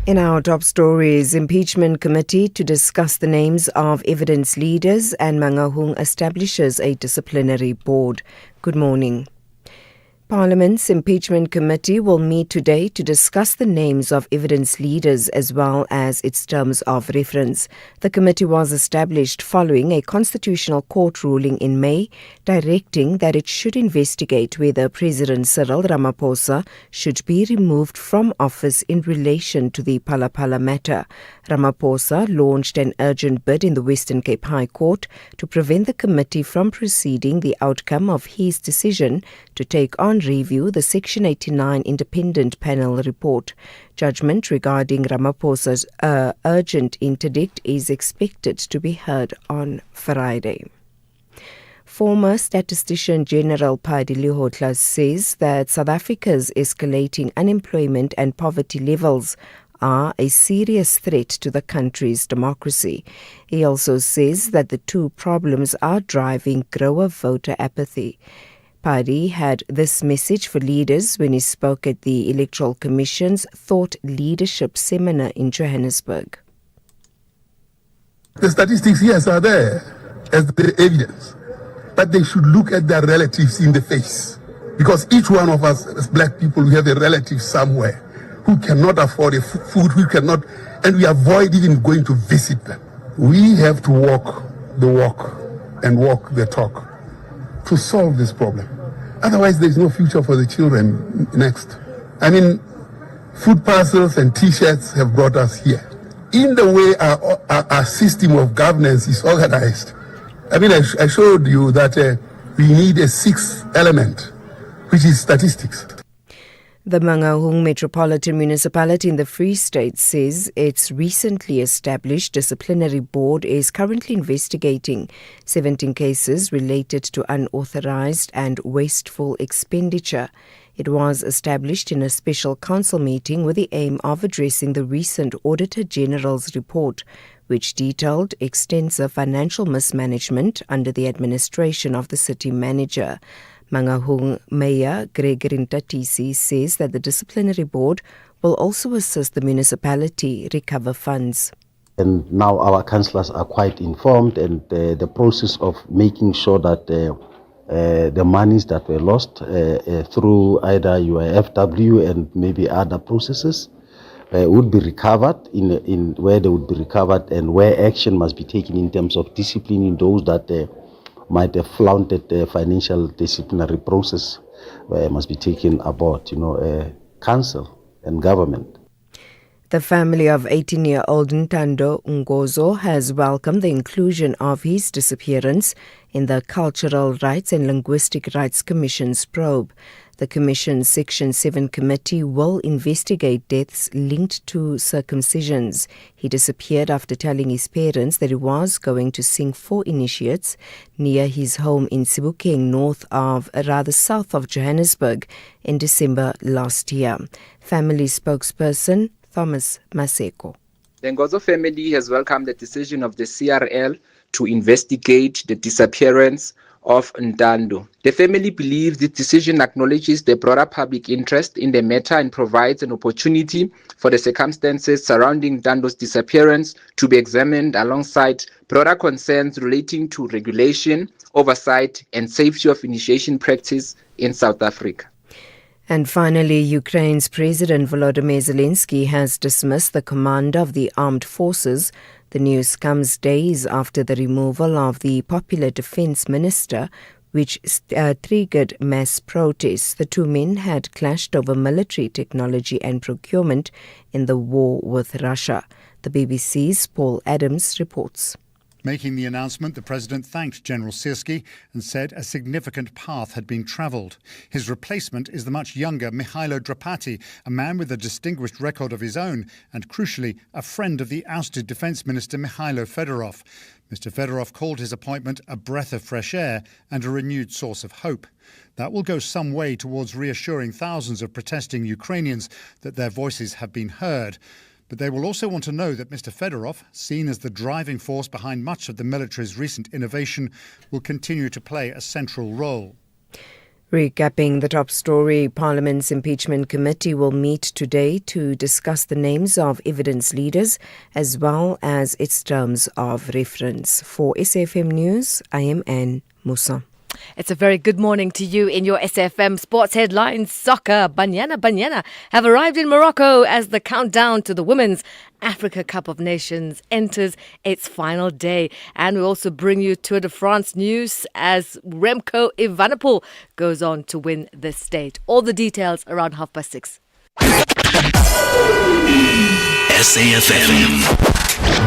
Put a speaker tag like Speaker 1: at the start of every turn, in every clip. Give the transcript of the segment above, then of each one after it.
Speaker 1: In our top stories, impeachment committee to discuss the names of evidence leaders and Mangaung establishes a disciplinary board. Good morning. Parliament's impeachment committee will meet today to discuss the names of evidence leaders as well as its terms of reference. The committee was established following a constitutional court ruling in May directing that it should investigate whether President Cyril Ramaphosa should be removed from office in relation to the Phala matter. Ramaphosa launched an urgent bid in the Western Cape High Court to prevent the committee from proceeding the outcome of his decision to take on review the Section 89 independent panel report. Judgment regarding Ramaphosa's urgent interdict is expected to be heard on Friday. Former Statistician General Padi Lihotla says that South Africa's escalating unemployment and poverty levels are a serious threat to the country's democracy. He also says that the two problems are driving grower voter apathy. Padi had this message for leaders when he spoke at the Electoral Commission's Thought Leadership Seminar in Johannesburg.
Speaker 2: The statistics, yes, are there as the evidence, but they should look at their relatives in the face. Because each one of us as black people, we have a relative somewhere who cannot afford a food, who cannot, and we avoid even going to visit them. We have to walk the walk and walk the talk to solve this problem. Otherwise, there's no future for the children next. I mean, food parcels and T-shirts have brought us here. In the way our system of governance is organized, I mean, I showed you that we need a sixth element, which is statistics.
Speaker 1: The Mangaung Metropolitan Municipality in the Free State says its recently established disciplinary board is currently investigating 17 cases related to unauthorized and wasteful expenditure. It was established in a special council meeting with the aim of addressing the recent Auditor General's report, which detailed extensive financial mismanagement under the administration of the city manager. Mangaung Mayor Gregory Ntatisi says that the disciplinary board will also assist the municipality recover funds.
Speaker 3: And now our councillors are quite informed, and the process of making sure that the monies that were lost through either UIFW and maybe other processes would be recovered in where they would be recovered, and where action must be taken in terms of disciplining those that might have flouted the financial disciplinary process must be taken aboard, council and government.
Speaker 1: The family of 18-year-old Ntando Ngozo has welcomed the inclusion of his disappearance in the Cultural Rights and Linguistic Rights Commission's probe. The Commission's Section 7 committee will investigate deaths linked to circumcisions. He disappeared after telling his parents that he was going to sing 4 initiates near his home in Sebokeng, south of Johannesburg, in December last year. Family spokesperson Thomas Maseko.
Speaker 4: The Ngozo family has welcomed the decision of the CRL to investigate the disappearance of Ntando. The family believes this decision acknowledges the broader public interest in the matter and provides an opportunity for the circumstances surrounding Ntando's disappearance to be examined alongside broader concerns relating to regulation, oversight, and safety of initiation practice in South Africa.
Speaker 1: And finally, Ukraine's President Volodymyr Zelensky has dismissed the commander of the armed forces. The news comes days after the removal of the popular defense minister, which triggered mass protests. The two men had clashed over military technology and procurement in the war with Russia. The BBC's Paul Adams reports.
Speaker 5: Making the announcement, the President thanked General Syrski and said a significant path had been travelled. His replacement is the much younger Mihailo Drapati, a man with a distinguished record of his own and, crucially, a friend of the ousted Defence Minister Mikhailo Fedorov. Mr. Fedorov called his appointment a breath of fresh air and a renewed source of hope. That will go some way towards reassuring thousands of protesting Ukrainians that their voices have been heard. But they will also want to know that Mr. Fedorov, seen as the driving force behind much of the military's recent innovation, will continue to play a central role.
Speaker 1: Recapping the top story, Parliament's Impeachment Committee will meet today to discuss the names of evidence leaders as well as its terms of reference. For SAfm News, I am Anne Musa.
Speaker 6: It's a very good morning to you in your SAfm sports headlines. Soccer, Banyana have arrived in Morocco as the countdown to the Women's Africa Cup of Nations enters its final day. And we also bring you Tour de France news as Remco Evenepoel goes on to win the state. All the details around 6:30.
Speaker 7: SAfm,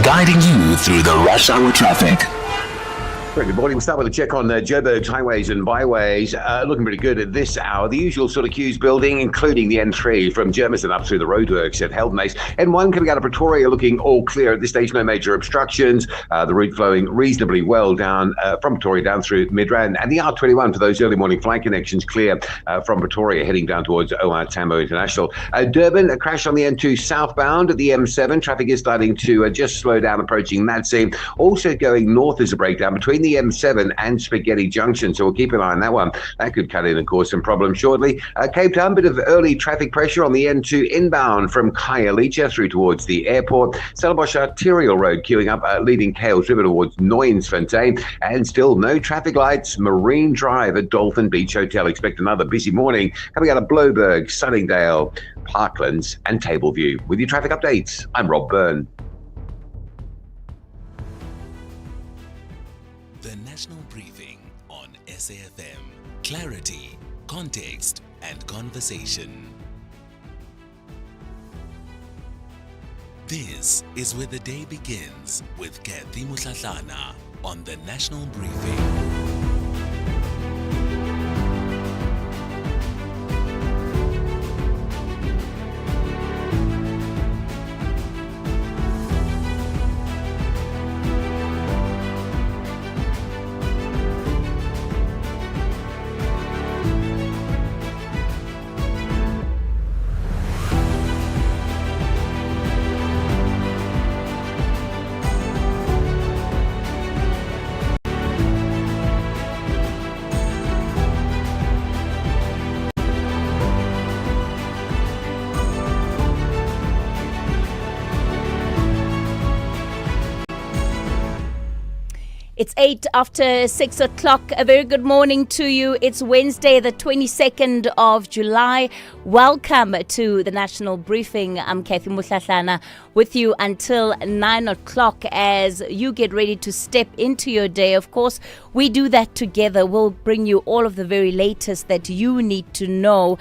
Speaker 7: guiding you through the rush hour traffic.
Speaker 8: Very good morning. We'll start with a check on Joburg's highways and byways. Looking pretty good at this hour. The usual sort of queues building, including the N3 from Germiston up through the roadworks at Heldmace. N1 coming out of Pretoria looking all clear at this stage. No major obstructions. The route flowing reasonably well down from Pretoria down through Midrand. And the R21 for those early morning flight connections clear from Pretoria heading down towards OR Tambo International. Durban, a crash on the N2 southbound at the M7. Traffic is starting to just slow down approaching that scene. Also going north is a breakdown between the M7 and Spaghetti Junction, so we'll keep an eye on that one. That could cut in and cause some problems shortly. Cape Town, bit of early traffic pressure on the N2 inbound from Khayelitsha through towards the airport. Stellenbosch Arterial Road queuing up, leading Kales River towards Nooiensfontein, and still no traffic lights. Marine Drive at Dolphin Beach Hotel. Expect another busy morning coming out of Bloberg, Sunningdale, Parklands and Tableview. With your traffic updates, I'm Rob Byrne.
Speaker 7: The National Briefing on SAfm. Clarity, context, and conversation. This is where the day begins with Kathy Mutlatlana on the National Briefing.
Speaker 9: It's 6:08. A very good morning to you. It's Wednesday, the 22nd of July. Welcome to the National Briefing. I'm Kathy Mutlatlana with you until 9 o'clock as you get ready to step into your day. Of course, we do that together. We'll bring you all of the very latest that you need to know.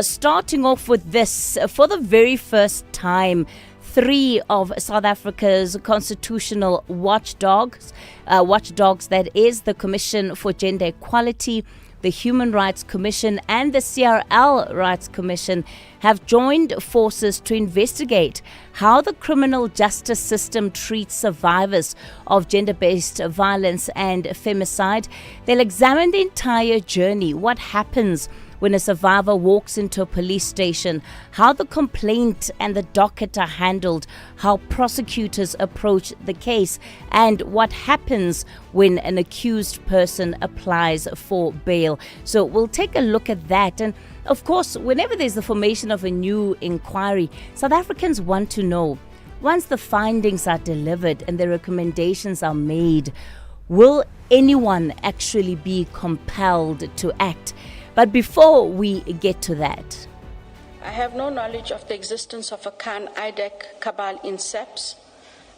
Speaker 9: Starting off with this, for the very first time, 3 of South Africa's constitutional watchdogs, that is the Commission for Gender Equality, the Human Rights Commission and the CRL Rights Commission, have joined forces to investigate how the criminal justice system treats survivors of gender-based violence and femicide. They'll examine the entire journey, what happens when a survivor walks into a police station, how the complaint and the docket are handled, how prosecutors approach the case, and what happens when an accused person applies for bail. So we'll take a look at that. And of course, whenever there's the formation of a new inquiry, South Africans want to know, once the findings are delivered and the recommendations are made, will anyone actually be compelled to act? But before we get to that,
Speaker 10: I have no knowledge of the existence of a Khan-IDEC cabal in SAPS.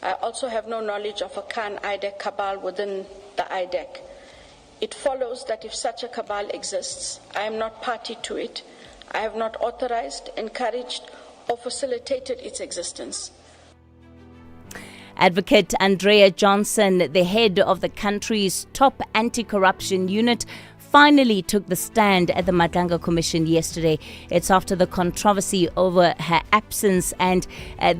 Speaker 10: I also have no knowledge of a Khan-IDEC cabal within the IDEC. It follows that if such a cabal exists, I am not party to it. I have not authorized, encouraged, or facilitated its existence.
Speaker 9: Advocate Andrea Johnson, the head of the country's top anti-corruption unit, finally took the stand at the Madlanga Commission yesterday. It's after the controversy over her absence and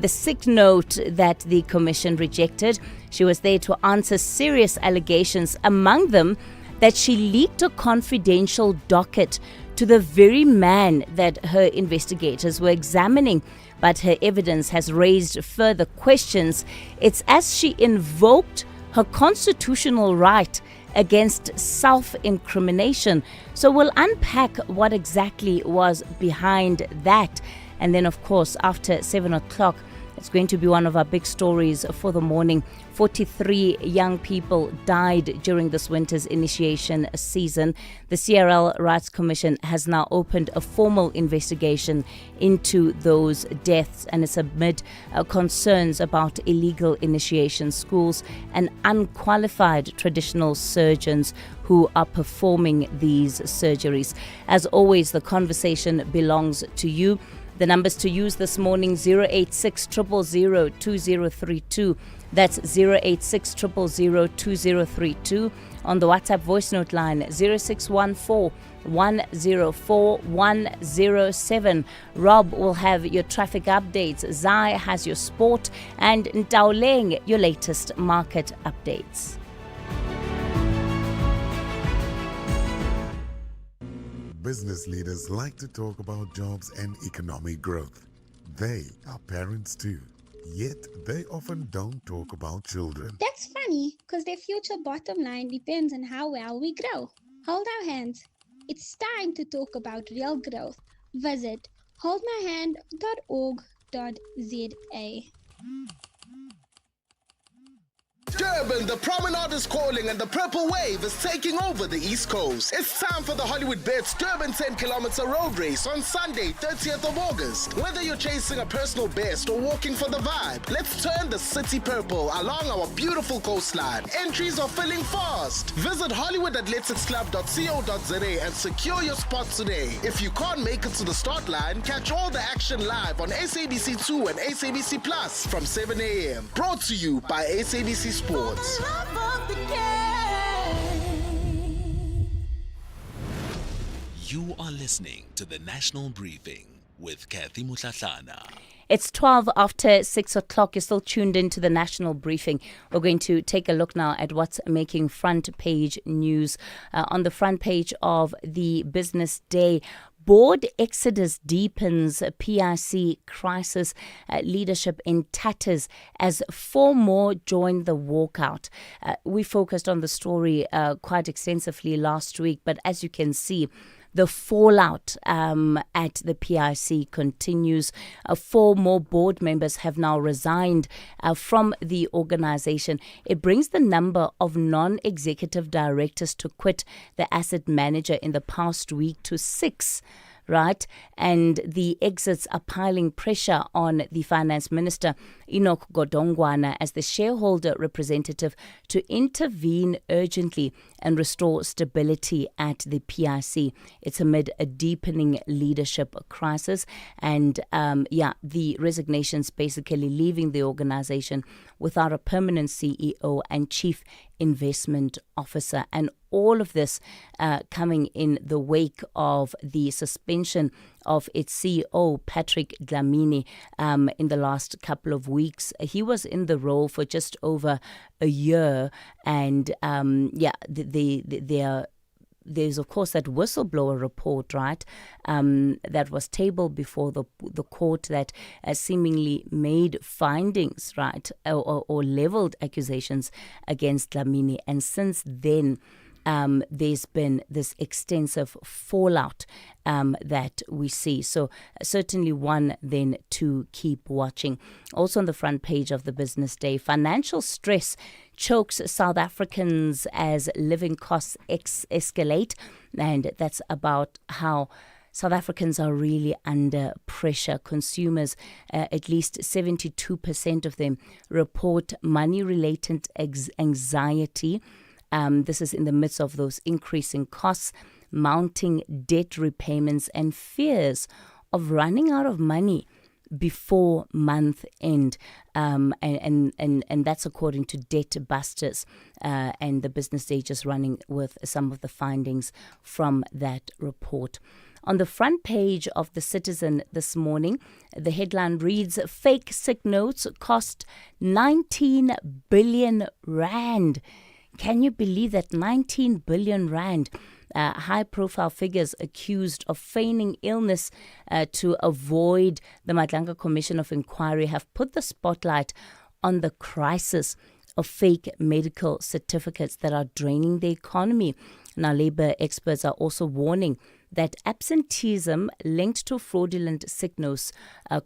Speaker 9: the sick note that the Commission rejected. She was there to answer serious allegations, among them that she leaked a confidential docket to the very man that her investigators were examining. But her evidence has raised further questions. It's as she invoked her constitutional right against self-incrimination. So we'll unpack what exactly was behind that. And then, of course, after 7 o'clock, it's going to be one of our big stories for the morning. 43 young people died during this winter's initiation season. The CRL Rights Commission has now opened a formal investigation into those deaths, and it's amid concerns about illegal initiation schools and unqualified traditional surgeons who are performing these surgeries. As always, the conversation belongs to you. The numbers to use this morning, 086 000 2032. That's 086 000 2032. On the WhatsApp voice note line, 0614 104 107. Rob will have your traffic updates. Zai has your sport. And Ntaoleng, your latest market updates.
Speaker 11: Business leaders like to talk about jobs and economic growth. They are parents too, yet they often don't talk about children.
Speaker 12: That's funny, because their future bottom line depends on how well we grow. Hold our hands. It's time to talk about real growth. Visit holdmyhand.org.za.
Speaker 13: Durban, the promenade is calling and the purple wave is taking over the East Coast. It's time for the Hollywood Bets Durban 10-kilometer road race on Sunday, 30th of August. Whether you're chasing a personal best or walking for the vibe, let's turn the city purple along our beautiful coastline. Entries are filling fast. Visit hollywoodathleticsclub.co.za and secure your spot today. If you can't make it to the start line, catch all the action live on SABC2 and SABC Plus from 7 a.m. Brought to you by SABC Sports.
Speaker 7: You are listening to the National Briefing with Kathy Mutlatlana.
Speaker 9: It's 12 after 6 o'clock. You're still tuned into the National Briefing. We're going to take a look now at what's making front page news. On the front page of the Business Day, board exodus deepens, PIC crisis, leadership in tatters as 4 more join the walkout. We focused on the story quite extensively last week, but as you can see, the fallout at the PIC continues. 4 more board members have now resigned from the organization. It brings the number of non-executive directors to quit the asset manager in the past week to 6. Right, and the exits are piling pressure on the finance minister, Enoch Godongwana, as the shareholder representative to intervene urgently and restore stability at the PIC. It's amid a deepening leadership crisis, and the resignations basically leaving the organization without a permanent CEO and chief investment officer, and all of this coming in the wake of the suspension of its CEO, Patrick Dlamini, in the last couple of weeks. He was in the role for just over a year, and there's, of course, that whistleblower report, right, that was tabled before the court that seemingly made findings, right, or leveled accusations against Dlamini. And since then, there's been this extensive fallout that we see. So certainly one then to keep watching. Also on the front page of the Business Day, financial stress chokes South Africans as living costs escalate. And that's about how South Africans are really under pressure. Consumers, at least 72% of them, report money-related anxiety. This is in the midst of those increasing costs, mounting debt repayments, and fears of running out of money before month end. And that's according to Debt Busters, and the Business Day just running with some of the findings from that report. On the front page of The Citizen this morning, the headline reads, fake sick notes cost 19 billion rand. Can you believe that? 19 billion rand? High-profile figures accused of feigning illness to avoid the Madlanga Commission of Inquiry have put the spotlight on the crisis of fake medical certificates that are draining the economy. Now, Labour experts are also warning that absenteeism linked to fraudulent sick notes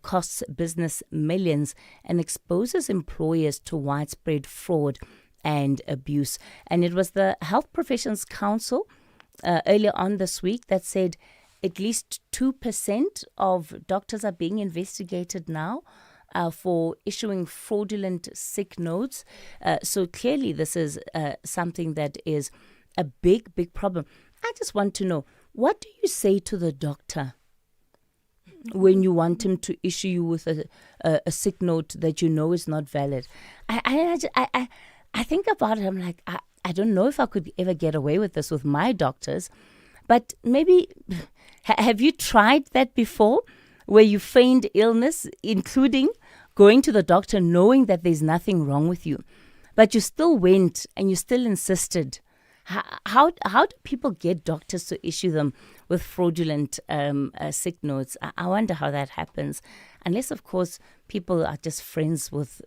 Speaker 9: costs business millions and exposes employers to widespread fraud and abuse. And it was the Health Professions Council earlier on this week that said at least 2% of doctors are being investigated now for issuing fraudulent sick notes. So clearly this is something that is a big, big problem. I just want to know, what do you say to the doctor when you want him to issue you with a sick note that you know is not valid? I think about it. I'm like, I don't know if I could ever get away with this with my doctors, but maybe have you tried that before, where you feigned illness, including going to the doctor knowing that there's nothing wrong with you, but you still went and you still insisted? How do people get doctors to issue them with fraudulent sick notes? I wonder how that happens. Unless, of course, people are just friends with,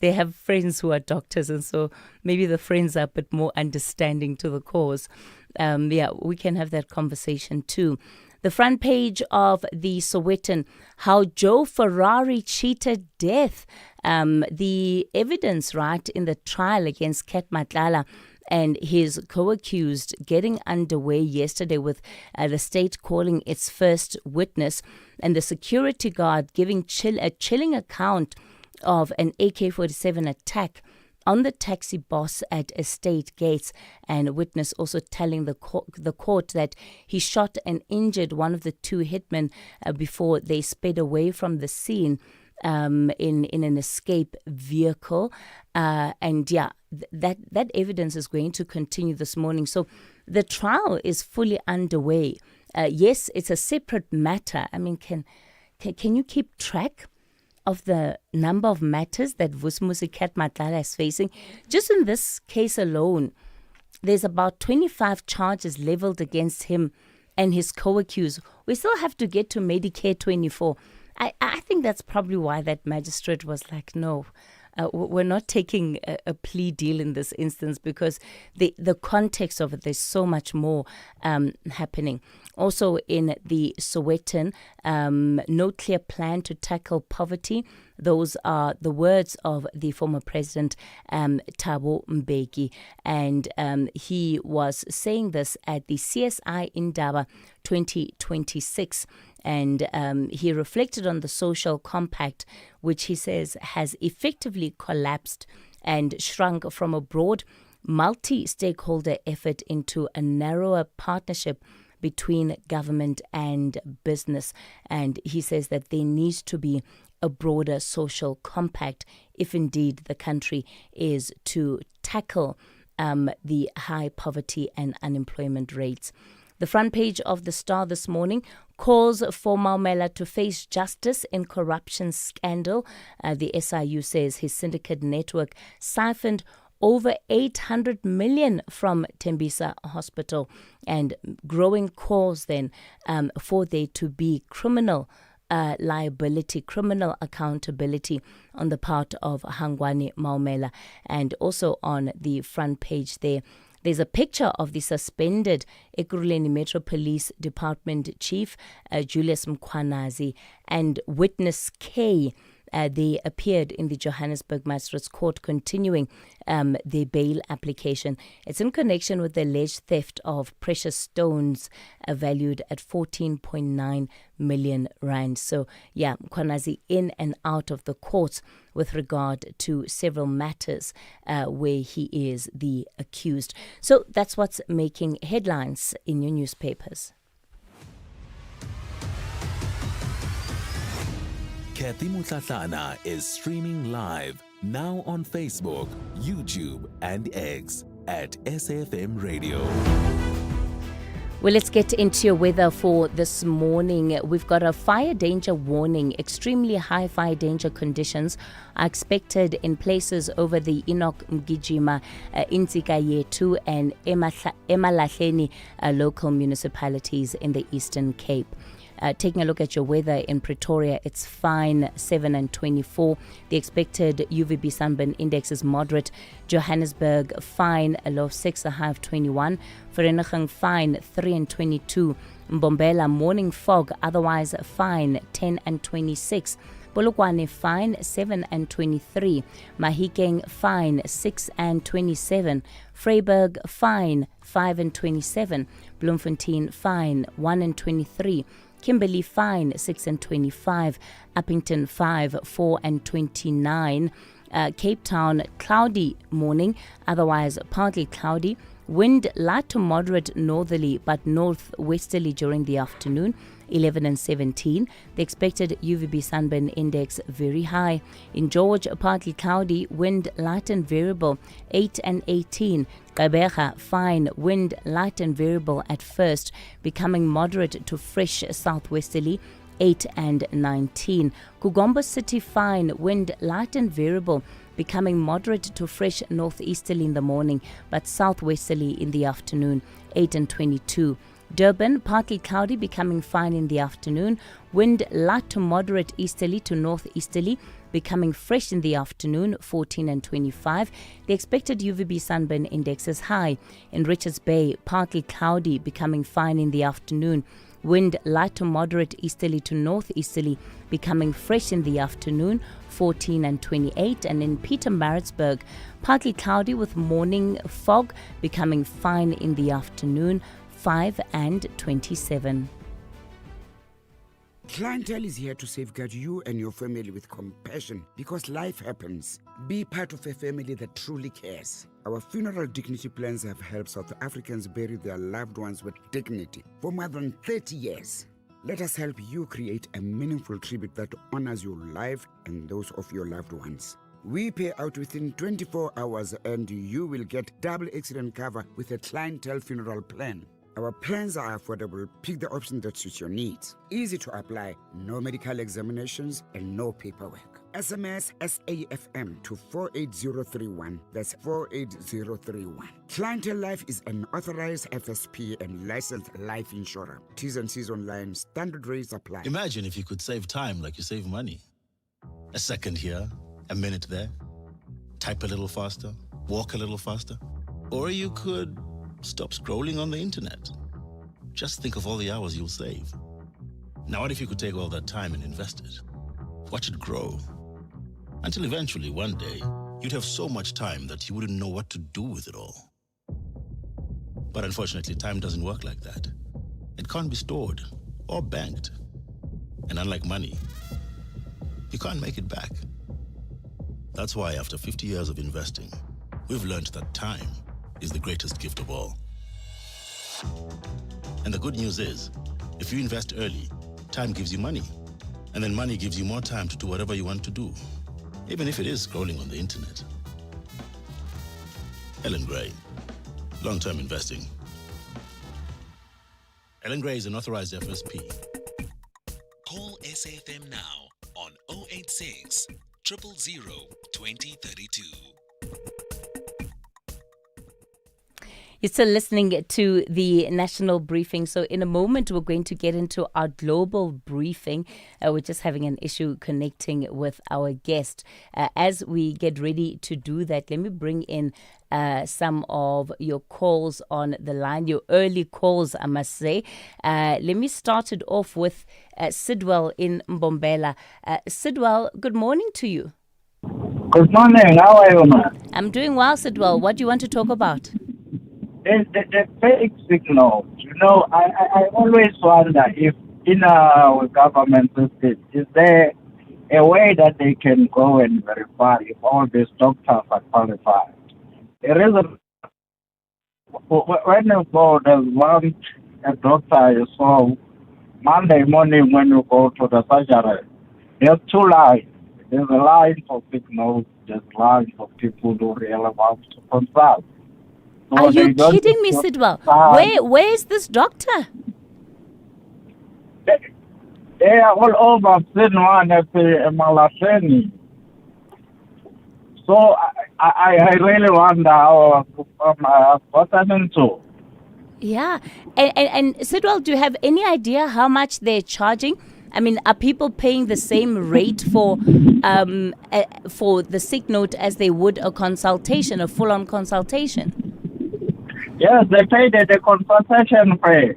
Speaker 9: they have friends who are doctors, and so maybe the friends are a bit more understanding to the cause. We can have that conversation too. The front page of the Sowetan, how Joe Ferrari cheated death. The evidence, right, in the trial against Kat Matlala and his co-accused getting underway yesterday with the state calling its first witness, and the security guard giving a chilling account of an AK-47 attack on the taxi boss at Estate Gates, and a witness also telling the court that he shot and injured one of the two hitmen before they sped away from the scene in an escape vehicle. That evidence is going to continue this morning. So the trial is fully underway. Yes, it's a separate matter. I mean, can you keep track of the number of matters that Vusmusi Kat Matlala is facing? Just in this case alone, there's about 25 charges leveled against him and his co-accused. We still have to get to Medicare 24. I think that's probably why that magistrate was like, no, we're not taking a plea deal in this instance, because the context of it, there's so much more happening. Also in the Sowetan, no clear plan to tackle poverty. Those are the words of the former president, Thabo Mbeki. And he was saying this at the CSI Indaba 2026. And he reflected on the social compact, which he says has effectively collapsed and shrunk from a broad multi-stakeholder effort into a narrower partnership between government and business. And he says that there needs to be a broader social compact if indeed the country is to tackle the high poverty and unemployment rates. The front page of the Star this morning calls for Maumela to face justice in corruption scandal. The SIU says his syndicate network siphoned over 800 million from Tembisa Hospital, and growing calls then for there to be criminal liability, criminal accountability on the part of Hangwani Maumela. And also on the front page there's a picture of the suspended Ekurhuleni Metro Police Department Chief Julius Mkhwanazi and Witness K. They appeared in the Johannesburg Magistrates Court continuing their bail application. It's in connection with the alleged theft of precious stones valued at 14.9 million rand. So, yeah, Mkhwanazi in and out of the courts with regard to several matters where he is the accused. So that's what's making headlines in your newspapers.
Speaker 7: Kathy Mutlatlana is streaming live now on Facebook, YouTube, and X at SAfmRadio.
Speaker 9: Well, let's get into your weather for this morning. We've got a fire danger warning. Extremely high fire danger conditions are expected in places over the Enoch Mgijima, Intsika Yetu, and Emalahleni local municipalities in the Eastern Cape. Taking a look at your weather in Pretoria, it's fine, 7 and 24. The expected UVB sunburn index is moderate. Johannesburg, fine, a low of 6, a high of 21. Vereeniging, fine, 3 and 22. Mbombela, morning fog, otherwise fine, 10 and 26. Polokwane, fine, 7 and 23. Mahikeng, fine, 6 and 27. Vryburg, fine, 5 and 27. Bloemfontein, fine, 1 and 23. Kimberley, fine, 6 and 25. Uppington, 5, 4 and 29. Cape Town, cloudy morning, otherwise partly cloudy. Wind light to moderate northerly but northwesterly during the afternoon, 11 and 17. The expected UVB sunburn index very high. In George, partly cloudy, wind light and variable, 8 and 18. Gqeberha, fine, wind light and variable at first, becoming moderate to fresh southwesterly, 8 and 19. Kugomba City, fine, wind light and variable, becoming moderate to fresh northeasterly in the morning, but southwesterly in the afternoon, 8 and 22. Durban, partly cloudy, becoming fine in the afternoon. Wind light to moderate easterly to northeasterly, becoming fresh in the afternoon, 14 and 25. The expected UVB sunburn index is high. In Richards Bay, partly cloudy, becoming fine in the afternoon. Wind light to moderate easterly to northeasterly, becoming fresh in the afternoon, 14 and 28. And in Pietermaritzburg, partly cloudy with morning fog, becoming fine in the afternoon, 5 and 27.
Speaker 14: Clientele is here to safeguard you and your family with compassion because life happens. Be part of a family that truly cares. Our funeral dignity plans have helped South Africans bury their loved ones with dignity for more than 30 years. Let us help you create a meaningful tribute that honors your life and those of your loved ones. We pay out within 24 hours and you will get double accident cover with a clientele funeral plan. Our plans are affordable. Pick the option that suits your needs. Easy to apply, no medical examinations and no paperwork. SMS SAFM to 48031. That's 48031. Clientele Life is an authorized FSP and licensed life insurer. T's and C's online. Standard rates apply.
Speaker 15: Imagine if you could save time like you save money. A second here, a minute there. Type a little faster, walk a little faster. Or you could stop scrolling on the internet. Just think of all the hours you'll save. Now, what if you could take all that time and invest it? Watch it grow. Until eventually, one day, you'd have so much time that you wouldn't know what to do with it all. But unfortunately, time doesn't work like that. It can't be stored or banked. And unlike money, you can't make it back. That's why after 50 years of investing, we've learned that time is the greatest gift of all. And the good news is, if you invest early, time gives you money. And then money gives you more time to do whatever you want to do, even if it is scrolling on the internet. Ellen Gray, long-term investing. Ellen Gray is an authorized FSP.
Speaker 7: Call SAFM now on 086 000 2032.
Speaker 9: You're still listening to the national briefing. So in a moment, we're going to get into our global briefing. We're just having an issue connecting with our guest. As we get ready to do that, let me bring in some of your calls on the line, your early calls, I must say. Let me start it off with Sidwell in Mbombela. Sidwell, good morning to you.
Speaker 16: Good morning. How are you, ma'am?
Speaker 9: I'm doing well, Sidwell. What do you want to talk about?
Speaker 16: The fake signal. You know, I always wonder if in our government system, is there a way that they can go and verify if all these doctors are qualified? The reason, when you go, there's a doctor you saw Monday morning when you go to the surgery, there's two lines. There's a line for signals, there's a line for people who really want to consult.
Speaker 9: Are you kidding me, Sidwell? Where is this doctor?
Speaker 16: They are all over. I've seen one at Malasheni. So I really wonder how I've gotten into.
Speaker 9: Yeah. And Sidwell, do you have any idea how much they're charging? I mean, are people paying the same rate for the sick note as they would a consultation, a full-on consultation?
Speaker 16: Yes, they pay the consultation pay.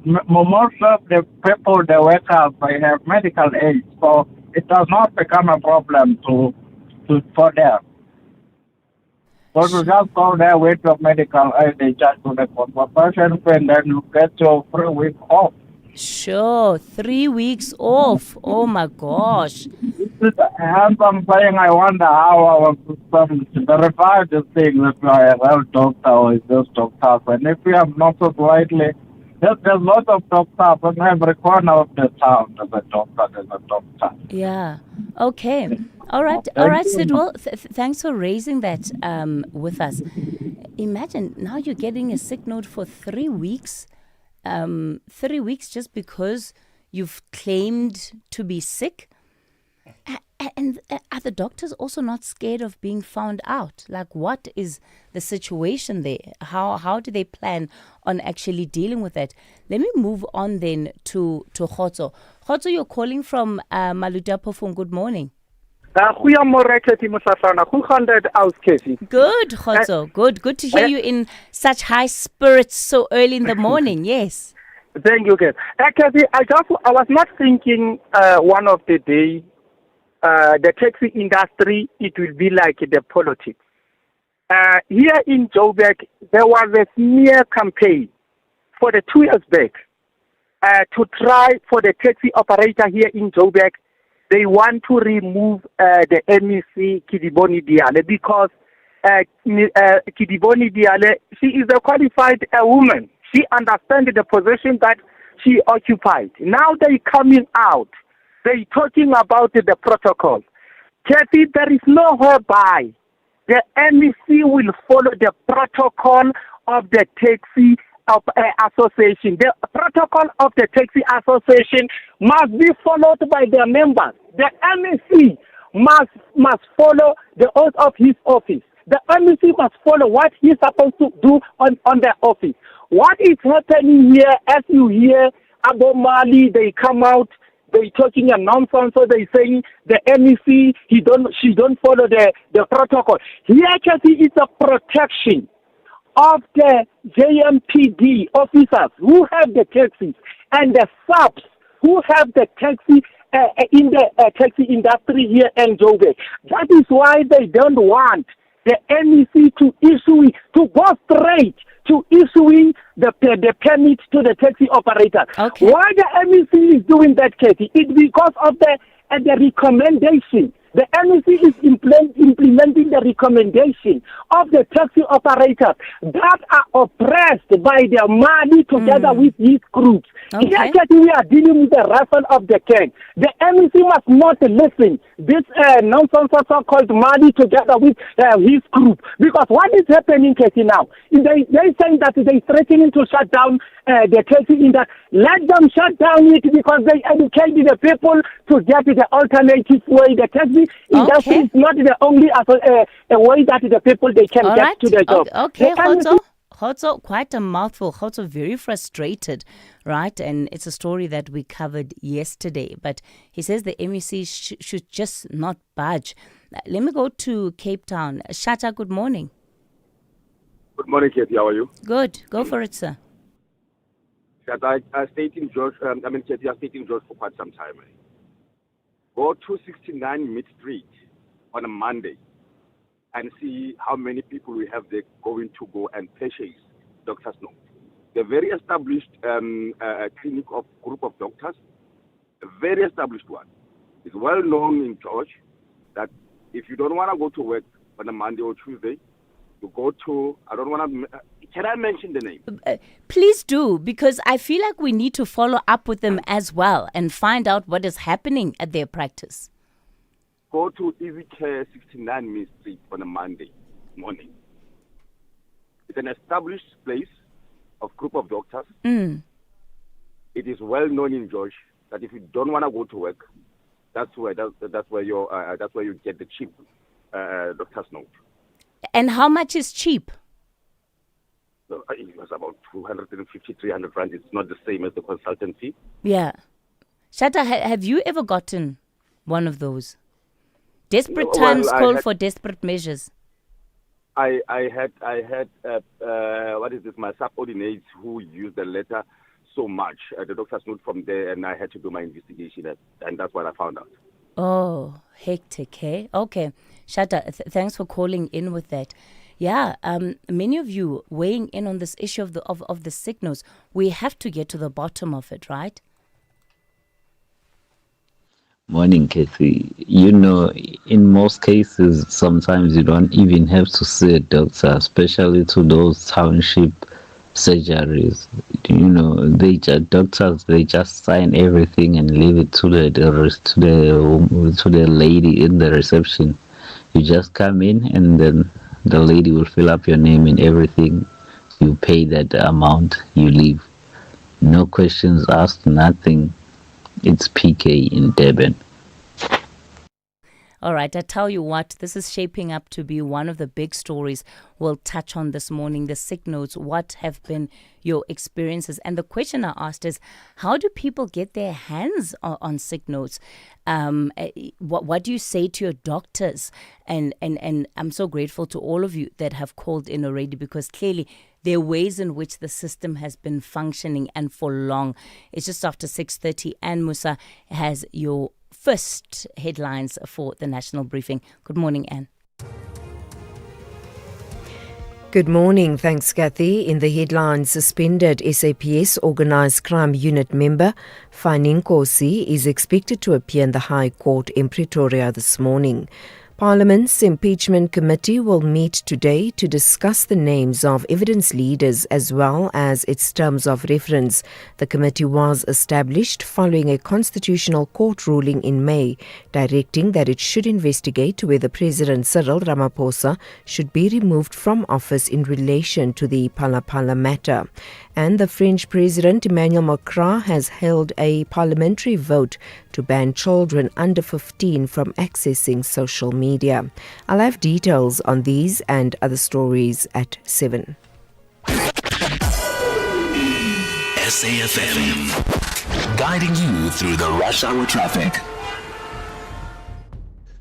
Speaker 16: Most of the people, the workers, they have medical aid, so it does not become a problem for them. So you just go there with your medical aid, they charge to the consultation fee, and then you get your 3 weeks off.
Speaker 9: Sure, 3 weeks off. Oh my gosh.
Speaker 16: And I'm saying, I wonder how our system to verify this thing if you are a real doctor or is this doctor. And if you have noticed rightly, there's lots of doctors in every corner of the town. There's a doctor.
Speaker 9: Yeah. Okay. All right, Sidwell. Thanks for raising that with us. Imagine now you're getting a sick note for 3 weeks. 3 weeks just because you've claimed to be sick. And are the doctors also not scared of being found out? Like, what is the situation there? How do they plan on actually dealing with that? Let me move on then to Khotso. Khotso, you're calling from Malutapofong. Good morning.
Speaker 17: Good,
Speaker 9: Khotso. Good to hear you in such high spirits so early in the morning. Yes.
Speaker 17: Thank you, Kate. Kathy, I was not thinking one of the day the taxi industry, it will be like the politics. Here in Joburg, there was a smear campaign for the 2 years back to try for the taxi operator here in Joburg. They want to remove the MEC Kidiboni Diale because Kidiboni Diale, she is a qualified woman. She understands the position that she occupied. Now they coming out. They talking about the protocol. Kathy, there is no whereby the MEC will follow the protocol of the taxi association. The protocol of the taxi association must be followed by their members. The MEC must follow the oath of his office. The MEC must follow what he's supposed to do on the office. What is happening here, as you hear, Abu Mali, they come out, they talking a nonsense, so they saying the MEC, she don't follow the protocol. Here, Kathy, is a protection of the JMPD officers who have the taxis and the subs who have the taxi in the taxi industry here in Joburg. That is why they don't want the MEC to go straight to issuing the permit to the taxi operator.
Speaker 9: Okay.
Speaker 17: Why the MEC is doing that, Katie? It's because of the recommendation. The MEC is implementing the recommendation of the taxi operators that are oppressed by their money together with his groups.
Speaker 9: Okay.
Speaker 17: Here, Katie, we are dealing with the rifle of the king. The MEC must not listen this nonsense so-called money together with his group. Because what is happening, Katie, now? They saying that they threatening to shut down the taxi industry. Let them shut down it because they educate the people to get the alternative way. The taxi industry is not the only a way that the people they can get to the job.
Speaker 9: Okay, Khotso, quite a mouthful. Khotso, very frustrated, right? And it's a story that we covered yesterday. But he says the MEC should just not budge. Let me go to Cape Town. Shata, good morning.
Speaker 18: Good morning, Katie. How are you?
Speaker 9: Good. Go for it, sir.
Speaker 18: I stayed in George. Katie, I stayed in George for quite some time. Go to 69 Mid Street on a Monday and see how many people we have there going to go and purchase doctor's note. The very established clinic of group of doctors, a very established one. It's well known in George that if you don't want to go to work on a Monday or Tuesday, you go to, I don't want to, can I mention the name?
Speaker 9: Please do, because I feel like we need to follow up with them as well and find out what is happening at their practice.
Speaker 18: Go to Easy Care 69 Main Street on a Monday morning. It's an established place of group of doctors.
Speaker 9: Mm.
Speaker 18: It is well known in George that if you don't want to go to work, that's where you get the cheap doctor's note.
Speaker 9: And how much is cheap?
Speaker 18: It was about 250, 300 rand. It's not the same as the consultant fee.
Speaker 9: Yeah. Shatta, have you ever gotten one of those? Desperate times call for desperate measures.
Speaker 18: I had what is this? My subordinates who used the letter so much. The doctor's note from there, and I had to do my investigation, and that's what I found out.
Speaker 9: Oh, hectic, hey? Okay. Shatta, thanks for calling in with that. Yeah, many of you weighing in on this issue of the signals. We have to get to the bottom of it, right?
Speaker 19: Morning, Kathy. In most cases, sometimes you don't even have to see a doctor, especially to those township surgeries. Doctors they just sign everything and leave it to the lady in the reception. You just come in and then the lady will fill up your name and everything. You pay that amount, you leave. No questions asked, nothing. It's PK in Durban.
Speaker 9: All right, I tell you what, this is shaping up to be one of the big stories we'll touch on this morning, the sick notes. What have been your experiences? And the question I asked is, how do people get their hands on sick notes? What do you say to your doctors? And I'm so grateful to all of you that have called in already, because clearly there are ways in which the system has been functioning and for long. It's just after 6:30, and Musa has your first headlines for the national briefing. Good morning, Anne.
Speaker 1: Good morning. Thanks, Kathy. In the headlines, suspended SAPS Organised Crime Unit member Fani Nkosi is expected to appear in the High Court in Pretoria this morning. Parliament's impeachment committee will meet today to discuss the names of evidence leaders as well as its terms of reference. The committee was established following a constitutional court ruling in May directing that it should investigate whether President Cyril Ramaphosa should be removed from office in relation to the Phala matter. And the French President Emmanuel Macron has held a parliamentary vote to ban children under 15 from accessing social media. I'll have details on these and other stories at 7.
Speaker 7: SAfm, guiding you through the rush hour traffic.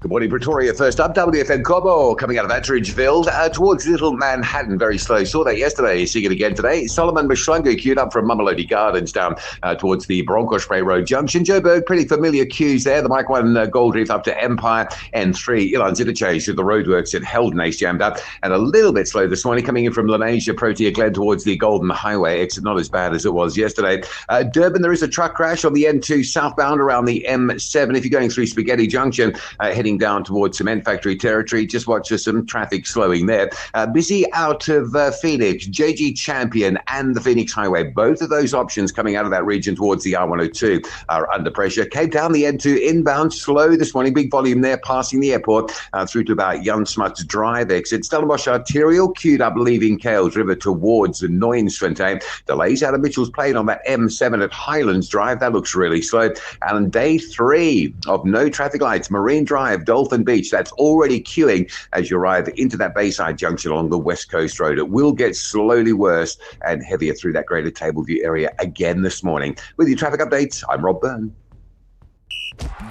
Speaker 8: Good morning, Pretoria. First up, WFM Kobo coming out of Attridgeville towards Little Manhattan. Very slow. Saw that yesterday. Seeing it again today. Solomon Mashlangu queued up from Mamelodi Gardens down towards the Bronkhorstspruit Road Junction. Joburg, pretty familiar queues there. The Mike 1 Gold Reef up to Empire. N3, Ilan's Interchange through the roadworks at Heldon jammed up. And a little bit slow this morning coming in from Lenasia, Protea Glen towards the Golden Highway exit. Not as bad as it was yesterday. Durban, there is a truck crash on the N2 southbound around the M7. If you're going through Spaghetti Junction, heading down towards Cement Factory territory, just watch for some traffic slowing there. Busy out of Phoenix, JG Champion and the Phoenix Highway. Both of those options coming out of that region towards the R102 are under pressure. Cape Town, the N2 inbound, slow this morning. Big volume there, passing the airport through to about Jan Smuts Drive exit. Stellenbosch Arterial queued up leaving Kales River towards Nooiensfontein. Delays out of Mitchell's Plain on that M7 at Highlands Drive. That looks really slow. And on day 3 of no traffic lights, Marine Drive, Dolphin Beach, that's already queuing as you arrive into that Bayside junction along the West Coast Road. It will get slowly worse and heavier through that Greater Tableview area again this morning. With your traffic updates, I'm Rob Byrne.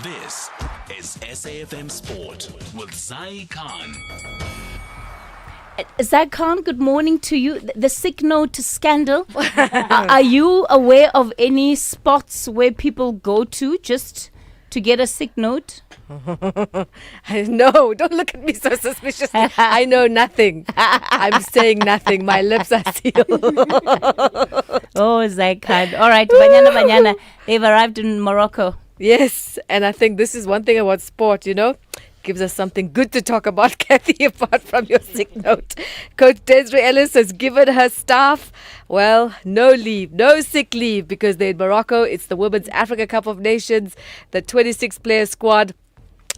Speaker 7: This is SAfm Sport with Zai Khan.
Speaker 9: Zai Khan, good morning to you. The sick note scandal. Are you aware of any spots where people go to just to get a sick note?
Speaker 6: No, don't look at me so suspiciously. I know nothing. I'm saying nothing. My lips are sealed.
Speaker 9: Oh, Zai Khan. All right, Banyana. They've arrived in Morocco.
Speaker 6: Yes, and I think this is one thing about sport, gives us something good to talk about, Kathy, apart from your sick note. Coach Desiree Ellis has given her staff, no leave, no sick leave, because they're in Morocco. It's the Women's Africa Cup of Nations. The 26-player squad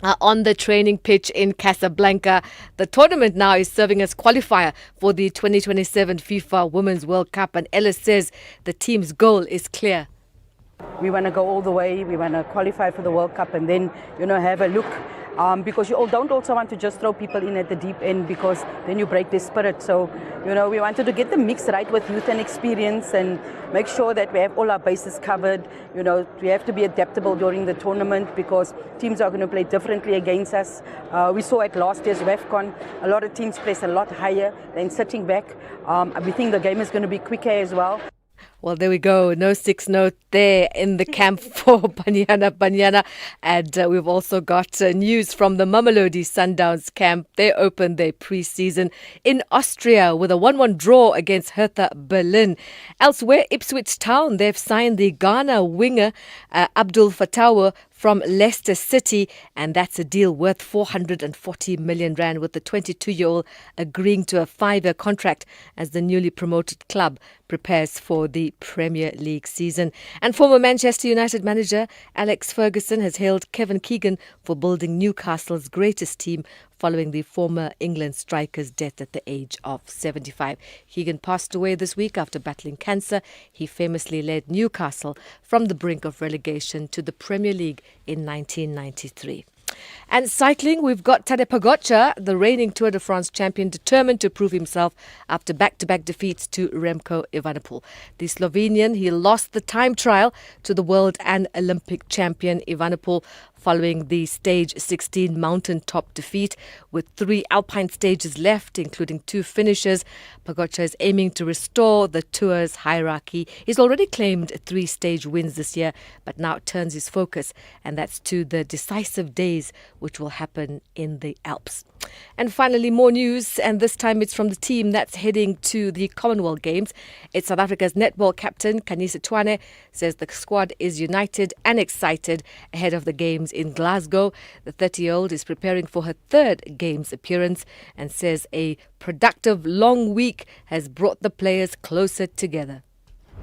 Speaker 6: are on the training pitch in Casablanca. The tournament now is serving as qualifier for the 2027 FIFA Women's World Cup, and Ellis says the team's goal is clear.
Speaker 20: We want to go all the way. We want to qualify for the World Cup and then, have a look because you all don't also want to just throw people in at the deep end because then you break their spirit. So, we wanted to get the mix right with youth and experience and make sure that we have all our bases covered. We have to be adaptable during the tournament because teams are going to play differently against us. We saw at last year's WAFCON, a lot of teams place a lot higher than sitting back. We think the game is going to be quicker as well.
Speaker 6: Well, there we go. No 6 note there in the camp for Banyana. And we've also got news from the Mamelodi Sundowns camp. They opened their pre-season in Austria with a 1-1 draw against Hertha Berlin. Elsewhere, Ipswich Town, they've signed the Ghana winger Abdul Fatawa from Leicester City, and that's a deal worth 440 million rand, with the 22-year-old agreeing to a 5-year contract as the newly promoted club prepares for the Premier League season. And former Manchester United manager Alex Ferguson has hailed Kevin Keegan for building Newcastle's greatest team following the former England striker's death at the age of 75. Keegan passed away this week after battling cancer. He famously led Newcastle from the brink of relegation to the Premier League in 1993. And cycling, we've got Tadej Pogačar, the reigning Tour de France champion, determined to prove himself after back-to-back defeats to Remco Evenepoel. The Slovenian, he lost the time trial to the world and Olympic champion Evenepoel following the stage 16 mountaintop defeat. With 3 alpine stages left, including 2 finishes, Pogačar is aiming to restore the Tour's hierarchy. He's already claimed 3 stage wins this year, but now turns his focus, and that's to the decisive days which will happen in the Alps. And finally, more news, and this time it's from the team that's heading to the Commonwealth Games. It's South Africa's netball captain, Kanisa Twane, says the squad is united and excited ahead of the Games in Glasgow. The 30-year-old is preparing for her 3rd Games appearance and says a productive long week has brought the players closer together.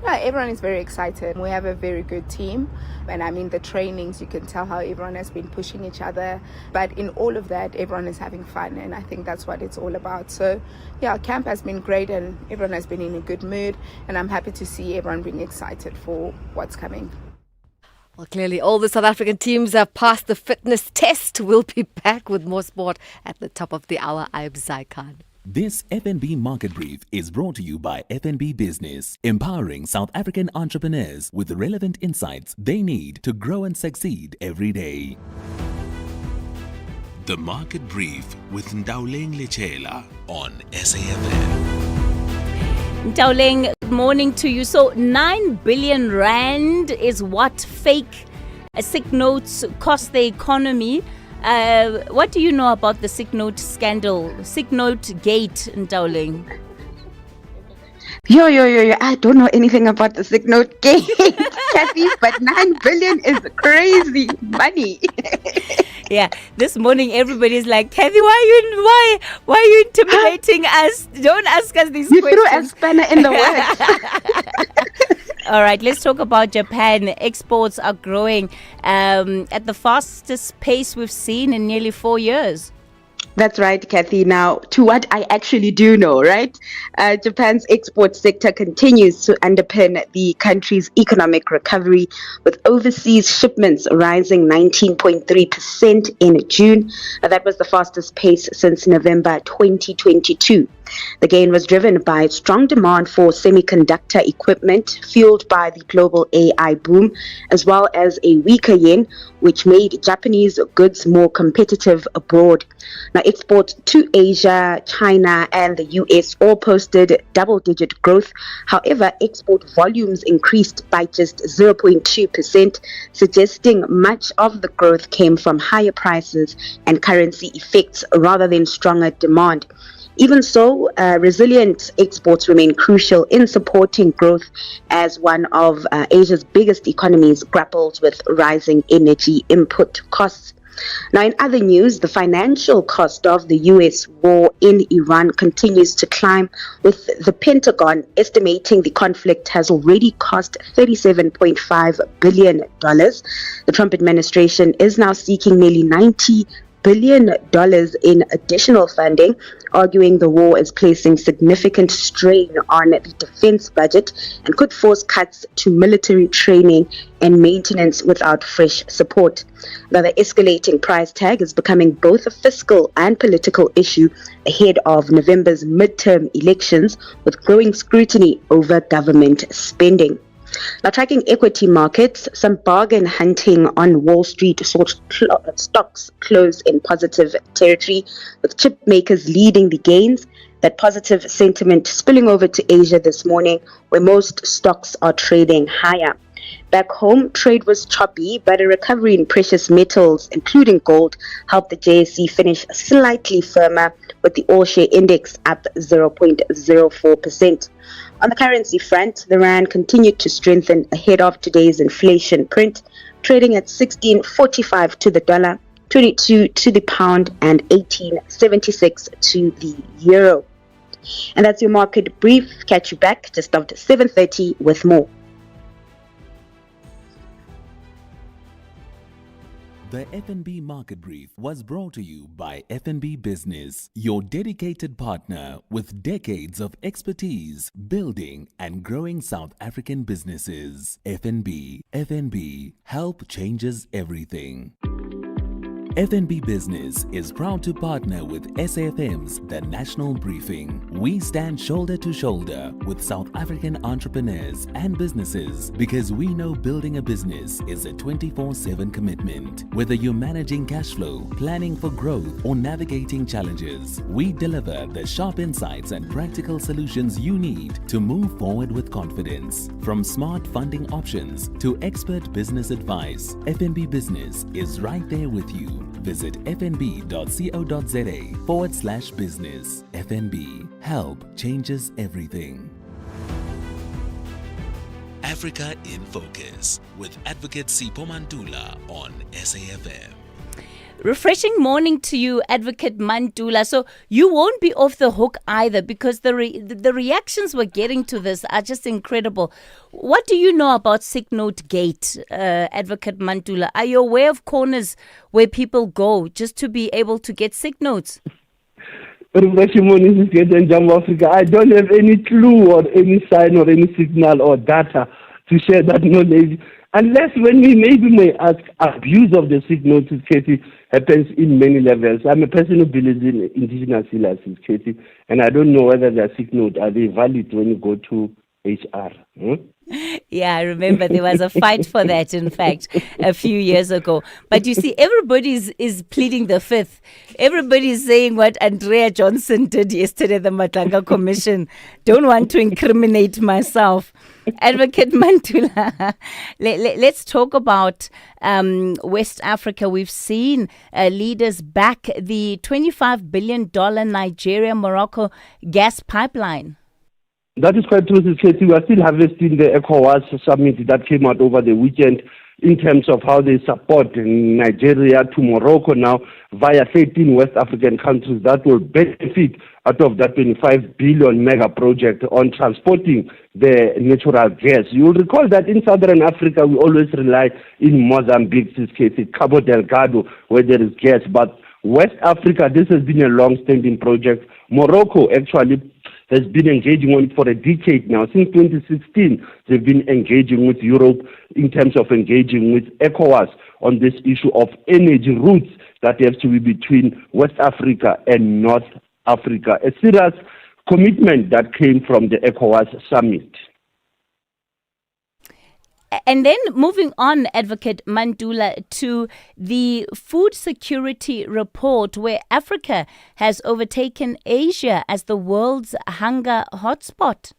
Speaker 21: Yeah, everyone is very excited. We have a very good team, and I mean the trainings, you can tell how everyone has been pushing each other, but in all of that everyone is having fun, and I think that's what it's all about. So yeah, camp has been great and everyone has been in a good mood, and I'm happy to see everyone being excited for what's coming.
Speaker 6: Well, clearly all the South African teams have passed the fitness test. We'll be back with more sport at the top of the hour. I'm Zaikan.
Speaker 7: This FNB Market Brief is brought to you by FNB Business, empowering South African entrepreneurs with the relevant insights they need to grow and succeed every day. The Market Brief with Ndauleng Lechela on SAfm.
Speaker 9: Ndauleng, good morning to you. So 9 billion rand is what fake sick notes cost the economy. What do you know about the sick note scandal, sick note gate, Ndauleng?
Speaker 22: Yo, I don't know anything about the sick note gate, Kathy, but 9 billion is crazy money.
Speaker 9: Yeah, this morning everybody's like, Kathy, why are you intimidating us? Don't ask us these questions.
Speaker 22: You threw a spanner in the works.
Speaker 9: All right, let's talk about Japan. Exports are growing at the fastest pace we've seen in nearly 4 years.
Speaker 22: That's right, Kathy. Now, to what I actually do know, right? Japan's export sector continues to underpin the country's economic recovery, with overseas shipments rising 19.3% in June. That was the fastest pace since November 2022. The gain was driven by strong demand for semiconductor equipment, fueled by the global AI boom, as well as a weaker yen, which made Japanese goods more competitive abroad. Now, exports to Asia, China, and the US all posted double-digit growth. However, export volumes increased by just 0.2%, suggesting much of the growth came from higher prices and currency effects rather than stronger demand. Even so, resilient exports remain crucial in supporting growth as one of Asia's biggest economies grapples with rising energy input costs. Now, in other news, the financial cost of the U.S. war in Iran continues to climb, with the Pentagon estimating the conflict has already cost $37.5 billion. The Trump administration is now seeking nearly $90 billion in additional funding, arguing the war is placing significant strain on the defense budget and could force cuts to military training and maintenance without fresh support. Now, the escalating price tag is becoming both a fiscal and political issue ahead of November's midterm elections, with growing scrutiny over government spending. Now, tracking equity markets, some bargain hunting on Wall Street saw stocks close in positive territory, with chip makers leading the gains. That positive sentiment spilling over to Asia this morning, where most stocks are trading higher. Back home, trade was choppy, but a recovery in precious metals, including gold, helped the JSE finish slightly firmer, with the all-share index up 0.04%. On the currency front, the rand continued to strengthen ahead of today's inflation print, trading at 16.45 to the dollar, 22 to the pound, and 18.76 to the euro. And that's your market brief. Catch you back just after 7:30 with more.
Speaker 7: The FNB Market Brief was brought to you by FNB Business, your dedicated partner with decades of expertise building and growing South African businesses. FNB, help changes everything. FNB Business is proud to partner with SAFM's The National Briefing. We stand shoulder to shoulder with South African entrepreneurs and businesses because we know building a business is a 24/7 commitment. Whether you're managing cash flow, planning for growth, or navigating challenges, we deliver the sharp insights and practical solutions you need to move forward with confidence. From smart funding options to expert business advice, FNB Business is right there with you. Visit fnb.co.za/business. FNB, help changes everything. Africa in Focus with Advocate Sipho Mantula on SAFM.
Speaker 9: Refreshing morning to you, Advocate Mantula. So you won't be off the hook either, because the reactions we're getting to this are just incredible. What do you know about Sick Note Gate, Advocate Mantula? Are you aware of corners where people go just to be able to get sick notes?
Speaker 2: Refreshing morning, Sister in Jammu Africa. I don't have any clue or any sign or any signal or data to share that knowledge. Unless when we maybe may ask, abuse of the sick notice, Katie, happens in many levels. I'm a person who believes in indigenous healers, Katie, and I don't know whether their sick note, are they valid when you go to HR?
Speaker 9: Yeah, I remember there was a fight for that, in fact, a few years ago. But you see, everybody is pleading the fifth. Everybody is saying what Andrea Johnson did yesterday, the Matlanga Commission. Don't want to incriminate myself. Advocate Mantula, let's talk about West Africa. We've seen leaders back the $25 billion Nigeria-Morocco gas pipeline.
Speaker 2: That is quite true, Katie. We are still harvesting the ECOWAS summit that came out over the weekend in terms of how they support Nigeria to Morocco now via 13 West African countries that will benefit out of that 25 billion mega project on transporting the natural gas. You will recall that in Southern Africa, we always rely in Mozambique, this case, Cabo Delgado, where there is gas. But West Africa, this has been a long-standing project. Morocco actually has been engaging on it for a decade now. Since 2016, they've been engaging with Europe in terms of engaging with ECOWAS on this issue of energy routes that have to be between West Africa and North Africa. A serious commitment that came from the ECOWAS summit.
Speaker 9: And then moving on, Advocate Mantula, to the food security report, where Africa has overtaken Asia as the world's hunger hotspot.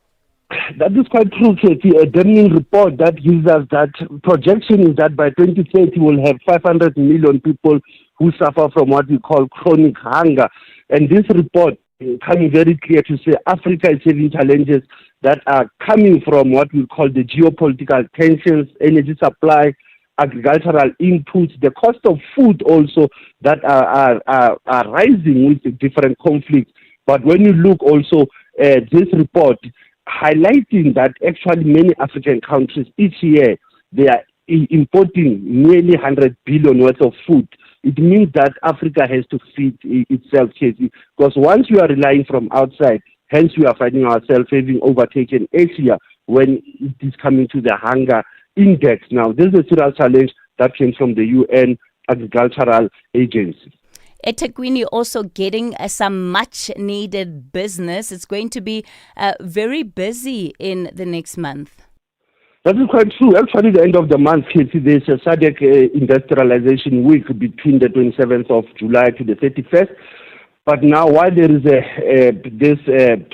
Speaker 2: That is quite true, Katie. A damning report that gives us that projection is that by 2030 we'll have 500 million people who suffer from what we call chronic hunger. And this report coming very clear to say Africa is having challenges that are coming from what we call the geopolitical tensions, energy supply, agricultural inputs, the cost of food also that are rising with the different conflicts. But when you look also at this report, highlighting that actually many African countries each year, they are importing nearly 100 billion worth of food it means that Africa has to feed itself, Casey, because once you are relying from outside, hence we are finding ourselves having overtaken Asia when it is coming to the hunger index. Now, this is a serious challenge that came from the UN Agricultural Agency.
Speaker 9: eThekwini also getting some much needed business. It's going to be very busy in the next month.
Speaker 2: That is quite true. Actually, the end of the month, Casey, there's a SADC industrialization week between the 27th of July to the 31st. But now, while there is this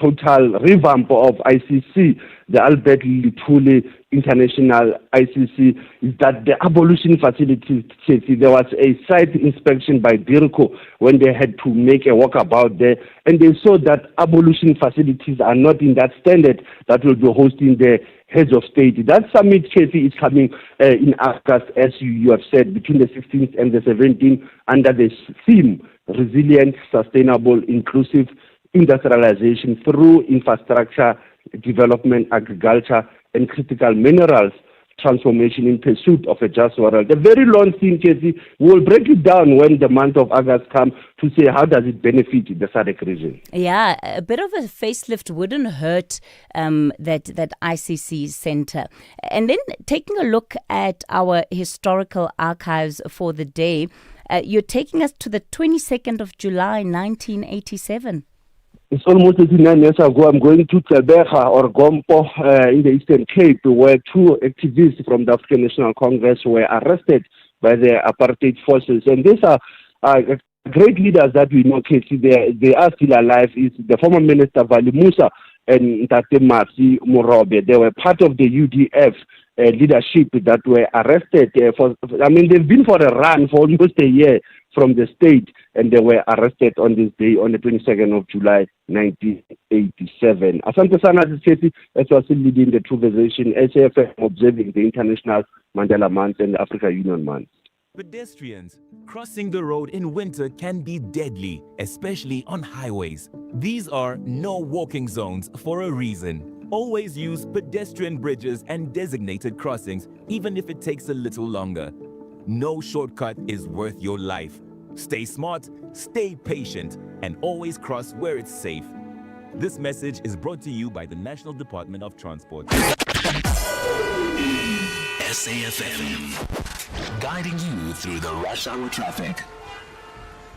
Speaker 2: total revamp of ICC, the Albert Lithuli International ICC, is that the abolition facility, there was a site inspection by DIRCO when they had to make a walkabout there, and they saw that abolition facilities are not in that standard that will be hosting the heads of state. That summit, Casey, is coming in August, as you have said, between the 16th and the 17th, under the theme resilient, sustainable, inclusive industrialization through infrastructure development, agriculture, and critical minerals transformation in pursuit of a just world. A very long thing, Casey. We'll break it down when the month of August comes to say how does it benefit the SADC region.
Speaker 9: Yeah, a bit of a facelift wouldn't hurt that ICC center. And then taking a look at our historical archives for the day, you're taking us to the 22nd of July, 1987.
Speaker 2: It's almost 89 years ago. I'm going to Telbecha or Gompo in the Eastern Cape, where two activists from the African National Congress were arrested by the apartheid forces. And these are great leaders that we know, Casey. They are still alive. It's the former Minister Vali Musa and Ntate Masi Morobe. They were part of the UDF leadership that were arrested they've been for a run for almost a year from the state, and they were arrested on this day, on the 22nd of July, 1987. Asante sana, Casey, as was leading the True Conversation, SAFM observing the International Mandela Month and the Africa Union Month.
Speaker 3: Pedestrians, crossing the road in winter can be deadly, especially on highways. These are no walking zones for a reason. Always use pedestrian bridges and designated crossings, even if it takes a little longer. No shortcut is worth your life. Stay smart, stay patient, and always cross where it's safe. This message is brought to you by the National Department of Transport.
Speaker 7: SAFM, guiding you through the rush hour traffic.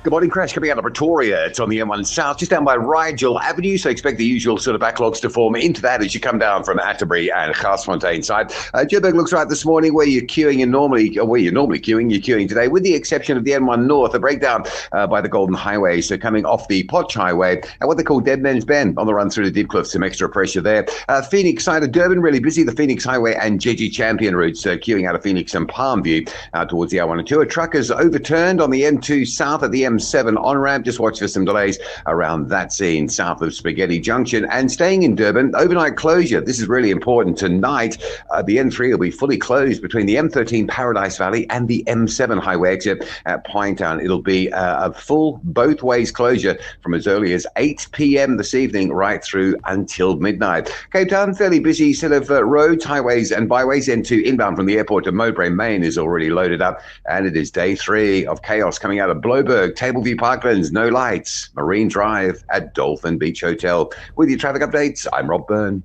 Speaker 8: Good morning, Crash. Coming out of Pretoria, it's on the M1 South, just down by Rigel Avenue, so expect the usual sort of backlogs to form into that as you come down from Atterbury and Garsfontein side. Joburg looks right this morning where you're queuing and normally queuing, you're queuing today, with the exception of the M1 North, a breakdown by the Golden Highway, so coming off the Potch Highway, and what they call Dead Man's Bend on the run through the Deep Cliff, some extra pressure there. Phoenix side of Durban, really busy, the Phoenix Highway and Jeji Champion routes, queuing out of Phoenix and Palmview towards the R112. A truck is overturned on the M2 South at the M7 on-ramp. Just watch for some delays around that scene south of Spaghetti Junction. And staying in Durban, overnight closure. This is really important. Tonight, the M3 will be fully closed between the M13 Paradise Valley and the M7 highway exit at Pinetown. It'll be a full both ways closure from as early as 8 p.m. this evening right through until midnight. Cape Town, fairly busy set of roads, highways and byways. N2 inbound from the airport to Mowbray Main is already loaded up, and it is day 3 of chaos coming out of Bloberg, Tableview Parklands, no lights, Marine Drive at Dolphin Beach Hotel. With your traffic updates, I'm Rob Byrne.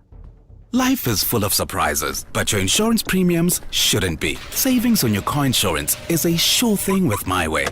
Speaker 4: Life is full of surprises, but your insurance premiums shouldn't be. Savings on your car insurance is a sure thing with MyWay.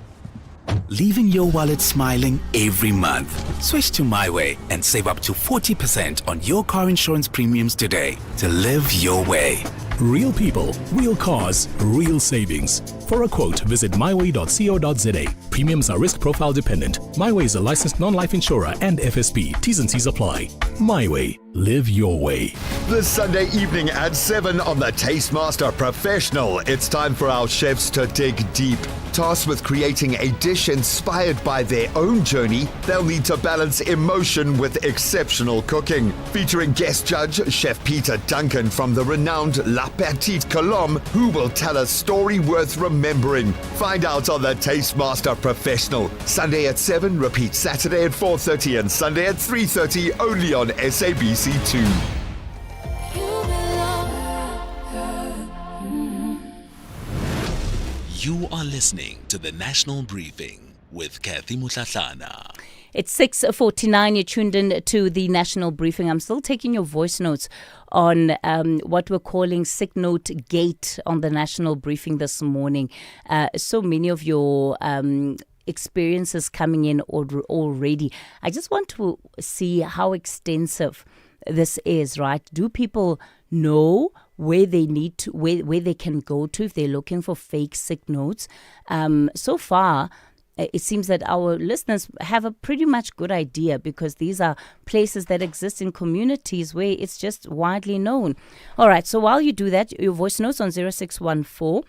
Speaker 4: Leaving your wallet smiling every month. Switch to MyWay and save up to 40% on your car insurance premiums today to live your way.
Speaker 23: Real people, real cars, real savings. For a quote, visit myway.co.za. Premiums are risk profile dependent. MyWay is a licensed non-life insurer and FSP. T's and C's apply. MyWay. Live your way.
Speaker 24: This Sunday evening at 7 on the Tastemaster Professional, it's time for our chefs to dig deep. Tasked with creating a dish inspired by their own journey, they'll need to balance emotion with exceptional cooking. Featuring guest judge Chef Peter Duncan from the renowned La Petite Colombe, who will tell a story worth remembering. Find out on the Tastemaster Professional. Sunday at 7, repeat Saturday at 4:30 and Sunday at 3:30 only on SABC 2.
Speaker 7: You are listening to the National Briefing with Kathy Mutlatlana.
Speaker 9: It's 6:49. You're tuned in to the National Briefing. I'm still taking your voice notes on what we're calling Sick Note Gate on the National Briefing this morning. So many of your experiences coming in already. I just want to see how extensive this is, right? Do people know where they need to, where they can go to if they're looking for fake sick notes? So far, it seems that our listeners have a pretty much good idea, because these are places that exist in communities where it's just widely known. All right, so while you do that, your voice notes on 0614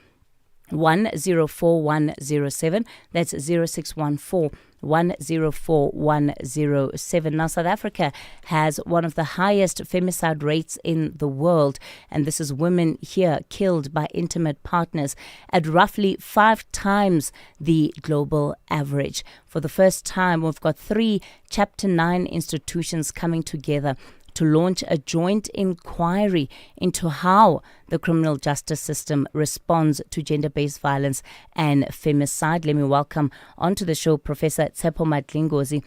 Speaker 9: 104 107. That's 0614 104 107. Now, South Africa has one of the highest femicide rates in the world, and this is women here killed by intimate partners at roughly 5 times the global average. For the first time, we've got 3 Chapter 9 institutions coming together to launch a joint inquiry into how the criminal justice system responds to gender-based violence and femicide. Let me welcome onto the show Professor Tsepo Madlingozi,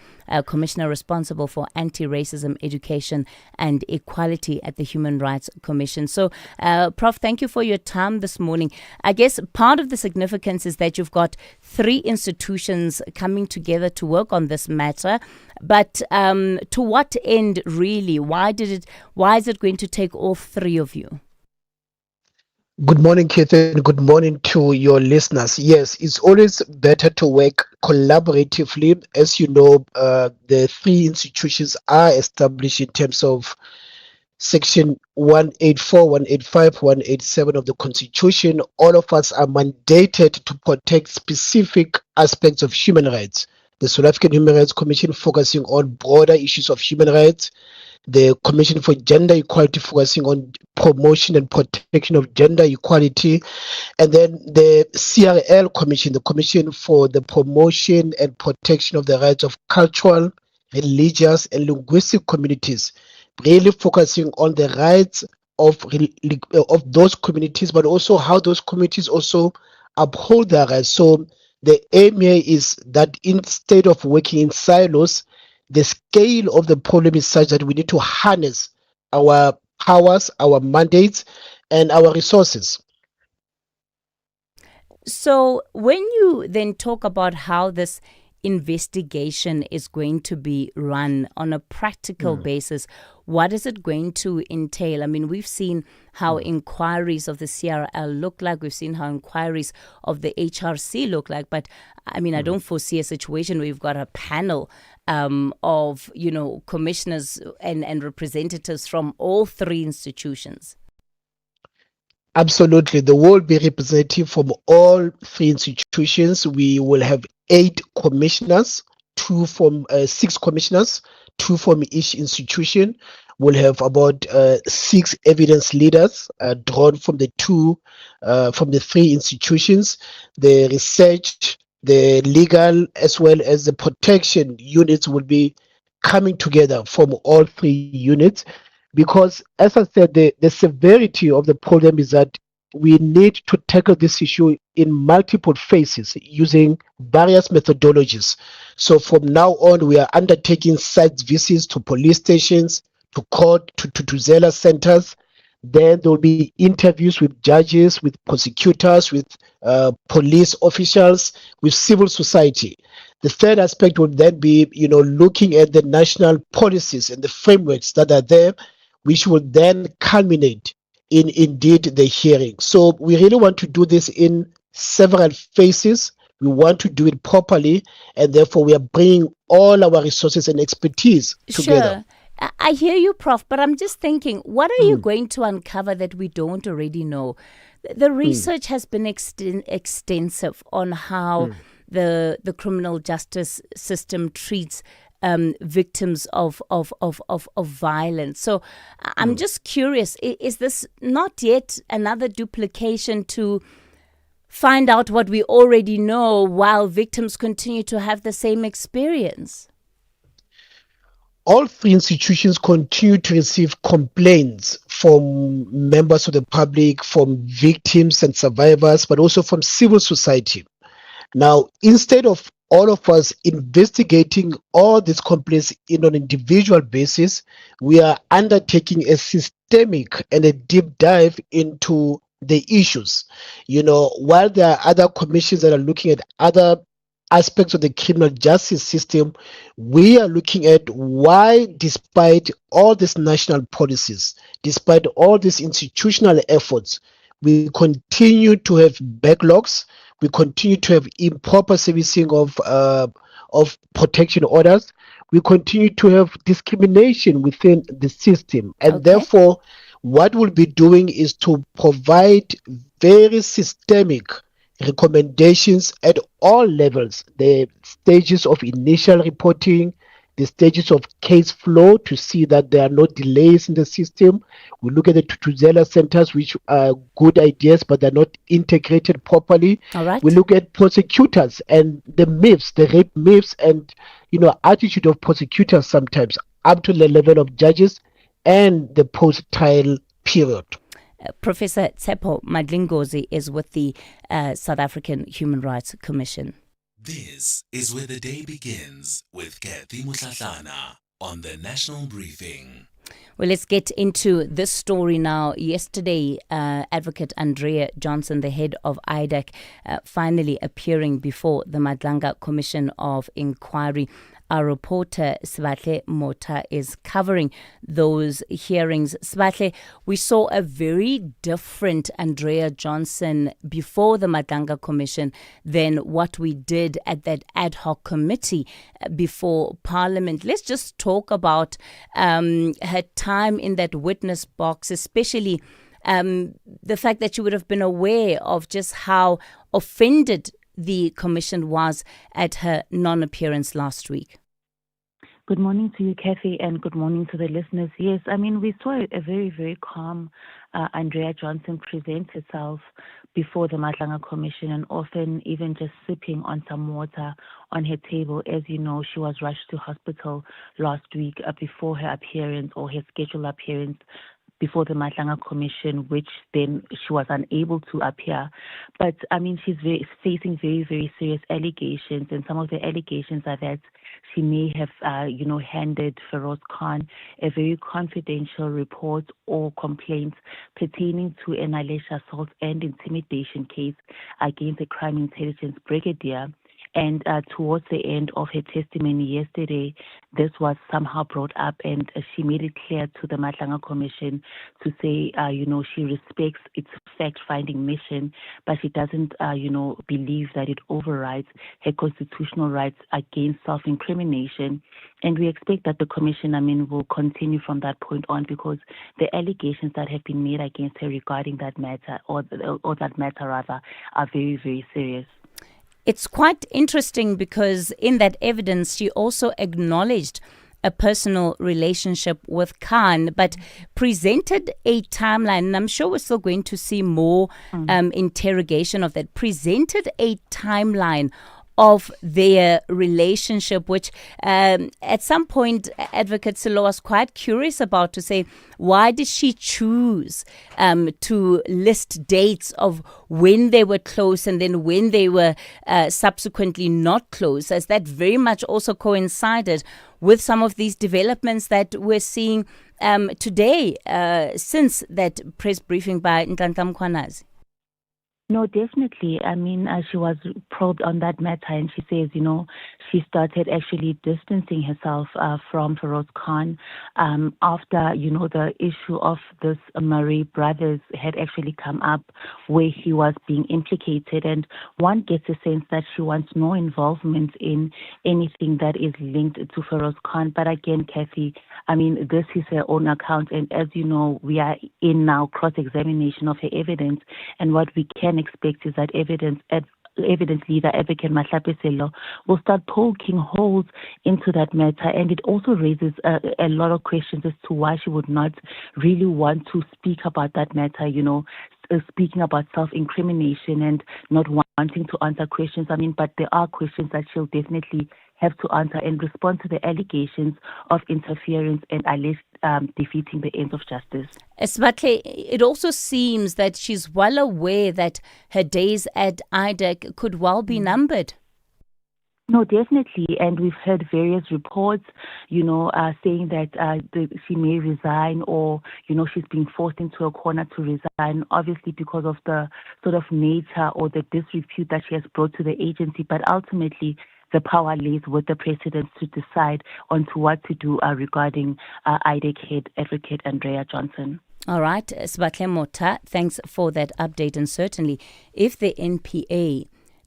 Speaker 9: Commissioner responsible for anti-racism education and equality at the Human Rights Commission. So, Prof, thank you for your time this morning. I guess part of the significance is that you've got 3 institutions coming together to work on this matter. But to what end, really? Why is it going to take all 3 of you?
Speaker 5: Good morning, Keith, and good morning to your listeners. Yes, it's always better to work collaboratively. As you know, the 3 institutions are established in terms of Section 184, 185, 187 of the Constitution. All of us are mandated to protect specific aspects of human rights. The South African Human Rights Commission focusing on broader issues of human rights. The Commission for Gender Equality focusing on promotion and protection of gender equality, and then the CRL Commission, the Commission for the Promotion and Protection of the Rights of Cultural, Religious and Linguistic Communities, really focusing on the rights of those communities, but also how those communities also uphold their rights. So the aim here is that instead of working in silos, the scale of the problem is such that we need to harness our powers, our mandates, and our resources.
Speaker 9: So when you then talk about how this investigation is going to be run on a practical basis, what is it going to entail? I mean, we've seen how inquiries of the CRL look like. We've seen how inquiries of the HRC look like. But, I mean, I don't foresee a situation where you've got a panel of, commissioners and representatives from all 3 institutions.
Speaker 5: Absolutely. There will be representative from all 3 institutions. We will have 8 commissioners, 6 commissioners, 2 from each institution. We'll have about 6 evidence leaders drawn from the 3 institutions. The research, the legal, as well as the protection units will be coming together from all 3 units. Because, as I said, the severity of the problem is that we need to tackle this issue in multiple phases using various methodologies. So from now on, we are undertaking site visits to police stations, to court, to Zella centers. Then there will be interviews with judges, with prosecutors, with police officials, with civil society. The third aspect would then be, looking at the national policies and the frameworks that are there, which will then culminate in indeed the hearing. So we really want to do this in several phases. We want to do it properly, and therefore we are bringing all our resources and expertise together.
Speaker 9: Sure. I hear you, Prof, but I'm just thinking, what are you going to uncover that we don't already know? The research has been extensive on how the criminal justice system treats victims of violence. So I'm just curious, is this not yet another duplication to find out what we already know while victims continue to have the same experience?
Speaker 5: all three institutions continue to receive complaints from members of the public, from victims and survivors, but also from civil society. Now, instead of all of us investigating all these complaints in an individual basis, we are undertaking a systemic and a deep dive into the issues. While there are other commissions that are looking at other aspects of the criminal justice system, we are looking at why, despite all these national policies, despite all these institutional efforts, we continue to have backlogs, we continue to have improper servicing of protection orders, we continue to have discrimination within the system, and therefore what we'll be doing is to provide very systemic recommendations at all levels, the stages of initial reporting, the stages of case flow to see that there are no delays in the system. We look at the Tutuzela centers, which are good ideas, but they're not integrated properly.
Speaker 9: All right.
Speaker 5: We look at prosecutors and the myths, the rape myths, and attitude of prosecutors sometimes up to the level of judges and the post-trial period.
Speaker 9: Professor Tsepo Madlingozi is with the South African Human Rights Commission.
Speaker 7: This is where the day begins with Kathy Mutlatlana on the National Briefing.
Speaker 9: Well, let's get into this story now. Yesterday, Advocate Andrea Johnson, the head of IDAC, finally appearing before the Madlanga Commission of Inquiry. Our reporter, Svatle Mota, is covering those hearings. Svatle, we saw a very different Andrea Johnson before the Madlanga Commission than what we did at that ad hoc committee before Parliament. Let's just talk about her time in that witness box, especially the fact that she would have been aware of just how offended the Commission was at her non-appearance last week.
Speaker 10: Good morning to you, Kathy, and good morning to the listeners. Yes, I mean, we saw a very, very calm Andrea Johnson present herself before the Madlanga Commission, and often even just sipping on some water on her table. As you know, she was rushed to hospital last week before her appearance, or her scheduled appearance before the Madlanga Commission, which then she was unable to appear. But, I mean, she's facing very, very serious allegations, and some of the allegations are that she may have, handed Feroz Khan a very confidential report or complaint pertaining to an alleged assault and intimidation case against a crime intelligence brigadier. And towards the end of her testimony yesterday, this was somehow brought up, and she made it clear to the Madlanga Commission to say, she respects its fact-finding mission, but she doesn't, believe that it overrides her constitutional rights against self-incrimination. And we expect that the Commission, will continue from that point on, because the allegations that have been made against her regarding that matter, or that matter rather, are very, very serious.
Speaker 9: It's quite interesting because in that evidence, she also acknowledged a personal relationship with Khan, but presented a timeline, and I'm sure we're still going to see more interrogation of that, presented a timeline of their relationship, which at some point Advocate Silo was quite curious about, to say, why did she choose to list dates of when they were close and then when they were subsequently not close, as that very much also coincided with some of these developments that we're seeing today since that press briefing by Nhlanhla Mkhwanazi?
Speaker 10: No, definitely. She was probed on that matter, and she says, she started actually distancing herself from Feroz Khan after, the issue of this Murray brothers had actually come up, where he was being implicated, and one gets a sense that she wants no involvement in anything that is linked to Feroz Khan. But again, Kathy, this is her own account, and as you know, we are in now cross-examination of her evidence, and what we can expect is that evidence leader Advocate Mahlape Sello will start poking holes into that matter, and it also raises a lot of questions as to why she would not really want to speak about that matter, speaking about self-incrimination and not wanting to answer questions. But there are questions that she'll definitely have to answer and respond to the allegations of interference and alleged defeating the ends of justice.
Speaker 9: Sbatle, it also seems that she's well aware that her days at IDEC could well be numbered.
Speaker 10: No, definitely. And we've heard various reports, saying that she may resign or, she's being forced into a corner to resign, obviously because of the sort of nature or the disrepute that she has brought to the agency. But ultimately, the power lays with the president to decide on to what to do regarding IDEC head advocate Andrea Johnson.
Speaker 9: All right, Sbatle Mota, thanks for that update. And certainly, if the NPA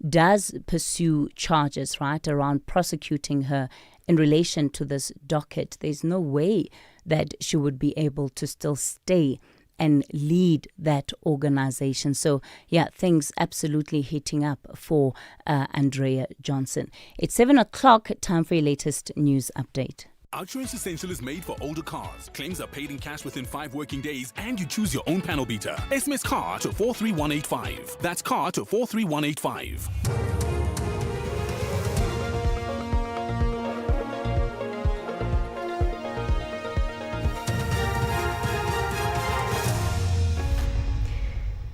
Speaker 9: does pursue charges, right, around prosecuting her in relation to this docket, there's no way that she would be able to still stay and lead that organization. So, yeah, things absolutely heating up for Andrea Johnson. It's 7 o'clock, time for your latest news update.
Speaker 23: Outsurance Essential is made for older cars. Claims are paid in cash within 5 working days, and you choose your own panel beater. SMS CAR to 43185. That's CAR to 43185.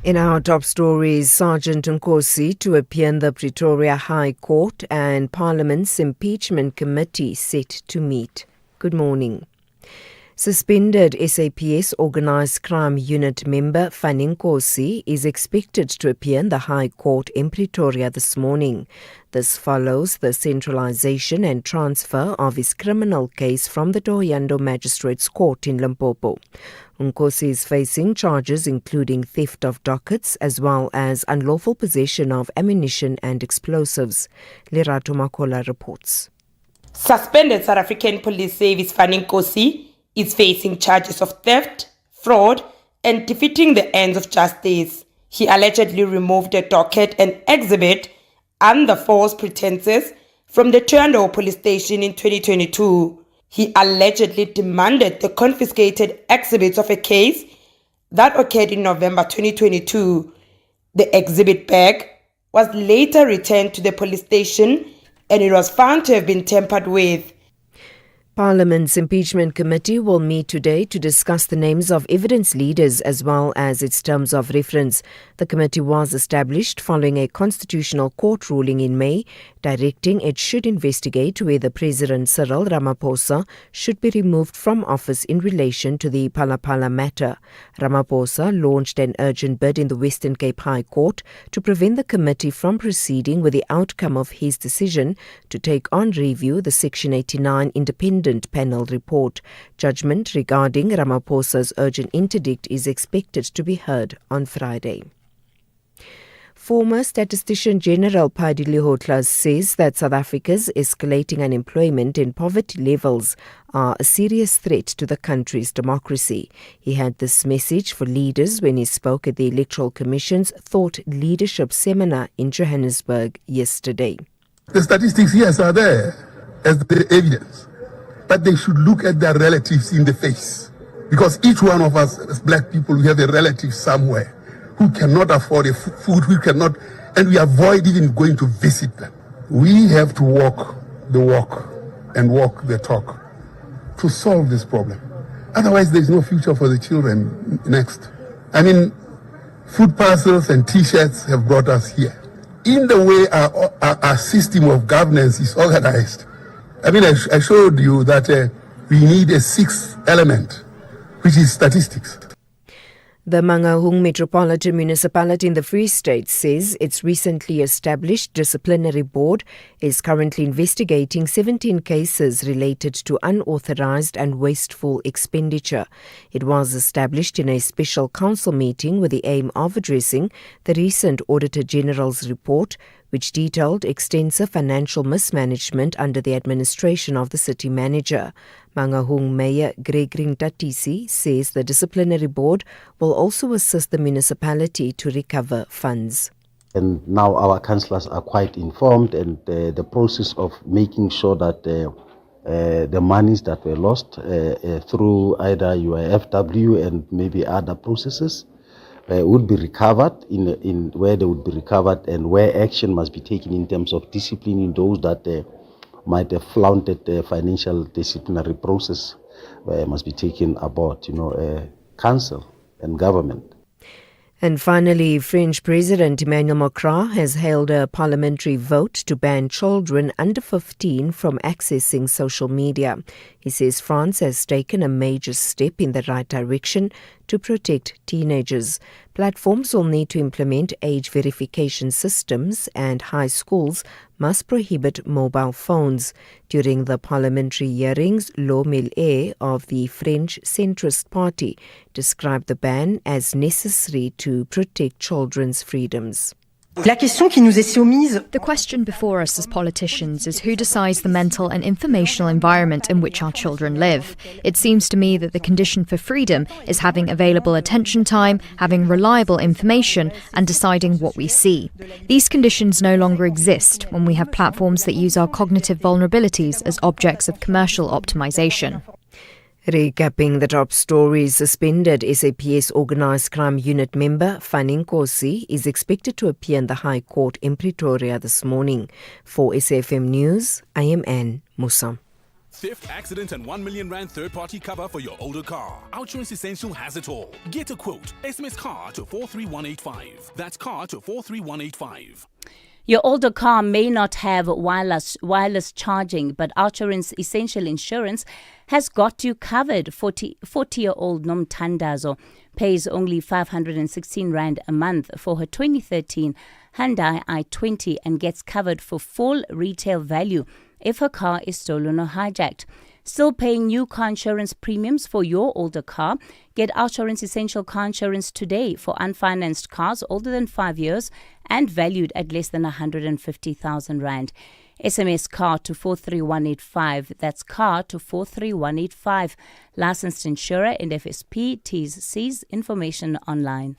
Speaker 1: In our top stories, Sergeant Nkosi to appear in the Pretoria High Court and Parliament's impeachment committee set to meet. Good morning. Suspended SAPS Organised Crime Unit member Fanny Nkosi is expected to appear in the High Court in Pretoria this morning. This follows the centralisation and transfer of his criminal case from the Thohoyandou Magistrates Court in Limpopo. Nkosi is facing charges including theft of dockets as well as unlawful possession of ammunition and explosives. Lerato Makola reports.
Speaker 11: Suspended South African Police Service Fanny Nkosi is facing charges of theft, fraud, and defeating the ends of justice. He allegedly removed a docket and exhibit under false pretenses from the Thohoyandou police station in 2022. He allegedly demanded the confiscated exhibits of a case that occurred in November 2022. The exhibit bag was later returned to the police station and it was found to have been tampered with.
Speaker 1: Parliament's impeachment committee will meet today to discuss the names of evidence leaders as well as its terms of reference. The committee was established following a constitutional court ruling in May directing it should investigate whether President Cyril Ramaphosa should be removed from office in relation to the Phala matter. Ramaphosa launched an urgent bid in the Western Cape High Court to prevent the committee from proceeding with the outcome of his decision to take on review the Section 89 independent panel report. Judgment regarding Ramaphosa's urgent interdict is expected to be heard on Friday. Former Statistician General Padile Hotlas says that South Africa's escalating unemployment and poverty levels are a serious threat to the country's democracy. He had this message for leaders when he spoke at the Electoral Commission's Thought Leadership Seminar in Johannesburg yesterday.
Speaker 12: The statistics, yes, are there as the evidence, but they should look at their relatives in the face. Because each one of us as black people, we have a relative somewhere who cannot afford a food, who cannot, and we avoid even going to visit them. We have to walk the walk and walk the talk to solve this problem. Otherwise, there's no future for the children next. I mean, food parcels and T-shirts have brought us here. In the way our system of governance is organized, I mean, I showed you that we need a sixth element, which is statistics.
Speaker 1: The Mangaung Metropolitan Municipality in the Free State says its recently established disciplinary board is currently investigating 17 cases related to unauthorized and wasteful expenditure. It was established in a special council meeting with the aim of addressing the recent Auditor General's report, which detailed extensive financial mismanagement under the administration of the city manager. Mangaung Mayor Gregory Ntatisi says the disciplinary board will also assist the municipality to recover funds.
Speaker 13: And now our councillors are quite informed, and the process of making sure that the monies that were lost through either UIFW and maybe other processes would be recovered in where they would be recovered, and where action must be taken in terms of disciplining those that might have flaunted the financial disciplinary process must be taken aboard, council and government.
Speaker 1: And finally, French President Emmanuel Macron has held a parliamentary vote to ban children under 15 from accessing social media. He says France has taken a major step in the right direction to protect teenagers. Platforms will need to implement age verification systems, and high schools must prohibit mobile phones. During the parliamentary hearings, Lo Mel-E of the French centrist party described the ban as necessary to protect children's freedoms.
Speaker 14: The question before us as politicians is who decides the mental and informational environment in which our children live. It seems to me that the condition for freedom is having available attention time, having reliable information, and deciding what we see. These conditions no longer exist when we have platforms that use our cognitive vulnerabilities as objects of commercial optimization.
Speaker 1: Recapping the top stories, suspended SAPS Organised Crime Unit member Fanny Nkosi is expected to appear in the High Court in Pretoria this morning. For SAFM News, I am Anne Musa.
Speaker 23: Theft, accident and 1 million rand third-party cover for your older car. Outsurance Essential has it all. Get a quote. SMS car to 43185. That's car to 43185.
Speaker 9: Your older car may not have wireless charging, but Outsurance Essential Insurance has got you covered. 40-year-old Nomtandazo pays only 516 Rand a month for her 2013 Hyundai i20 and gets covered for full retail value if her car is stolen or hijacked. Still paying new car insurance premiums for your older car? Get Outsurance Essential Car Insurance today for unfinanced cars older than 5 years and valued at less than 150,000 Rand. SMS car to 43185. That's car to 43185. Licensed insurer and FSP. T's, C's. Information online.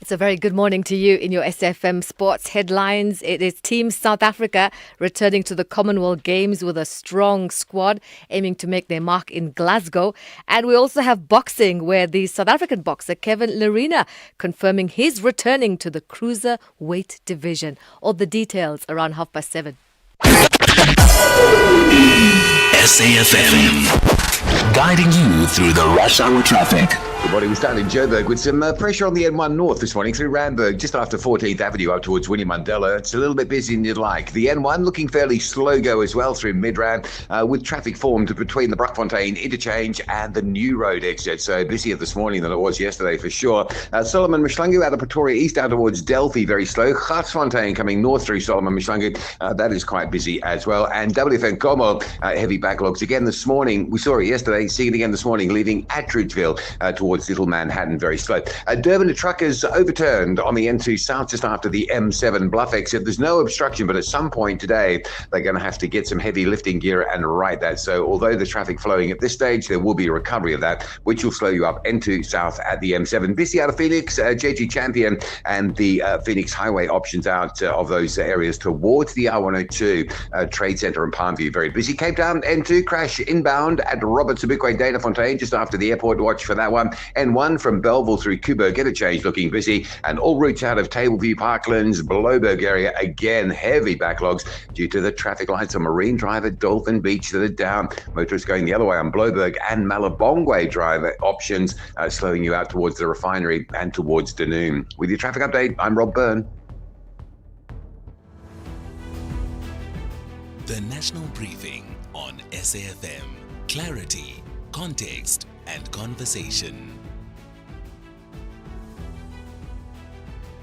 Speaker 6: It's a very good morning to you in your SFM Sports headlines. It is Team South Africa returning to the Commonwealth Games with a strong squad aiming to make their mark in Glasgow. And we also have boxing, where the South African boxer Kevin Lerena confirming he's returning to the cruiserweight division. All the details around 7:30.
Speaker 4: SAFM, guiding you through the rush hour traffic.
Speaker 8: Good morning. We start in Joburg with some pressure on the N1 North this morning through Randburg, just after 14th Avenue up towards Winnie Mandela. It's a little bit busier than you'd like. The N1 looking fairly slow go as well through Midrand, with traffic formed between the Brakfontein interchange and the New Road exit. So busier this morning than it was yesterday for sure. Solomon Mshlangu out of Pretoria East out towards Delphi, very slow. Gatsfontein coming north through Solomon Mshlangu, that is quite busy as well. And WFN Como, heavy backlogs again this morning. We saw it yesterday, seeing it again this morning, leaving Attridgeville towards Little Manhattan, very slow. Durban to truckers overturned on the N2 South just after the M7 Bluff exit. There's no obstruction, but at some point today, they're going to have to get some heavy lifting gear and right that. So although the traffic flowing at this stage, there will be a recovery of that, which will slow you up N2 South at the M7. Busy out of Phoenix, JG Champion and the Phoenix Highway options out of those areas towards the R102 Trade Center and Palmview, very busy. Cape Town, N2 crash inbound at Robert Sobukwe Dana Fontaine, just after the airport. Watch for that one. N1 from Belleville through Kubo, get a change, looking busy. And all routes out of Tableview, Parklands, Bloberg area, again, heavy backlogs due to the traffic lights on Marine Drive at Dolphin Beach that are down. Motorists going the other way on Bloberg and Malabongwe Drive options, slowing you out towards the refinery and towards Dunoon. With your traffic update, I'm Rob Byrne.
Speaker 7: The National Briefing on SAFM. Clarity, context, and conversation.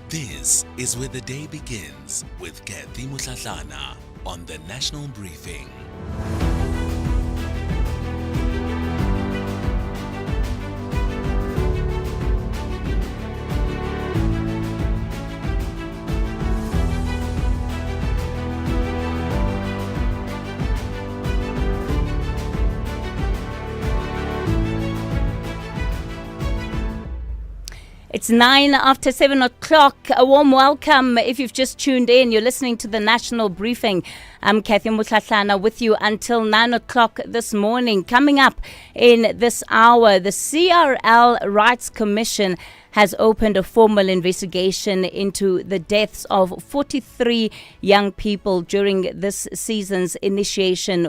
Speaker 7: This is where the day begins with Kathy Mutlatlana on the National Briefing.
Speaker 9: It's 7:09. A warm welcome if you've just tuned in. You're listening to the National Briefing. I'm Kathy Mutlatlana with you until 9:00 this morning. Coming up in this hour, the CRL Rights Commission has opened a formal investigation into the deaths of 43 young people during this season's initiation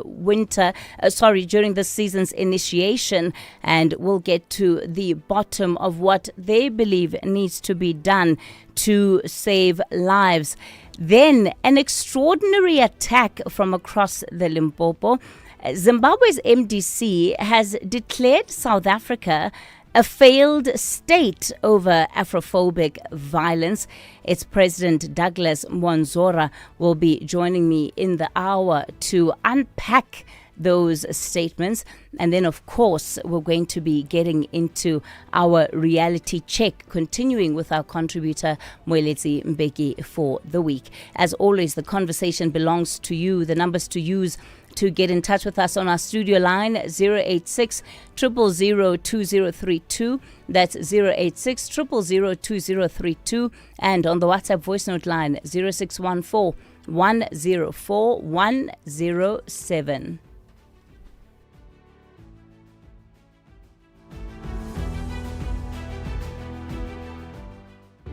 Speaker 9: and will get to the bottom of what they believe needs to be done to save lives. Then an extraordinary attack from across the Limpopo. Zimbabwe's MDC has declared South Africa a failed state over Afrophobic violence. Its President Douglas Mwanzora will be joining me in the hour to unpack those statements. And then, of course, we're going to be getting into our reality check, continuing with our contributor, Moeletsi Mbeki, for the week. As always, the conversation belongs to you. The numbers to use to get in touch with us on our studio line, 086 000 2032. That's 086 000 2032. And on the WhatsApp voice note line, 0614 104 107.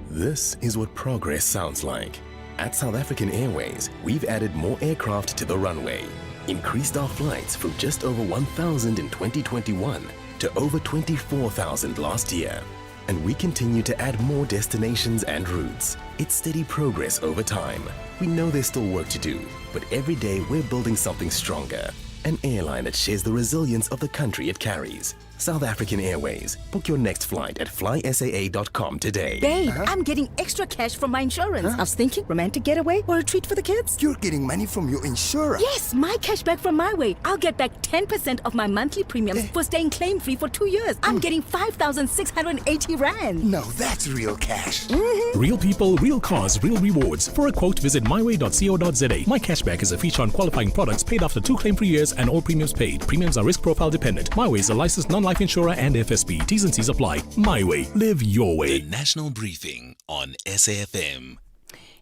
Speaker 23: This is what progress sounds like. At South African Airways, we've added more aircraft to the runway, increased our flights from just over 1,000 in 2021 to over 24,000 last year. And we continue to add more destinations and routes. It's steady progress over time. We know there's still work to do, but every day we're building something stronger. An airline that shares the resilience of the country it carries. South African Airways. Book your next flight at flysaa.com today.
Speaker 15: Babe, I'm getting extra cash from my insurance. I was thinking romantic getaway or a treat for the kids.
Speaker 16: You're getting money from your insurer?
Speaker 15: Yes, my cash back from my way. I'll get back 10% of my monthly premiums for staying claim-free for 2 years. I'm getting 5,680 Rand.
Speaker 16: No, that's real cash.
Speaker 15: Mm-hmm.
Speaker 23: Real people, real cars, real rewards. For a quote, visit myway.co.za. My Cashback is a feature on qualifying products paid after 2 claim-free years and all premiums paid. Premiums are risk profile dependent. MyWay is a licensed non-life insurer and FSP. T's and C's apply. MyWay. Live your way.
Speaker 7: The National Briefing on SAfm.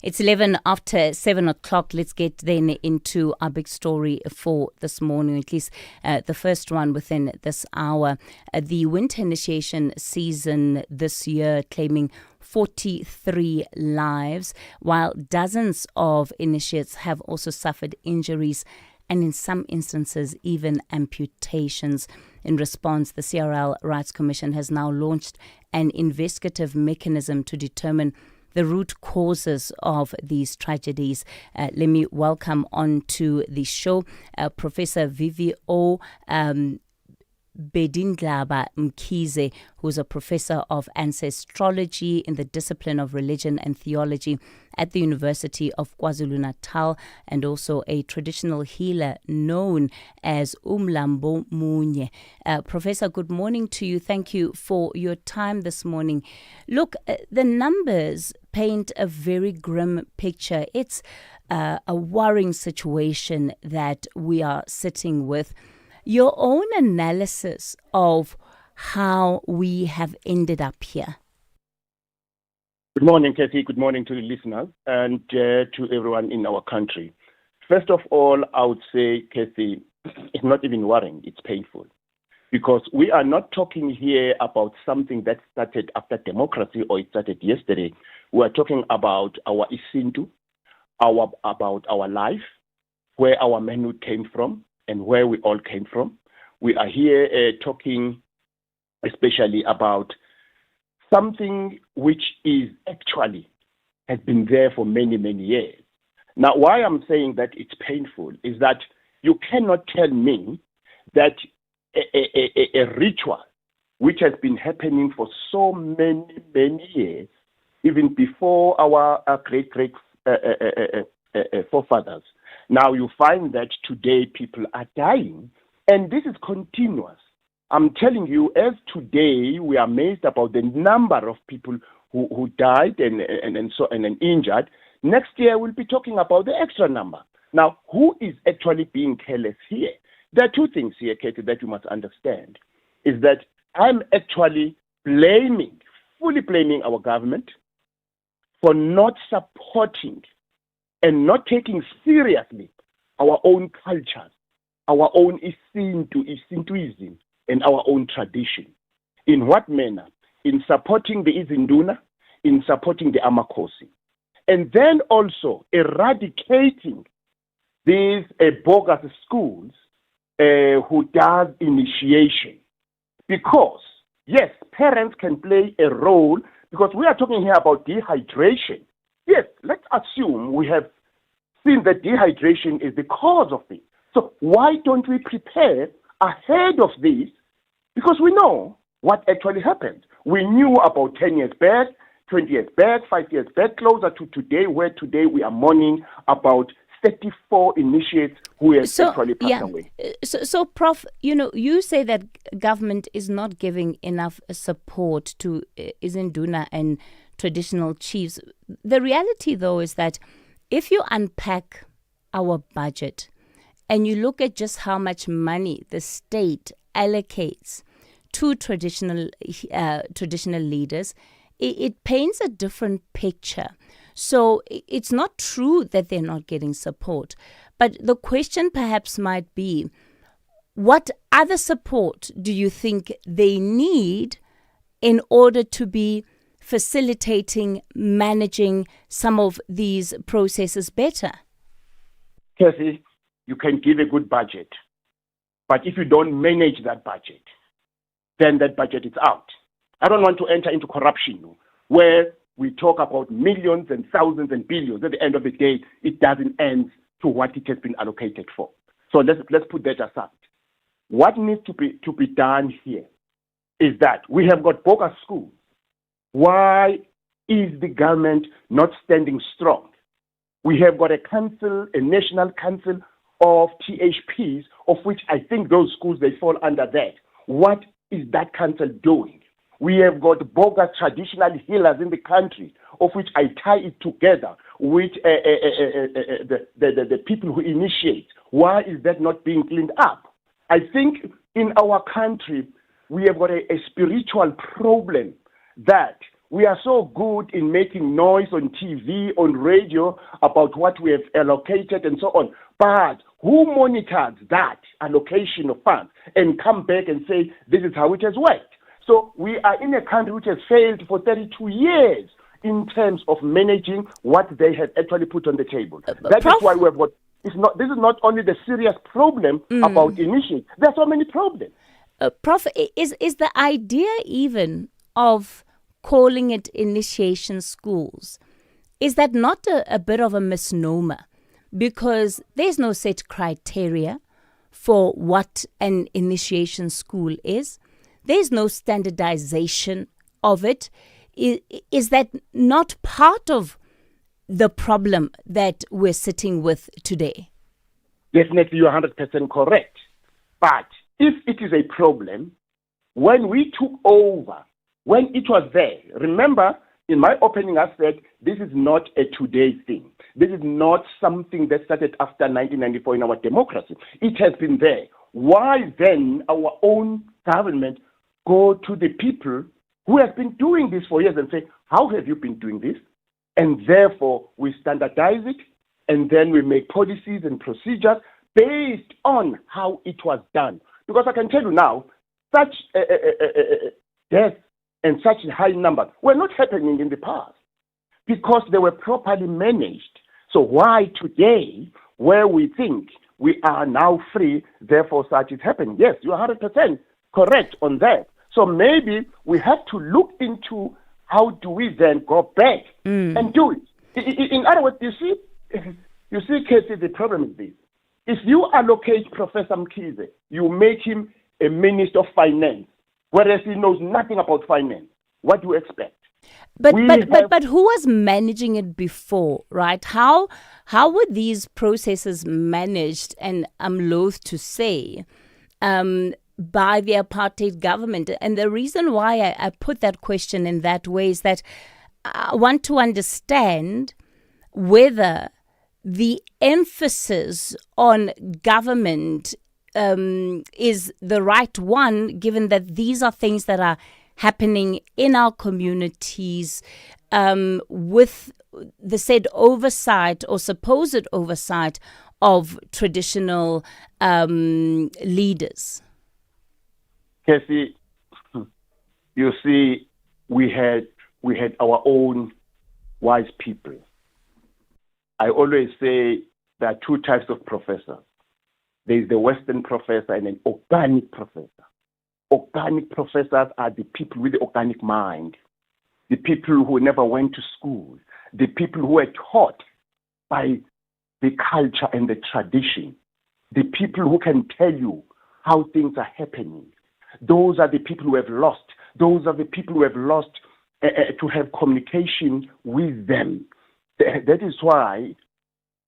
Speaker 9: It's 11 after 7 o'clock. Let's get then into our big story for this morning, at least the first one within this hour. The winter initiation season this year claiming 43 lives, while dozens of initiates have also suffered injuries and in some instances even amputations. In response, the CRL Rights Commission has now launched an investigative mechanism to determine the root causes of these tragedies. Let me welcome onto the show Professor Vivio Bedindlaba Mkhize, who's a professor of ancestrology in the discipline of religion and theology at the University of KwaZulu-Natal, and also a traditional healer known as Umlambo Munye. Professor, good morning to you. Thank you for your time this morning. Look, the numbers paint a very grim picture. It's a worrying situation that we are sitting with. Your own analysis of how we have ended up here.
Speaker 17: Good morning, Kathy. Good morning to the listeners and to everyone in our country. First of all, I would say, Kathy, it's not even worrying, it's painful. Because we are not talking here about something that started after democracy or it started yesterday. We are talking about our Isintu, about our life, where our manhood came from, and where we all came from. We are here talking especially about something which is actually has been there for many, many years. Now, why I'm saying that it's painful is that you cannot tell me that a ritual which has been happening for so many, many years, even before our great forefathers, now you find that today people are dying, and this is continuous. I'm telling you, as today we are amazed about the number of people who died and injured. Next year we'll be talking about the extra number. Now, who is actually being careless here? There are two things here, Katie, that you must understand. Is that I'm actually fully blaming our government for not supporting and not taking seriously our own cultures, our own Isintuism, and our own tradition. In what manner? in supporting the Izinduna, in supporting the Amakosi, and then also eradicating these bogus schools who does initiation. Because, yes, parents can play a role, because we are talking here about dehydration. Yes, let's assume we have seen that dehydration is the cause of this. So why don't we prepare ahead of this? Because we know what actually happened. We knew about 10 years back, 20 years back, 5 years back, closer to today, where today we are mourning about 34 initiates who have actually passed away.
Speaker 9: So, Prof, you say that government is not giving enough support to Izinduna and traditional chiefs. The reality, though, is that if you unpack our budget and you look at just how much money the state allocates to traditional leaders, it paints a different picture. So it's not true that they're not getting support. But the question perhaps might be, what other support do you think they need in order to be facilitating, managing some of these processes better?
Speaker 17: Cassie, you can give a good budget, but if you don't manage that budget, then that budget is out. I don't want to enter into corruption where we talk about millions and thousands and billions. At the end of the day, it doesn't end to what it has been allocated for. So let's put that aside. What needs to be done here is that we have got bogus schools. Why is the government not standing strong? We have got a council, a national council of THPs, of which I think those schools, they fall under that. What is that council doing? We have got bogus traditional healers in the country, of which I tie it together with the people who initiate. Why is that not being cleaned up? I think in our country, we have got a spiritual problem that we are so good in making noise on TV, on radio, about what we have allocated and so on. But who monitors that allocation of funds and come back and say, this is how it has worked? So we are in a country which has failed for 32 years in terms of managing what they have actually put on the table. That is why we have got. This is not only the serious problem about initiating. There are so many problems.
Speaker 9: Prof, is the idea even of calling it initiation schools, is that not a bit of a misnomer? Because there's no set criteria for what an initiation school is. There's no standardization of it. Is that not part of the problem that we're sitting with today?
Speaker 17: Definitely, you're 100% correct. But if it is a problem, when we took over, when it was there, remember, in my opening I said, this is not a today thing. This is not something that started after 1994 in our democracy. It has been there. Why then our own government go to the people who have been doing this for years and say, how have you been doing this? And therefore, we standardize it, and then we make policies and procedures based on how it was done. Because I can tell you now, such deaths and such high numbers were not happening in the past because they were properly managed. So why today, where we think we are now free, therefore such is happening? Yes, you're 100% correct on that. So maybe we have to look into how do we then go back and do it. In other words, you see, Casey, the problem is this. If you allocate Professor Mkhize, you make him a minister of finance, whereas he knows nothing about finance. What do you expect?
Speaker 9: But who was managing it before, right? How were these processes managed? And I'm loath to say, by the apartheid government. And the reason why I put that question in that way is that I want to understand whether the emphasis on government is the right one, given that these are things that are happening in our communities with the said oversight or supposed oversight of traditional leaders.
Speaker 17: Casey, you see, we had our own wise people. I always say there are two types of professors. There is the Western professor and an organic professor. Organic professors are the people with the organic mind, the people who never went to school, the people who were taught by the culture and the tradition, the people who can tell you how things are happening. Those are the people who have lost. Those are the people who have lost to have communication with them. That is why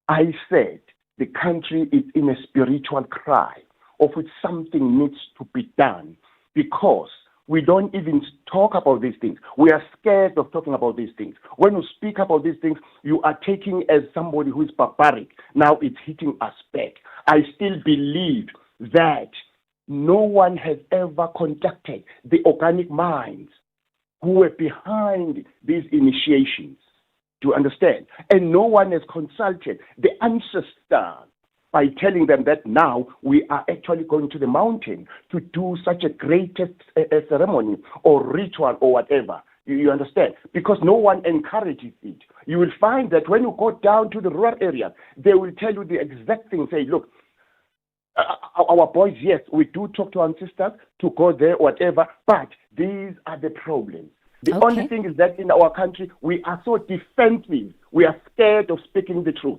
Speaker 17: I said the country is in a spiritual cry of which something needs to be done, because we don't even talk about these things. We are scared of talking about these things. When you speak about these things, you are taking as somebody who is barbaric. Now it's hitting us back. I still believe that no one has ever contacted the organic minds who were behind these initiations. Do you understand? And no one has consulted the ancestors by telling them that now we are actually going to the mountain to do such a greatest ceremony or ritual or whatever. You understand? Because no one encourages it. You will find that when you go down to the rural area, they will tell you the exact thing. Say, look, our boys, yes, we do talk to our ancestors to go there, whatever, but these are the problems. The only thing is that in our country, we are so defensive. We are scared of speaking the truth.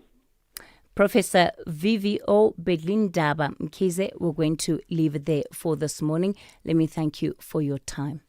Speaker 9: Professor VVO Bedlindaba Mkize, we're going to leave it there for this morning. Let me thank you for your time.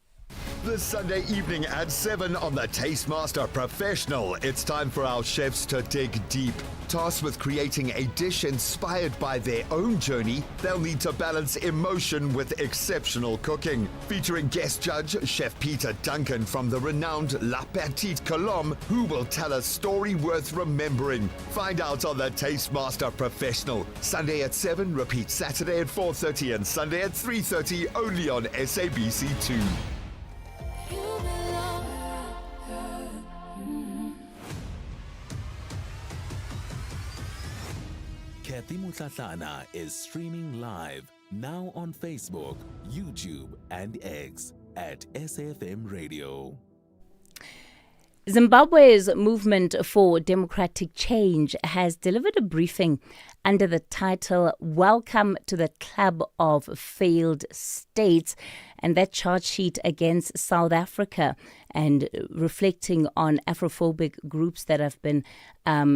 Speaker 24: This Sunday evening at 7 on the Tastemaster Professional, it's time for our chefs to dig deep. Tasked with creating a dish inspired by their own journey, they'll need to balance emotion with exceptional cooking. Featuring guest judge Chef Peter Duncan from the renowned La Petite Colombe, who will tell a story worth remembering. Find out on the Tastemaster Professional. Sunday at 7, repeat Saturday at 4:30 and Sunday at 3:30 only on SABC2.
Speaker 7: Kathy Mutlatlana is streaming live now on Facebook, YouTube, and X at SAfmRadio.
Speaker 9: Zimbabwe's movement for democratic change has delivered a briefing under the title Welcome to the Club of Failed States, and that charge sheet against South Africa, and reflecting on Afrophobic groups that have been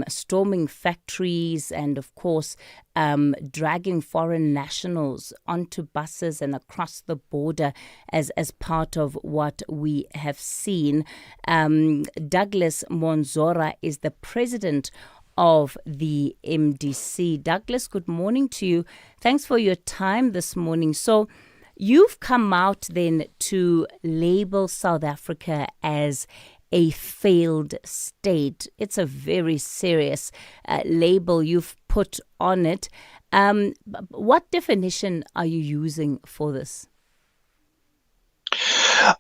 Speaker 9: storming factories and, of course, dragging foreign nationals onto buses and across the border as part of what we have seen. Douglas Monzora is the president of the MDC. Douglas, good morning to you. Thanks for your time this morning. So you've come out then to label South Africa as a failed state. It's a very serious label you've put on it. What definition are you using for this?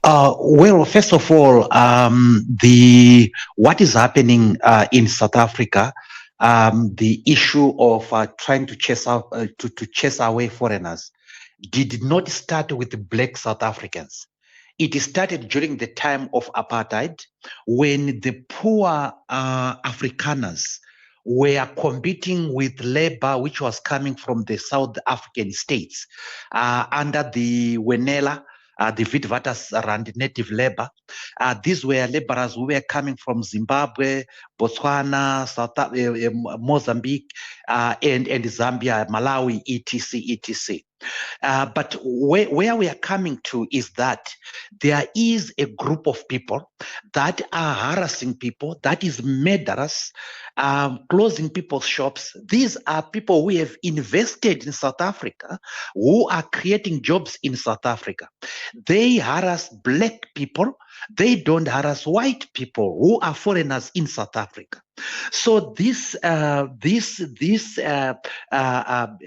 Speaker 18: Well, first of all, what is happening in South Africa, the issue of trying to chase out to chase away foreigners, did not start with the black South Africans. It started during the time of apartheid, when the poor Afrikaners were competing with labor which was coming from the South African states under the Wenela, the Witwatersrand native labor. These were laborers who were coming from Zimbabwe, Botswana, Mozambique, and Zambia, Malawi, etc. But where we are coming to is that there is a group of people that are harassing people, that is murderous, closing people's shops. These are people who have invested in South Africa, who are creating jobs in South Africa. They harass black people. They don't harass white people who are foreigners in South Africa. So this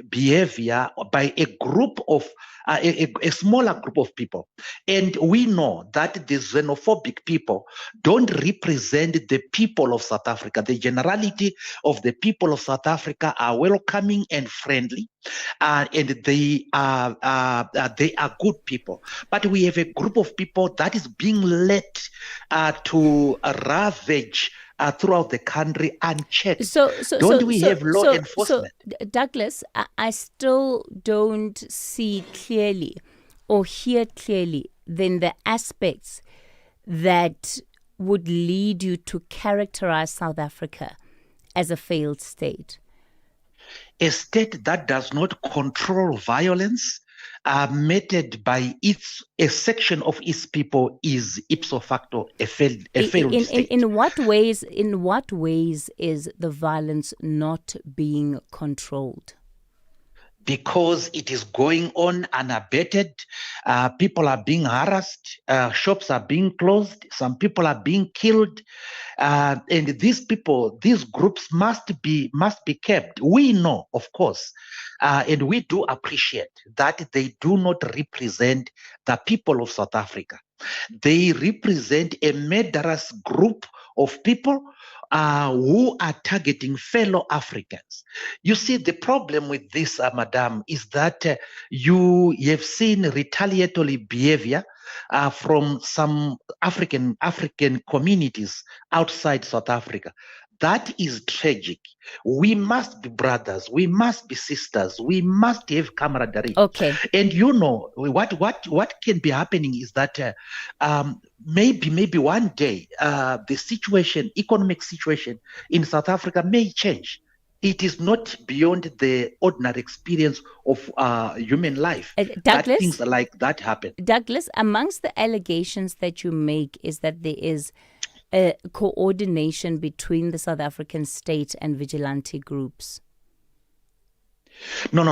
Speaker 18: behavior by a group of a smaller group of people. And we know that the xenophobic people don't represent the people of South Africa. The generality of the people of South Africa are welcoming and friendly, and they are good people. But we have a group of people that is being led to ravage throughout the country unchecked. Don't we have law enforcement?
Speaker 9: Douglas, I still don't see clearly or hear clearly then the aspects that would lead you to characterize South Africa as a failed state.
Speaker 18: A state that does not control violence, meted by a section of its people, is ipso facto a failed state.
Speaker 9: In what ways is the violence not being controlled?
Speaker 18: Because it is going on unabated. People are being harassed, shops are being closed, some people are being killed, and these groups must be kept. We know, of course, and we do appreciate that they do not represent the people of South Africa. They represent a murderous group of people who are targeting fellow Africans. You see, the problem with this, madam, is that you have seen retaliatory behavior from some African communities outside South Africa. That is tragic. We must be brothers. We must be sisters. We must have camaraderie.
Speaker 9: Okay.
Speaker 18: And you know what can be happening is that maybe one day the economic situation in South Africa may change. It is not beyond the ordinary experience of human life
Speaker 9: Douglas,
Speaker 18: that things like that happen.
Speaker 9: Douglas, amongst the allegations that you make is that there is a coordination between the South African state and vigilante groups.
Speaker 18: No.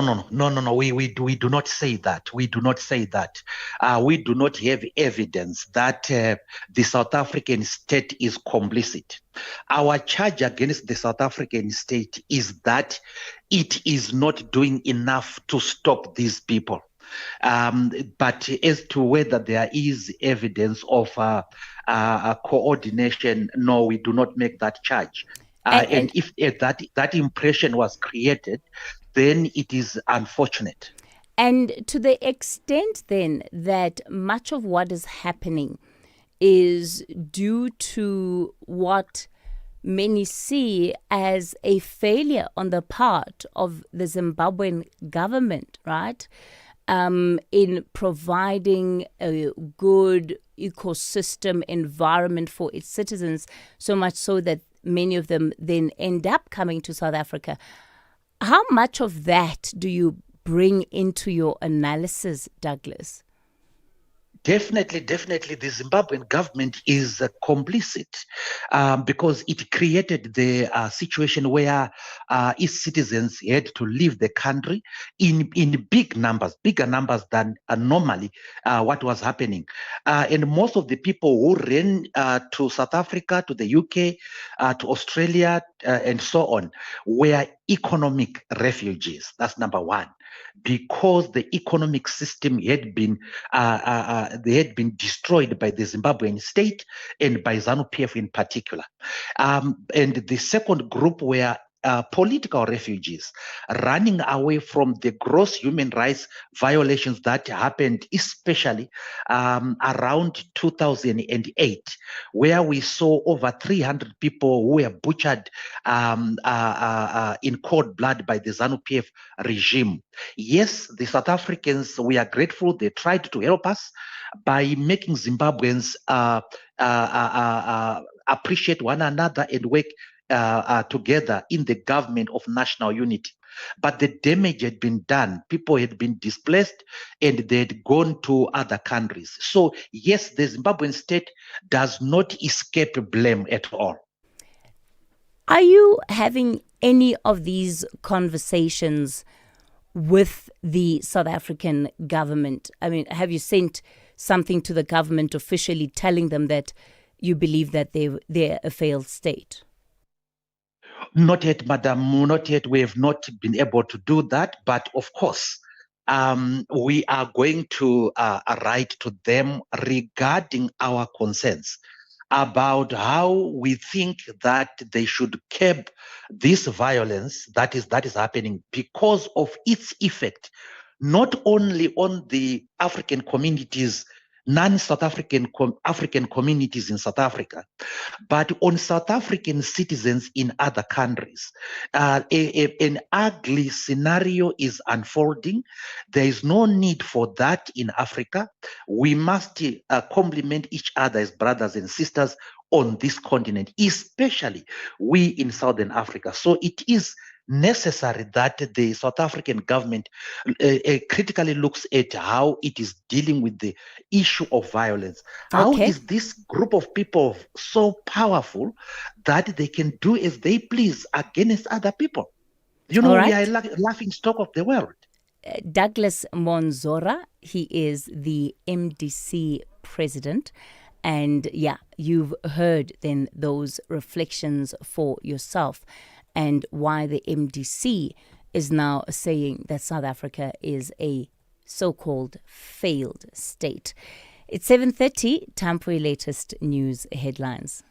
Speaker 18: We do not say that. We do not say that. We do not have evidence that the South African state is complicit. Our charge against the South African state is that it is not doing enough to stop these people. But as to whether there is evidence of coordination, no, we do not make that charge. And if that impression was created, then it is unfortunate.
Speaker 9: And to the extent then that much of what is happening is due to what many see as a failure on the part of the Zimbabwean government, right? In providing a good ecosystem environment for its citizens, so much so that many of them then end up coming to South Africa. How much of that do you bring into your analysis, Douglas?
Speaker 18: Definitely, the Zimbabwean government is complicit because it created the situation where its citizens had to leave the country in big numbers, bigger numbers than normally what was happening. And most of the people who ran to South Africa, to the UK, to Australia, and so on, were economic refugees. That's number one. Because the economic system had been destroyed by the Zimbabwean state and by ZANU-PF in particular. And the second group were political refugees running away from the gross human rights violations that happened, especially around 2008, where we saw over 300 people who were butchered in cold blood by the ZANU-PF regime. Yes, the South Africans, we are grateful. They tried to help us by making Zimbabweans appreciate one another and work together in the government of national unity. But the damage had been done. People had been displaced and they had gone to other countries. So yes, the Zimbabwean state does not escape blame at all.
Speaker 9: Are you having any of these conversations with the South African government? I mean, have you sent something to the government officially telling them that you believe that they're a failed state?
Speaker 18: Not yet, madam, not yet. We have not been able to do that. But of course, we are going to write to them regarding our concerns about how we think that they should curb this violence that is happening because of its effect, not only on the African communities, non-South African communities in South Africa, but on South African citizens in other countries. An ugly scenario is unfolding. There is no need for that in Africa. We must complement each other as brothers and sisters on this continent, especially we in Southern Africa. So it is necessary that the South African government critically looks at how it is dealing with the issue of violence. How is this group of people so powerful that they can do as they please against other people? You know, we are laughing stock of the world.
Speaker 9: Douglas Monzora, he is the MDC president. And yeah, you've heard then those reflections for yourself and why the MDC is now saying that South Africa is a so-called failed state. It's 7:30, time for your latest news headlines.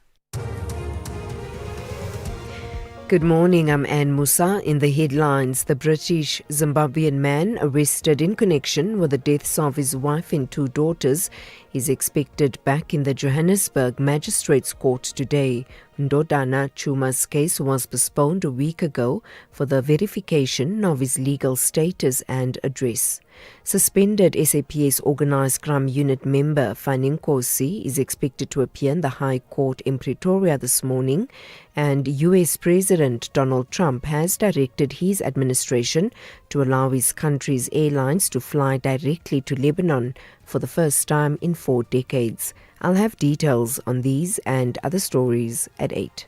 Speaker 1: Good morning, I'm Anne Musa. In the headlines, the British Zimbabwean man arrested in connection with the deaths of his wife and 2 daughters is expected back in the Johannesburg Magistrates Court today. Ndodana Chuma's case was postponed a week ago for the verification of his legal status and address. Suspended SAPS Organised Crime Unit member Fanny Nkosi is expected to appear in the High Court in Pretoria this morning, and US President Donald Trump has directed his administration to allow his country's airlines to fly directly to Lebanon for the first time in 4 decades. I'll have details on these and other stories at 8.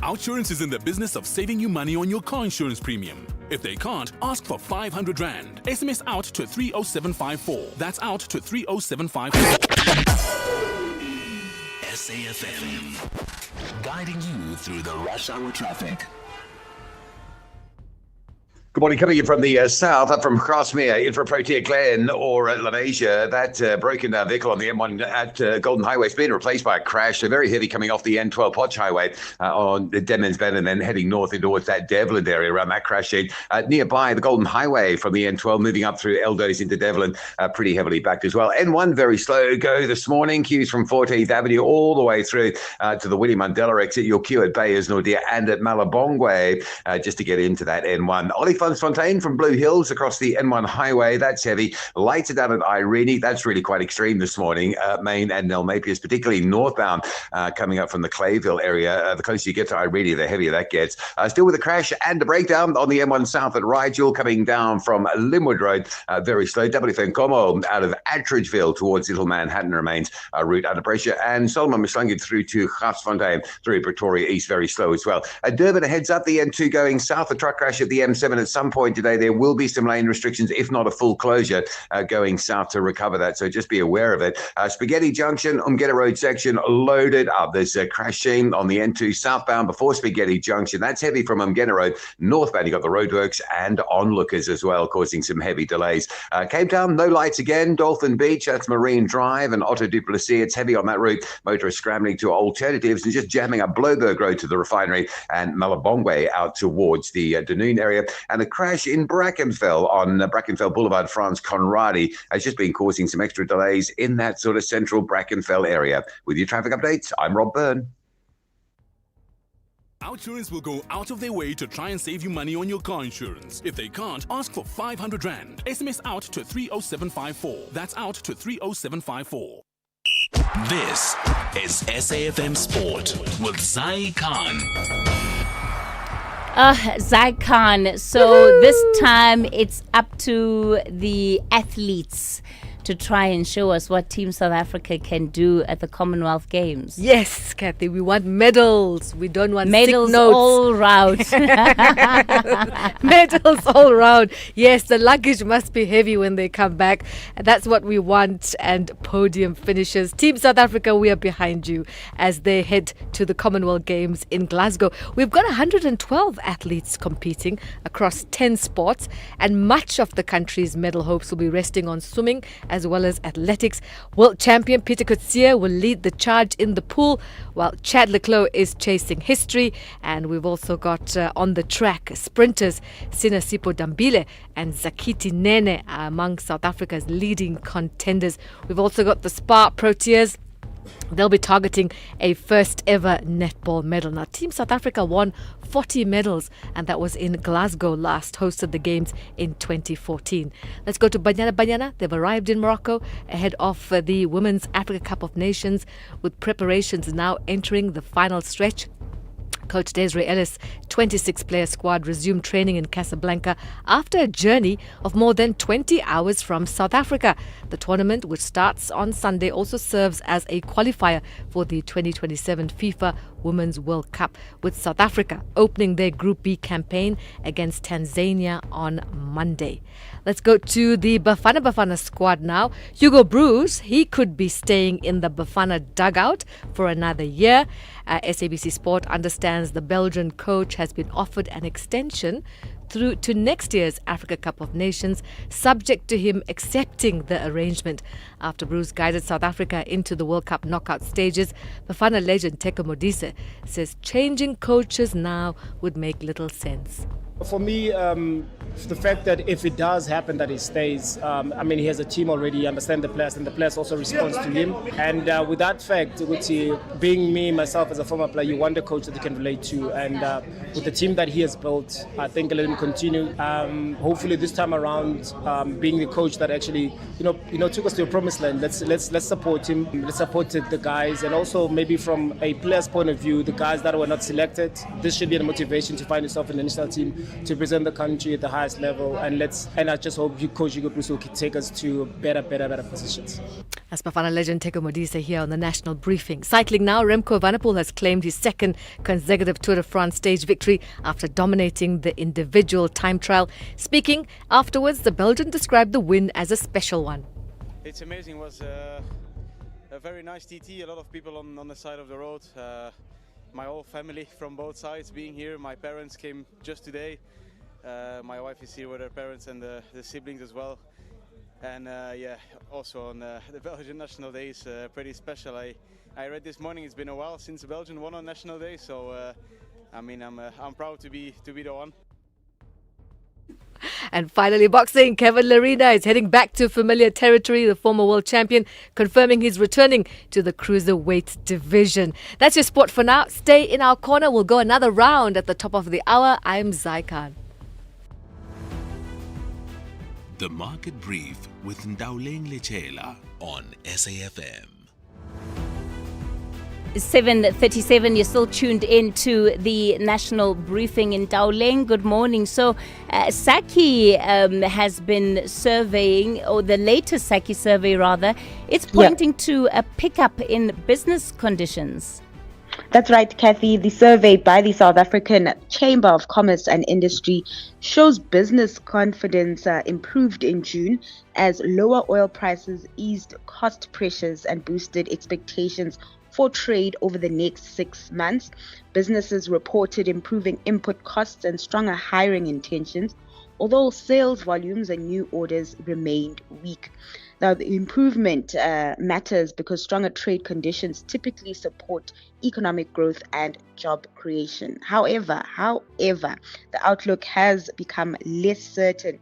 Speaker 23: OUTsurance is in the business of saving you money on your car insurance premium. If they can't, ask for 500 Rand. SMS out to 30754. That's out to 30754.
Speaker 19: SAfm, guiding you through the rush hour traffic.
Speaker 8: Good morning. Coming in from the south, up from Grasmere, in for Protea Glen or Lenasia. That broken down vehicle on the M1 at Golden Highway has been replaced by a crash. They're very heavy coming off the N12 Potch Highway on the Denman's Bend and then heading north towards that Devlin area around that crash scene. Nearby, the Golden Highway from the N12 moving up through Eldos into Devlin, pretty heavily backed as well. N1 very slow go this morning. Queues from 14th Avenue all the way through to the William Mandela exit. Your queue at Bayers Nordia and at Malabongwe just to get into that N1. Fontaine from Blue Hills across the N1 highway, that's heavy. Lights are down at Irene, that's really quite extreme this morning. Main and Nelmapius, particularly northbound, coming up from the Clayville area. The closer you get to Irene, the heavier that gets. Still with a crash and a breakdown on the M1 south at Rigel, coming down from Linwood Road, very slow. WFN out of Attridgeville towards Little Manhattan remains a route under pressure. And Solomon Mslangi through to Grasfontein, through Pretoria East, very slow as well. Durban heads up the N2 going south. A truck crash at the M7 at some point today. There will be some lane restrictions, if not a full closure, going south to recover that. So just be aware of it. Spaghetti Junction, Umgeta Road section loaded up. There's a crash scene on the N2 southbound before Spaghetti Junction. That's heavy from Umgeta Road. Northbound, you got the roadworks and onlookers as well, causing some heavy delays. Cape Town, no lights again. Dolphin Beach, that's Marine Drive and Otto du Plessis. It's heavy on that route. Motorists scrambling to alternatives and just jamming up Bloberg Road to the refinery and Malabongwe out towards the Dunoon area. And a crash in Brackenfell on Brackenfell Boulevard, France Conradi, has just been causing some extra delays in that sort of central Brackenfell area. With your traffic updates, I'm Rob Byrne.
Speaker 23: OUTsurance will go out of their way to try and save you money on your car insurance. If they can't, ask for 500 Rand. SMS out to 30754. That's out to 30754.
Speaker 19: This is SAfm Sport with Zai Khan.
Speaker 9: Zai Khan. So this time it's up to the athletes to try and show us what Team South Africa can do at the Commonwealth Games.
Speaker 6: Yes, Kathy, we want medals. We don't want
Speaker 9: medals
Speaker 6: sick notes.
Speaker 9: all round.
Speaker 6: Medals all round. Yes, the luggage must be heavy when they come back. That's what we want. And podium finishes. Team South Africa, we are behind you as they head to the Commonwealth Games in Glasgow. We've got 112 athletes competing across 10 sports, and much of the country's medal hopes will be resting on swimming as well as athletics. World champion Peter Coetzee will lead the charge in the pool, while Chad Leclos is chasing history. And we've also got on the track sprinters Sinasipo Dambile and Zakiti Nene are among South Africa's leading contenders. We've also got the Spa Proteas. They'll be targeting a first ever netball medal. Now, Team South Africa won 40 medals, and that was in Glasgow last, hosted the games in 2014. Let's go to Banyana Banyana. They've arrived in Morocco ahead of the Women's Africa Cup of Nations, with preparations now entering the final stretch. Coach Desiree Ellis' 26-player squad resumed training in Casablanca after a journey of more than 20 hours from South Africa. The tournament, which starts on Sunday, also serves as a qualifier for the 2027 FIFA Women's World Cup, with South Africa opening their Group B campaign against Tanzania on Monday. Let's go to the Bafana Bafana squad now. Hugo Broos, he could be staying in the Bafana dugout for another year. SABC Sport understands the Belgian coach has been offered an extension through to next year's Africa Cup of Nations, subject to him accepting the arrangement. After Bruce guided South Africa into the World Cup knockout stages, Bafana legend Teko Modise says changing coaches now would make little sense.
Speaker 2: For me, the fact that if it does happen that he stays, he has a team already, understand the players, and the players also respond to him. And with that fact, being me, myself as a former player, you want a coach that you can relate to. And with the team that he has built, I think let him continue. Hopefully this time around, being the coach that actually, took us to a promised land. Let's support him. Let's support the guys, and also maybe from a player's point of view, the guys that were not selected. This should be a motivation to find yourself in the national team, to present the country at the highest level, and I just hope Coach Hugo Broos will take us to better positions.
Speaker 6: As Bafana legend Teko Modise here on the National Briefing. Cycling now, Remco Evenepoel has claimed his second consecutive Tour de France stage victory after dominating the individual time trial. Speaking afterwards, the Belgian described the win as a special one.
Speaker 20: It's amazing. It was a very nice TT, a lot of people on the side of the road. My whole family from both sides being here. My parents came just today. My wife is here with her parents and the siblings as well. And also on the Belgian National Day is pretty special. I read this morning it's been a while since Belgium won on National Day, so I'm proud to be the one.
Speaker 6: And finally, boxing. Kevin Lerena is heading back to familiar territory, the former world champion, confirming he's returning to the cruiserweight division. That's your sport for now. Stay in our corner. We'll go another round at the top of the hour. I'm Zai Khan.
Speaker 19: The Market Brief with Ndauleng Lechela on SAFM.
Speaker 9: 7:37, you're still tuned in to the National Briefing in Ndauleng. Good morning. So, SACCI has been surveying, or the latest SACCI survey rather, it's pointing to a pickup in business conditions.
Speaker 21: That's right, Kathy. The survey by the South African Chamber of Commerce and Industry shows business confidence improved in June as lower oil prices eased cost pressures and boosted expectations for trade over the next 6 months. Businesses reported improving input costs and stronger hiring intentions, although sales volumes and new orders remained weak. Now, the improvement matters because stronger trade conditions typically support economic growth and job creation. However, the outlook has become less certain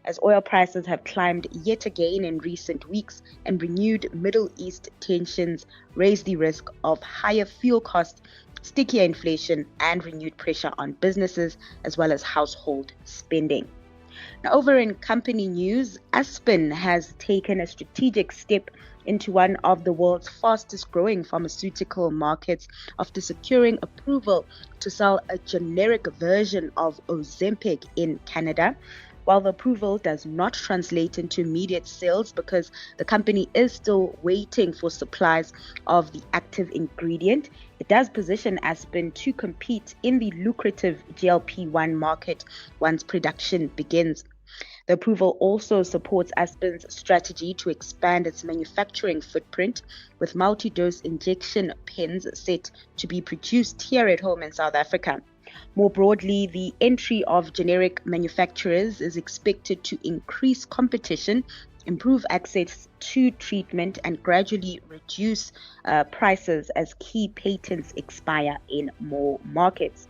Speaker 21: as oil prices have climbed yet again in recent weeks, and renewed Middle East tensions raise the risk of higher fuel costs, stickier inflation, and renewed pressure on businesses as well as household spending. Now, over in company news, Aspen has taken a strategic step into one of the world's fastest growing pharmaceutical markets after securing approval to sell a generic version of Ozempic in Canada. While the approval does not translate into immediate sales because the company is still waiting for supplies of the active ingredient, it does position Aspen to compete in the lucrative GLP-1 market once production begins. The approval also supports Aspen's strategy to expand its manufacturing footprint, with multi-dose injection pens set to be produced here at home in South Africa. More broadly, the entry of generic manufacturers is expected to increase competition, improve access to treatment, and gradually reduce prices as key patents expire in more markets.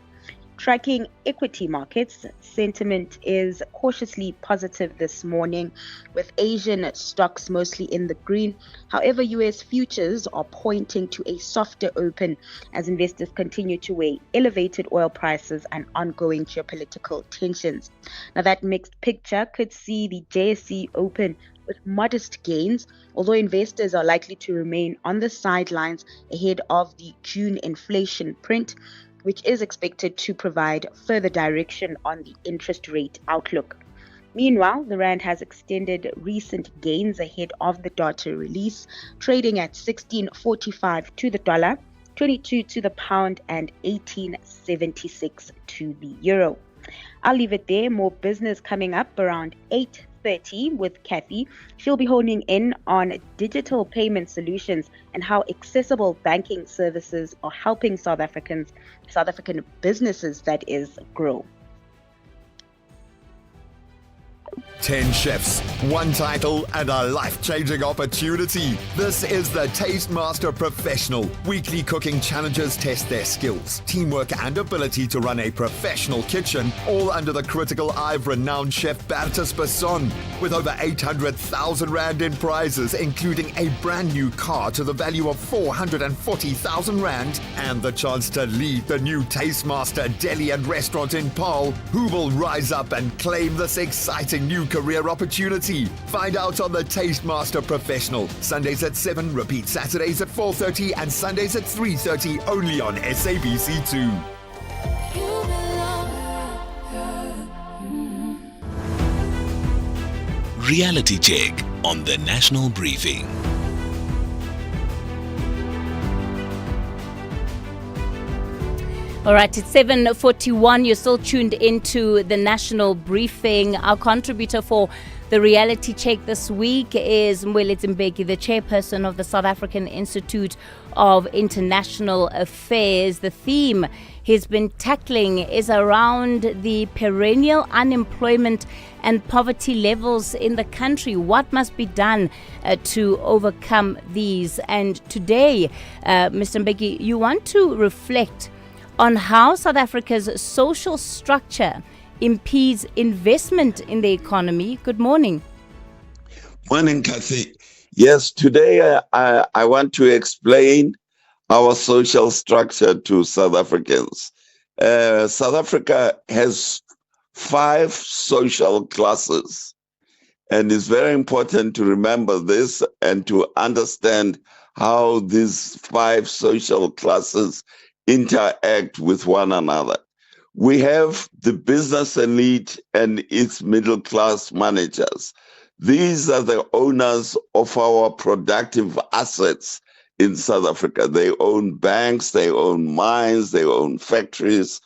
Speaker 21: Tracking equity markets, sentiment is cautiously positive this morning, with Asian stocks mostly in the green. However, US futures are pointing to a softer open as investors continue to weigh elevated oil prices and ongoing geopolitical tensions. Now, that mixed picture could see the JSE open with modest gains, although investors are likely to remain on the sidelines ahead of the June inflation print, which is expected to provide further direction on the interest rate outlook. Meanwhile, the rand has extended recent gains ahead of the data release, trading at 16.45 to the dollar, 22 to the pound, and 18.76 to the euro. I'll leave it there. More business coming up around 8:30 with Kathy. She'll be honing in on digital payment solutions and how accessible banking services are helping South African businesses, that is, grow.
Speaker 24: 10 chefs, one title, and a life-changing opportunity. This is the Taste Master Professional. Weekly cooking challenges test their skills, teamwork, and ability to run a professional kitchen, all under the critical eye of renowned chef Bertus Besson. With over 800,000 Rand in prizes, including a brand new car to the value of 440,000 Rand, and the chance to lead the new Taste Master Deli and Restaurant in Paarl, who will rise up and claim this exciting new career opportunity. Find out on the Taste Master Professional. Sundays at 7, repeat Saturdays at 4:30 and Sundays at 3:30 only on SABC2.
Speaker 19: Reality check on the National Briefing.
Speaker 9: All right, it's 7:41. You're still tuned into the National Briefing. Our contributor for the reality check this week is Mwelezi Mbeki, the chairperson of the South African Institute of International Affairs. The theme he's been tackling is around the perennial unemployment and poverty levels in the country. What must be done to overcome these? And today, Mr. Mbeki, you want to reflect on how South Africa's social structure impedes investment in the economy. Good morning.
Speaker 3: Morning, Kathy. Yes, today I want to explain our social structure to South Africans. South Africa has 5 social classes, and it's very important to remember this and to understand how these 5 social classes interact with one another. We have the business elite and its middle class managers. These are the owners of our productive assets in South Africa. They own banks, they own mines, they own factories.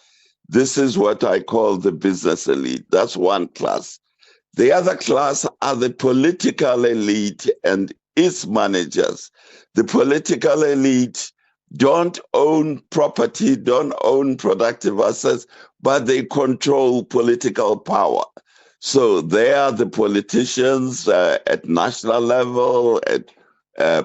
Speaker 3: This is what I call the business elite. That's one class. The other class are the political elite and its managers. The political elite don't own property, don't own productive assets, but they control political power. So they are the politicians at national level, at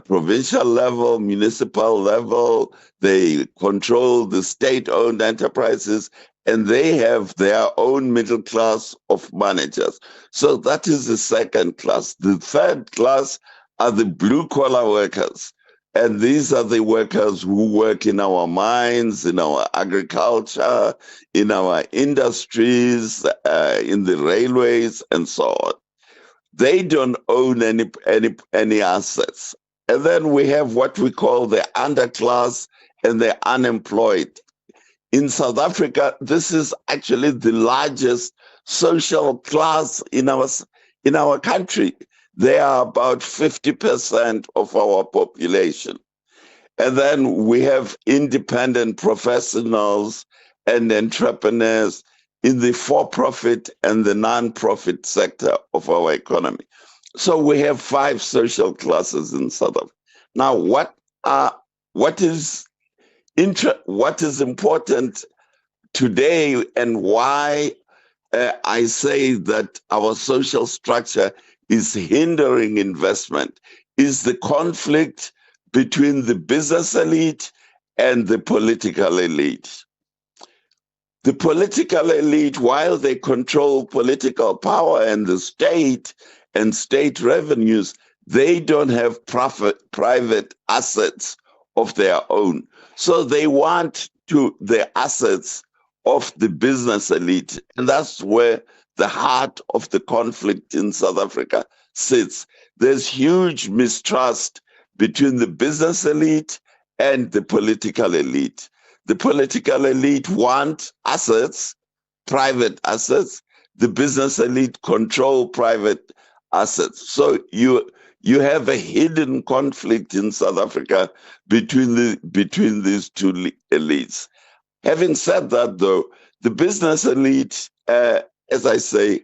Speaker 3: provincial level, municipal level. They control the state-owned enterprises, and they have their own middle class of managers. So that is the second class. The third class are the blue-collar workers. And these are the workers who work in our mines, in our agriculture, in our industries, in the railways, and so on. They don't own any assets. And then we have what we call the underclass and the unemployed. in South Africa, this is actually the largest social class in our country. They are about 50% of our population. And then we have independent professionals and entrepreneurs in the for-profit and the non-profit sector of our economy. So we have 5 social classes in South Africa. Now, what is important today, and why I say that our social structure is hindering investment, is the conflict between the business elite and the political elite. The political elite, while they control political power and the state and state revenues, they don't have private assets of their own. So they want the assets of the business elite. And that's where the heart of the conflict in South Africa sits. There's huge mistrust between the business elite and the political elite. The political elite want assets, private assets. The business elite control private assets. So you have a hidden conflict in South Africa between these two elites. Having said that, though, the business elite, as I say,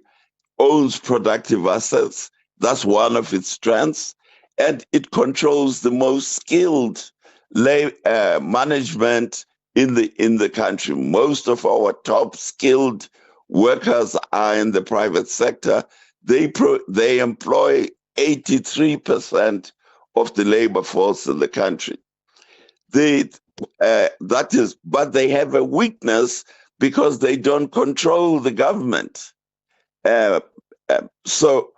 Speaker 3: owns productive assets. That's one of its strengths. And it controls the most skilled management in the country. Most of our top skilled workers are in the private sector. They employ 83% of the labor force in the country. But they have a weakness because they don't control the government. So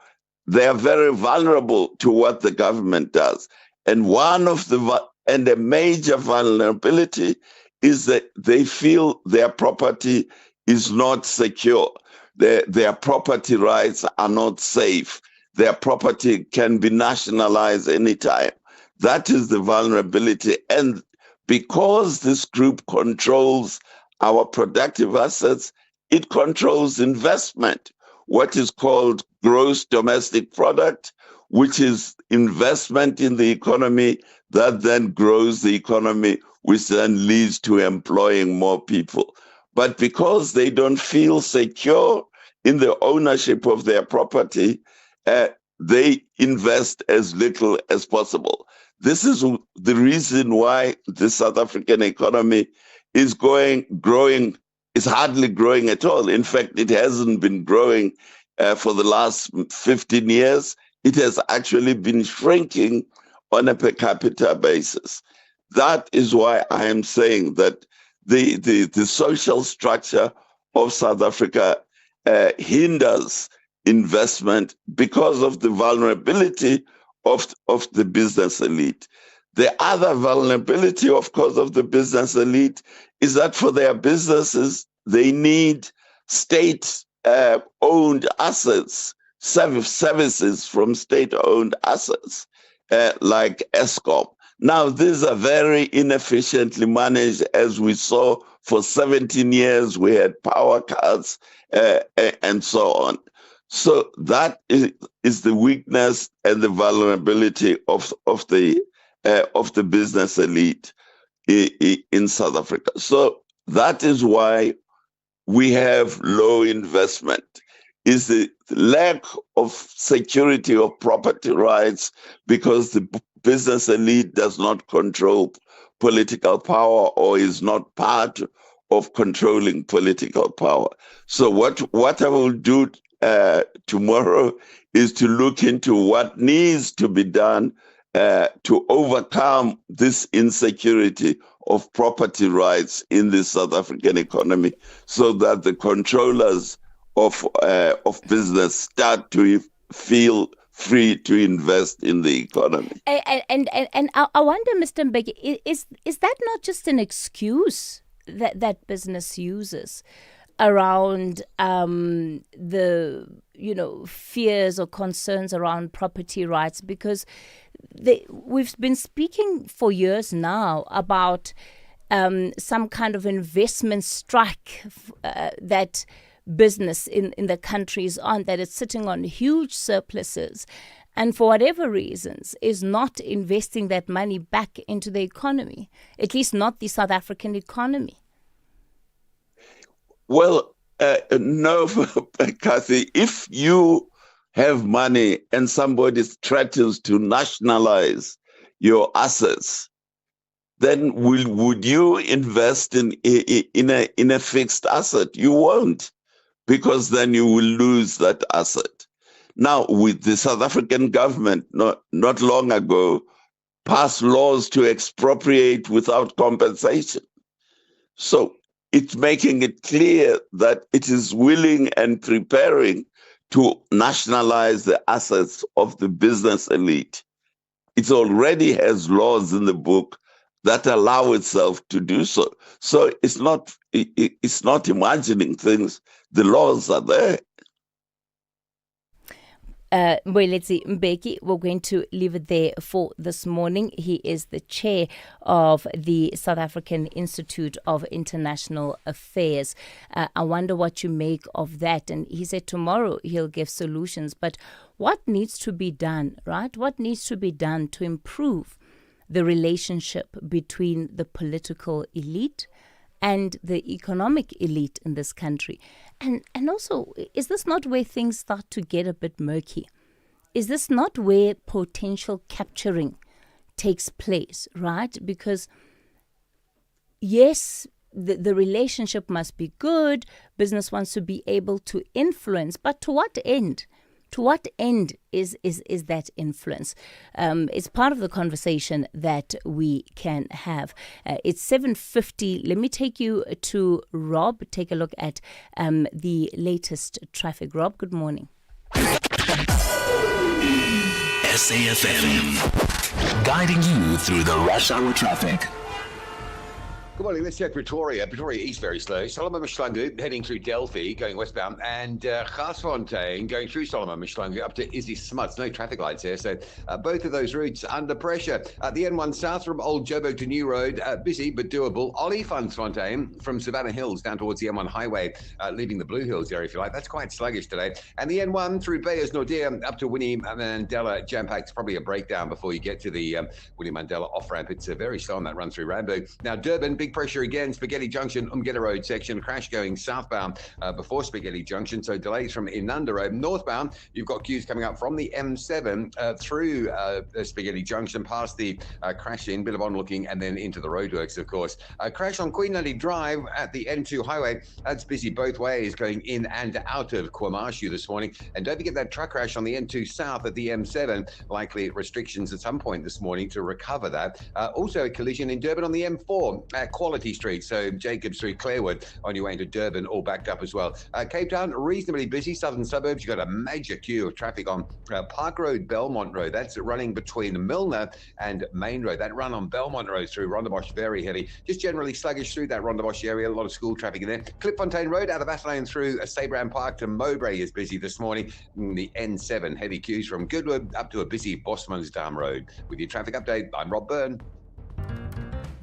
Speaker 3: they are very vulnerable to what the government does. And a major vulnerability is that they feel their property is not secure. Their property rights are not safe. Their property can be nationalized anytime. That is the vulnerability. And because this group controls our productive assets, it controls investment, what is called gross domestic product, which is investment in the economy that then grows the economy, which then leads to employing more people. But because they don't feel secure in the ownership of their property, they invest as little as possible. This is the reason why the South African economy is growing. It's hardly growing at all. In fact, it hasn't been growing for the last 15 years. It has actually been shrinking on a per capita basis. That is why I am saying that the social structure of South Africa hinders investment because of the vulnerability of the business elite. The other vulnerability, of course, of the business elite is that for their businesses, they need state-owned assets, services from state-owned assets, like Eskom. Now, these are very inefficiently managed, as we saw for 17 years. We had power cuts and so on. So that is the weakness and the vulnerability of the business elite in South Africa. So that is why we have low investment, is the lack of security of property rights, because the business elite does not control political power or is not part of controlling political power. So what I will do tomorrow is to look into what needs to be done to overcome this insecurity of property rights in the South African economy, so that the controllers of business start to feel free to invest in the economy.
Speaker 9: And I wonder, Mr. Mbeki, is that not just an excuse that business uses around the fears or concerns around property rights? Because we've been speaking for years now about some kind of investment strike that business in the country is on, that it's sitting on huge surpluses, and for whatever reasons is not investing that money back into the economy, at least not the South African economy?
Speaker 3: Well, no, Kathy, if you have money and somebody threatens to nationalize your assets, then would you invest in a fixed asset? You won't, because then you will lose that asset. Now, with the South African government, not long ago, passed laws to expropriate without compensation. So it's making it clear that it is willing and preparing to nationalize the assets of the business elite. It already has laws in the book that allow itself to do so. So it's not imagining things. The laws are there.
Speaker 9: Let's Mbeki, we're going to leave it there for this morning. He is the chair of the South African Institute of International Affairs. I wonder what you make of that. And he said tomorrow he'll give solutions. But what needs to be done, right? What needs to be done to improve the relationship between the political elite and the economic elite in this country? And also, is this not where things start to get a bit murky? Is this not where potential capturing takes place, right? Because, yes, the relationship must be good. Business wants to be able to influence, but to what end? To what end is that influence? It's part of the conversation that we can have. It's 7:50. Let me take you to Rob. Take a look at the latest traffic. Rob, good morning.
Speaker 19: SAFM, guiding you through the rush hour traffic.
Speaker 8: Good morning. Let's check Pretoria. Pretoria East very slow. Solomon Mshlangu heading through Delphi, going westbound, and Garsfontein going through Solomon Mshlangu up to Izzy Smuts. No traffic lights here, so both of those routes under pressure. The N1 south from Old Joburg to New Road, busy but doable. Olifantsfontein from Savannah Hills down towards the M1 highway, leaving the Blue Hills area, if you like. That's quite sluggish today. And the N1 through Beyers Nordia up to Winnie Mandela jam-packed. Probably a breakdown before you get to the Winnie Mandela off-ramp. It's very slow on that run through Randburg. Now, Durban, big pressure again, Spaghetti Junction, Umgeta Road section, crash going southbound before Spaghetti Junction, so delays from Inanda Road. Northbound, you've got queues coming up from the M7 through Spaghetti Junction, past the crash in, bit of onlooking, and then into the roadworks, of course. Crash on Queenlady Drive at the N2 highway. That's busy both ways, going in and out of KwaMashu this morning. And don't forget that truck crash on the N2 south at the M7, likely restrictions at some point this morning to recover that. Also a collision in Durban on the M4 at Quality Street, so Jacobs through Clarewood on your way into Durban, all backed up as well. Cape Town, reasonably busy. Southern suburbs, you've got a major queue of traffic on Park Road, Belmont Road. That's running between Milner and Main Road. That run on Belmont Road through Rondebosch, very heavy. Just generally sluggish through that Rondebosch area. A lot of school traffic in there. Klipfontein Road out of Athlone through Sabram Park to Mowbray is busy this morning. The N7, heavy queues from Goodwood up to a busy Bosmansdam Road. With your traffic update, I'm Rob Byrne.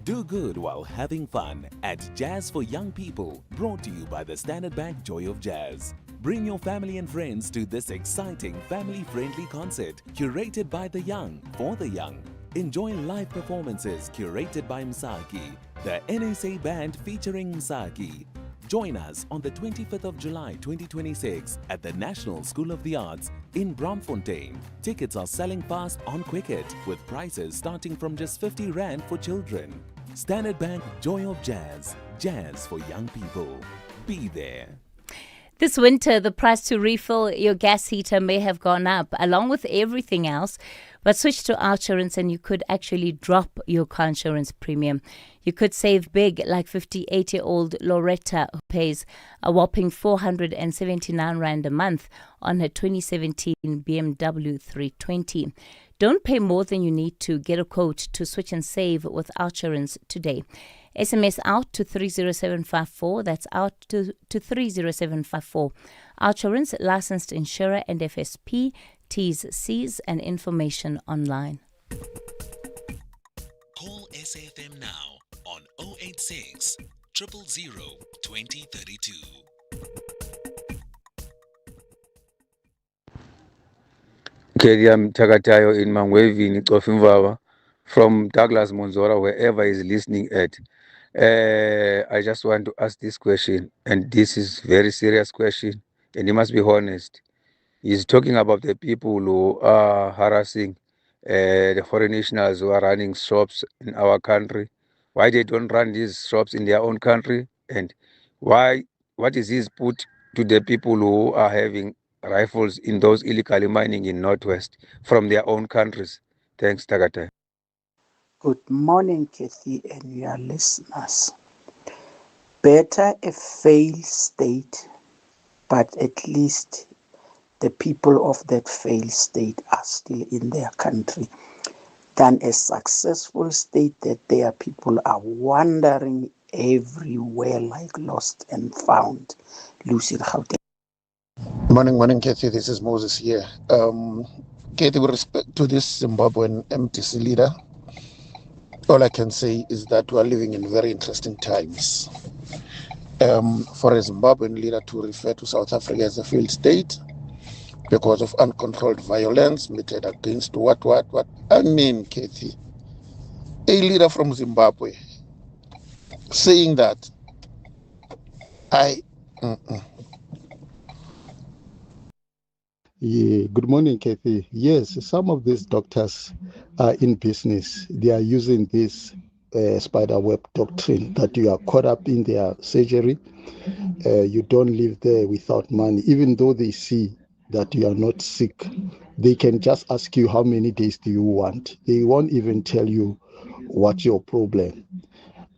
Speaker 7: Do good while having fun at Jazz for Young People, brought to you by the Standard Bank Joy of Jazz. Bring your family and friends to this exciting family-friendly concert curated by the young for the young. Enjoy live performances curated by Msaki, the NSA band featuring Msaki. Join us on the 25th of July 2026 at the National School of the Arts in Braamfontein. Tickets are selling fast on Quicket with prices starting from just 50 Rand for children. Standard Bank Joy of Jazz, jazz for young people. Be there.
Speaker 9: This winter, the price to refill your gas heater may have gone up, along with everything else. But switch to our insurance and you could actually drop your car insurance premium. You could save big, like 58-year-old Loretta, who pays a whopping 479 Rand a month on her 2017 BMW 320. Don't pay more than you need to. Get a quote to switch and save with Outsurance today. SMS out to 30754. That's out to 30754. Outsurance, licensed insurer and FSP. T's, C's, and information online.
Speaker 19: Call SAFM now on 0800 086 000 2032.
Speaker 5: Kediam Takatayo in Mangwevini, Tofimvava, from Douglas Monzora, wherever he's listening at. I just want to ask this question, and this is very serious question, and he must be honest. He's talking about the people who are harassing the foreign nationals who are running shops in our country. Why they don't run these shops in their own country, and why? What is his put to the people who are having rifles in those illegally mining in Northwest from their own countries? Thanks, Tagata.
Speaker 10: Good morning, Kathy and your listeners. Better a failed state, but at least the people of that failed state are still in their country, than a successful state that their people are wandering everywhere like lost and found. Lucy Gauteng.
Speaker 12: Morning, Kathy. This is Moses here. Kathy, with respect to this Zimbabwean MTC leader, all I can say is that we are living in very interesting times. For a Zimbabwean leader to refer to South Africa as a failed state because of uncontrolled violence meted against what? I mean, Kathy, a leader from Zimbabwe saying that
Speaker 11: Yeah, good morning, Kathy. Yes, some of these doctors are in business. They are using this spider web doctrine that you are caught up in their surgery. You don't live there without money, even though they see that you are not sick. They can just ask you how many days do you want. They won't even tell you what's your problem.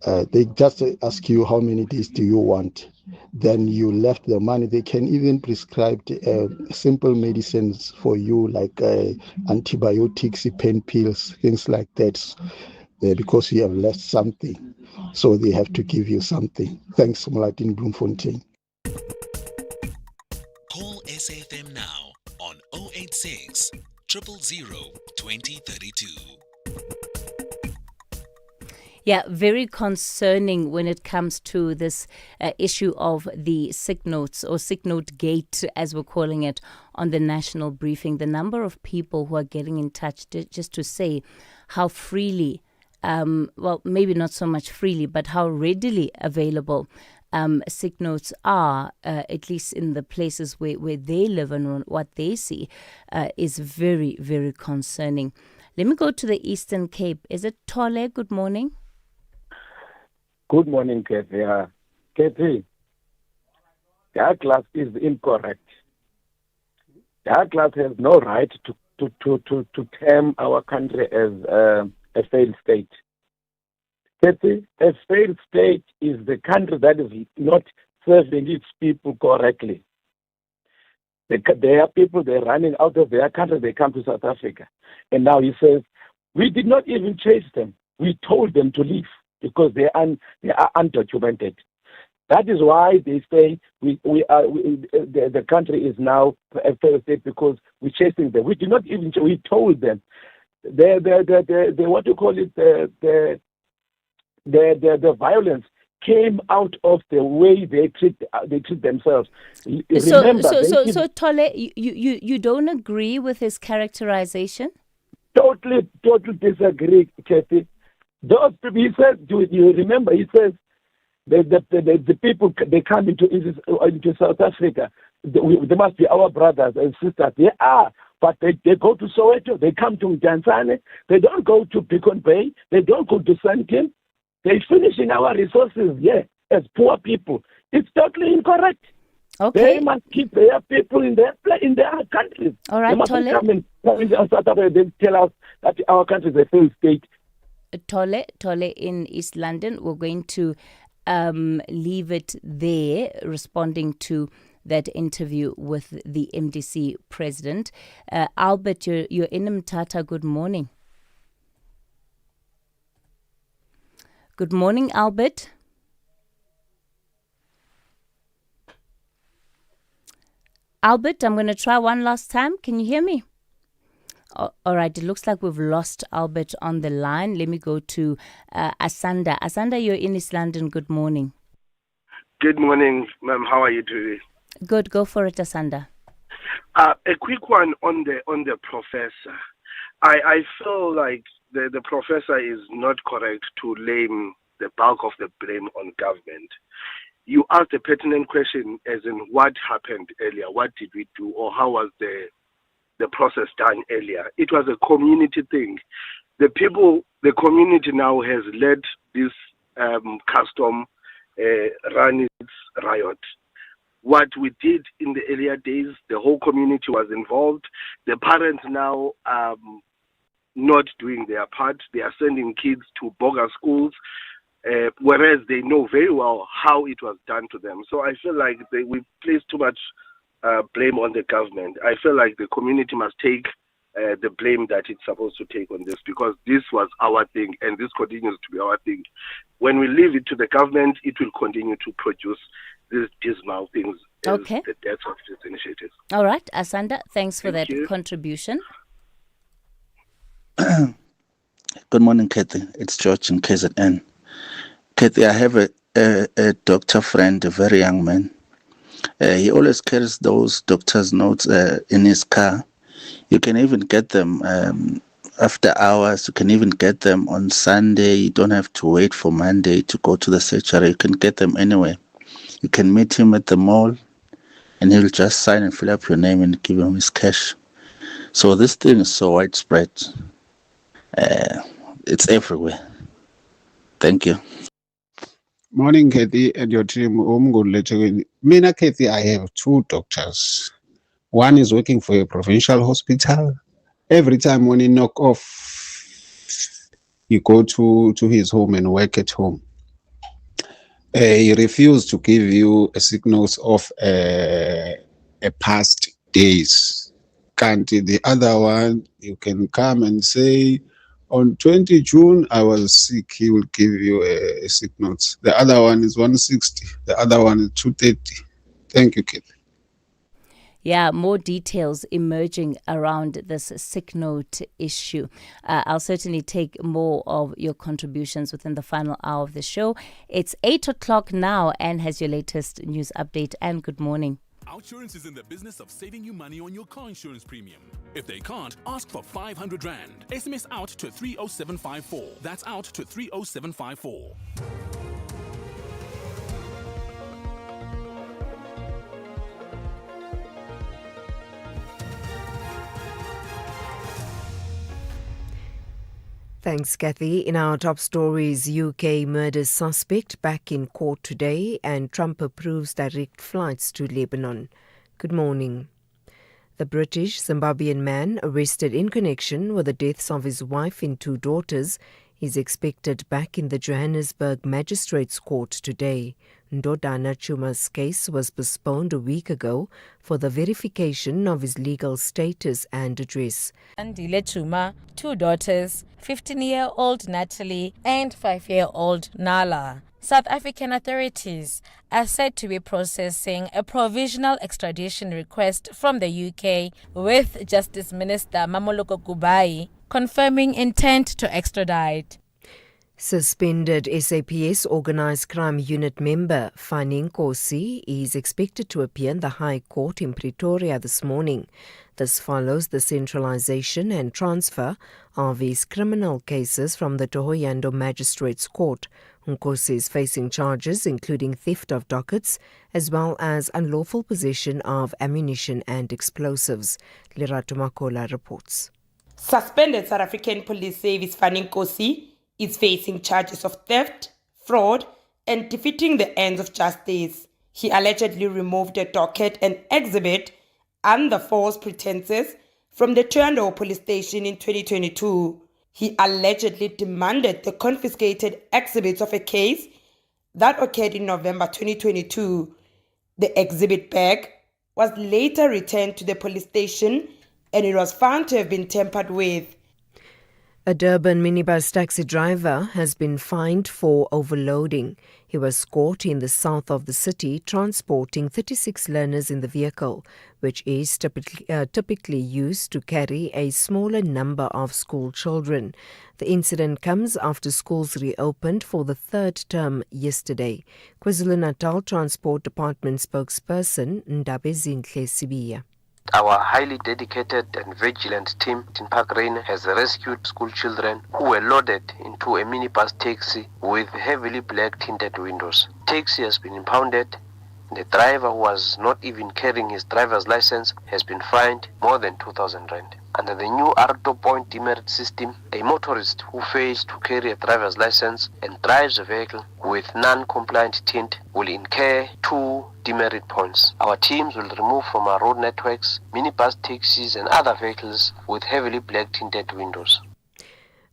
Speaker 11: They just ask you how many days do you want. Then you left the money. They can even prescribe simple medicines for you, like antibiotics, pain pills, things like that, because you have left something. So they have to give you something. Thanks, Mlatin Bloemfontein.
Speaker 19: Call SAFM now on 086 000 2032.
Speaker 9: Yeah, very concerning when it comes to this issue of the sick notes or sick note gate, as we're calling it, on the national briefing. The number of people who are getting in touch just to say how freely, well, maybe not so much freely, but how readily available sick notes are, at least in the places where they live and what they see, is very, very concerning. Let me go to the Eastern Cape. Is it Tole? Good morning.
Speaker 22: Good morning, Kathy. Kathy, Douglas is incorrect. Douglas has no right to term our country as a failed state. Kathy, a failed state is the country that is not serving its people correctly. There are people, they're running out of their country, they come to South Africa. And now he says, we did not even chase them. We told them to leave, because they are undocumented. That is why they say the country is now a failed state, because we're chasing them. We did not even. We told them. The what you call it, the violence came out of the way they treat themselves.
Speaker 9: So Tole, you don't agree with his characterization?
Speaker 22: Totally disagree, Kathy. Those people, he says, you remember, he says, the people, they come into South Africa, they must be our brothers and sisters. They are, but they go to Soweto, they come to Tanzania, they don't go to Beacon Bay, they don't go to Sankin. They're finishing our resources here as poor people. It's totally incorrect.
Speaker 9: Okay.
Speaker 22: They must keep their people in their countries.
Speaker 9: All right,
Speaker 22: they must
Speaker 9: Tole.
Speaker 22: come in South Africa. They tell us that our country is a failed state.
Speaker 9: Tole in East London. We're going to leave it there, responding to that interview with the MDC president. Albert, you're in Mthatha. Good morning. Good morning, Albert. Albert, I'm going to try one last time. Can you hear me? All right, it looks like we've lost Albert on the line. Let me go to Asanda. Asanda, you're in East London. Good morning.
Speaker 4: Good morning, ma'am. How are you today?
Speaker 9: Good, go for it, Asanda.
Speaker 4: A quick one on the professor. I feel like the professor is not correct to lay the bulk of the blame on government. You asked a pertinent question, as in what happened earlier, what did we do, or how was the process done earlier. It was a community thing. The community now has led this custom run its riot. What we did in the earlier days, the whole community was involved. The parents now are not doing their part. They are sending kids to bogus schools, whereas they know very well how it was done to them. So I feel like we place too much blame on the government. I feel like the community must take the blame that it's supposed to take on this, because this was our thing and this continues to be our thing. When we leave it to the government, it will continue to produce these dismal things as the deaths of these initiatives.
Speaker 9: All right, Asanda, thanks for
Speaker 4: Thank
Speaker 9: that
Speaker 4: you.
Speaker 9: contribution.
Speaker 13: Good morning, Kathy. It's George in KZN. Kathy, I have a doctor friend, a very young man. He always carries those doctor's notes in his car. You can even get them after hours. You can even get them on Sunday. You don't have to wait for Monday to go to the surgery. You can get them anywhere. You can meet him at the mall and he'll just sign and fill up your name and give him his cash. So this thing is so widespread. It's everywhere. Thank you.
Speaker 14: Morning, Kathy, and your team. Mina, Kathy, I have two doctors. One is working for a provincial hospital. Every time when he knock off, you go to his home and work at home. He refused to give you a signals of a past days. Can't the other one, you can come and say, on 20 June, I was sick. He will give you a sick note. The other one is 160. The other one is 230. Thank you, Kate.
Speaker 9: Yeah, more details emerging around this sick note issue. I'll certainly take more of your contributions within the final hour of the show. It's 8 o'clock now, and has your latest news update. And good morning.
Speaker 23: Outsurance is in the business of saving you money on your car insurance premium. If they can't, ask for 500 Rand. SMS out to 30754. That's out to 30754.
Speaker 1: Thanks, Kathy. In our top stories, UK murder suspect back in court today and Trump approves direct flights to Lebanon. Good morning. The British Zimbabwean man arrested in connection with the deaths of his wife and two daughters is expected back in the Johannesburg Magistrates Court today. Ndodana Chuma's case was postponed a week ago for the verification of his legal status and address.
Speaker 16: Andile Chuma, two daughters, 15-year-old Natalie and 5-year-old Nala. South African authorities are said to be processing a provisional extradition request from the UK, with Justice Minister Mamoloko Kubai confirming intent to extradite.
Speaker 1: Suspended SAPS Organised Crime Unit member Fani Nkosi is expected to appear in the High Court in Pretoria this morning. This follows the centralisation and transfer of his criminal cases from the Thohoyandou Magistrates Court. Nkosi is facing charges including theft of dockets as well as unlawful possession of ammunition and explosives. Lerato Makola reports.
Speaker 25: Suspended South African Police Service Fani Nkosi is facing charges of theft, fraud, and defeating the ends of justice. He allegedly removed a docket and exhibit under false pretenses from the Thohoyandou police station in 2022. He allegedly demanded the confiscated exhibits of a case that occurred in November 2022. The exhibit bag was later returned to the police station and it was found to have been tampered with.
Speaker 1: A Durban minibus taxi driver has been fined for overloading. He was caught in the south of the city transporting 36 learners in the vehicle, which is typically used to carry a smaller number of school children. The incident comes after schools reopened for the third term yesterday. KwaZulu-Natal Transport Department spokesperson Ndabezinhle Sibiya.
Speaker 2: Our highly dedicated and vigilant team in Park Lane has rescued school children who were loaded into a minibus taxi with heavily black tinted windows. Taxi has been impounded. The driver, who was not even carrying his driver's license, has been fined more than 2,000 rand. Under the new ARTO point demerit system, a motorist who fails to carry a driver's license and drives a vehicle with non-compliant tint will incur 2 demerit points. Our teams will remove from our road networks minibus taxis and other vehicles with heavily black tinted windows.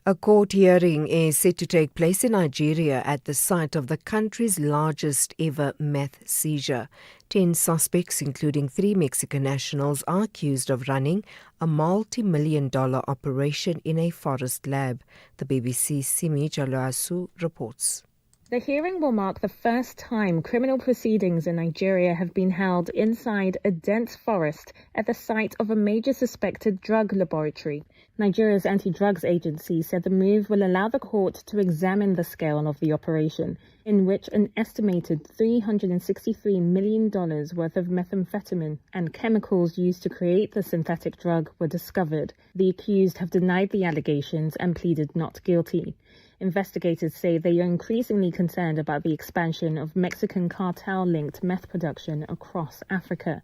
Speaker 1: A court hearing is set to take place in Nigeria at the site of the country's largest ever meth seizure. 10 suspects, including 3 Mexican nationals, are accused of running a multi-million-dollar operation in a forest lab. The BBC's Simi Jaloasu reports.
Speaker 15: The hearing will mark the first time criminal proceedings in Nigeria have been held inside a dense forest at the site of a major suspected drug laboratory. Nigeria's anti-drugs agency said the move will allow the court to examine the scale of the operation, in which an estimated $363 million worth of methamphetamine and chemicals used to create the synthetic drug were discovered. The accused have denied the allegations and pleaded not guilty. Investigators say they are increasingly concerned about the expansion of Mexican cartel-linked meth production across Africa.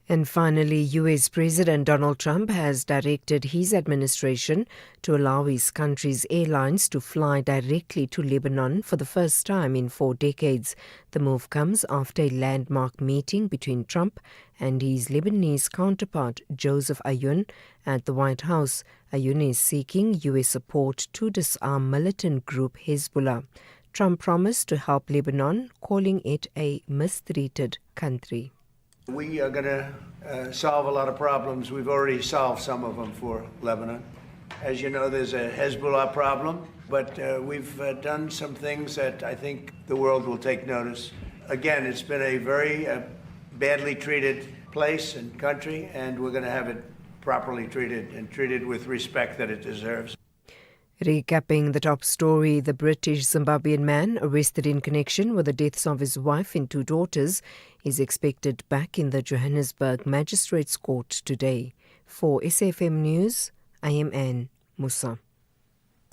Speaker 1: And finally, US President Donald Trump has directed his administration to allow his country's airlines to fly directly to Lebanon for the first time in 4 decades. The move comes after a landmark meeting between Trump and his Lebanese counterpart, Joseph Aoun, at the White House. Aoun is seeking US support to disarm militant group Hezbollah. Trump promised to help Lebanon, calling it a mistreated country.
Speaker 17: We are going to solve a lot of problems. We've already solved some of them for Lebanon. As you know, there's a Hezbollah problem, but we've done some things that I think the world will take notice. Again, it's been a very badly treated place and country, and we're going to have it properly treated and treated with respect that it deserves.
Speaker 1: Recapping the top story, the British Zimbabwean man arrested in connection with the deaths of his wife and 2 daughters is expected back in the Johannesburg Magistrates Court today. For SAFM News, I am Anne Musa.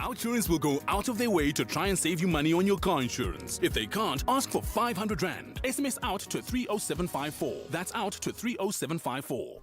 Speaker 23: Outsurance will go out of their way to try and save you money on your car insurance. If they can't, ask for 500 Rand. SMS out to 30754. That's out to 30754.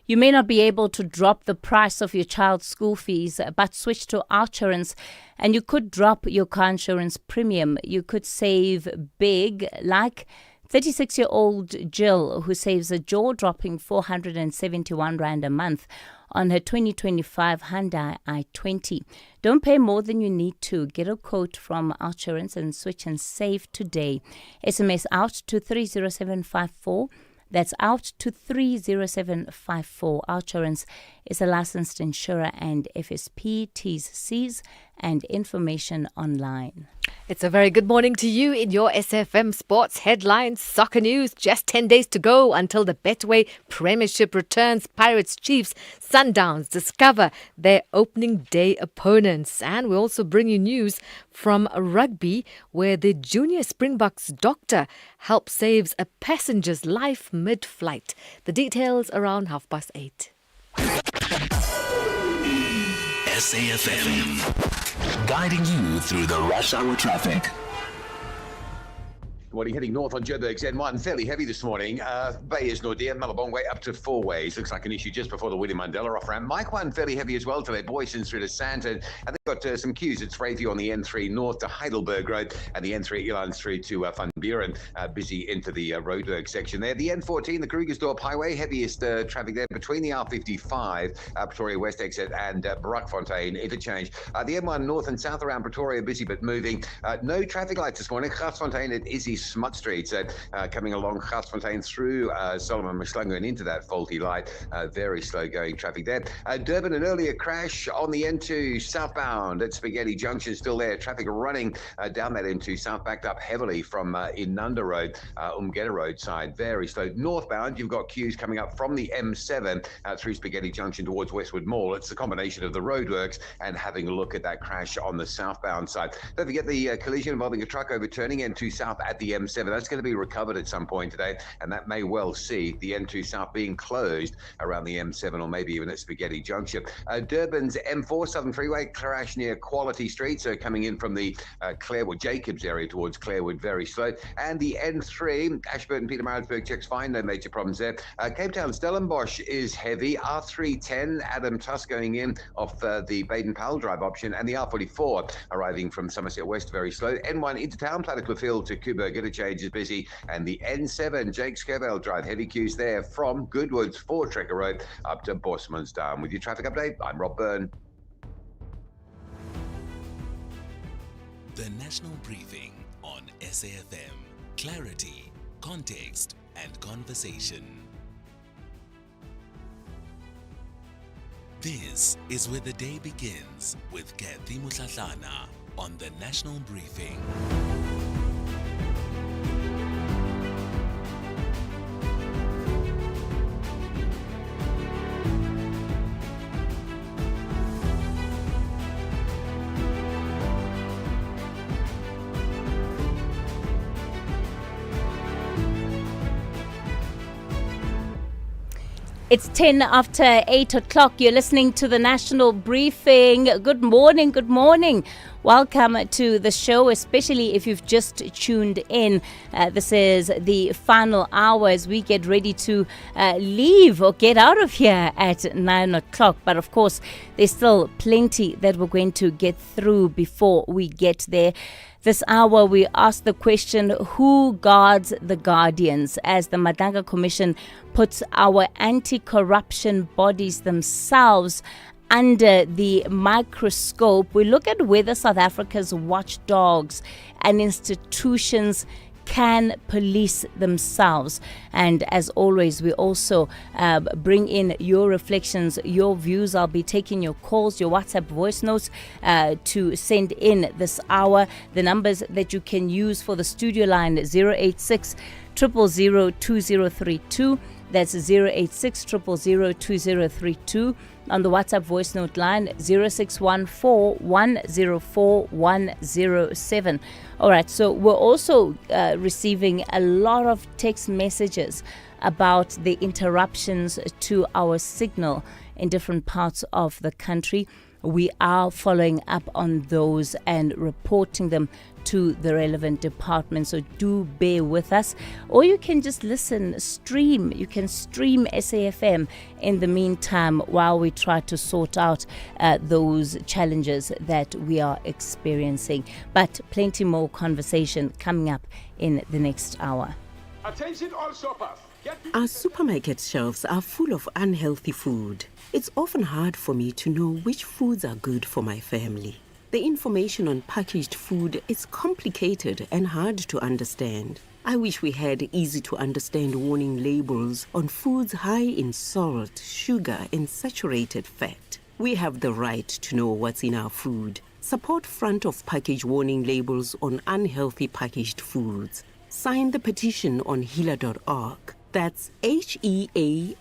Speaker 9: You may not be able to drop the price of your child's school fees, but switch to Outsurance and you could drop your car insurance premium. You could save big, like 36-year-old Jill, who saves a jaw-dropping 471 Rand a month on her 2025 Hyundai i20. Don't pay more than you need to. Get a quote from Outsurance and switch and save today. SMS out to 30754. That's out to 30754. Outsurance is a licensed insurer and FSP, T's, C's, and information online.
Speaker 6: It's a very good morning to you in your SFM Sports Headlines Soccer News. Just 10 days to go until the Betway Premiership returns. Pirates, Chiefs, Sundowns discover their opening day opponents. And we also bring you news from rugby, where the junior Springboks doctor helps saves a passenger's life mid-flight. The details around 8:30.
Speaker 19: SAFM, guiding you through the rush hour traffic.
Speaker 8: Well, you're heading north on Joburg's N1, fairly heavy this morning. Bay is Nordia, Malabong way up to 4 ways. Looks like an issue just before the William Mandela off-ramp. Mike 1 fairly heavy as well today. Boyston through to Sandton. And they've got some queues. It's Freyview on the N3 north to Heidelberg Road and the N3 Elan through to Van Buren. Busy into the Roadwork section there. The N14, the Krugersdorp Highway, heaviest traffic there between the R55, Pretoria West exit and Barakfontein interchange. The M1 north and south around Pretoria, busy but moving. No traffic lights this morning. Grasfontein at Izzy Smut Street. So coming along Gatsfontein through Solomon Mshlungu and into that faulty light. Very slow going traffic there. Durban, an earlier crash on the N2 southbound at Spaghetti Junction, still there. Traffic running down that N2 south, backed up heavily from Inanda Road, Umgeda Road side. Very slow. Northbound, you've got queues coming up from the M7 through Spaghetti Junction towards Westwood Mall. It's the combination of the roadworks and having a look at that crash on the southbound side. Don't forget the collision involving a truck overturning N2 south at the M7. That's going to be recovered at some point today, and that may well see the N2 south being closed around the M7 or maybe even at Spaghetti Junction. Durban's M4 Southern Freeway crash near Quality Street, so coming in from the Clarewood, Jacobs area towards Clarewood, very slow. And the N3, Ashburton, Pietermaritzburg checks fine, no major problems there. Cape Town, Stellenbosch is heavy. R310, Adam Tusk going in off the Baden-Powell Drive option, and the R44 arriving from Somerset West, very slow. N1 into town, Plattekloof to Kuba, Interchange is busy, and the N7, Jake Skirvale Drive, heavy queues there from Goodwoods for Trekker Road up to Bosmansdown. With your traffic update, I'm Rob Byrne.
Speaker 19: The National Briefing on SAFM. Clarity, context, and conversation. This is where the day begins with Kathy Mutlatlana on the National Briefing.
Speaker 9: It's 10 after 8 o'clock. You're listening to the National Briefing. Good morning, good morning. Welcome to the show, especially if you've just tuned in. This is the final hour as we get ready to leave or get out of here at 9 o'clock. But of course, there's still plenty that we're going to get through before we get there. This hour, we ask the question, who guards the guardians? As the Madanga Commission puts our anti-corruption bodies themselves under the microscope, we look at whether South Africa's watchdogs and institutions can police themselves. And as always, we also bring in your reflections, your views. I'll be taking your calls, your WhatsApp voice notes to send in this hour. The numbers that you can use for the studio line, 086 000 2032. That's 086 000 2032. On the WhatsApp voice note line, 0614 104 107. All right, so we're also receiving a lot of text messages about the interruptions to our signal in different parts of the country. We are following up on those and reporting them to the relevant department, so do bear with us. Or you can just stream. You can stream SAFM in the meantime while we try to sort out those challenges that we are experiencing. But plenty more conversation coming up in the next hour.
Speaker 3: Attention all shoppers.
Speaker 18: Our supermarket shelves are full of unhealthy food. It's often hard for me to know which foods are good for my family. The information on packaged food is complicated and hard to understand. I wish we had easy-to-understand warning labels on foods high in salt, sugar, and saturated fat. We have the right to know what's in our food. Support front-of-package warning labels on unhealthy packaged foods. Sign the petition on healer.org. That's HEALA.org.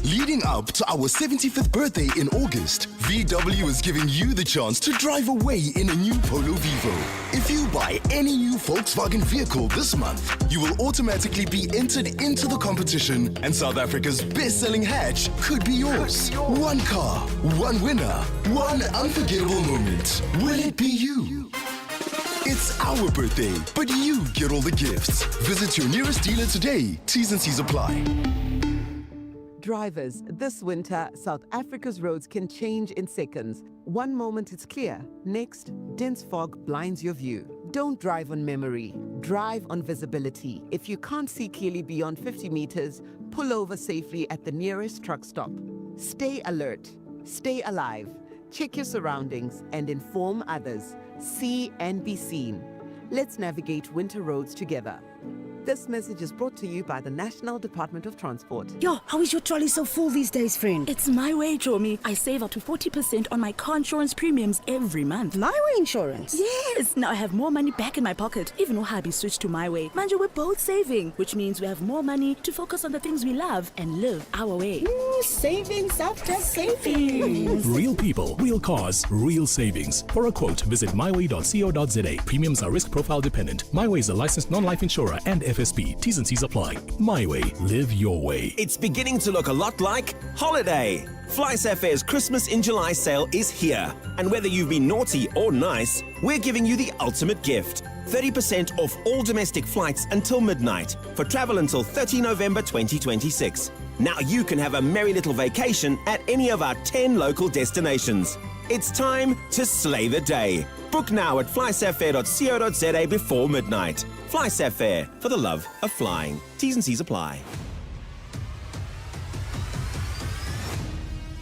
Speaker 20: Leading up to our 75th birthday in August, VW is giving you the chance to drive away in a new Polo Vivo. If you buy any new Volkswagen vehicle this month, you will automatically be entered into the competition, and South Africa's best-selling hatch could be yours. One car, one winner, one unforgettable moment. Will it be you? It's our birthday, but you get all the gifts. Visit your nearest dealer today. T's and C's apply.
Speaker 21: Drivers, this winter, South Africa's roads can change in seconds. One moment it's clear, next, dense fog blinds your view. Don't drive on memory, drive on visibility. If you can't see clearly beyond 50 meters, pull over safely at the nearest truck stop. Stay alert, stay alive, check your surroundings and inform others. See and be seen. Let's navigate winter roads together. This message is brought to you by the National Department of Transport.
Speaker 5: Yo, how is your trolley so full these days, friend? It's My Way, Jomi. I save up to 40% on my car insurance premiums every month. My Way insurance? Yes. Now I have more money back in my pocket. Even though hubby switched to My Way. Manja, we're both saving, which means we have more money to focus on the things we love and live our way.
Speaker 18: Savings after savings.
Speaker 23: Real people, real cars, real savings. For a quote, visit myway.co.za. Premiums are risk profile dependent. My Way is a licensed non-life insurer and FSP. T's and C's apply. My Way. Live your way.
Speaker 7: It's beginning to look a lot like holiday. SAFmRadio's Christmas in July sale is here. And whether you've been naughty or nice, we're giving you the ultimate gift. 30% off all domestic flights until midnight for travel until 30 November 2026. Now you can have a merry little vacation at any of our 10 local destinations. It's time to slay the day. Book now at flysaffair.co.za before midnight. SAFmRadio, for the love of flying. T's and C's apply.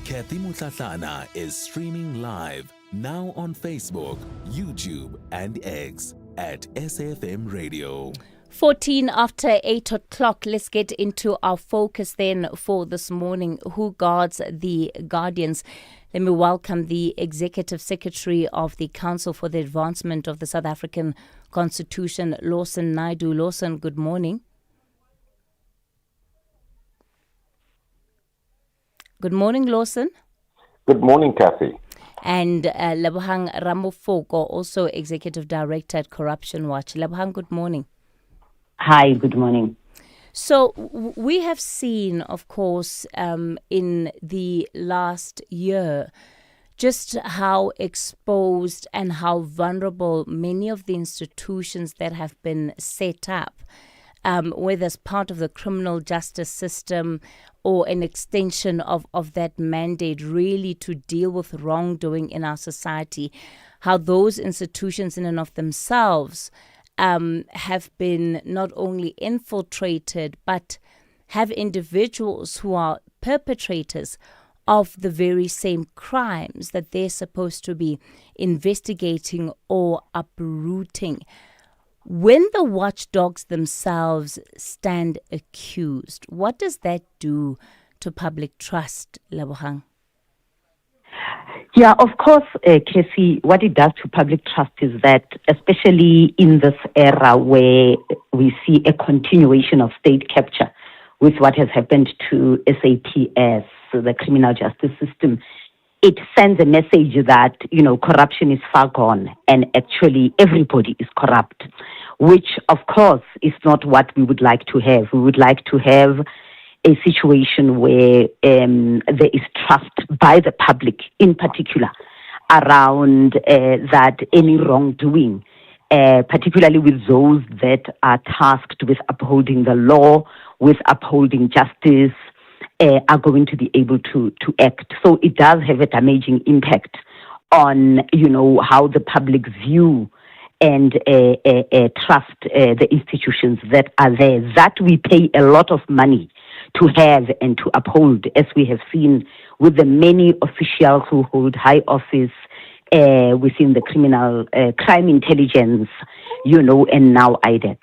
Speaker 19: Kathy Mutlatlana is streaming live now on Facebook, YouTube, and X at SAFM Radio.
Speaker 9: 14 after 8 o'clock. Let's get into our focus then for this morning. Who guards the guardians? Let me welcome the Executive Secretary of the Council for the Advancement of the South African Constitution, Lawson Naidoo. Lawson, good morning. Good morning, Lawson.
Speaker 10: Good morning, Kathy.
Speaker 9: And Lebohang Ramofoko, also Executive Director at Corruption Watch. Lebohang, good morning.
Speaker 12: Hi, good morning.
Speaker 9: So we have seen, of course, in the last year, just how exposed and how vulnerable many of the institutions that have been set up, whether as part of the criminal justice system or an extension of that mandate really to deal with wrongdoing in our society, how those institutions in and of themselves have been not only infiltrated, but have individuals who are perpetrators of the very same crimes that they're supposed to be investigating or uprooting. When the watchdogs themselves stand accused, what does that do to public trust, Lebohang?
Speaker 12: Yeah, of course, Casey, what it does to public trust is that, especially in this era where we see a continuation of state capture with what has happened to SAPS, the criminal justice system, it sends a message that, corruption is far gone and actually everybody is corrupt, which, of course, is not what we would like to have. We would like to have a situation where there is trust by the public, in particular, around that any wrongdoing, particularly with those that are tasked with upholding the law, with upholding justice, are going to be able to act. So it does have a damaging impact on, how the public view and trust the institutions that are there, that we pay a lot of money to have and to uphold, as we have seen with the many officials who hold high office within the criminal crime intelligence, and now IDEC.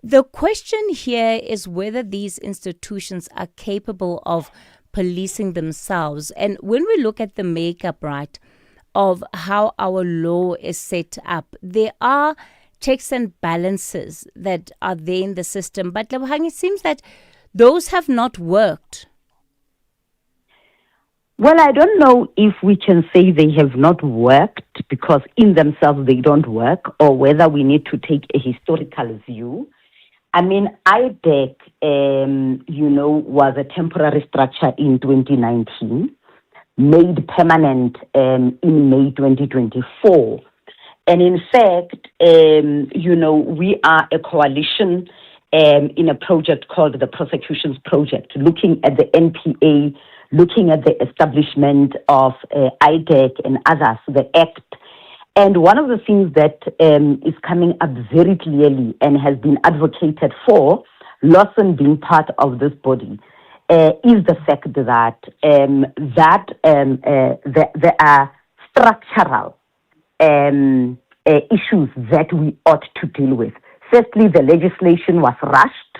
Speaker 9: The question here is whether these institutions are capable of policing themselves. And when we look at the makeup, right, of how our law is set up, there are checks and balances that are there in the system. But Lebohang, it seems that those have not worked.
Speaker 12: Well, I don't know if we can say they have not worked because in themselves they don't work, or whether we need to take a historical view. I mean, IDEC, was a temporary structure in 2019, made permanent in May 2024. And in fact, we are a coalition in a project called the Prosecutions Project, looking at the NPA, looking at the establishment of IDEC and others, the Act. And one of the things that is coming up very clearly and has been advocated for, Lawson being part of this body, is the fact that there are structural issues that we ought to deal with. Firstly, the legislation was rushed.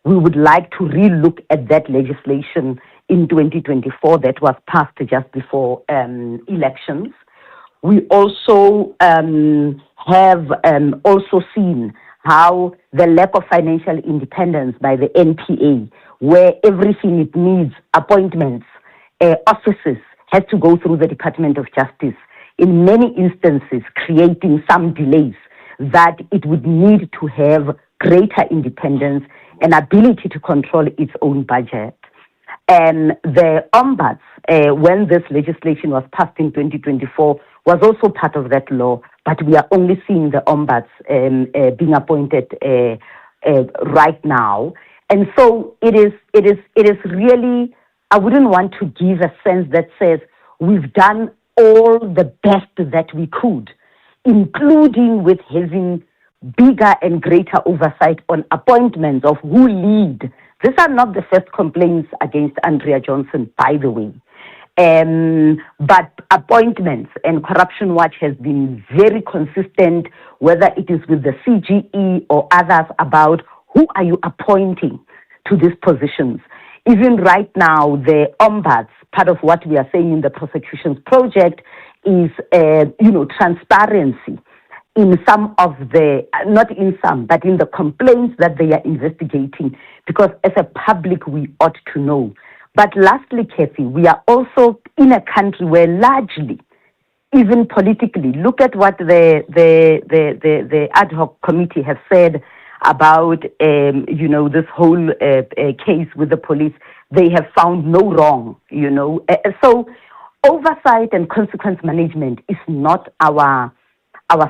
Speaker 12: We would like to relook at that legislation in 2024 that was passed just before elections. We also have also seen how the lack of financial independence by the NPA, where everything it needs, appointments, offices, has to go through the Department of Justice, in many instances creating some delays, that it would need to have greater independence and ability to control its own budget. And the ombuds, when this legislation was passed in 2024, was also part of that law, but we are only seeing the ombuds being appointed right now. And so it is really, I wouldn't want to give a sense that says we've done all the best that we could, including with having bigger and greater oversight on appointments of who lead. These are not the first complaints against Andrea Johnson, by the way. But appointments, and Corruption Watch has been very consistent, whether it is with the CGE or others, about who are you appointing to these positions. Even right now, the ombuds, part of what we are saying in the prosecutions project is, transparency in some of the, not in some, but in the complaints that they are investigating, because as a public, we ought to know. But lastly, Kathy, we are also in a country where largely, even politically, look at what the ad hoc committee have said about, this whole case with the police. They have found no wrong, So oversight and consequence management is not our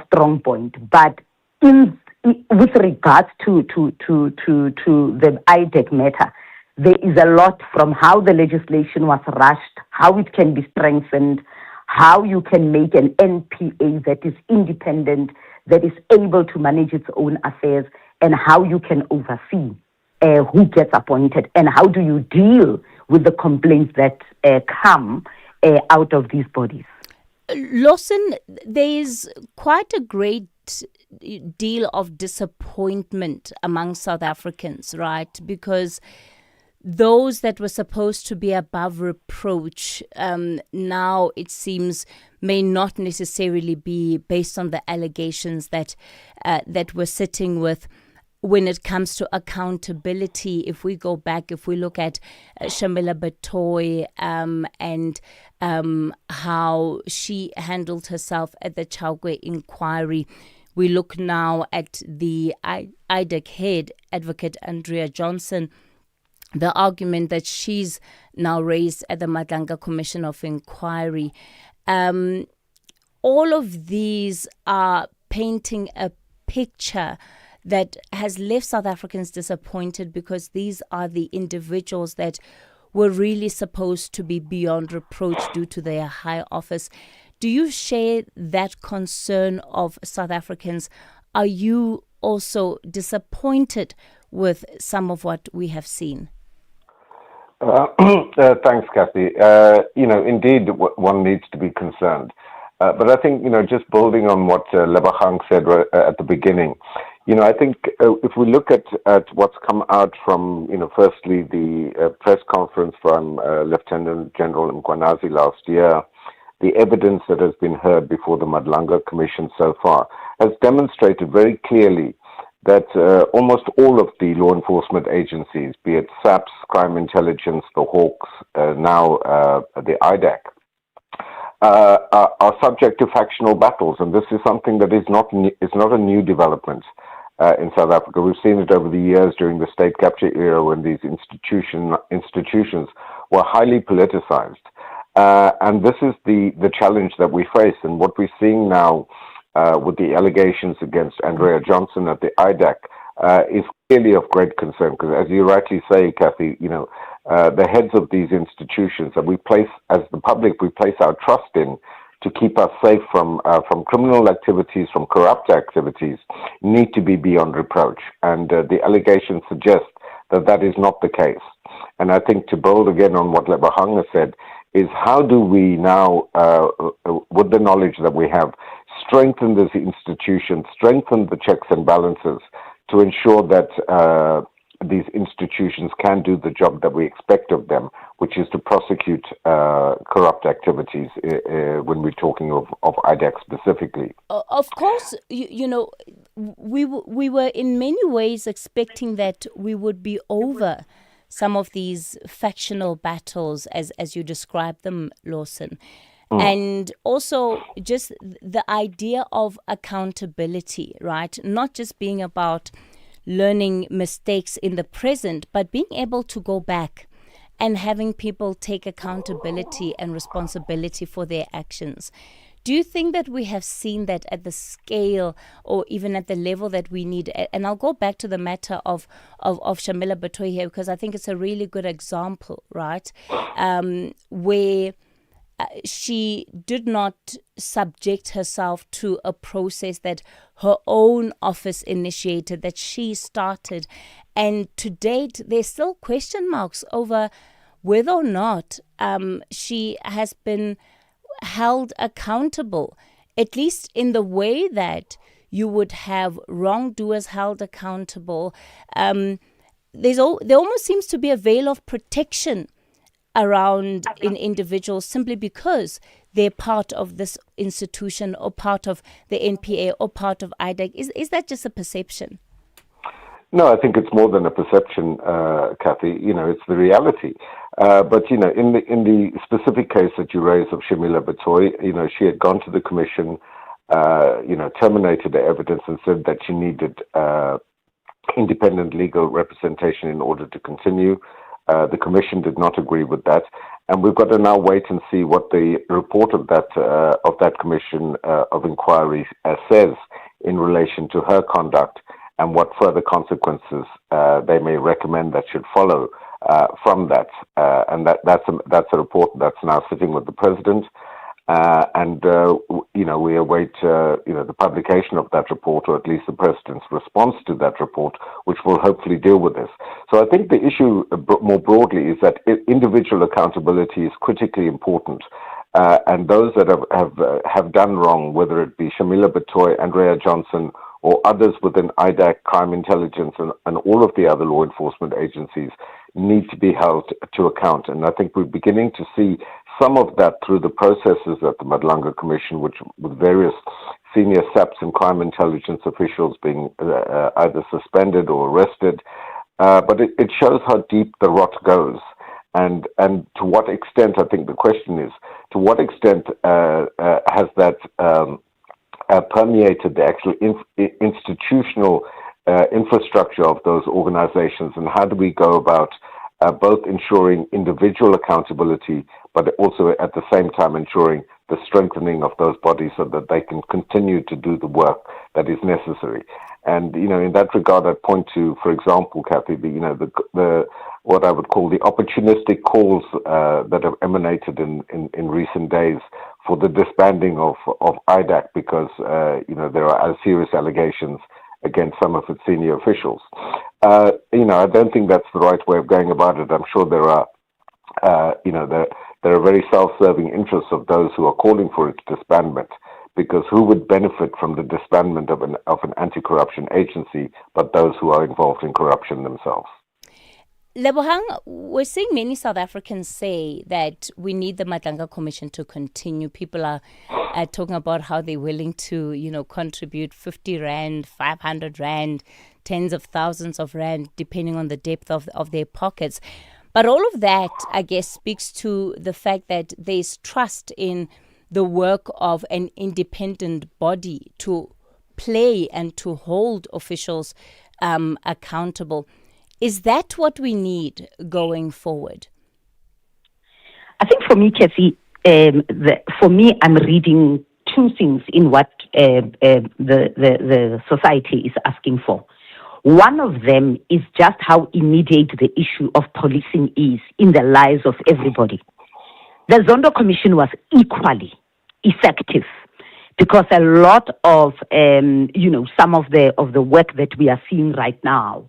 Speaker 12: strong point. But with regards to the IDEC matter, there is a lot from how the legislation was rushed, how it can be strengthened, how you can make an NPA that is independent, that is able to manage its own affairs, and how you can oversee who gets appointed, and how do you deal with the complaints that come out of these bodies.
Speaker 9: Lawson, there is quite a great deal of disappointment among South Africans, right? Because those that were supposed to be above reproach now, it seems, may not necessarily be, based on the allegations that we're sitting with. When it comes to accountability, if we go back, if we look at Shamila Batoy and how she handled herself at the Chagwe inquiry, we look now at the IDEC head, Advocate Andrea Johnson, the argument that she's now raised at the Madlanga Commission of Inquiry. All of these are painting a picture that has left South Africans disappointed, because these are the individuals that were really supposed to be beyond reproach due to their high office. Do you share that concern of South Africans? Are you also disappointed with some of what we have seen?
Speaker 10: Thanks, Kathy. Indeed, one needs to be concerned. But I think, just building on what Lebahang said at the beginning, I think if we look at what's come out from, firstly, the press conference from Lieutenant General Mkwanazi last year, the evidence that has been heard before the Madlanga Commission so far has demonstrated very clearly that almost all of the law enforcement agencies, be it SAPS, Crime Intelligence, the Hawks, now the IDEC, are subject to factional battles, and this is something that is not a new development in South Africa. We've seen it over the years during the state capture era, when these institutions were highly politicized, and this is the challenge that we face. And what we're seeing now with the allegations against Andrea Johnson at the IDEC is clearly of great concern, because, as you rightly say, Kathy, the heads of these institutions that we place, as the public, we place our trust in to keep us safe from criminal activities, from corrupt activities, need to be beyond reproach. And the allegations suggest that is not the case. And I think, to build again on what Lebahang said, is how do we now, with the knowledge that we have, strengthen this institution, strengthen the checks and balances to ensure that these institutions can do the job that we expect of them, which is to prosecute corrupt activities when we're talking of IDAC specifically.
Speaker 9: Of course, we were in many ways expecting that we would be over some of these factional battles as you described them, Lawson. And also just the idea of accountability, right? Not just being about learning mistakes in the present, but being able to go back and having people take accountability and responsibility for their actions. Do you think that we have seen that at the scale or even at the level that we need? And I'll go back to the matter of Shamila Batoy here, because I think it's a really good example, right? Where she did not subject herself to a process that her own office initiated, that she started. And to date, there's still question marks over whether or not she has been held accountable, at least in the way that you would have wrongdoers held accountable. There almost seems to be a veil of protection around in individuals simply because they're part of this institution or part of the NPA or part of IDAC. Is that just a perception?
Speaker 10: No, I think it's more than a perception, Kathy. It's the reality. But in the specific case that you raised of Shamila Batoy, she had gone to the commission, terminated the evidence and said that she needed independent legal representation in order to continue. The commission did not agree with that, and we've got to now wait and see what the report of that commission of inquiry says in relation to her conduct and what further consequences they may recommend that should follow from that. And that's a report that's now sitting with the president. We await, the publication of that report, or at least the president's response to that report, which will hopefully deal with this. So I think the issue more broadly is that individual accountability is critically important. And those that have done wrong, whether it be Shamila Batoy, Andrea Johnson, or others within IDAC, crime intelligence, and all of the other law enforcement agencies, need to be held to account. And I think we're beginning to see some of that through the processes at the Madlanga Commission, which with various senior SAPs and crime intelligence officials being either suspended or arrested. But it shows how deep the rot goes. And to what extent, I think the question is, to what extent has that permeated the actual institutional infrastructure of those organizations, and how do we go about both ensuring individual accountability, but also at the same time ensuring the strengthening of those bodies so that they can continue to do the work that is necessary. And, in that regard, I'd point to, for example, Kathy, the what I would call the opportunistic calls that have emanated in recent days for the disbanding of IDAC because, there are serious allegations against some of its senior officials. I don't think that's the right way of going about it. I'm sure there are, there are very self-serving interests of those who are calling for its disbandment, because who would benefit from the disbandment of an anti-corruption agency but those who are involved in corruption themselves?
Speaker 9: Lebohang, we're seeing many South Africans say that we need the Madlanga Commission to continue. People are talking about how they're willing to, contribute 50 Rand, 500 Rand, tens of thousands of Rand, depending on the depth of their pockets. But all of that, I guess, speaks to the fact that there's trust in the work of an independent body to play and to hold officials accountable. Is that what we need going forward?
Speaker 12: I think for me, Kathy, I'm reading two things in what the society is asking for. One of them is just how immediate the issue of policing is in the lives of everybody. The Zondo Commission was equally effective because a lot of, some of the work that we are seeing right now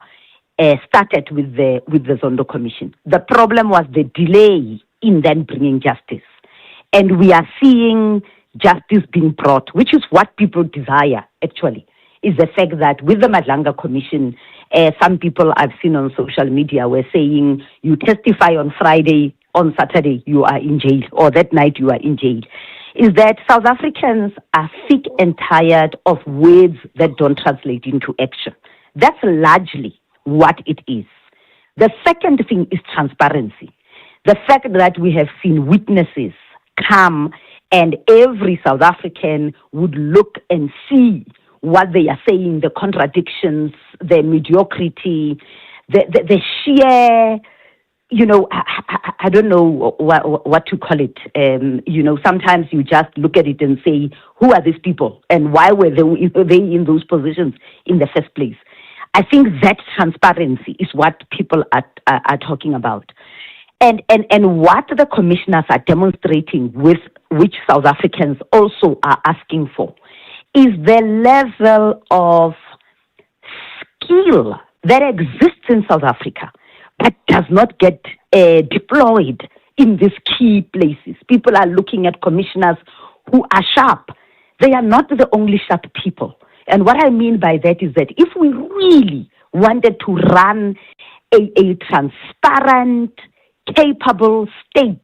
Speaker 12: started with the Zondo Commission. The problem was the delay in then bringing justice. And we are seeing justice being brought, which is what people desire, actually, is the fact that with the Madlanga Commission, some people I've seen on social media were saying, you testify on Friday, on Saturday you are in jail, or that night you are in jail, is that South Africans are sick and tired of words that don't translate into action. That's largely what it is. The second thing is transparency. The fact that we have seen witnesses come and every South African would look and see what they are saying, the contradictions, the mediocrity, the sheer, I don't know what to call it. Sometimes you just look at it and say, who are these people and why were they in those positions in the first place? I think that transparency is what people are talking about. And what the commissioners are demonstrating, with which South Africans also are asking for, is the level of skill that exists in South Africa but does not get deployed in these key places. People are looking at commissioners who are sharp. They are not the only sharp people. And what I mean by that is that if we really wanted to run a transparent, capable state,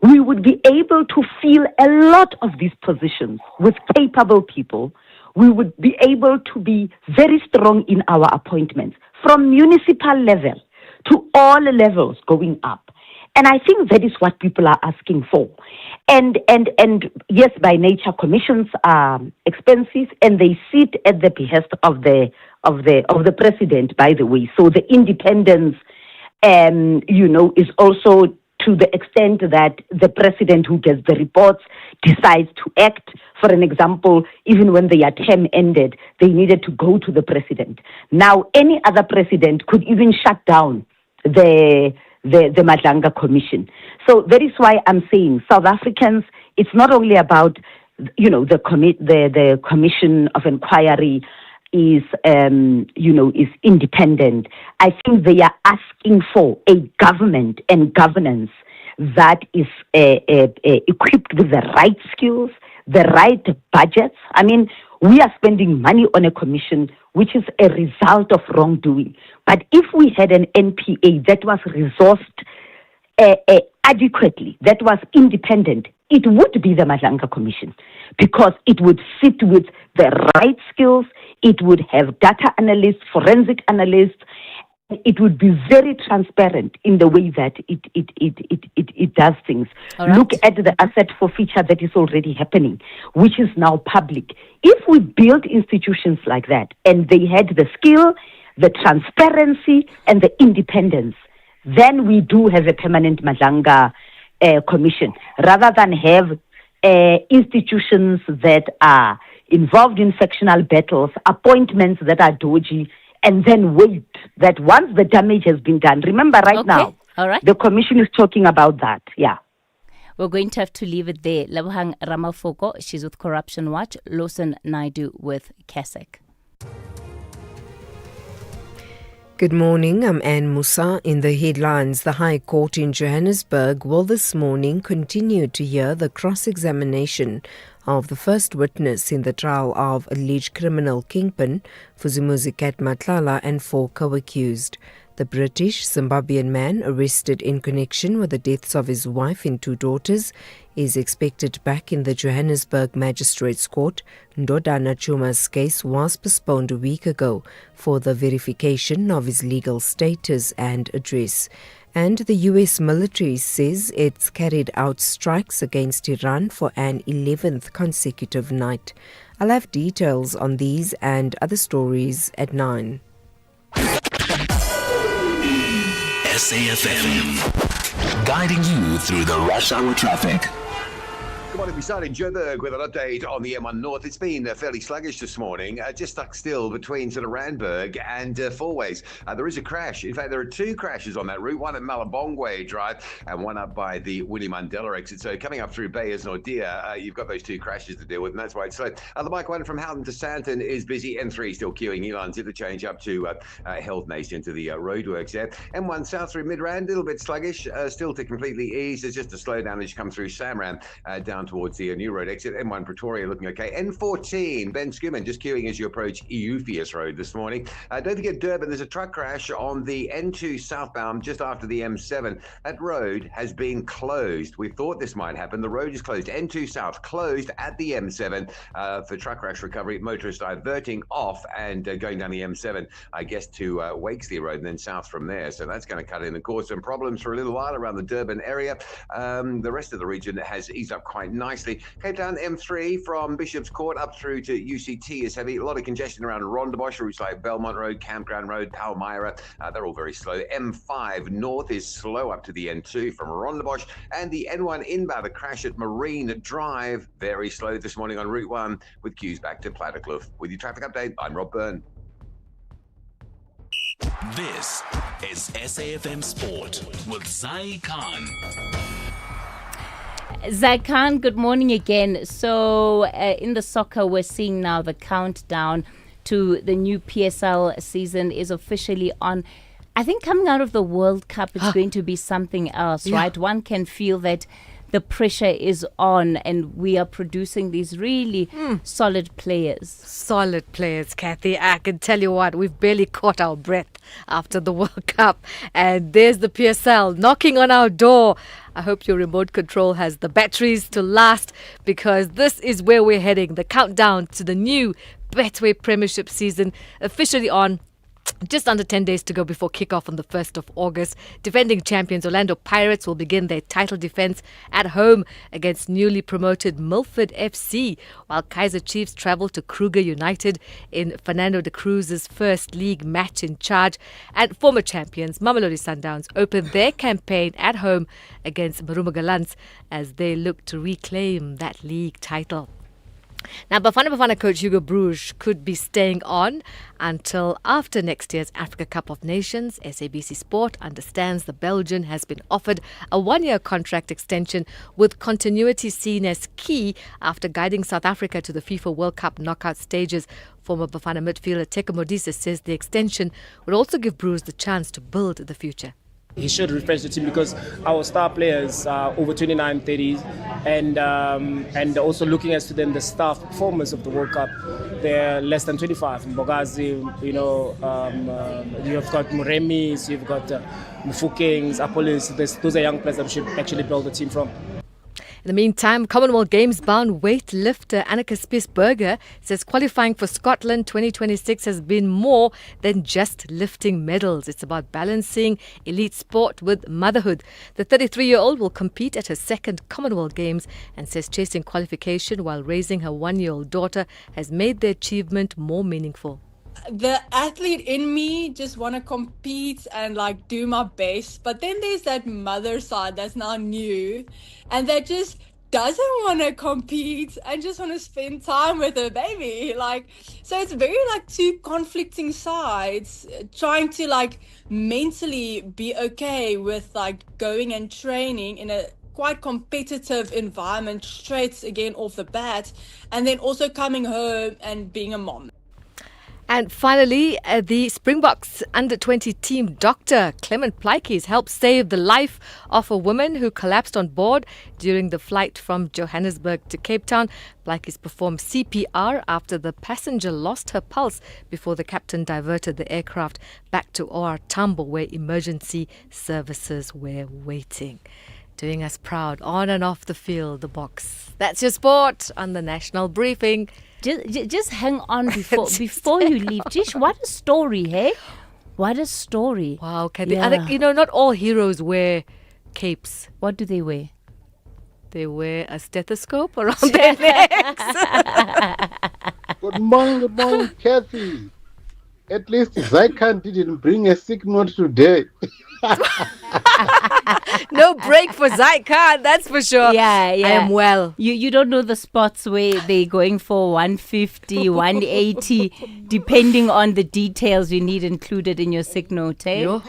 Speaker 12: we would be able to fill a lot of these positions with capable people. We would be able to be very strong in our appointments from municipal level to all levels going up. And I think that is what people are asking for. And yes, by nature, commissions are expensive, and they sit at the behest of the president, by the way. So the independence, is also to the extent that the president who gets the reports decides to act. For an example, even when their term ended, they needed to go to the president. Now, any other president could even shut down the Madlanga Commission. So that is why I'm saying South Africans, it's not only about, the Commission of Inquiry is independent. I think they are asking for a government and governance that is equipped with the right skills, the right budgets. I mean, we are spending money on a commission which is a result of wrongdoing. But if we had an NPA that was resourced adequately, that was independent, it would be the Madlanga Commission, because it would sit with the right skills, it would have data analysts, forensic analysts, it would be very transparent in the way that it does things. Right. Look at the asset forfeiture that is already happening, which is now public. If we build institutions like that and they had the skill, the transparency, and the independence, then we do have a permanent Madlanga Commission, rather than have institutions that are involved in sectional battles, appointments that are dodgy, and then wait that once the damage has been done. Remember, now,
Speaker 9: all right,
Speaker 12: the commission is talking about that. Yeah.
Speaker 9: We're going to have to leave it there. Lebohang Ramafoko, she's with Corruption Watch. Lawson Naidu with KESEC.
Speaker 1: Good morning, I'm Anne Musa. In the headlines, the High Court in Johannesburg will this morning continue to hear the cross-examination of the first witness in the trial of alleged criminal kingpin Fuzumuzi Matlala and 4 co-accused. The British Zimbabwean man, arrested in connection with the deaths of his wife and 2 daughters, is expected back in the Johannesburg Magistrates Court. Ndodana Chuma's case was postponed a week ago for the verification of his legal status and address. And the U.S. military says it's carried out strikes against Iran for an 11th consecutive night. I'll have details on these and other stories at 9.
Speaker 19: SAfm, guiding you through the rush hour traffic.
Speaker 8: Good morning. We start in Joburg with an update on the M1 North. It's been fairly sluggish this morning, just stuck still between sort of Randburg and Fourways. There is a crash. In fact, there are two crashes on that route, one at Malabongwe Drive and one up by the Willie Mandela exit. So coming up through Bayers Nordia, you've got those two crashes to deal with, and that's why it's slow. The bike one from Houghton to Santon is busy. M3 still queuing. Elon's interchange up to Health Nation to the roadworks there. M1 south through Midrand, a little bit sluggish, still to completely ease. There's just a slowdown as you come through SAmRadio down towards the New Road exit. M1 Pretoria looking okay. N14, Ben Scuman just queuing as you approach Eupheus Road this morning. Don't forget Durban, there's a truck crash on the N2 southbound just after the M7. That road has been closed. We thought this might happen. The road is closed. N2 south closed at the M7 for truck crash recovery. Motorists diverting off and going down the M7, I guess, to Wakesley Road and then south from there. So that's going to cut in and cause some problems for a little while around the Durban area. The rest of the region has eased up quite nicely. Cape Town M3 from Bishop's Court up through to UCT is heavy. A lot of congestion around Rondebosch, routes like Belmont Road, Campground Road, Palmyra. They're all very slow. M5 north is slow up to the N2 from Rondebosch, and the N1 inbound, the crash at Marine Drive, very slow this morning on Route 1 with queues back to Platterkloof. With your traffic update, I'm Rob Byrne.
Speaker 19: This is SAFM Sport with Zai Khan.
Speaker 9: Zaikan, good morning again. So in the soccer, we're seeing now the countdown to the new PSL season is officially on. I think coming out of the World Cup, it's going to be something else, right? One can feel that the pressure is on and we are producing these really solid players.
Speaker 6: Solid players, Kathy. I can tell you what, we've barely caught our breath after the World Cup. And there's the PSL knocking on our door. I hope your remote control has the batteries to last, because this is where we're heading. The countdown to the new Betway Premiership season officially on. Just under 10 days to go before kickoff on the 1st of August. Defending champions Orlando Pirates will begin their title defense at home against newly promoted Milford FC, while Kaizer Chiefs travel to Kruger United in Fernando de Cruz's first league match in charge. And former champions Mamelodi Sundowns open their campaign at home against Maruma Gallants as they look to reclaim that league title. Now, Bafana coach Hugo Bruges could be staying on until after next year's Africa Cup of Nations. SABC Sport understands the Belgian has been offered a one-year contract extension with continuity seen as key after guiding South Africa to the FIFA World Cup knockout stages. Former Bafana midfielder Teko Modise says the extension would also give Bruges the chance to build the future.
Speaker 4: He should refresh the team because our star players are over 29, 30, and also looking as to then the staff performance of the World Cup, they're less than 25. Mbogazi, you've got Muremis, you've got Mufukings, Apollos. Those are young players that we should actually build the team from.
Speaker 6: In the meantime, Commonwealth Games-bound weightlifter Annika Spiesberger says qualifying for Scotland 2026 has been more than just lifting medals. It's about balancing elite sport with motherhood. The 33-year-old will compete at her second Commonwealth Games and says chasing qualification while raising her one-year-old daughter has made the achievement more meaningful.
Speaker 11: The athlete in me just want to compete and like do my best, but then there's that mother side that's now new and that just doesn't want to compete and just want to spend time with her baby. So it's very two conflicting sides, trying to mentally be okay with going and training in a quite competitive environment straight again off the bat, and then also coming home and being a mom.
Speaker 6: And finally, the Springboks under-20 team doctor, Clement Pleitjies, helped save the life of a woman who collapsed on board during the flight from Johannesburg to Cape Town. Pleitjies performed CPR after the passenger lost her pulse before the captain diverted the aircraft back to OR Tambo, where emergency services were waiting. Doing us proud on and off the field, the Boks. That's your sport on the National Briefing.
Speaker 9: Just hang on before you leave. Jish, what a story, hey? What a story.
Speaker 6: Wow, okay. Not all heroes wear capes.
Speaker 9: What do they wear?
Speaker 6: They wear a stethoscope around their necks.
Speaker 13: Good morning, Kathy.
Speaker 3: At least Zykan didn't bring a sick note today.
Speaker 6: No break for Zykan, that's for sure.
Speaker 9: Yeah,
Speaker 6: I am well.
Speaker 9: You don't know the spots where they're going for 150, 180, depending on the details you need included in your sick note, eh?
Speaker 6: Yo,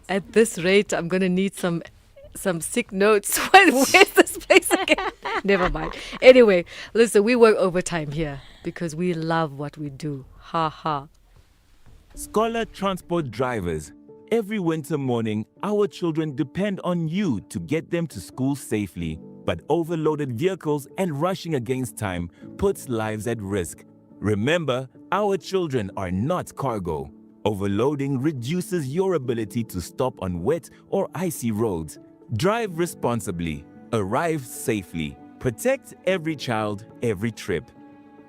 Speaker 6: at this rate, I'm going to need some sick notes. Where's this place again? Never mind. Anyway, listen, we work overtime here because we love what we do. Ha ha.
Speaker 13: Scholar transport drivers. Every winter morning, our children depend on you to get them to school safely. But overloaded vehicles and rushing against time puts lives at risk. Remember, our children are not cargo. Overloading reduces your ability to stop on wet or icy roads. Drive responsibly. Arrive safely. Protect every child, every trip.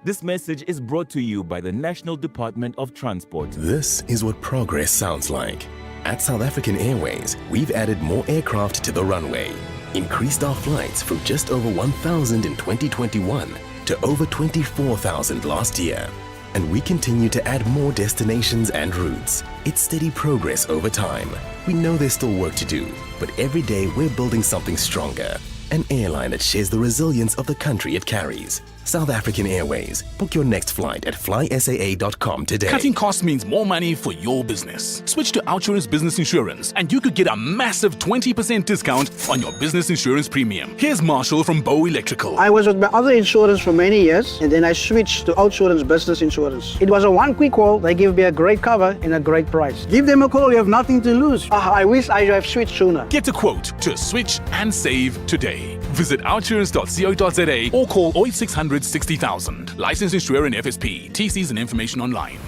Speaker 13: This message is brought to you by the National Department of Transport.
Speaker 23: This is what progress sounds like. At South African Airways, we've added more aircraft to the runway, increased our flights from just over 1,000 in 2021 to over 24,000 last year. And we continue to add more destinations and routes. It's steady progress over time. We know there's still work to do, but every day we're building something stronger. An airline that shares the resilience of the country it carries. South African Airways. Book your next flight at flysaa.com today. Cutting costs means more money for your business. Switch to Outsurance Business Insurance and you could get a massive 20% discount on your business insurance premium. Here's Marshall from Bow Electrical.
Speaker 14: I was with my other insurance for many years and then I switched to Outsurance Business Insurance. It was a one quick call. They give me a great cover and a great price. Give them a call. You have nothing to lose. I wish I have switched sooner.
Speaker 23: Get a quote to switch and save today. Visit outsurance.co.za or call 0800 60,000. Licensed insurer in FSP. TCs and information online.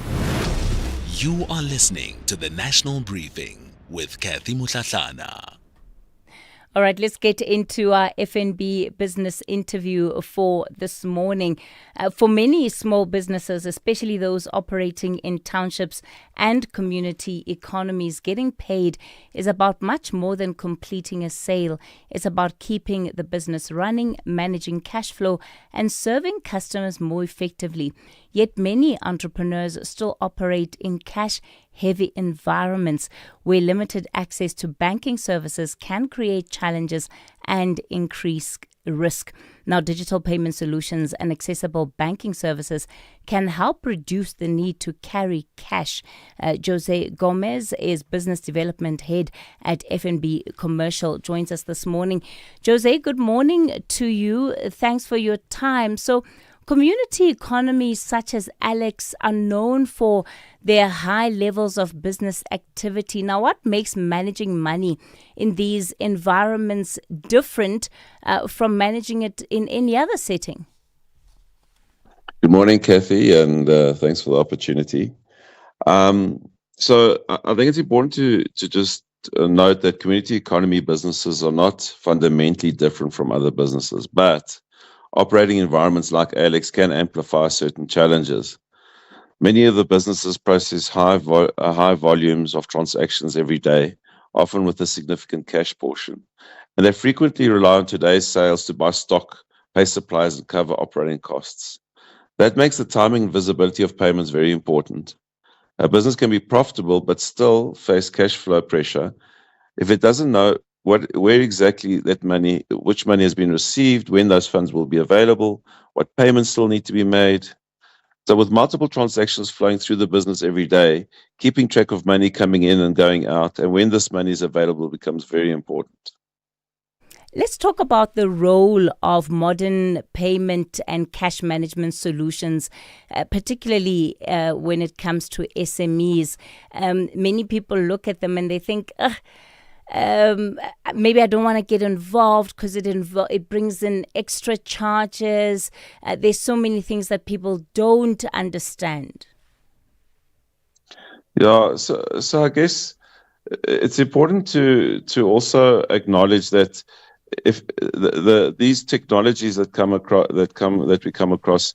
Speaker 19: You are listening to the National Briefing with Kathy Mutlatlana.
Speaker 9: All right, let's get into our FNB business interview for this morning. For many small businesses, especially those operating in townships and community economies, getting paid is about much more than completing a sale. It's about keeping the business running, managing cash flow, and serving customers more effectively. Yet many entrepreneurs still operate in cash-heavy environments where limited access to banking services can create challenges and increase risk. Now, digital payment solutions and accessible banking services can help reduce the need to carry cash. Jose Gomez is Business Development Head at FNB Commercial, joins us this morning. Jose, good morning to you. Thanks for your time. So, community economies such as Alex are known for their high levels of business activity. Now, what makes managing money in these environments different from managing it in any other setting?
Speaker 16: Good morning, Kathy, and thanks for the opportunity. So I think it's important to just note that community economy businesses are not fundamentally different from other businesses, but operating environments like Alex can amplify certain challenges. Many of the businesses process high volumes of transactions every day, often with a significant cash portion. And they frequently rely on today's sales to buy stock, pay suppliers, and cover operating costs. That makes the timing and visibility of payments very important. A business can be profitable but still face cash flow pressure if it doesn't know where exactly which money has been received, when those funds will be available, what payments still need to be made. So with multiple transactions flowing through the business every day, keeping track of money coming in and going out and when this money is available becomes very important.
Speaker 9: Let's talk about the role of modern payment and cash management solutions, particularly when it comes to SMEs. Many people look at them and they think, maybe I don't want to get involved because it brings in extra charges. There's so many things that people don't understand.
Speaker 16: Yeah, so I guess it's important to also acknowledge that if these technologies that we come across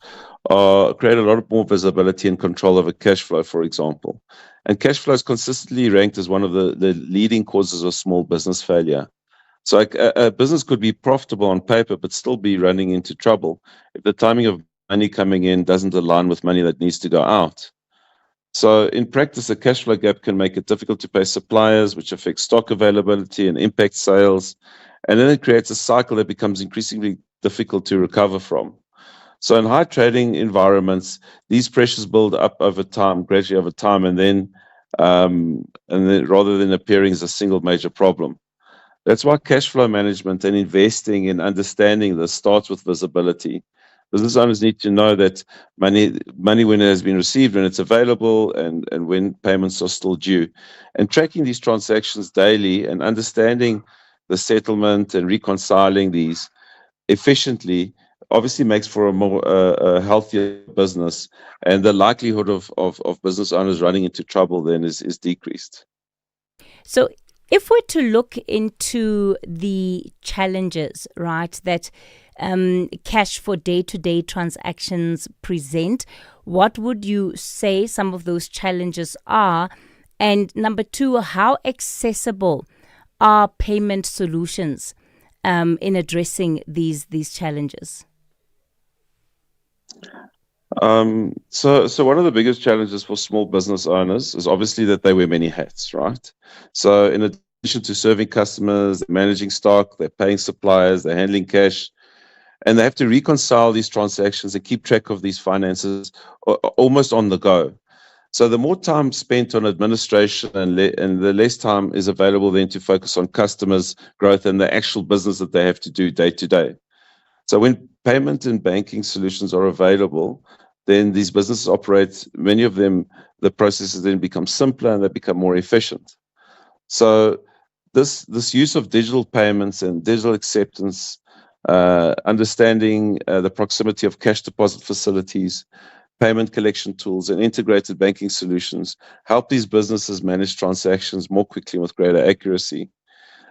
Speaker 16: create a lot more visibility and control over cash flow, for example. And cash flow is consistently ranked as one of the leading causes of small business failure. So a business could be profitable on paper, but still be running into trouble if the timing of money coming in doesn't align with money that needs to go out. So in practice, a cash flow gap can make it difficult to pay suppliers, which affects stock availability and impacts sales. And then it creates a cycle that becomes increasingly difficult to recover from. So in high trading environments, these pressures build up over time, gradually over time, and then rather than appearing as a single major problem. That's why cash flow management and investing in understanding this starts with visibility. Business owners need to know that money when it has been received, when it's available, and when payments are still due. And tracking these transactions daily and understanding the settlement and reconciling these efficiently obviously makes for a more healthier business, and the likelihood of business owners running into trouble then is decreased.
Speaker 9: So if we're to look into the challenges, right, that cash for day-to-day transactions present, what would you say some of those challenges are? And number two, how accessible are payment solutions in addressing these challenges?
Speaker 16: So one of the biggest challenges for small business owners is obviously that they wear many hats, right? So in addition to serving customers, managing stock, they're paying suppliers, they're handling cash, and they have to reconcile these transactions and keep track of these finances almost on the go. So the more time spent on administration and the less time is available then to focus on customers, growth, and the actual business that they have to do day to day. So when payment and banking solutions are available, then these businesses operate, many of them, the processes then become simpler and they become more efficient. So this use of digital payments and digital acceptance, understanding the proximity of cash deposit facilities, payment collection tools, and integrated banking solutions help these businesses manage transactions more quickly with greater accuracy.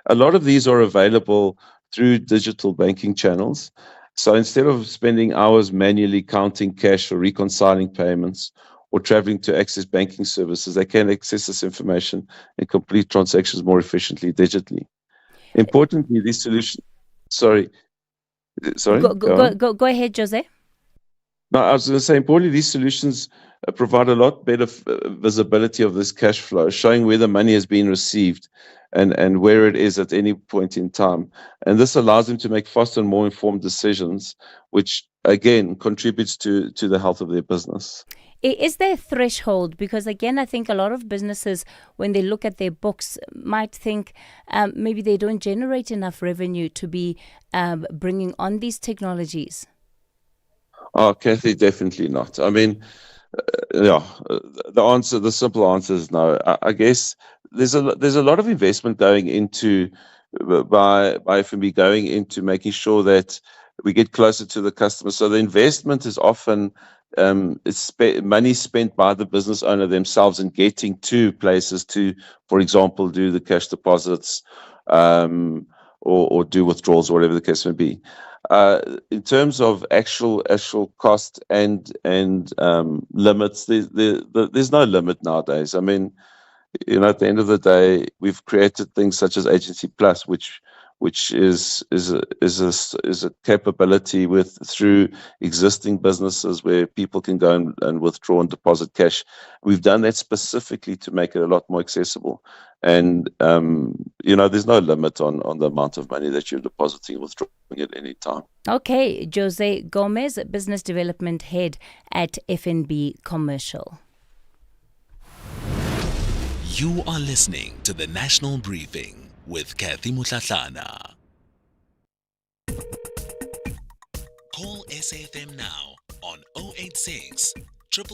Speaker 16: A lot of these are available through digital banking channels. So instead of spending hours manually counting cash or reconciling payments or traveling to access banking services, they can access this information and complete transactions more efficiently digitally. Importantly, these solutions... Sorry.
Speaker 9: Go ahead, Jose.
Speaker 16: No, I was going to say, importantly, these solutions provide a lot better visibility of this cash flow, showing where the money has been received and where it is at any point in time. And this allows them to make faster and more informed decisions, which, again, contributes to the health of their business.
Speaker 9: Is there a threshold? Because, again, I think a lot of businesses, when they look at their books, might think maybe they don't generate enough revenue to be bringing on these technologies.
Speaker 16: Oh, Kathy, definitely not. I mean, the simple answer is no. I guess there's a lot of investment going into by FNB going into making sure that we get closer to the customer. So the investment is often money spent by the business owner themselves in getting to places to, for example, do the cash deposits or do withdrawals or whatever the case may be. In terms of actual cost and limits, there's no limit nowadays. I mean, at the end of the day, we've created things such as Agency Plus, which is a capability through existing businesses where people can go and withdraw and deposit cash. We've done that specifically to make it a lot more accessible. And there's no limit on the amount of money that you're depositing and withdrawing at any time.
Speaker 9: Okay, Jose Gomez, Business Development Head at FNB Commercial.
Speaker 19: You are listening to the National Briefing with Kathy Mutlatlana. Call SAFM now on 086 000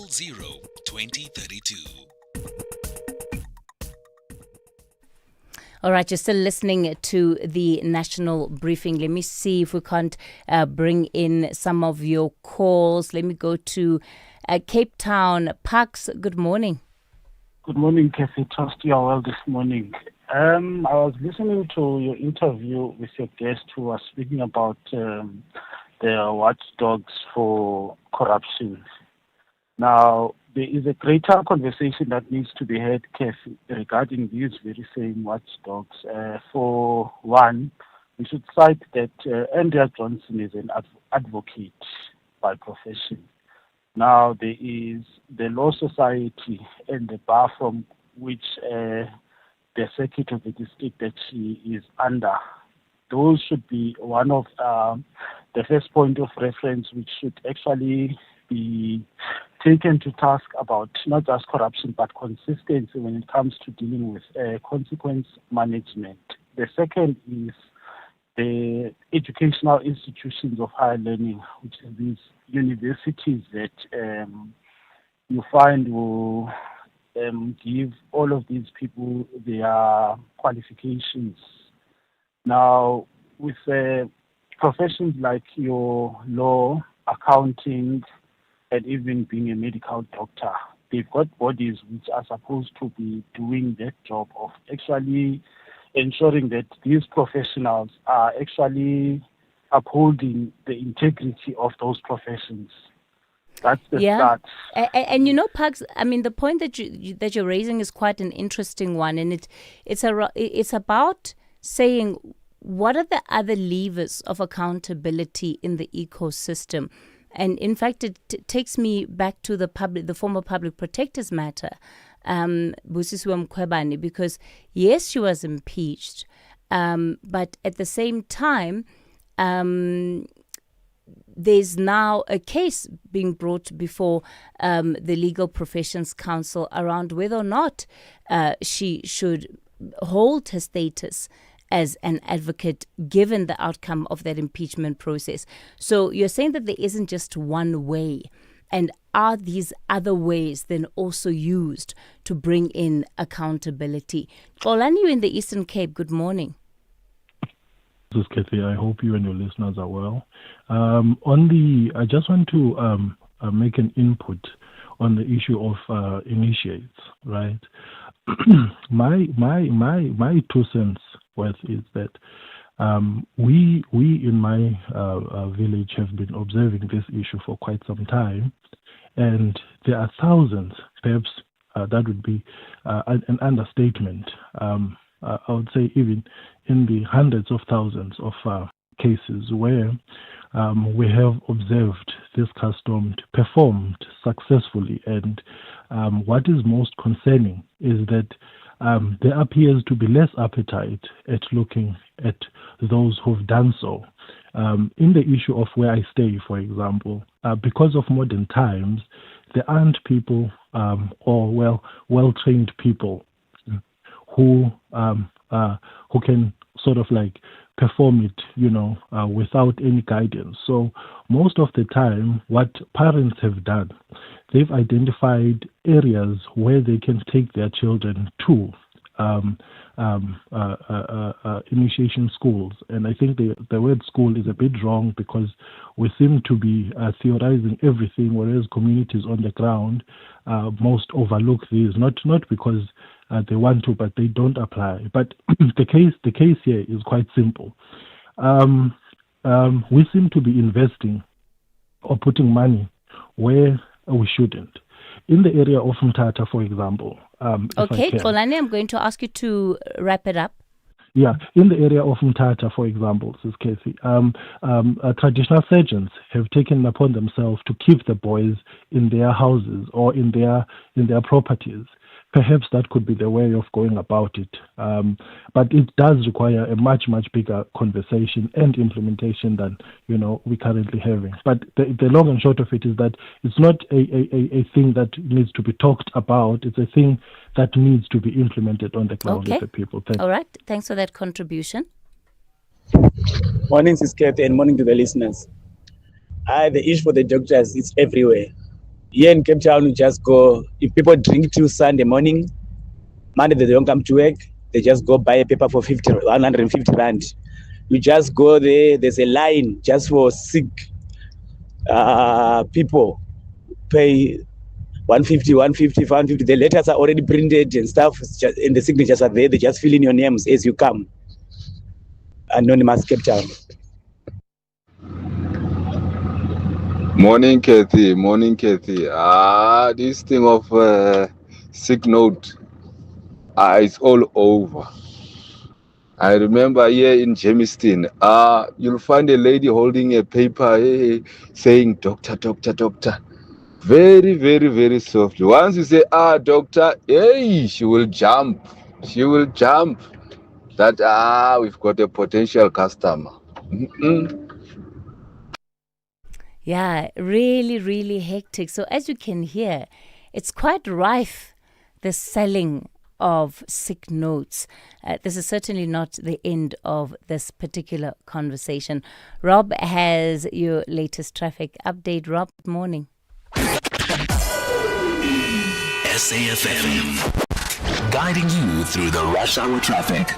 Speaker 19: 2032.
Speaker 9: All right, you're still listening to the National Briefing. Let me see if we can't bring in some of your calls. Let me go to Cape Town. Parks, good morning.
Speaker 2: Good morning, Kathy. Trust you are well this morning. I was listening to your interview with your guest who was speaking about the watchdogs for corruption. Now, there is a greater conversation that needs to be had, Kathy, regarding these very same watchdogs. For one, we should cite that Andrea Johnson is an advocate by profession. Now there is the Law Society and the bar from which the circuit of the district that she is under. Those should be one of the first point of reference, which should actually be taken to task about not just corruption but consistency when it comes to dealing with consequence management. The second is the educational institutions of higher learning, which is these universities that you find will give all of these people their qualifications. Now, with professions like your law, accounting, and even being a medical doctor, they've got bodies which are supposed to be doing that job of actually ensuring that these professionals are actually upholding the integrity of those professions. That's the start.
Speaker 9: And you know, Pugs, I mean, the point that you're raising is quite an interesting one, and it's about saying what are the other levers of accountability in the ecosystem. And in fact, it takes me back to the former public protector's matter, Busisiwe Mkhwebane, because yes, she was impeached, but at the same time, there's now a case being brought before the Legal Professions Council around whether or not she should hold her status as an advocate given the outcome of that impeachment process. So you're saying that there isn't just one way. And are these other ways then also used to bring in accountability? Xolani, you in the Eastern Cape, good morning.
Speaker 15: This is Kathy. I hope you and your listeners are well. I just want to make an input on the issue of initiates, right? my 2 cents worth is that we in my village have been observing this issue for quite some time, and there are thousands, perhaps that would be an understatement. I would say even in the hundreds of thousands of cases where we have observed this custom performed successfully. And what is most concerning is that there appears to be less appetite at looking at those who've done so. In the issue of where I stay, for example, because of modern times, there aren't people or well-trained people who can sort of like perform it, without any guidance. So most of the time, what parents have done, they've identified areas where they can take their children to initiation schools. And I think the word school is a bit wrong because we seem to be theorizing everything, whereas communities on the ground most overlook these, not because they want to, but they don't apply. But the case here is quite simple. We seem to be investing or putting money where we shouldn't. In the area of Mthatha, for example.
Speaker 9: Okay, Xolani, I'm going to ask you to wrap it up.
Speaker 15: Yeah, in the area of Mthatha, for example, Sis Casey, traditional surgeons have taken upon themselves to keep the boys in their houses or in their properties. Perhaps that could be the way of going about it. But it does require a much, much bigger conversation and implementation than, we're currently having. But the long and short of it is that it's not a thing that needs to be talked about. It's a thing that needs to be implemented on the ground with the people.
Speaker 9: All right. Thanks for that contribution.
Speaker 17: Morning, Sis Kathy, and morning to the listeners. The issue for the doctors is everywhere. Here in Cape Town, we just go, if people drink till Sunday morning, Monday they don't come to work, they just go buy a paper for 150 rand. You just go there, there's a line just for sick people, pay 150. The letters are already printed and stuff, and the signatures are there, they just fill in your names as you come. Anonymous, Cape Town.
Speaker 22: Morning, Kathy. This thing of sick note, it's all over. I remember here in Jamestown, you'll find a lady holding a paper saying, doctor. Very, very, very softly. Once you say, doctor, hey, she will jump. She will jump. That, we've got a potential customer.
Speaker 9: Yeah, really, really hectic. So as you can hear, it's quite rife, the selling of sick notes. This is certainly not the end of this particular conversation. Rob has your latest traffic update. Rob, good morning.
Speaker 19: SAfm, guiding you through the rush hour traffic.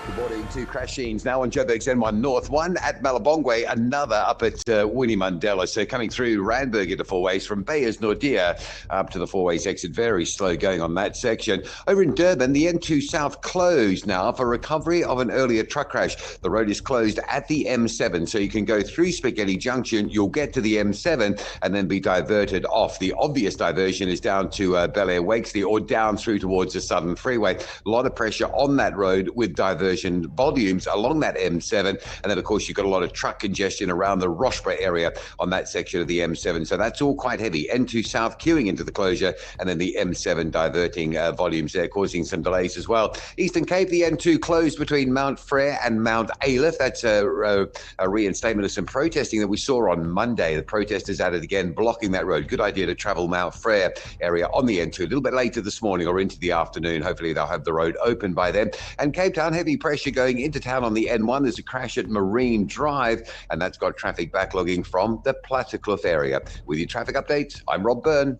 Speaker 8: Good morning. Two crash scenes now on Joburg's N1 North. One at Malabongwe, another up at Winnie Mandela. So coming through Randburg into four ways from Bayers Nordia up to the four ways exit. Very slow going on that section. Over in Durban, the N2 South closed now for recovery of an earlier truck crash. The road is closed at the M7, so you can go through Spaghetti Junction. You'll get to the M7 and then be diverted off. The obvious diversion is down to Bel Air Wakesley or down through towards the Southern Freeway. A lot of pressure on that road with diversion volumes along that M7, and then of course you've got a lot of truck congestion around the Rochborough area on that section of the M7, so that's all quite heavy. N2 South queuing into the closure, and then the M7 diverting volumes there, causing some delays as well. Eastern Cape, the N2 closed between Mount Frere and Mount Aleph. That's a reinstatement of some protesting that we saw on Monday. The protesters at it again, blocking that road. Good idea to travel Mount Frere area on the N2 a little bit later this morning or into the afternoon. Hopefully they'll have the road open by then. And Cape Town, heavy pressure going into town on the N1. There's a crash at Marine Drive, and that's got traffic backlogging from the Plattekloof area. With your traffic update, I'm Rob Byrne.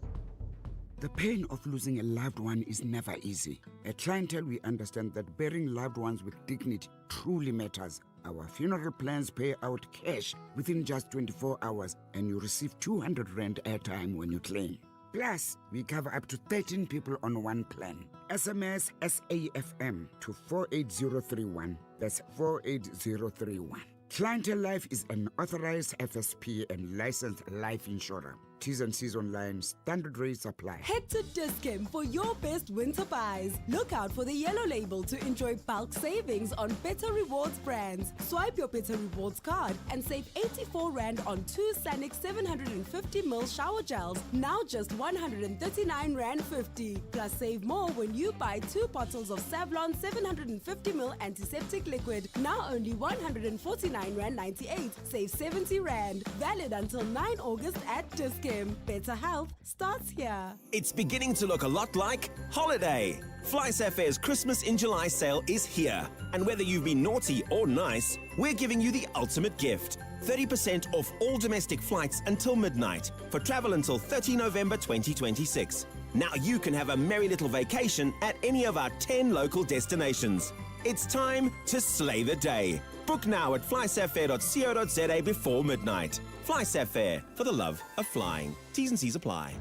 Speaker 5: The pain of losing a loved one is never easy. At Clientele, we understand that burying loved ones with dignity truly matters. Our funeral plans pay out cash within just 24 hours, and you receive 200 Rand airtime when you claim. Plus, we cover up to 13 people on one plan. SMS SAFM to 48031. That's 48031. Clientele Life is an authorized FSP and licensed life insurer. T's and C's online. Standard rates apply.
Speaker 20: Head to Dis-Chem for your best winter buys. Look out for the yellow label to enjoy bulk savings on Better Rewards brands. Swipe your Better Rewards card and save 84 Rand on 2 Sanic 750ml shower gels. Now just 139 Rand 50. Plus save more when you buy 2 bottles of Savlon 750ml antiseptic liquid. Now only 149 Rand 98. Save 70 Rand. Valid until 9 August at Dis-Chem. Better health starts here.
Speaker 7: It's beginning to look a lot like holiday. SAFmRadio's Christmas in July sale is here. And whether you've been naughty or nice, we're giving you the ultimate gift. 30% off all domestic flights until midnight for travel until 30 November 2026. Now you can have a merry little vacation at any of our 10 local destinations. It's time to slay the day. Book now at flysaffair.co.za before midnight. SAFmRadio, for the love of flying. T's and C's apply.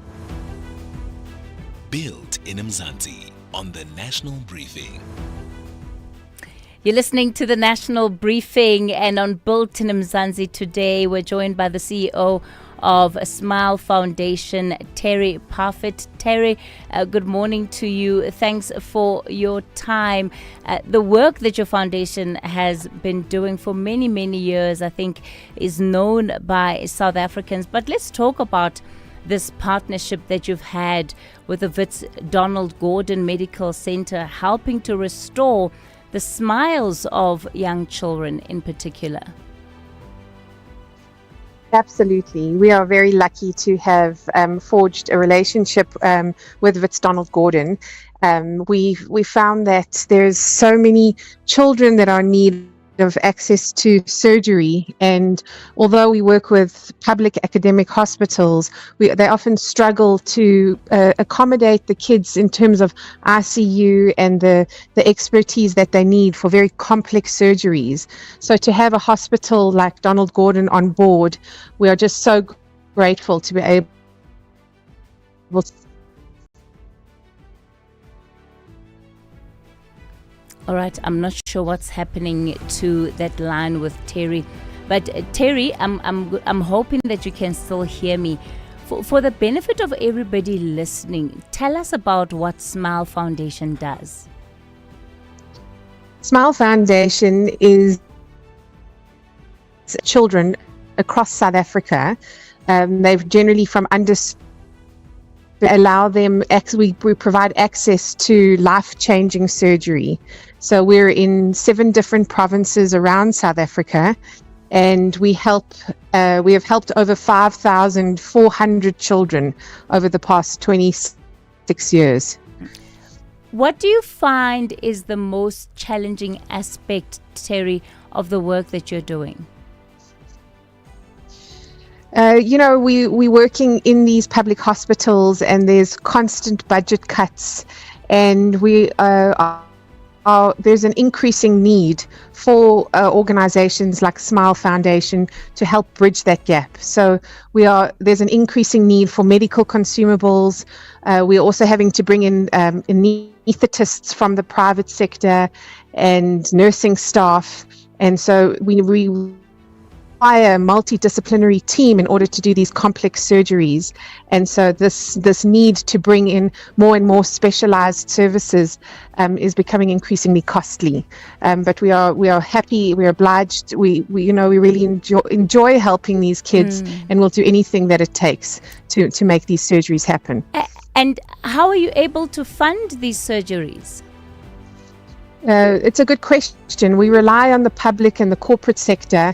Speaker 19: Built in Mzansi on the National Briefing.
Speaker 9: You're listening to the National Briefing, and on Built in Mzansi today, we're joined by the CEO of Smile Foundation, Terry Parfitt. Terry, good morning to you. Thanks for your time. The work that your foundation has been doing for many, many years, I think, is known by South Africans. But let's talk about this partnership that you've had with the Wits Donald Gordon Medical Center, helping to restore the smiles of young children in particular.
Speaker 21: Absolutely. We are very lucky to have forged a relationship with Wits Donald Gordon. We found that there's so many children that are in need of access to surgery, and although we work with public academic hospitals, they often struggle to accommodate the kids in terms of ICU and the expertise that they need for very complex surgeries. So to have a hospital like Donald Gordon on board, we are just so grateful to be able to.
Speaker 9: All right, I'm not sure what's happening to that line with Terry, but Terry, I'm hoping that you can still hear me. For the benefit of everybody listening, tell us about what Smile Foundation does.
Speaker 21: Smile Foundation is children across South Africa. They're generally from allow them, we provide access to life-changing surgery. So we're in 7 different provinces around South Africa, and we have helped over 5,400 children over the past 26 years.
Speaker 9: What do you find is the most challenging aspect, Terry, of the work that you're doing?
Speaker 21: We're working in these public hospitals, and there's constant budget cuts, and there's an increasing need for organizations like Smile Foundation to help bridge that gap. So there's an increasing need for medical consumables. We're also having to bring in anaesthetists from the private sector and nursing staff. And so we require a multidisciplinary team in order to do these complex surgeries. And so this need to bring in more and more specialized services is becoming increasingly costly. But we are happy, we're obliged, we really enjoy helping these kids, and we'll do anything that it takes to make these surgeries happen.
Speaker 9: And how are you able to fund these surgeries?
Speaker 21: It's a good question. We rely on the public and the corporate sector.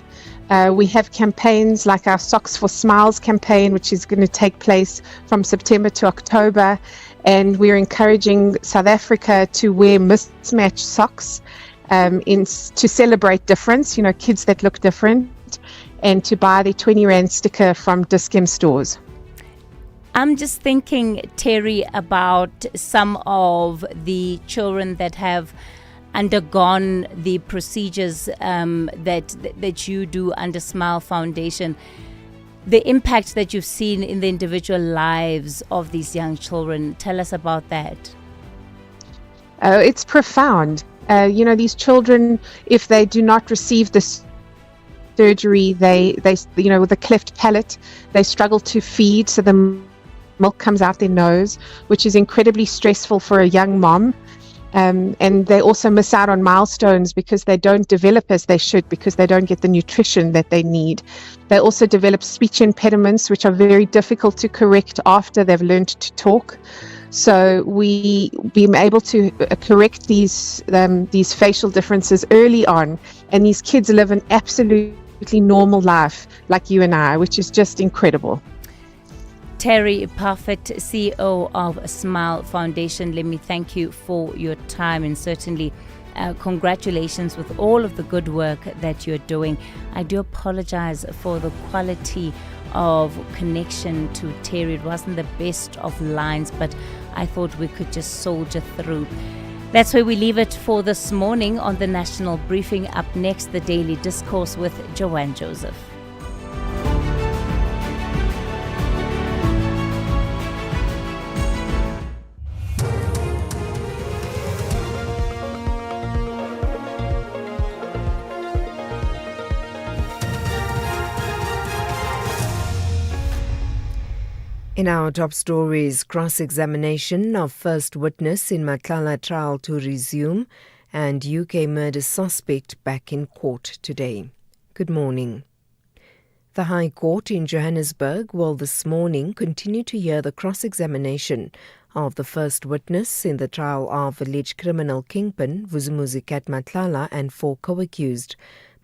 Speaker 21: We have campaigns like our Socks for Smiles campaign, which is going to take place from September to October. And we're encouraging South Africa to wear mismatched socks to celebrate difference, kids that look different, and to buy their 20 Rand sticker from Dis-Chem stores.
Speaker 9: I'm just thinking, Terry, about some of the children that have undergone the procedures that you do under Smile Foundation, the impact that you've seen in the individual lives of these young children. Tell us about that.
Speaker 21: It's profound. These children, if they do not receive this surgery, they with a cleft palate, they struggle to feed, so the milk comes out their nose, which is incredibly stressful for a young mom. And they also miss out on milestones because they don't develop as they should, because they don't get the nutrition that they need. They also develop speech impediments, which are very difficult to correct after they've learned to talk. So we being able to correct these facial differences early on, and these kids live an absolutely normal life like you and I, which is just incredible.
Speaker 9: Terry Parfit, CEO of Smile Foundation, let me thank you for your time, and certainly congratulations with all of the good work that you're doing. I do apologize for the quality of connection to Terry. It wasn't the best of lines, but I thought we could just soldier through. That's where we leave it for this morning on the National Briefing. Up next, the Daily Discourse with Joanne Joseph.
Speaker 1: In our top stories, cross-examination of first witness in Matlala trial to resume, and UK murder suspect back in court today. Good morning. The High Court in Johannesburg will this morning continue to hear the cross-examination of the first witness in the trial of alleged criminal kingpin Vuzumuzi Kat Matlala and 4 co-accused.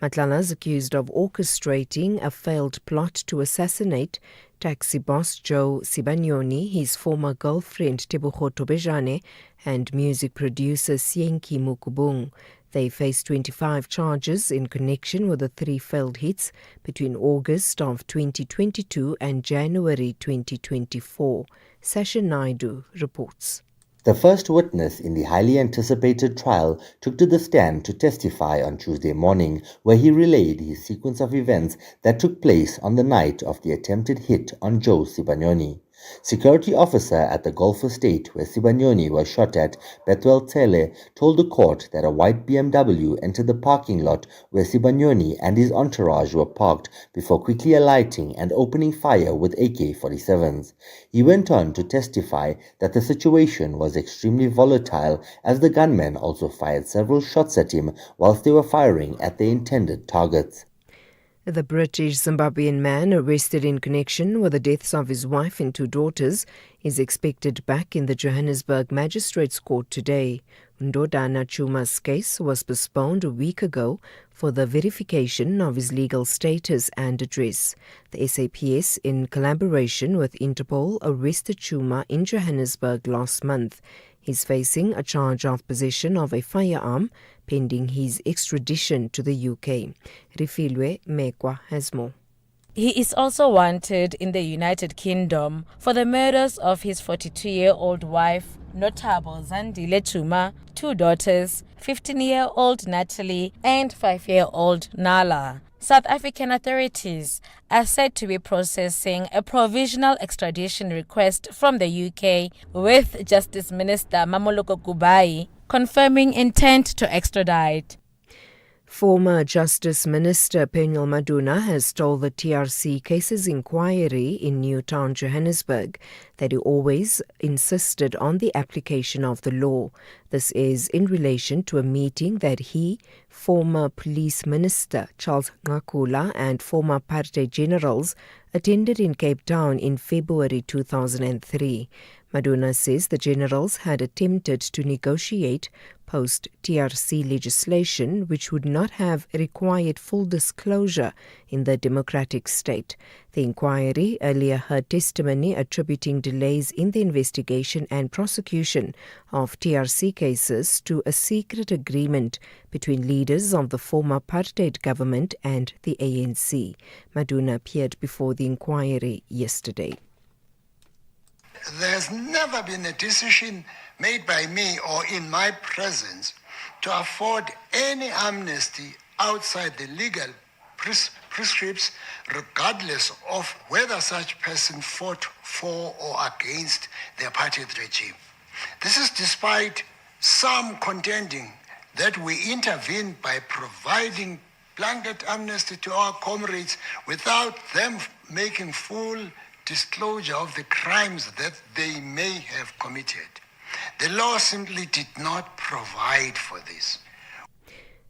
Speaker 1: Matlala is accused of orchestrating a failed plot to assassinate taxi boss Joe Sibanyoni, his former girlfriend Tebogo Tobejane, and music producer Sienki Mukubung. They face 25 charges in connection with the 3 failed hits between August of 2022 and January 2024. Sasha Naidu reports.
Speaker 10: The first witness in the highly anticipated trial took to the stand to testify on Tuesday morning, where he relayed his sequence of events that took place on the night of the attempted hit on Joe Sibanyoni. Security officer at the Gulf estate where Sibanyoni was shot at, Bethwel Tele, told the court that a white BMW entered the parking lot where Sibanyoni and his entourage were parked before quickly alighting and opening fire with AK-47s. He went on to testify that the situation was extremely volatile, as the gunmen also fired several shots at him whilst they were firing at their intended targets.
Speaker 1: The British Zimbabwean man arrested in connection with the deaths of his wife and 2 daughters is expected back in the Johannesburg Magistrates Court today. Ndodana Chuma's case was postponed a week ago for the verification of his legal status and address. The SAPS, in collaboration with Interpol, arrested Chuma in Johannesburg last month. He's facing a charge of possession of a firearm pending his extradition to the UK. Rifilwe Mekwa has more.
Speaker 4: He is also wanted in the United Kingdom for the murders of his 42-year-old wife, Notable Zandile Chuma, 2 daughters, 15-year-old Natalie and 5-year-old Nala. South African authorities are said to be processing a provisional extradition request from the UK, with Justice Minister Mamoloko Kubai confirming intent to extradite.
Speaker 1: Former Justice Minister Penyel Maduna has told the TRC Cases Inquiry in Newtown, Johannesburg, that he always insisted on the application of the law. This is in relation to a meeting that he, former Police Minister Charles Ngakula and former Party generals attended in Cape Town in February 2003. Maduna says the generals had attempted to negotiate post-TRC legislation which would not have required full disclosure in the democratic state. The inquiry earlier heard testimony attributing delays in the investigation and prosecution of TRC cases to a secret agreement between leaders of the former apartheid government and the ANC. Maduna appeared before the inquiry yesterday.
Speaker 12: There has never been a decision made by me or in my presence to afford any amnesty outside the legal prescripts, regardless of whether such person fought for or against the apartheid regime. This is despite some contending that we intervened by providing blanket amnesty to our comrades without them making full disclosure of the crimes that they may have committed. The law simply did not provide for this.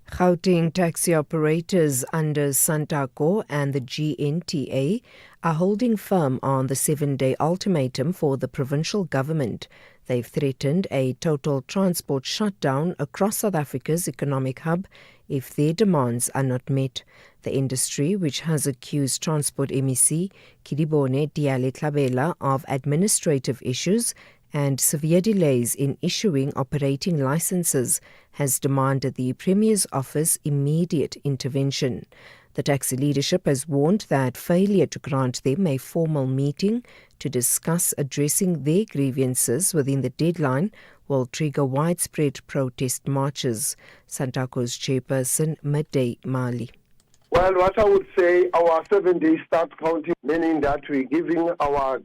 Speaker 1: Gauteng taxi operators under Santaco and the GNTA are holding firm on the 7-day ultimatum for the provincial government. They've threatened a total transport shutdown across South Africa's economic hub if their demands are not met. The industry, which has accused Transport MEC Kidibone Diale-Tlabela of administrative issues and severe delays in issuing operating licenses, has demanded the Premier's office immediate intervention. The taxi leadership has warned that failure to grant them a formal meeting to discuss addressing their grievances within the deadline will trigger widespread protest marches. Santaco's chairperson, Midday Mali.
Speaker 18: Well, what I would say, our 7 days start counting, meaning that we're giving our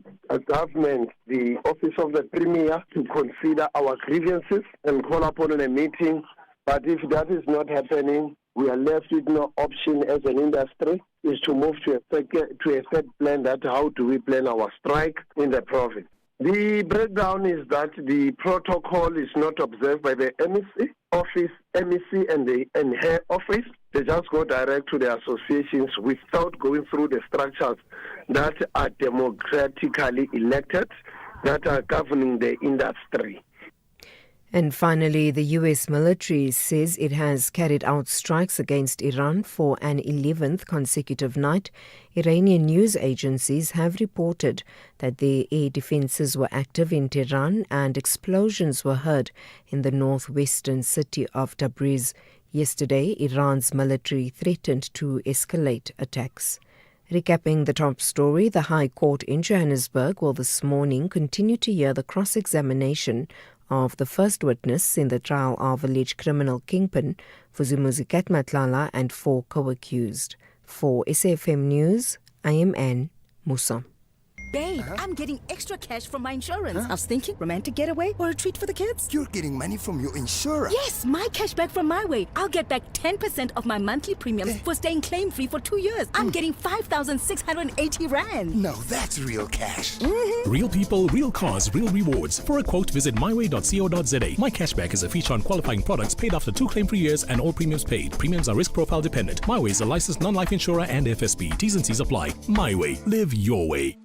Speaker 18: government the office of the Premier to consider our grievances and call upon a meeting. But if that is not happening, we are left with no option as an industry, is to move to a third plan, that how do we plan our strike in the province. The breakdown is that the protocol is not observed by the MEC office, MEC and her office. They just go direct to the associations without going through the structures that are democratically elected, that are governing the industry.
Speaker 1: And finally, the US military says it has carried out strikes against Iran for an 11th consecutive night. Iranian news agencies have reported that their air defenses were active in Tehran and explosions were heard in the northwestern city of Tabriz. Yesterday, Iran's military threatened to escalate attacks. Recapping the top story, the High Court in Johannesburg will this morning continue to hear the cross-examination of the first witness in the trial of alleged criminal kingpin Vuzumuzi Matlala and 4 co-accused. For SAFM News, I am Anne Musa.
Speaker 3: Babe, I'm getting extra cash from my insurance. I was thinking romantic getaway or a treat for the kids.
Speaker 6: You're getting money from your insurer?
Speaker 3: Yes, my cash back from My Way. I'll get back 10% of my monthly premiums for staying claim-free for 2 years. I'm getting 5,680 Rand.
Speaker 6: Now that's real cash.
Speaker 23: Real people, real cars, real rewards. For a quote, visit myway.co.za. My Cashback is a feature on qualifying products paid after 2 claim-free years and all premiums paid. Premiums are risk profile dependent. My Way is a licensed non-life insurer and FSP. T's and C's apply. My Way. Live your way.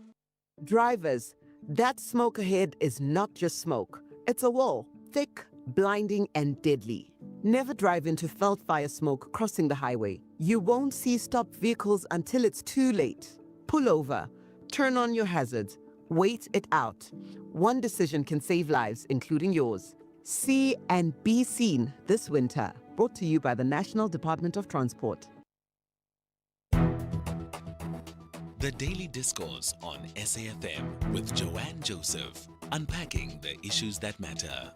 Speaker 11: Drivers, that smoke ahead is not just smoke. It's a wall, thick, blinding, and deadly. Never drive into felt fire smoke crossing the highway. You won't see stopped vehicles until it's too late. Pull over, turn on your hazards, wait it out. One decision can save lives, including yours. See and be seen this winter. Brought to you by the National Department of Transport.
Speaker 19: The Daily Discourse on SAFM with Joanne Joseph, unpacking the issues that matter.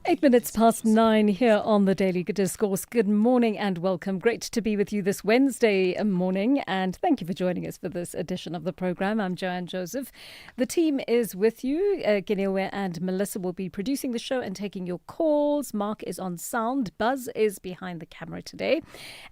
Speaker 24: 9:08 here on the Daily Discourse. Good morning and welcome. Great to be with you this Wednesday morning, and thank you for joining us for this edition of the program. I'm Joanne Joseph. The team is with you. Ginewe and Melissa will be producing the show and taking your calls. Mark is on sound. Buzz is behind the camera today.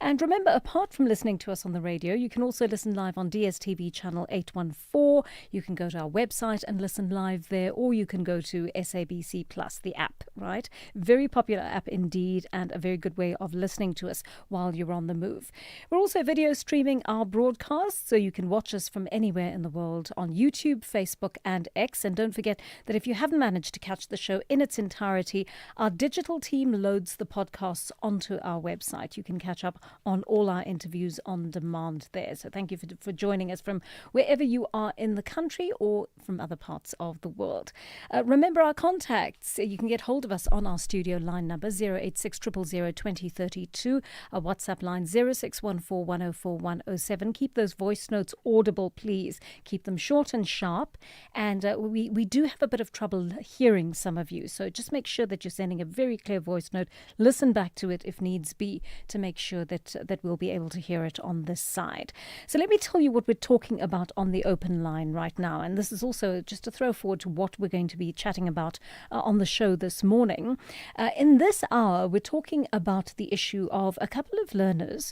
Speaker 24: And remember, apart from listening to us on the radio, you can also listen live on DSTV channel 814. You can go to our website and listen live there, or you can go to SABC Plus, the app, right? Very popular app indeed, and a very good way of listening to us while you're on the move. We're also video streaming our broadcast, so you can watch us from anywhere in the world on YouTube, Facebook and X. And don't forget that if you haven't managed to catch the show in its entirety, our digital team loads the podcasts onto our website. You can catch up on all our interviews on demand there. So thank you for joining us from wherever you are in the country or from other parts of the world. Remember our contacts. You can get hold of us on our studio line number 086 000 2032, our WhatsApp line 0614 104 107. Keep those voice notes audible, please. Keep them short and sharp. And we do have a bit of trouble hearing some of you, so just make sure that you're sending a very clear voice note. Listen back to it if needs be to make sure that we'll be able to hear it on this side. So let me tell you what we're talking about on the open line right now, and this is also just a throw forward to what we're going to be chatting about on the show this morning. In this hour, we're talking about the issue of a couple of learners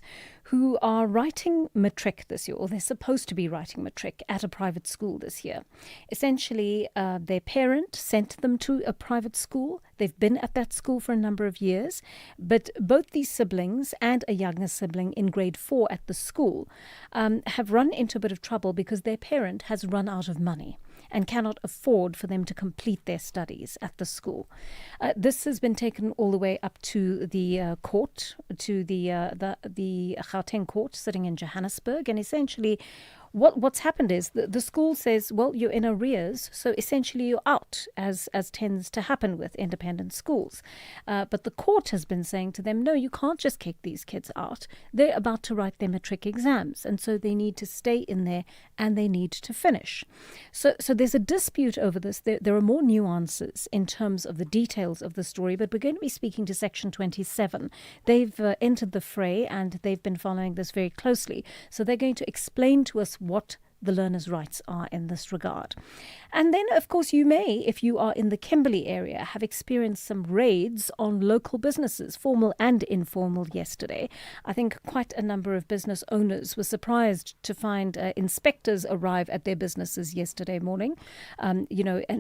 Speaker 24: who are writing matric this year, or they're supposed to be writing matric at a private school this year. Essentially, their parent sent them to a private school. They've been at that school for a number of years, but both these siblings and a younger sibling in grade 4 at the school have run into a bit of trouble because their parent has run out of money and cannot afford for them to complete their studies at the school. This has been taken all the way up to the court, to the Gauteng court sitting in Johannesburg, and essentially what's happened is the school says, well, you're in arrears, so essentially you're out, as tends to happen with independent schools. But the court has been saying to them, no, you can't just kick these kids out. They're about to write their matric exams, and so they need to stay in there and they need to finish. So there's a dispute over this. There are more nuances in terms of the details of the story, but we're going to be speaking to Section 27. They've entered the fray and they've been following this very closely. So they're going to explain to us what the learners' rights are in this regard. And then, of course, you may, if you are in the Kimberley area, have experienced some raids on local businesses, formal and informal, yesterday. I think quite a number of business owners were surprised to find inspectors arrive at their businesses yesterday morning, and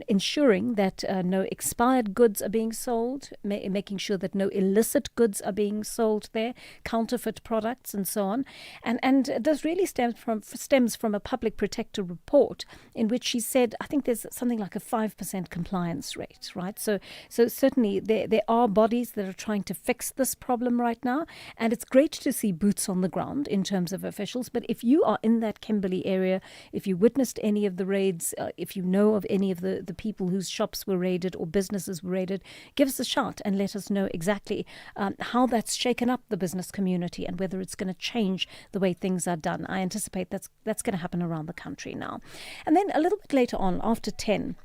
Speaker 24: ensuring that no expired goods are being sold, making sure that no illicit goods are being sold there, counterfeit products and so on. And this really stems from a public protector report in which she said, I think there's something like a 5% compliance rate, right? So certainly there are bodies that are trying to fix this problem right now, and it's great to see boots on the ground in terms of officials. But if you are in that Kimberley area, if you witnessed any of the raids, if you know of any of the people whose shops were raided or businesses were raided, give us a shout and let us know exactly how that's shaken up the business community and whether it's going to change the way things are done. I anticipate that's going to happen around the country now. And then a little bit later on, after 10,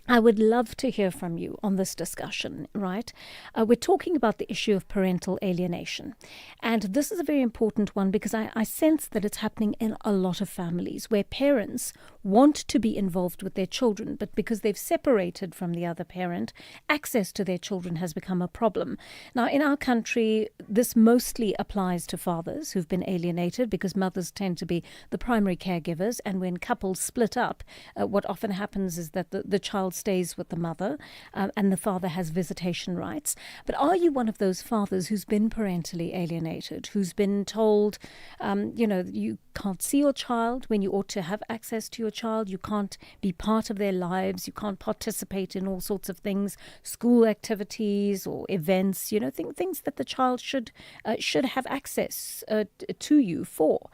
Speaker 24: I would love to hear from you on this discussion, right? We're talking about the issue of parental alienation. And this is a very important one because I sense that it's happening in a lot of families where parents want to be involved with their children, but because they've separated from the other parent, access to their children has become a problem. Now, in our country, this mostly applies to fathers who've been alienated because mothers tend to be the primary caregivers. And when couples split up, what often happens is that the child stays with the mother and the father has visitation rights. But are you one of those fathers who's been parentally alienated, who's been told, you can't see your child when you ought to have access to your child, you can't be part of their lives, you can't participate in all sorts of things, school activities or events, things that the child should have access to you for.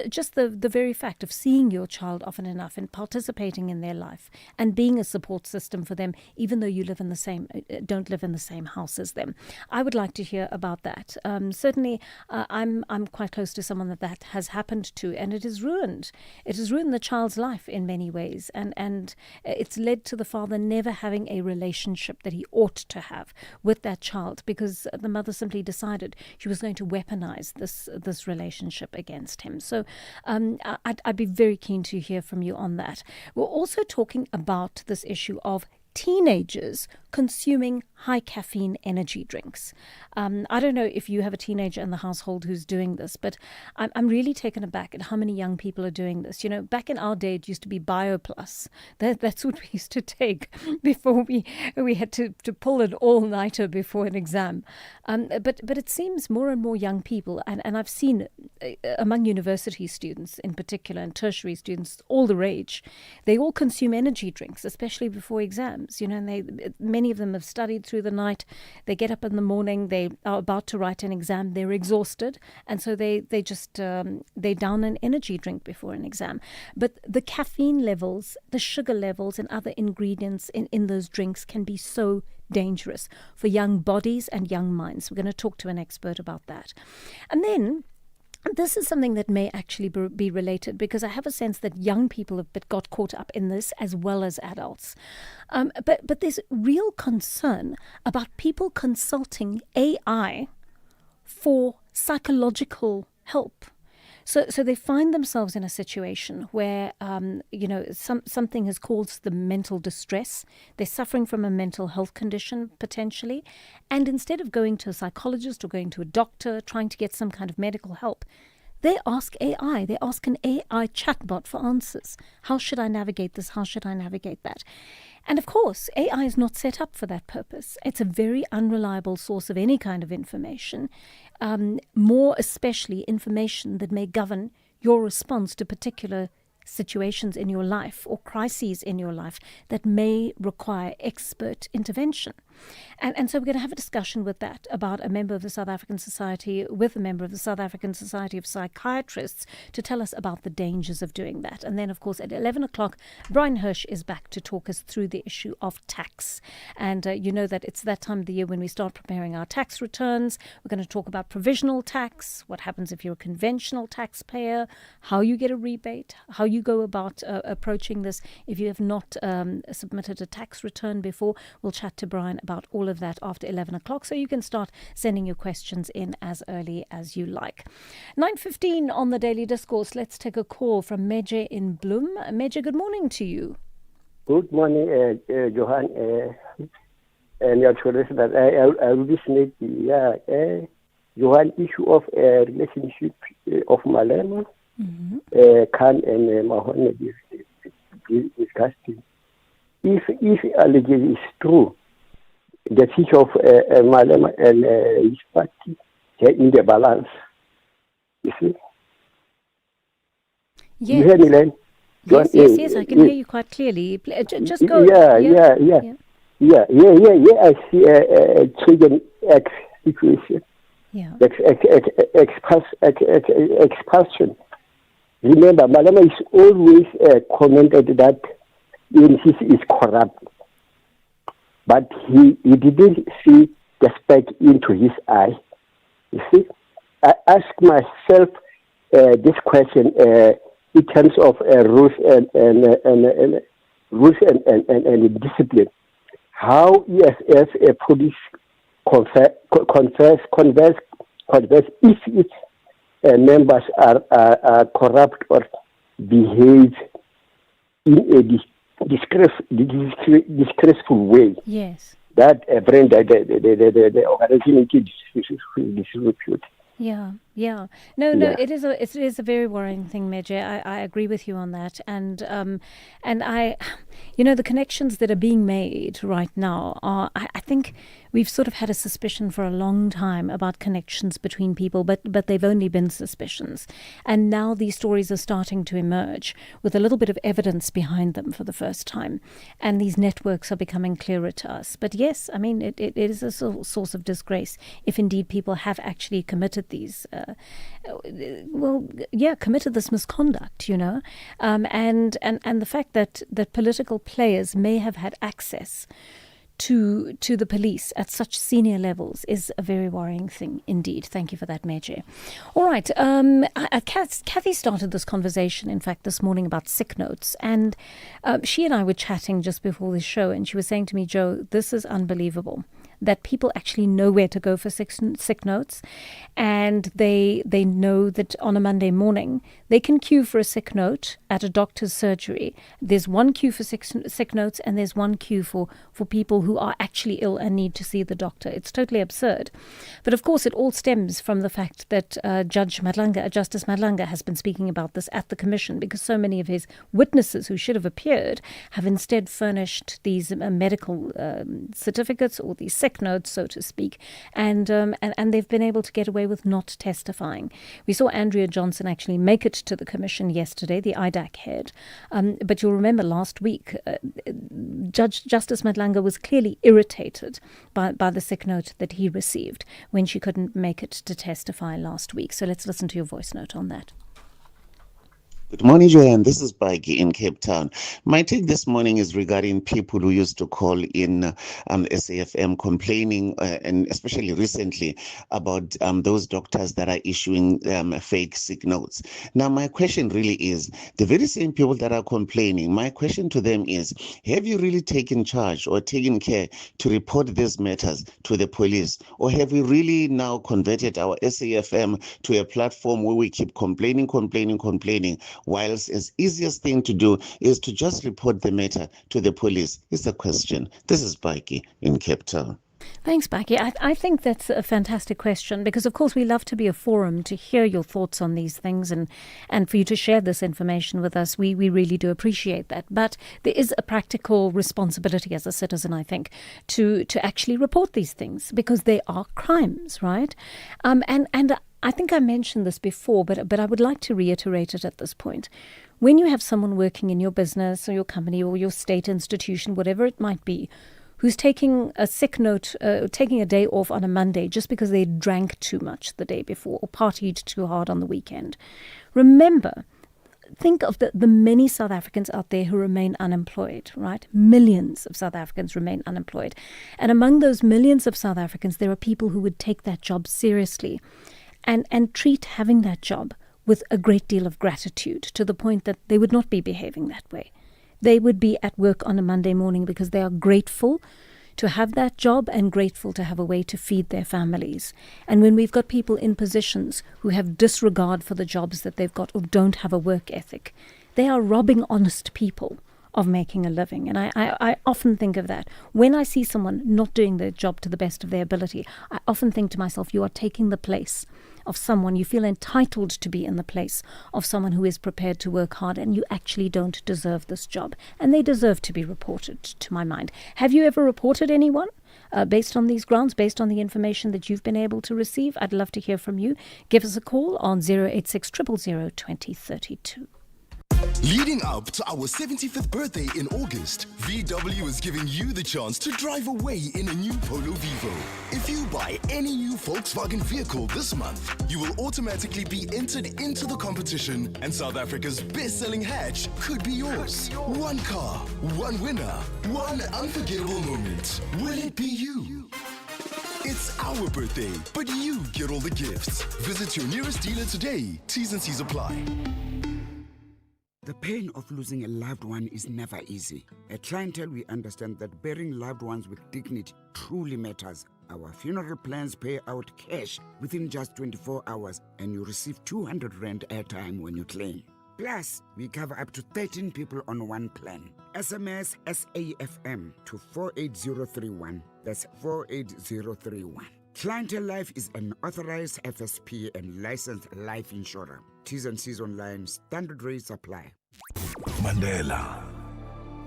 Speaker 24: Just the very fact of seeing your child often enough and participating in their life and being a support system for them, even though you don't live in the same house as them. I would like to hear about that. Certainly, I'm quite close to someone that has happened to, and it has ruined the child's life in many ways, and it's led to the father never having a relationship that he ought to have with that child because the mother simply decided she was going to weaponize this relationship against him. So I'd be very keen to hear from you on that. We're also talking about this issue of teenagers consuming high caffeine energy drinks. I don't know if you have a teenager in the household who's doing this, but I'm really taken aback at how many young people are doing this. Back in our day, it used to be BioPlus. That's what we used to take before we had to pull an all-nighter before an exam. But it seems more and more young people, and I've seen among university students in particular and tertiary students, all the rage. They all consume energy drinks, especially before exams. And many of them have studied through the night. They get up in the morning. They are about to write an exam. They're exhausted, and so they down an energy drink before an exam. But the caffeine levels, the sugar levels, and other ingredients in those drinks can be so dangerous for young bodies and young minds. We're going to talk to an expert about that, and then. This is something that may actually be related because I have a sense that young people have got caught up in this as well as adults. But there's real concern about people consulting AI for psychological help. So they find themselves in a situation where, something has caused them mental distress. They're suffering from a mental health condition, potentially. And instead of going to a psychologist or going to a doctor, trying to get some kind of medical help, they ask AI. They ask an AI chatbot for answers. How should I navigate this? How should I navigate that? And of course, AI is not set up for that purpose. It's a very unreliable source of any kind of information, more especially information that may govern your response to particular situations in your life or crises in your life that may require expert intervention. And so we're going to have a discussion with that about a member of the South African Society, with a member of the South African Society of Psychiatrists to tell us about the dangers of doing that. And then, of course, at 11 o'clock, Brian Hirsch is back to talk us through the issue of tax. And you know that it's that time of the year when we start preparing our tax returns. We're going to talk about provisional tax, what happens if you're a conventional taxpayer, how you get a rebate, how you go about approaching this if you have not submitted a tax return before. We'll chat to Brian about all of that after 11 o'clock, so you can start sending your questions in as early as you like. 9:15 on the Daily Discourse. Let's take a call from Meje in Bloem. Meje, good morning to you.
Speaker 2: Good morning, Johan. And your listeners, I will be listening. Johan, issue of relationship of Malema. Khan and Mahoney discussing. If allegation is true, the future of Malema and his party are in the balance. You see?
Speaker 24: Yes.
Speaker 2: You hear me, Len?
Speaker 24: Yes, I can hear you quite clearly. Just go.
Speaker 2: Yeah. I see a children X situation.
Speaker 24: Yeah.
Speaker 2: Expulsion. Remember, Malema is always commented that UNCC is corrupt, but he didn't see the speck into his eye. You see, I ask myself this question in terms of rules and rules and discipline. How ESS police converse if its members are corrupt or behave in a disgraceful way.
Speaker 24: Yes.
Speaker 2: That Brenda, the organization disrepute.
Speaker 24: Yeah. No, it is a very worrying thing, Major. I agree with you on that, and I, the connections that are being made right now are, I think we've sort of had a suspicion for a long time about connections between people, but they've only been suspicions, and now these stories are starting to emerge with a little bit of evidence behind them for the first time, and these networks are becoming clearer to us. But yes, I mean it is a source of disgrace if indeed people have actually committed these. Committed this misconduct, and the fact that political players may have had access to the police at such senior levels is a very worrying thing indeed. Thank you for that, Major. All right, Kathy started this conversation, in fact, this morning about sick notes, and she and I were chatting just before the show, and she was saying to me, Joe, this is unbelievable, that people actually know where to go for sick notes, and they know that on a Monday morning they can queue for a sick note at a doctor's surgery. There's one queue for sick notes, and there's one queue for people who are actually ill and need to see the doctor. It's totally absurd. But of course it all stems from the fact that Justice Madlanga has been speaking about this at the Commission, because so many of his witnesses who should have appeared have instead furnished these medical certificates, or these sick notes, so to speak, and they've been able to get away with not testifying. We saw Andrea Johnson actually make it to the Commission yesterday, the IDAC head, but you'll remember last week Justice Madlanga was clearly irritated by the sick note that he received when she couldn't make it to testify last week. So let's listen to your voice note on that.
Speaker 13: Good morning, Joanne. This is Baggy in Cape Town. My take this morning is regarding people who used to call in SAFM complaining, and especially recently, about those doctors that are issuing fake sick notes. Now, my question really is, the very same people that are complaining, my question to them is, have you really taken charge or taken care to report these matters to the police? Or have we really now converted our SAFM to a platform where we keep complaining, whilst as easiest thing to do is to just report the matter to the police? Is the question. This is Baki in Cape Town.
Speaker 24: Thanks, Becky. I think that's a fantastic question, because, of course, we love to be a forum to hear your thoughts on these things and for you to share this information with us. We really do appreciate that. But there is a practical responsibility as a citizen, I think, to actually report these things, because they are crimes, right? And I think I mentioned this before, but I would like to reiterate it at this point. When you have someone working in your business or your company or your state institution, whatever it might be, who's taking a sick note, taking a day off on a Monday just because they drank too much the day before or partied too hard on the weekend, remember, think of the many South Africans out there who remain unemployed, right? Millions of South Africans remain unemployed. And among those millions of South Africans, there are people who would take that job seriously and treat having that job with a great deal of gratitude, to the point that they would not be behaving that way. They would be at work on a Monday morning because they are grateful to have that job and grateful to have a way to feed their families. And when we've got people in positions who have disregard for the jobs that they've got or don't have a work ethic, they are robbing honest people of making a living. And I often think of that. When I see someone not doing their job to the best of their ability, I often think to myself, you are taking the place of someone. You feel entitled to be in the place of someone who is prepared to work hard, and you actually don't deserve this job. And they deserve to be reported, to my mind. Have you ever reported anyone based on these grounds, based on the information that you've been able to receive? I'd love to hear from you. Give us a call on 086 000 2032.
Speaker 6: Leading up to our 75th birthday in August, VW is giving you the chance to drive away in a new Polo Vivo. If you buy any new Volkswagen vehicle this month, you will automatically be entered into the competition, and South Africa's best-selling hatch could be yours. One car, one winner, one unforgettable moment. Will it be you? It's our birthday, but you get all the gifts. Visit your nearest dealer today. T's and C's apply.
Speaker 5: The pain of losing a loved one is never easy. At Clientele, we understand that burying loved ones with dignity truly matters. Our funeral plans pay out cash within just 24 hours, and you receive 200 Rand airtime when you claim. Plus, we cover up to 13 people on one plan. SMS SAFM to 48031. That's 48031. Clientele Life is an authorized FSP and licensed life insurer. T's and C's online. Standard rates apply.
Speaker 14: Mandela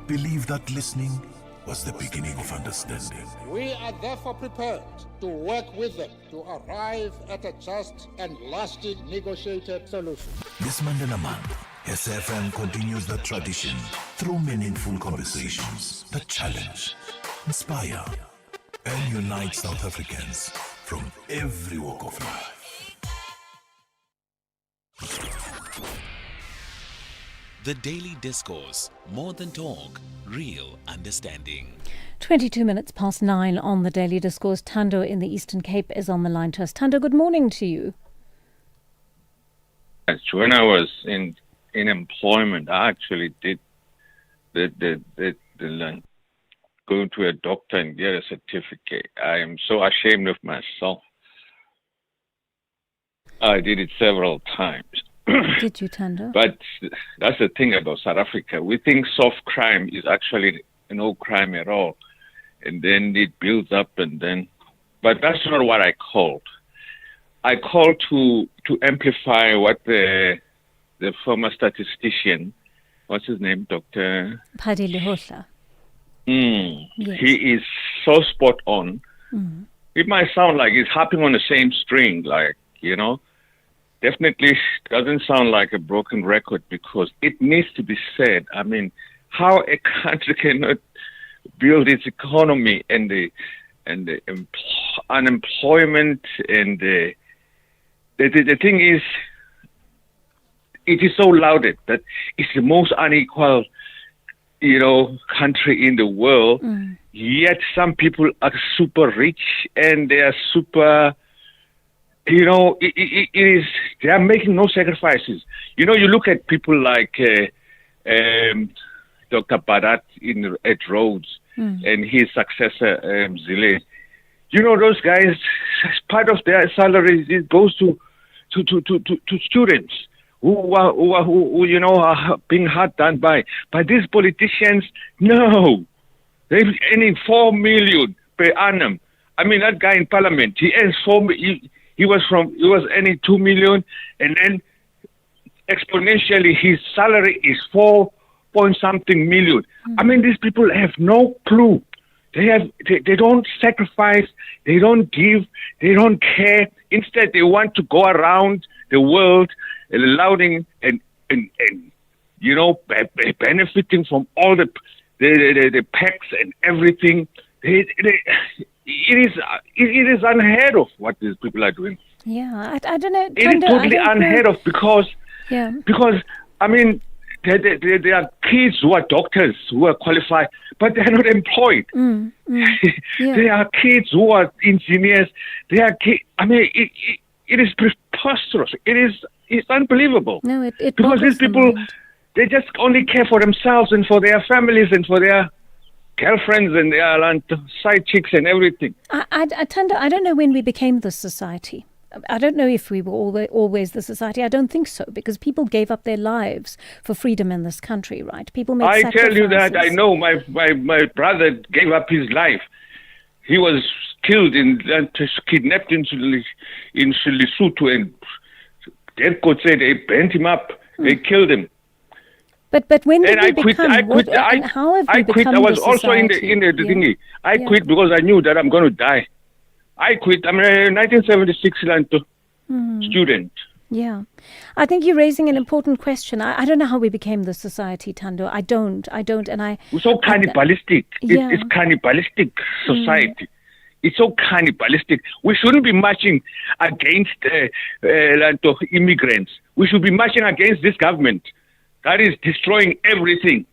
Speaker 14: believed that listening was the beginning of understanding.
Speaker 15: We are therefore prepared to work with them to arrive at a just and lasting negotiated solution.
Speaker 14: This Mandela month, SAfm continues the tradition through meaningful conversations that challenge, inspire, and unite South Africans from every walk of life.
Speaker 19: The Daily Discourse, more than talk, real understanding.
Speaker 24: 22 minutes past 9 on the Daily Discourse. Tando in the Eastern Cape is on the line to us. Tando, good morning to you.
Speaker 16: When I was in employment, I actually did go to a doctor and get a certificate. I am so ashamed of myself. I did it several times.
Speaker 24: Did you, Tando?
Speaker 16: But that's the thing about South Africa. We think soft crime is actually no crime at all. And then it builds up but that's not what I called. I called to amplify what the former statistician, what's his name, Dr.
Speaker 24: Paddy Lehotla.
Speaker 16: Yes. He is so spot on. It might sound like he's hopping on the same string, definitely doesn't sound like a broken record because it needs to be said. I mean, how a country cannot build its economy and the unemployment and the thing is, it is so lauded that it's the most unequal, country in the world. Yet some people are super rich and they are super. They are making no sacrifices. You look at people like Dr. Barat at Rhodes and his successor, Zile. Those guys, as part of their salaries, it goes to students who are being hard done by. But these politicians, no. They're earning 4 million per annum. I mean, that guy in parliament, he earns 4 million. He was earning 2 million, and then exponentially his salary is 4-point-something million. I mean, these people have no clue. They don't sacrifice, they don't give, they don't care. Instead, they want to go around the world lauding and benefiting from all the packs and everything. It is unheard of what these people are doing.
Speaker 24: Yeah, I don't know.
Speaker 16: It is totally unheard of because I mean, there are kids who are doctors who are qualified, but they are not employed. There are kids who are engineers. There are kids. I mean, it is preposterous. It's unbelievable.
Speaker 24: No,
Speaker 16: because these people, they just only care for themselves and for their families and for their girlfriends and their side chicks and everything.
Speaker 24: Tando, I don't know when we became this society. I don't know if we were always the society. I don't think so, because people gave up their lives for freedom in this country, right? People made sacrifices.
Speaker 16: I tell you that I know my brother gave up his life. He was killed kidnapped in Lesotho, and their court said they bent him up. They killed him.
Speaker 24: But when did
Speaker 16: I
Speaker 24: we
Speaker 16: quit.
Speaker 24: become?
Speaker 16: I quit.
Speaker 24: How have we become
Speaker 16: I was
Speaker 24: the
Speaker 16: also in
Speaker 24: society?
Speaker 16: the thingy. I quit because I knew that I'm going to die. I quit. I'm a 1976 student.
Speaker 24: Yeah. I think you're raising an important question. I don't know how we became the society, Tando. I don't. And
Speaker 16: We're so cannibalistic. It's cannibalistic society. It's so cannibalistic. We shouldn't be marching against immigrants. We should be marching against this government that is destroying everything.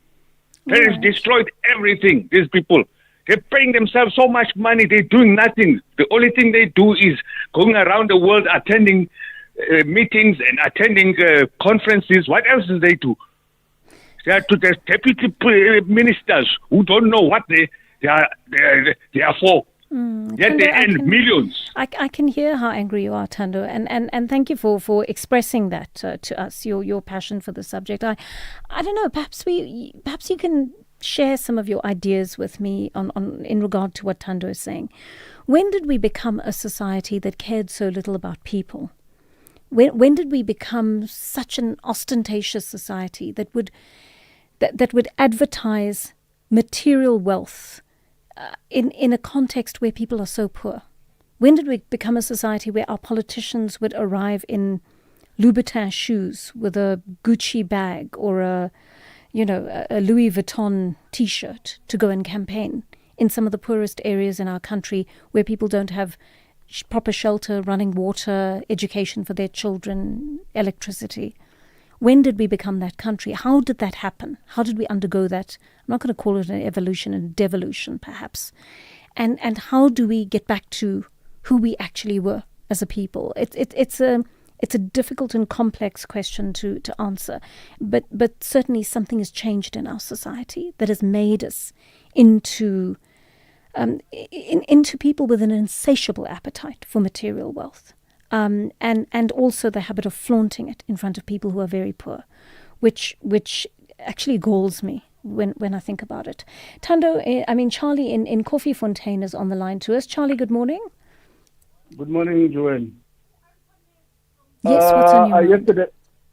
Speaker 16: That has destroyed everything, these people. They're paying themselves so much money, they're doing nothing. The only thing they do is going around the world attending meetings and attending conferences. What else do they do? to the deputy ministers who don't know what they are for. Yet they earn millions.
Speaker 24: I can hear how angry you are, Thando, and thank you for expressing that to us, your passion for the subject. I don't know, perhaps you can share some of your ideas with me on in regard to what Thando is saying. When did we become a society that cared so little about people? When did we become such an ostentatious society that would advertise material wealth in a context where people are so poor? When did we become a society where our politicians would arrive in Louboutin shoes with a Gucci bag or a Louis Vuitton T-shirt to go and campaign in some of the poorest areas in our country where people don't have proper shelter, running water, education for their children, electricity? When did we become that country? How did that happen? How did we undergo that? I'm not going to call it an evolution and devolution, perhaps. And how do we get back to who we actually were as a people? It's a difficult and complex question to answer. But certainly something has changed in our society that has made us into people with an insatiable appetite for material wealth. And also the habit of flaunting it in front of people who are very poor, which actually galls me when I think about it. Thando, Charlie in Koffiefontein is on the line to us. Charlie, good morning.
Speaker 8: Good morning, Joanne.
Speaker 24: Yes, what's on your mind?
Speaker 8: Yesterday,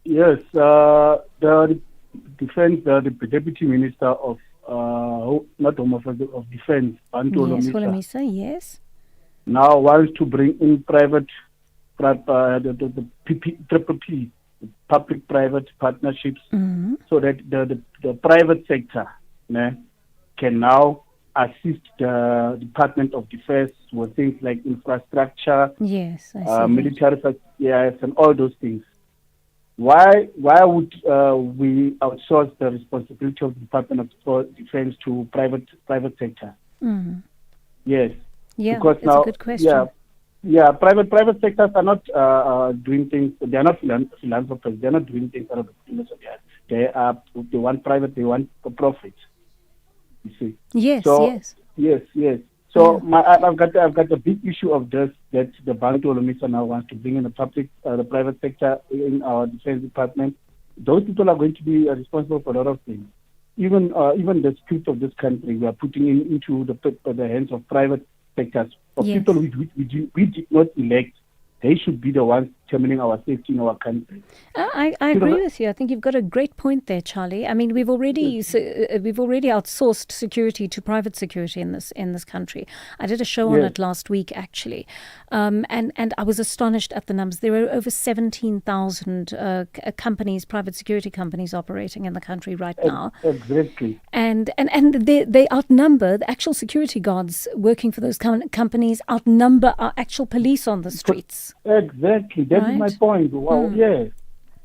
Speaker 8: yes, the defense, the deputy minister of not Home Affairs, of Defense, Bantu
Speaker 24: Holomisa, yes,
Speaker 8: now wants to bring in the PPP, public-private partnerships, so that the private sector can now assist the Department of Defense with things like infrastructure,
Speaker 24: yes, I see
Speaker 8: military, and all those things. Why would we outsource the responsibility of the Department of Defense to private sector? Yes,
Speaker 24: because
Speaker 8: it's now,
Speaker 24: a good question.
Speaker 8: Private sectors are not doing things. They are not philanthropists. They are not doing things out of the goodness of their heart. They want private. They want profit. You see.
Speaker 24: Yes.
Speaker 8: Yes. So I've got a big issue of this, that the Bantu Olomisa now wants to bring in the private sector in our defense department. Those people are going to be responsible for a lot of things. Even the spirit of this country, we are putting into the hands of private sectors, of people we did not elect. They should be the ones determining our safety in our country.
Speaker 24: I agree with you. I think you've got a great point there, Charlie. I mean, we've already outsourced security to private security in this country. I did a show on it last week, actually, and I was astonished at the numbers. There are over 17,000 companies, private security companies, operating in the country right now.
Speaker 8: Exactly.
Speaker 24: And they outnumber the actual security guards working for those companies. Outnumber our actual police on the streets.
Speaker 8: Exactly, that is my point. Well, yes.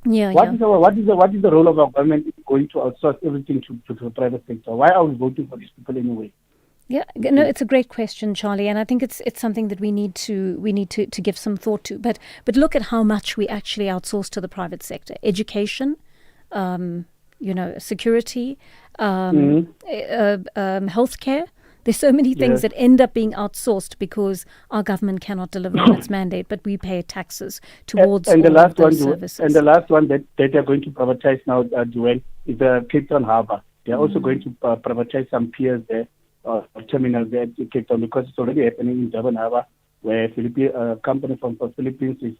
Speaker 8: What is the role of our government going to outsource everything to the private sector? Why are we voting for these people anyway?
Speaker 24: Yeah, no, it's a great question, Charlie, and I think it's something that we need to give some thought to. But look at how much we actually outsource to the private sector: education, security, healthcare. There's so many things that end up being outsourced because our government cannot deliver on its mandate, but we pay taxes towards all of those services.
Speaker 8: And the last one that they are going to privatize now, Joanne, is the Cape Town Harbour. They are also going to privatize some piers there, terminals there at Cape Town, because it's already happening in Durban Harbour, where a company from the Philippines is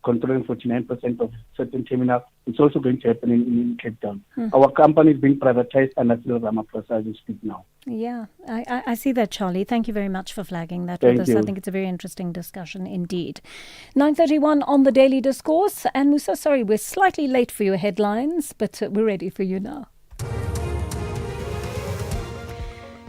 Speaker 8: controlling 49% of certain terminals. It's also going to happen in Cape Town. Our company is being privatized under Cyril Ramaphosa as we speak now.
Speaker 24: Yeah, I see that, Charlie. Thank you very much for flagging that
Speaker 8: Thank
Speaker 24: with us.
Speaker 8: you.
Speaker 24: I think it's a very interesting discussion indeed. 9:31 on the Daily Discourse. And Musa, sorry, we're slightly late for your headlines, but we're ready for you now.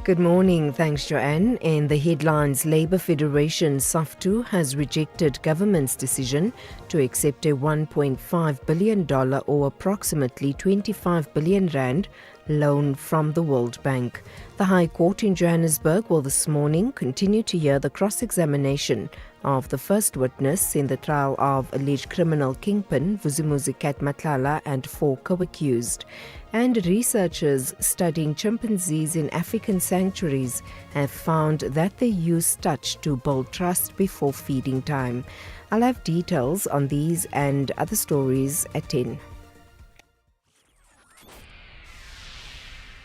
Speaker 1: Good morning. Thanks, Joanne. In the headlines, Labour Federation SAFTU has rejected government's decision to accept a $1.5 billion or approximately 25 billion rand loan from the World Bank. The High Court in Johannesburg will this morning continue to hear the cross-examination of the first witness in the trial of alleged criminal kingpin Vuzimuzi Cat Matlala and 4 co-accused. And researchers studying chimpanzees in African sanctuaries have found that they use touch to build trust before feeding time. I'll have details on these and other stories at 10.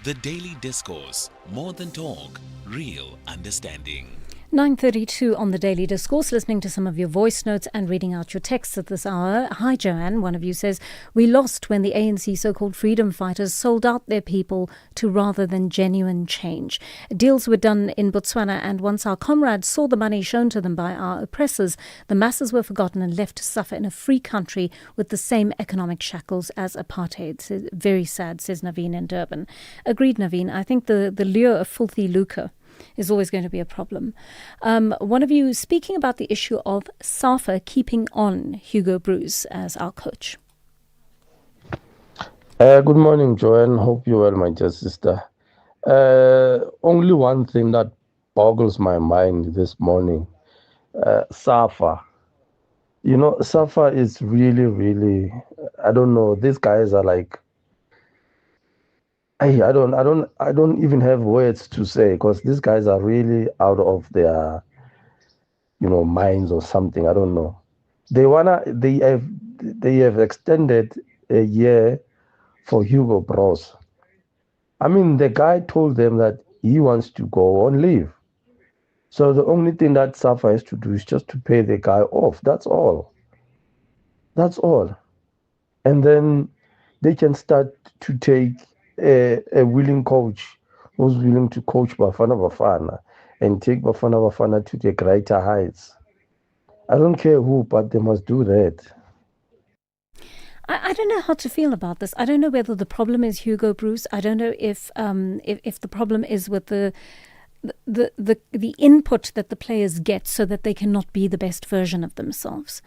Speaker 19: The Daily Discourse, more than talk, real understanding.
Speaker 24: 9:32 on the Daily Discourse, listening to some of your voice notes and reading out your texts at this hour. Hi, Joanne. One of you says, we lost when the ANC so-called freedom fighters sold out their people to rather than genuine change. Deals were done in Botswana, and once our comrades saw the money shown to them by our oppressors, the masses were forgotten and left to suffer in a free country with the same economic shackles as apartheid. Very sad, says Naveen in Durban. Agreed, Naveen. I think the lure of filthy lucre is always going to be a problem. One of you speaking about the issue of SAFA keeping on Hugo Broos as our coach.
Speaker 7: Good morning, Joanne. Hope you're well, my dear sister. Only one thing that boggles my mind this morning. SAFA. You know, SAFA is really, I don't know, these guys are like, I don't even have words to say, because these guys are really out of their, minds or something. I don't know. They have extended a year for Hugo Broos. I mean, the guy told them that he wants to go on leave. So the only thing that SAFA has to do is just to pay the guy off. That's all. And then they can start to take a willing coach who's willing to coach Bafana and take Bafana to the greater heights. I don't care who, but they must do that.
Speaker 24: I don't know how to feel about this. I don't know whether the problem is Hugo Broos. I don't know if the problem is with the input that the players get so that they cannot be the best version of themselves.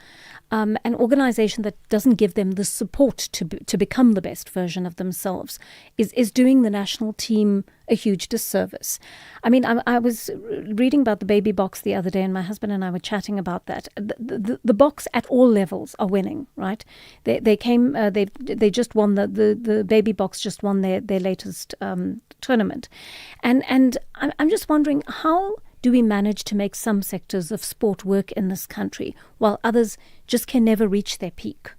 Speaker 24: An organization that doesn't give them the support to become the best version of themselves is doing the national team a huge disservice. I mean, I was reading about the baby box the other day, and my husband and I were chatting about that. The box at all levels are winning, right? They just won the baby box just won their latest tournament, and I'm just wondering, how do we manage to make some sectors of sport work in this country while others just can never reach their peak?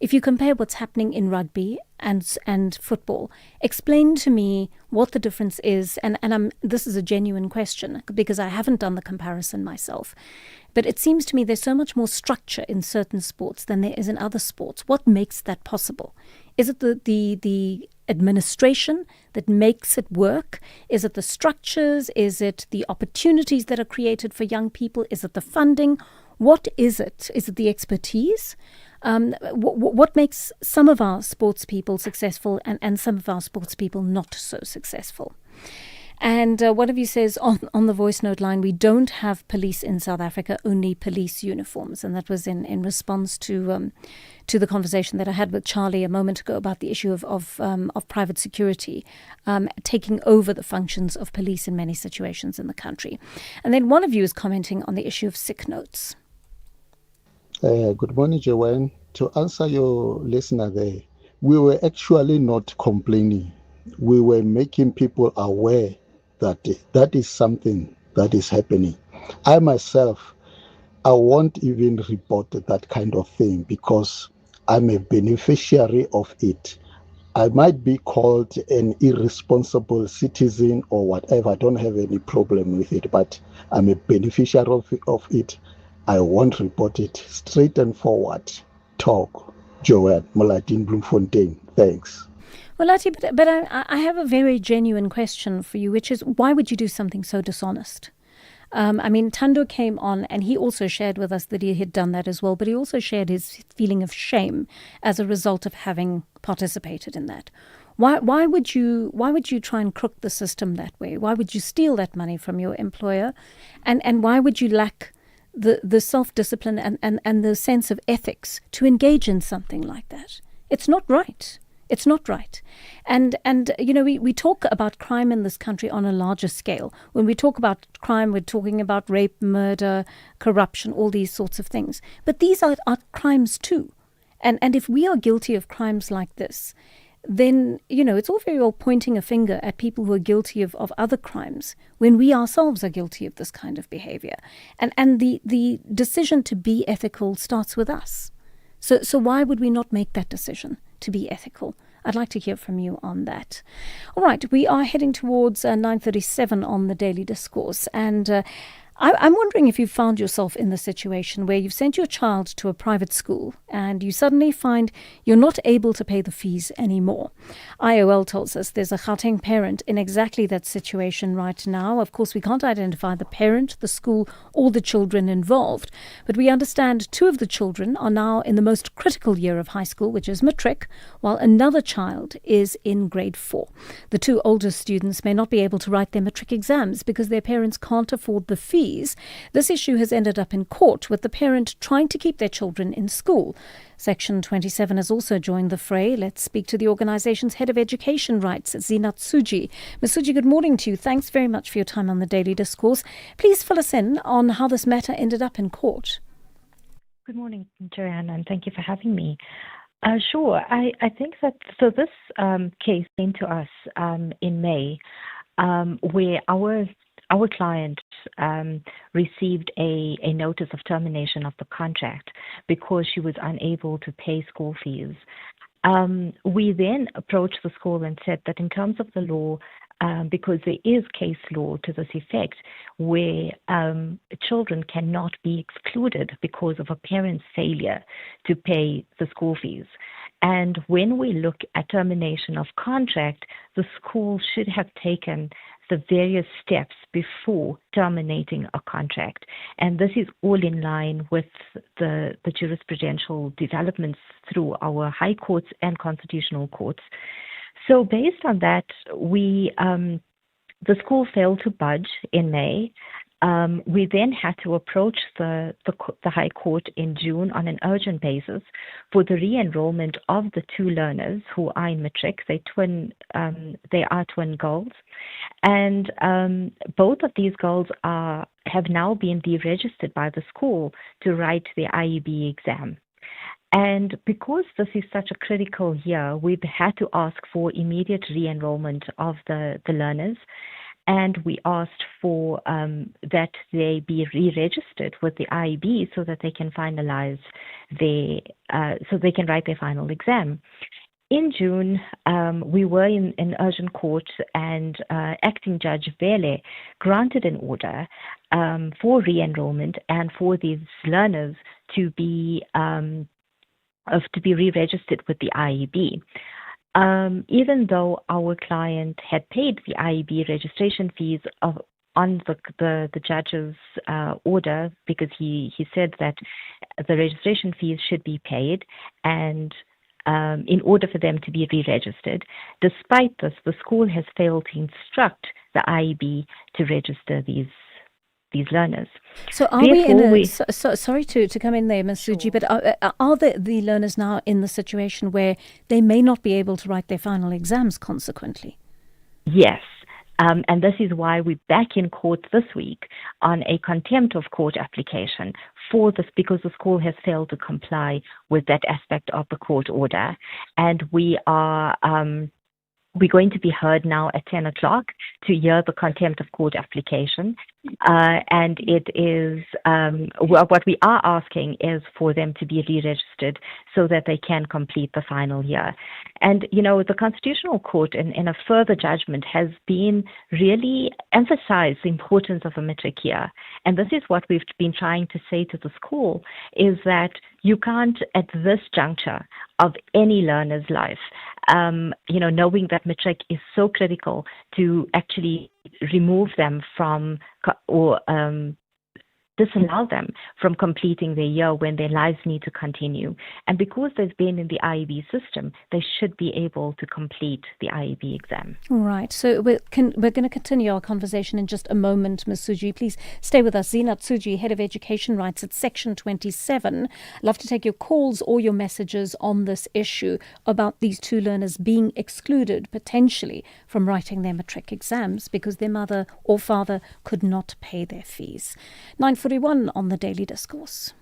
Speaker 24: If you compare what's happening in rugby and football, explain to me what the difference is. And this is a genuine question because I haven't done the comparison myself. But it seems to me there's so much more structure in certain sports than there is in other sports. What makes that possible? Is it the administration that makes it work? Is it the structures? Is it the opportunities that are created for young people? Is it the funding? What is it? Is it the expertise? What makes some of our sports people successful and some of our sports people not so successful? And one of you says on the voice note line, we don't have police in South Africa, only police uniforms. And that was in response to the conversation that I had with Charlie a moment ago about the issue of private security taking over the functions of police in many situations in the country. And then one of you is commenting on the issue of sick notes.
Speaker 17: Good morning, Joanne. To answer your listener there, we were actually not complaining. We were making people aware that that is something that is happening. I myself, I won't even report that kind of thing because I'm a beneficiary of it. I might be called an irresponsible citizen or whatever. I don't have any problem with it, but I'm a beneficiary of it. I won't report it. Straight and forward. Talk. Joanne Muladin Bloemfontein. Thanks.
Speaker 24: Well, Lati, but I have a very genuine question for you, which is, why would you do something so dishonest? I mean, Thando came on and he also shared with us that he had done that as well, but he also shared his feeling of shame as a result of having participated in that. Why would you try and crook the system that way? Why would you steal that money from your employer? And why would you lack the self-discipline and the sense of ethics to engage in something like that? It's not right. It's not right. And we talk about crime in this country on a larger scale. When we talk about crime, we're talking about rape, murder, corruption, all these sorts of things. But these are crimes too. And if we are guilty of crimes like this, then, it's all very well pointing a finger at people who are guilty of other crimes when we ourselves are guilty of this kind of behavior. And the decision to be ethical starts with us. So why would we not make that decision to be ethical? I'd like to hear from you on that. All right, we are heading towards 9:37 on the Daily Discourse, and I'm wondering if you've found yourself in the situation where you've sent your child to a private school and you suddenly find you're not able to pay the fees anymore. IOL tells us there's a Gauteng parent in exactly that situation right now. Of course, we can't identify the parent, the school, or the children involved, but we understand 2 of the children are now in the most critical year of high school, which is matric, while another child is in grade 4. The 2 oldest students may not be able to write their matric exams because their parents can't afford the fees. This issue has ended up in court, with the parent trying to keep their children in school. Section 27 has also joined the fray. Let's speak to the organization's head of education rights, Zinat Suji. Ms. Suji, good morning to you. Thanks very much for your time on the Daily Discourse. Please fill us in on how this matter ended up in court.
Speaker 9: Good morning, Joanne, and thank you for having me. Sure. I think that this case came to us in May, where our client received a notice of termination of the contract because she was unable to pay school fees. We then approached the school and said that in terms of the law, because there is case law to this effect, where children cannot be excluded because of a parent's failure to pay the school fees. And when we look at termination of contract, the school should have taken the various steps before terminating a contract. And this is all in line with the jurisprudential developments through our high courts and constitutional courts. So based on that, the school failed to budge in May. We then had to approach the High Court in June on an urgent basis for the re-enrollment of the 2 learners who are in matric. They are twin girls, and both of these girls have now been deregistered by the school to write the IEB exam. And because this is such a critical year, we've had to ask for immediate re-enrollment of the learners. And we asked for that they be re-registered with the IEB so that they can finalize so they can write their final exam. In June, we were in urgent court, and Acting Judge Vele granted an order for re-enrollment and for these learners to be re-registered with the IEB. Even though our client had paid the IEB registration fees on the judge's order, because he said that the registration fees should be paid, and in order for them to be re-registered. Despite this, the school has failed to instruct the IEB to register these learners.
Speaker 24: So are sorry to come in there, Ms. Suji, but are the learners now in the situation where they may not be able to write their final exams consequently?
Speaker 9: Yes. And this is why we're back in court this week on a contempt of court application for this, because the school has failed to comply with that aspect of the court order. And we're going to be heard now at 10 o'clock to hear the contempt of court application. And it is, what we are asking is for them to be re-registered so that they can complete the final year. And, the Constitutional Court in a further judgment has been really emphasized the importance of a matric year. And this is what we've been trying to say to the school, is that you can't, at this juncture of any learner's life, knowing that matric is so critical, to actually remove them from or disallow them from completing their year when their lives need to continue. And because they've been in the IEB system, they should be able to complete the IEB exam.
Speaker 24: All right. So we're going to continue our conversation in just a moment, Ms. Suji. Please stay with us. Zina Tsuji, Head of Education Rights at Section 27. I'd love to take your calls or your messages on this issue about these two learners being excluded potentially from writing their matric exams because their mother or father could not pay their fees. 9:41 on the Daily Discourse.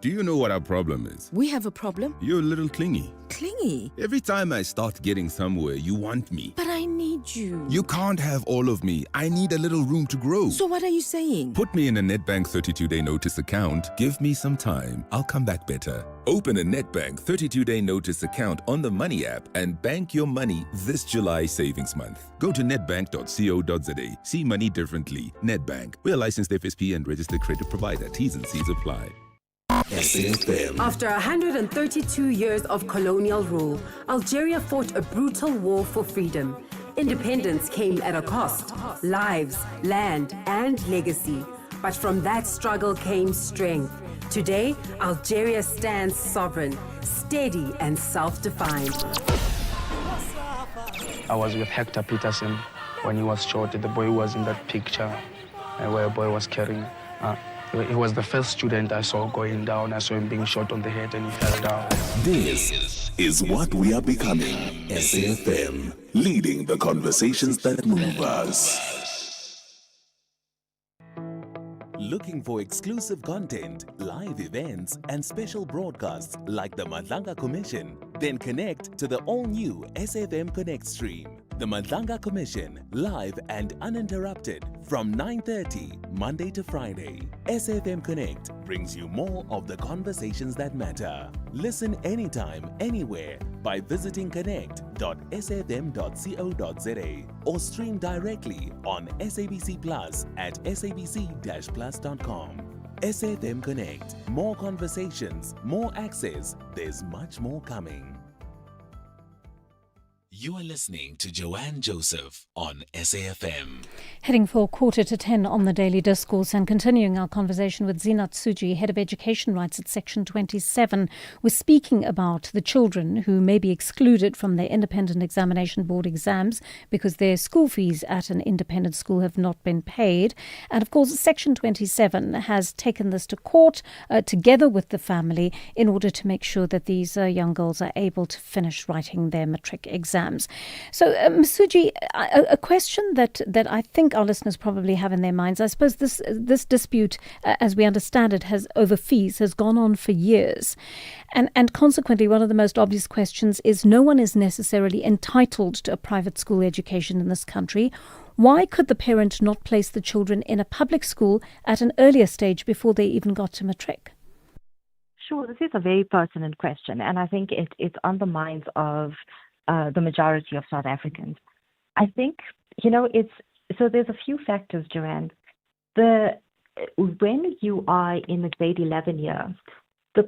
Speaker 10: Do you know what our problem is?
Speaker 20: We have a problem?
Speaker 10: You're a little clingy.
Speaker 20: Clingy?
Speaker 10: Every time I start getting somewhere, you want me.
Speaker 20: But I need you.
Speaker 10: You can't have all of me. I need a little room to grow.
Speaker 20: So what are you saying?
Speaker 10: Put me in a Nedbank 32-day notice account. Give me some time. I'll come back better. Open a Nedbank 32-day notice account on the Money app and bank your money this July savings month. Go to nedbank.co.za. See money differently. Nedbank. We're a licensed FSP and registered credit provider. T's and C's apply.
Speaker 21: SAfm. After 132 years of colonial rule, Algeria fought a brutal war for freedom. Independence came at a cost: lives, land, and legacy. But from that struggle came strength. Today, Algeria stands sovereign, steady, and self-defined.
Speaker 22: I was with Hector Peterson when he was shot. The boy was in that picture where a boy was carrying. He was the first student I saw going down. I saw him being shot on the head and he fell down.
Speaker 14: This is what we are becoming. SAfm, leading the conversations that move us.
Speaker 19: Looking for exclusive content, live events, and special broadcasts like the Madlanga Commission? Then connect to the all-new SAfm Connect stream. The Madlanga Commission, live and uninterrupted from 9:30 Monday to Friday. SAfm Connect brings you more of the conversations that matter. Listen anytime, anywhere by visiting connect.safm.co.za or stream directly on SABC Plus at sabc-plus.com. SAfm Connect. More conversations, more access. There's much more coming.
Speaker 14: You are listening to Joanne Joseph on SAfm.
Speaker 24: Heading for 9:45 on the Daily Discourse and continuing our conversation with Zina Tsuji, Head of Education Rights at Section 27. We're speaking about the children who may be excluded from their Independent Examination Board exams because their school fees at an independent school have not been paid. And of course, Section 27 has taken this to court together with the family in order to make sure that these young girls are able to finish writing their matric exams. So, Masuji, a question that I think our listeners probably have in their minds, I suppose this dispute, as we understand it, over fees has gone on for years. And consequently, one of the most obvious questions is no one is necessarily entitled to a private school education in this country. Why could the parent not place the children in a public school at an earlier stage before they even got to matric?
Speaker 9: Sure, this is a very pertinent question, and I think it's on the minds of the majority of South Africans. I think, there's a few factors, Joanne. When you are in the grade 11 year, the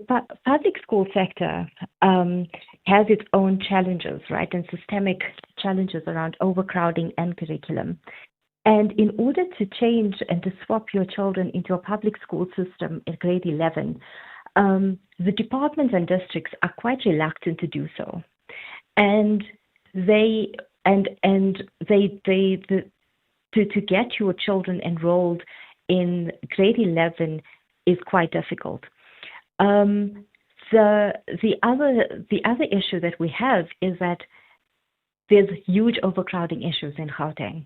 Speaker 9: public school sector has its own challenges, right, and systemic challenges around overcrowding and curriculum. And in order to change and to swap your children into a public school system in grade 11, the departments and districts are quite reluctant to do so. And to get your children enrolled in grade 11 is quite difficult. The other issue that we have is that there's huge overcrowding issues in Gauteng,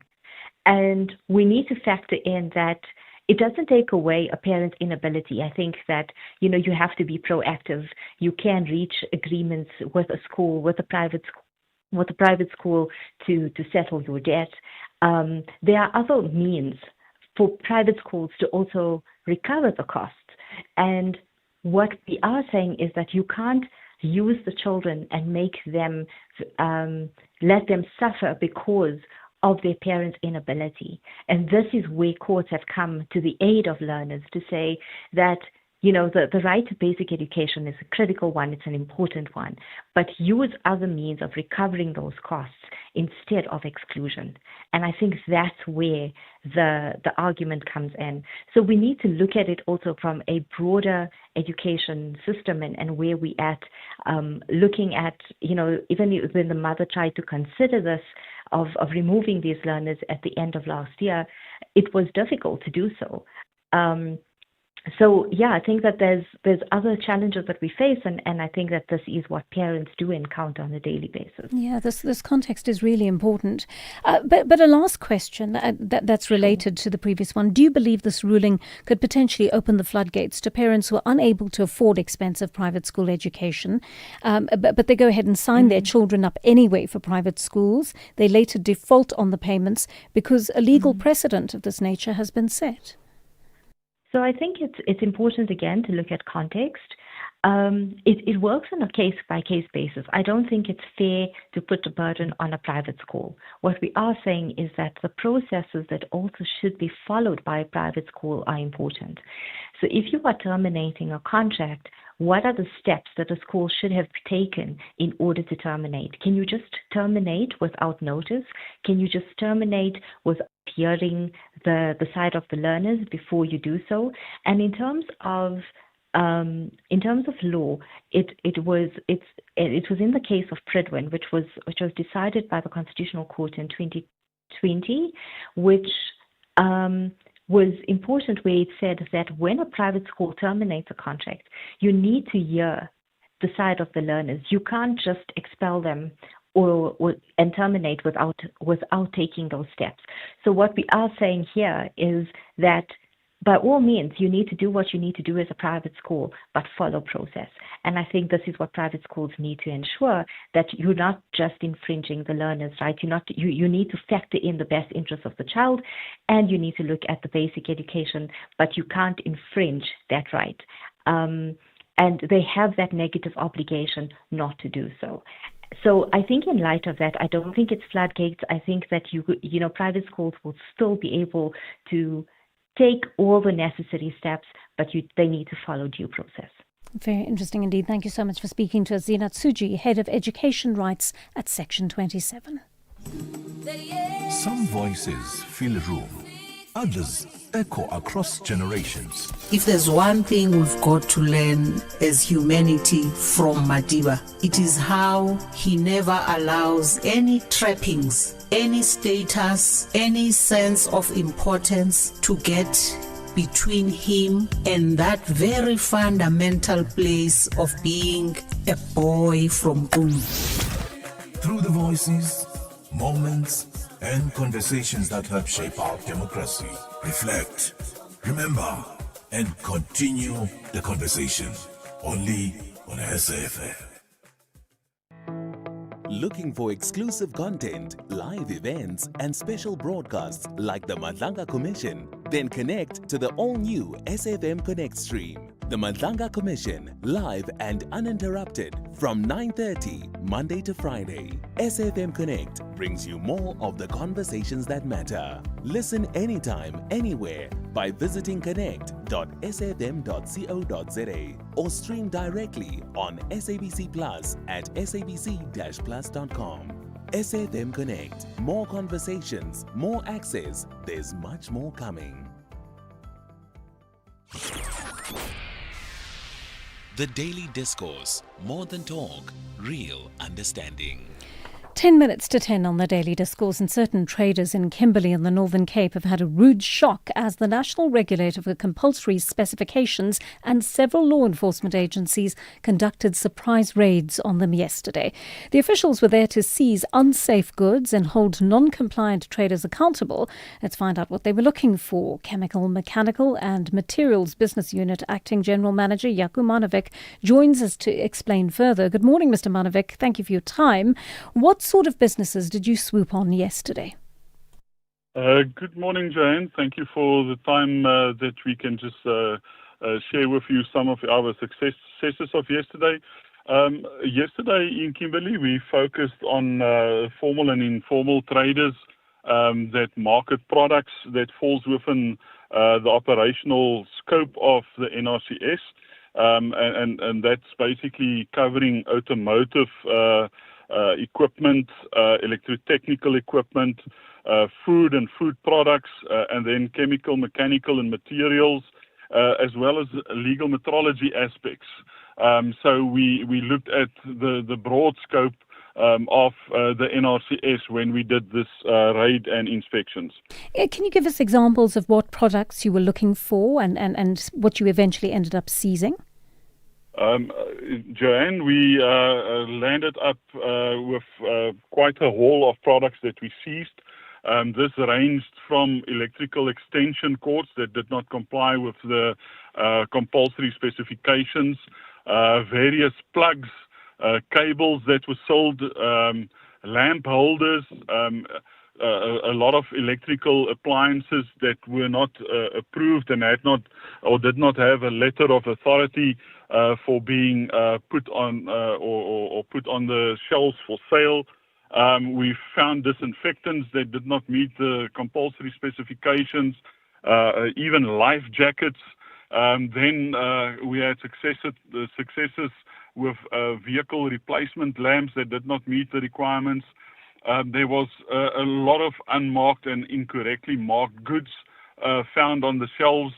Speaker 9: and we need to factor in that it doesn't take away a parent's inability. I think that, you have to be proactive. You can reach agreements with a school, with a private school to settle your debt. There are other means for private schools to also recover the costs. And what we are saying is that you can't use the children and make them, let them suffer because of their parents' inability. And this is where courts have come to the aid of learners to say that, the right to basic education is a critical one. It's an important one. But use other means of recovering those costs instead of exclusion. And I think that's where the argument comes in. So we need to look at it also from a broader education system and where we at, looking at, even when the mother tried to consider this of removing these learners at the end of last year, it was difficult to do so. So I think that there's other challenges that we face, and I think that this is what parents do encounter on a daily basis.
Speaker 24: Yeah, this context is really important. But a last question that's related to the previous one. Do you believe this ruling could potentially open the floodgates to parents who are unable to afford expensive private school education, but they go ahead and sign their children up anyway for private schools? They later default on the payments because a legal precedent of this nature has been set.
Speaker 9: So I think it's important, again, to look at context. It works on a case-by-case basis. I don't think it's fair to put a burden on a private school. What we are saying is that the processes that also should be followed by a private school are important. So if you are terminating a contract, what are the steps that a school should have taken in order to terminate? Can you just terminate without notice? Can you just terminate without hearing the side of the learners before you do so? And in terms of law, it was in the case of Pridwin, which was decided by the Constitutional Court in 2020, which was important, where it said that when a private school terminates a contract, you need to hear the side of the learners. You can't just expel them and terminate without taking those steps. So what we are saying here is that by all means, you need to do what you need to do as a private school, but follow process. And I think this is what private schools need to ensure, that you're not just infringing the learners' right. You need to factor in the best interests of the child, and you need to look at the basic education, but you can't infringe that right. And they have that negative obligation not to do so. So I think in light of that, I don't think it's floodgates. I think that private schools will still be able to take all the necessary steps, but they need to follow due process.
Speaker 24: Very interesting indeed. Thank you so much for speaking to us. Zinat Suji, Head of Education Rights at Section 27.
Speaker 14: Some voices fill a room. Others echo across generations.
Speaker 3: If there's one thing we've got to learn as humanity from Madiba, it is how he never allows any trappings, any status, any sense of importance to get between him and that very fundamental place of being a boy from Gulu.
Speaker 14: Through the voices, moments, and conversations that help shape our democracy. Reflect, remember, and continue the conversation. Only on SAfm.
Speaker 19: Looking for exclusive content, live events, and special broadcasts like the Madlanga Commission? Then connect to the all-new SAfm Connect stream. The Madlanga Commission, live and uninterrupted from 9:30 Monday to Friday. SAfm Connect brings you more of the conversations that matter. Listen anytime, anywhere by visiting connect.safm.co.za or stream directly on SABC Plus at sabc-plus.com. SAfm Connect. More conversations, more access. There's much more coming. The Daily Discourse. More than talk, real understanding.
Speaker 24: 10 minutes to 10 on the Daily Discourse, and certain traders in Kimberley and the Northern Cape have had a rude shock as the National Regulator for Compulsory Specifications and several law enforcement agencies conducted surprise raids on them yesterday. The officials were there to seize unsafe goods and hold non-compliant traders accountable. Let's find out what they were looking for. Chemical, Mechanical and Materials Business Unit Acting General Manager Jaco Manovic joins us to explain further. Good morning, Mr. Manovic. Thank you for your time. What sort of businesses did you swoop on yesterday?
Speaker 4: Good morning, Joanne. Thank you for the time that we can just share with you some of our successes of yesterday. Yesterday in Kimberley, we focused on formal and informal traders that market products that falls within the operational scope of the NRCS, and that's basically covering automotive equipment, electrotechnical equipment, food and food products, and then chemical, mechanical, and materials, as well as legal metrology aspects. So we looked at the broad scope of the NRCS when we did this raid and inspections.
Speaker 24: Can you give us examples of what products you were looking for and what you eventually ended up seizing?
Speaker 4: Joanne, we landed up with quite a haul of products that we seized. This ranged from electrical extension cords that did not comply with the compulsory specifications, various plugs, cables that were sold, lamp holders, a lot of electrical appliances that were not approved and had not or did not have a letter of authority for being put on or put on the shelves for sale. We found disinfectants that did not meet the compulsory specifications, even life jackets. Then we had successes with vehicle replacement lamps that did not meet the requirements. There was a lot of unmarked and incorrectly marked goods found on the shelves,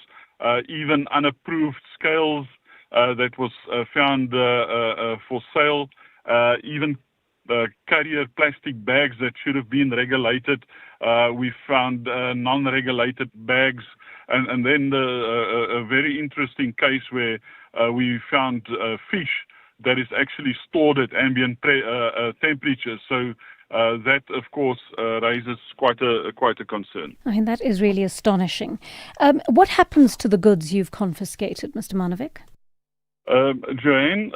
Speaker 4: even unapproved scales that was found for sale, even carrier plastic bags that should have been regulated. We found non-regulated bags, and then a very interesting case where we found fish that is actually stored at ambient temperatures. So that, of course, raises quite a concern.
Speaker 24: I mean, that is really astonishing. What happens to the goods you've confiscated, Mr. Manovic?
Speaker 4: Joanne,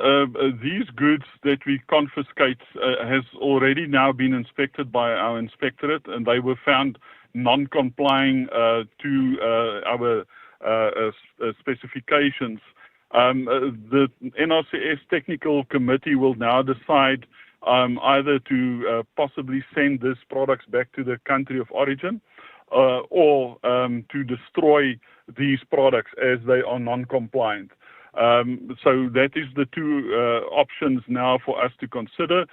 Speaker 4: these goods that we confiscate has already now been inspected by our inspectorate, and they were found non-complying to our specifications. The NRCS Technical Committee will now decide either to possibly send these products back to the country of origin or to destroy these products as they are non-compliant. So that is the two options now for us to consider.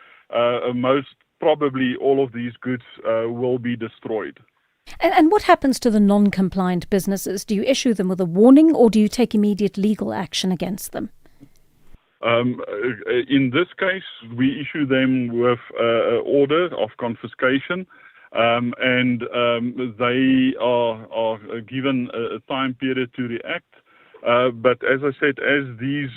Speaker 4: Most probably all of these goods will be destroyed.
Speaker 24: And what happens to the non-compliant businesses? Do you issue them with a warning or do you take immediate legal action against them?
Speaker 4: In this case, we issue them with an order of confiscation, and they are given a time period to react. But as I said, as these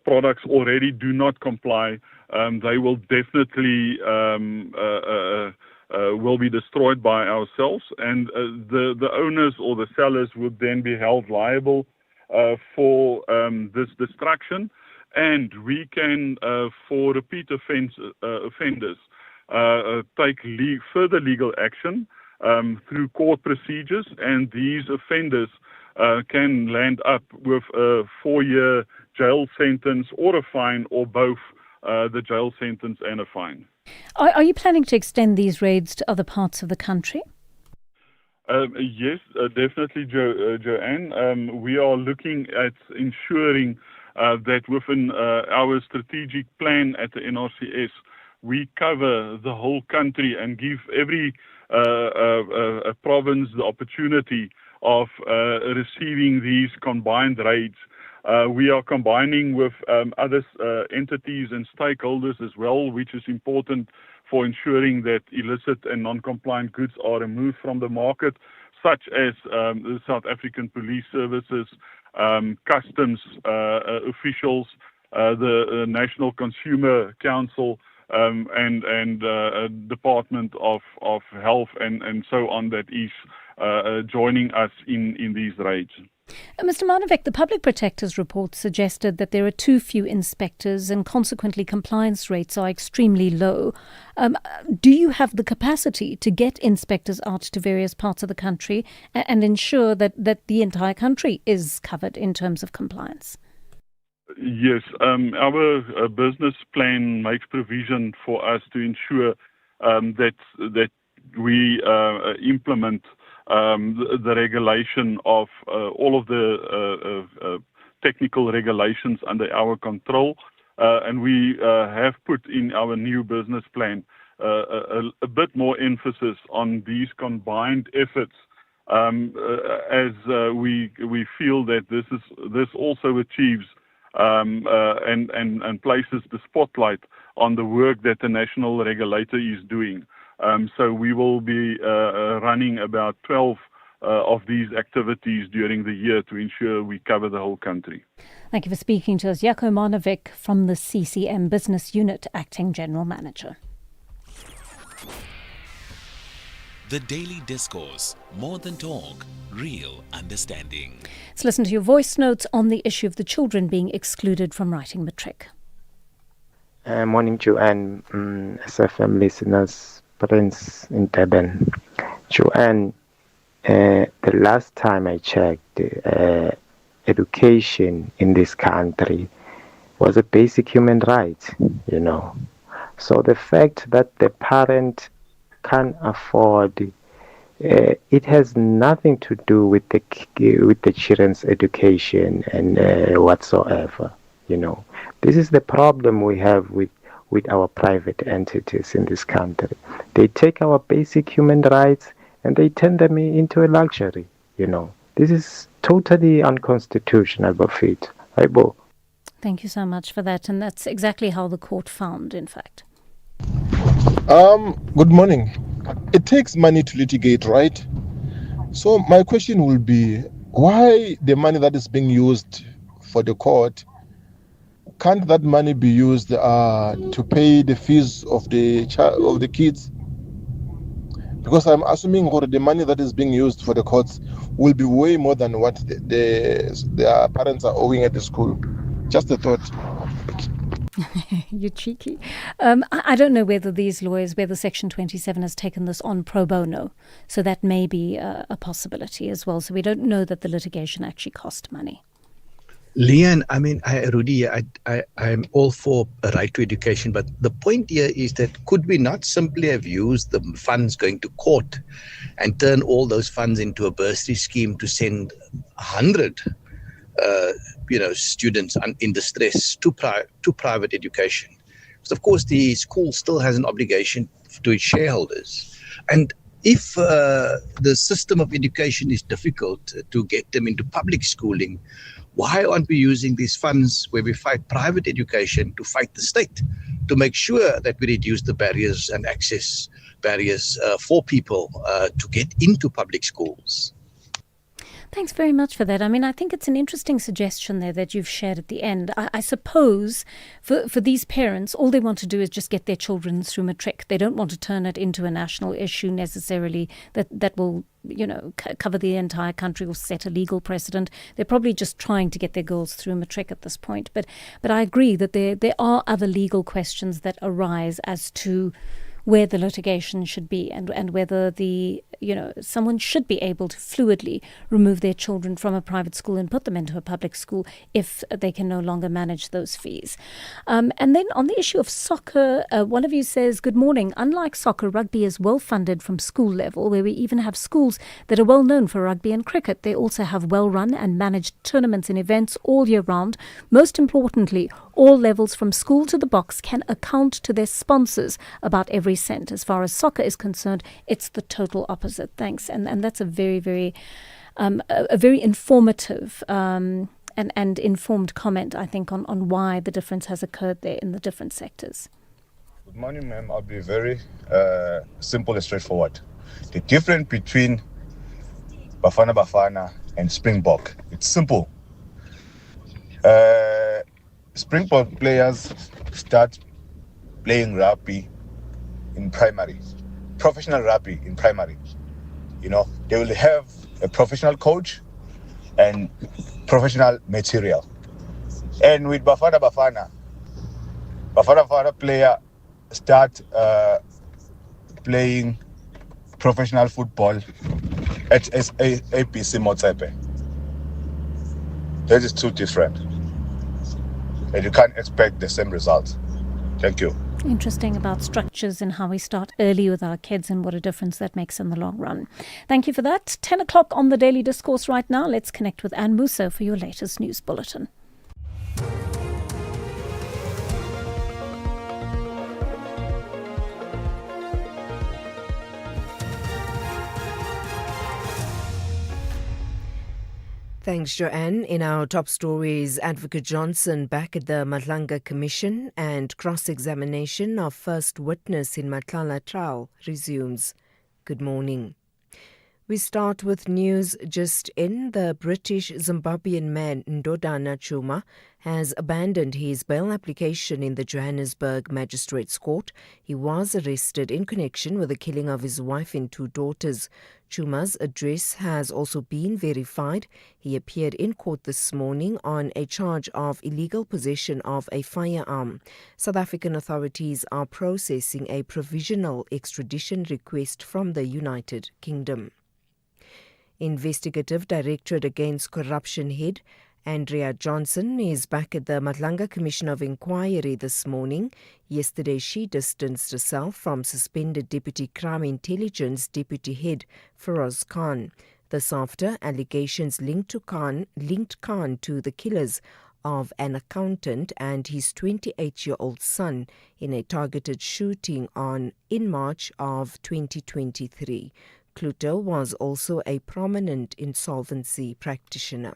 Speaker 4: products already do not comply, they will definitely will be destroyed by ourselves, and the owners or the sellers would then be held liable for this destruction, and we can, for repeat offenders, take further legal action through court procedures, and these offenders can land up with a 4-year jail sentence or a fine, or both the jail sentence and a fine.
Speaker 24: Are you planning to extend these raids to other parts of the country?
Speaker 4: Yes, definitely, Joanne. We are looking at ensuring that within our strategic plan at the NRCS, we cover the whole country and give every province the opportunity of receiving these combined raids. We are combining with other entities and stakeholders as well, which is important for ensuring that illicit and non-compliant goods are removed from the market, such as the South African Police Services, customs officials, the National Consumer Council, and Department of Health, and so on, that is joining us in these raids.
Speaker 24: Mr. Manovic, the Public Protector's report suggested that there are too few inspectors and consequently compliance rates are extremely low. Do you have the capacity to get inspectors out to various parts of the country and ensure that the entire country is covered in terms of compliance?
Speaker 4: Yes, our business plan makes provision for us to ensure that we implement the regulation of all of the technical regulations under our control. And we have put in our new business plan a bit more emphasis on these combined efforts, as we feel that this also achieves and places the spotlight on the work that the national regulator is doing. So we will be running about 12 of these activities during the year to ensure we cover the whole country.
Speaker 24: Thank you for speaking to us. Jaco Manovic from the CCM Business Unit, Acting General Manager.
Speaker 19: The Daily Discourse. More than talk, real understanding.
Speaker 24: Let's listen to your voice notes on the issue of the children being excluded from writing matric.
Speaker 11: Morning, Joanne, SAfm listeners, parents in Durban. Joanne, the last time I checked, education in this country was a basic human right, So the fact that the parent can't afford, it has nothing to do with the children's education and whatsoever, This is the problem we have with our private entities in this country. They take our basic human rights and they turn them into a luxury, This is totally unconstitutional, Bafit. Aibo.
Speaker 24: Thank you so much for that. And that's exactly how the court found, in fact.
Speaker 12: Good morning. It takes money to litigate, right? So my question will be, why the money that is being used for the court, can't that money be used to pay the fees of the kids? Because I'm assuming the money that is being used for the courts will be way more than what their parents are owing at the school. Just a thought.
Speaker 24: You're cheeky. I don't know whether Section 27 has taken this on pro bono. So that may be a possibility as well. So we don't know that the litigation actually cost money.
Speaker 18: Leanne, Rudy, I'm all for a right to education, but the point here is that could we not simply have used the funds going to court and turn all those funds into a bursary scheme to send 100 students in distress to private education? Because of course the school still has an obligation to its shareholders. And if the system of education is difficult to get them into public schooling, why aren't we using these funds where we fight private education to fight the state, to make sure that we reduce the barriers and access barriers for people to get into public schools?
Speaker 24: Thanks very much for that. I think it's an interesting suggestion there that you've shared at the end. I suppose for these parents, all they want to do is just get their children through matric. They don't want to turn it into a national issue necessarily that will, cover the entire country or set a legal precedent. They're probably just trying to get their girls through matric at this point. But I agree that there are other legal questions that arise as to where the litigation should be and whether someone should be able to fluidly remove their children from a private school and put them into a public school if they can no longer manage those fees. And then on the issue of soccer, one of you says, good morning. Unlike soccer, rugby is well funded from school level, where we even have schools that are well known for rugby and cricket. They also have well run and managed tournaments and events all year round. Most importantly, all levels from school to the box can account to their sponsors about every cent. As far as soccer is concerned, it's the total opposite. Thanks. And that's a very, very informative and informed comment, I think, on why the difference has occurred there in the different sectors.
Speaker 23: Good morning, ma'am. I'll be very simple and straightforward. The difference between Bafana Bafana and Springbok, it's simple. Springbok players start playing rugby in primary, professional rugby in primary. They will have a professional coach and professional material. And with Bafana Bafana player start playing professional football at APC Motsepe. That is too different. And you can't expect the same results. Thank you.
Speaker 2: Interesting about structures and how we start early with our kids and what a difference that makes in the long run. Thank you for that. 10 o'clock on the Daily Discourse right now. Let's connect with Anne Musso for your latest news bulletin.
Speaker 1: Thanks, Joanne. In our top stories, Advocate Johnson back at the Madlanga Commission and cross-examination of first witness in Matlala trial resumes. Good morning. We start with news just in. The British Zimbabwean man Ndodana Chuma has abandoned his bail application in the Johannesburg Magistrates Court. He was arrested in connection with the killing of his wife and 2 daughters. Chuma's address has also been verified. He appeared in court this morning on a charge of illegal possession of a firearm. South African authorities are processing a provisional extradition request from the United Kingdom. Investigative Directorate Against Corruption head Andrea Johnson is back at the Madlanga Commission of Inquiry this morning. Yesterday, she distanced herself from suspended Deputy Crime Intelligence Deputy Head Feroz Khan. This after allegations linked Khan to the killers of an accountant and his 28-year-old son in a targeted shooting in March of 2023. Kluto was also a prominent insolvency practitioner.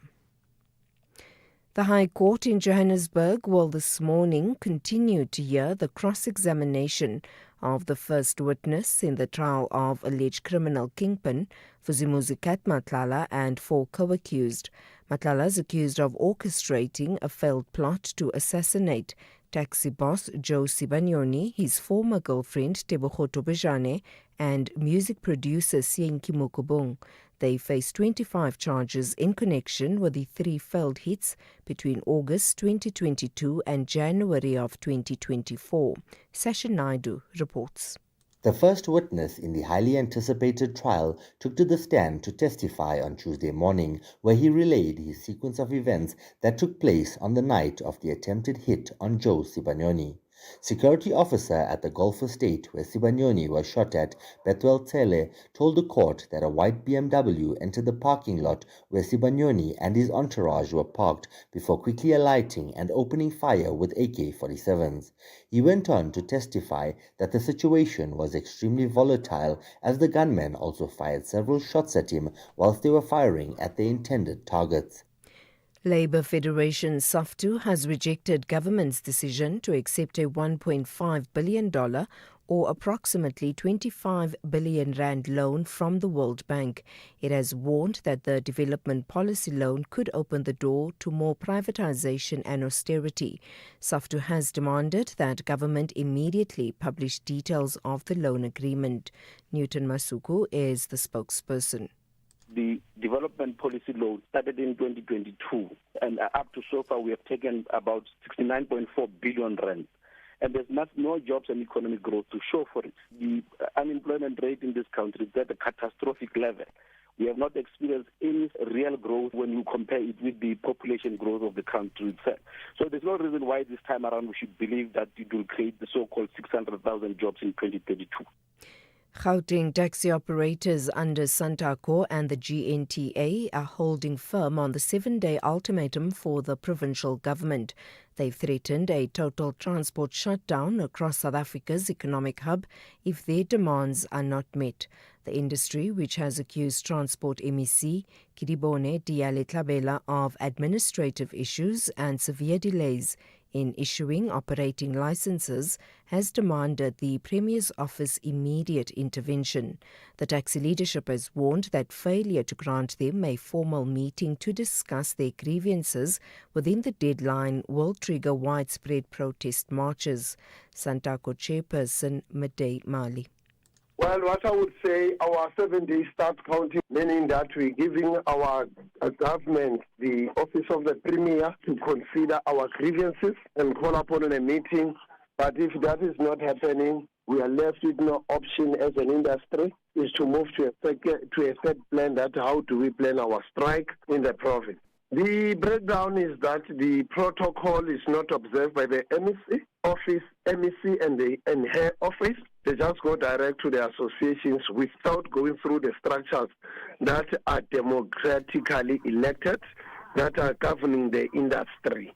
Speaker 1: The High Court in Johannesburg will this morning continue to hear the cross-examination of the first witness in the trial of alleged criminal kingpin Vusimuzi Matlala and 4 co-accused. Matlala is accused of orchestrating a failed plot to assassinate taxi boss Joe Sibanyoni, his former girlfriend Tebogo Tobejane, and music producer Sienki Mokobong. They face 25 charges in connection with the 3 failed hits between August 2022 and January of 2024. Sasha Naidu reports.
Speaker 5: The first witness in the highly anticipated trial took to the stand to testify on Tuesday morning, where he relayed his sequence of events that took place on the night of the attempted hit on Joe Sibanyoni. Security officer at the Gulf estate where Sibanyoni was shot at, Bethwel Tele, told the court that a white BMW entered the parking lot where Sibanyoni and his entourage were parked before quickly alighting and opening fire with AK-47s. He went on to testify that the situation was extremely volatile as the gunmen also fired several shots at him whilst they were firing at the intended targets.
Speaker 1: Labour Federation SAFTU has rejected government's decision to accept a $1.5 billion or approximately 25 billion rand loan from the World Bank. It has warned that the development policy loan could open the door to more privatization and austerity. SAFTU has demanded that government immediately publish details of the loan agreement. Newton Masuku is the spokesperson.
Speaker 6: The development policy loan started in 2022, and up to so far we have taken about 69.4 billion rand. And there's no jobs and economic growth to show for it. The unemployment rate in this country is at a catastrophic level. We have not experienced any real growth when you compare it with the population growth of the country itself. So there's no reason why this time around we should believe that it will create the so-called 600,000 jobs in 2032.
Speaker 1: Gauteng taxi operators under Santaco and the GNTA are holding firm on the 7-day ultimatum for the provincial government. They've threatened a total transport shutdown across South Africa's economic hub if their demands are not met. The industry, which has accused Transport MEC Kidibone Diale-Tlabela of administrative issues and severe delays in issuing operating licenses, has demanded the Premier's office immediate intervention. The taxi leadership has warned that failure to grant them a formal meeting to discuss their grievances within the deadline will trigger widespread protest marches. Santaco chairperson Madei Mali.
Speaker 13: Well, what I would say, our 7 days start counting, meaning that we're giving our government the office of the Premier to consider our grievances and call upon a meeting. But if that is not happening, we are left with no option as an industry, is to move to a third plan, that how do we plan our strike in the province. The breakdown is that the protocol is not observed by the MEC office, MEC and her office. They just go direct to the associations without going through the structures that are democratically elected, that are governing the industry.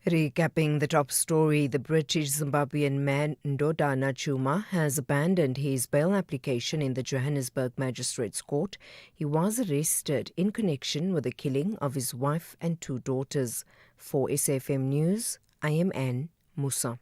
Speaker 1: Recapping the top story, the British Zimbabwean man Ndodana Chuma has abandoned his bail application in the Johannesburg Magistrates Court. He was arrested in connection with the killing of his wife and 2 daughters. For SAfm News, I am Anne Musa.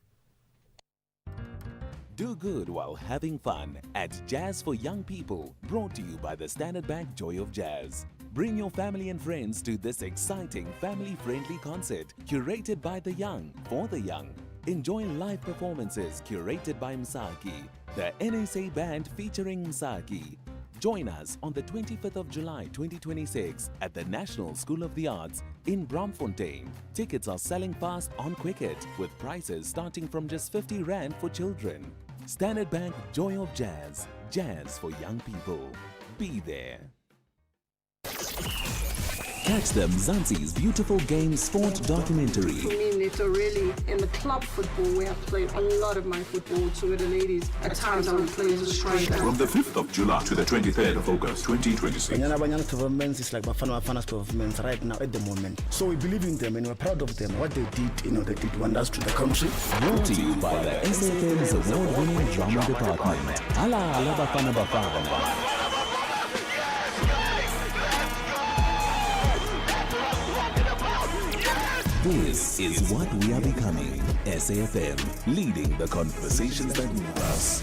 Speaker 19: Do good while having fun at Jazz for Young People, brought to you by the Standard Bank Joy of Jazz. Bring your family and friends to this exciting family-friendly concert curated by the young for the young. Enjoy live performances curated by Msaki, the NSA band featuring Msaki. Join us on the 25th of July 2026 at the National School of the Arts in Braamfontein. Tickets are selling fast on Quicket with prices starting from just 50 Rand for children. Standard Bank Joy of Jazz, jazz for young people. Be there. Catch the Mzansi's Beautiful Game sport documentary.
Speaker 7: For me, Neto, really, in the club football where I've played a lot of my football to with the ladies, at times I would play as a striker.
Speaker 14: From the 5th of July to the 23rd of August 2026.
Speaker 8: Banyana performance is like Bafana's performance right now at the moment. So we believe in them and we're proud of them. What they did, they did wonders to the country.
Speaker 19: Brought to you by the SAfm's award-winning drama department. Ala Bafana. This is what we are becoming. SAfm, leading the conversations that move us.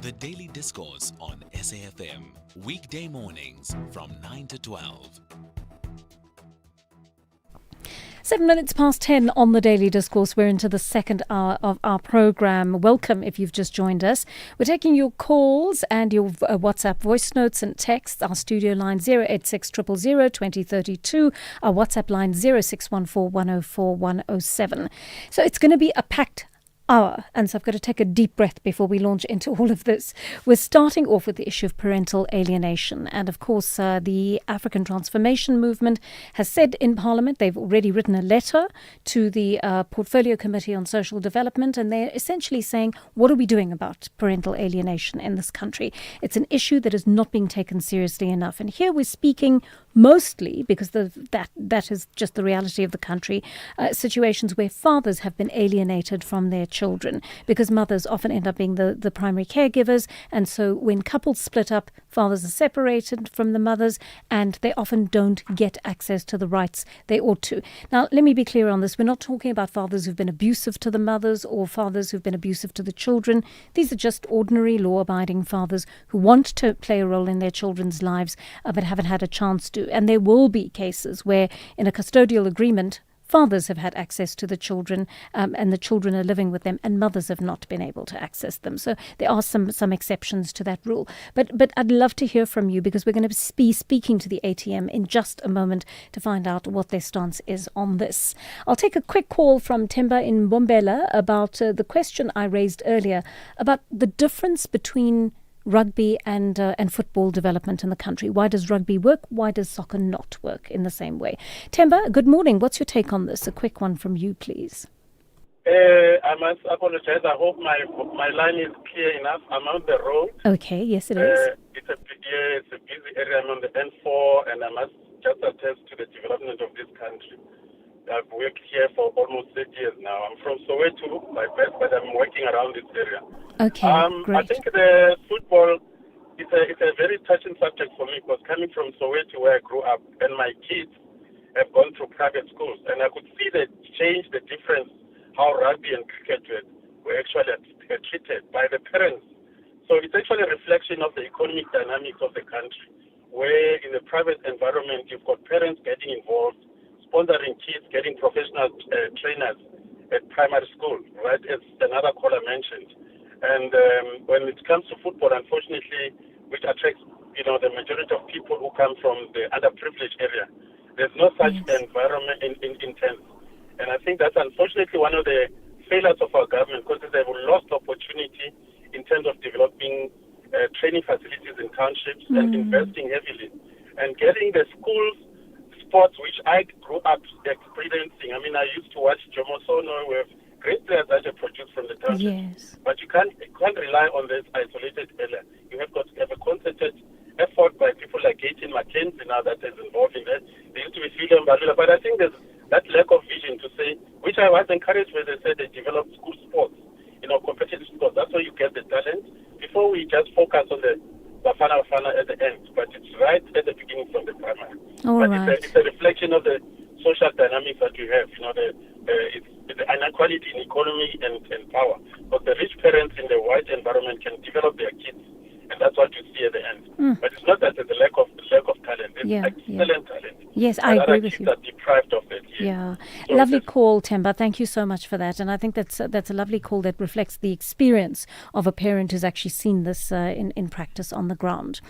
Speaker 19: The Daily Discourse on SAfm, weekday mornings from 9 to 12.
Speaker 2: 7 minutes past 10 on the Daily Discourse. We're into the second hour of our program. Welcome if you've just joined us. We're taking your calls and your WhatsApp voice notes and texts. Our studio line 086 000 2032. Our WhatsApp line 0614 104 107. So it's going to be a packed hour, and so I've got to take a deep breath before we launch into all of this. We're starting off with the issue of parental alienation, and of course the African Transformation Movement has said in Parliament they've already written a letter to the Portfolio Committee on Social Development, and they're essentially saying, what are we doing about parental alienation in this country? It's an issue that is not being taken seriously enough, and here we're speaking mostly because that is just the reality of the country, situations where fathers have been alienated from their children because mothers often end up being the primary caregivers, and so when couples split up, fathers are separated from the mothers and they often don't get access to the rights they ought to. Now, let me be clear on this. We're not talking about fathers who've been abusive to the mothers or fathers who've been abusive to the children. These are just ordinary law-abiding fathers who want to play a role in their children's lives but haven't had a chance to. And there will be cases where in a custodial agreement, fathers have had access to the children and the children are living with them and mothers have not been able to access them. So there are some exceptions to that rule. But I'd love to hear from you because we're going to be speaking to the ATM in just a moment to find out what their stance is on this. I'll take a quick call from Temba in Bombela about the question I raised earlier about the difference between rugby and football development in the country. Why does rugby work? Why does soccer not work in the same way? Temba, good morning. What's your take on this? A quick one from you, please.
Speaker 15: I must apologize. I hope my line is clear enough. I'm on the road.
Speaker 2: Okay, yes it is.
Speaker 15: It's a busy area. I'm on the N4 and I must just attest to the development of this country. I've worked here for almost 30 years now. I'm from Soweto by birth, but I'm working around this area.
Speaker 2: Okay, great.
Speaker 15: I think the football is a very touching subject for me because coming from Soweto where I grew up and my kids have gone through private schools and I could see the change, the difference, how rugby and cricket were actually treated by the parents. So it's actually a reflection of the economic dynamics of the country where in the private environment you've got parents getting involved, sponsoring kids, getting professional trainers at primary school, right, as another caller mentioned. And when it comes to football, unfortunately, which attracts, the majority of people who come from the underprivileged area, there's no such environment intense. And I think that's unfortunately one of the failures of our government, because they've lost opportunity in terms of developing training facilities in townships and investing heavily. And getting the schools sports, which I grew up experiencing. I mean, I used to watch Jomo Sono, we have great players that are produced from the townships.
Speaker 2: Yes.
Speaker 15: But you can't rely on this isolated area. You have got to have a concerted effort by people like Gaten Mackenzie now that is involved in that. There used to be Freedom Balula, but I think there's that lack of vision to say, which I was encouraged when they said they develop school sports, competitive sports. That's where you get the talent. Before we just focus on the Bafana at the end, but it's right at the beginning from the primary. It's a reflection of the social dynamics that we have. It's the inequality in economy and power. But the rich parents in the white environment can develop their kids, and that's what you see at the end. But it's not that there's a lack of talent. It's excellent talent.
Speaker 2: Yes, I agree with you.
Speaker 15: Are deprived of it.
Speaker 2: Yeah. Lovely call, Temba. Thank you so much for that. And I think that's a lovely call that reflects the experience of a parent who's actually seen this in practice on the ground.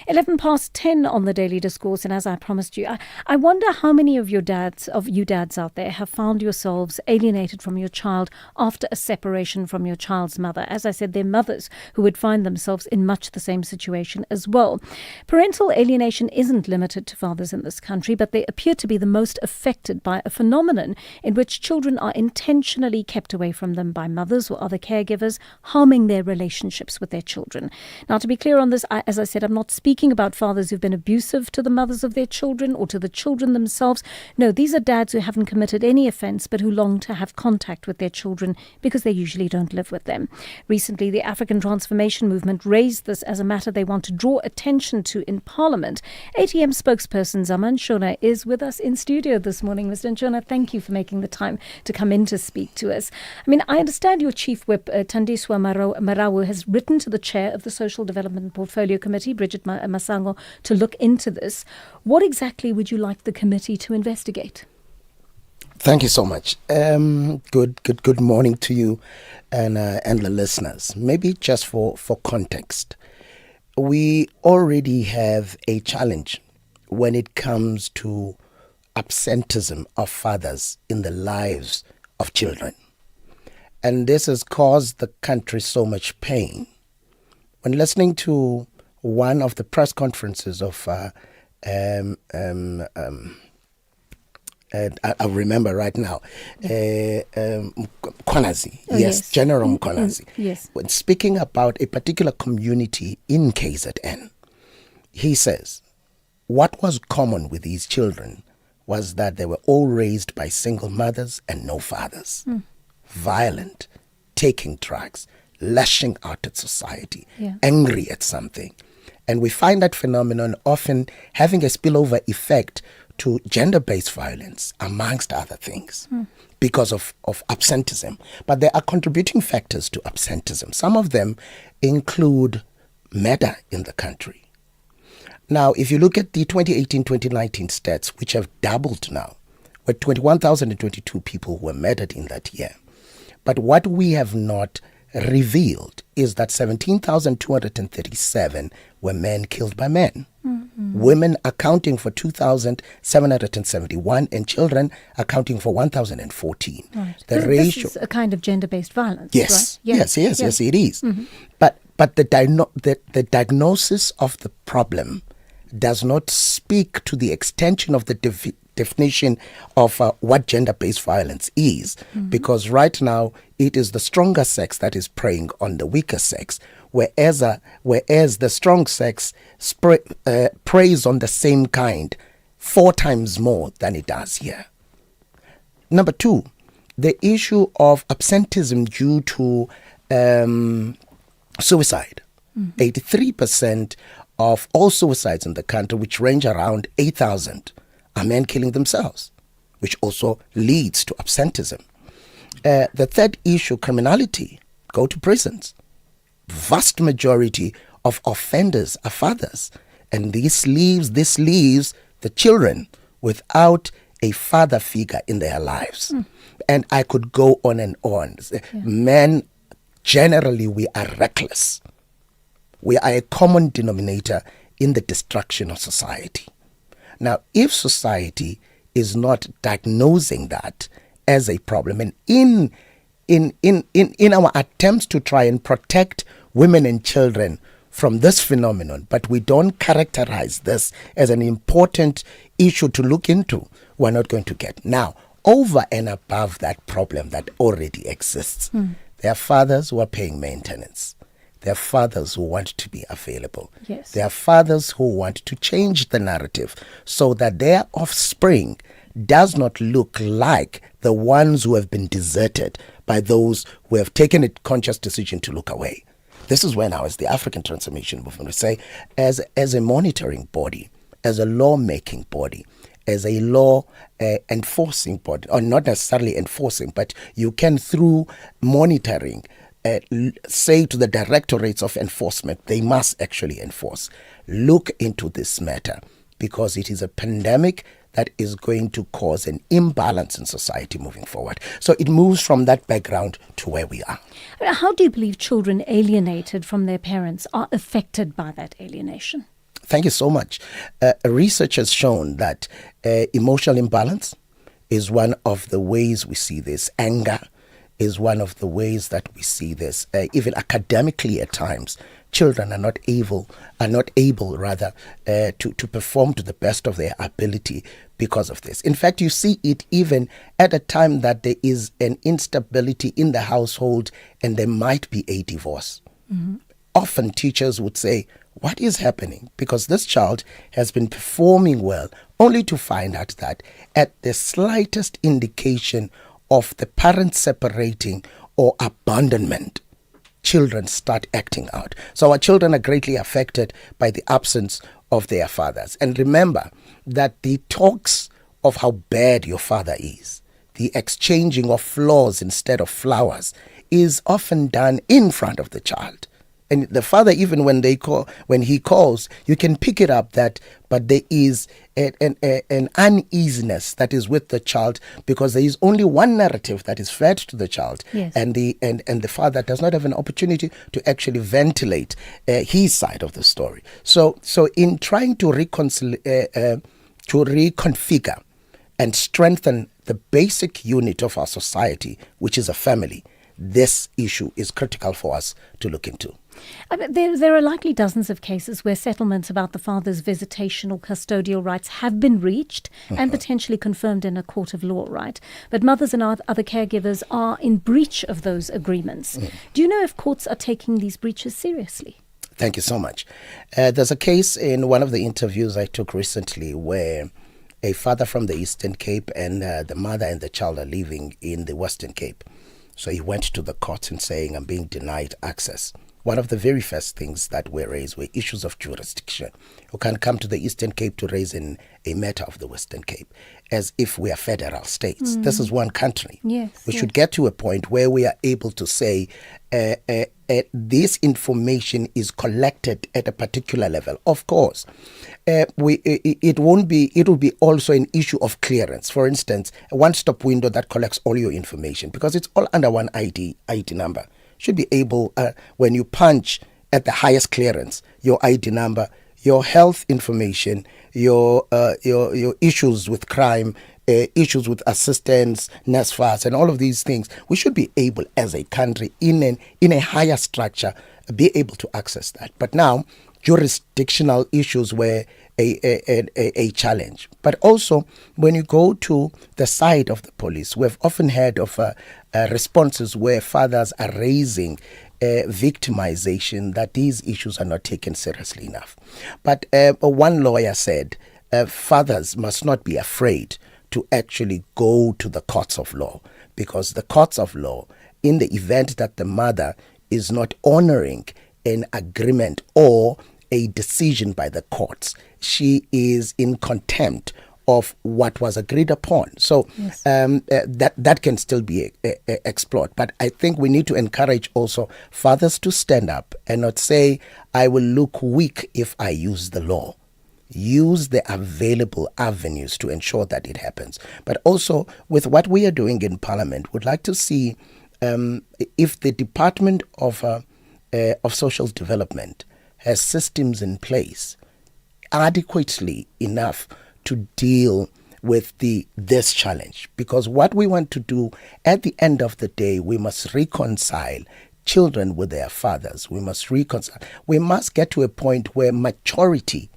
Speaker 2: 10:11 on the Daily Discourse. And as I promised you, I wonder how many of you dads out there have found yourselves alienated from your child after a separation from your child's mother. As I said, they're mothers who would find themselves in much the same situation as well. Parental alienation isn't limited to fathers in this country, but they appear to be the most affected by a phenomenon in which children are intentionally kept away from them by mothers or other caregivers, harming their relationships with their children. Now, to be clear on this, as I said, I'm not speaking about fathers who've been abusive to the mothers of their children or to the children themselves. No, these are dads who haven't committed any offence but who long to have contact with their children because they usually don't live with them. Recently, the African Transformation Movement raised this as a matter they want to draw attention to in Parliament. ATM spokesperson Zaman Shona is with us in studio this morning. Mr. Shona, thank you for making the time to come in to speak to us. I mean, I understand your Chief Whip, Tandiswa Marawu, has written to the Chair of the Social Development Portfolio Committee, Bridget Masango, to look into this. What exactly would you like the committee to investigate?
Speaker 10: Thank you so much. Good morning to you and the listeners. Maybe just for context, we already have a challenge when it comes to absenteeism of fathers in the lives of children. And this has caused the country so much pain. When listening to one of the press conferences of I remember right now, Mkhwanazi, General Mkhwanazi, when speaking about a particular community in KZN, he says, what was common with these children was that they were all raised by single mothers and no fathers, violent, taking drugs, lashing out at society, angry at something. And we find that phenomenon often having a spillover effect to gender-based violence, amongst other things, because of absenteeism. But there are contributing factors to absenteeism. Some of them include murder in the country. Now, if you look at the 2018-2019 stats, which have doubled now, with 21,022 people who were murdered in that year. But what we have not revealed is that 17,237 were men killed by men. Women accounting for 2,771 and children accounting for 1,014.
Speaker 2: Right.
Speaker 10: The ratio
Speaker 2: this is a kind of gender-based violence,
Speaker 10: yes,
Speaker 2: right?
Speaker 10: Yes, it is. But the diagnosis of the problem does not speak to the extension of the definition of what gender-based violence is, because right now it is the stronger sex that is preying on the weaker sex, whereas the strong sex preys on the same kind 4 times more than it does here. Number 2, the issue of absenteeism due to suicide. 83% of all suicides in the country, which range around 8,000, are men killing themselves, which also leads to absenteeism. The third issue, criminality, go to prisons. Vast majority of offenders are fathers, and this leaves the children without a father figure in their lives. And I could go on and on. Men, generally, we are reckless. We are a common denominator in the destruction of society. Now, if society is not diagnosing that as a problem. And in our attempts to try and protect women and children from this phenomenon, but we don't characterize this as an important issue to look into, we're not going to get. Now, over and above that problem that already exists, there are fathers who are paying maintenance. There are fathers who want to be available.
Speaker 2: Yes.
Speaker 10: There are fathers who want to change the narrative so that their offspring does not look like the ones who have been deserted by those who have taken a conscious decision to look away. This is when as the African Transformation Movement would say, as a monitoring body, as a lawmaking body, as a law enforcing body, or not necessarily enforcing, but you can, through monitoring, say to the directorates of enforcement, they must actually enforce. Look into this matter, because it is a pandemic that is going to cause an imbalance in society moving forward. So it moves from that background to where we are.
Speaker 2: How do you believe children alienated from their parents are affected by that alienation?
Speaker 10: Thank you so much. Research has shown that emotional imbalance is one of the ways we see this. Anger is one of the ways that we see this. Even academically at times, children are not able to perform to the best of their ability because of this. In fact, you see it even at a time that there is an instability in the household and there might be a divorce. Mm-hmm. Often teachers would say, what is happening? Because this child has been performing well, only to find out that at the slightest indication of the parents separating or abandonment, children start acting out. So our children are greatly affected by the absence of their fathers. And remember that the talks of how bad your father is, the exchanging of flaws instead of flowers, is often done in front of the child. And the father, even when he calls, you can pick it up but there is an uneasiness that is with the child, because there is only one narrative that is fed to the child,
Speaker 2: yes.
Speaker 10: and the father does not have an opportunity to actually ventilate his side of the story. So in trying to reconfigure and strengthen the basic unit of our society, which is a family, this issue is critical for us to look into.
Speaker 2: There are likely dozens of cases where settlements about the father's visitation or custodial rights have been reached and potentially confirmed in a court of law, right? But mothers and other caregivers are in breach of those agreements. Do you know if courts are taking these breaches seriously?
Speaker 10: Thank you so much. There's a case in one of the interviews I took recently where a father from the Eastern Cape and the mother and the child are living in the Western Cape. So he went to the court and saying, I'm being denied access. One of the very first things that were raised were issues of jurisdiction. You can come to the Eastern Cape to raise a matter of the Western Cape, as if we are federal states. This is one country.
Speaker 2: Yes,
Speaker 10: we should get to a point where we are able to say this information is collected at a particular level. Of course, it will be also an issue of clearance. For instance, a one-stop window that collects all your information, because it's all under one ID number. Should be able, when you punch at the highest clearance, your ID number, your health information, your issues with crime, issues with assistance, NSFAS, and all of these things, we should be able, as a country, in a higher structure, be able to access that. But now, jurisdictional issues were a challenge. But also, when you go to the side of the police, we've often heard of responses where fathers are raising victimization, that these issues are not taken seriously enough. But one lawyer said fathers must not be afraid to actually go to the courts of law, because the courts of law, in the event that the mother is not honoring an agreement or a decision by the courts, she is in contempt of what was agreed upon. So yes. That can still be explored. But I think we need to encourage also fathers to stand up and not say, I will look weak if I use the law. Use the available avenues to ensure that it happens. But also, with what we are doing in Parliament, we'd like to see if the Department of Social Development has systems in place adequately enough to deal with this challenge, because what we want to do at the end of the day, we must reconcile children with their fathers. We must reconcile. We must get to a point where maturity,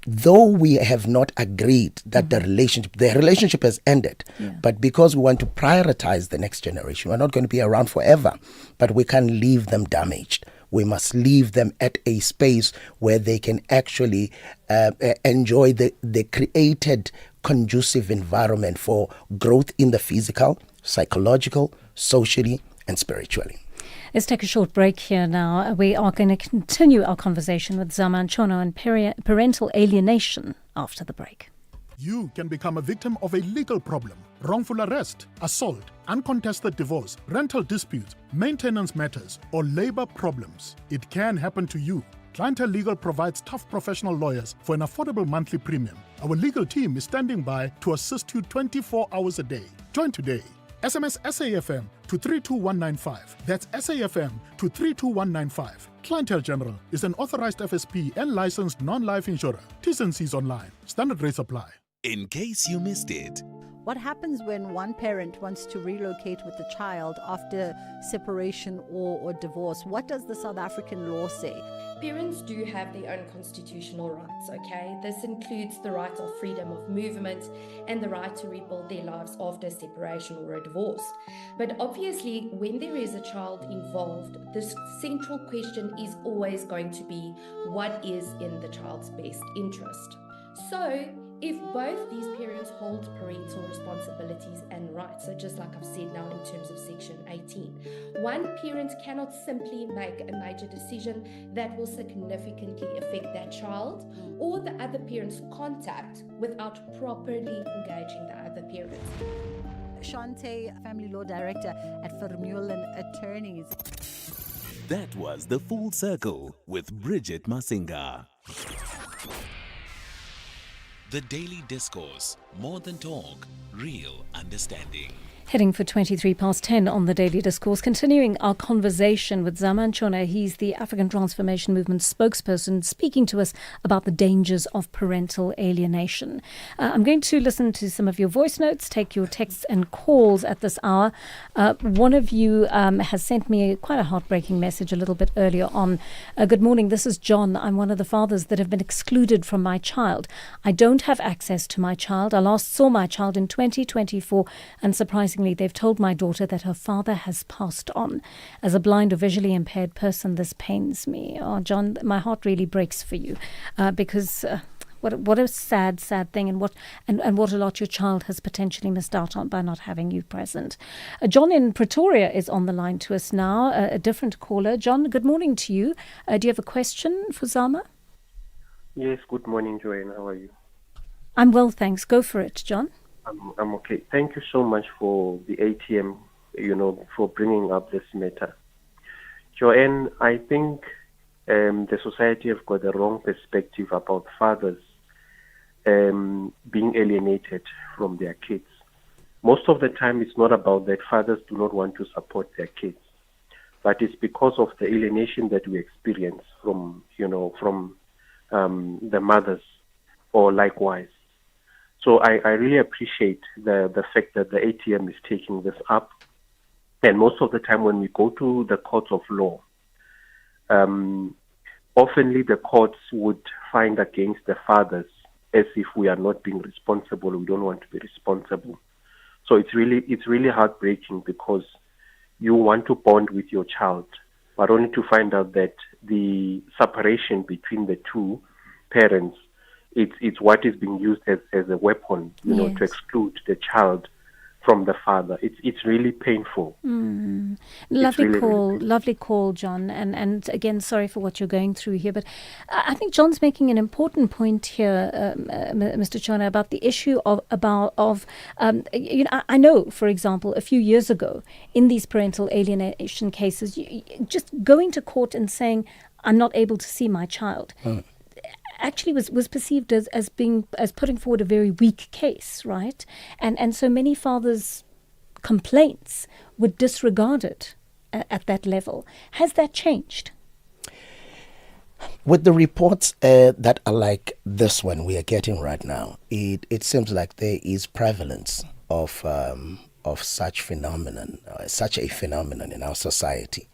Speaker 10: though we have not agreed that the relationship has ended, but because we want to prioritize the next generation, we're not going to be around forever, but we can't leave them damaged. We must leave them at a space where they can actually enjoy the created conducive environment for growth in the physical, psychological, socially, and spiritually.
Speaker 2: Let's take a short break here now. We are going to continue our conversation with Zama Nchono on parental alienation after the break.
Speaker 16: You can become a victim of a legal problem: wrongful arrest, assault, uncontested divorce, rental disputes, maintenance matters, or labor problems. It can happen to you. Clientele Legal provides tough professional lawyers for an affordable monthly premium. Our legal team is standing by to assist you 24 hours a day. Join today. SMS SAFM to 32195. That's SAFM to 32195. Clientele General is an authorized FSP and licensed non-life insurer. T's and C's online. Standard rates apply.
Speaker 19: In case you missed it.
Speaker 17: What happens when one parent wants to relocate with the child after separation or divorce? What does the South African law say?
Speaker 20: Parents do have their own constitutional rights, okay? This includes the right of freedom of movement and the right to rebuild their lives after separation or a divorce. But obviously, when there is a child involved, this central question is always going to be what is in the child's best interest. So, if both these parents hold parental responsibilities and rights, so just like I've said now in terms of Section 18, one parent cannot simply make a major decision that will significantly affect that child or the other parent's contact without properly engaging the other parent.
Speaker 17: Shante, Family Law Director at Vermeulen Attorneys.
Speaker 19: That was The Full Circle with Bridget Masinga. The Daily Discourse, more than talk, real understanding.
Speaker 2: Heading for 23 past 10 on the Daily Discourse, continuing our conversation with Zama Nchono. He's the African Transformation Movement spokesperson, speaking to us about the dangers of parental alienation. I'm going to listen to some of your voice notes, take your texts and calls at this hour. One of you has sent me quite a heartbreaking message a little bit earlier on. Good morning, this is John. I'm one of the fathers that have been excluded from my child. I don't have access to my child. I last saw my child in 2024, and surprisingly, they've told my daughter that her father has passed on. As a blind or visually impaired person, this pains me. Oh, John, my heart really breaks for you because what a sad thing, and what a lot your child has potentially missed out on by not having you present. John in Pretoria is on the line to us now, a different caller. John, good morning to you. Do you have a question for Zama?
Speaker 21: Yes, good morning, Joanne. How are you?
Speaker 2: I'm well, thanks. Go for it, John.
Speaker 21: I'm okay. Thank you so much for the ATM, for bringing up this matter. Joanne, I think the society have got the wrong perspective about fathers being alienated from their kids. Most of the time, it's not about that fathers do not want to support their kids, but it's because of the alienation that we experience from the mothers, or likewise. So I really appreciate the fact that the ATM is taking this up. And most of the time when we go to the courts of law, oftenly the courts would find against the fathers as if we are not being responsible, we don't want to be responsible. So it's really heartbreaking, because you want to bond with your child, but only to find out that the separation between the two parents, it's what is being used as a weapon,
Speaker 2: Yes.
Speaker 21: to exclude the child from the father. It's really painful.
Speaker 2: Lovely call, John. And again, sorry for what you're going through here, but I think John's making an important point here, Mr. Nchono, about the issue I know, for example, a few years ago, in these parental alienation cases, just going to court and saying, I'm not able to see my child, actually was perceived as putting forward a very weak case, right? And so many fathers' complaints were disregarded at that level. Has that changed?
Speaker 10: With the reports that are like this one we are getting right now, it seems like there is prevalence of such a phenomenon in our society.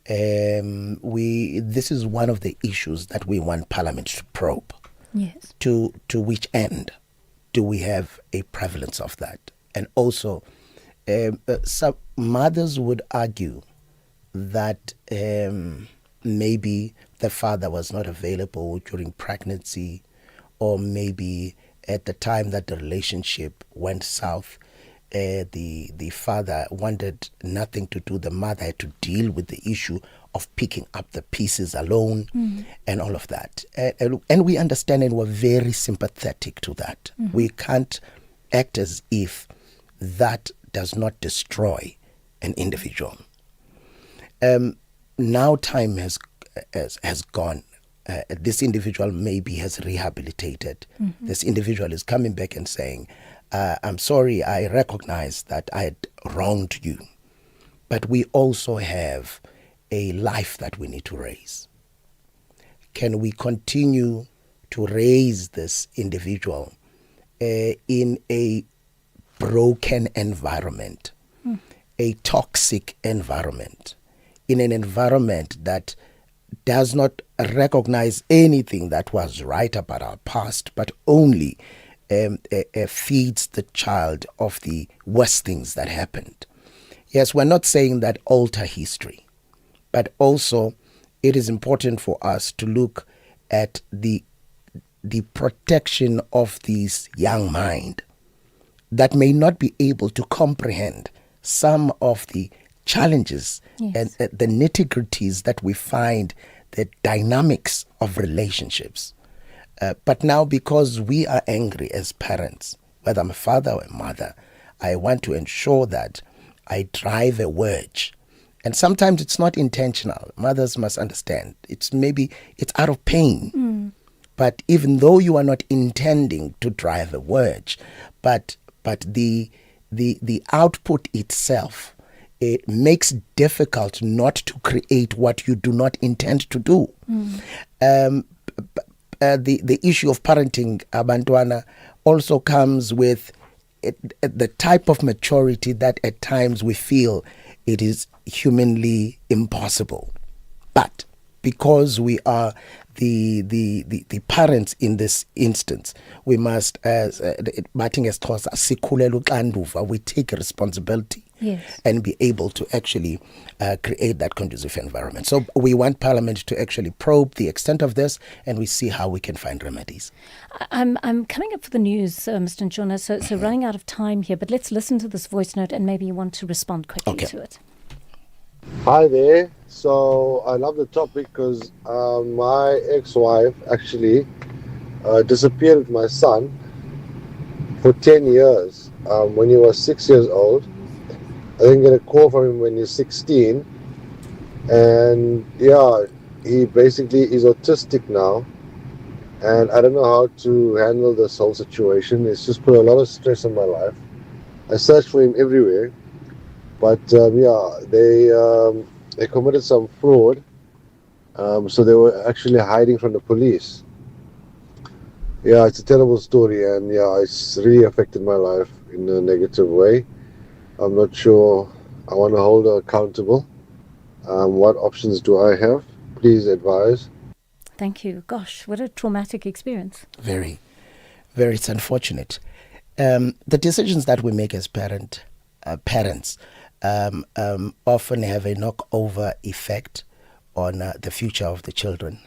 Speaker 10: This is one of the issues that we want Parliament to probe.
Speaker 2: Yes.
Speaker 10: To which end do we have a prevalence of that? And also, some mothers would argue that maybe the father was not available during pregnancy, or maybe at the time that the relationship went south, the father wanted nothing to do. The mother had to deal with the issue of picking up the pieces alone and all of that. And we understand and we're very sympathetic to that. We can't act as if that does not destroy an individual. Now time has gone. This individual maybe has rehabilitated. This individual is coming back and saying, I'm sorry, I recognize that I had wronged you. But we also have a life that we need to raise. Can we continue to raise this individual in a broken environment, a toxic environment, in an environment that does not recognize anything that was right about our past, but only feeds the child of the worst things that happened? Yes, we're not saying that alter history, but also it is important for us to look at the protection of this young mind that may not be able to comprehend some of the challenges and the nitty-gritties that we find, the dynamics of relationships. But now, because we are angry as parents, whether I'm a father or a mother, I want to ensure that I drive a wedge. And sometimes it's not intentional. Mothers must understand. It's out of pain. But even though you are not intending to drive a wedge, but the output itself, it makes it difficult not to create what you do not intend to do. The issue of parenting abantwana also comes with the type of maturity that at times we feel it is humanly impossible. But because we are the parents in this instance, we must, as Martin has taught us, we take responsibility and be able to actually create that conducive environment. So we want Parliament to actually probe the extent of this, and we see how we can find remedies.
Speaker 2: I'm coming up for the news, Mr. Njuna, so running out of time here, but let's listen to this voice note and maybe you want to respond quickly to it.
Speaker 3: Hi there. So I love the topic because my ex-wife actually disappeared with my son for 10 years. When he was 6 years old, I didn't get a call from him when he was 16. And yeah, he basically is autistic now. And I don't know how to handle this whole situation. It's just put a lot of stress on my life. I searched for him everywhere. But they committed some fraud, so they were actually hiding from the police. Yeah, it's a terrible story, and yeah, it's really affected my life in a negative way. I'm not sure. I want to hold her accountable. What options do I have? Please advise.
Speaker 2: Thank you. Gosh, what a traumatic experience.
Speaker 10: Very, very, it's unfortunate. The decisions that we make as parents often have a knockover effect on the future of the children.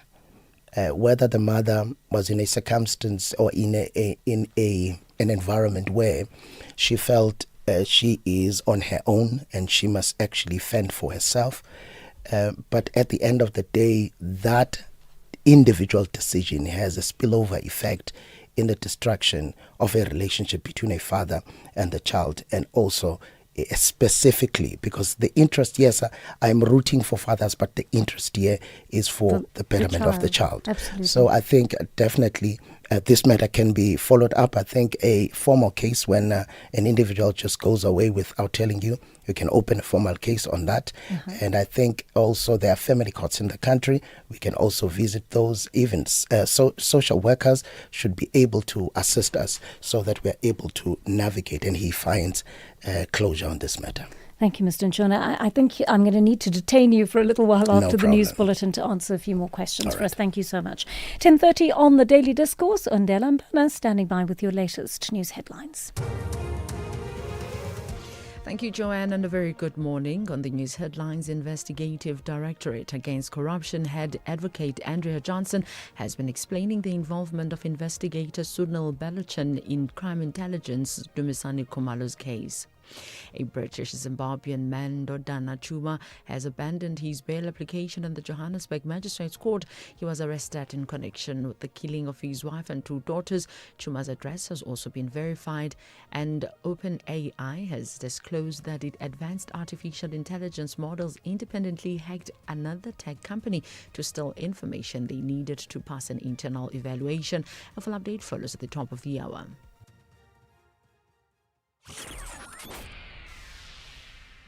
Speaker 10: Whether the mother was in a circumstance or in an environment where she felt she is on her own and she must actually fend for herself. But at the end of the day, that individual decision has a spillover effect in the destruction of a relationship between a father and the child, and also specifically because the interest, yes, I'm rooting for fathers, but the interest here is for the betterment of the child.
Speaker 2: Absolutely.
Speaker 10: So I think definitely this matter can be followed up. I think a formal case when an individual just goes away without telling you, you can open a formal case on that. And I think also there are family courts in the country. We can also visit those. Even social workers should be able to assist us so that we're able to navigate and he finds closure on this matter.
Speaker 2: Thank you, Mr. Nchona. I think I'm going to need to detain you for a little while after the news bulletin to answer a few more questions for us. Thank you so much. 10:30 on the Daily Discourse. Ondela Mpana standing by with your latest news headlines.
Speaker 4: Thank you, Joanne, and a very good morning. On the news headlines, Investigative Directorate Against Corruption head advocate Andrea Johnson has been explaining the involvement of investigator Sunil Belachan in crime intelligence Dumisani Khumalo's case. A British Zimbabwean man, Dodana Chuma, has abandoned his bail application in the Johannesburg Magistrates Court. He was arrested in connection with the killing of his wife and 2 daughters. Chuma's address has also been verified, and OpenAI has disclosed that it advanced artificial intelligence models independently hacked another tech company to steal information they needed to pass an internal evaluation. A full update follows at the top of the hour.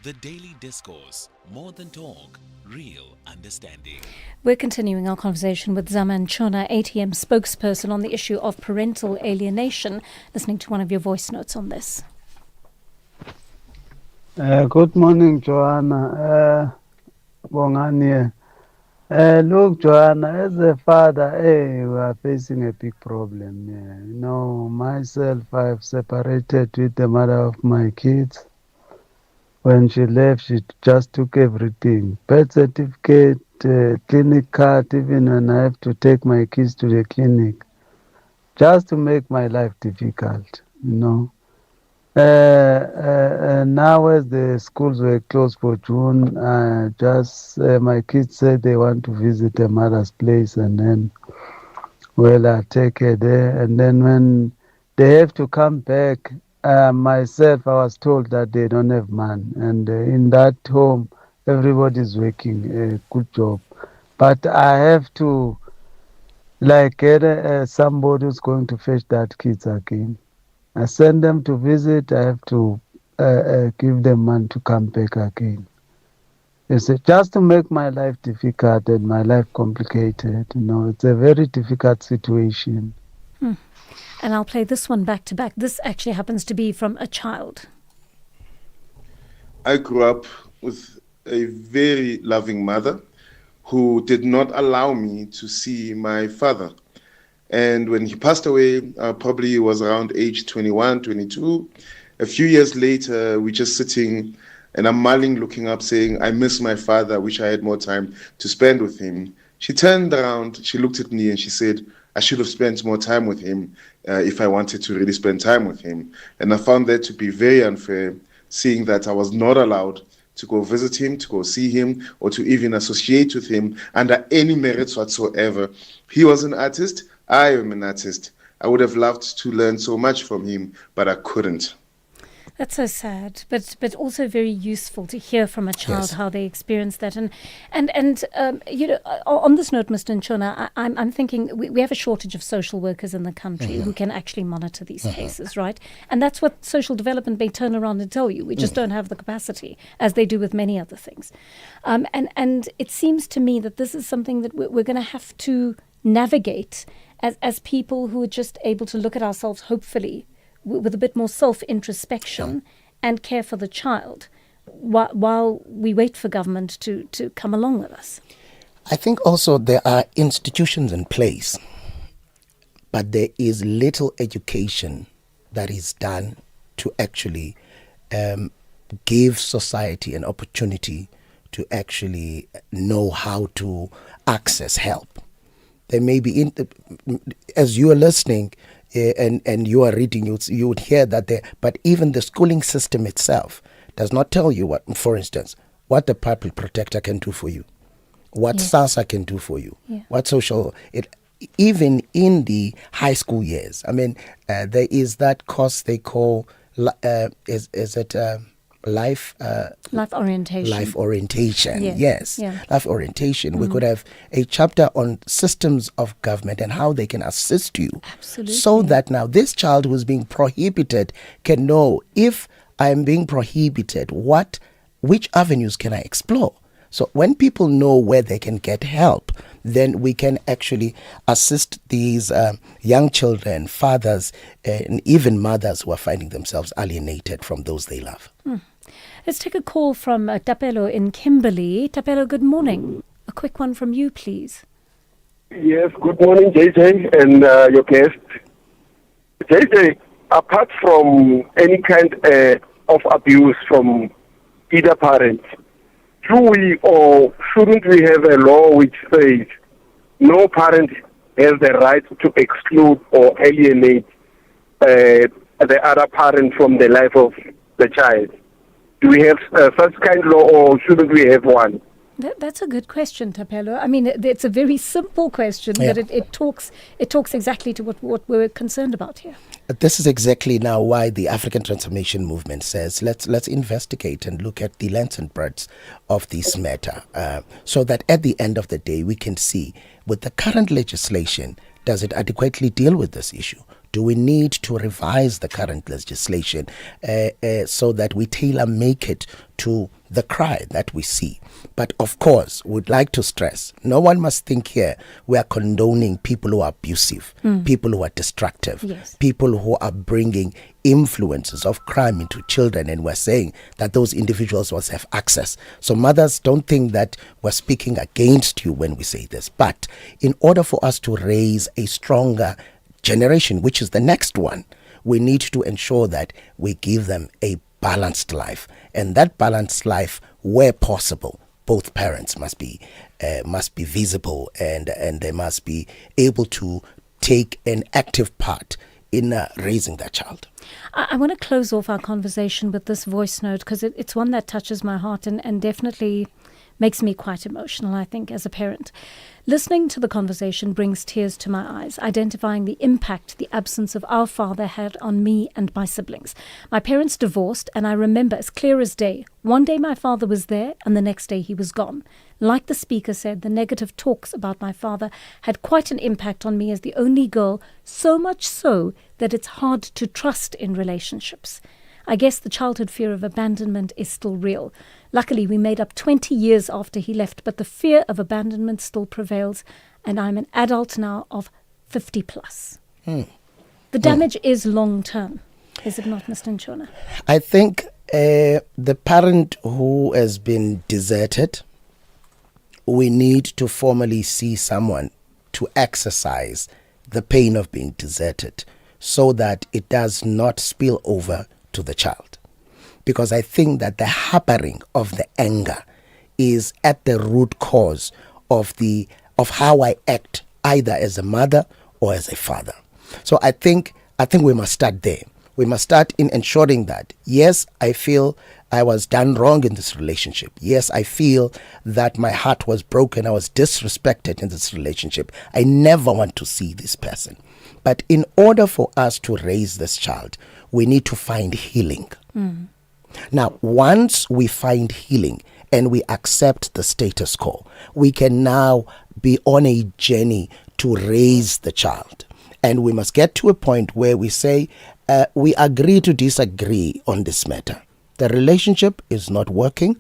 Speaker 19: The Daily Discourse, more than talk, real understanding.
Speaker 2: We're continuing our conversation with Zaman Chona, ATM spokesperson on the issue of parental alienation, listening to one of your voice notes on this.
Speaker 9: Good morning, Joanna. Bongani. Look, Joanna, as a father, we are facing a big problem here. You know, myself, I've separated with the mother of my kids. When she left, she just took everything. Birth certificate, clinic card, even when I have to take my kids to the clinic. Just to make my life difficult, you know. Now as the schools were closed for June, my kids said they want to visit their mother's place, and then, I take her there. And then when they have to come back, myself, I was told that they don't have money. And in that home, everybody's working a good job. But I have to, get somebody who's going to fetch that kids again. I send them to visit. I have to give them money to come back again. It's just to make my life difficult and my life complicated. You know, it's a very difficult situation.
Speaker 2: And I'll play this one back to back. This actually happens to be from a child.
Speaker 11: I grew up with a very loving mother who did not allow me to see my father. And when he passed away, probably he was around age 21, 22. A few years later, we're just sitting and I'm mulling, looking up, saying, I miss my father. I wish I had more time to spend with him. She turned around, she looked at me and she said, I should have spent more time with him if I wanted to really spend time with him. And I found that to be very unfair, seeing that I was not allowed to go visit him, to go see him, or to even associate with him under any merits whatsoever. He was an artist. I am an artist. I would have loved to learn so much from him, but I couldn't.
Speaker 2: That's so sad, but also very useful to hear from a child how they experience that. And you know, on this note, Mr. Nchona, I'm thinking we have a shortage of social workers in the country who can actually monitor these cases, right? And that's what social development may turn around and tell you. We just don't have the capacity, as they do with many other things. And it seems to me that this is something that we're going to have to navigate as people who are just able to look at ourselves, hopefully, with a bit more self-introspection and care for the child while we wait for government to come along with us.
Speaker 10: I think also there are institutions in place, but there is little education that is done to actually give society an opportunity to actually know how to access help. There may be, as you are listening, and you are reading, you would hear that there, but even the schooling system itself does not tell you what, for instance, what the public protector can do for you, what SASA can do for you, what social, even in the high school years. I mean, there is that course they call, life
Speaker 2: orientation.
Speaker 10: Life orientation, yes.
Speaker 2: Yeah.
Speaker 10: Life orientation. We could have a chapter on systems of government and how they can assist you.
Speaker 2: Absolutely.
Speaker 10: So that now this child who's being prohibited can know, if I am being prohibited, which avenues can I explore? So when people know where they can get help, then we can actually assist these young children, fathers, and even mothers who are finding themselves alienated from those they love.
Speaker 2: Let's take a call from Tapelo in Kimberley. Tapelo, good morning. A quick one from you, please.
Speaker 12: Yes, good morning, JJ, and your guest. JJ, apart from any kind of abuse from either parent, do we or shouldn't we have a law which says no parent has the right to exclude or alienate the other parent from the life of the child? Do we have such kind of law, or shouldn't we have one?
Speaker 2: That's a good question, Tapelo. I mean, it's a very simple question, but it talks exactly to what we're concerned about here.
Speaker 10: This is exactly now why the African Transformation Movement says let's investigate and look at the length and breadth of this matter, so that at the end of the day we can see, with the current legislation, does it adequately deal with this issue? Do we need to revise the current legislation so that we tailor-make it to the cry that we see? But of course, we'd like to stress, no one must think here we are condoning people who are abusive, people who are destructive, people who are bringing influences of crime into children, and we're saying that those individuals must have access. So mothers, don't think that we're speaking against you when we say this. But in order for us to raise a stronger generation, which is the next one, we need to ensure that we give them a balanced life, and that balanced life, where possible, both parents must be visible, and they must be able to take an active part in raising that child.
Speaker 2: I want to close off our conversation with this voice note, because it's one that touches my heart and definitely makes me quite emotional, I think, as a parent. Listening to the conversation brings tears to my eyes, identifying the impact the absence of our father had on me and my siblings. My parents divorced, and I remember as clear as day, one day my father was there and the next day he was gone. Like the speaker said, the negative talks about my father had quite an impact on me as the only girl, so much so that it's hard to trust in relationships. I guess the childhood fear of abandonment is still real. Luckily, we made up 20 years after he left, but the fear of abandonment still prevails, and I'm an adult now of 50 plus. The damage is long term, is it not, Mr. Nchona?
Speaker 10: I think the parent who has been deserted, we need to formally see someone to exercise the pain of being deserted, so that it does not spill over to the child. Because I think that the harboring of the anger is at the root cause of how I act, either as a mother or as a father. So I think we must start there. We must start in ensuring that, yes, I feel I was done wrong in this relationship. Yes, I feel that my heart was broken. I was disrespected in this relationship. I never want to see this person. But in order for us to raise this child, we need to find healing. Now, once we find healing and we accept the status quo, we can now be on a journey to raise the child. And we must get to a point where we say, we agree to disagree on this matter. The relationship is not working.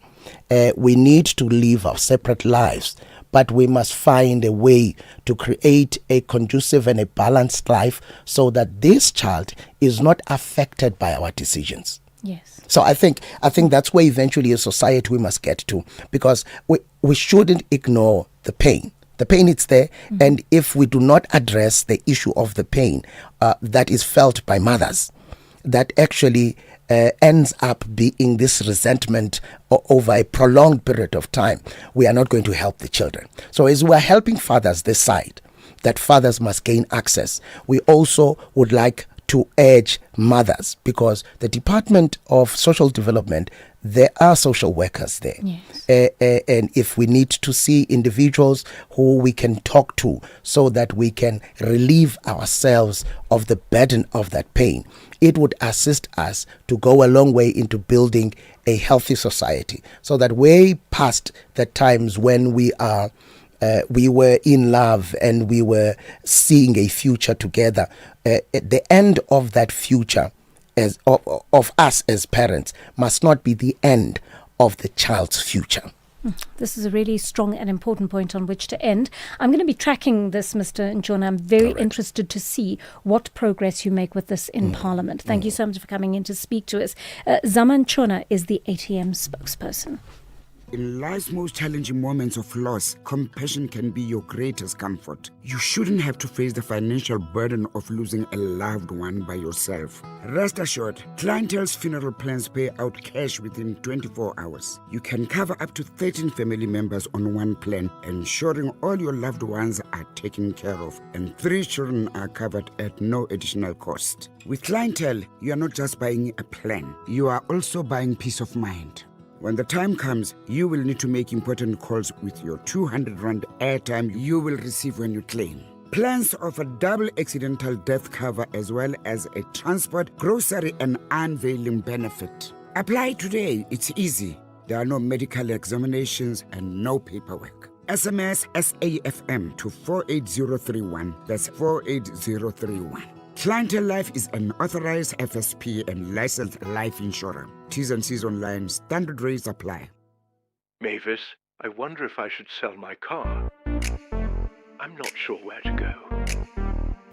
Speaker 10: We need to live our separate lives, but we must find a way to create a conducive and a balanced life so that this child is not affected by our decisions.
Speaker 2: Yes.
Speaker 10: So I think that's where eventually as society we must get to, because we shouldn't ignore the pain. The pain is there, and if we do not address the issue of the pain that is felt by mothers, that actually ends up being this resentment over a prolonged period of time, we are not going to help the children. So as we are helping fathers this side, that fathers must gain access, we also would like to urge mothers, because the Department of Social Development, there are social workers there.
Speaker 2: Yes.
Speaker 10: And if we need to see individuals who we can talk to so that we can relieve ourselves of the burden of that pain, it would assist us to go a long way into building a healthy society, so that way past the times when we were in love and we were seeing a future together, at the end of that future of us as parents must not be the end of the child's future.
Speaker 2: This is a really strong and important point on which to end. I'm going to be tracking this, Mr. Nchona. I'm very interested to see what progress you make with this in Parliament. Thank you so much for coming in to speak to us. Zama Nchona is the ATM spokesperson.
Speaker 18: In life's most challenging moments of loss, compassion can be your greatest comfort. You shouldn't have to face the financial burden of losing a loved one by yourself. Rest assured, Clientele's funeral plans pay out cash within 24 hours. You can cover up to 13 family members on one plan, ensuring all your loved ones are taken care of, and 3 children are covered at no additional cost. With Clientele, you are not just buying a plan, you are also buying peace of mind. When the time comes, you will need to make important calls with your 200 Rand airtime you will receive when you claim. Plans offer double accidental death cover as well as a transport, grocery and unveiling benefit. Apply today, it's easy. There are no medical examinations and no paperwork. SMS SAFM to 48031. That's 48031. Clientele Life is an authorized FSP and licensed life insurer. T's and C's online. Standard rates apply.
Speaker 22: Mavis, I wonder if I should sell my car. I'm not sure where to go.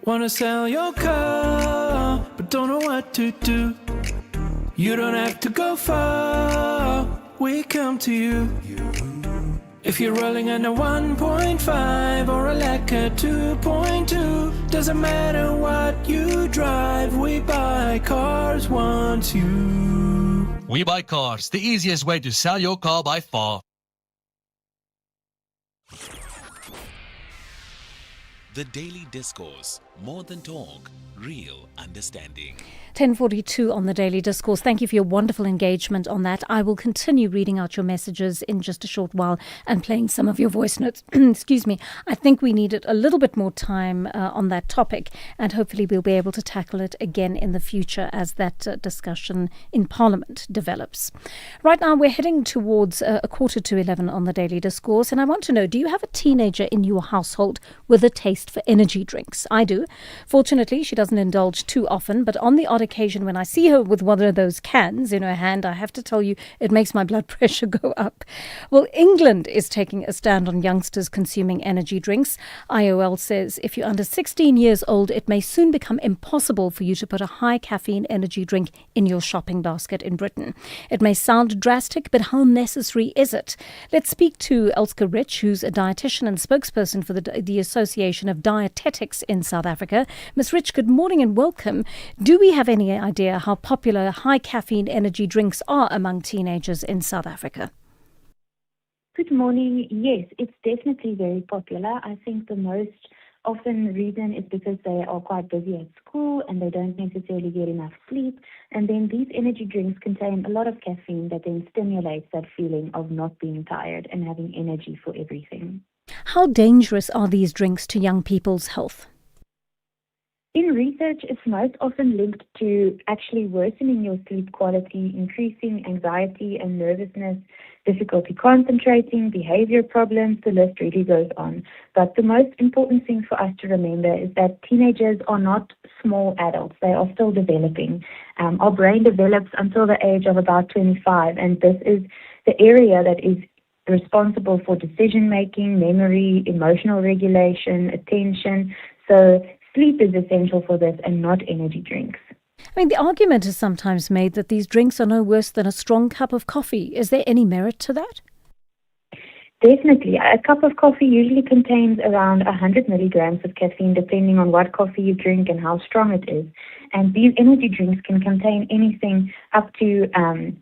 Speaker 23: Wanna sell your car, but don't know what to do. You don't have to go far, we come to you. If you're rolling on a 1.5 or a Lacquer 2.2, doesn't matter what you drive, we buy cars once you.
Speaker 24: We Buy Cars, the easiest way to sell your car by far.
Speaker 19: The Daily Discourse, more than talk, real understanding.
Speaker 2: 10:42 on the Daily Discourse. Thank you for your wonderful engagement on that. I will continue reading out your messages in just a short while and playing some of your voice notes. Excuse me. I think we needed a little bit more time on that topic, and hopefully we'll be able to tackle it again in the future as that discussion in Parliament develops. Right now we're heading towards 11:15 on the Daily Discourse, and I want to know, do you have a teenager in your household with a taste for energy drinks? I do. Fortunately, she doesn't indulge too often, but on the odd occasion when I see her with one of those cans in her hand, I have to tell you, it makes my blood pressure go up. Well, England is taking a stand on youngsters consuming energy drinks. IOL says if you're under 16 years old, it may soon become impossible for you to put a high caffeine energy drink in your shopping basket in Britain. It may sound drastic, but how necessary is it? Let's speak to Elske Rich, who's a dietitian and spokesperson for the Association of Dietetics in South Africa. Ms. Rich, good morning and welcome. Do we have any idea how popular high caffeine energy drinks are among teenagers in South Africa?
Speaker 25: Good morning. Yes, it's definitely very popular. I think the most often reason is because they are quite busy at school and they don't necessarily get enough sleep. And then these energy drinks contain a lot of caffeine that then stimulates that feeling of not being tired and having energy for everything.
Speaker 2: How dangerous are these drinks to young people's health?
Speaker 25: In research, it's most often linked to actually worsening your sleep quality, increasing anxiety and nervousness, difficulty concentrating, behavior problems, the list really goes on. But the most important thing for us to remember is that teenagers are not small adults. They are still developing. Our brain develops until the age of about 25, and this is the area that is responsible for decision-making, memory, emotional regulation, attention. So sleep is essential for this and not energy drinks.
Speaker 2: I mean, the argument is sometimes made that these drinks are no worse than a strong cup of coffee. Is there any merit to that?
Speaker 25: Definitely. A cup of coffee usually contains around 100 milligrams of caffeine, depending on what coffee you drink and how strong it is. And these energy drinks can contain anything up to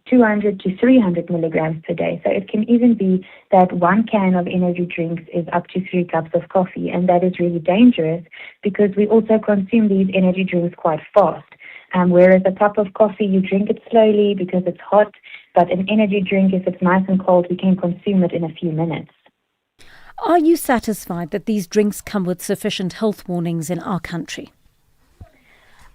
Speaker 25: 200 to 300 milligrams per day. So it can even be that one can of energy drinks is up to 3 cups of coffee. And that is really dangerous because we also consume these energy drinks quite fast. Whereas a cup of coffee, you drink it slowly because it's hot. But an energy drink, if it's nice and cold, we can consume it in a few minutes.
Speaker 2: Are you satisfied that these drinks come with sufficient health warnings in our country?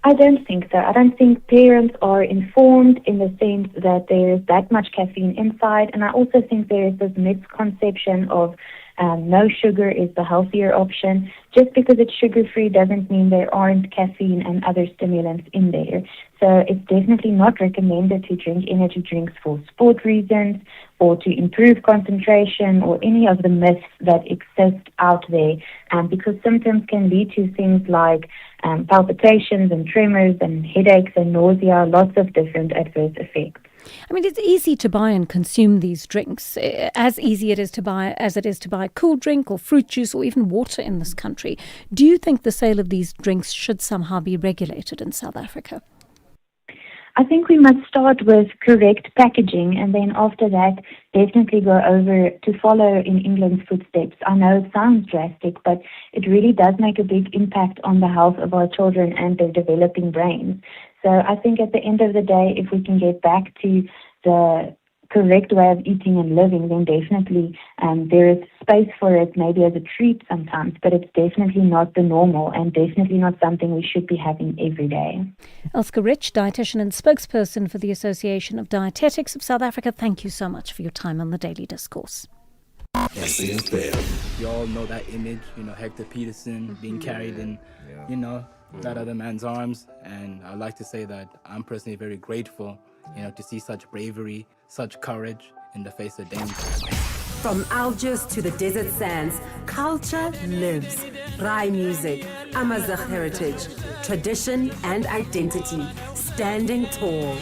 Speaker 25: I don't think so. I don't think parents are informed in the sense that there is that much caffeine inside. And I also think there is this misconception of no sugar is the healthier option. Just because it's sugar-free doesn't mean there aren't caffeine and other stimulants in there. So it's definitely not recommended to drink energy drinks for sport reasons or to improve concentration or any of the myths that exist out there, because symptoms can lead to things like palpitations and tremors and headaches and nausea, lots of different adverse effects.
Speaker 2: I mean, it's easy to buy and consume these drinks, as easy it is to buy as it is to buy a cool drink or fruit juice or even water in this country. Do you think the sale of these drinks should somehow be regulated in South Africa?
Speaker 25: I think we must start with correct packaging and then after that definitely go over to follow in England's footsteps. I know it sounds drastic, but it really does make a big impact on the health of our children and their developing brains. So I think at the end of the day, if we can get back to the correct way of eating and living, then definitely there is space for it, maybe as a treat sometimes, but it's definitely not the normal and definitely not something we should be having every day.
Speaker 2: Elske Rich, dietitian and spokesperson for the Association of Dietetics of South Africa, thank you so much for your time on the Daily Discourse.
Speaker 1: You all know that image, Hector Peterson being carried in, that other man's arms. And I'd like to say that I'm personally very grateful, to see such bravery, such courage in the face of danger.
Speaker 5: From Algiers to the desert sands, culture lives. Rai music, Amazigh heritage, tradition and identity, standing tall.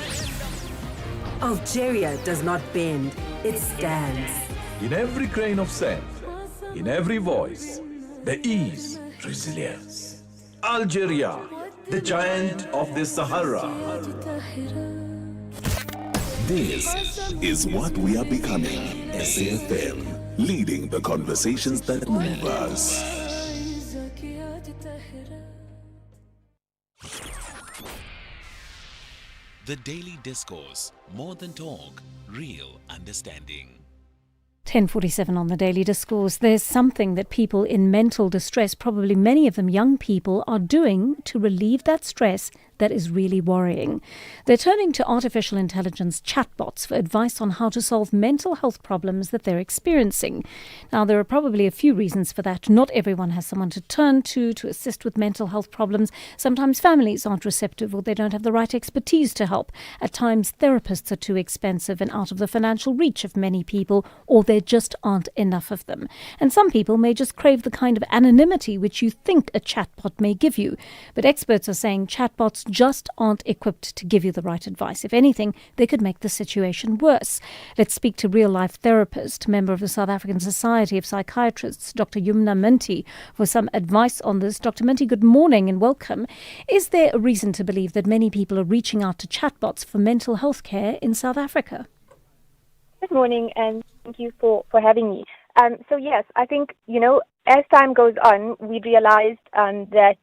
Speaker 5: Algeria does not bend, it stands.
Speaker 6: In every grain of sand, in every voice, there is resilience. Algeria, the giant of the Sahara.
Speaker 14: This is what we are becoming. SAfm, leading the conversations that move us.
Speaker 19: The Daily Discourse, more than talk, real understanding.
Speaker 2: 10:47 on the Daily Discourse. There's something that people in mental distress, probably many of them young people, are doing to relieve that stress that is really worrying. They're turning to artificial intelligence chatbots for advice on how to solve mental health problems that they're experiencing. Now, there are probably a few reasons for that. Not everyone has someone to turn to assist with mental health problems. Sometimes families aren't receptive or they don't have the right expertise to help. At times, therapists are too expensive and out of the financial reach of many people, or there just aren't enough of them. And some people may just crave the kind of anonymity which you think a chatbot may give you. But experts are saying chatbots just aren't equipped to give you the right advice. If anything, they could make the situation worse. Let's speak to real-life therapist, member of the South African Society of Psychiatrists, Dr. Yumna Minty, for some advice on this. Dr. Minty, good morning and welcome. Is there a reason to believe that many people are reaching out to chatbots for mental health care in South Africa?
Speaker 7: Good morning, and thank you for having me. So yes, I think, as time goes on, we realized that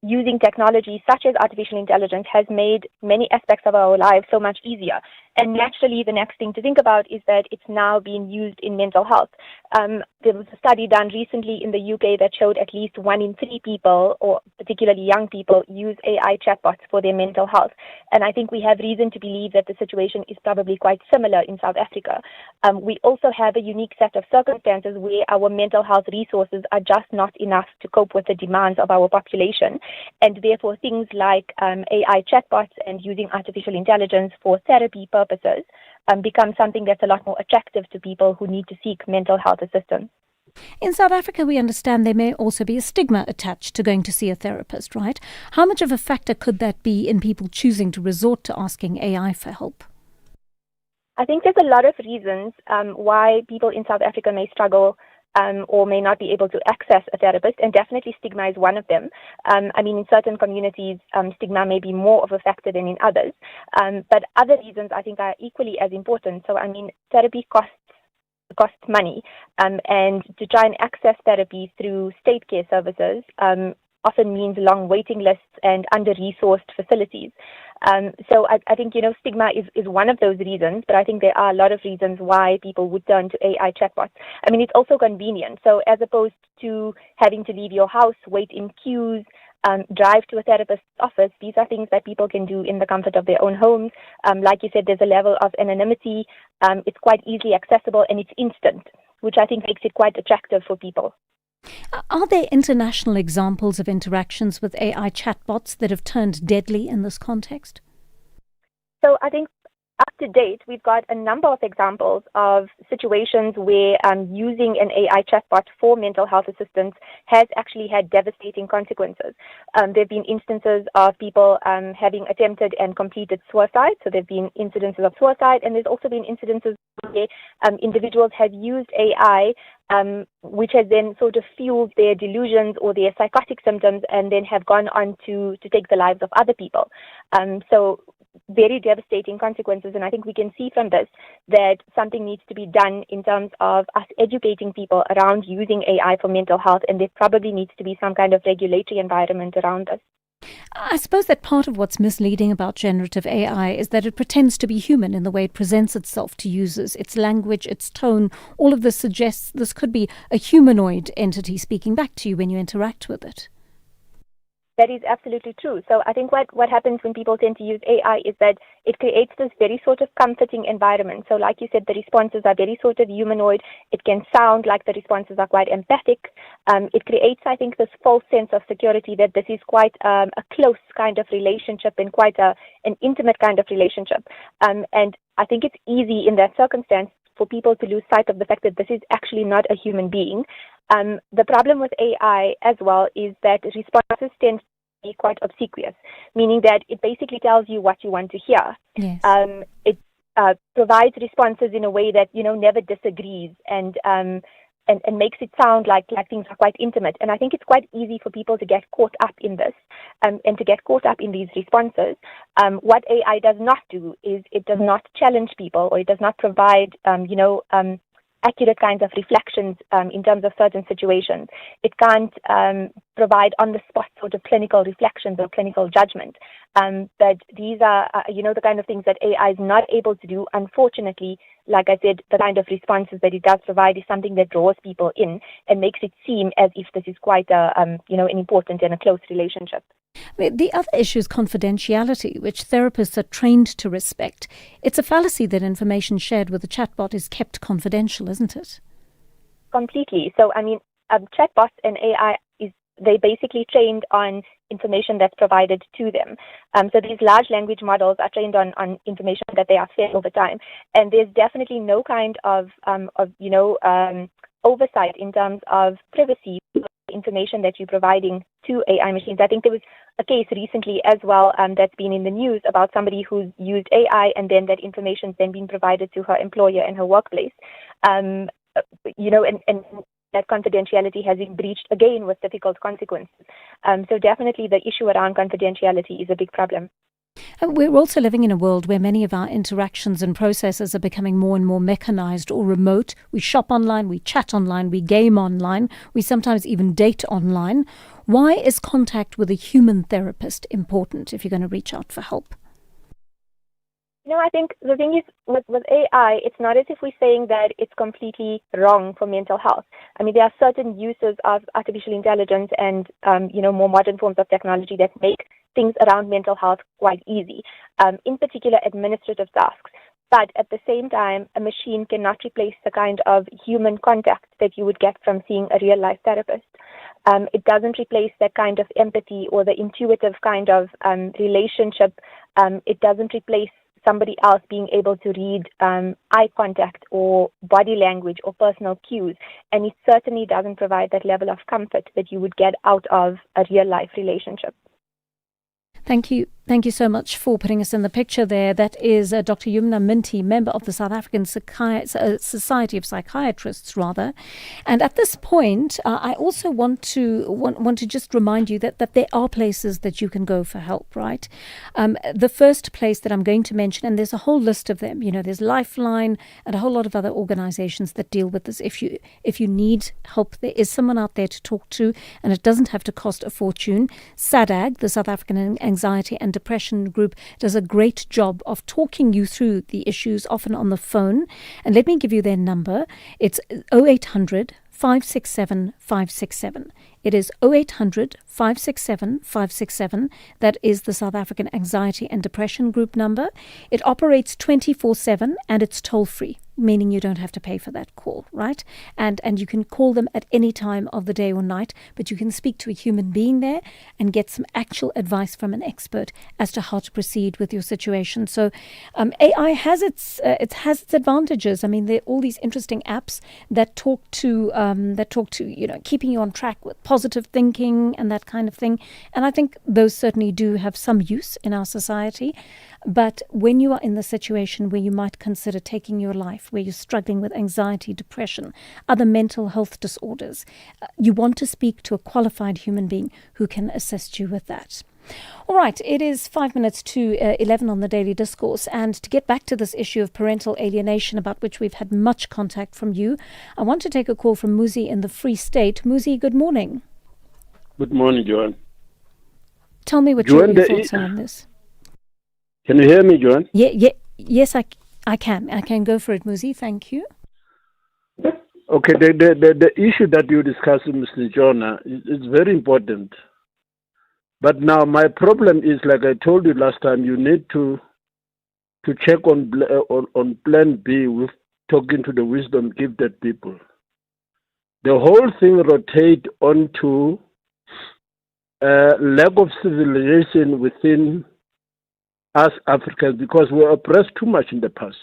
Speaker 7: using technology such as artificial intelligence has made many aspects of our lives so much easier. And naturally, the next thing to think about is that it's now being used in mental health. There was a study done recently in the UK that showed at least 1 in 3 people, or particularly young people, use AI chatbots for their mental health. And I think we have reason to believe that the situation is probably quite similar in South Africa. We also have a unique set of circumstances where our mental health resources are just not enough to cope with the demands of our population. And therefore, things like AI chatbots and using artificial intelligence for therapy purposes become something that's a lot more attractive to people who need to seek mental health assistance.
Speaker 2: In South Africa, we understand there may also be a stigma attached to going to see a therapist, right? How much of a factor could that be in people choosing to resort to asking AI for help?
Speaker 7: I think there's a lot of reasons why people in South Africa may struggle or may not be able to access a therapist, and definitely stigma is one of them. In certain communities, stigma may be more of a factor than in others, but other reasons I think are equally as important. So, therapy costs money, and to try and access therapy through state care services often means long waiting lists and under-resourced facilities. So I think, stigma is one of those reasons, but I think there are a lot of reasons why people would turn to AI chatbots. It's also convenient. So as opposed to having to leave your house, wait in queues, drive to a therapist's office, these are things that people can do in the comfort of their own homes. Like you said, there's a level of anonymity. It's quite easily accessible and it's instant, which I think makes it quite attractive for people.
Speaker 2: Are there international examples of interactions with AI chatbots that have turned deadly in this context?
Speaker 7: So I think up to date, we've got a number of examples of situations where using an AI chatbot for mental health assistance has actually had devastating consequences. There have been instances of people having attempted and completed suicide. So there have been incidences of suicide, and there's also been incidences where individuals have used AI, which has then sort of fueled their delusions or their psychotic symptoms, and then have gone on to take the lives of other people. So very devastating consequences, and I think we can see from this that something needs to be done in terms of us educating people around using AI for mental health, and there probably needs to be some kind of regulatory environment around this.
Speaker 2: I suppose that part of what's misleading about generative AI is that it pretends to be human in the way it presents itself to users. Its language, its tone, all of this suggests this could be a humanoid entity speaking back to you when you interact with it.
Speaker 7: That is absolutely true. So I think what happens when people tend to use AI is that it creates this very sort of comforting environment. So like you said, the responses are very sort of humanoid. It can sound like the responses are quite empathic. It creates, I think, this false sense of security that this is quite a close kind of relationship and quite an intimate kind of relationship. And I think it's easy in that circumstance for people to lose sight of the fact that this is actually not a human being. The problem with AI as well is that responses tend to be quite obsequious, meaning that it basically tells you what you want to hear.
Speaker 2: Yes.
Speaker 7: It provides responses in a way that, never disagrees and makes it sound like things are quite intimate. And I think it's quite easy for people to get caught up in this and to get caught up in these responses. What AI does not do is it does not challenge people, or it does not provide, accurate kinds of reflections in terms of certain situations. It can't provide on-the-spot sort of clinical reflections or clinical judgment. But these are, the kind of things that AI is not able to do. Unfortunately, like I said, the kind of responses that it does provide is something that draws people in and makes it seem as if this is quite an important and a close relationship.
Speaker 2: The other issue is confidentiality, which therapists are trained to respect. It's a fallacy that information shared with a chatbot is kept confidential, isn't it?
Speaker 7: Completely. So, chatbots and AI they basically trained on information that's provided to them. So these large language models are trained on information that they are fed over time, and there's definitely no kind of oversight in terms of privacy information that you're providing to AI machines. I think there was a case recently as well that's been in the news about somebody who's used AI, and then that information's then been provided to her employer in her workplace. And that confidentiality has been breached again with difficult consequences. So definitely the issue around confidentiality is a big problem.
Speaker 2: We're also living in a world where many of our interactions and processes are becoming more and more mechanized or remote. We shop online, we chat online, we game online, we sometimes even date online. Why is contact with a human therapist important if you're going to reach out for help?
Speaker 7: I think the thing is with AI, it's not as if we're saying that it's completely wrong for mental health. There are certain uses of artificial intelligence and, more modern forms of technology that make things around mental health quite easy, in particular administrative tasks. But at the same time, a machine cannot replace the kind of human contact that you would get from seeing a real-life therapist. It doesn't replace that kind of empathy or the intuitive kind of relationship. It doesn't replace somebody else being able to read eye contact or body language or personal cues. And it certainly doesn't provide that level of comfort that you would get out of a real-life relationship.
Speaker 2: Thank you Thank you so much for putting us in the picture there. That is Dr. Yumna Minty, member of the South African Society of Psychiatrists, rather. And at this point, I also want to just remind you that there are places that you can go for help, right? The first place that I'm going to mention, and there's a whole list of them, there's Lifeline and a whole lot of other organizations that deal with this. If you need help, there is someone out there to talk to, and it doesn't have to cost a fortune. SADAG, the South African Anxiety and Depression Group, does a great job of talking you through the issues, often on the phone. And let me give you their number. It's 0800 567 567. It is 0800 567 567. That is the South African Anxiety and Depression Group number. It operates 24/7 and it's toll free, meaning you don't have to pay for that call, right? And you can call them at any time of the day or night, but you can speak to a human being there and get some actual advice from an expert as to how to proceed with your situation. So AI has its advantages. I mean, there are all these interesting apps that talk to keeping you on track with positive thinking and that kind of thing. And I think those certainly do have some use in our society. But when you are in the situation where you might consider taking your life, where you're struggling with anxiety, depression, other mental health disorders, you want to speak to a qualified human being who can assist you with that. All right, it is 5 minutes to 11 on the Daily Discourse. And to get back to this issue of parental alienation, about which we've had much contact from you, I want to take a call from Muzi in the Free State. Muzi, good morning.
Speaker 8: Good morning, Joanne.
Speaker 2: Tell me what your thoughts are on this.
Speaker 8: Can you hear me, Joanne?
Speaker 2: Yes, I can. I can go for it, Muzi. Thank you.
Speaker 8: Okay, the issue that you discussed, Mr. Jonah, is very important. But now my problem is, like I told you last time, you need to check on Plan B with talking to the wisdom gifted people. The whole thing rotate onto lack of civilization within us Africans, because we were oppressed too much in the past.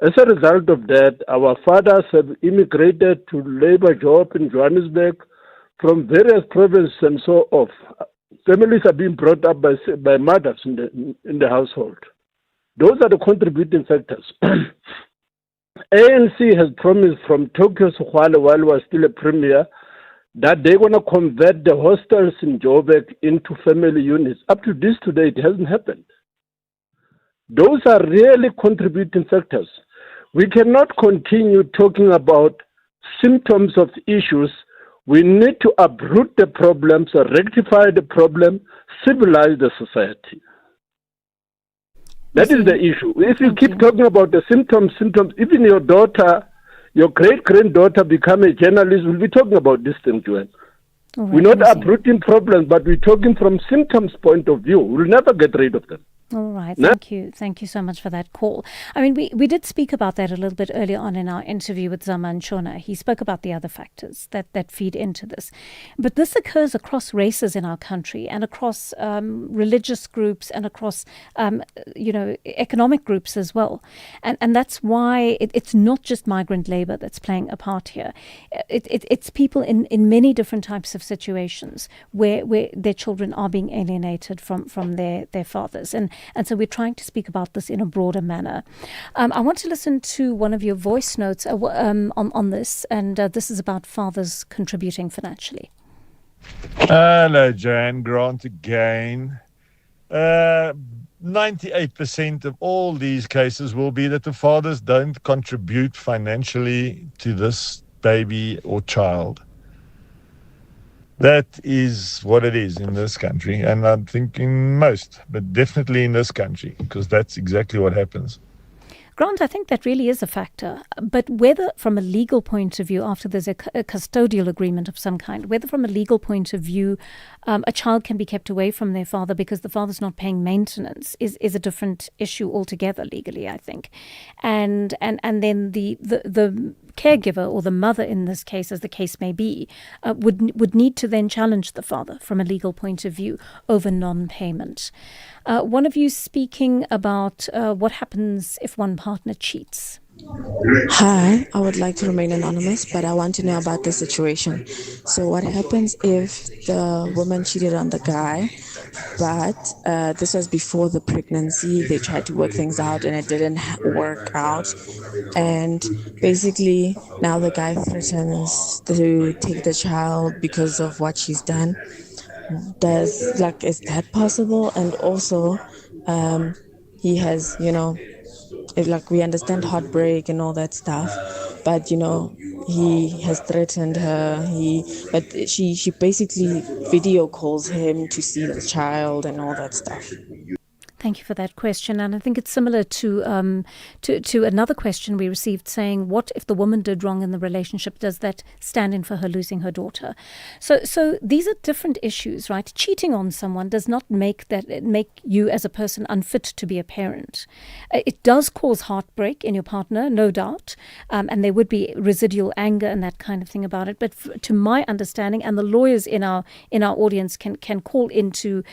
Speaker 8: As a result of that, our fathers have immigrated to labor job in Johannesburg from various provinces and so on. Families are being brought up by mothers in the household. Those are the contributing factors. ANC has promised from Tokyo Sukhwale, while he was still a premier, that they're going to convert the hostels in Joburg into family units. Up to this today, it hasn't happened. Those are really contributing factors. We cannot continue talking about symptoms of issues. We need to uproot the problems, rectify the problem, civilize the society. That is the issue. If you keep talking about the symptoms, even your daughter, your great-granddaughter become a journalist, we'll be talking about this thing, Joanne. Right, we're not uprooting problems, but we're talking from symptoms point of view. We'll never get rid of them.
Speaker 2: All right. Thank you. Thank you so much for that call. I mean, we did speak about that a little bit earlier on in our interview with Zaman Shona. He spoke about the other factors that feed into this. But this occurs across races in our country and across religious groups and across, economic groups as well. And that's why it's not just migrant labor that's playing a part here. It's people in many different types of situations where their children are being alienated from their fathers. And so we're trying to speak about this in a broader manner. I want to listen to one of your voice notes on this, and this is about fathers contributing financially.
Speaker 13: Hello, Jan. Grant again. 98% of all these cases will be that the fathers don't contribute financially to this baby or child. That is what it is in this country, and I'm thinking most, but definitely in this country, because that's exactly what happens.
Speaker 2: Grant, I think that really is a factor. But whether from a legal point of view, after there's a custodial agreement of some kind, whether from a legal point of view, a child can be kept away from their father because the father's not paying maintenance is a different issue altogether legally, I think. And then the caregiver, or the mother in this case, as the case may be, would need to then challenge the father from a legal point of view over non-payment. One of you speaking about what happens if one partner cheats.
Speaker 15: Hi, I would like to remain anonymous, but I want to know about the situation. So what happens if the woman cheated on the guy, But this was before the pregnancy. They tried to work things out and it didn't work out. And basically, now the guy threatens to take the child because of what she's done. Is that possible? And also, he has, we understand heartbreak and all that stuff, but he has threatened her. But she basically video calls him to see the child and all that stuff.
Speaker 2: Thank you for that question. And I think it's similar to another question we received saying, what if the woman did wrong in the relationship? Does that stand in for her losing her daughter? So these are different issues, right? Cheating on someone does not make you as a person unfit to be a parent. It does cause heartbreak in your partner, no doubt. And there would be residual anger and that kind of thing about it. But to my understanding, and the lawyers in our audience can call in to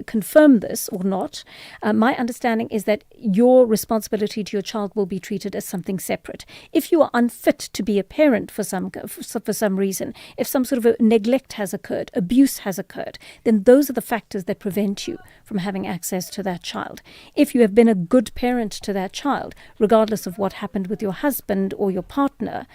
Speaker 2: confirm this or not, my understanding is that your responsibility to your child will be treated as something separate. If you are unfit to be a parent for some reason, if some sort of a neglect has occurred, abuse has occurred, then those are the factors that prevent you from having access to that child. If you have been a good parent to that child, regardless of what happened with your husband or your partner,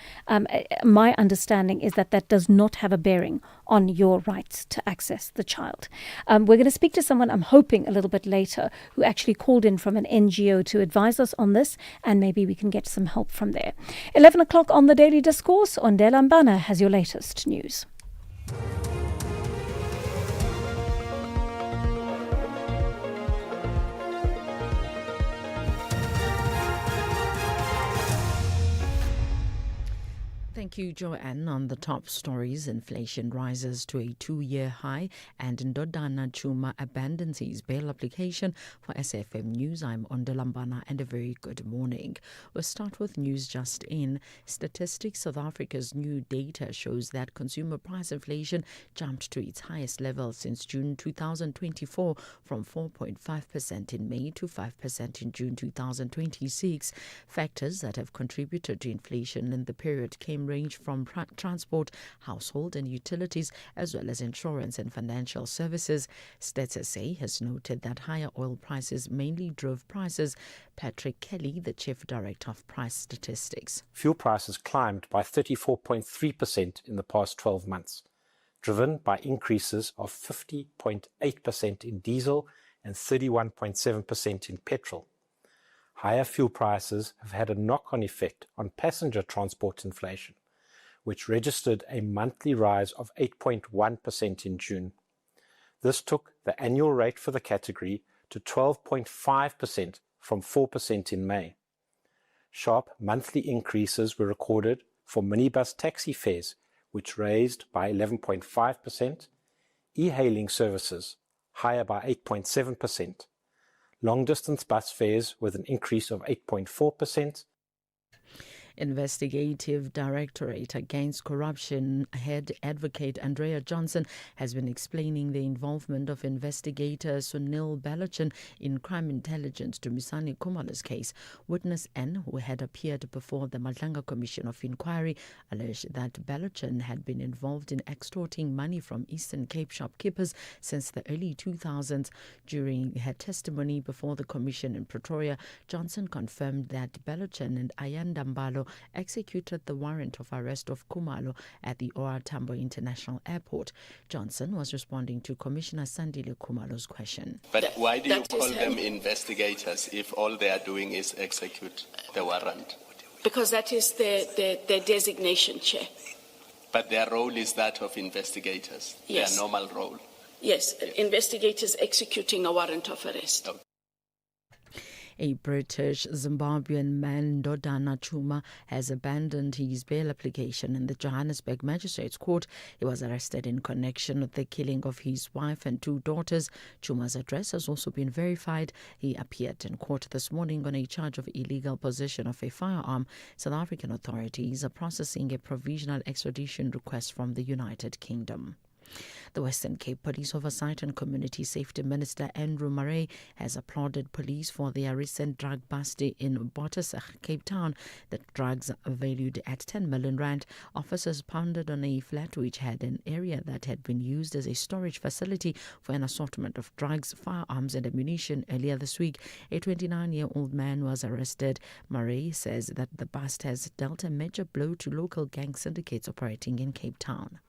Speaker 2: my understanding is that that does not have a bearing on your rights to access the child. We're going to speak to someone, I'm hoping a little bit later, who actually called in from an NGO to advise us on this, and maybe we can get some help from there. 11 o'clock on the Daily Discourse. Ondela Mbana has your latest news.
Speaker 4: Thank you, Joanne. On the top stories, inflation rises to a 2-year high and Ndodana Chuma abandons his bail application. For SAfm News, I'm Ondela and a very good morning. We'll start with news just in. Statistics South Africa's new data shows that consumer price inflation jumped to its highest level since June 2024 from 4.5% in May to 5% in June 2026. Factors that have contributed to inflation in the period range from transport, household and utilities, as well as insurance and financial services. Stats SA has noted that higher oil prices mainly drove prices. Patrick Kelly, the Chief Director of Price Statistics.
Speaker 3: Fuel prices climbed by 34.3% in the past 12 months, driven by increases of 50.8% in diesel and 31.7% in petrol. Higher fuel prices have had a knock-on effect on passenger transport inflation, which registered a monthly rise of 8.1% in June. This took the annual rate for the category to 12.5% from 4% in May. Sharp monthly increases were recorded for minibus taxi fares, which raised by 11.5%, e-hailing services higher by 8.7%, long-distance bus fares with an increase of 8.4%.
Speaker 4: Investigative Directorate Against Corruption head advocate Andrea Johnson has been explaining the involvement of investigator Sunil Balachan in crime intelligence to Misani Kumalo's case. Witness N, who had appeared before the Madlanga Commission of Inquiry, alleged that Balachan had been involved in extorting money from Eastern Cape shopkeepers since the early 2000s. During her testimony before the commission in Pretoria, Johnson confirmed that Balachan and Ayanda Mbalo executed the warrant of arrest of Kumalo at the OR Tambo International Airport. Johnson was responding to Commissioner Sandile Kumalo's question.
Speaker 16: But why do you call them investigators if all they are doing is execute the warrant?
Speaker 17: Because that is their designation, Chair.
Speaker 16: But their role is that of investigators,
Speaker 17: yes.
Speaker 16: Their normal role.
Speaker 17: Yes, investigators executing a warrant of arrest.
Speaker 16: Okay.
Speaker 4: A British Zimbabwean man, Ndodana Chuma, has abandoned his bail application in the Johannesburg Magistrates Court. He was arrested in connection with the killing of his wife and 2 daughters. Chuma's address has also been verified. He appeared in court this morning on a charge of illegal possession of a firearm. South African authorities are processing a provisional extradition request from the United Kingdom. The Western Cape Police Oversight and Community Safety Minister Andrew Murray has applauded police for their recent drug bust in Bottasach, Cape Town. The drugs valued at 10 million rand. Officers pounded on a flat which had an area that had been used as a storage facility for an assortment of drugs, firearms and ammunition earlier this week. A 29-year-old man was arrested. Murray says that the bust has dealt a major blow to local gang syndicates operating in Cape Town.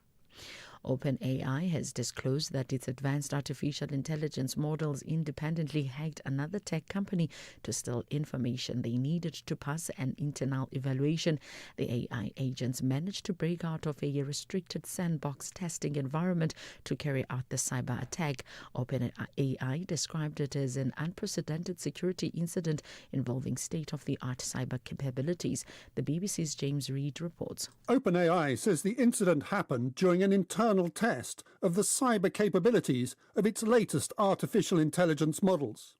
Speaker 4: OpenAI has disclosed that its advanced artificial intelligence models independently hacked another tech company to steal information they needed to pass an internal evaluation. The AI agents managed to break out of a restricted sandbox testing environment to carry out the cyber attack. OpenAI described it as an unprecedented security incident involving state-of-the-art cyber capabilities. The BBC's James Reid reports.
Speaker 9: OpenAI says the incident happened during an internal test of the cyber capabilities of its latest artificial intelligence models.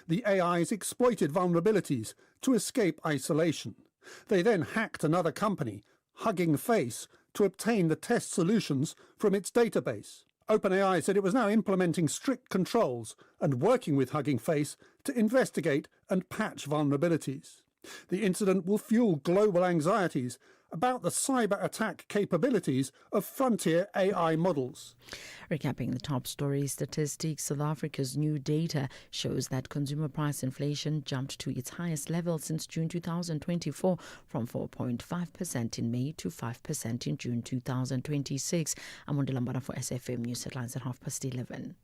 Speaker 9: The AIs exploited vulnerabilities to escape isolation. They then hacked another company, Hugging Face, to obtain the test solutions from its database. OpenAI said it was now implementing strict controls and working with Hugging Face to investigate and patch vulnerabilities. The incident will fuel global anxieties about the cyber attack capabilities of frontier AI models.
Speaker 4: Recapping the top story statistics, South Africa's new data shows that consumer price inflation jumped to its highest level since June 2024, from 4.5% in May to 5% in June 2026. I'm Wanda Lambara for SAfm News Headlines at 11:30.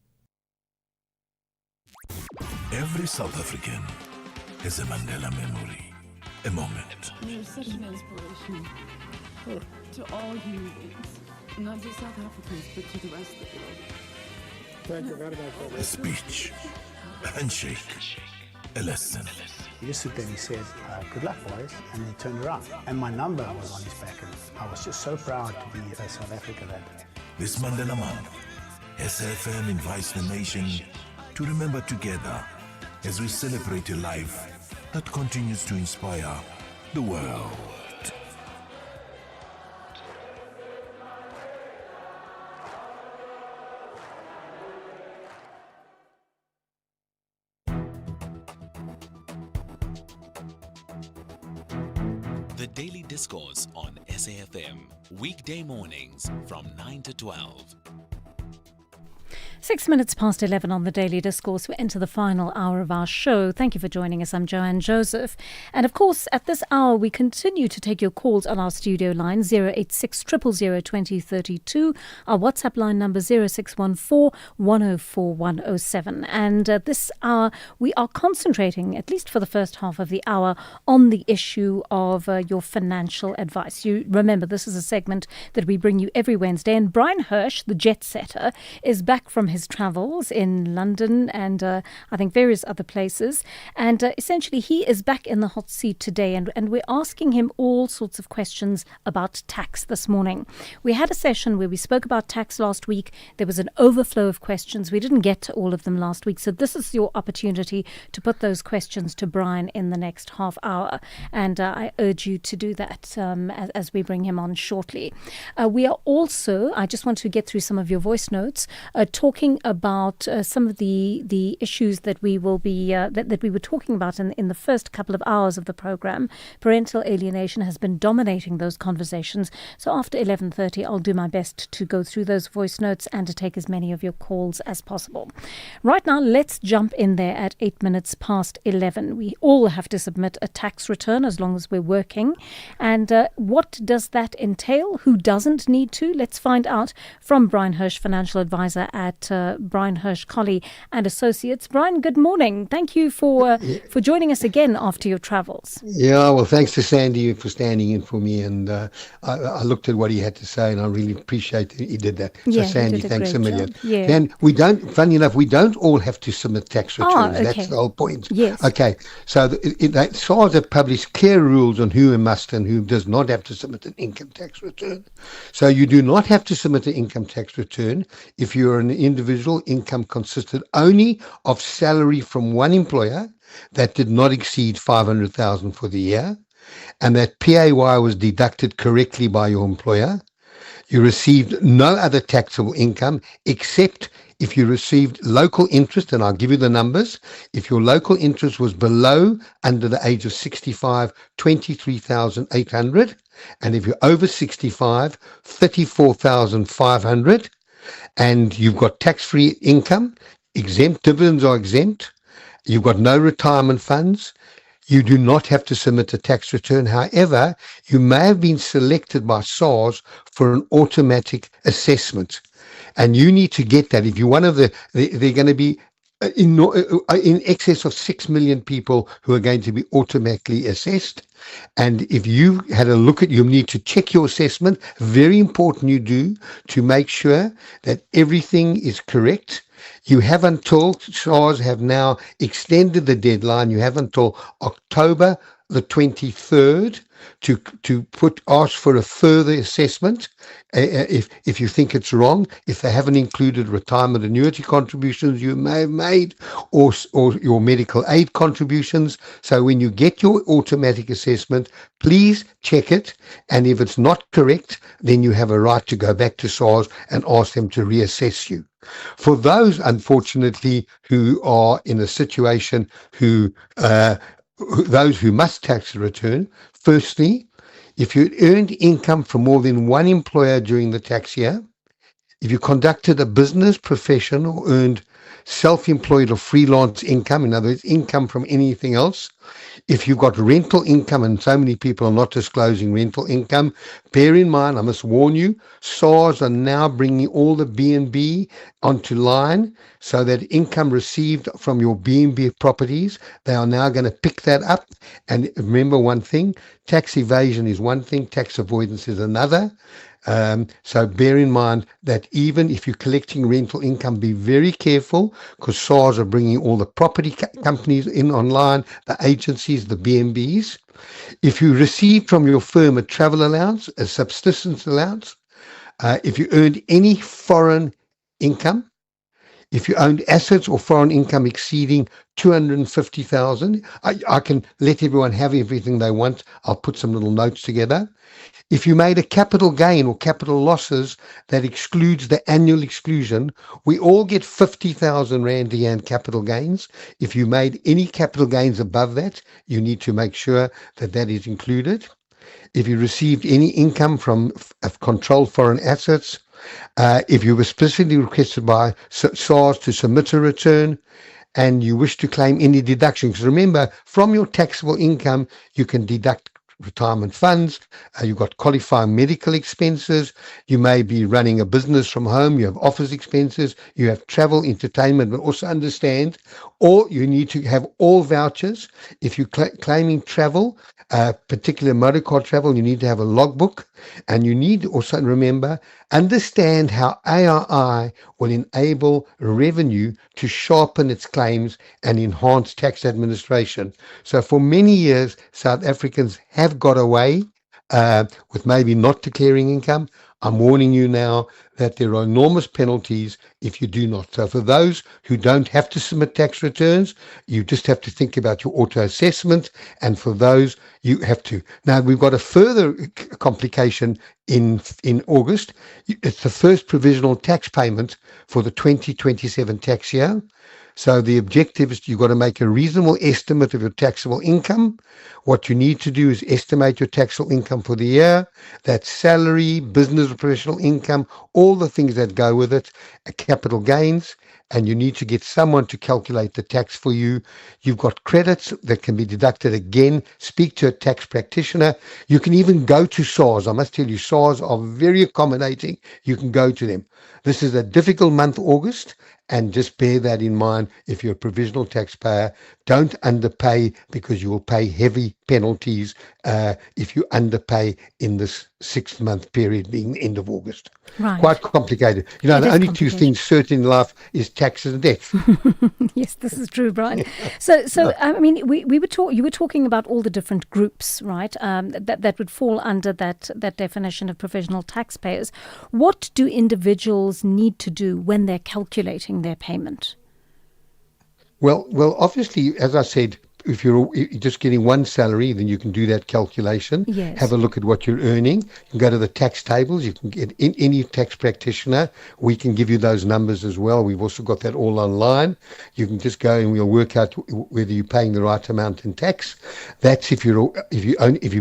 Speaker 14: Every South African has a Mandela memory. A moment.
Speaker 11: You're such an inspiration to all human beings, not just South Africans, but to the rest of the world.
Speaker 12: Thank you very much.
Speaker 14: A speech, a handshake, a lesson.
Speaker 20: He just stood there and he said, good luck, boys, and then he turned around. And my number was on his back, and I was just so proud to be a South African that.
Speaker 14: This Mandela Month, SAfm invites the nation to remember together as we celebrate a life that continues to inspire the world.
Speaker 19: The Daily Discourse on SAfm, weekday mornings from 9 to 12.
Speaker 2: 6 minutes past 11 on the Daily Discourse. We enter the final hour of our show. Thank you for joining us. I'm Joanne Joseph. And of course, at this hour, we continue to take your calls on our studio line 086 000 2032, our WhatsApp line number 0614 104 107. And this hour, we are concentrating, at least for the first half of the hour, on the issue of your financial advice. You remember, this is a segment that we bring you every Wednesday. And Brian Hirsch, the jet setter, is back from his travels in London and I think various other places, and essentially he is back in the hot seat today, and we're asking him all sorts of questions about tax this morning. We had a session where we spoke about tax last week. There was an overflow of questions. We didn't get to all of them last week, so this is your opportunity to put those questions to Brian in the next half hour, and I urge you to do that as we bring him on shortly. We are also, I just want to get through some of your voice notes, talking about some of the issues that we will be that we were talking about in the first couple of hours of the program. Parental alienation has been dominating those conversations. So after 11:30, I'll do my best to go through those voice notes and to take as many of your calls as possible. Right now, let's jump in there at 8 minutes past 11. We all have to submit a tax return as long as we're working. And what does that entail? Who doesn't need to? Let's find out from Brian Hirsch, financial advisor at Brian Hirsch Colley and Associates. Brian, good morning. Thank you for joining us again after your travels.
Speaker 12: Yeah, well, thanks to Sandy for standing in for me, and I looked at what he had to say, and I really appreciate that he did that. So
Speaker 2: Yeah,
Speaker 12: Sandy,
Speaker 2: did a
Speaker 12: thanks a
Speaker 2: great
Speaker 12: million.
Speaker 2: job. Yeah.
Speaker 12: Then funny enough, we don't all have to submit tax returns.
Speaker 2: okay.
Speaker 12: That's the whole point.
Speaker 2: Yes.
Speaker 12: Okay, so SARS have published clear rules on who must and who does not have to submit an income tax return. So you do not have to submit an income tax return if you're an individual. Income consisted only of salary from one employer that did not exceed 500,000 for the year, and that PAY was deducted correctly by your employer. You received no other taxable income except if you received local interest, and I'll give you the numbers. If your local interest was below, under the age of 65, 23,800, and if you're over 65, 34,500, and you've got tax-free income, exempt, dividends are exempt, you've got no retirement funds, you do not have to submit a tax return. However, you may have been selected by SARS for an automatic assessment. And you need to get that. If you're one of they're going to be in excess of 6 million people who are going to be automatically assessed. And if you had a look at, you need to check your assessment. Very important you do, to make sure that everything is correct. You have until, SARS have now extended the deadline, you have until October the 23rd to ask for a further assessment if you think it's wrong, if they haven't included retirement annuity contributions you may have made, or your medical aid contributions. So when you get your automatic assessment, please check it, and if it's not correct, then you have a right to go back to SARS and ask them to reassess you. For those, unfortunately, who are in a situation those who must tax a return, firstly, if you earned income from more than one employer during the tax year, if you conducted a business, profession, or earned self-employed or freelance income, in other words, income from anything else, if you've got rental income, and so many people are not disclosing rental income, bear in mind, I must warn you, SARS are now bringing all the B&B onto line, so that income received from your B&B properties, they are now going to pick that up. And remember one thing, tax evasion is one thing, tax avoidance is another. So bear in mind that even if you're collecting rental income, be very careful, because SARS are bringing all the property companies in online, the agencies, the B&Bs. If you receive from your firm a travel allowance, a subsistence allowance, if you earned any foreign income, if you owned assets or foreign income exceeding 250,000, I can let everyone have everything they want. I'll put some little notes together. If you made a capital gain or capital losses that excludes the annual exclusion, we all get 50,000 Rand a year in capital gains. If you made any capital gains above that, you need to make sure that that is included. If you received any income from controlled foreign assets, if you were specifically requested by SARS to submit a return, and you wish to claim any deduction, because remember, from your taxable income, you can deduct retirement funds, you've got qualifying medical expenses, you may be running a business from home, you have office expenses, you have travel, entertainment, but also understand, or you need to have all vouchers. If you're claiming travel, particular motor car travel, you need to have a logbook, and you need to also remember, understand how ARI will enable revenue to sharpen its claims and enhance tax administration. So for many years, South Africans have got away with maybe not declaring income. I'm warning you now that there are enormous penalties if you do not. So for those who don't have to submit tax returns, you just have to think about your auto assessment. And for those, you have to. Now, we've got a further complication in August. It's the first provisional tax payment for the 2027 tax year. So the objective is you've got to make a reasonable estimate of your taxable income. What you need to do is estimate your taxable income for the year. That's salary, business or professional income, all the things that go with it, capital gains, and you need to get someone to calculate the tax for you. You've got credits that can be deducted again. Speak to a tax practitioner. You can even go to SARS. I must tell you, SARS are very accommodating. You can go to them. This is a difficult month, August, and just bear that in mind. If you're a provisional taxpayer, don't underpay, because you will pay heavy penalties if you underpay in this 6-month period being the end of August.
Speaker 2: Right.
Speaker 12: Quite complicated. You know, the only two things certain in life is taxes and death.
Speaker 2: Yes, this is true, Brian. So I mean, you were talking about all the different groups, right? That would fall under that definition of provisional taxpayers. What do individuals need to do when they're calculating their payment?
Speaker 12: Well, obviously, as I said, if you're just getting one salary, then you can do that calculation.
Speaker 2: Yes.
Speaker 12: Have a look at what you're earning. You can go to the tax tables. You can get any tax practitioner. We can give you those numbers as well. We've also got that all online. You can just go and we'll work out whether you're paying the right amount in tax. That's if you're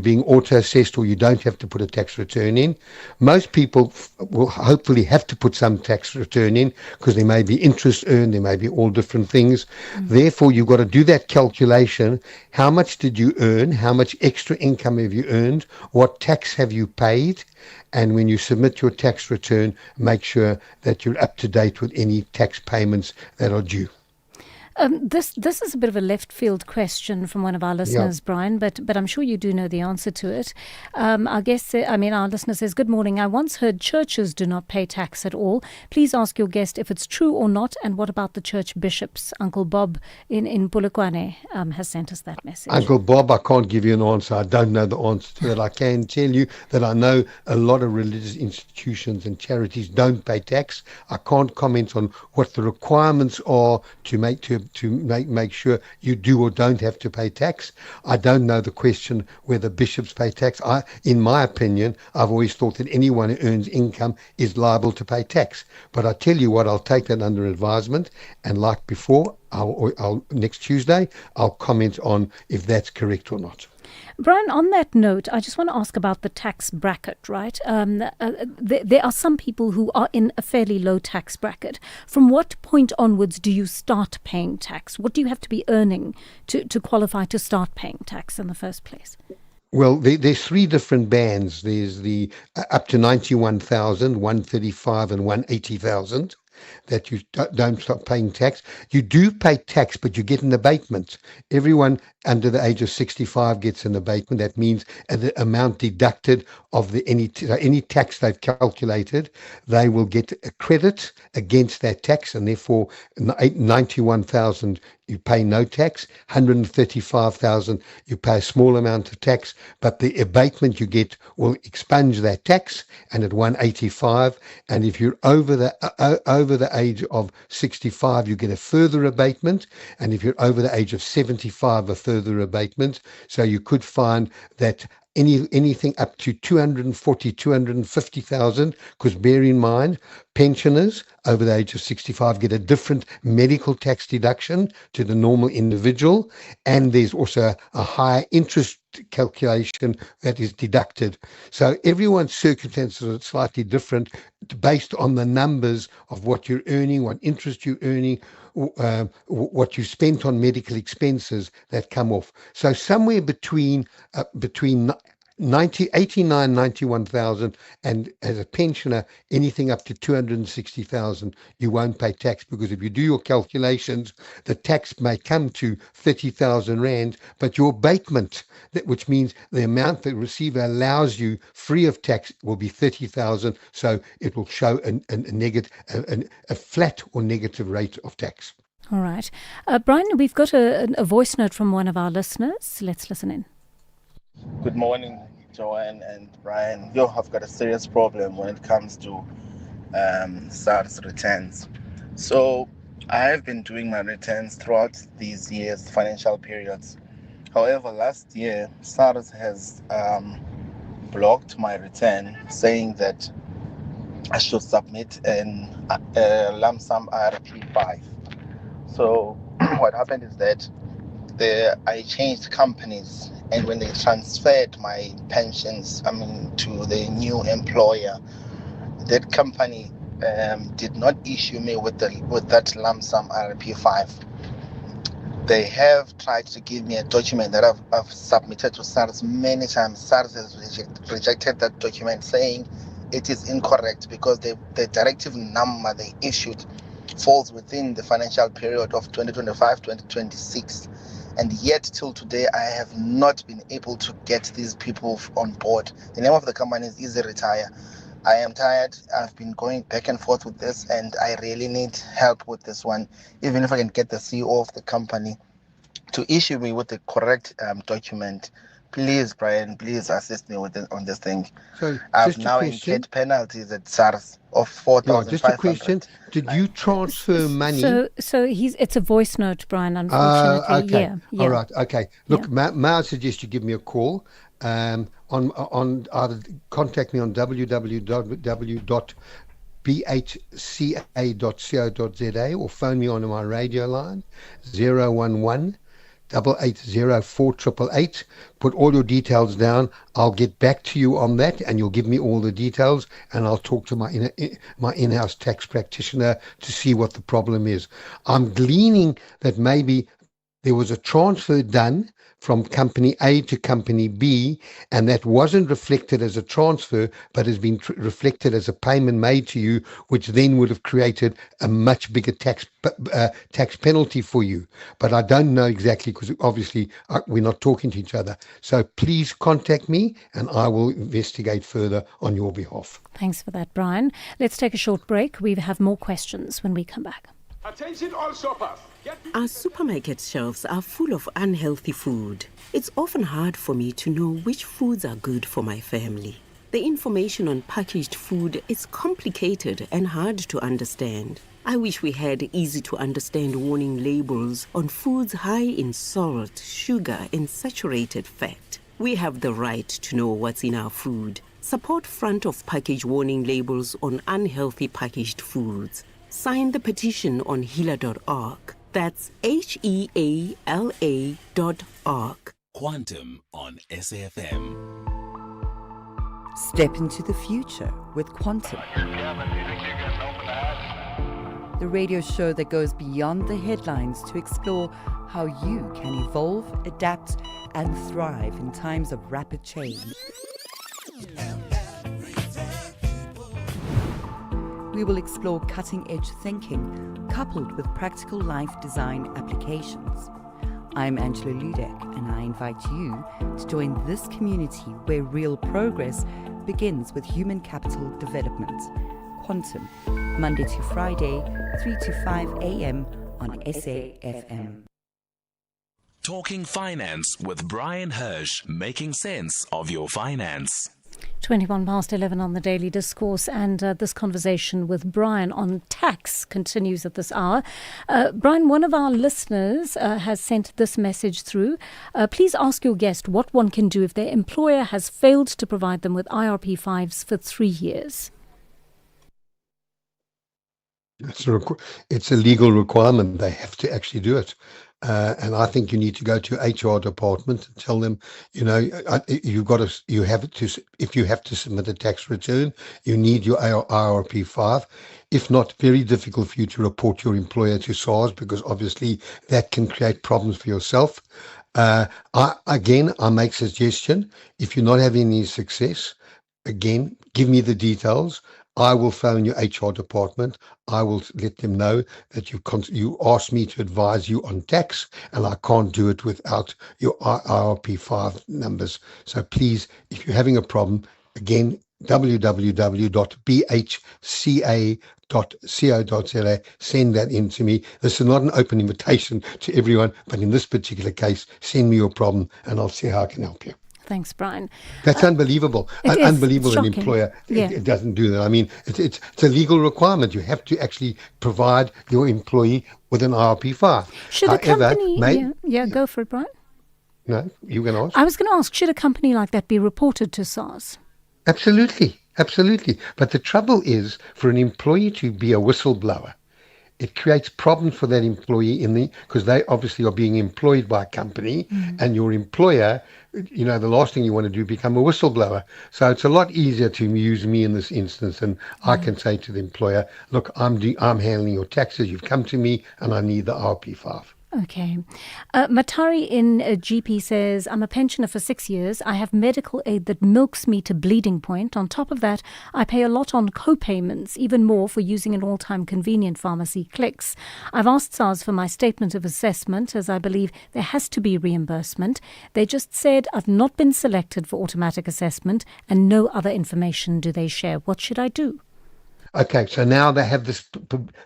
Speaker 12: being auto assessed or you don't have to put a tax return in. Most people will hopefully have to put some tax return in because there may be interest earned, there may be all different things. Therefore, you've got to do that calculation. How much did you earn? How much extra income have you earned? What tax have you paid? And when you submit your tax return, make sure that you're up to date with any tax payments that are due.
Speaker 2: This is a bit of a left field question from one of our listeners, Brian, but I'm sure you do know the answer to it. Our listener says, "Good morning. I once heard churches do not pay tax at all. Please ask your guest if it's true or not, and what about the church bishops?" Uncle Bob in Polokwane has sent us that message.
Speaker 12: Uncle Bob, I can't give you an answer. I don't know the answer to that. I can tell you that I know a lot of religious institutions and charities don't pay tax. I can't comment on what the requirements are to make sure you do or don't have to pay tax. I don't know the question whether bishops pay tax. In my opinion, I've always thought that anyone who earns income is liable to pay tax. But I tell you what, I'll take that under advisement, and like before, I'll next Tuesday, I'll comment on if that's correct or not.
Speaker 2: Brian, on that note, I just want to ask about the tax bracket, right? There are some people who are in a fairly low tax bracket. From what point onwards do you start paying tax? What do you have to be earning to qualify to start paying tax in the first place?
Speaker 12: Well, there's three different bands. There's the up to 91,000, 135 and 180,000. That you don't stop paying tax. You do pay tax, but you get an abatement. Everyone under the age of 65 gets an abatement. That means the amount deducted of any tax they've calculated, they will get a credit against that tax, and therefore 91,000 you pay no tax, 135,000 you pay a small amount of tax, but the abatement you get will expunge that tax. And at 185, and if you're over the age of 65, you get a further abatement, and if you're over the age of 75, a further abatement. So you could find that anything up to 240, 250,000, because bear in mind, pensioners over the age of 65 get a different medical tax deduction to the normal individual, and there's also a higher interest calculation that is deducted. So everyone's circumstances are slightly different based on the numbers of what you're earning, what interest you're earning, what you spent on medical expenses that come off. So somewhere between 91,000, and as a pensioner, anything up to 260,000, you won't pay tax, because if you do your calculations, the tax may come to 30,000 rand, but your abatement, which means the amount the receiver allows you free of tax, will be 30,000. So it will show a flat or negative rate of tax.
Speaker 2: All right. Brian, we've got a voice note from one of our listeners. Let's listen in.
Speaker 10: Good morning, Joanne and Brian. I've got a serious problem when it comes to SARS returns. So I have been doing my returns throughout these years, financial periods. However, last year, SARS has blocked my return, saying that I should submit a lump sum RP5. So what happened is that I changed companies, and when they transferred my pensions, to the new employer, that company did not issue me with that lump sum RP5. They have tried to give me a document that I've submitted to SARS many times. SARS has rejected that document, saying it is incorrect because the directive number they issued falls within the financial period of 2025-2026. And yet till today, I have not been able to get these people on board. The name of the company is Easy Retire. I am tired. I've been going back and forth with this, and I really need help with this one. Even if I can get the CEO of the company to issue me with the correct document, Please, Brian, please assist me with on this thing.
Speaker 12: So,
Speaker 10: I've
Speaker 12: just a
Speaker 10: now
Speaker 12: question.
Speaker 10: incurred penalties at SARS of
Speaker 12: Yeah, just a
Speaker 10: 4,500.
Speaker 12: question. Did you transfer money?
Speaker 2: So it's a voice note, Brian, unfortunately.
Speaker 12: Okay.
Speaker 2: Yeah.
Speaker 12: All right. Okay. Look, may I suggest you give me a call on either contact me on www.bhca.co.za or phone me on my radio line 011 8804 Put all your details down. I'll get back to you on that, and you'll give me all the details, and I'll talk to my in-house tax practitioner to see what the problem is. I'm gleaning that maybe there was a transfer done from company A to company B, and that wasn't reflected as a transfer, but has been reflected as a payment made to you, which then would have created a much bigger tax penalty for you. But I don't know exactly, because obviously we're not talking to each other. So please contact me, and I will investigate further on your behalf.
Speaker 2: Thanks for that, Brian. Let's take a short break. We have more questions when we come back.
Speaker 18: Attention all shoppers. Our supermarket shelves are full of unhealthy food. It's often hard for me to know which foods are good for my family. The information on packaged food is complicated and hard to understand. I wish we had easy-to-understand warning labels on foods high in salt, sugar, and saturated fat. We have the right to know what's in our food. Support front-of-package warning labels on unhealthy packaged foods. Sign the petition on healer.org. That's HEALA.org.
Speaker 19: Quantum on SAfm.
Speaker 21: Step into the future with Quantum. The radio show that goes beyond the headlines to explore how you can evolve, adapt, and thrive in times of rapid change. We will explore cutting-edge thinking coupled with practical life design applications. I'm Angela Ludek, and I invite you to join this community where real progress begins with human capital development. Quantum, Monday to Friday, 3 to 5 a.m. on SAfm.
Speaker 19: Talking Finance with Brian Hirsch, making sense of your finance.
Speaker 2: 21 past 11 on the Daily Discourse, and this conversation with Brian on tax continues at this hour. Brian, one of our listeners has sent this message through. Please ask your guest what one can do if their employer has failed to provide them with IRP5s for 3 years.
Speaker 12: It's a legal requirement. They have to actually do it. And I think you need to go to HR department and tell them, if you have to submit a tax return, you need your IRP5. If not, very difficult for you to report your employer to SARS, because obviously that can create problems for yourself. I make suggestion, if you're not having any success, again, give me the details. I will phone your HR department. I will let them know that you asked me to advise you on tax, and I can't do it without your IRP5 numbers. So please, if you're having a problem, again, www.bhca.co.za, send that in to me. This is not an open invitation to everyone, but in this particular case, send me your problem and I'll see how I can help you.
Speaker 2: Thanks, Brian.
Speaker 12: That's unbelievable. Unbelievable an employer
Speaker 2: it
Speaker 12: doesn't do that. I mean, it's a legal requirement. You have to actually provide your employee with an IRP5.
Speaker 2: Should a company... go for it, Brian.
Speaker 12: No, you were going to ask?
Speaker 2: I was going to ask, should a company like that be reported to SARS?
Speaker 12: Absolutely. But the trouble is, for an employee to be a whistleblower, it creates problems for that employee because they obviously are being employed by a company, and your employer, the last thing you want to do is become a whistleblower. So it's a lot easier to use me in this instance, and I can say to the employer, look, I'm handling your taxes, you've come to me, and I need the RP5.
Speaker 2: Okay. Matari in GP says, I'm a pensioner for 6 years. I have medical aid that milks me to bleeding point. On top of that, I pay a lot on co-payments, even more for using an all-time convenient pharmacy, Clicks. I've asked SARS for my statement of assessment, as I believe there has to be reimbursement. They just said I've not been selected for automatic assessment and no other information do they share. What should I do?
Speaker 12: Okay, so now they have this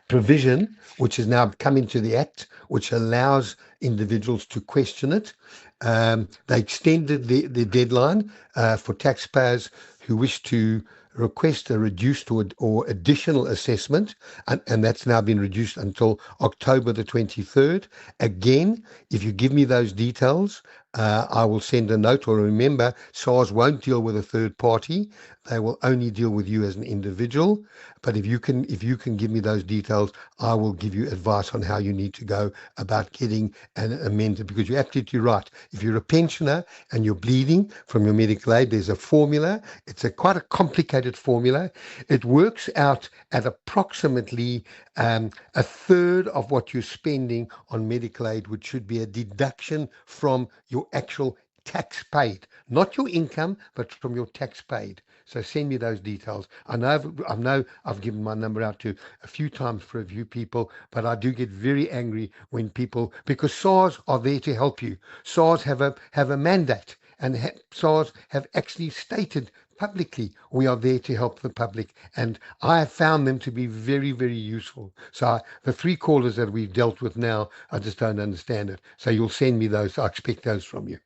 Speaker 12: provision, which has now come into the Act, which allows individuals to question it. They extended the deadline for taxpayers who wish to request a reduced or additional assessment, and that's now been reduced until October the 23rd. Again, if you give me those details, I will send a note. Or remember, SARS won't deal with a third party; they will only deal with you as an individual. But if you can give me those details, I will give you advice on how you need to go about getting an amended. Because you're absolutely right. If you're a pensioner and you're bleeding from your medical aid, there's a formula. It's quite a complicated formula. It works out at approximately a third of what you're spending on medical aid, which should be a deduction from your actual tax paid, not your income, but from your tax paid. So send me those details. I know I've given my number out to a few times for a few people, but I do get very angry when people, because SARS are there to help you. SARS have a mandate, and SARS have actually stated publicly, we are there to help the public, and I have found them to be very, very useful. So the three callers that we've dealt with now, I just don't understand it. So you'll send me those. I expect those from you.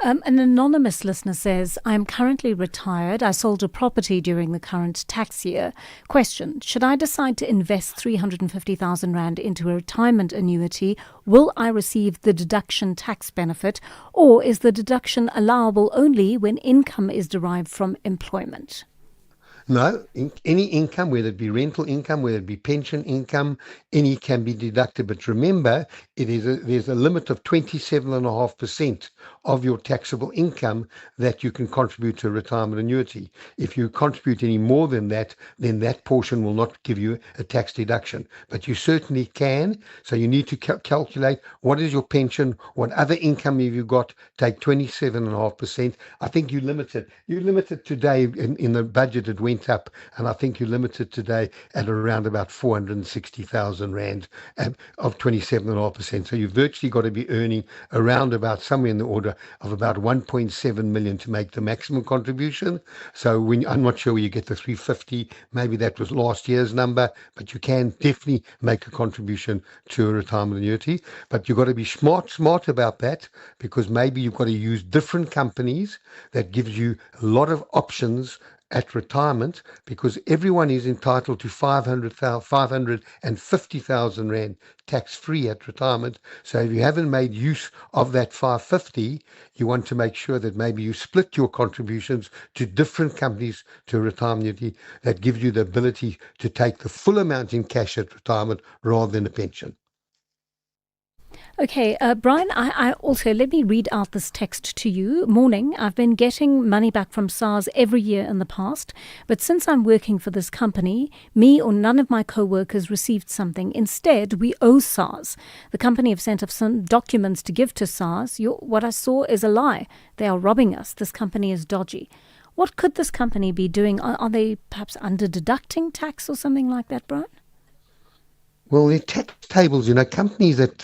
Speaker 2: An anonymous listener says, I am currently retired. I sold a property during the current tax year. Question, should I decide to invest 350,000 Rand into a retirement annuity, will I receive the deduction tax benefit, or is the deduction allowable only when income is derived from employment?
Speaker 12: No, any income, whether it be rental income, whether it be pension income, any can be deducted. But remember, there's a limit of 27.5% of your taxable income that you can contribute to a retirement annuity. If you contribute any more than that, then that portion will not give you a tax deduction. But you certainly can. So you need to calculate what is your pension, what other income have you got, take 27.5%. I think you limit it today in the budget. It went up, and I think you're limited today at around about 460,000 Rand of 27.5%. So you've virtually got to be earning around about somewhere in the order of about 1.7 million to make the maximum contribution. So I'm not sure where you get the 350, maybe that was last year's number, but you can definitely make a contribution to a retirement annuity. But you've got to be smart about that, because maybe you've got to use different companies that gives you a lot of options at retirement, because everyone is entitled to 550,000 Rand tax-free at retirement. So if you haven't made use of that 550, you want to make sure that maybe you split your contributions to different companies to a retirement annuity that gives you the ability to take the full amount in cash at retirement rather than a pension.
Speaker 2: Okay, Brian, I also, let me read out this text to you. Morning, I've been getting money back from SARS every year in the past, but since I'm working for this company, me or none of my co-workers received something. Instead, we owe SARS. The company have sent us some documents to give to SARS. What I saw is a lie. They are robbing us. This company is dodgy. What could this company be doing? Are they perhaps under-deducting tax or something like that, Brian?
Speaker 12: Well, the tax tables, companies that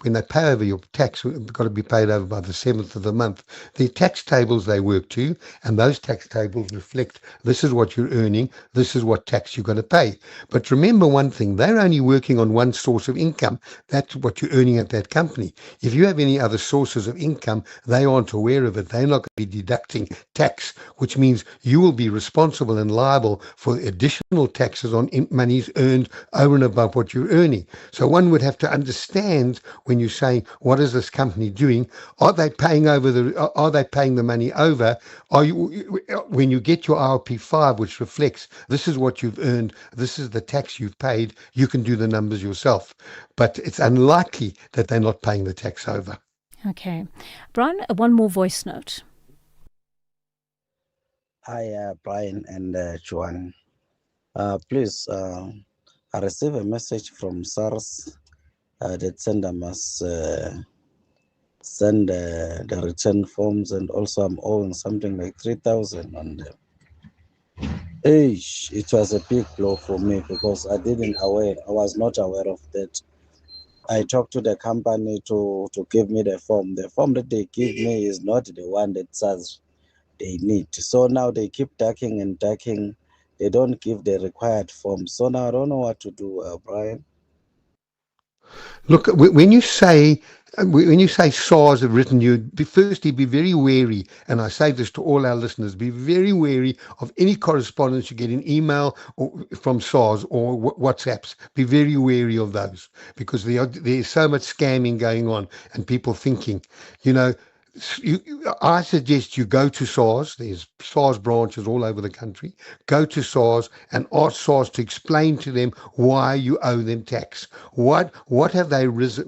Speaker 12: when they pay over your tax, got to be paid over by the 7th of the month. The tax tables they work to, and those tax tables reflect this is what you're earning, this is what tax you're going to pay. But remember one thing, they're only working on one source of income. That's what you're earning at that company. If you have any other sources of income, they aren't aware of it. They're not going to be deducting tax, which means you will be responsible and liable for additional taxes on monies earned over and above what you're earning. So one would have to understand, when you're saying, what is this company doing? Are they paying the money over? When you get your RP5, which reflects this is what you've earned, this is the tax you've paid, you can do the numbers yourself. But it's unlikely that they're not paying the tax over.
Speaker 2: Okay. Brian, one more voice note.
Speaker 1: Hi, Brian and Joanne. Please, I received a message from SARS that sender must send the return forms, and also I'm owing something like 3,000 on them. It was a big blow for me because I was not aware of that. I talked to the company to give me the form. The form that they give me is not the one that SARS they need. So now they keep ducking and ducking they don't give the required forms. So now I don't know what to do, Brian.
Speaker 12: Look, when you say SARS have written you, firstly be very wary, and I say this to all our listeners: be very wary of any correspondence you get in email or from SARS or WhatsApps. Be very wary of those, because there's so much scamming going on and people thinking, you know. I suggest you go to SARS. There's SARS branches all over the country. Go to SARS and ask SARS to explain to them why you owe them tax. What have they raised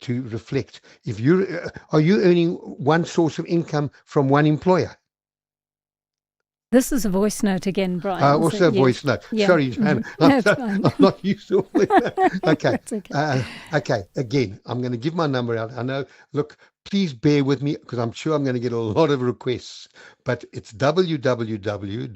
Speaker 12: to reflect? If you are you earning one source of income from one employer?
Speaker 2: This is a voice note again, Brian.
Speaker 12: Also a voice note.
Speaker 2: Yeah.
Speaker 12: Sorry, Joanne. I'm not used to it. Okay.
Speaker 2: Okay.
Speaker 12: Okay. Again, I'm going to give my number out. I know. Look, please bear with me because I'm sure I'm going to get a lot of requests. But it's www.bhca.co.za.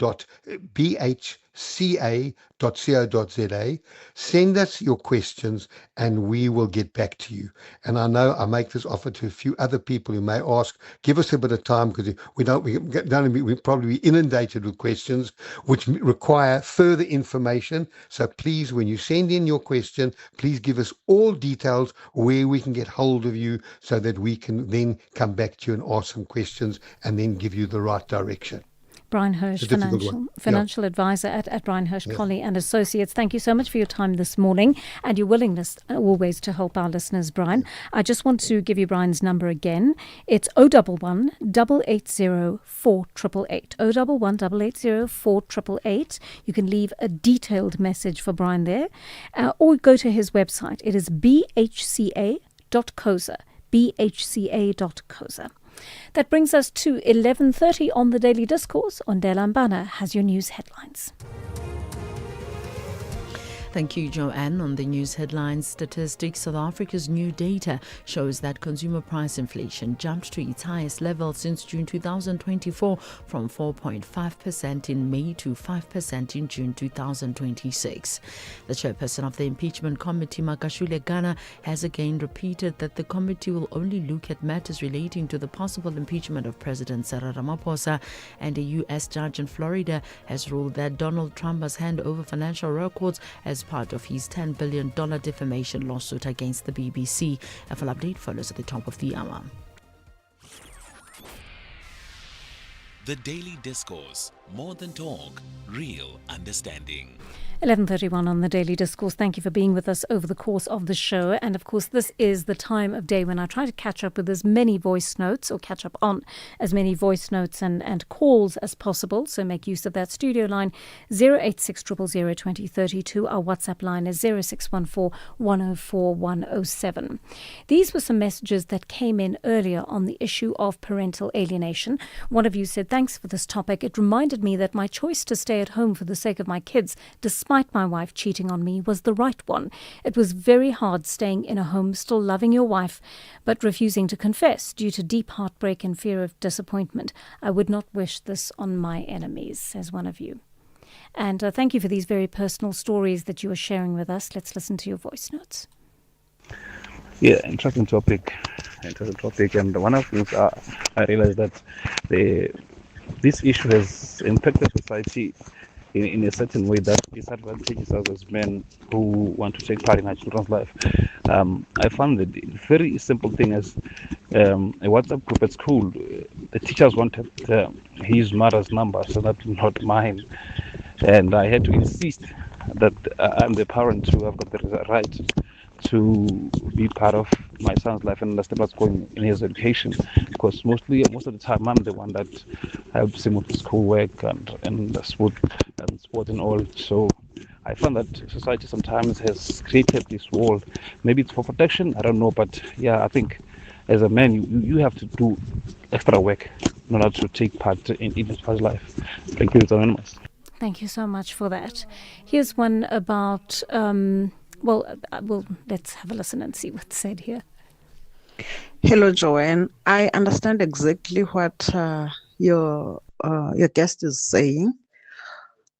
Speaker 12: Send us your questions and we will get back to you. And I know I make this offer to a few other people who may ask. Give us a bit of time because we'll probably be inundated with questions which require further information. So please, when you send in your question, please give us all details where we can get hold of you so that we can then come back to you and ask some questions and then give you the right direction.
Speaker 2: Brian Hirsch, financial advisor at Brian Hirsch, Colley and Associates. Thank you so much for your time this morning and your willingness always to help our listeners, Brian. I just want to give you Brian's number again. It's 011 880 4888. 011 880 4888. You can leave a detailed message for Brian there or go to his website. It is bhca.coza. bhca.coza. That brings us to 11:30 on the Daily Discourse. Ondela Mbana has your news headlines.
Speaker 4: Thank you, Joanne. On the news headlines statistics, South Africa's new data shows that consumer price inflation jumped to its highest level since June 2024, from 4.5% in May to 5% in June 2026. The chairperson of the impeachment committee, Makashule Gana, has again repeated that the committee will only look at matters relating to the possible impeachment of President Cyril Ramaphosa, and a U.S. judge in Florida has ruled that Donald Trump must hand over financial records as part of his $10 billion defamation lawsuit against the BBC. A full update follows at the top of the hour.
Speaker 19: The Daily Discourse. More than talk, real understanding.
Speaker 2: 11:31 on the Daily Discourse. Thank you for being with us over the course of the show. And of course, this is the time of day when I try to catch up with as many voice notes, or catch up on as many voice notes and calls as possible. So make use of that studio line 086 000 2032. Our WhatsApp line is 0614 104 107. These were some messages that came in earlier on the issue of parental alienation. One of you said, thanks for this topic. It reminded me that my choice to stay at home for the sake of my kids, despite my wife cheating on me, was the right one. It was very hard staying in a home, still loving your wife, but refusing to confess due to deep heartbreak and fear of disappointment. I would not wish this on my enemies, says one of you. And thank you for these very personal stories that you are sharing with us. Let's listen to your voice notes.
Speaker 5: Yeah, interesting topic. And one of the things I realized that this issue has impacted society in a certain way that disadvantages us as men who want to take part in our children's life. I found that a very simple thing as a WhatsApp group at school, the teachers wanted his mother's number, so that's not mine. And I had to insist that I'm the parent who have got the right to be part of my son's life and understand what's going in his education, because most of the time I'm the one that helps him with schoolwork and sport and all. So I found that society sometimes has created this wall. Maybe it's for protection, I don't know, but yeah, I think as a man you have to do extra work in order to take part in his past life. Thank you so much.
Speaker 2: Thank you so much for that. Here's one about well, let's have a listen and see what's said here.
Speaker 22: Hello, Joanne. I understand exactly what your guest is saying.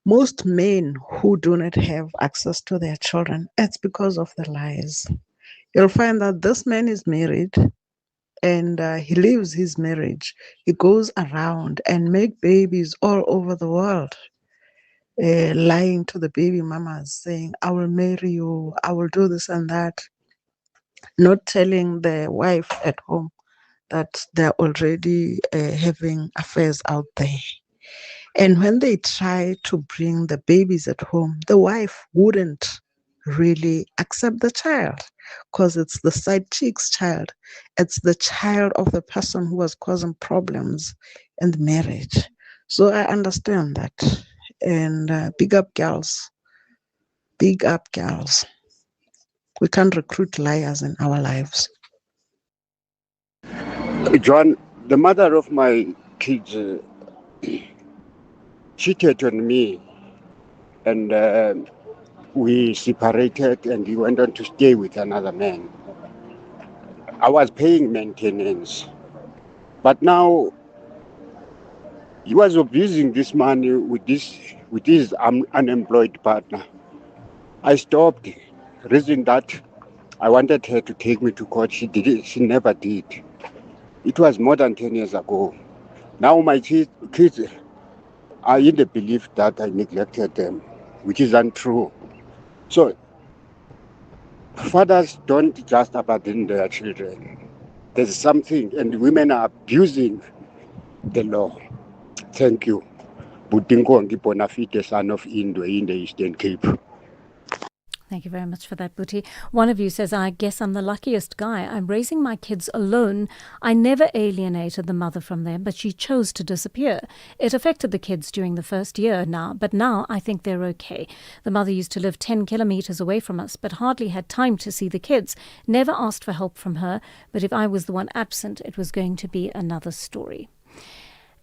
Speaker 22: Most men who do not have access to their children, it's because of the lies. You'll find that this man is married and he lives his marriage. He goes around and make babies all over the world. lying to the baby mamas, saying, I will marry you, I will do this and that, not telling the wife at home that they're already having affairs out there. And when they try to bring the babies at home, the wife wouldn't really accept the child because it's the side chick's child. It's the child of the person who was causing problems in the marriage. So I understand that. And big up girls. Big up girls. We can't recruit liars in our lives.
Speaker 6: John, the mother of my kids cheated on me, and we separated, and he went on to stay with another man. I was paying maintenance, but now he was abusing this money with his unemployed partner. I stopped, reason that I wanted her to take me to court. She never did. It was more than 10 years ago. Now my kids are in the belief that I neglected them, which is untrue. So fathers don't just abandon their children. There's something, and women are abusing the law. Thank you. Budingongi Bonafide, son of Indwe in the Eastern Cape.
Speaker 2: Thank you very much for that, Booty. One of you says, I guess I'm the luckiest guy. I'm raising my kids alone. I never alienated the mother from them, but she chose to disappear. It affected the kids during the first year but now I think they're okay. The mother used to live 10 kilometers away from us, but hardly had time to see the kids. Never asked for help from her, but if I was the one absent, it was going to be another story.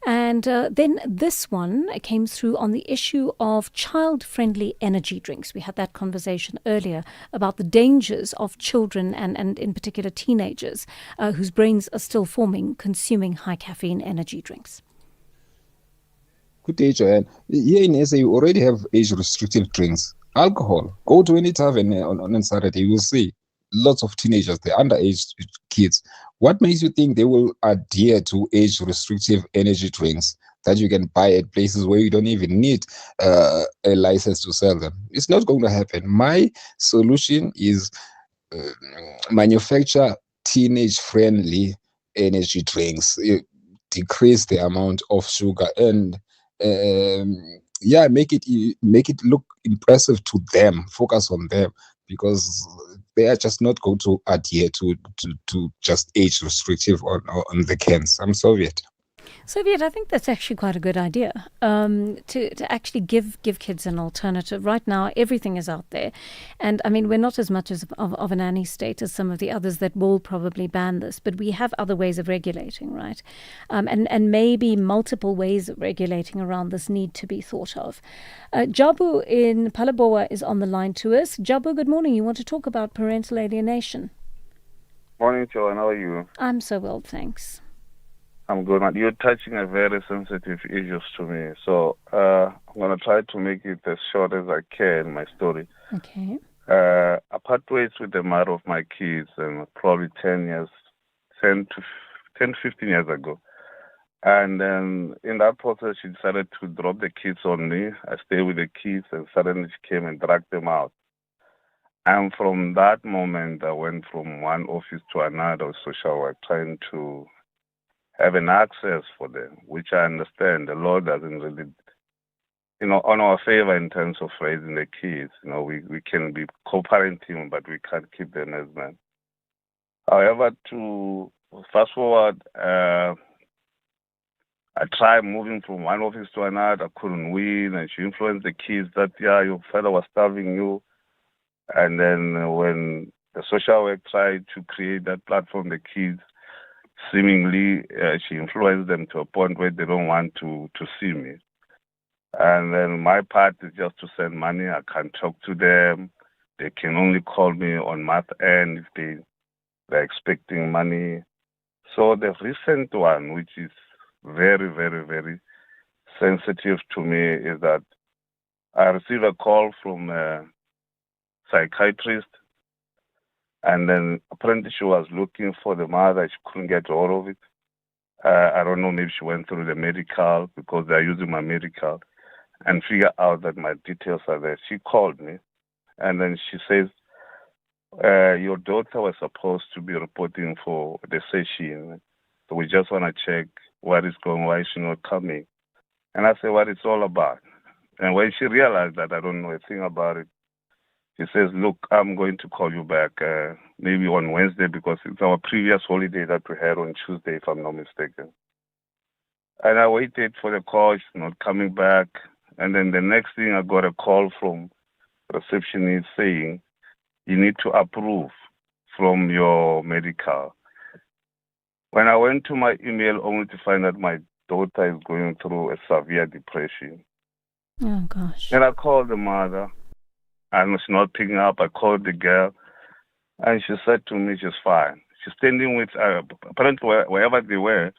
Speaker 2: And then this one came through on the issue of child-friendly energy drinks. We had that conversation earlier about the dangers of children and in particular teenagers whose brains are still forming, consuming high-caffeine energy drinks.
Speaker 7: Good day, Joanne. Here in SA, you already have age-restricted drinks. Alcohol. Go to any tavern on Saturday, you will see lots of teenagers, the underage kids. What makes you think they will adhere to age-restrictive energy drinks that you can buy at places where you don't even need a license to sell them? It's not going to happen. My solution is manufacture teenage-friendly energy drinks, decrease the amount of sugar, and make it look impressive to them. Focus on them, because they are just not going to adhere to just age restrictive on the cans. I'm Soviet.
Speaker 2: Soviet, I think that's actually quite a good idea, to actually give kids an alternative. Right now, everything is out there. And, I mean, we're not as much of an nanny state as some of the others that will probably ban this, but we have other ways of regulating, right? And maybe multiple ways of regulating around this need to be thought of. Jabu in Phalaborwa is on the line to us. Jabu, good morning. You want to talk about parental alienation?
Speaker 23: Morning, Joanne. How are you?
Speaker 2: I'm so well, thanks.
Speaker 23: I'm good. You're touching a very sensitive issue to me, so I'm going to try to make it as short as I can, my story.
Speaker 2: Okay.
Speaker 23: I part ways with the mother of my kids, and probably 10 to 15 years ago. And then in that process, she decided to drop the kids on me. I stayed with the kids, and suddenly she came and dragged them out. And from that moment, I went from one office to another social work, trying to have an access for them, which I understand the law doesn't really, on our favor in terms of raising the kids. We can be co-parenting, but we can't keep them as men. However, to fast forward, I tried moving from one office to another. I couldn't win, and she influenced the kids that, your father was starving you. And then when the social work tried to create that platform, the kids, seemingly, she influenced them to a point where they don't want to see me. And then my part is just to send money. I can't talk to them. They can only call me on month end if they're expecting money. So the recent one, which is very, very, very sensitive to me, is that I received a call from a psychiatrist. And then apparently she was looking for the mother. She couldn't get hold of it. I don't know, maybe she went through the medical because they're using my medical. and figure out that my details are there. She called me, and then she says, your daughter was supposed to be reporting for the session, so we just want to check what is going, why is she not coming? And I said, what it's all about. And when she realized that I don't know a thing about it, she says, look, I'm going to call you back maybe on Wednesday because it's our previous holiday that we had on Tuesday, if I'm not mistaken. And I waited for the call. She's not coming back. And then the next thing, I got a call from receptionist saying, you need to approve from your medical. When I went to my email only to find that my daughter is going through a severe depression.
Speaker 2: Oh, gosh.
Speaker 23: And I called the mother, and she's not picking up. I called the girl, and she said to me she's fine. She's standing with, apparently wherever they were,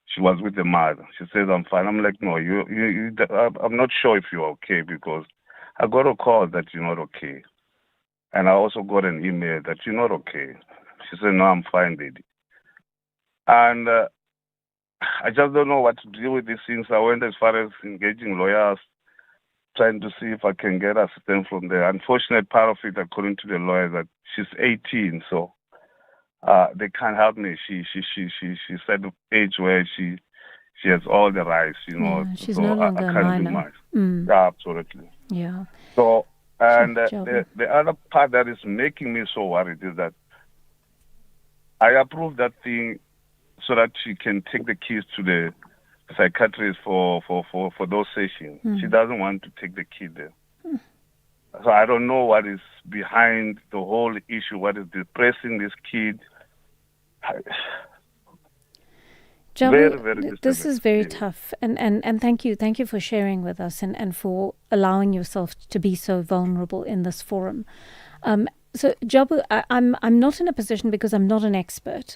Speaker 23: she was with the mother. She says, I'm fine. I'm like, no, I'm not sure if you're okay because I got a call that you're not okay. And I also got an email that you're not okay. She said, no, I'm fine, lady. And I just don't know what to do with these things. I went as far as engaging lawyers, trying to see if I can get assistance from the unfortunate part of it, according to the lawyer, that she's 18, so they can't help me. She's at the age where she has all the rights,
Speaker 2: Yeah, she's
Speaker 23: so
Speaker 2: no longer
Speaker 23: I
Speaker 2: a
Speaker 23: can't do
Speaker 2: minor.
Speaker 23: much. Yeah, absolutely.
Speaker 2: Yeah.
Speaker 23: So, and
Speaker 2: Sure,
Speaker 23: the other part that is making me so worried is that I approved that thing so that she can take the keys to the psychiatrist for those sessions. She doesn't want to take the kid there. So I don't know what is behind the whole issue, what is depressing this kid.
Speaker 2: Jabu,
Speaker 23: Very, very
Speaker 2: this
Speaker 23: disturbing.
Speaker 2: is very tough, and thank you for sharing with us and for allowing yourself to be so vulnerable in this forum. So Jabu, I'm not in a position, because I'm not an expert.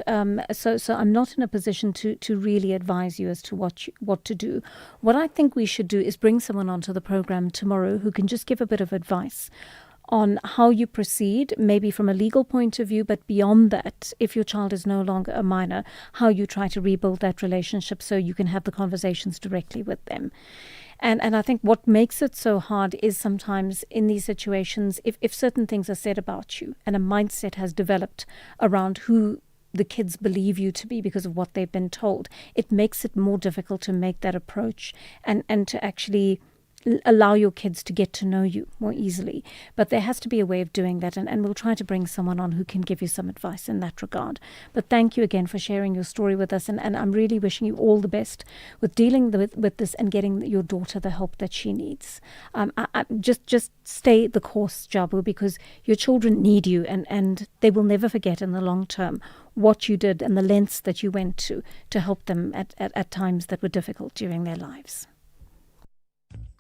Speaker 2: So I'm not in a position to really advise you as to what to do. What I think we should do is bring someone onto the program tomorrow who can just give a bit of advice on how you proceed, maybe from a legal point of view, but beyond that, if your child is no longer a minor, how you try to rebuild that relationship so you can have the conversations directly with them. And I think what makes it so hard is sometimes in these situations, if certain things are said about you and a mindset has developed around who the kids believe you to be because of what they've been told, it makes it more difficult to make that approach and to actually allow your kids to get to know you more easily. But there has to be a way of doing that, and we'll try to bring someone on who can give you some advice in that regard. But thank you again for sharing your story with us, and I'm really wishing you all the best with dealing with this and getting your daughter the help that she needs. Just stay the course, Jabu, because your children need you, and they will never forget in the long term what you did and the lengths that you went to help them at times that were difficult during their lives.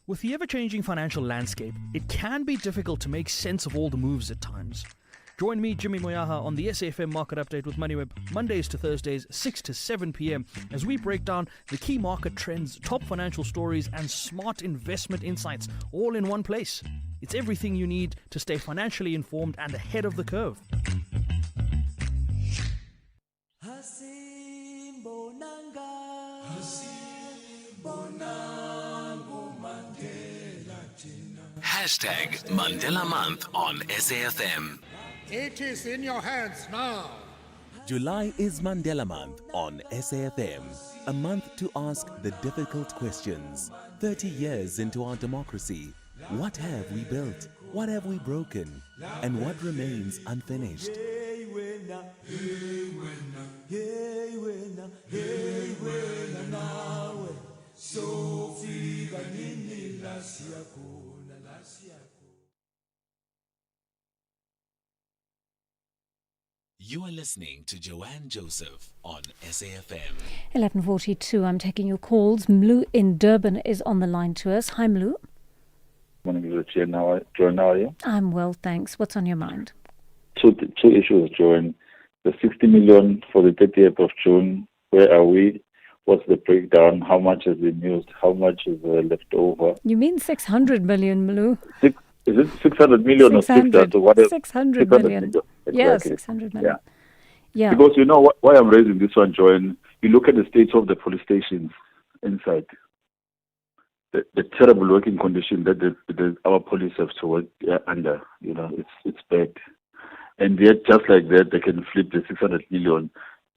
Speaker 8: With the ever-changing financial landscape, it can be difficult to make sense of all the moves at times. Join me, Jimmy Moyaha, on the SAfm Market Update with MoneyWeb, Mondays to Thursdays, 6 to 7 p.m, as we break down the key market trends, top financial stories, and smart investment insights, all in one place. It's everything you need to stay financially informed and ahead of the curve.
Speaker 13: Hashtag Mandela Month on SAfm.
Speaker 15: It is in your hands now.
Speaker 19: July is Mandela Month on SAfm. A month to ask the difficult questions. 30 years into our democracy, what have we built? What have we broken? And what remains unfinished?
Speaker 13: You are listening to Joanne Joseph on SAfm.
Speaker 2: 11:42. I'm taking your calls. Mlu in Durban is on the line to us. Hi, Mlu.
Speaker 24: Morning, Joanne. How are you?
Speaker 2: I'm well, thanks. What's on your mind?
Speaker 24: Two issues, Joanne. The 60 million for the 30th of June. Where are we? What's the breakdown? How much has been used? How much is left over?
Speaker 2: You mean 600 million, Mlu?
Speaker 24: Is it 600 million
Speaker 2: 600,
Speaker 24: or 600? So whatever.
Speaker 2: 600 million.
Speaker 24: Exactly.
Speaker 2: Yeah, 600 million. Yeah.
Speaker 24: Because you know why I'm raising this one, Joanne? You look at the state of the police stations inside. the terrible working condition that our police have to work under. It's bad. And yet, just like that, they can flip the 600 million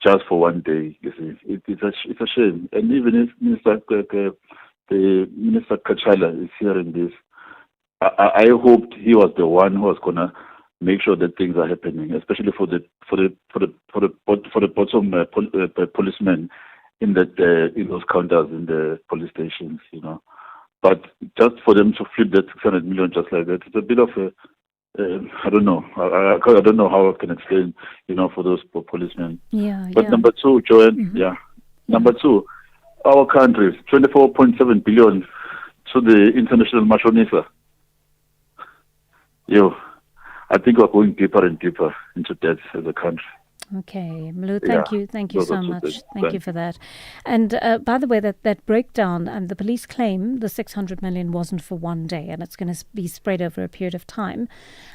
Speaker 24: just for one day. You see, it's a shame. And even if the Minister Kachala is hearing this, I hoped he was the one who was gonna make sure that things are happening, especially for the bottom policemen in those counters in the police stations. But just for them to flip that 600 million just like that, it's a bit of a I don't know. I don't know how I can explain, for those policemen.
Speaker 2: Yeah.
Speaker 24: But number two, Joanne, Number two, our country, 24.7 billion to the international Mashonisa. I think we're going deeper and deeper into debt as a country.
Speaker 2: Okay, Mlu, thank you so much. Thank you for that. And by the way, that breakdown, and the police claim the 600 million wasn't for one day, and it's going to be spread over a period of time.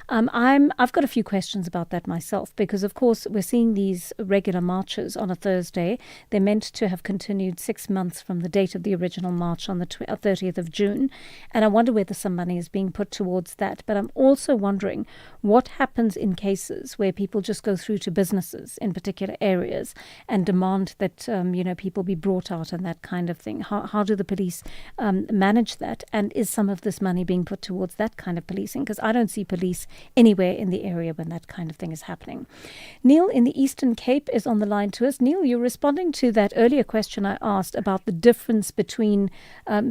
Speaker 2: I've got a few questions about that myself, because of course we're seeing these regular marches on a Thursday. They're meant to have continued 6 months from the date of the original march on the 30th of June, and I wonder whether some money is being put towards that. But I'm also wondering what happens in cases where people just go through to businesses in particular areas and demand that people be brought out and that kind of thing. How do the police manage that? And is some of this money being put towards that kind of policing? Because I don't see police anywhere in the area when that kind of thing is happening. Neil in the Eastern Cape is on the line to us. Neil, you're responding to that earlier question I asked about the difference between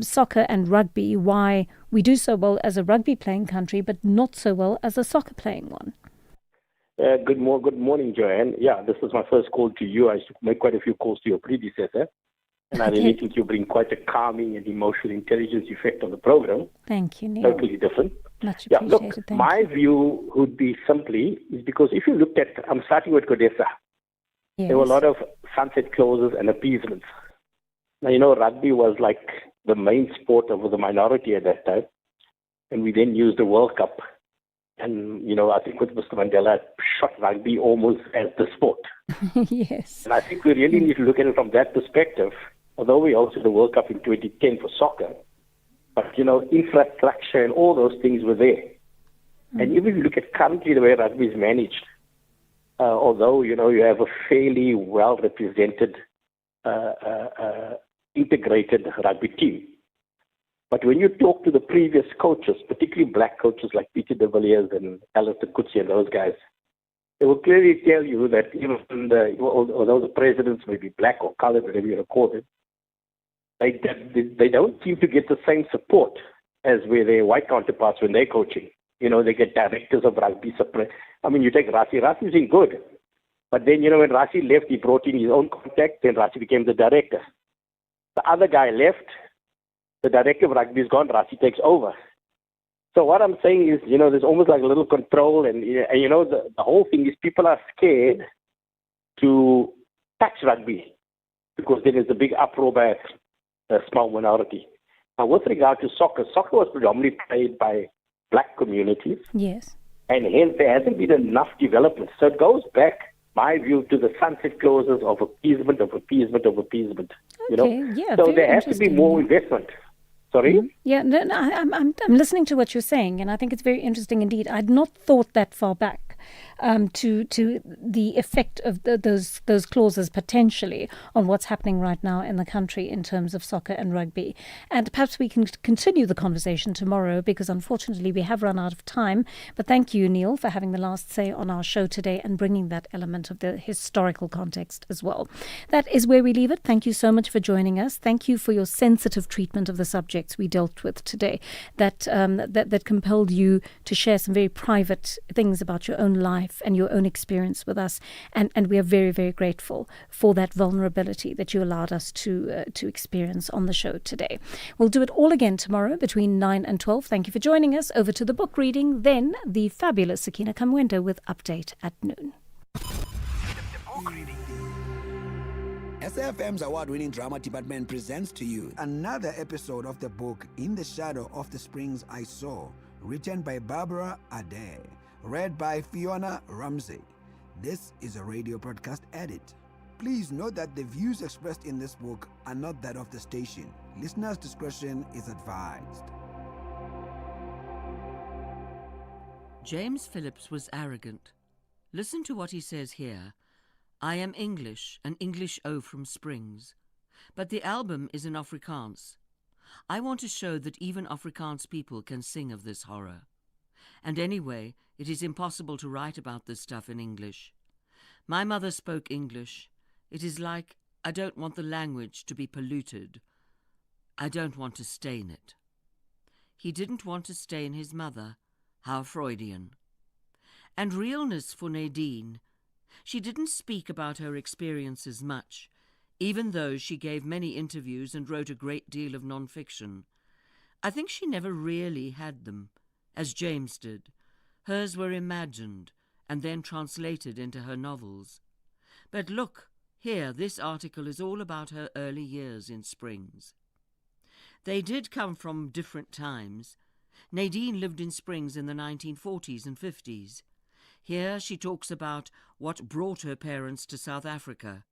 Speaker 2: soccer and rugby, why we do so well as a rugby playing country but not so well as a soccer playing one.
Speaker 3: Good morning, Joanne. Yeah, this is my first call to you. I used to make quite a few calls to your predecessor, and I really think you bring quite a calming and emotional intelligence effect on the program.
Speaker 2: Thank you, Neil.
Speaker 3: Totally different.
Speaker 2: Much appreciated.
Speaker 3: Look,
Speaker 2: Thank
Speaker 3: my
Speaker 2: you.
Speaker 3: view would be simply is because if you looked at, I'm starting with Godessa.
Speaker 2: Yes.
Speaker 3: There were a lot of sunset clauses and appeasements. Now, rugby was like the main sport of the minority at that time, and we then used the World Cup. And, I think with Mr. Mandela, shot rugby almost as the sport.
Speaker 2: Yes.
Speaker 3: And I think we really need to look at it from that perspective, although we hosted the World Cup in 2010 for soccer. But, infrastructure and all those things were there. And even if you look at currently the way rugby is managed, although, you have a fairly well-represented, integrated rugby team, but when you talk to the previous coaches, particularly black coaches like Peter de Villiers and Alistair Coetzee and those guys, they will clearly tell you that even although the presidents may be black or colored, whatever you call them, they don't seem to get the same support as where their white counterparts when they're coaching. They get directors of rugby. You take Rassie. Rassie's been good. But then, when Rassie left, he brought in his own contact, then Rassie became the director. The other guy left. The director of rugby is gone, Rassie takes over. So what I'm saying is, there's almost like a little control, and the whole thing is people are scared to touch rugby because then there's a big uproar by a small minority. Now, with regard to soccer was predominantly played by black communities.
Speaker 2: Yes.
Speaker 3: And hence there hasn't been enough development. So it goes back, my view, to the sunset clauses of appeasement.
Speaker 2: Okay, yeah,
Speaker 3: so
Speaker 2: very
Speaker 3: there has to be more investment. Sorry?
Speaker 2: Mm-hmm. Yeah, no, I'm listening to what you're saying, and I think it's very interesting indeed. I'd not thought that far back to the effect of those clauses potentially on what's happening right now in the country in terms of soccer and rugby. And perhaps we can continue the conversation tomorrow, because unfortunately we have run out of time. But thank you, Neil, for having the last say on our show today and bringing that element of the historical context as well. That is where we leave it. Thank you so much for joining us. Thank you for your sensitive treatment of the subjects we dealt with today, that compelled you to share some very private things about your own life and your own experience with us, and we are very, very grateful for that vulnerability that you allowed us to experience on the show today. We'll do it all again tomorrow between 9 and 12. Thank you for joining us. Over to the book reading, then the fabulous Sakina Kamwendo with Update at Noon.
Speaker 9: SAfm's award-winning drama department presents to you another episode of the book In the Shadow of the Springs I Saw, written by Barbara Adair, read by Fiona Ramsey. This is a radio broadcast edit. Please note that the views expressed in this book are not that of the station. Listeners' discretion is advised.
Speaker 11: James Phillips was arrogant. Listen to what he says here. I am English, an English O from Springs. But the album is in Afrikaans. I want to show that even Afrikaans people can sing of this horror. And anyway, it is impossible to write about this stuff in English. My mother spoke English. It is like, I don't want the language to be polluted. I don't want to stain it. He didn't want to stain his mother. How Freudian. And realness for Nadine. She didn't speak about her experiences much, even though she gave many interviews and wrote a great deal of non-fiction. I think she never really had them, as James did. Hers were imagined and then translated into her novels. But look, here, this article is all about her early years in Springs. They did come from different times. Nadine lived in Springs in the 1940s and 50s. Here she talks about what brought her parents to South Africa.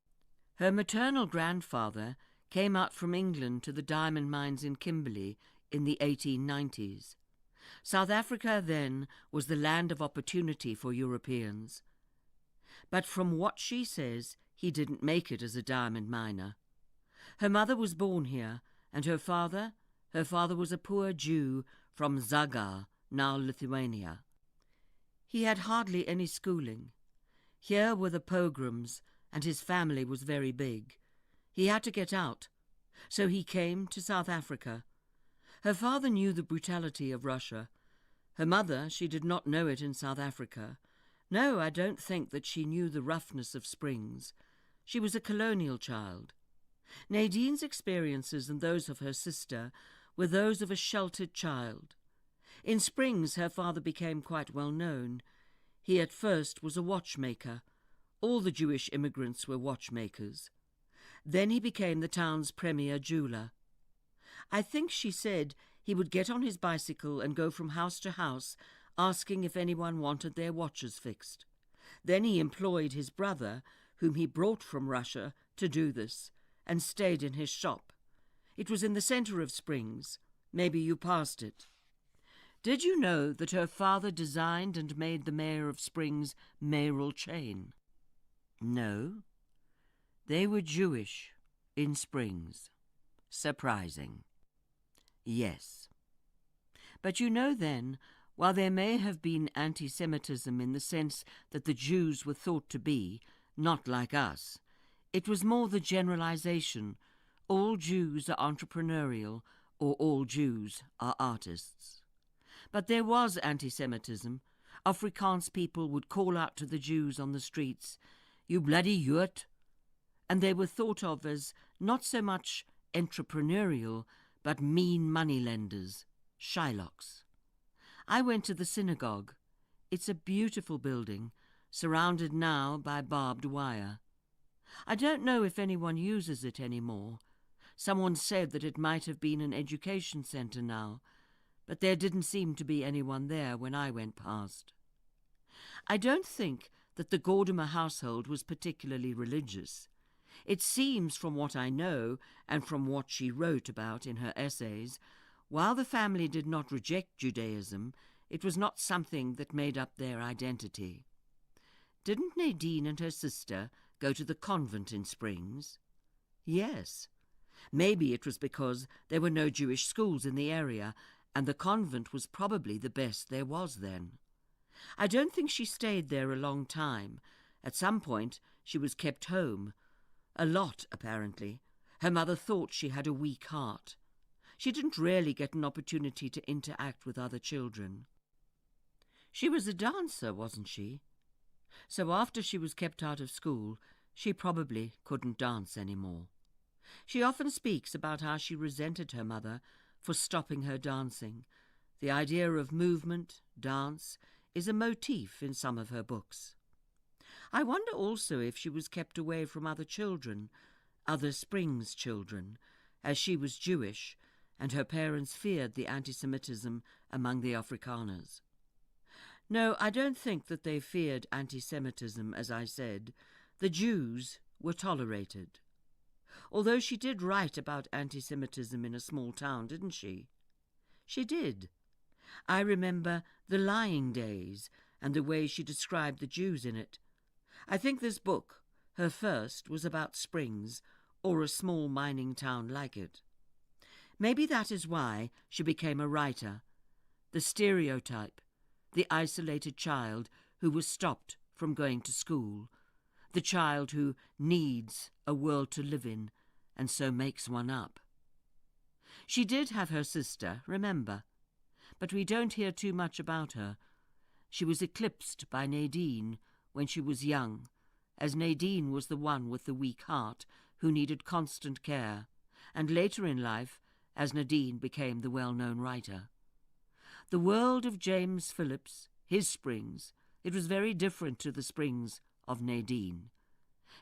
Speaker 11: Her maternal grandfather came out from England to the diamond mines in Kimberley in the 1890s. South Africa then was the land of opportunity for Europeans. But from what she says, he didn't make it as a diamond miner. Her mother was born here, and her father was a poor Jew from Zaga, now Lithuania. He had hardly any schooling. Here were the pogroms, and his family was very big. He had to get out, so he came to South Africa. Her father knew the brutality of Russia. Her mother, she did not know it in South Africa. No, I don't think that she knew the roughness of Springs. She was a colonial child. Nadine's experiences and those of her sister were those of a sheltered child. In Springs, her father became quite well known. He at first was a watchmaker. All the Jewish immigrants were watchmakers. Then he became the town's premier jeweler. I think she said he would get on his bicycle and go from house to house, asking if anyone wanted their watches fixed. Then he employed his brother, whom he brought from Russia, to do this, and stayed in his shop. It was in the centre of Springs. Maybe you passed it. Did you know that her father designed and made the mayor of Springs' mayoral chain? No. They were Jewish in Springs. Surprising. Yes. But you know then, while there may have been anti-Semitism in the sense that the Jews were thought to be, not like us, it was more the generalization, all Jews are entrepreneurial, or all Jews are artists. But there was anti-Semitism. Afrikaans people would call out to the Jews on the streets, "You bloody Jood," and they were thought of as not so much entrepreneurial, but mean moneylenders, Shylocks. I went to the synagogue. It's a beautiful building, surrounded now by barbed wire. I don't know if anyone uses it anymore. Someone said that it might have been an education centre now, but there didn't seem to be anyone there when I went past. I don't think that the Gordimer household was particularly religious. It seems, from what I know, and from what she wrote about in her essays, while the family did not reject Judaism, it was not something that made up their identity. Didn't Nadine and her sister go to the convent in Springs? Yes. Maybe it was because there were no Jewish schools in the area, and the convent was probably the best there was then. I don't think she stayed there a long time. At some point she was kept home. A lot, apparently. Her mother thought she had a weak heart. She didn't really get an opportunity to interact with other children. She was a dancer, wasn't she? So after she was kept out of school, she probably couldn't dance anymore. She often speaks about how she resented her mother for stopping her dancing. The idea of movement, dance, is a motif in some of her books. I wonder also if she was kept away from other children, other Springs children, as she was Jewish, and her parents feared the anti-Semitism among the Afrikaners. No, I don't think that they feared anti-Semitism, as I said. The Jews, were tolerated. Although she did write about anti-Semitism in a small town, didn't she? She did. I remember The Lying Days and the way she described the Jews in it. I think this book, her first, was about Springs, or a small mining town like it. Maybe that is why she became a writer. The stereotype, the isolated child who was stopped from going to school, the child who needs a world to live in and so makes one up. She did have her sister, remember, but we don't hear too much about her. She was eclipsed by Nadine when she was young, as Nadine was the one with the weak heart who needed constant care, and later in life as Nadine became the well-known writer. The world of James Phillips, his Springs, it was very different to the Springs of Nadine.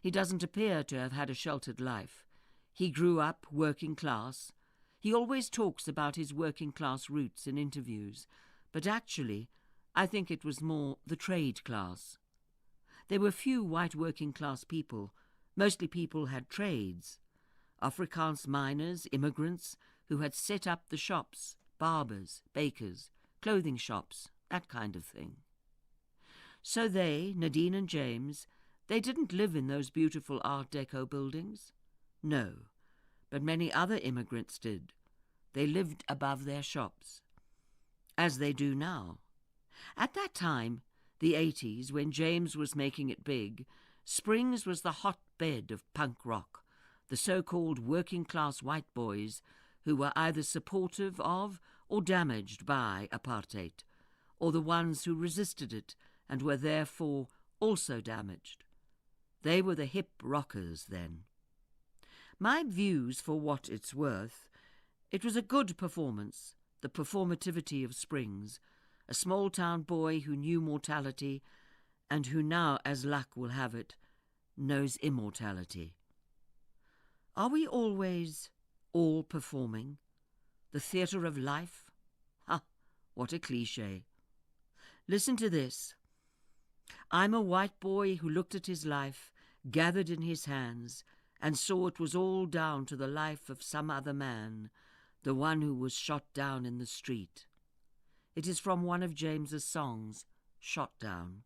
Speaker 11: He doesn't appear to have had a sheltered life. He grew up working class. He always talks about his working class roots in interviews, but actually I think it was more the trade class. There were few white working class people. Mostly people had trades. Afrikaans miners, immigrants, who had set up the shops, barbers, bakers, clothing shops, that kind of thing. So they, Nadine and James, they didn't live in those beautiful Art Deco buildings. No, but many other immigrants did. They lived above their shops, as they do now. At that time, the 80s, when James was making it big, Springs was the hotbed of punk rock, the so-called working-class white boys who were either supportive of or damaged by apartheid, or the ones who resisted it and were therefore also damaged. They were the hip rockers then. My views, for what it's worth, it was a good performance, the performativity of Springs, a small-town boy who knew mortality and who now, as luck will have it, knows immortality. Are we always all performing? The theatre of life? Ha! What a cliché. Listen to this. I'm a white boy who looked at his life, gathered in his hands, and saw it was all down to the life of some other man, the one who was shot down in the street. It is from one of James's songs, Shot Down.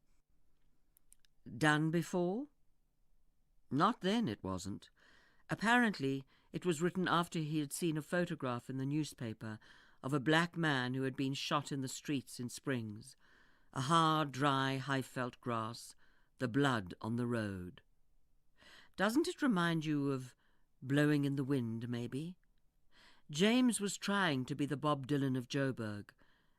Speaker 11: Done before? Not then, it wasn't. Apparently, it was written after he had seen a photograph in the newspaper of a black man who had been shot in the streets in Springs. A hard, dry, high-felt grass, the blood on the road. Doesn't it remind you of Blowing in the Wind, maybe? James was trying to be the Bob Dylan of Joburg.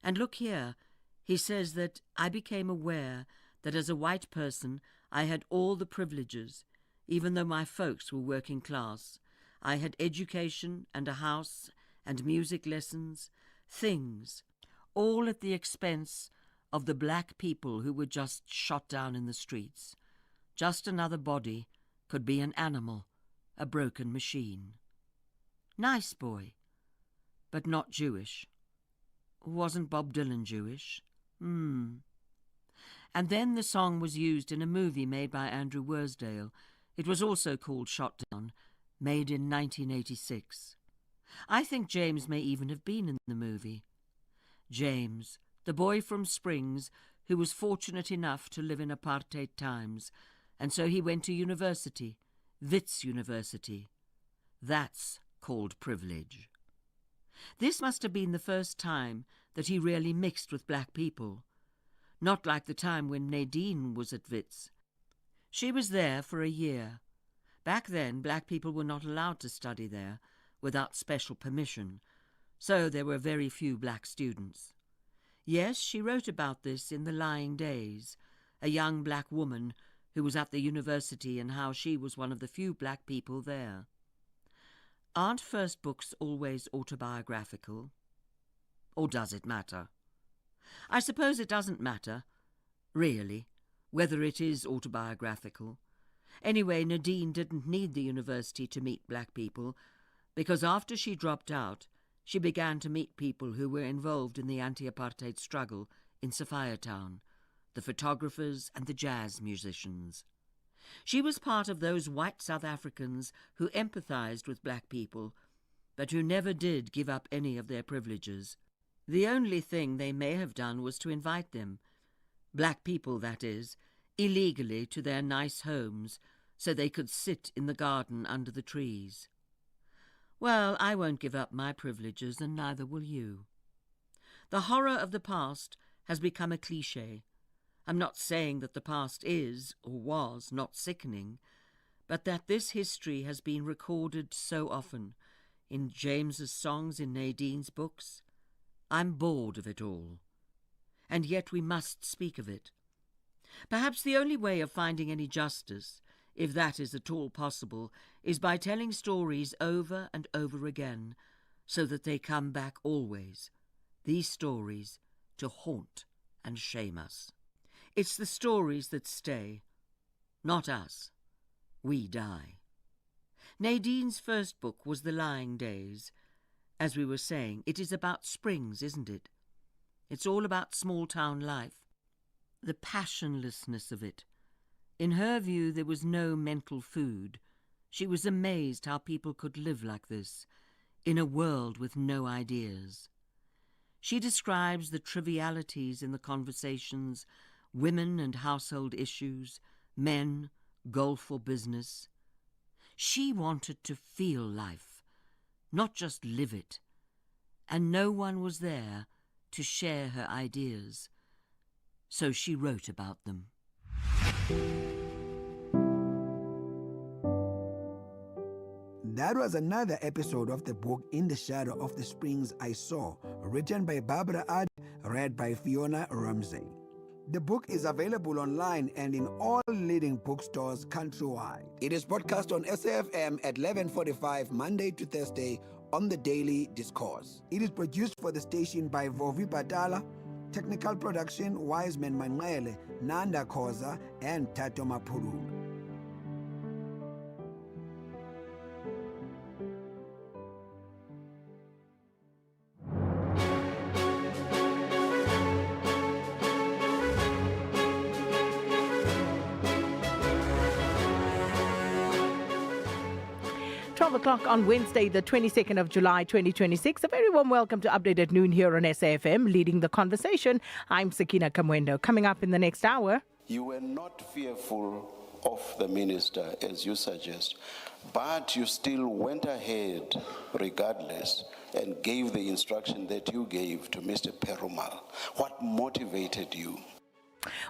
Speaker 11: And look here, he says that I became aware that as a white person I had all the privileges, even though my folks were working class. I had education and a house and music lessons, things, all at the expense of the black people who were just shot down in the streets. Just another body, could be an animal, a broken machine. Nice boy, but not Jewish. Wasn't Bob Dylan Jewish? And then the song was used in a movie made by Andrew Worsdale. It was also called Shot Down, made in 1986. I think James may even have been in the movie. James, the boy from Springs who was fortunate enough to live in apartheid times, and so he went to university, Wits University. That's called privilege. This must have been the first time that he really mixed with black people. Not like the time when Nadine was at Wits. She was there for a year. Back then, black people were not allowed to study there without special permission, so there were very few black students. Yes, she wrote about this in The Lying Days, a young black woman who was at the university and how she was one of the few black people there. Aren't first books always autobiographical? Or does it matter? I suppose it doesn't matter, really, whether it is autobiographical. Anyway, Nadine didn't need the university to meet black people, because after she dropped out, she began to meet people who were involved in the anti-apartheid struggle in Sophiatown, the photographers and the jazz musicians. She was part of those white South Africans who empathized with black people, but who never did give up any of their privileges. The only thing they may have done was to invite them, black people that is, illegally to their nice homes so they could sit in the garden under the trees. Well, I won't give up my privileges, and neither will you. The horror of the past has become a cliché. I'm not saying that the past is, or was, not sickening, but that this history has been recorded so often, in James's songs, in Nadine's books. I'm bored of it all. And yet we must speak of it. Perhaps the only way of finding any justice, if that is at all possible, is by telling stories over and over again, so that they come back always, these stories, to haunt and shame us. It's the stories that stay, not us. We die. Nadine's first book was The Lying Days. As we were saying, it is about Springs, isn't it? It's all about small-town life, the passionlessness of it. In her view, there was no mental food. She was amazed how people could live like this, in a world with no ideas. She describes the trivialities in the conversations, women and household issues, men, golf or business. She wanted to feel life, not just live it, and no one was there to share her ideas, so she wrote about them.
Speaker 9: That was another episode of the book In the Shadow of the Springs I Saw, written by Barbara Ad, read by Fiona Ramsey. The book is available online and in all leading bookstores countrywide. It is broadcast on SAFM at 11:45 Monday to Thursday on the Daily Discourse. It is produced for the station by Vovi Batala, technical production Wiseman Manwele, Nanda Koza, and Tato Mapuru.
Speaker 14: O'clock on Wednesday, the 22nd of July, 2026. A very warm welcome to Update at Noon here on SAFM. Leading the conversation, I'm Sakina Kamwendo. Coming up in the next hour.
Speaker 16: You were not fearful of the minister, as you suggest, but you still went ahead regardless and gave the instruction that you gave to Mr. Perumal. What motivated you?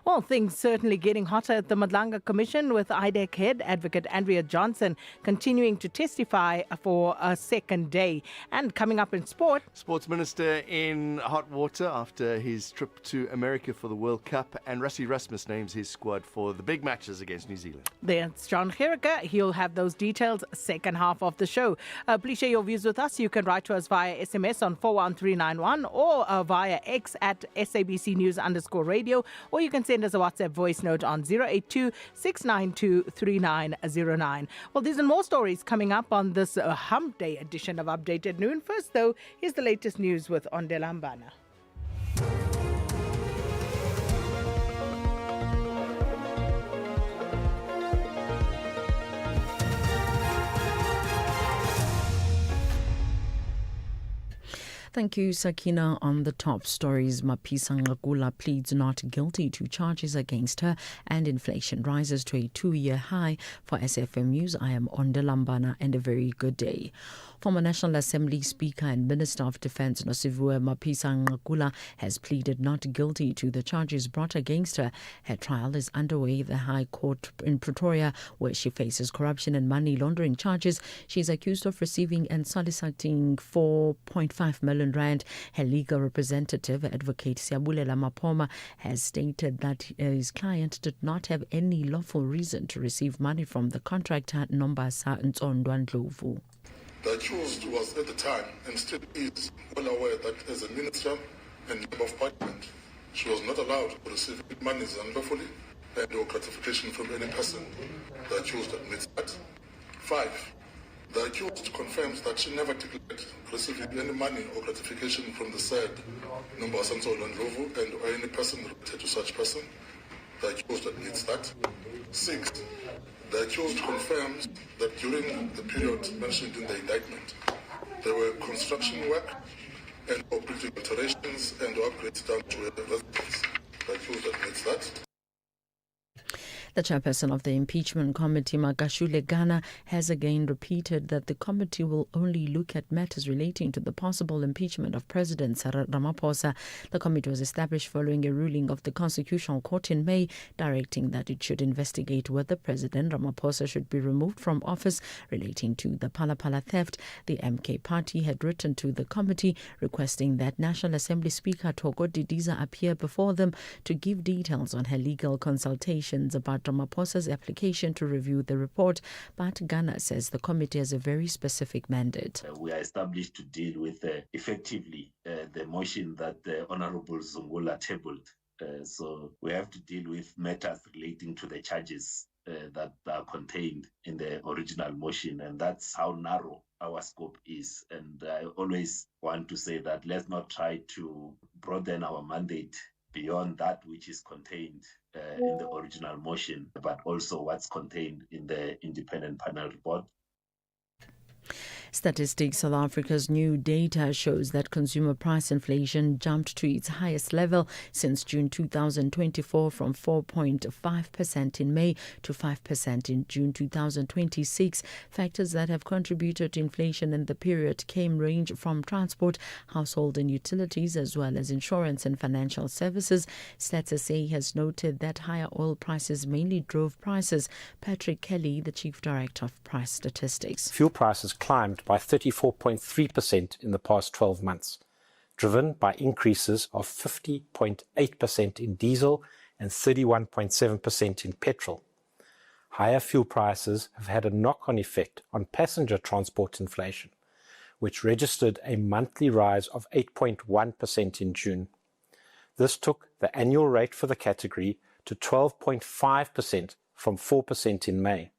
Speaker 14: Well, things certainly getting hotter at the Madlanga Commission, with IDEC head advocate Andrea Johnson continuing to testify for a second day. And coming up in sport,
Speaker 17: Sports Minister in hot water after his trip to America for the World Cup, and Rassie Erasmus names his squad for the big matches against New Zealand.
Speaker 14: There's John Gericke. He'll have those details second half of the show. Please share your views with us. You can write to us via SMS on 41391 or via X at SABC News_radio, or you can send us a WhatsApp voice note on 082-692-3909. Well, there's more stories coming up on this Hump Day edition of Update at Noon. First, though, here's the latest news with Ondelambana.
Speaker 4: Thank you, Sakina. On the top stories, Mapisa Ngakula pleads not guilty to charges against her, and inflation rises to a 2-year high. For SAFM News, I am Ondelambana, and a very good day. Former National Assembly Speaker and Minister of Defence Nosiviwe Mapisa Ngakula has pleaded not guilty to the charges brought against her. Her trial is underway at the High Court in Pretoria, where she faces corruption and money laundering charges. She is accused of receiving and soliciting 4.5 million rand. Her legal representative, Advocate Siabulela Mapoma, has stated that his client did not have any lawful reason to receive money from the contractor Nombasa Ntsondwa Ndlovu.
Speaker 20: The accused was at the time, and still is, well aware that as a minister and member of parliament, she was not allowed to receive monies unlawfully and or gratification from any person. The accused admits that. 5. The accused confirms that she never declared receiving any money or gratification from the said Nombasa Ntsondwa Ndlovu and or any person related to such person. The accused admits that. 6. The accused confirms that during the period mentioned in the indictment, there were construction work and operating alterations and upgrades done to the residence. The accused admits that.
Speaker 4: The chairperson of the impeachment committee, Makashule Ghana, has again repeated that the committee will only look at matters relating to the possible impeachment of President Cyril Ramaphosa. The committee was established following a ruling of the Constitutional Court in May, directing that it should investigate whether President Ramaphosa should be removed from office relating to the Phala theft. The MK party had written to the committee requesting that National Assembly Speaker Thoko Didiza appear before them to give details on her legal consultations about Ramaphosa's application to review the report, but Ghana says the committee has a very specific mandate.
Speaker 1: We are established to deal with effectively the motion that the Honorable Zungula tabled. So we have to deal with matters relating to the charges that are contained in the original motion, and that's how narrow our scope is. And I always want to say that let's not try to broaden our mandate beyond that which is contained in the original motion, but also what's contained in the independent panel report.
Speaker 4: Statistics South Africa's new data shows that consumer price inflation jumped to its highest level since June 2024 from 4.5% in May to 5% in June 2026. Factors that have contributed to inflation in the period range from transport, household and utilities, as well as insurance and financial services. Stats SA has noted that higher oil prices mainly drove prices. Patrick Kelly, the Chief Director of Price Statistics.
Speaker 10: Fuel prices climbed by 34.3% in the past 12 months, driven by increases of 50.8% in diesel and 31.7% in petrol. Higher fuel prices have had a knock-on effect on passenger transport inflation, which registered a monthly rise of 8.1% in June. This took the annual rate for the category to 12.5% from 4% in May.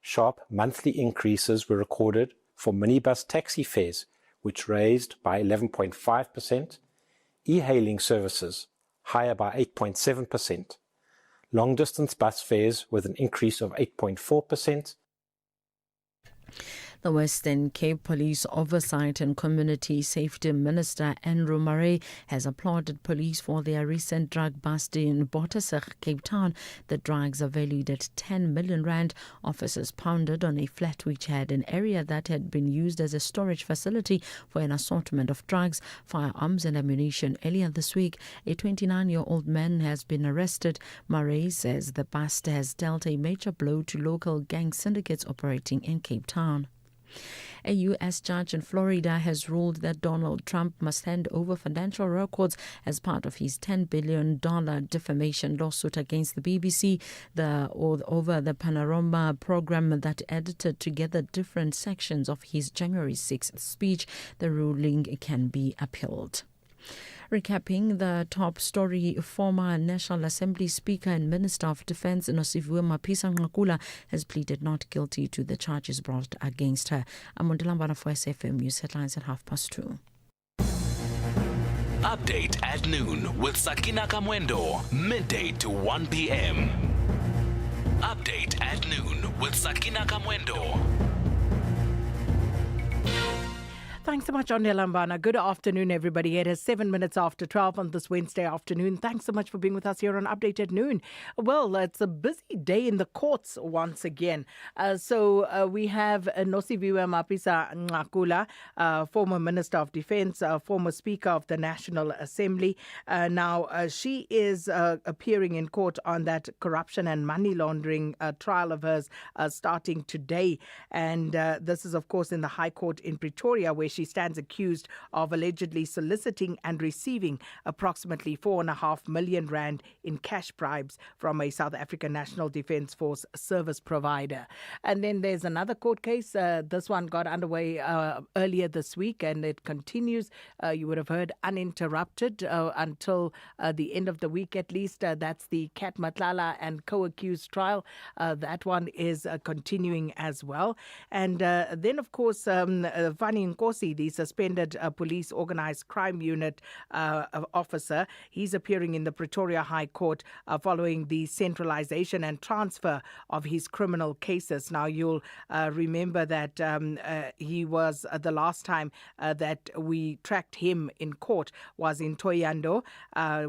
Speaker 10: Sharp monthly increases were recorded for minibus taxi fares, which raised by 11.5%, e-hailing services higher by 8.7%, long-distance bus fares with an increase of 8.4%.
Speaker 4: The Western Cape Police Oversight and Community Safety Minister Andrew Murray has applauded police for their recent drug bust in Bottasach, Cape Town. The drugs are valued at 10 million rand. Officers pounded on a flat which had an area that had been used as a storage facility for an assortment of drugs, firearms and ammunition. Earlier this week, a 29-year-old man has been arrested. Murray says the bust has dealt a major blow to local gang syndicates operating in Cape Town. A U.S. judge in Florida has ruled that Donald Trump must hand over financial records as part of his $10 billion defamation lawsuit against the BBC over the Panorama program that edited together different sections of his January 6th speech. The ruling can be appealed. Recapping the top story, former National Assembly Speaker and Minister of Defence Nosiviwe Mapisa-Nqakula has pleaded not guilty to the charges brought against her. I'm Mondilambana for SAfm News Headlines at 2:30.
Speaker 19: Update at noon with Sakina Kamwendo, midday to 1 p.m. Update at noon with Sakina Kamwendo.
Speaker 14: Thanks so much, Anya Lambana. Good afternoon, everybody. It is 7 minutes after 12 on this Wednesday afternoon. Thanks so much for being with us here on Update at Noon. Well, it's a busy day in the courts once again. So we have Nosiviwe Mapisa-Nqakula, former Minister of Defence, former Speaker of the National Assembly. Now, she is appearing in court on that corruption and money laundering trial of hers starting today. And this is, of course, in the High Court in Pretoria, where she stands accused of allegedly soliciting and receiving approximately 4.5 million rand in cash bribes from a South African National Defence Force service provider. And then there's another court case. This one got underway earlier this week, and it continues. You would have heard uninterrupted until the end of the week at least. That's the Kat Matlala and co-accused trial. That one is continuing as well. And then, of course, Fani Nkosi Masi, the suspended police organised crime unit officer. He's appearing in the Pretoria High Court following the centralisation and transfer of his criminal cases. Now, you'll remember that he was the last time that we tracked him in court was in Thohoyandou,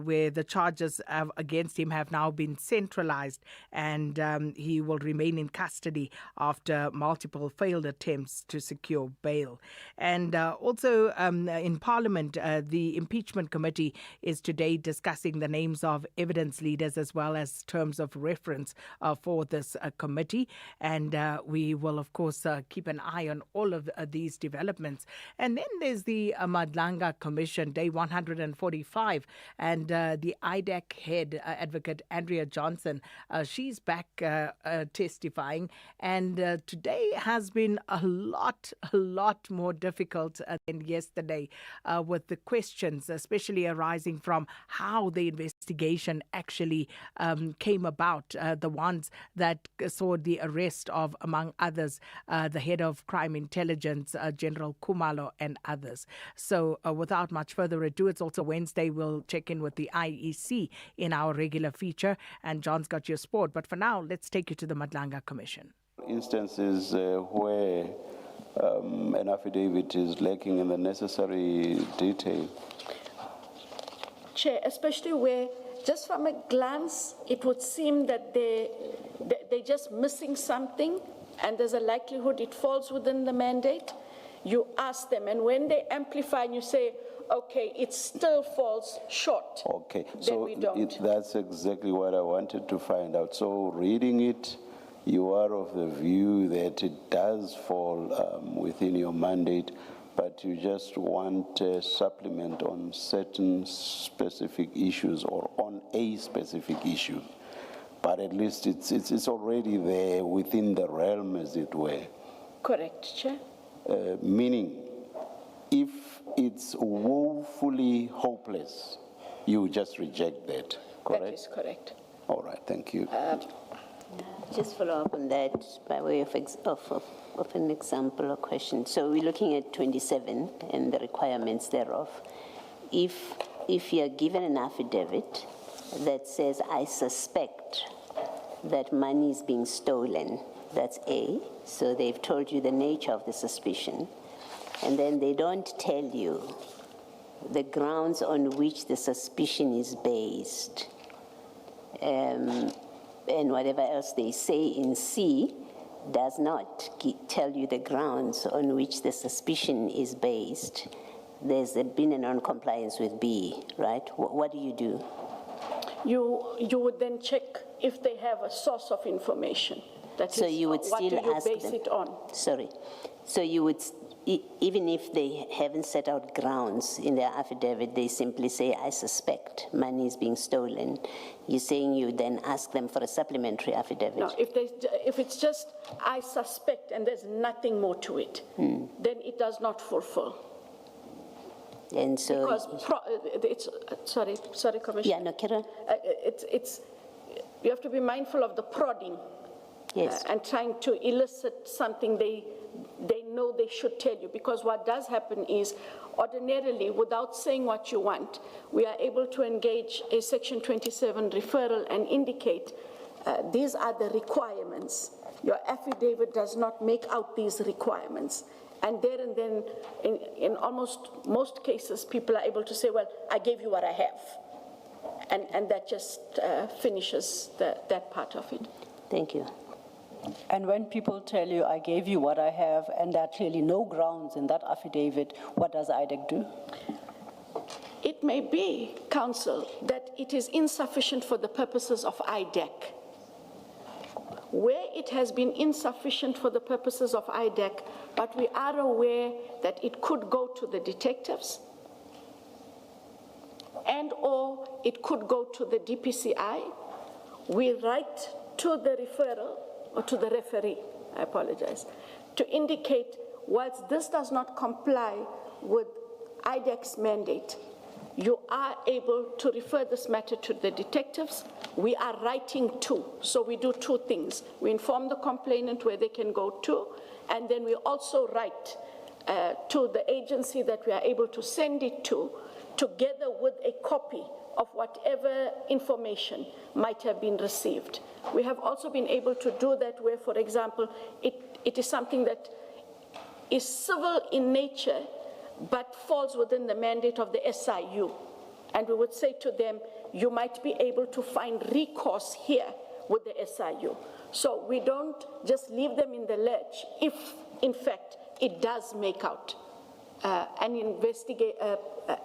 Speaker 14: where the charges against him have now been centralised, and he will remain in custody after multiple failed attempts to secure bail. And also in Parliament, the impeachment committee is today discussing the names of evidence leaders as well as terms of reference for this committee. And we will, of course, keep an eye on all of these developments. And then there's the Madlanga Commission, day 145, and the IDAC head, Advocate Andrea Johnson, she's back testifying, and today has been a lot more difficult than yesterday with the questions, especially arising from how the investigation actually came about, the ones that saw the arrest of, among others, the head of crime intelligence, General Kumalo, and others. So without much further ado, it's also Wednesday. We'll check in with the IEC in our regular feature, and John's got your sport. But for now, let's take you to the Madlanga Commission.
Speaker 16: Instances where an affidavit is lacking in the necessary detail.
Speaker 5: Chair, especially where just from a glance it would seem that they're just missing something and there's a likelihood it falls within the mandate. You ask them, and when they amplify and you say, okay, it still falls short.
Speaker 16: Okay,
Speaker 5: then
Speaker 16: so
Speaker 5: we don't.
Speaker 16: That's exactly what I wanted to find out. So reading it, you are of the view that it does fall within your mandate, but you just want a supplement on certain specific issues or on a specific issue. But at least it's already there within the realm, as it were.
Speaker 5: Correct, Chair.
Speaker 16: Meaning, if it's woefully hopeless, you just reject that, correct?
Speaker 5: That is correct.
Speaker 16: All right, thank you.
Speaker 12: Just follow up on that by way of an example or question. So we're looking at 27 and the requirements thereof. If you're given an affidavit that says, I suspect that money is being stolen, that's A. So they've told you the nature of the suspicion. And then they don't tell you the grounds on which the suspicion is based. And whatever else they say in C does not tell you the grounds on which the suspicion is based. There's been a non-compliance with B, right? What do you do?
Speaker 5: You would then check if they have a source of information. That
Speaker 12: so
Speaker 5: is,
Speaker 12: you would
Speaker 5: what
Speaker 12: still
Speaker 5: do you
Speaker 12: ask
Speaker 5: base
Speaker 12: them?
Speaker 5: It on?
Speaker 12: Sorry. So you would, even if they haven't set out grounds in their affidavit, they simply say, I suspect money is being stolen. You're saying you then ask them for a supplementary affidavit?
Speaker 5: No, if it's just, I suspect, and there's nothing more to it, then it does not fulfill.
Speaker 12: And so...
Speaker 5: Because, sorry, Commissioner.
Speaker 12: Yeah, no, Karen.
Speaker 5: You have to be mindful of the prodding.
Speaker 12: Yes.
Speaker 5: And trying to elicit something they know they should tell you. Because what does happen is, ordinarily, without saying what you want, we are able to engage a Section 27 referral and indicate these are the requirements. Your affidavit does not make out these requirements. And there and then, in almost most cases, people are able to say, well, I gave you what I have. And that just finishes that part of it.
Speaker 12: Thank you.
Speaker 18: And when people tell you, I gave you what I have, and there are clearly no grounds in that affidavit, what does IDEC do?
Speaker 5: It may be, Counsel, that it is insufficient for the purposes of IDEC. Where it has been insufficient for the purposes of IDEC, but we are aware that it could go to the detectives and or it could go to the DPCI, we write to the referral, or to the referee, I apologize, to indicate whilst this does not comply with IDEC's mandate, you are able to refer this matter to the detectives. We are writing to, so we do two things. We inform the complainant where they can go to, and then we also write to the agency that we are able to send it to, together with a copy of whatever information might have been received. We have also been able to do that where, for example, it is something that is civil in nature, but falls within the mandate of the SIU. And we would say to them, you might be able to find recourse here with the SIU. So we don't just leave them in the lurch if, in fact, it does make out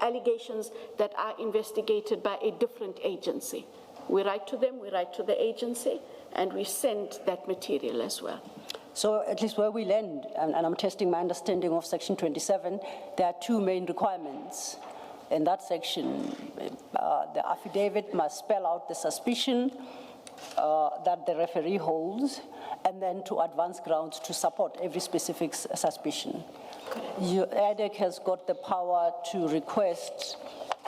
Speaker 5: allegations that are investigated by a different agency. We write to them, we write to the agency, and we send that material as well.
Speaker 18: So at least where we land, and I'm testing my understanding of Section 27, there are two main requirements. In that section, the affidavit must spell out the suspicion that the referee holds, and then to advance grounds to support every specific suspicion. IDEC has got the power to request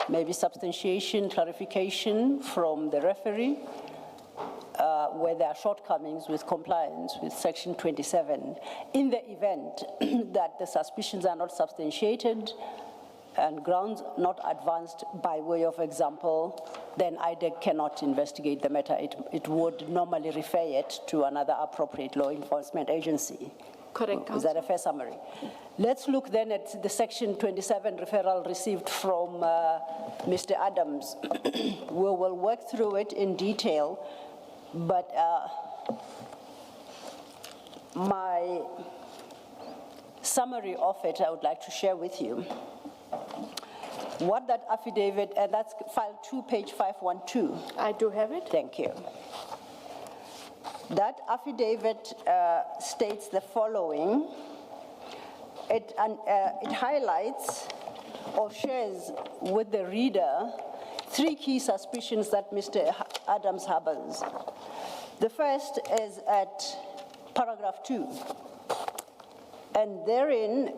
Speaker 18: maybe substantiation, clarification from the referee, where there are shortcomings with compliance with Section 27. In the event that the suspicions are not substantiated and grounds not advanced by way of example, then IDEC cannot investigate the matter. It would normally refer it to another appropriate law enforcement agency.
Speaker 5: Correct.
Speaker 18: Is that a fair summary? Let's look then at the Section 27 referral received from Mr. Adams. We will work through it in detail, but my summary of it I would like to share with you. What that affidavit, and that's file 2, page 512.
Speaker 5: I do have it.
Speaker 18: Thank you. That affidavit states the following. It highlights or shares with the reader 3 key suspicions that Mr. Adams harbors. The first is at paragraph 2. And therein,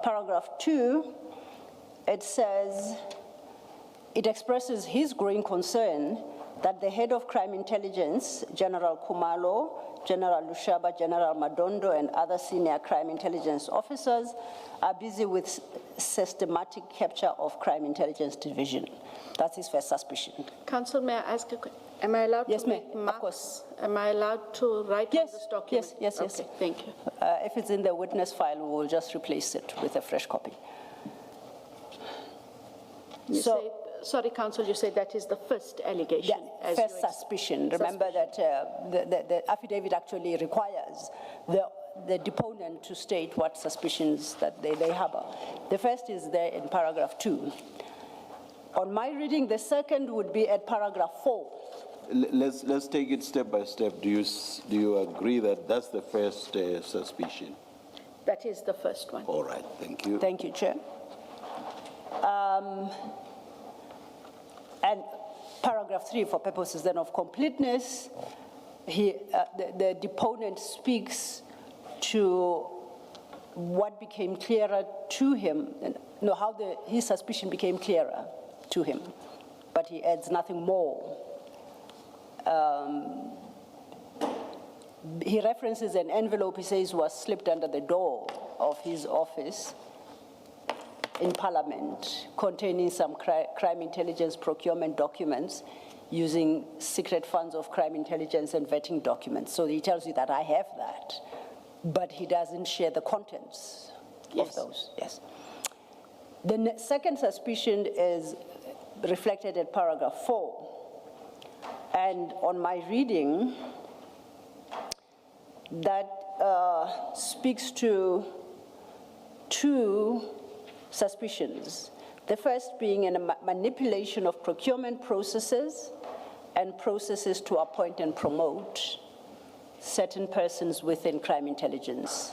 Speaker 18: paragraph 2, it says, it expresses his growing concern that the head of crime intelligence, General Kumalo, General Lushaba, General Madondo, and other senior crime intelligence officers are busy with systematic capture of crime intelligence division. That's his first suspicion.
Speaker 5: Counsel, may I ask a question? Am I allowed to make marks? Of course. Am I allowed to write on this document?
Speaker 18: Yes.
Speaker 5: Okay, thank you.
Speaker 18: If it's in the witness file, we will just replace it with a fresh copy.
Speaker 5: Sorry, Counsel, you say that is the first allegation.
Speaker 18: First suspicion. Remember that the affidavit actually requires the deponent to state what suspicions that they harbor. The first is there in paragraph 2. On my reading, the second would be at paragraph 4.
Speaker 16: Let's take it step by step. Do you agree that that's the first suspicion?
Speaker 5: That is the first one.
Speaker 16: All right, thank you.
Speaker 18: Thank you, Chair. And paragraph 3, for purposes then of completeness, the deponent speaks to what became clearer to him, how his suspicion became clearer to him, but he adds nothing more. He references an envelope he says was slipped under the door of his office in Parliament containing some crime intelligence procurement documents using secret funds of crime intelligence and vetting documents. So he tells you that I have that, but he doesn't share the contents of those. Yes. The second suspicion is reflected in paragraph 4. And on my reading, that speaks to 2 suspicions. The first being a manipulation of procurement processes and processes to appoint and promote certain persons within crime intelligence.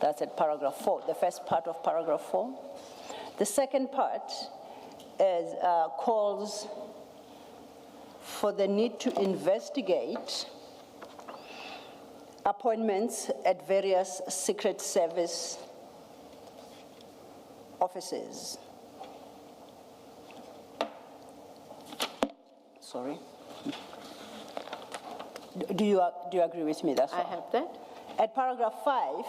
Speaker 18: That's at paragraph 4, the first part of paragraph 4. The second part is, calls for the need to investigate appointments at various Secret Service offices. Sorry. Do you agree with me? That's all.
Speaker 5: I have that.
Speaker 18: At paragraph 5,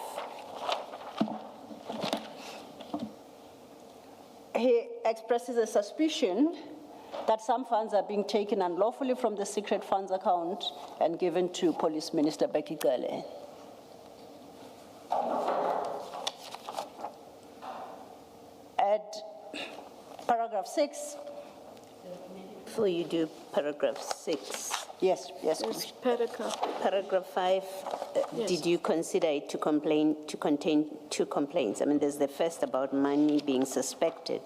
Speaker 18: expresses a suspicion that some funds are being taken unlawfully from the secret funds account and given to Police Minister Becky Cele. At paragraph 6.
Speaker 12: Before you do paragraph 6.
Speaker 18: Yes.
Speaker 12: Paragraph 5.
Speaker 18: Yes.
Speaker 12: Did you consider it to contain two complaints? I mean, there's the first about money being suspected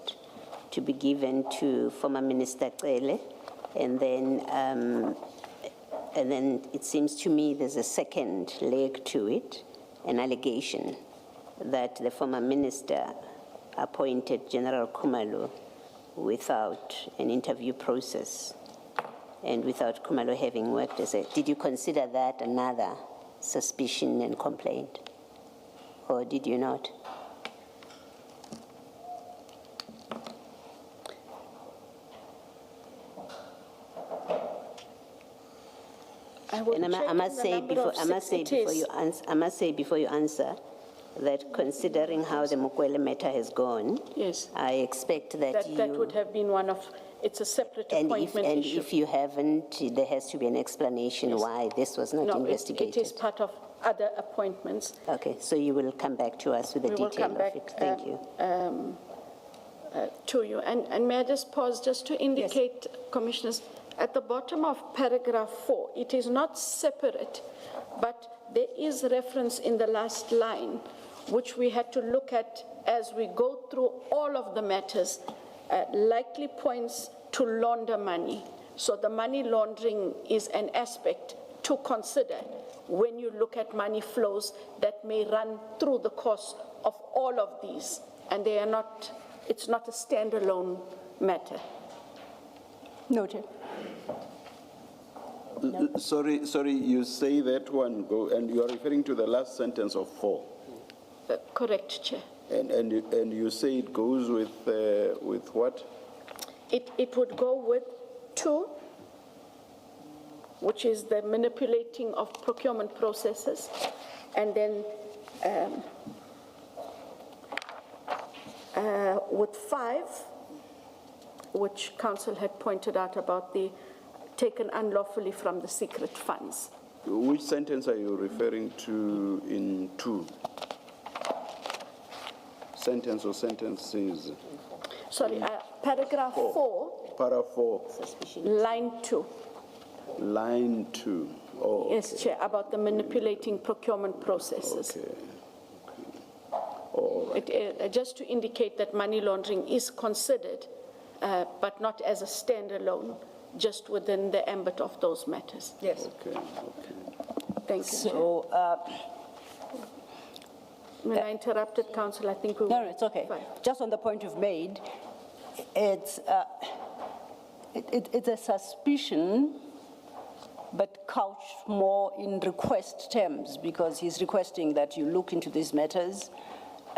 Speaker 12: to be given to former Minister Cele, and then it seems to me there's a second leg to it, an allegation that the former minister appointed General Khumalo without an interview process and without Khumalo having worked as a... Did you consider that another suspicion and complaint, or did you not? And I must say before you answer that considering how the Mukwele matter has gone,
Speaker 5: yes,
Speaker 12: I expect that
Speaker 5: would have been one of, it's a separate appointment issue.
Speaker 12: If you haven't, there has to be an explanation why this was not investigated.
Speaker 5: It is part of other appointments.
Speaker 12: Okay, so you will come back to us with the detail of it. Thank you.
Speaker 5: To you. And may I just pause just to indicate, Commissioners, at the bottom of paragraph 4, it is not separate, but there is reference in the last line, which we had to look at as we go through all of the matters, likely points to launder money. So the money laundering is an aspect to consider when you look at money flows that may run through the course of all of these. And they are not, it's not a standalone matter.
Speaker 18: Noted.
Speaker 6: Sorry, you say that one, and you are referring to the last sentence of 4.
Speaker 5: Correct, Chair.
Speaker 6: And you say it goes with what?
Speaker 5: It would go with 2, which is the manipulating of procurement processes, and then with 5, which Council had pointed out about the taken unlawfully from the secret funds.
Speaker 6: Which sentence are you referring to in 2? Sentence or sentences?
Speaker 5: Sorry, paragraph 4.
Speaker 6: Paragraph 4.
Speaker 5: Line 2.
Speaker 6: Line 2. Oh,
Speaker 5: yes,
Speaker 6: okay.
Speaker 5: Chair, about the manipulating procurement processes.
Speaker 6: Okay. All right.
Speaker 5: Just to indicate that money laundering is considered, but not as a standalone, just within the ambit of those matters.
Speaker 18: Yes.
Speaker 6: Okay.
Speaker 5: Thank you.
Speaker 18: So,
Speaker 5: when I interrupted, Council, I think we
Speaker 18: No, it's okay.
Speaker 5: Fine.
Speaker 18: Just on the point you've made, it's a suspicion, but couched more in request terms, because he's requesting that you look into these matters,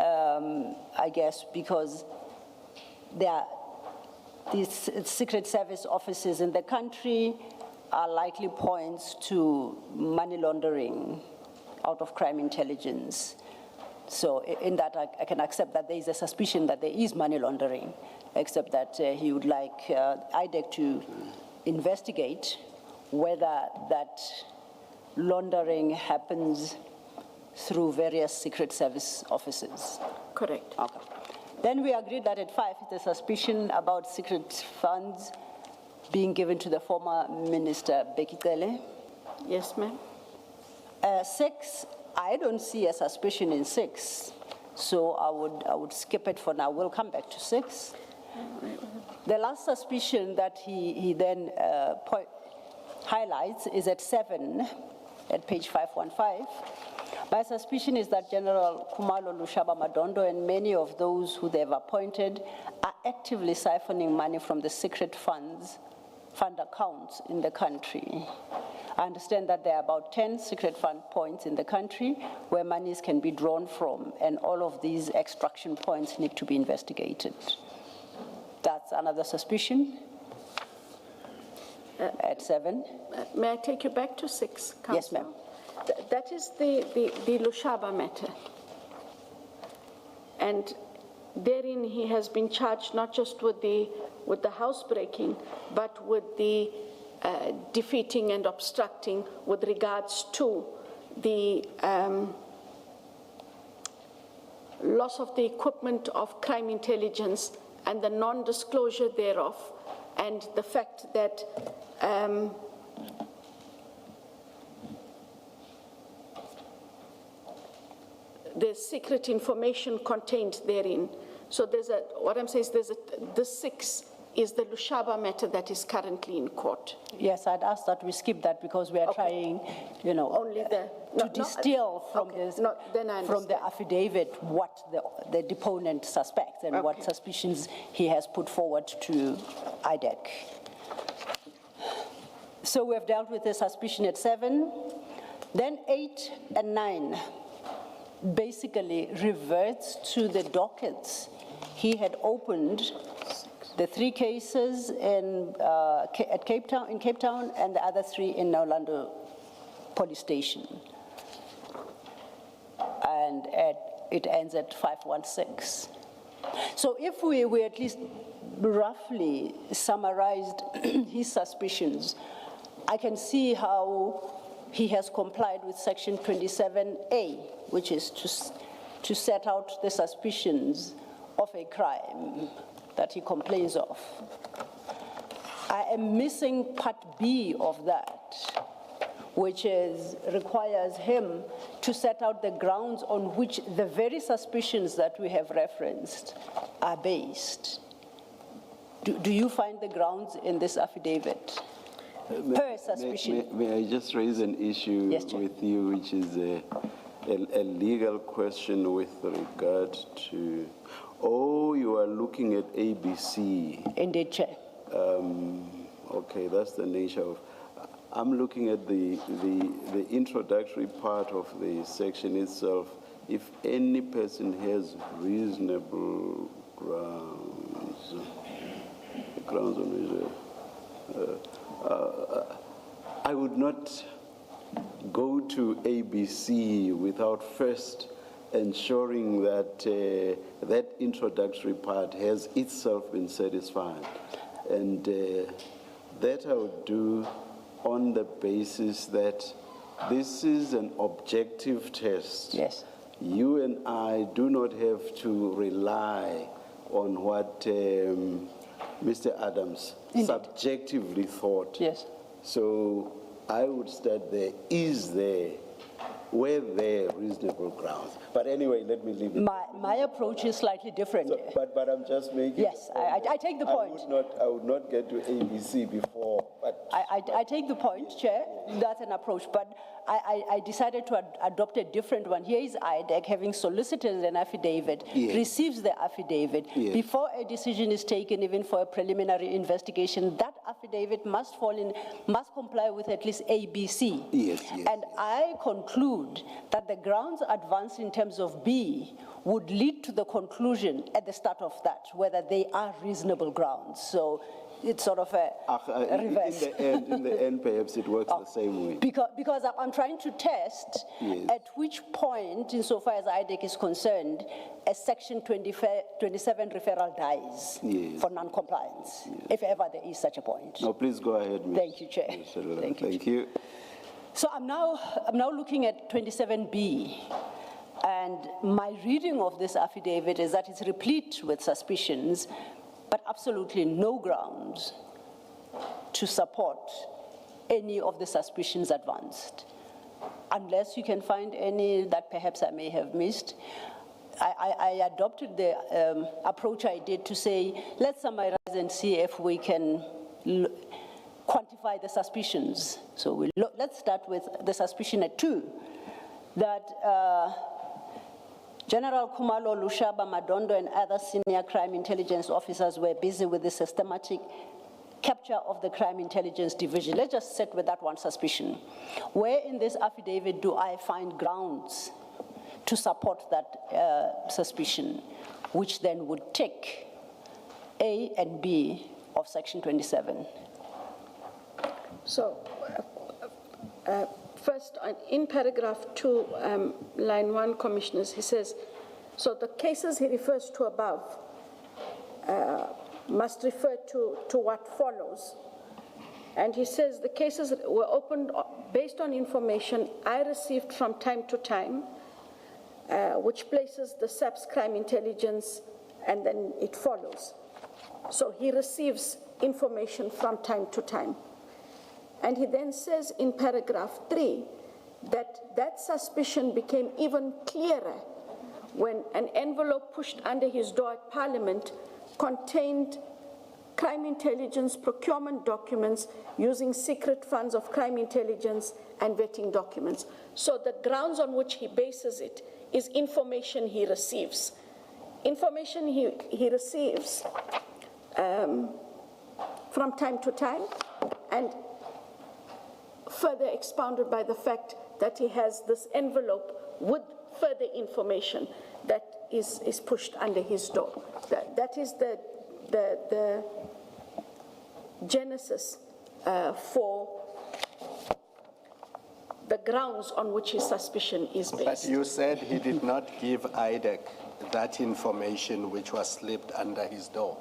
Speaker 18: I guess, because these secret service offices in the country are likely points to money laundering out of crime intelligence. So in that, I can accept that there is a suspicion that there is money laundering, except that he would like IDEC to investigate whether that laundering happens through various secret service offices.
Speaker 5: Correct.
Speaker 18: Okay. Then we agreed that at 5, it's a suspicion about secret funds being given to the former Minister Becky Cele.
Speaker 5: Yes, ma'am.
Speaker 18: 6, I don't see a suspicion in 6, so I would skip it for now. We'll come back to 6. The last suspicion that he then highlights is at 7, at page 515. My suspicion is that General Khumalo Lushaba Madondo and many of those who they've appointed are actively siphoning money from the secret fund accounts in the country. I understand that there are about 10 secret fund points in the country where monies can be drawn from, and all of these extraction points need to be investigated. That's another suspicion. At 7.
Speaker 5: May I take you back to 6, Council?
Speaker 18: Yes, ma'am.
Speaker 5: That is the Lushaba matter. And therein he has been charged not just with the housebreaking, but with the defeating and obstructing with regards to the loss of the equipment of crime intelligence and the non-disclosure thereof, and the fact that there's secret information contained therein. So what I'm saying is the 6 is the Lushaba matter that is currently in court.
Speaker 18: Yes, I'd ask that we skip that because we are trying,
Speaker 5: only
Speaker 18: to distill from the affidavit what the deponent suspects and what suspicions he has put forward to IDEC. So we have dealt with the suspicion at 7. Then 8 and 9 basically reverts to the dockets he had opened, the 3 cases in Cape Town, and the other 3 in Orlando Police Station. And it ends at 516. So if we at least roughly summarized his suspicions, I can see how he has complied with Section 27A, which is to set out the suspicions of a crime that he complains of. I am missing Part B of that, which requires him to set out the grounds on which the very suspicions that we have referenced are based. Do you find the grounds in this affidavit? Per suspicion.
Speaker 6: May I just raise an issue with you, which is a legal question with regard to, you are looking at ABC.
Speaker 18: Indeed, Chair.
Speaker 6: Okay, that's the nature of. I'm looking at the introductory part of the section itself. If any person has reasonable grounds on which I would not go to ABC without first ensuring that that introductory part has itself been satisfied. And that I would do on the basis that this is an objective test.
Speaker 18: Yes.
Speaker 6: You and I do not have to rely on what Mr. Adams subjectively thought.
Speaker 18: Yes.
Speaker 6: So I would start there. Were there reasonable grounds? But anyway, let me leave it.
Speaker 18: My approach is slightly different.
Speaker 6: So, but I'm just making.
Speaker 18: Yes, I take the point.
Speaker 6: I would not get to ABC before. But
Speaker 18: I take the point, Chair. That's an approach, but I decided to adopt a different one. Here is IDEC having solicited an affidavit, receives the affidavit. Before a decision is taken, even for a preliminary investigation, that affidavit must comply with at least ABC. And I conclude that the grounds advanced in terms of B would lead to the conclusion at the start of that, whether they are reasonable grounds. So it's sort of a reverse.
Speaker 6: In the end, perhaps it works the same way.
Speaker 18: Because I'm trying to test at which point, insofar as IDEC is concerned, a Section 27 referral dies for non-compliance, if ever there is such a point.
Speaker 6: No, please go ahead, Ms.
Speaker 18: Thank you, Chair.
Speaker 6: Thank you.
Speaker 18: So I'm now looking at 27B. And my reading of this affidavit is that it's replete with suspicions, but absolutely no grounds to support any of the suspicions advanced. Unless you can find any that perhaps I may have missed. I adopted the approach I did to say, let's summarize and see if we can quantify the suspicions. So let's start with the suspicion at 2, that General Kumalo Lushaba Madondo and other senior crime intelligence officers were busy with the systematic capture of the crime intelligence division. Let's just sit with that one suspicion. Where in this affidavit do I find grounds to support that suspicion, which then would take A and B of Section 27?
Speaker 5: So, first, in paragraph 2, line 1, Commissioners, he says, So the cases he refers to above must refer to what follows. And he says the cases were opened based on information I received from time to time, which places the SAP's crime intelligence, and then it follows. So he receives information from time to time. And he then says in paragraph 3 that suspicion became even clearer when an envelope pushed under his door at Parliament contained crime intelligence procurement documents using secret funds of crime intelligence and vetting documents. So the grounds on which he bases it is information he receives. Information he receives from time to time, and further expounded by the fact that he has this envelope with further information that is pushed under his door. That is the genesis for the grounds on which his suspicion is based.
Speaker 7: But you said he did not give IDEC that information which was slipped under his door.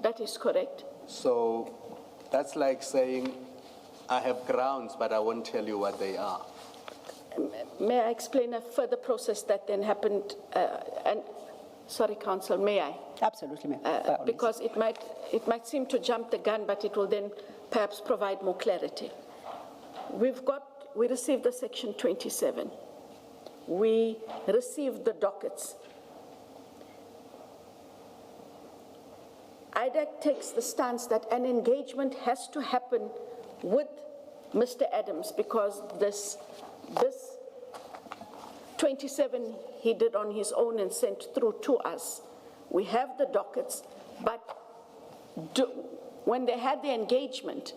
Speaker 5: That is correct.
Speaker 7: So that's like saying, I have grounds, but I won't tell you what they are.
Speaker 5: May I explain a further process that then happened? Sorry, Counsel, may I?
Speaker 18: Absolutely, ma'am.
Speaker 5: Because it might seem to jump the gun, but it will then perhaps provide more clarity. We received the Section 27. We received the dockets. IDEC takes the stance that an engagement has to happen with Mr. Adams because this 27 he did on his own and sent through to us. We have the dockets, but when they had the engagement,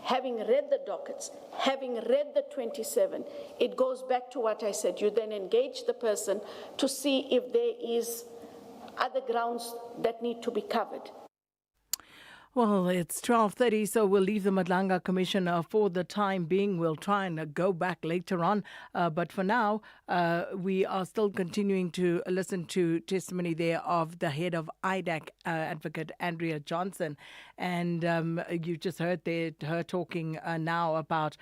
Speaker 5: having read the dockets, having read the 27, it goes back to what I said. You then engage the person to see if there is other grounds that need to be covered.
Speaker 14: Well, it's 12:30, so we'll leave the Madlanga Commission for the time being. We'll try and go back later on. But for now, we are still continuing to listen to testimony there of the head of IDAC, Advocate Andrea Johnson. And you just heard her talking now about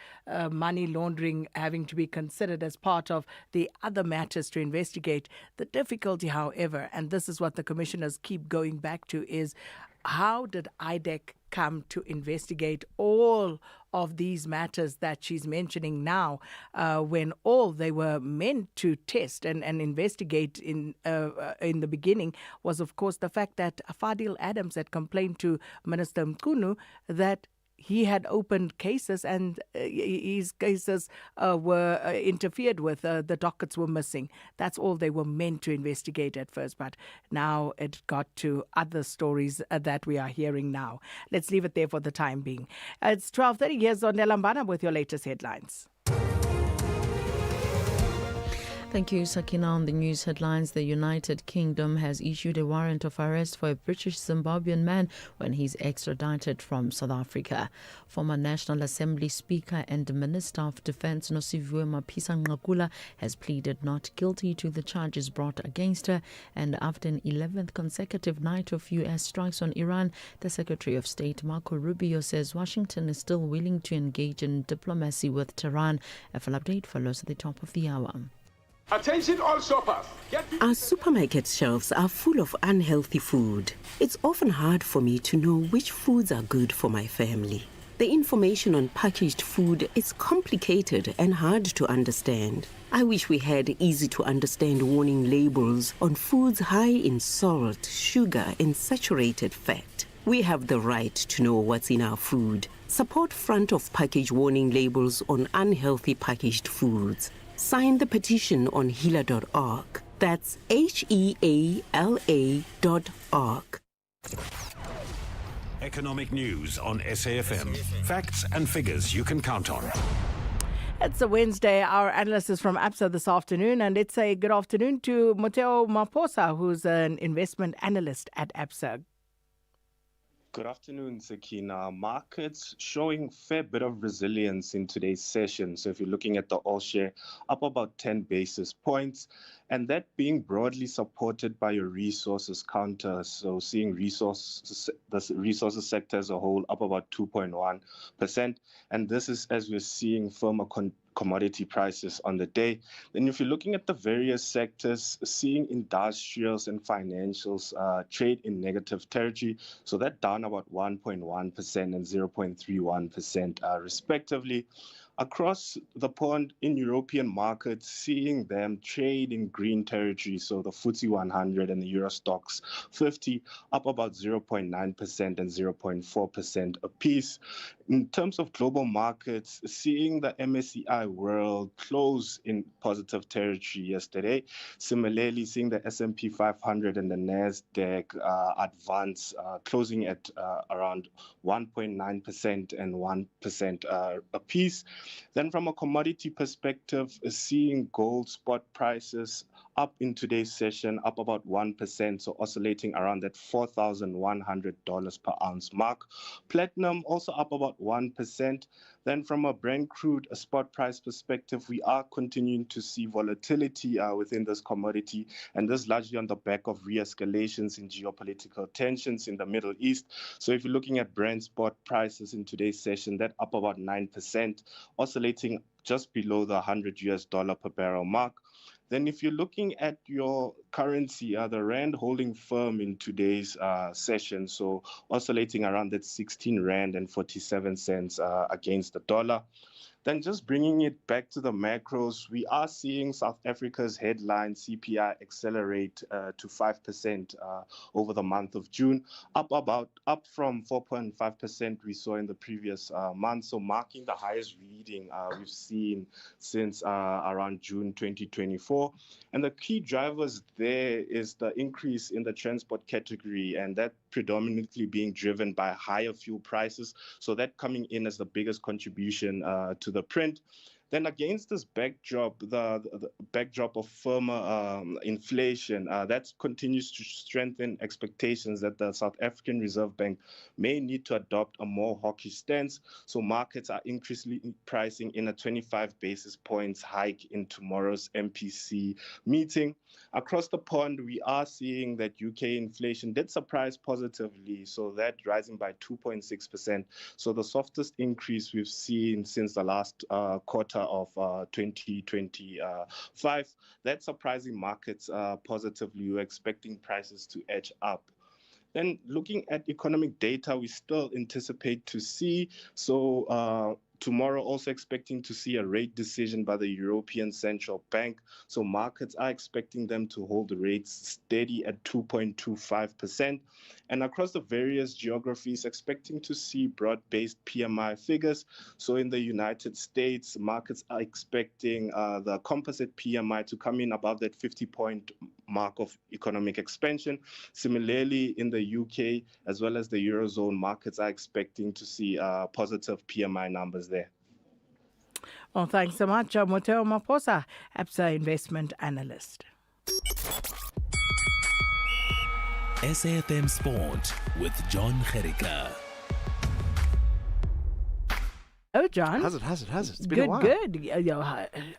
Speaker 14: money laundering having to be considered as part of the other matters to investigate. The difficulty, however, and this is what the commissioners keep going back to, is how did IDEC come to investigate all of these matters that she's mentioning now when all they were meant to test and investigate in the beginning was, of course, the fact that Fadil Adams had complained to Minister Mkunu that he had opened cases and his cases were interfered with. The dockets were missing. That's all they were meant to investigate at first. But now it got to other stories that we are hearing now. Let's leave it there for the time being. It's 12:30. Here's Zonela Mbana with your latest headlines.
Speaker 4: Thank you, Sakina. On the news headlines, the United Kingdom has issued a warrant of arrest for a British Zimbabwean man when he's extradited from South Africa. Former National Assembly Speaker and Minister of Defence Nosiviwe Mapisa-Nqakula has pleaded not guilty to the charges brought against her. And after an 11th consecutive night of U.S. strikes on Iran, the Secretary of State Marco Rubio says Washington is still willing to engage in diplomacy with Tehran. A full update follows at the top of the hour.
Speaker 21: Attention all shoppers. Our supermarket shelves are full of unhealthy food. It's often hard for me to know which foods are good for my family. The information on packaged food is complicated and hard to understand. I wish we had easy-to-understand warning labels on foods high in salt, sugar, and saturated fat. We have the right to know what's in our food. Support front-of-package warning labels on unhealthy packaged foods. Sign the petition on heala.org. That's HEALA.org.
Speaker 22: Economic news on SAFM. Facts and figures you can count on.
Speaker 14: It's a Wednesday. Our analyst is from ABSA this afternoon, and it's a good afternoon to Moteo Maposa, who's an investment analyst at ABSA.
Speaker 8: Good afternoon, Sakina. Markets showing fair bit of resilience in today's session. So if you're looking at the all share, up about 10 basis points, and that being broadly supported by your resources counter. So seeing the resources sector as a whole up about 2.1%. And this is as we're seeing firmer commodity prices on the day. Then if you're looking at the various sectors, seeing industrials and financials trade in negative territory, so that down about 1.1% and 0.31% respectively. Across the pond in European markets, seeing them trade in green territory, so the FTSE 100 and the Euro Stoxx 50 up about 0.9% and 0.4% apiece. In terms of global markets, seeing the MSCI World close in positive territory yesterday. Similarly, seeing the S&P 500 and the Nasdaq advance, closing at around 1.9% and 1% apiece. Then from a commodity perspective, seeing gold spot prices up in today's session, up about 1%, so oscillating around that $4,100 per ounce mark. Platinum also up about 1%. Then from a Brent crude spot price perspective, we are continuing to see volatility within this commodity, and this largely on the back of re-escalations in geopolitical tensions in the Middle East. So if you're looking at Brent spot prices in today's session, that up about 9%, oscillating just below the $100 per barrel mark. Then if you're looking at your currency, the Rand holding firm in today's session, so oscillating around that 16 Rand and 47 cents against the dollar. Then just bringing it back to the macros, we are seeing South Africa's headline CPI accelerate to 5% over the month of June, up from 4.5% we saw in the previous month, so marking the highest reading we've seen since around June 2024. And the key drivers there is the increase in the transport category, and that predominantly being driven by higher fuel prices, so that coming in as the biggest contribution to the print. Then against this backdrop, the backdrop of firmer inflation, that continues to strengthen expectations that the South African Reserve Bank may need to adopt a more hawkish stance. So markets are increasingly pricing in a 25 basis points hike in tomorrow's MPC meeting. Across the pond, we are seeing that UK inflation did surprise positively, so that rising by 2.6%. So the softest increase we've seen since the last quarter of 2025. That's surprising markets positively. We're expecting prices to edge up. Then looking at economic data, we still anticipate to see, so tomorrow also expecting to see a rate decision by the European Central Bank. So markets are expecting them to hold the rates steady at 2.25%. And across the various geographies, expecting to see broad-based PMI figures. So in the United States, markets are expecting the composite PMI to come in above that 50-point mark of economic expansion. Similarly, in the UK, as well as the Eurozone, markets are expecting to see positive PMI numbers there.
Speaker 14: Well, thanks so much, Moteo Maposa, ABSA Investment Analyst.
Speaker 19: SAfm Sport with John Gerika.
Speaker 14: Oh, John.
Speaker 17: Has it? It's been
Speaker 14: good,
Speaker 17: a while.
Speaker 14: Good.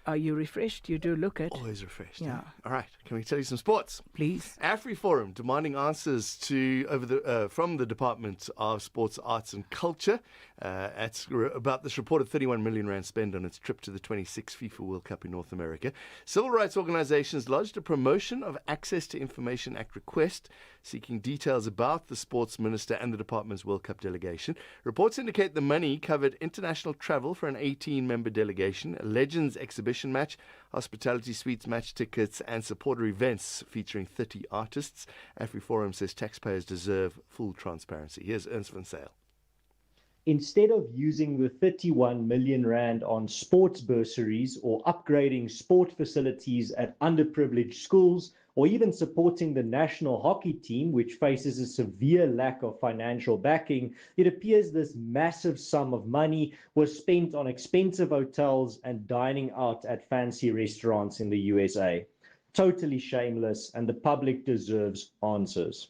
Speaker 14: Are you refreshed? You do look it.
Speaker 17: Always refreshed.
Speaker 14: Yeah.
Speaker 17: All right. Can we tell you some sports?
Speaker 14: Please.
Speaker 17: AfriForum demanding answers from the Department of Sports, Arts and Culture about this reported 31 million rand spent on its trip to the 26th FIFA World Cup in North America. Civil rights organizations lodged a Promotion of Access to Information Act request seeking details about the sports minister and the department's World Cup delegation. Reports indicate the money covered international travel for an 18-member delegation, a Legends exhibition match, hospitality suites, match tickets, and supporter events featuring 30 artists. AfriForum says taxpayers deserve full transparency. Here's Ernst van Zyl.
Speaker 13: Instead of using the 31 million rand on sports bursaries or upgrading sport facilities at underprivileged schools, or even supporting the national hockey team, which faces a severe lack of financial backing, it appears this massive sum of money was spent on expensive hotels and dining out at fancy restaurants in the USA. Totally shameless, and the public deserves answers.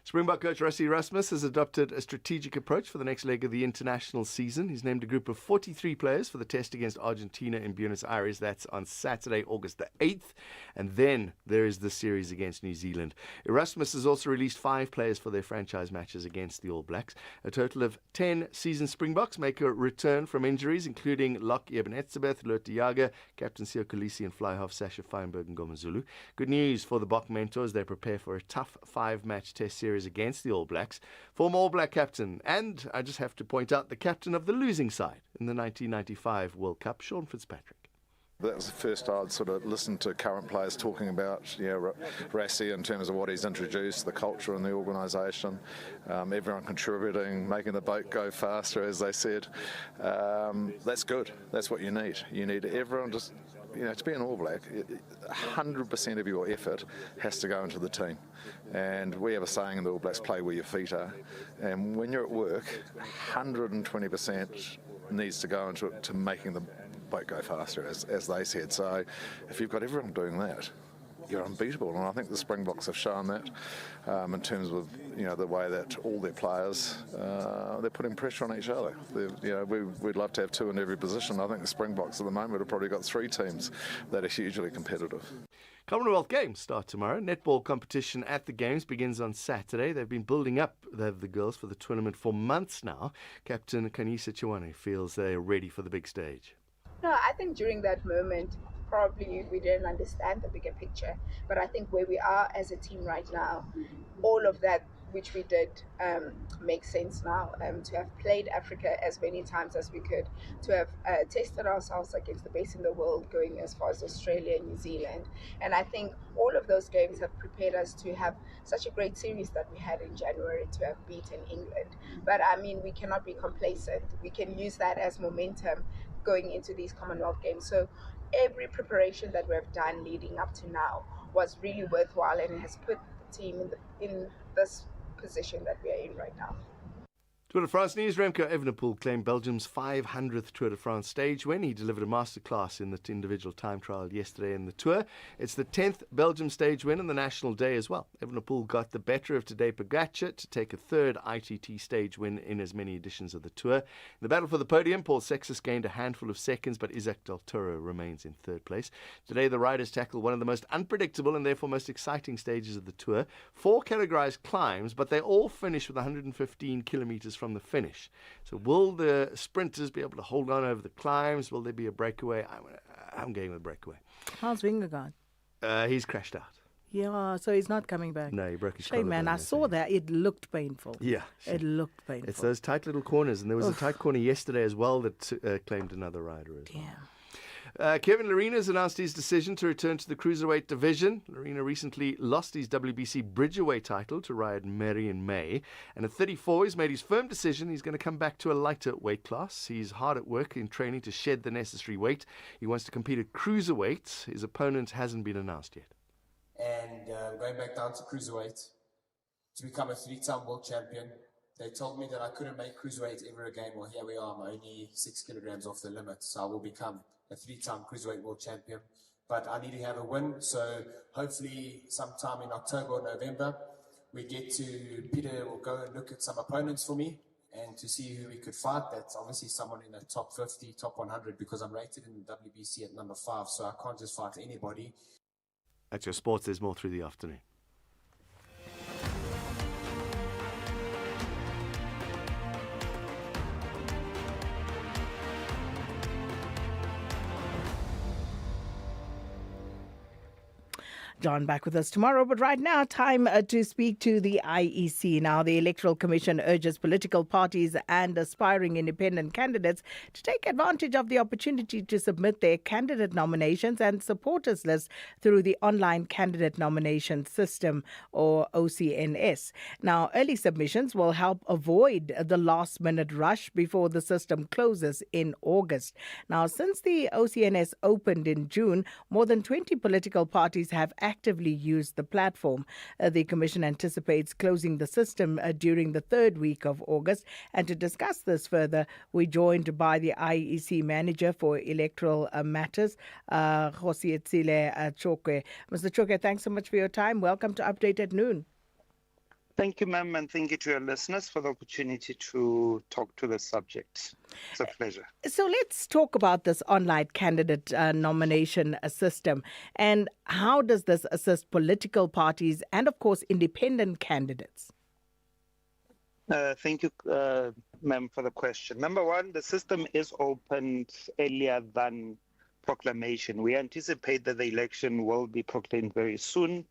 Speaker 17: Springbok coach Rassie Erasmus has adopted a strategic approach for the next leg of the international season. He's named a group of 43 players for the test against Argentina in Buenos Aires. That's on Saturday, August the 8th. And then there is the series against New Zealand. Erasmus has also released 5 players for their franchise matches against the All Blacks. A total of 10 seasoned Springboks make a return from injuries, including Locke Ebenezebeth, Lotte Jager, Captain Sio Kolisi and fly-half Sasha Feinberg and Ngomazulu. Good news for the Bok mentors. They prepare for a tough 5-match test series against the All Blacks. Former All Black captain, and I just have to point out, the captain of the losing side in the 1995 World Cup, Sean Fitzpatrick.
Speaker 3: That was the first I'd sort of listened to current players talking about, Rassie in terms of what he's introduced, the culture in the organisation, everyone contributing, making the boat go faster, as they said. That's good. That's what you need. You need everyone just, to be an All Black, 100% of your effort has to go into the team. And we have a saying in the All Blacks, play where your feet are. And when you're at work, 120% needs to go into to making the boat go faster, as they said. So if you've got everyone doing that, you're unbeatable, and I think the Springboks have shown that in terms of the way that all their players they're putting pressure on each other. We'd love to have 2 in every position. I think the Springboks at the moment have probably got 3 teams that are hugely competitive.
Speaker 17: Commonwealth Games start tomorrow. Netball competition at the Games begins on Saturday. They've been building up the girls for the tournament for months now. Captain Kanisa Chiwane feels they're ready for the big stage.
Speaker 15: No, I think during that moment, probably we didn't understand the bigger picture. But I think where we are as a team right now, all of that which we did makes sense now. To have played Africa as many times as we could, to have tested ourselves against the best in the world, going as far as Australia and New Zealand. And I think all of those games have prepared us to have such a great series that we had in January, to have beaten England. But I mean, we cannot be complacent. We can use that as momentum going into these Commonwealth Games. So every preparation that we have done leading up to now was really worthwhile, and it has put the team in this position that we are in right now.
Speaker 17: Tour de France news. Remco Evenepoel claimed Belgium's 500th Tour de France stage win. He delivered a masterclass in the individual time trial yesterday in the Tour. It's the 10th Belgium stage win on the national day as well. Evenepoel got the better of Tadej Pogacar to take a 3rd ITT stage win in as many editions of the Tour. In the battle for the podium, Paul Sextus gained a handful of seconds, but Isaac Del Toro remains in 3rd place. Today, the riders tackle one of the most unpredictable and therefore most exciting stages of the Tour. 4 categorized climbs, but they all finish with 115 kilometers from the finish. So will the sprinters be able to hold on over the climbs? Will there be a breakaway? I'm going with breakaway.
Speaker 14: How's Vingegaard?
Speaker 17: He's crashed out.
Speaker 14: Yeah, so he's not coming back.
Speaker 17: No, he broke his
Speaker 14: collarbone. Shame, man. I saw that. It looked painful.
Speaker 17: Yeah.
Speaker 14: It looked painful.
Speaker 17: It's those tight little corners, and there was a tight corner yesterday as well that claimed another rider as well. Kevin Lerena has announced his decision to return to the cruiserweight division. Lerena recently lost his WBC Bridgerweight title to Riyad Mehri in May. And at 34, he's made his firm decision. He's going to come back to a lighter weight class. He's hard at work in training to shed the necessary weight. He wants to compete at cruiserweight. His opponent hasn't been announced yet.
Speaker 23: And going back down to cruiserweight to become a 3-time world champion. They told me that I couldn't make cruiserweight ever again. Well, here we are. I'm only 6 kilograms off the limit. So I will become a 3-time cruiserweight world champion, but I need to have a win. So hopefully sometime in October or November, we get to Peter will go and look at some opponents for me and to see who we could fight. That's obviously someone in the top 50, top 100, because I'm rated in the WBC at number 5. So I can't just fight anybody.
Speaker 17: That's your sports. There's more through the afternoon.
Speaker 14: John back with us tomorrow, but right now, time to speak to the IEC. Now, the Electoral Commission urges political parties and aspiring independent candidates to take advantage of the opportunity to submit their candidate nominations and supporters lists through the online candidate nomination system, or OCNS. Now, early submissions will help avoid the last-minute rush before the system closes in August. Now, since the OCNS opened in June, more than 20 political parties have actively used the platform. The Commission anticipates closing the system during the 3rd week of August. And to discuss this further, we're joined by the IEC Manager for Electoral Matters, Khosietsile Chokwe. Mr. Chokwe, thanks so much for your time. Welcome to Update at Noon.
Speaker 2: Thank you, ma'am, and thank you to your listeners for the opportunity to talk to this subject. It's a pleasure.
Speaker 14: So let's talk about this online candidate nomination system and how does this assist political parties and, of course, independent candidates?
Speaker 2: Thank you, ma'am, for the question. Number one, the system is opened earlier than proclamation. We anticipate that the election will be proclaimed very soon,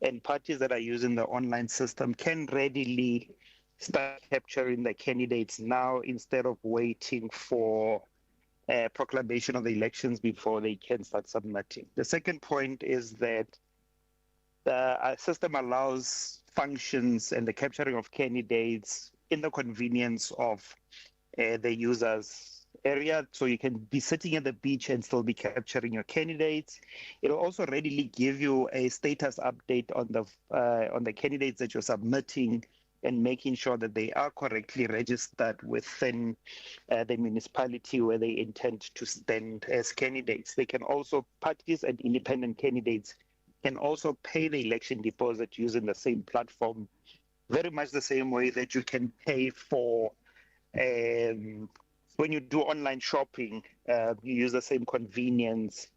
Speaker 2: and parties that are using the online system can readily start capturing the candidates now instead of waiting for proclamation of the elections before they can start submitting. The second point is that our system allows functions and the capturing of candidates in the convenience of the user's area, so you can be sitting at the beach and still be capturing your candidates. It will also readily give you a status update on the candidates that you're submitting and making sure that they are correctly registered within the municipality where they intend to stand as candidates. They can also, parties and independent candidates can also pay the election deposit using the same platform, very much the same way that you can pay for when you do online shopping, you use the same convenience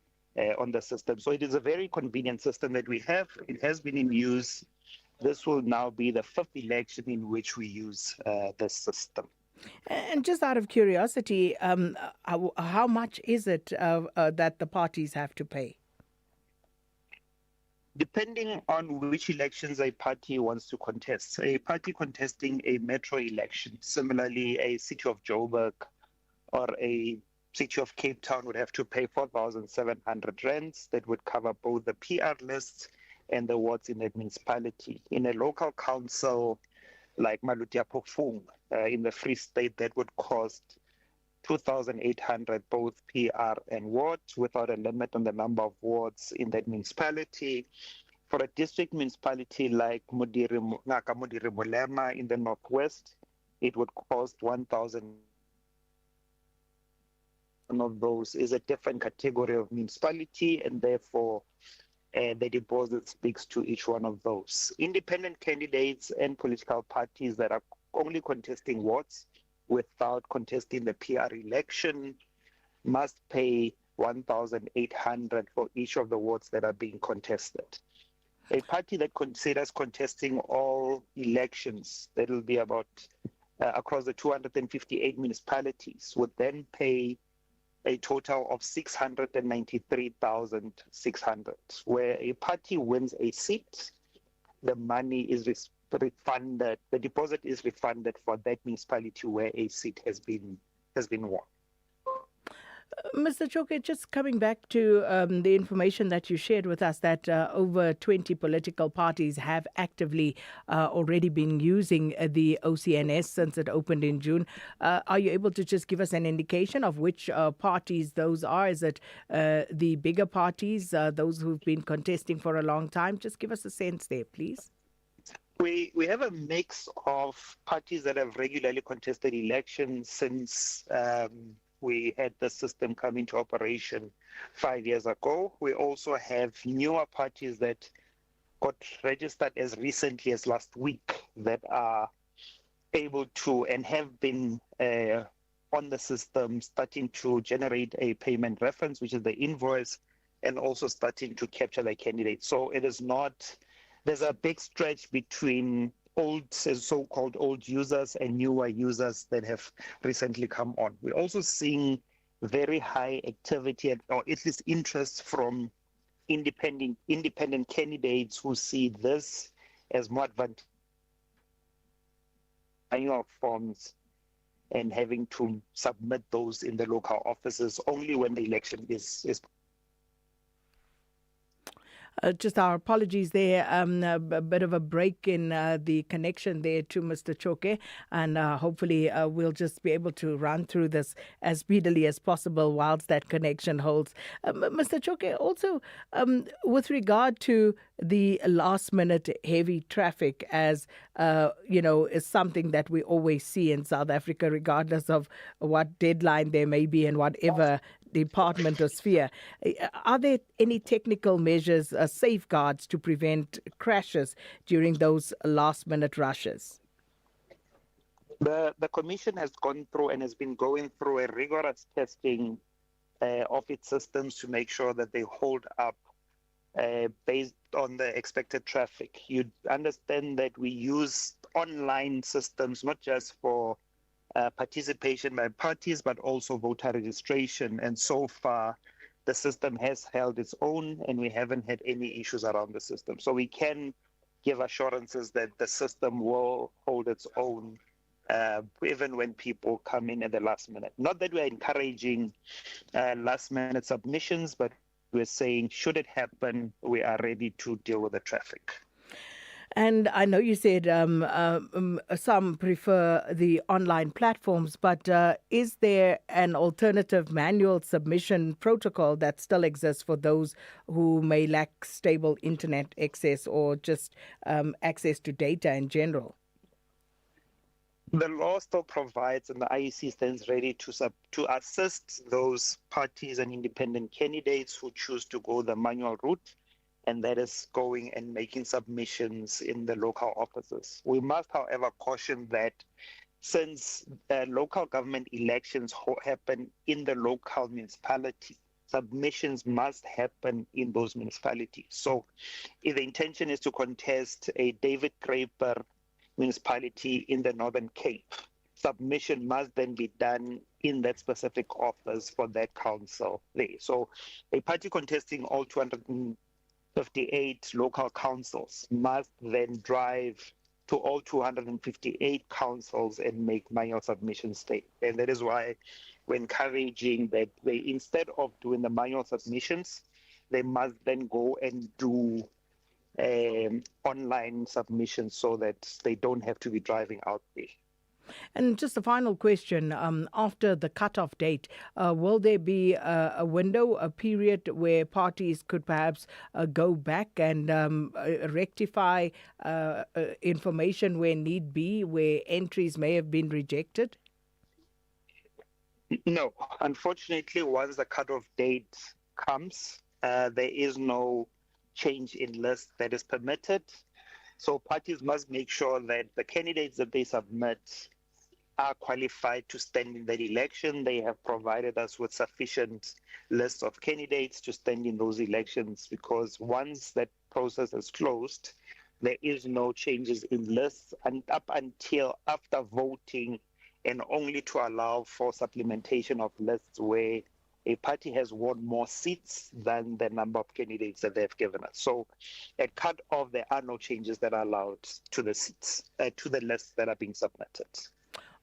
Speaker 2: on the system. So it is a very convenient system that we have. It has been in use. This will now be the 5th election in which we use this system.
Speaker 14: And just out of curiosity, how much is it that the parties have to pay?
Speaker 2: Depending on which elections a party wants to contest. A party contesting a metro election, similarly a city of Joburg or a city of Cape Town would have to pay 4,700 rands. That would cover both the PR lists and the wards in that municipality. In a local council like Maluti Phofung in the Free State, that would cost 2,800 both PR and wards, without a limit on the number of wards in that municipality. For a district municipality like Ngaka Modiri Molema in the northwest, it would cost 1,000. One of those is a different category of municipality, and therefore the deposit speaks to each one of those. Independent candidates and political parties that are only contesting wards without contesting the PR election must pay 1,800 for each of the wards that are being contested. A party that considers contesting all elections, that will be about across the 258 municipalities, would then pay a total of 693,600. Where a party wins a seat, the money is refunded, the deposit is refunded for that municipality where a seat has been won.
Speaker 14: Mr. Choke, just coming back to the information that you shared with us that over 20 political parties have actively already been using the OCNS since it opened in June. Are you able to just give us an indication of which parties those are? Is it the bigger parties, those who've been contesting for a long time? Just give us a sense there, please.
Speaker 2: We have a mix of parties that have regularly contested elections since we had the system come into operation 5 years ago. We also have newer parties that got registered as recently as last week that are able to and have been on the system, starting to generate a payment reference, which is the invoice, and also starting to capture the candidates. So it is not, there's a big stretch between old, so-called old users and newer users that have recently come on. We're also seeing very high activity or at least interest from independent candidates who see this as more advantageous annual forms and having to submit those in the local offices only when the election is
Speaker 14: Just our apologies there, a bit of a break in the connection there to Mr. Choke, and hopefully we'll just be able to run through this as speedily as possible whilst that connection holds. Mr. Choke, also with regard to the last minute heavy traffic, as is something that we always see in South Africa, regardless of what deadline there may be and whatever department or sphere. Are there any technical measures, safeguards to prevent crashes during those last-minute rushes?
Speaker 2: The Commission has gone through and has been going through a rigorous testing of its systems to make sure that they hold up based on the expected traffic. You understand that we use online systems, not just for participation by parties, but also voter registration. And so far, the system has held its own, and we haven't had any issues around the system. So we can give assurances that the system will hold its own, even when people come in at the last minute. Not that we're encouraging last-minute submissions, but we're saying, should it happen, we are ready to deal with the traffic.
Speaker 14: And I know you said some prefer the online platforms, but is there an alternative manual submission protocol that still exists for those who may lack stable internet access or just access to data in general?
Speaker 2: The law still provides, and the IEC stands ready to assist those parties and independent candidates who choose to go the manual route, and that is going and making submissions in the local offices. We must, however, caution that since local government elections happen in the local municipality, submissions must happen in those municipalities. So if the intention is to contest a David Kraper municipality in the Northern Cape, submission must then be done in that specific office for that council there. So a party contesting all 258 local councils must then drive to all 258 councils and make manual submissions there. And that is why we're encouraging that they, instead of doing the manual submissions, they must then go and do online submissions so that they don't have to be driving out there.
Speaker 14: And just a final question, after the cutoff date, will there be a window, a period where parties could perhaps go back and rectify information where need be, where entries may have been rejected?
Speaker 2: No, unfortunately, once the cutoff date comes, there is no change in list that is permitted. So parties must make sure that the candidates that they submit are qualified to stand in that election. They have provided us with sufficient lists of candidates to stand in those elections, because once that process is closed, there is no changes in lists and up until after voting, and only to allow for supplementation of lists where a party has won more seats than the number of candidates that they've given us. So at cut-off, there are no changes that are allowed to the seats, to the lists that are being submitted.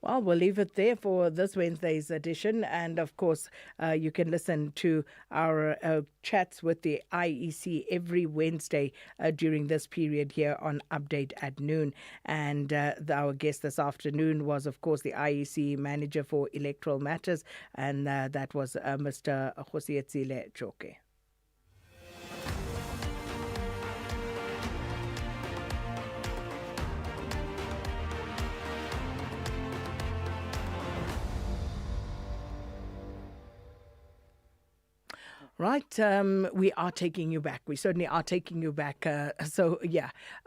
Speaker 14: Well, we'll leave it there for this Wednesday's edition. And of course, you can listen to our chats with the IEC every Wednesday during this period here on Update at Noon. And our guest this afternoon was, of course, the IEC Manager for Electoral Matters. And that was Mr. Khosietsile Choke. Right, we are taking you back. We certainly are taking you back.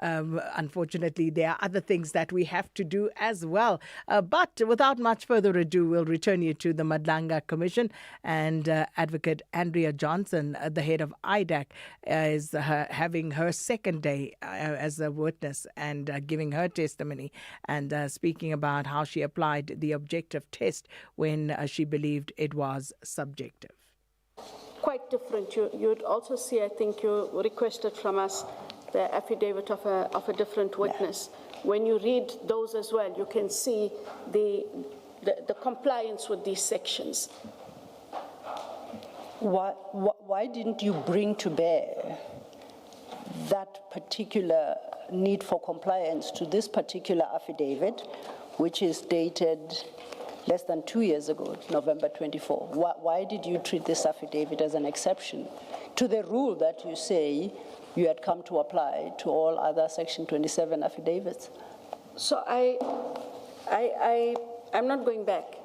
Speaker 14: Unfortunately, there are other things that we have to do as well. But without much further ado, we'll return you to the Madlanga Commission. And Advocate Andrea Johnson, the head of IDAC, is having her second day as a witness and giving her testimony and speaking about how she applied the objective test when she believed it was subjective.
Speaker 5: Quite different. You'd also see, I think you requested from us the affidavit of a different witness. Yeah. When you read those as well, you can see the compliance with these sections.
Speaker 18: Why didn't you bring to bear that particular need for compliance to this particular affidavit, which is dated less than 2 years ago, November 24. Why did you treat this affidavit as an exception to the rule that you say you had come to apply to all other Section 27 affidavits?
Speaker 5: So I'm not going back.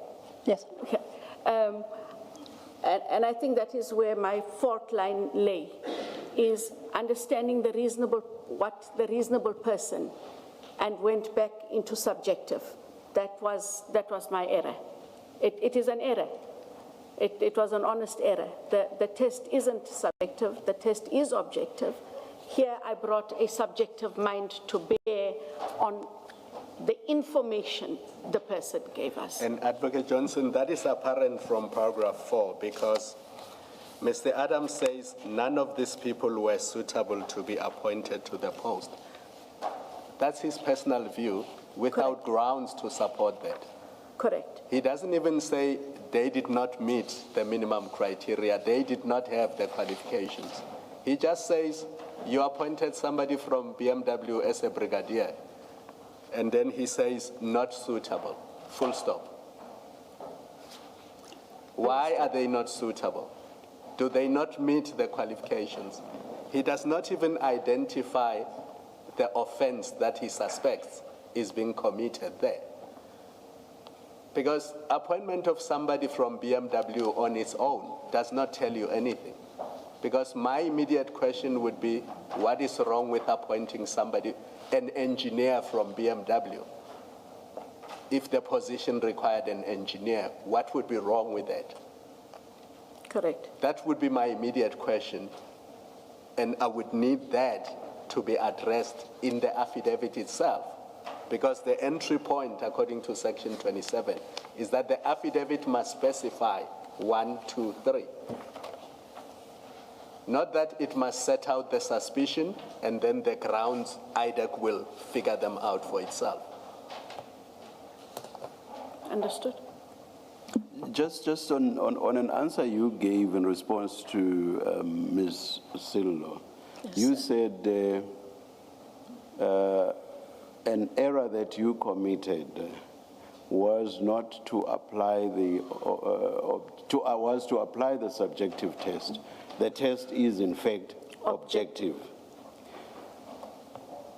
Speaker 18: Yes.
Speaker 5: And I think that is where my fault line lay, is understanding what the reasonable person, and went back into subjective. That was my error. It is an error. It was an honest error. The test isn't subjective, the test is objective. Here I brought a subjective mind to bear on the information the person gave us.
Speaker 7: And Advocate Johnson, that is apparent from paragraph 4, because Mr. Adams says none of these people were suitable to be appointed to the post. That's his personal view, without grounds to support that.
Speaker 5: Correct.
Speaker 7: He doesn't even say they did not meet the minimum criteria, they did not have the qualifications. He just says, you appointed somebody from BMW as a brigadier, and then he says, not suitable, full stop. Why are they not suitable? Do they not meet the qualifications? He does not even identify the offense that he suspects is being committed there. Because appointment of somebody from BMW on its own does not tell you anything. Because my immediate question would be, what is wrong with appointing somebody, an engineer from BMW? If the position required an engineer, what would be wrong with that?
Speaker 5: Correct.
Speaker 7: That would be my immediate question. And I would need that to be addressed in the affidavit itself. Because the entry point, according to Section 27, is that the affidavit must specify 1, 2, 3. Not that it must set out the suspicion and then the grounds, IDEC will figure them out for itself.
Speaker 5: Understood.
Speaker 6: Just on an answer you gave in response to Ms. Sillo, yes, you said an error that you committed was not to apply to apply the subjective test. The test is in fact objective.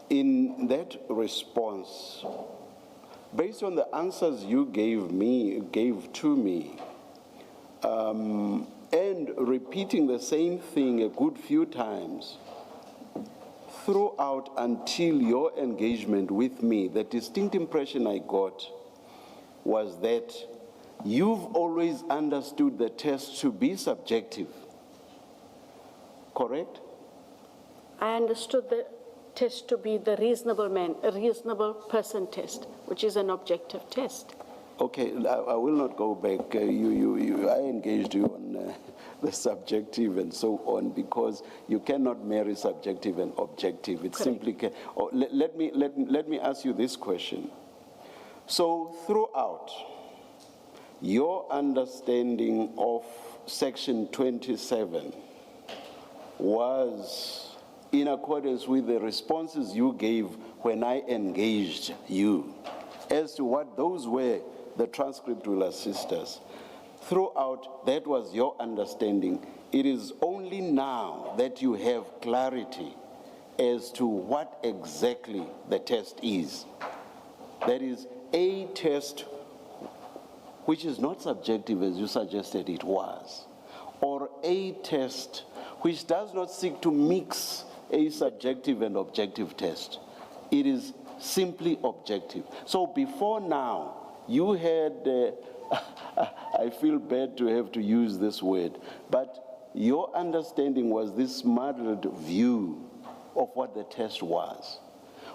Speaker 6: In that response, based on the answers you gave to me, and repeating the same thing a good few times throughout until your engagement with me, the distinct impression I got was that you've always understood the test to be subjective. Correct?
Speaker 5: I understood the test to be the reasonable person test, which is an objective test.
Speaker 6: Okay, I will not go back. I engaged you on the subjective and so on, because you cannot marry subjective and objective. It simply can. Oh, let me ask you this question. So throughout, your understanding of Section 27 was in accordance with the responses you gave when I engaged you. As to what those were, the transcript will assist us. Throughout, that was your understanding. It is only now that you have clarity as to what exactly the test is. That is a test which is not subjective as you suggested it was, or a test which does not seek to mix a subjective and objective test. It is simply objective. So before now, you had, I feel bad to have to use this word, but your understanding was this muddled view of what the test was,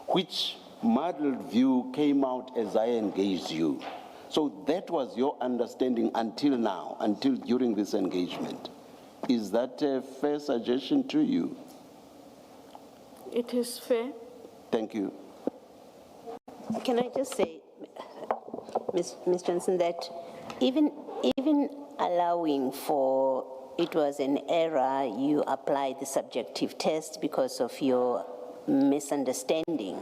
Speaker 6: which muddled view came out as I engaged you. So that was your understanding until now, until during this engagement. Is that a fair suggestion to you?
Speaker 5: It is fair.
Speaker 6: Thank you.
Speaker 12: Can I just say, Ms. Johnson, that even allowing for it was an error, you applied the subjective test because of your misunderstanding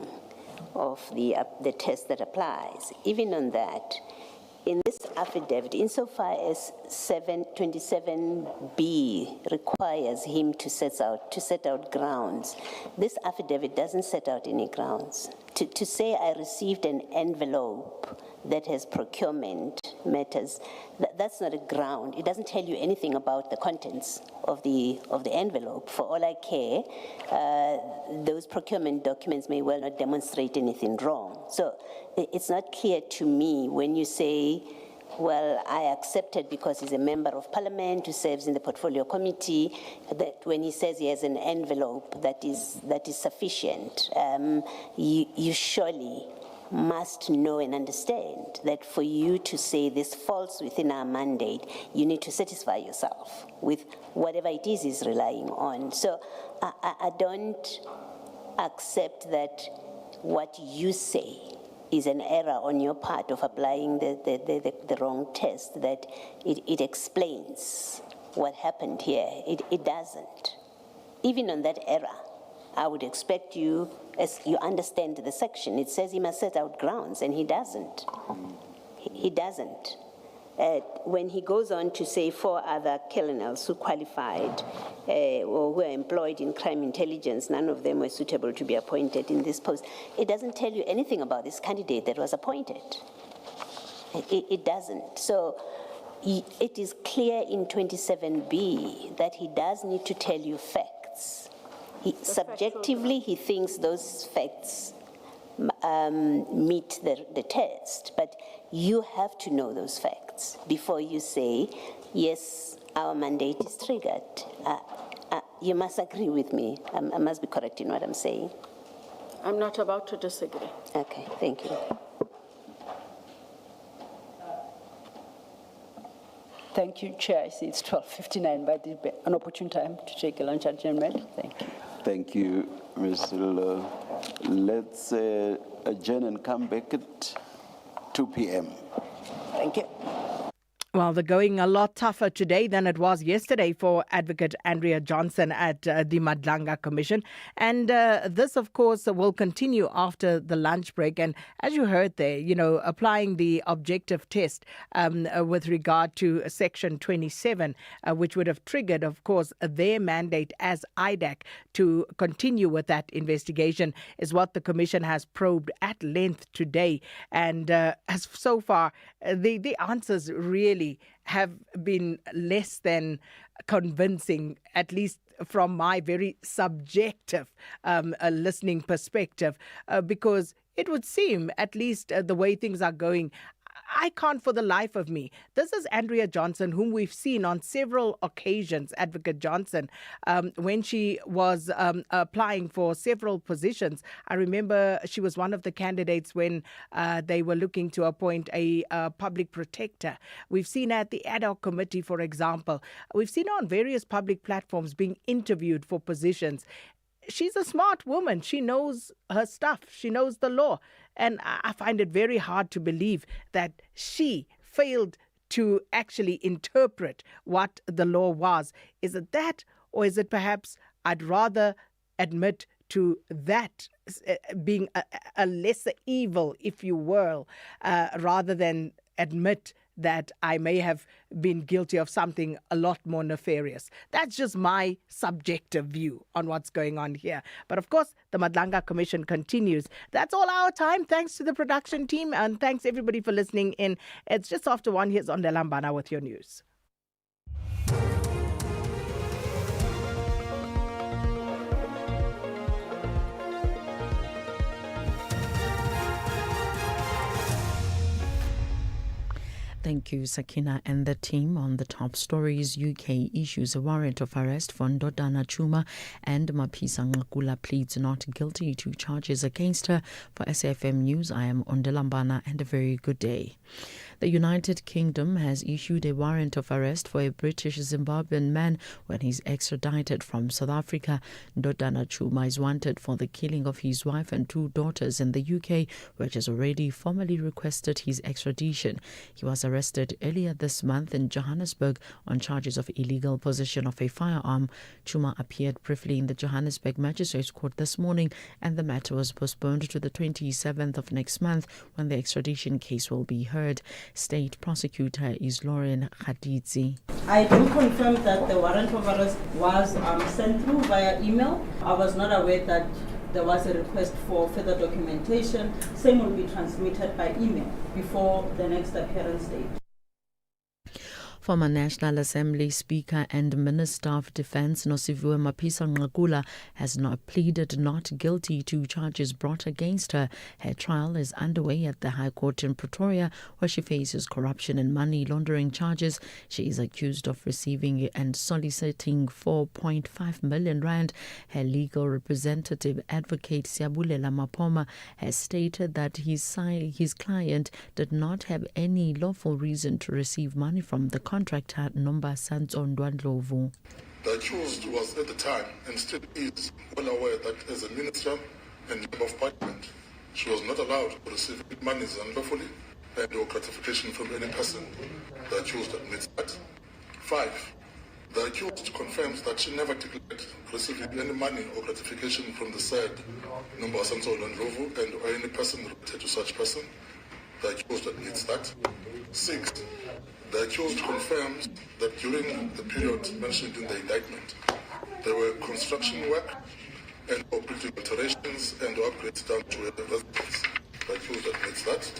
Speaker 12: of the test that applies. Even on that, in this affidavit, insofar as 27B requires him to set out grounds, this affidavit doesn't set out any grounds. To say I received an envelope that has procurement matters, that's not a ground. It doesn't tell you anything about the contents of the envelope. For all I care, those procurement documents may well not demonstrate anything wrong. So it's not clear to me when you say, well, I accepted because he's a member of parliament who serves in the portfolio committee, that when he says he has an envelope that is sufficient, you surely must know and understand that for you to say this falls within our mandate, you need to satisfy yourself with whatever it is he's relying on. So I don't accept that what you say is an error on your part of applying the wrong test, that it explains what happened here. It doesn't. Even on that error, I would expect you, as you understand the section, it says he must set out grounds, and he doesn't. He doesn't. When he goes on to say 4 other colonels who qualified or who are employed in crime intelligence, none of them were suitable to be appointed in this post, it doesn't tell you anything about this candidate that was appointed. It doesn't. So it is clear in 27B that he does need to tell you facts. Subjectively, he thinks those facts meet the test, but you have to know those facts before you say, yes, our mandate is triggered. You must agree with me. I must be correct in what I'm saying.
Speaker 5: I'm not about to disagree.
Speaker 12: Okay, thank you.
Speaker 18: Thank you, Chair. I see it's 12:59, but it's an opportune time to take a lunch adjournment. Thank you.
Speaker 6: Thank you, Ms. Lula. Let's adjourn and come back at 2 p.m.
Speaker 18: Thank you.
Speaker 14: Well, they're going a lot tougher today than it was yesterday for Advocate Andrea Johnson at the Madlanga Commission. And this, of course, will continue after the lunch break. And as you heard there, applying the objective test with regard to Section 27, which would have triggered, of course, their mandate as IDAC to continue with that investigation is what the Commission has probed at length today. And as so far, the answers really have been less than convincing, at least from my very subjective listening perspective, because it would seem, at least the way things are going, I can't for the life of me. This is Andrea Johnson, whom we've seen on several occasions, Advocate Johnson, when she was applying for several positions. I remember she was one of the candidates when they were looking to appoint a public protector. We've seen her at the ad hoc committee, for example. We've seen her on various public platforms being interviewed for positions. She's a smart woman. She knows her stuff. She knows the law. And I find it very hard to believe that she failed to actually interpret what the law was. Is it that, or is it perhaps I'd rather admit to that being a lesser evil, if you will, rather than admit that I may have been guilty of something a lot more nefarious. That's just my subjective view on what's going on here. But of course, the Madlanga Commission continues. That's all our time. Thanks to the production team, and thanks everybody for listening in. It's just after 1. Here's Ondelambana with your news.
Speaker 4: Thank you, Sakina and the team. On the top stories, UK issues a warrant of arrest for Ndodana Chuma, and Mapisa Ngakula pleads not guilty to charges against her. For SAFM News, I am Ondelambana, and a very good day. The United Kingdom has issued a warrant of arrest for a British Zimbabwean man when he's extradited from South Africa. Ndodana Chuma is wanted for the killing of his wife and 2 daughters in the UK, which has already formally requested his extradition. He was arrested earlier this month in Johannesburg on charges of illegal possession of a firearm. Chuma appeared briefly in the Johannesburg Magistrates Court this morning, and the matter was postponed to the 27th of next month when the extradition case will be heard. State prosecutor is Lauren Khadidzi.
Speaker 9: I do confirm that the warrant of arrest was sent through via email. I was not aware that there was a request for further documentation. Same will be transmitted by email before the next appearance date.
Speaker 4: Former National Assembly Speaker and Minister of Defence Nosiviwe Mapisa-Nqakula has not pleaded not guilty to charges brought against her. Her trial is underway at the High Court in Pretoria, where she faces corruption and money laundering charges. She is accused of receiving and soliciting 4.5 million rand. Her legal representative, Advocate Siabulela Mapoma, has stated that his client did not have any lawful reason to receive money from the contractor Nomba Sanson Ndwandlovu.
Speaker 11: The accused was at the time and still is well aware that as a minister and member of parliament, she was not allowed to receive monies unlawfully and or gratification from any person. The accused admits that. 5. The accused confirms that she never declared receiving any money or gratification from the said Nomba Sanson Ndwandlovu and or any person related to such person. The accused admits that. 6. The accused confirms that during the period mentioned in the indictment, there were construction work and or building alterations and or upgrades done to the residence. The accused admits that.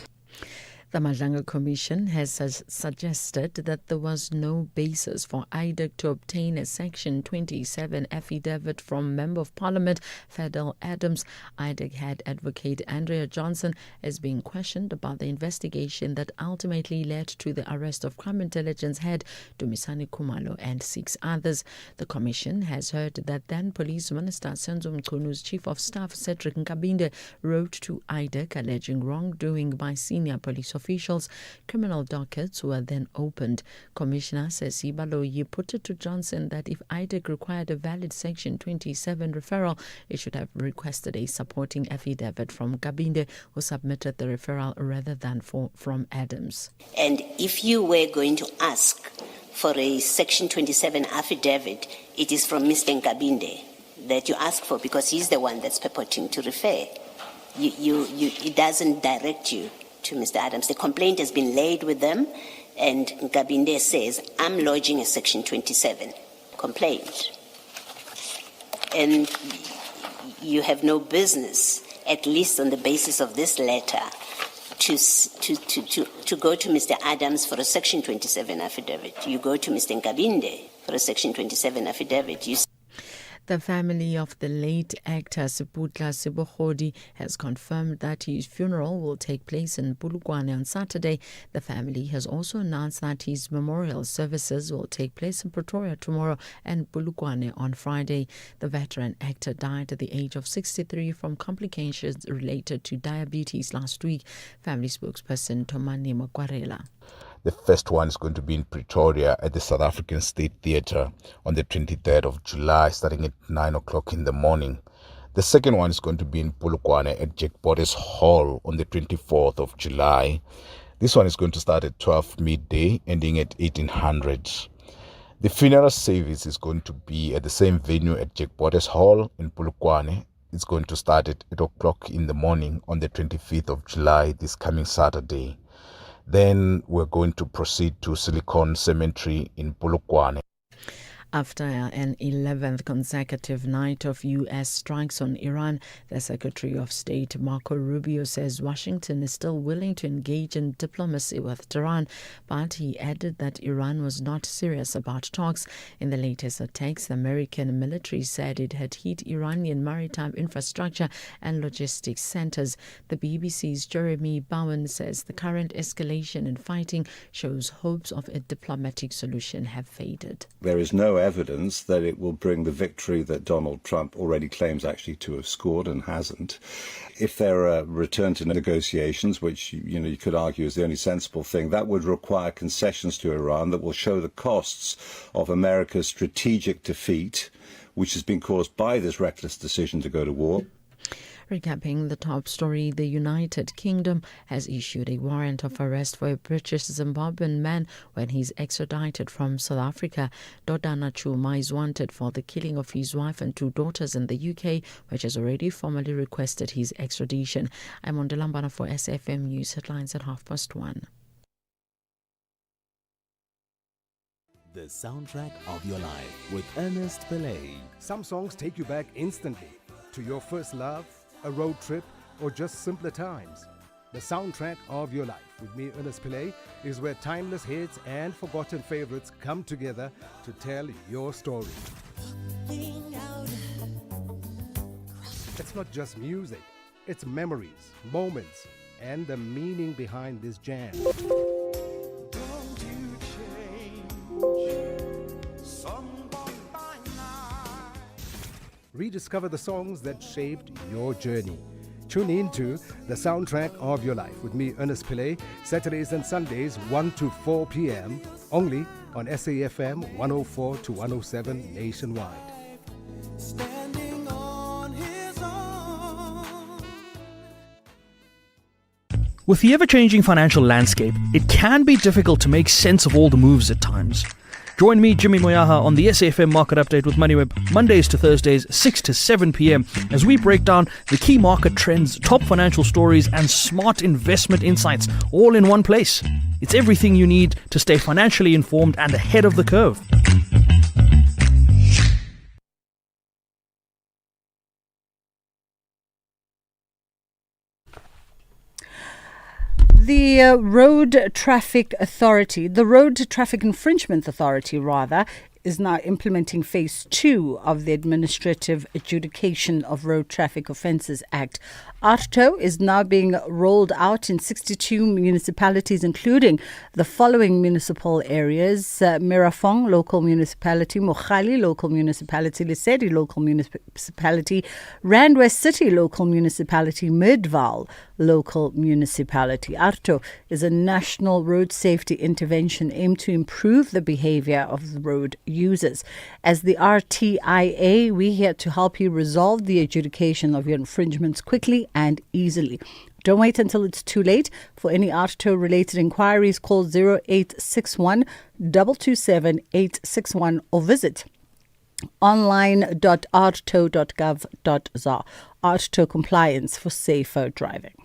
Speaker 4: The Madlanga Commission has suggested that there was no basis for IDEC to obtain a Section 27 affidavit from Member of Parliament Fadel Adams. IDEC head advocate Andrea Johnson is being questioned about the investigation that ultimately led to the arrest of Crime Intelligence head Dumisani Khumalo and 6 others. The Commission has heard that then Police Minister Senzo Mchunu's Chief of Staff Cedric Nkabinde wrote to IDEC alleging wrongdoing by senior police officials. Criminal dockets were then opened. Commissioner Sesi Baloyi put it to Johnson that if IDEC required a valid Section 27 referral, it should have requested a supporting affidavit from Kabinde, who submitted the referral rather than from Adams.
Speaker 12: And if you were going to ask for a Section 27 affidavit, it is from Mr. Nkabinde that you ask for, because he's the one that's purporting to refer. It doesn't direct you to Mr. Adams. The complaint has been laid with them, and Nkabinde says, I'm lodging a Section 27 complaint. And you have no business, at least on the basis of this letter, to go to Mr. Adams for a Section 27 affidavit. You go to Mr. Nkabinde for a Section 27 affidavit.
Speaker 4: The family of the late actor Siputla Sibohodi has confirmed that his funeral will take place in Polokwane on Saturday. The family has also announced that his memorial services will take place in Pretoria tomorrow and Polokwane on Friday. The veteran actor died at the age of 63 from complications related to diabetes last week. Family spokesperson Tomani Makwarela.
Speaker 20: The first one is going to be in Pretoria at the South African State Theatre on the 23rd of July, starting at 9 o'clock in the morning. The second one is going to be in Polokwane at Jack Bottas Hall on the 24th of July. This one is going to start at 12 midday, ending at 1800. The funeral service is going to be at the same venue at Jack Bottas Hall in Polokwane. It's going to start at 8 o'clock in the morning on the 25th of July, this coming Saturday. Then we're going to proceed to Silicon Cemetery in Polokwane.
Speaker 4: After an 11th consecutive night of U.S. strikes on Iran, the Secretary of State Marco Rubio says Washington is still willing to engage in diplomacy with Tehran, but he added that Iran was not serious about talks. In the latest attacks, the American military said it had hit Iranian maritime infrastructure and logistics centers. The BBC's Jeremy Bowen says the current escalation in fighting shows hopes of a diplomatic solution have faded.
Speaker 24: There is no evidence that it will bring the victory that Donald Trump already claims actually to have scored and hasn't. If there are return to negotiations, which you could argue is the only sensible thing, that would require concessions to Iran that will show the costs of America's strategic defeat, which has been caused by this reckless decision to go to war.
Speaker 4: Recapping the top story, the United Kingdom has issued a warrant of arrest for a British Zimbabwean man when he's extradited from South Africa. Dodana Chuma is wanted for the killing of his wife and 2 daughters in the UK, which has already formally requested his extradition. I'm Mondelambana for SAfm News Headlines at 1:30.
Speaker 19: The soundtrack of your life with Ernest Pillay.
Speaker 25: Some songs take you back instantly.
Speaker 1: to your first love, a road trip, or just simpler times. The soundtrack of your life with me, Ernest Pillay, is where timeless hits and forgotten favorites come together to tell your story. It's not just music, it's memories, moments, and the meaning behind this jam. Rediscover the songs that shaped your journey. Tune in to The Soundtrack of Your Life with me, Ernest Pillay, Saturdays and Sundays, 1 to 4 p.m., only on SAFM 104 to 107 nationwide.
Speaker 10: With the ever-changing financial landscape, it can be difficult to make sense of all the moves at times. Join me, Jimmy Moyaha, on the SAFM Market Update with MoneyWeb, Mondays to Thursdays, 6 to 7 p.m, as we break down the key market trends, top financial stories, and smart investment insights, all in one place. It's everything you need to stay financially informed and ahead of the curve.
Speaker 16: The Road Traffic Infringement Authority, is now implementing Phase 2 of the Administrative Adjudication of Road Traffic Offences Act. ARTO is now being rolled out in 62 municipalities, including the following municipal areas: Mirafong Local Municipality, Mokhali Local Municipality, Lesedi Local Municipality, Rand West City Local Municipality, Midvaal Local Municipality. ARTO is a national road safety intervention aimed to improve the behavior of the road users. As the RTIA, we're here to help you resolve the adjudication of your infringements quickly and easily. Don't wait until it's too late. For any ARTO-related inquiries, call 0861 227 861 or visit online.arto.gov.za. ARTO compliance for safer driving.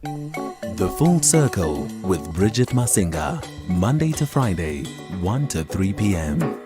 Speaker 19: The Full Circle with Bridget Masinga, Monday to Friday, 1 to 3 p.m.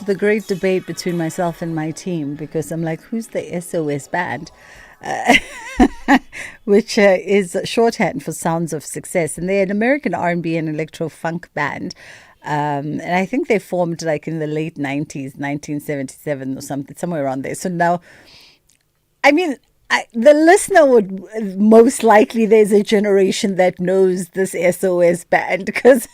Speaker 16: The great debate between myself and my team, because I'm like, who's the SOS band? Which is shorthand for Sounds of Success. And they're an American R&B and electro funk band. And I think they formed like in the late 90s, 1977 or something, somewhere around there. So now, I mean, the listener would most likely, there's a generation that knows this SOS band, because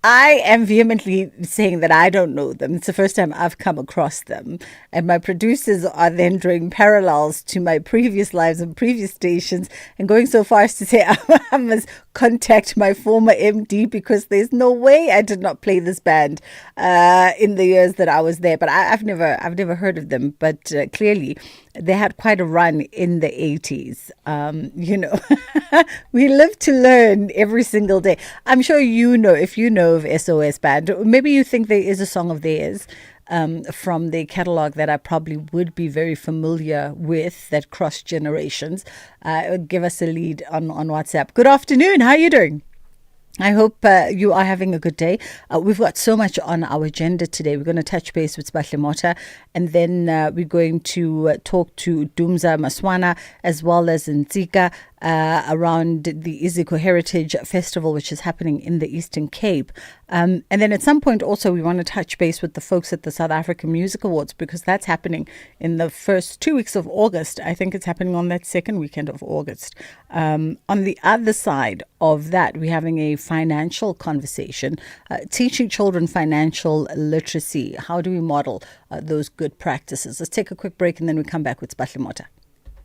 Speaker 16: I am vehemently saying that I don't know them. It's the first time I've come across them. And my producers are then drawing parallels to my previous lives and previous stations and going so far as to say I must contact my former MD, because there's no way I did not play this band in the years that I was there. But I've never heard of them. But clearly, they had quite a run in the 80s. We live to learn every single day. I'm sure you know, if you know of SOS Band, maybe you think there is a song of theirs from their catalog that I probably would be very familiar with, that cross generations. Give us a lead on WhatsApp. Good afternoon. How are you doing? I hope you are having a good day. We've got so much on our agenda today. We're going to touch base with Spahle Mota, and then we're going to talk to Dumza Maswana as well as Nzika around the Iziko Heritage Festival, which is happening in the Eastern Cape. And then at some point also we want to touch base with the folks at the South African Music Awards, because that's happening in the first 2 weeks of August. I think it's happening on that second weekend of August. On the other side of that, we're having a financial conversation, teaching children financial literacy. How do we model those good practices? Let's take a quick break and then we come back with Spahle Mota.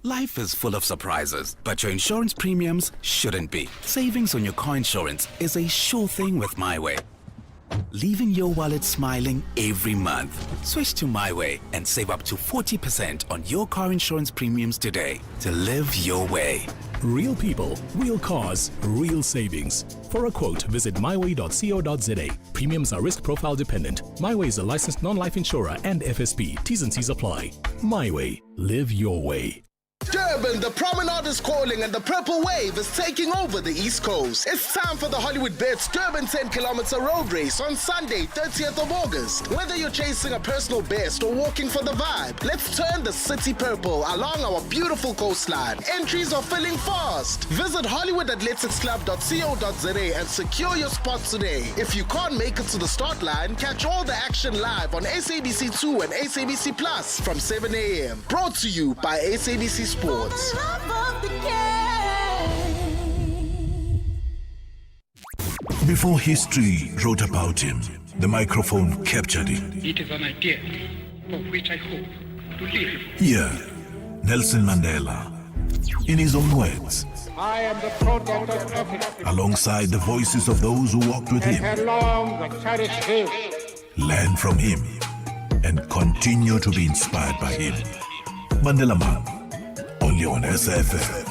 Speaker 8: Life is full of surprises, but your insurance premiums shouldn't be. Savings on your car insurance is a sure thing with MyWay. Leaving your wallet smiling every month. Switch to MyWay and save up to 40% on your car insurance premiums today to live your way.
Speaker 13: Real people, real cars, real savings. For a quote, visit myway.co.za. Premiums are risk profile dependent. MyWay is a licensed non-life insurer and FSP. T's and C's apply. MyWay. Live your way.
Speaker 21: Durban, the promenade is calling and the purple wave is taking over the East Coast. It's time for the Hollywood Bets Durban 10-kilometer road race on Sunday, 30th of August. Whether you're chasing a personal best or walking for the vibe, let's turn the city purple along our beautiful coastline. Entries are filling fast. Visit hollywoodathleticsclub.co.za and secure your spot today. If you can't make it to the start line, catch all the action live on SABC2 and SABC Plus from 7 a.m. Brought to you by SABC Sports.
Speaker 22: Before history wrote about him, the microphone captured him.
Speaker 25: It is an idea of which I hope to live.
Speaker 22: Here, Nelson Mandela, in his own words,
Speaker 25: I am the product of Africa.
Speaker 22: alongside the voices of those who walked with him,
Speaker 25: Along the cherished hill.
Speaker 22: learn from him, and continue to be inspired by him. Mandela Man, only on SAfm.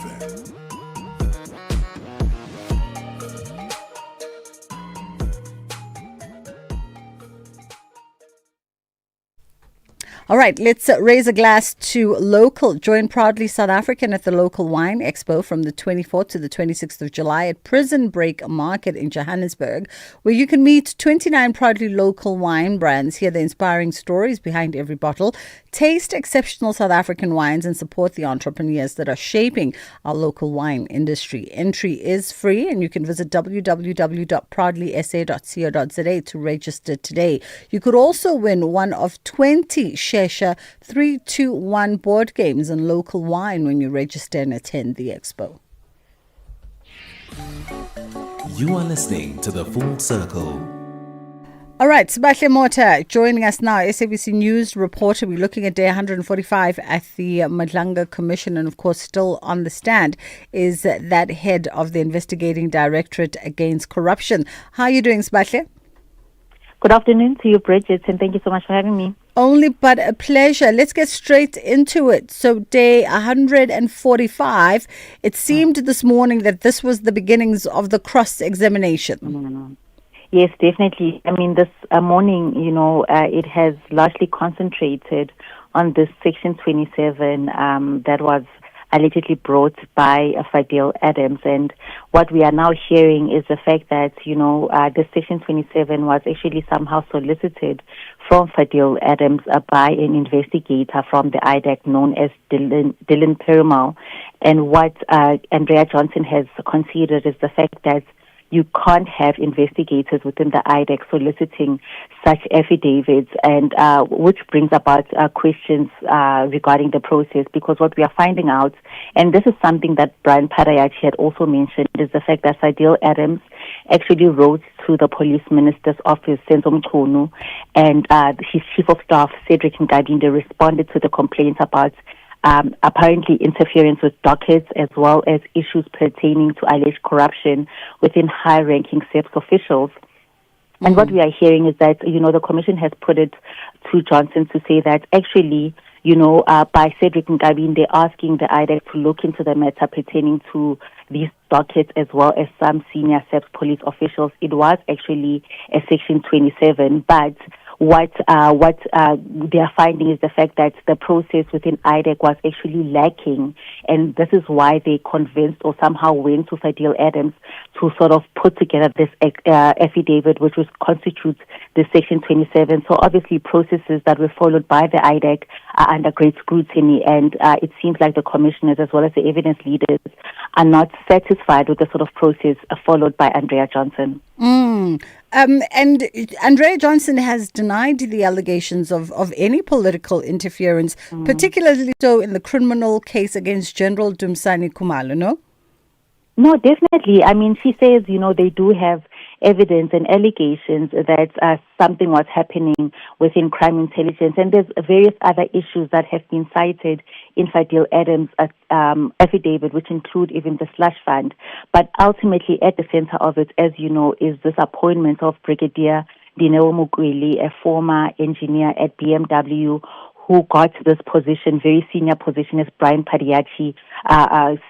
Speaker 16: All right, let's raise a glass to local. Join Proudly South African at the local wine expo from the 24th to the 26th of July at Prison Break Market in Johannesburg, where you can meet 29 proudly local wine brands, hear the inspiring stories behind every bottle, taste exceptional South African wines, and support the entrepreneurs that are shaping our local wine industry. Entry is free, and you can visit www.proudlysa.co.za to register today. You could also win one of 20 Shesha 321 board games and local wine when you register and attend the expo.
Speaker 19: You are listening to The Full Circle.
Speaker 16: All right, Sibahle Mota joining us now, SABC News reporter. We're looking at day 145 at the Madlanga Commission, and of course still on the stand is that head of the Investigating Directorate Against Corruption. How are you doing, Sibahle?
Speaker 2: Good afternoon to you, Bridget, and thank you so much for having me.
Speaker 16: Only but a pleasure. Let's get straight into it. So day 145, it seemed this morning that this was the beginnings of the cross-examination.
Speaker 2: Yes, definitely. I mean, this morning, it has largely concentrated on this Section 27 that was allegedly brought by Fadil Adams. And what we are now hearing is the fact that, the Section 27 was actually somehow solicited from Fadil Adams by an investigator from the IDAC known as Dylan Perumal. And what Andrea Johnson has considered is the fact that you can't have investigators within the IDAC soliciting such affidavits, and which brings about questions regarding the process, because what we are finding out, and this is something that Brian Parayachi had also mentioned, is the fact that Fadil Adams actually wrote to the police minister's office, Senzo Mchunu, and his chief of staff, Cedric Nkabinde, responded to the complaints about apparently interference with dockets, as well as issues pertaining to alleged corruption within high-ranking SAPS officials. And what we are hearing is that, the commission has put it to Johnson to say that actually, by Cedric Nkabinde asking the IDAC to look into the matter pertaining to these dockets, as well as some senior SAPS police officials, it was actually a Section 27, but what they are finding is the fact that the process within IDAC was actually lacking, and this is why they convinced or somehow went to Fadil Adams to sort of put together this affidavit, which constitutes the Section 27. So obviously processes that were followed by the IDAC are under great scrutiny, and it seems like the commissioners as well as the evidence leaders are not satisfied with the sort of process followed by Andrea Johnson.
Speaker 16: And Andrea Johnson has denied the allegations of any political interference, particularly so in the criminal case against General Dumsani Khumalo, no?
Speaker 2: No, definitely. I mean, she says, they do have evidence and allegations that something was happening within crime intelligence, and there's various other issues that have been cited in Fadil Adams' affidavit, which include even the slush fund. But ultimately, at the center of it, as you know, is this appointment of Brigadier Dineo Mukweli, a former engineer at BMW, who got this position, very senior position, as Brian Parayachi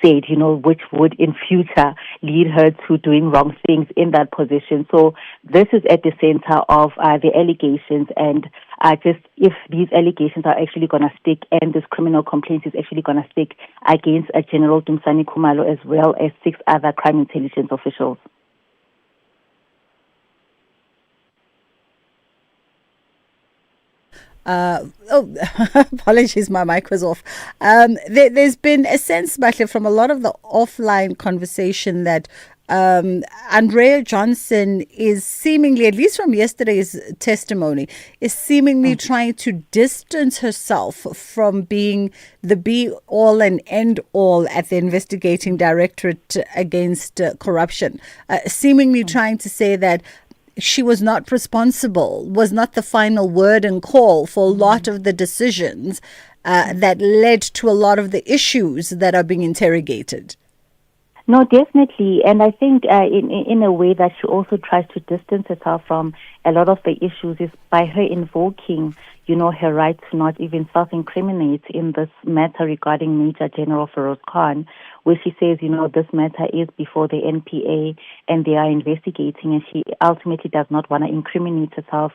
Speaker 2: said, which would in future lead her to doing wrong things in that position. So this is at the center of the allegations, and just if these allegations are actually going to stick, and this criminal complaint is actually going to stick against General Dumsani Khumalo as well as 6 other crime intelligence officials.
Speaker 16: Apologies, my mic was off. There's been a sense, Bahle, from a lot of the offline conversation that Andrea Johnson is seemingly, at least from yesterday's testimony, is seemingly trying to distance herself from being the be-all and end-all at the Investigating Directorate Against Corruption, seemingly trying to say that she was not responsible, was not the final word and call for a lot of the decisions that led to a lot of the issues that are being interrogated.
Speaker 2: No, definitely. And I think in a way that she also tries to distance herself from a lot of the issues is by her invoking, her right to not even self-incriminate in this matter regarding Major General Feroz Khan, where she says, this matter is before the NPA and they are investigating, and she ultimately does not want to incriminate herself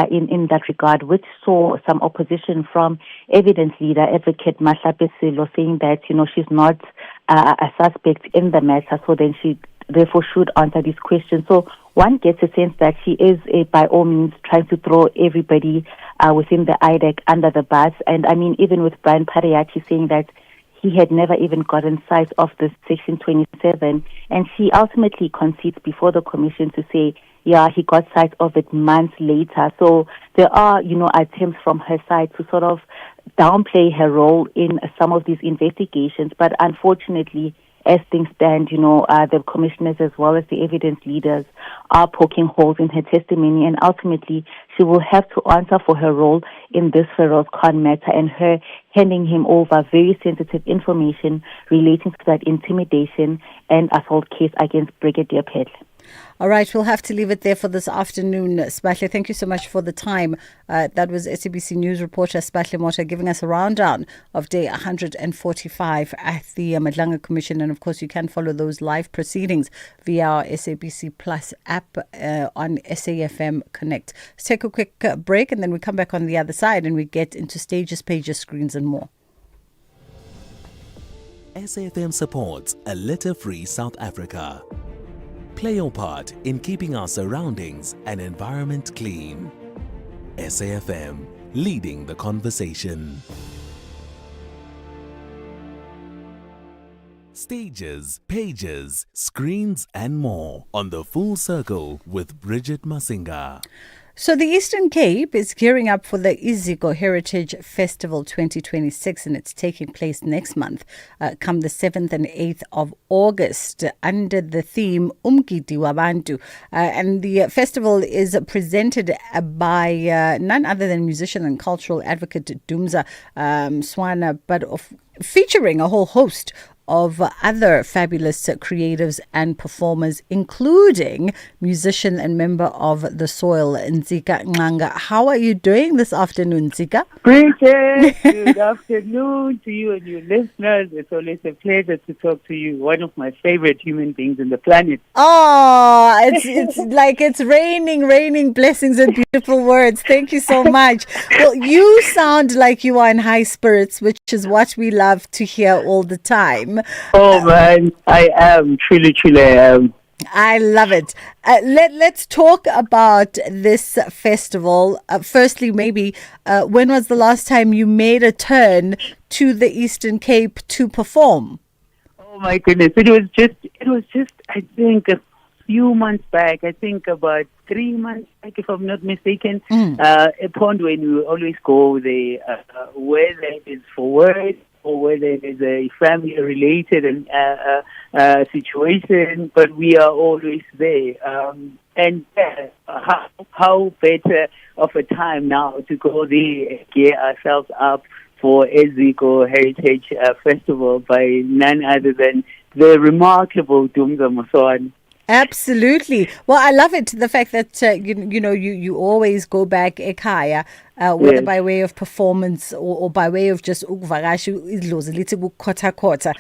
Speaker 2: in that regard, which saw some opposition from evidence leader, Advocate Mahlape Selo, saying that, she's not a suspect in the matter, so then she therefore should answer these questions. So one gets a sense that she is, by all means, trying to throw everybody within the IDAC under the bus. And I mean, even with Brian Parayachi saying that he had never even gotten sight of this Section 27, and she ultimately concedes before the commission to say, yeah, he got sight of it months later. So there are, attempts from her side to sort of downplay her role in some of these investigations. But unfortunately, as things stand, the commissioners as well as the evidence leaders are poking holes in her testimony, and ultimately she will have to answer for her role in this Feroz Khan matter and her handing him over very sensitive information relating to that intimidation and assault case against Brigadier Pedle.
Speaker 16: All right, we'll have to leave it there for this afternoon. Spahle, thank you so much for the time. That was SABC News reporter Spahle Mota giving us a rundown of day 145 at the Madlanga Commission. And of course, you can follow those live proceedings via our SABC Plus app on SAFM Connect. Let's take a quick break and then we come back on the other side and we get into stages, pages, screens and more.
Speaker 19: SAFM supports a litter-free South Africa. Play your part in keeping our surroundings and environment clean. SAFM, leading the conversation. Stages, pages, screens and more on The Full Circle with Bridget Masinga.
Speaker 16: So the Eastern Cape is gearing up for the Iziko Heritage Festival 2026 and it's taking place next month, come the 7th and 8th of August under the theme Umgidi Wabantu. And the festival is presented by none other than musician and cultural advocate Dumza Swana, but featuring a whole host of other fabulous creatives and performers, including musician and member of The Soil, Nzika Nganga. How are you doing this afternoon, Nzika?
Speaker 3: Bridget, good afternoon to you and your listeners. It's always a pleasure to talk to you, one of my favorite human beings on the planet.
Speaker 16: Oh, it's like it's raining blessings and beautiful words. Thank you so much. Well, you sound like you are in high spirits, which is what we love to hear all the time.
Speaker 3: Oh man, I am truly I am.
Speaker 16: I love it. Let's talk about this festival. Firstly, maybe when was the last time you made a turn to the Eastern Cape to perform?
Speaker 3: Oh my goodness, it was just I think a few months back. I think about 3 months back, if I'm not mistaken. A pond when we always go there, whether it is for work or whether it is a family-related situation, but we are always there. And how better of a time now to go there and gear ourselves up for Iziko Heritage Festival by none other than the remarkable Dumza Maswan.
Speaker 16: Absolutely. Well, I love it. The fact that, you always go back ekhaya, whether by way of performance or by way of just ukuvakasha idlozi lithi kukhotha.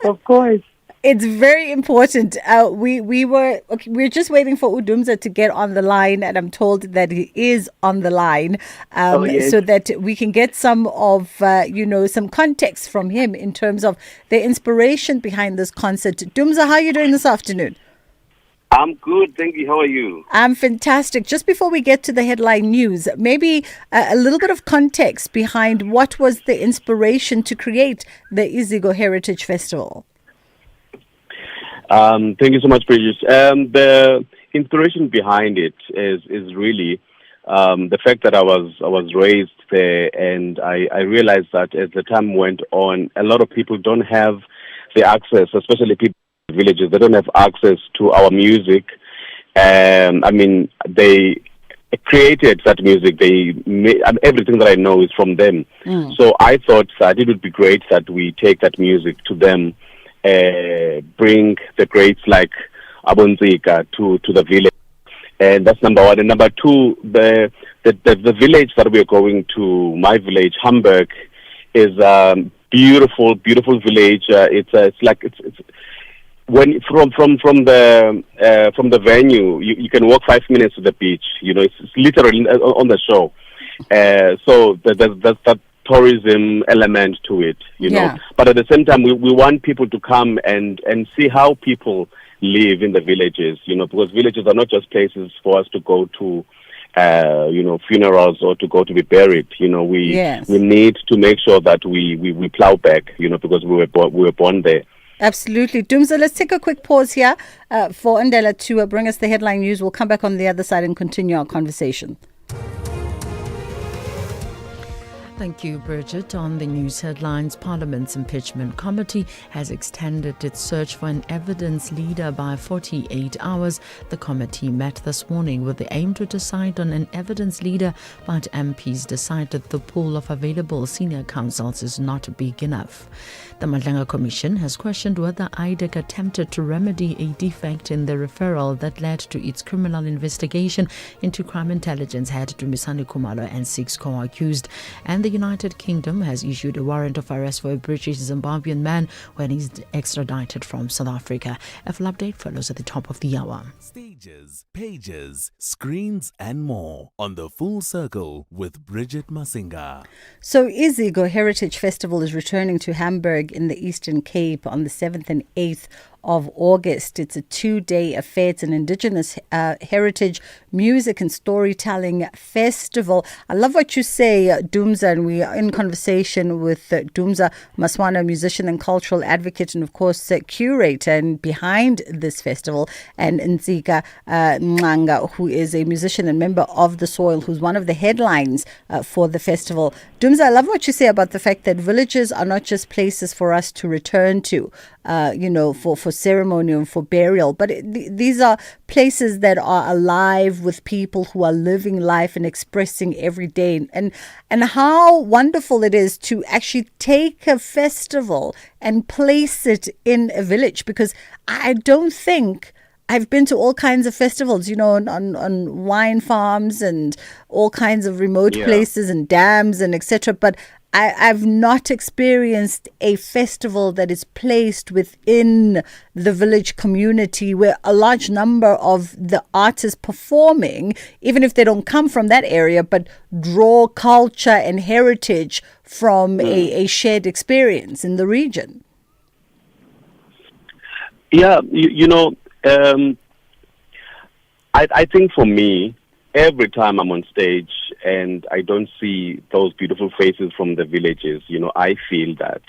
Speaker 3: Of course.
Speaker 16: It's very important. We're just waiting for Udumza to get on the line, and I'm told that he is on the line, so that we can get some of some context from him in terms of the inspiration behind this concert. Dumza, how are you doing this afternoon?
Speaker 7: I'm good, thank you. How are you?
Speaker 16: I'm fantastic. Just before we get to the headline news, maybe a little bit of context behind what was the inspiration to create the Iziko Heritage Festival.
Speaker 7: Thank you so much, Bridget. The inspiration behind it is really the fact that I was raised there, and I realized that as the time went on, a lot of people don't have the access, especially people in villages. They don't have access to our music. They created that music. Everything that I know is from them. So I thought that it would be great that we take that music to them. Bring the greats like Abonzika to the village, and that's number one. And number two, the village that we're going to, my village, Hamburg, is a beautiful village. It's when from the venue, you can walk 5 minutes to the beach. It's literally on the shore. So there's that tourism element to it, know. But at the same time, we want people to come and see how people live in the villages, because villages are not just places for us to go to, funerals or to go to be buried. We need to make sure that we plow back, because we were born there.
Speaker 16: Absolutely. Dumza, let's take a quick pause here for Ndela to bring us the headline news. We'll come back on the other side and continue our conversation.
Speaker 4: Thank you, Bridget. On the news headlines, Parliament's Impeachment Committee has extended its search for an evidence leader by 48 hours. The committee met this morning with the aim to decide on an evidence leader, but MPs decided the pool of available senior counsels is not big enough. The Madlanga Commission has questioned whether IDEC attempted to remedy a defect in the referral that led to its criminal investigation into crime intelligence head Dumisani Kumalo and 6 co-accused. And the United Kingdom has issued a warrant of arrest for a British Zimbabwean man when he's extradited from South Africa. A full update follows at the top of the hour.
Speaker 19: Stages, pages, screens and more on The Full Circle with Bridget Masinga.
Speaker 16: So Izigo Heritage Festival is returning to Hamburg in the Eastern Cape on the 7th and 8th of August. It's a 2-day affair. It's an Indigenous heritage music and storytelling festival. I love what you say, Dumza, and we are in conversation with Dumza Maswana, musician and cultural advocate, and of course curator and behind this festival, and Nzika Nganga, who is a musician and member of The Soil, who's one of the headlines for the festival. Dumza, I love what you say about the fact that villages are not just places for us to return to, for ceremony and for burial, but these are places that are alive with people who are living life and expressing every day. And how wonderful it is to actually take a festival and place it in a village, because I don't think I've been to all kinds of festivals, on wine farms and all kinds of remote places and dams and etc. But I've not experienced a festival that is placed within the village community where a large number of the artists performing, even if they don't come from that area, but draw culture and heritage from a shared experience in the region.
Speaker 7: Yeah, I think for me, every time I'm on stage and I don't see those beautiful faces from the villages, I feel that,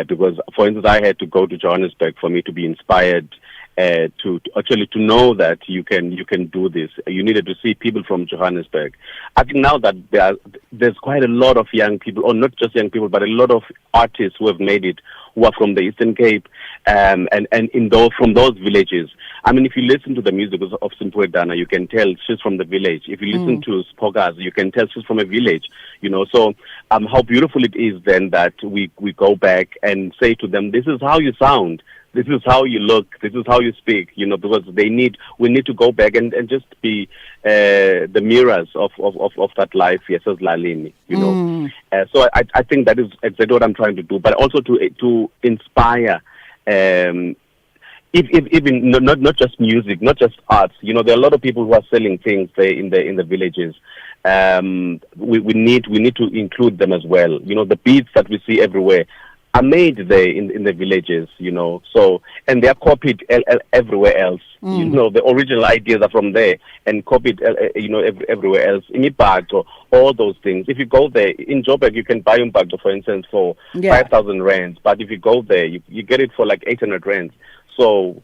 Speaker 7: because, for instance, I had to go to Johannesburg for me to be inspired to know that you can do this. You needed to see people from Johannesburg. I think now that there's quite a lot of young people, or not just young people, but a lot of artists who have made it, who are from the Eastern Cape, and from those villages. I mean, if you listen to the music of Simpwe Dana, you can tell she's from the village. If you listen to Spogas, you can tell she's from a village. So how beautiful it is then that we go back and say to them, this is how you sound. This is how you look. This is how you speak. Because we need to go back and just be the mirrors of that life. Yes, as Lalini. So I think that is exactly what I'm trying to do, but also to inspire. Even not just music, not just arts. There are a lot of people who are selling things there in the villages. We need to include them as well. The beats that we see everywhere are made there in the villages, so, and they are copied everywhere else. The original ideas are from there and copied, everywhere else. In Ibato, all those things. If you go there, in Joburg, you can buy Ibato, for instance, for 5,000 rands. But if you go there, you get it for like 800 rands. So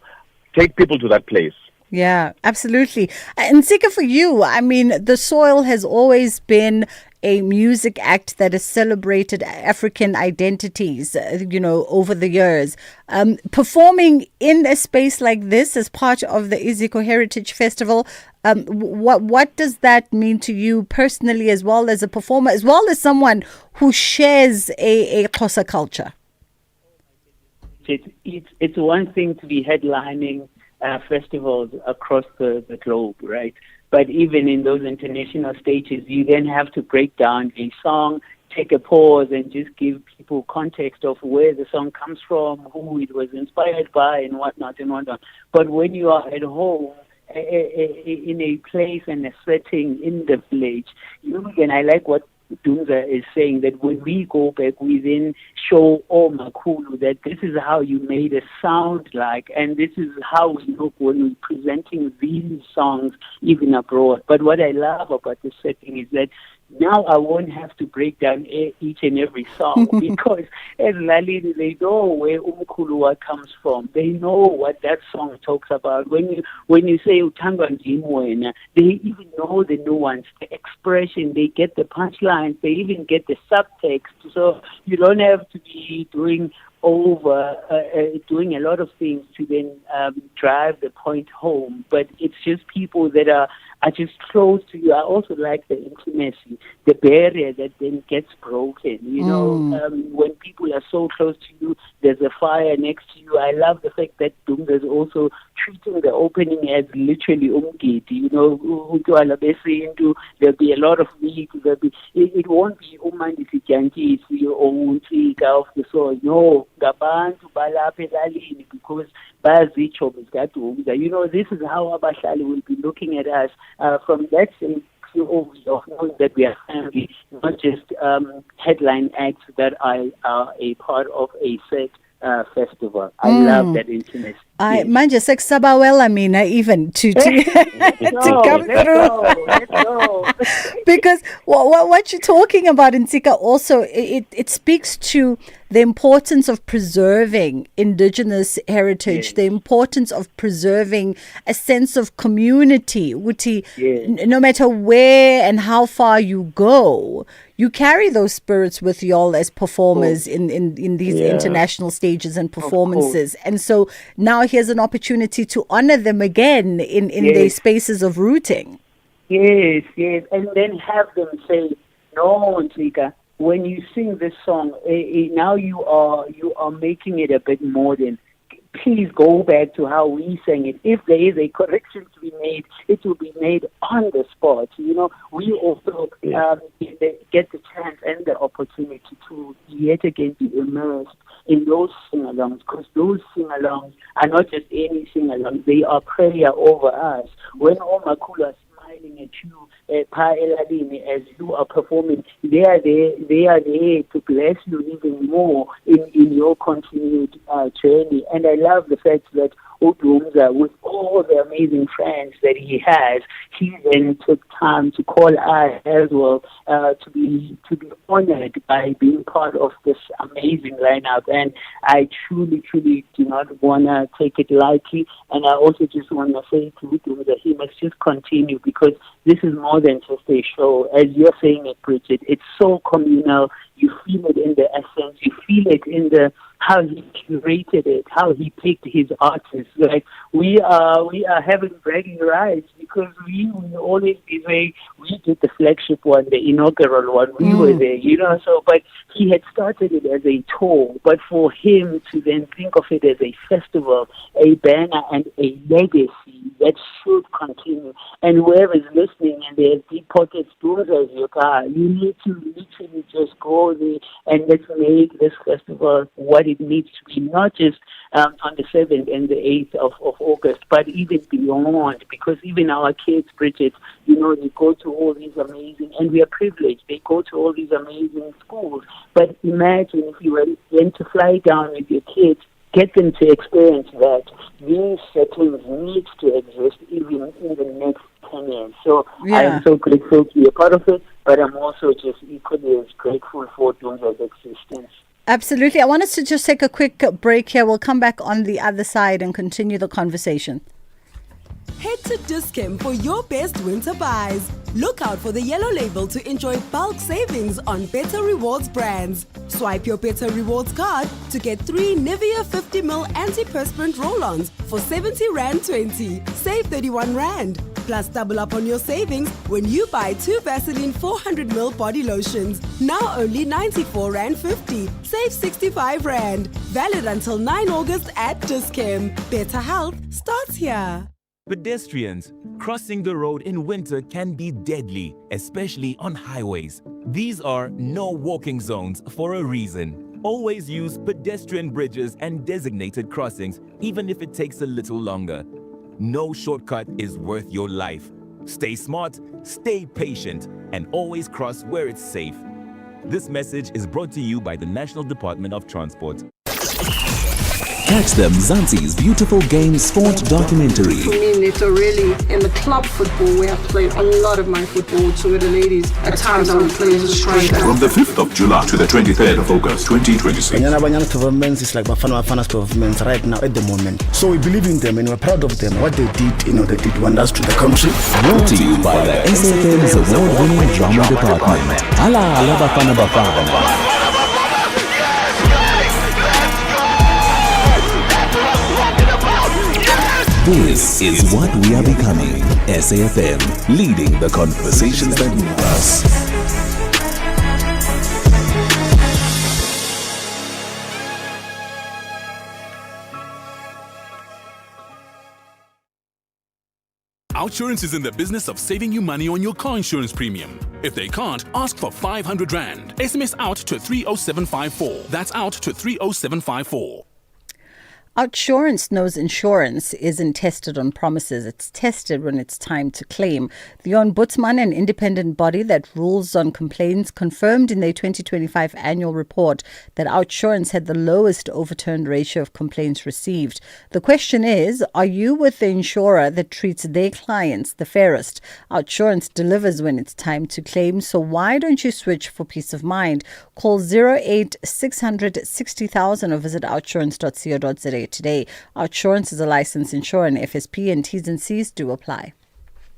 Speaker 7: take people to that place.
Speaker 16: Yeah, absolutely. And Sika, for you, I mean, The Soil has always been a music act that has celebrated African identities, over the years. Performing in a space like this as part of the Iziko Heritage Festival, what does that mean to you personally, as well as a performer, as well as someone who shares a Xhosa culture?
Speaker 3: It's one thing to be headlining festivals across the globe, right? But even in those international stages, you then have to break down a song, take a pause, and just give people context of where the song comes from, who it was inspired by, and whatnot. But when you are at home, in a place and a setting in the village, and I like what Dunza is saying, that when we go back, we then show Makulu that this is how you made a sound like, and this is how we look when we're presenting these songs even abroad. But what I love about this setting is that now I won't have to break down each and every song because as Lalini, they know where Umkulua comes from. They know what that song talks about. When you say Utangwa Njimwena, they even know the nuance, the expression. They get the punchlines. They even get the subtext. So you don't have to be doing a lot of things to then drive the point home. But it's just people that are just close to you. I also like the intimacy, the barrier that then gets broken. You know, when people are so close to you, there's a fire next to you. I love the fact that Dunga is also treating the opening as literally umgidi. You know, there'll be a lot of meat. It won't be umandisi jantisi or untika of the soil. No, gabantu balaphe lalini because bazicho bezgadumza. You know, this is how Abahlali will be looking at us from that same of knowing that we are family, not just headline acts that are a part of a set festival. I love that intimacy.
Speaker 16: Manje sekusaba well, I mean, even to come through.
Speaker 3: Let's go.
Speaker 16: Because what you're talking about in Tika also, it speaks to the importance of preserving indigenous heritage, the importance of preserving a sense of community. No matter where and how far you go, you carry those spirits with y'all as performers in these international stages and performances. And so now here's an opportunity to honor them again in their spaces of rooting.
Speaker 3: Yes. And then have them say, no, Tika, when you sing this song, now you are making it a bit modern. Please go back to how we sang it. If there is a correction to be made, it will be made on the spot. You know, we also get the chance and the opportunity to yet again be immersed in those sing-alongs, because those sing-alongs are not just any sing-alongs, they are prayer over us. When Omakula smiling at you, as you are performing, they are there to bless you even more in your continued journey. And I love the fact that Udumza, with all the amazing friends that he has, he then took time to call us as well to be honored by being part of this amazing lineup. And I truly do not want to take it lightly. And I also just want to say to Udumza, he must just continue, because this is more than just a show. As you're saying it, Bridget, it's so communal. You feel it in the essence. You feel it in the how he curated it, how he picked his artists. Like we are having bragging rights because we always say we did the flagship one, the inaugural one. We were there, you know. So, but he had started it as a tour. But for him to then think of it as a festival, a banner, and a legacy that should continue. And whoever is listening and they have deep pockets, doors as your car, you need to literally just go there and let's make this festival what it needs to be, not just on the 7th and the 8th of August, but even beyond, because even our kids, Bridget, you know, they go to all these amazing, and we are privileged, they go to all these amazing schools. But imagine if you were then to fly down with your kids, get them to experience that. These settings need to exist even in the next 10 years. So I am so grateful to be a part of it, but I'm also just equally as grateful for Dunga's existence.
Speaker 16: Absolutely. I want us to just take a quick break here. We'll come back on the other side and continue the conversation.
Speaker 5: Head to Dis-Chem for your best winter buys. Look out for the yellow label to enjoy bulk savings on Better Rewards brands. Swipe your Better Rewards card to get 3 Nivea 50ml antiperspirant roll-ons for 70 Rand 20. Save 31 Rand. Plus double up on your savings when you buy 2 Vaseline 400ml body lotions. Now only 94 Rand 50. Save 65 Rand. Valid until 9 August at Dis-Chem. Better health starts here.
Speaker 6: Pedestrians, crossing the road in winter can be deadly, especially on highways. These are no walking zones for a reason. Always use pedestrian bridges and designated crossings, even if it takes a little longer. No shortcut is worth your life. Stay smart, stay patient, and always cross where it's safe. This message is brought to you by the National Department of Transport.
Speaker 19: Catch the Mzansi's Beautiful Game Sport documentary.
Speaker 14: For me, Neto, really, in the club football, where I've played a lot of my football, so with the ladies, at times I would play as a striker.
Speaker 22: From the 5th of July to the 23rd of August 2026.
Speaker 15: Banyana performance is like Bafana's performance right now at the moment. So we believe in them and we're proud of them. What they did, they did wonders to the country.
Speaker 19: Brought to you by the SAfm's award-winning drama department. Ala Bafana Bafana. This is what we are becoming. SAfm, leading the conversations that move us.
Speaker 13: OUTsurance is in the business of saving you money on your car insurance premium. If they can't, ask for 500 Rand. SMS out to 30754. That's out to 30754.
Speaker 16: OUTsurance knows insurance isn't tested on promises. It's tested when it's time to claim. The Ombudsman, an independent body that rules on complaints, confirmed in their 2025 annual report that OUTsurance had the lowest overturned ratio of complaints received. The question is, are you with the insurer that treats their clients the fairest? OUTsurance delivers when it's time to claim, so why don't you switch for peace of mind? Call 08 600 60,000 or visit outsurance.co.za today. OUTsurance is a licensed insurer and FSP, and T's and C's do apply.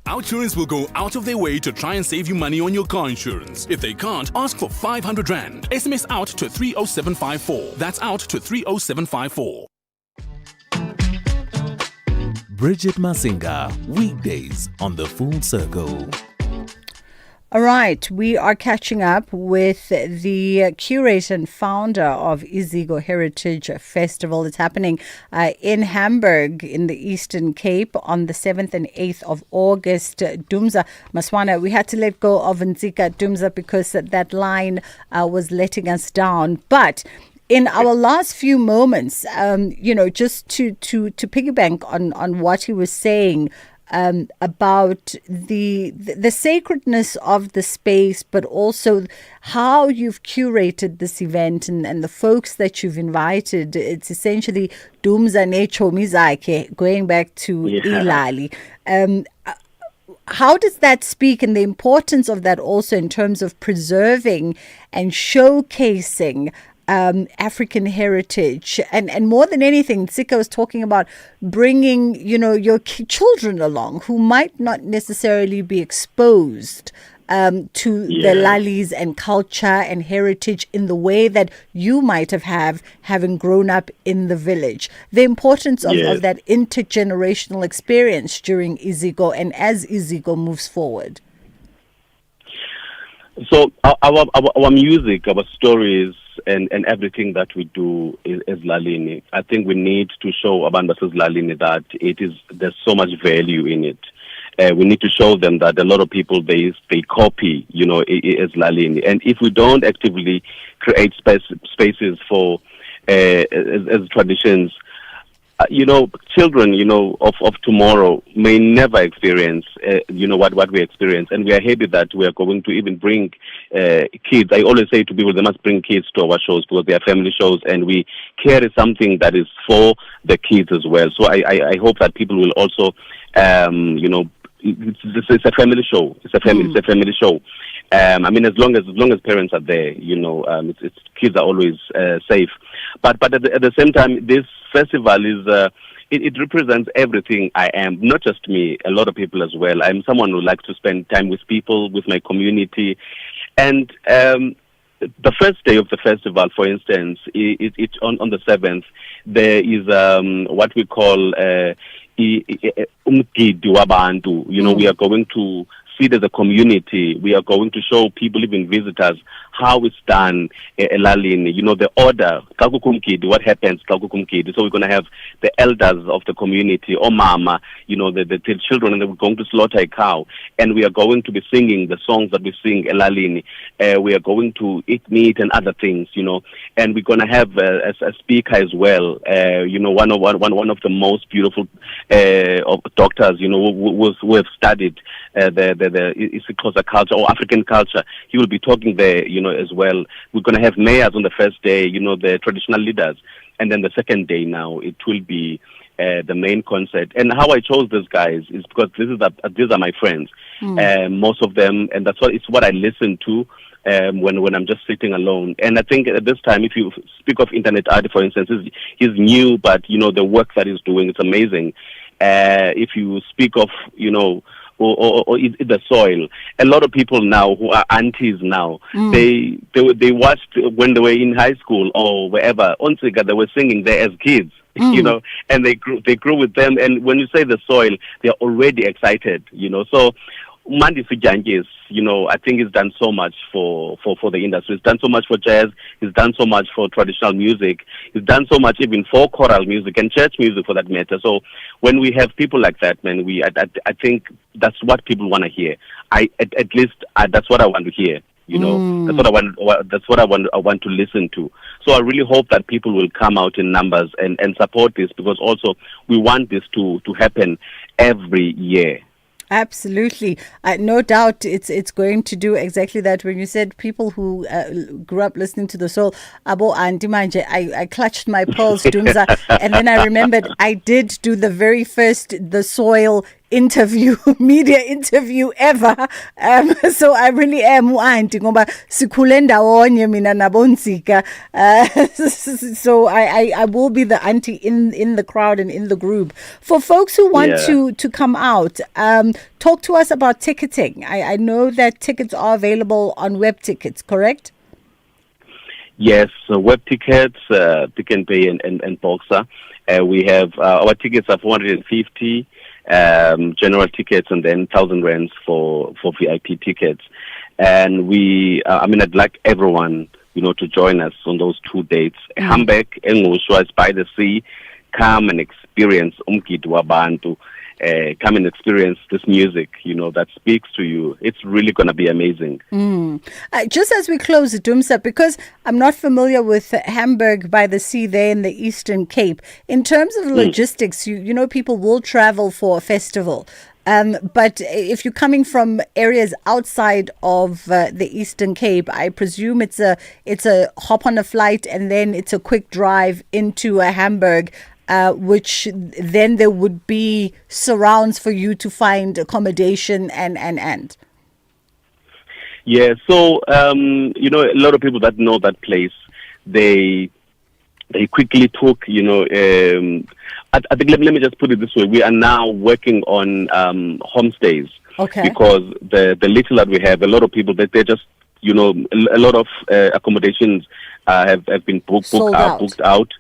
Speaker 13: OUTsurance will go out of their way to try and save you money on your car insurance. If they can't, ask for 500 Rand. SMS out to 30754. That's out to 30754.
Speaker 19: Bridget Masinga, weekdays on The Full Circle.
Speaker 16: All right, we are catching up with the curator and founder of Izigo Heritage Festival. It's happening in Hamburg in the Eastern Cape on the 7th and 8th of August. Dumza Maswana, we had to let go of Nzika Dumza because that line was letting us down. But in our last few moments, just to piggyback on what he was saying, about the sacredness of the space, but also how you've curated this event and the folks that you've invited. It's essentially Dumza Necho Mizake, going back to Ilali. How does that speak, and the importance of that also in terms of preserving and showcasing African heritage, and more than anything, Sika was talking about bringing, your children along who might not necessarily be exposed to the lalis and culture and heritage in the way that you might have having grown up in the village. The importance of that intergenerational experience during Izigo and as Izigo moves forward.
Speaker 7: So our music, our stories, and everything that we do is Lalini. I think we need to show Abandas's Lalini that there's so much value in it. We need to show them that a lot of people they copy, as Lalini. And if we don't actively create spaces for as traditions, children, of tomorrow may never experience, what we experience. And we are happy that we are going to even bring kids. I always say to people, they must bring kids to our shows because they are family shows, and we carry something that is for the kids as well. So I hope that people will also, it's a family show. It's a family show. As long as parents are there, it's kids are always safe. But at the same time, this festival is it represents everything I am, not just me, a lot of people as well. I'm someone who likes to spend time with people, with my community. And the first day of the festival, for instance, it's on the 7th, there is what we call Umgidi Wabantu. We are going to see it as a community. We are going to show people, even visitors, how it's done, Elalini, the order, Kakukumkidi, what happens, Kakukumkidi. So we're going to have the elders of the community, or Mama, the children, and we're going to slaughter a cow. And we are going to be singing the songs that we sing, Elalini. We are going to eat meat and other things, and we're going to have a speaker as well, one of the most beautiful doctors, who have studied the Isixhosa culture or African culture. He will be talking there, as well. We're going to have mayors on the first day, the traditional leaders. and then the second day now it will be the main concert. And how I chose these guys is because these are my friends, most of them, and it's what I listen to when I'm just sitting alone. And I think at this time, if you speak of Internet Art, for instance, he's new, but the work that he's doing is amazing. If you speak of or the soil, a lot of people now who are aunties now, they watched when they were in high school or wherever, Onsiga, they were singing there as kids. And they grew with them. And when you say the soil, they're already excited. So Mandi Sujankis, I think he's done so much for the industry. He's done so much for jazz. He's done so much for traditional music. He's done so much even for choral music and church music, for that matter. So when we have people like that, man, I think that's what people want to hear. At least that's what I want to hear. That's what I want. That's what I want to listen to. So I really hope that people will come out in numbers and support this, because also we want this to happen every year.
Speaker 16: Absolutely. No doubt it's going to do exactly that. When you said people who grew up listening to the soul, Abo Anti Manje, I clutched my pearls, Dumza, and then I remembered I did do the very first The Soil media interview ever. So I really am auntie ngoba sikhule ndawonye mina nabonsika. So I will be the auntie in the crowd and in the group. For folks who want to come out, talk to us about ticketing. I know that tickets are available on web tickets, correct?
Speaker 7: Yes, web tickets, Pick and Pay and Boxer. We have our tickets are 450. General tickets, and then 1,000 rands for VIP tickets. And I'd like everyone, to join us on those 2 dates. Hamburg and Ngoshwa is by the sea. Come and experience Umgidi Wabantu. Come and experience this music, that speaks to you. It's really going to be amazing.
Speaker 16: Just as we close, Dumsa, because I'm not familiar with Hamburg by the sea there in the Eastern Cape, in terms of logistics, people will travel for a festival. But if you're coming from areas outside of the Eastern Cape, I presume it's a hop on a flight and then it's a quick drive into Hamburg. Which then there would be surrounds for you to find accommodation and.
Speaker 7: Yeah, so a lot of people that know that place, they quickly took, I think let me just put it this way: we are now working on homestays.
Speaker 16: Okay.
Speaker 7: Because the little that we have, a lot of people they're just a lot of accommodations have been booked out.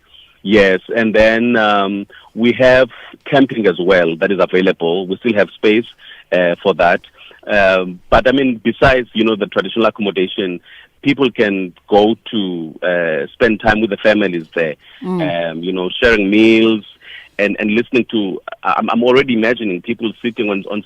Speaker 7: Yes, and then we have camping as well that is available. We still have space for that. But besides, the traditional accommodation, people can go to spend time with the families there, sharing meals and listening to. I'm already imagining people sitting on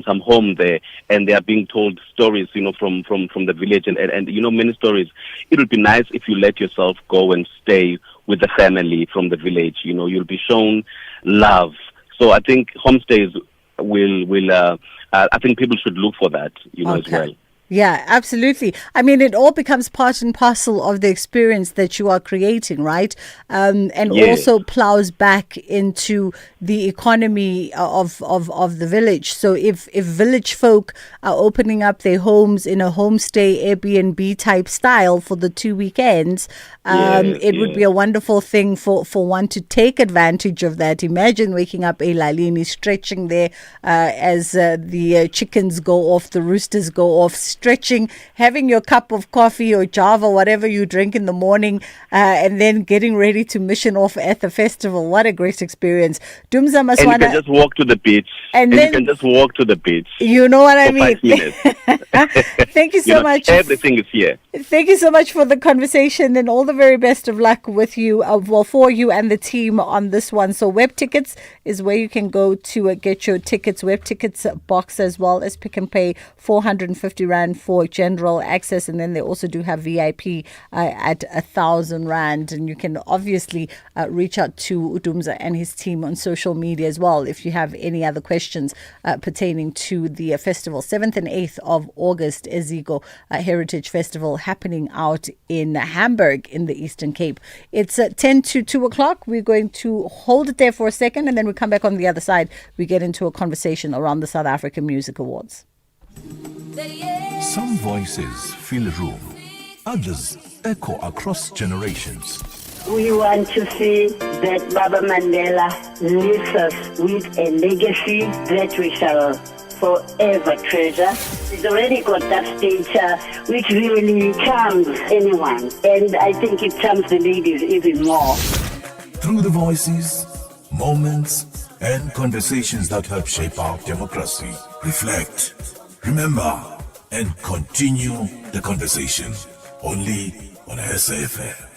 Speaker 7: some home there, and they are being told stories, from the village and many stories. It would be nice if you let yourself go and stay with the family from the village. You'll be shown love. So I think homestays will. I think people should look for that, as well.
Speaker 16: Yeah, absolutely. It all becomes part and parcel of the experience that you are creating, right? And also plows back into the economy of the village. So if village folk are opening up their homes in a homestay Airbnb type style for the 2 weekends, it would be a wonderful thing for one to take advantage of that. Imagine waking up Elalini, stretching there as the chickens go off, the roosters go off, stretching, having your cup of coffee or java, whatever you drink in the morning, and then getting ready to mission off at the festival. What a great experience. Dumza Maswana.
Speaker 7: And you can just walk to the beach.
Speaker 16: And then,
Speaker 7: you can just walk to the beach.
Speaker 16: You know what I mean?
Speaker 7: 5 minutes.
Speaker 16: Thank you so much.
Speaker 7: Everything is here.
Speaker 16: Thank you so much for the conversation, and all the very best of luck with you, for you and the team on this one. So web tickets is where you can go to get your tickets. Web tickets box as well as Pick and Pay, 450 Rand rand for general access, and then they also do have VIP at 1,000 rand. And you can obviously reach out to Udumza and his team on social media as well if you have any other questions pertaining to the festival. 7th and 8th of August, Ezigo Heritage Festival happening out in Hamburg in the Eastern Cape. It's 10 to 2 o'clock. We're going to hold it there for a second, and then we come back on the other side. We get into a conversation around the South African Music Awards.
Speaker 22: Some voices fill a room, others echo across generations.
Speaker 9: We want to see that Baba Mandela leaves us with a legacy that we shall forever treasure. He's already got that stature which really charms anyone, and I think it charms the ladies even more.
Speaker 22: Through the voices, moments, and conversations that help shape our democracy. Reflect, remember, and continue the conversation. Only on SAfm.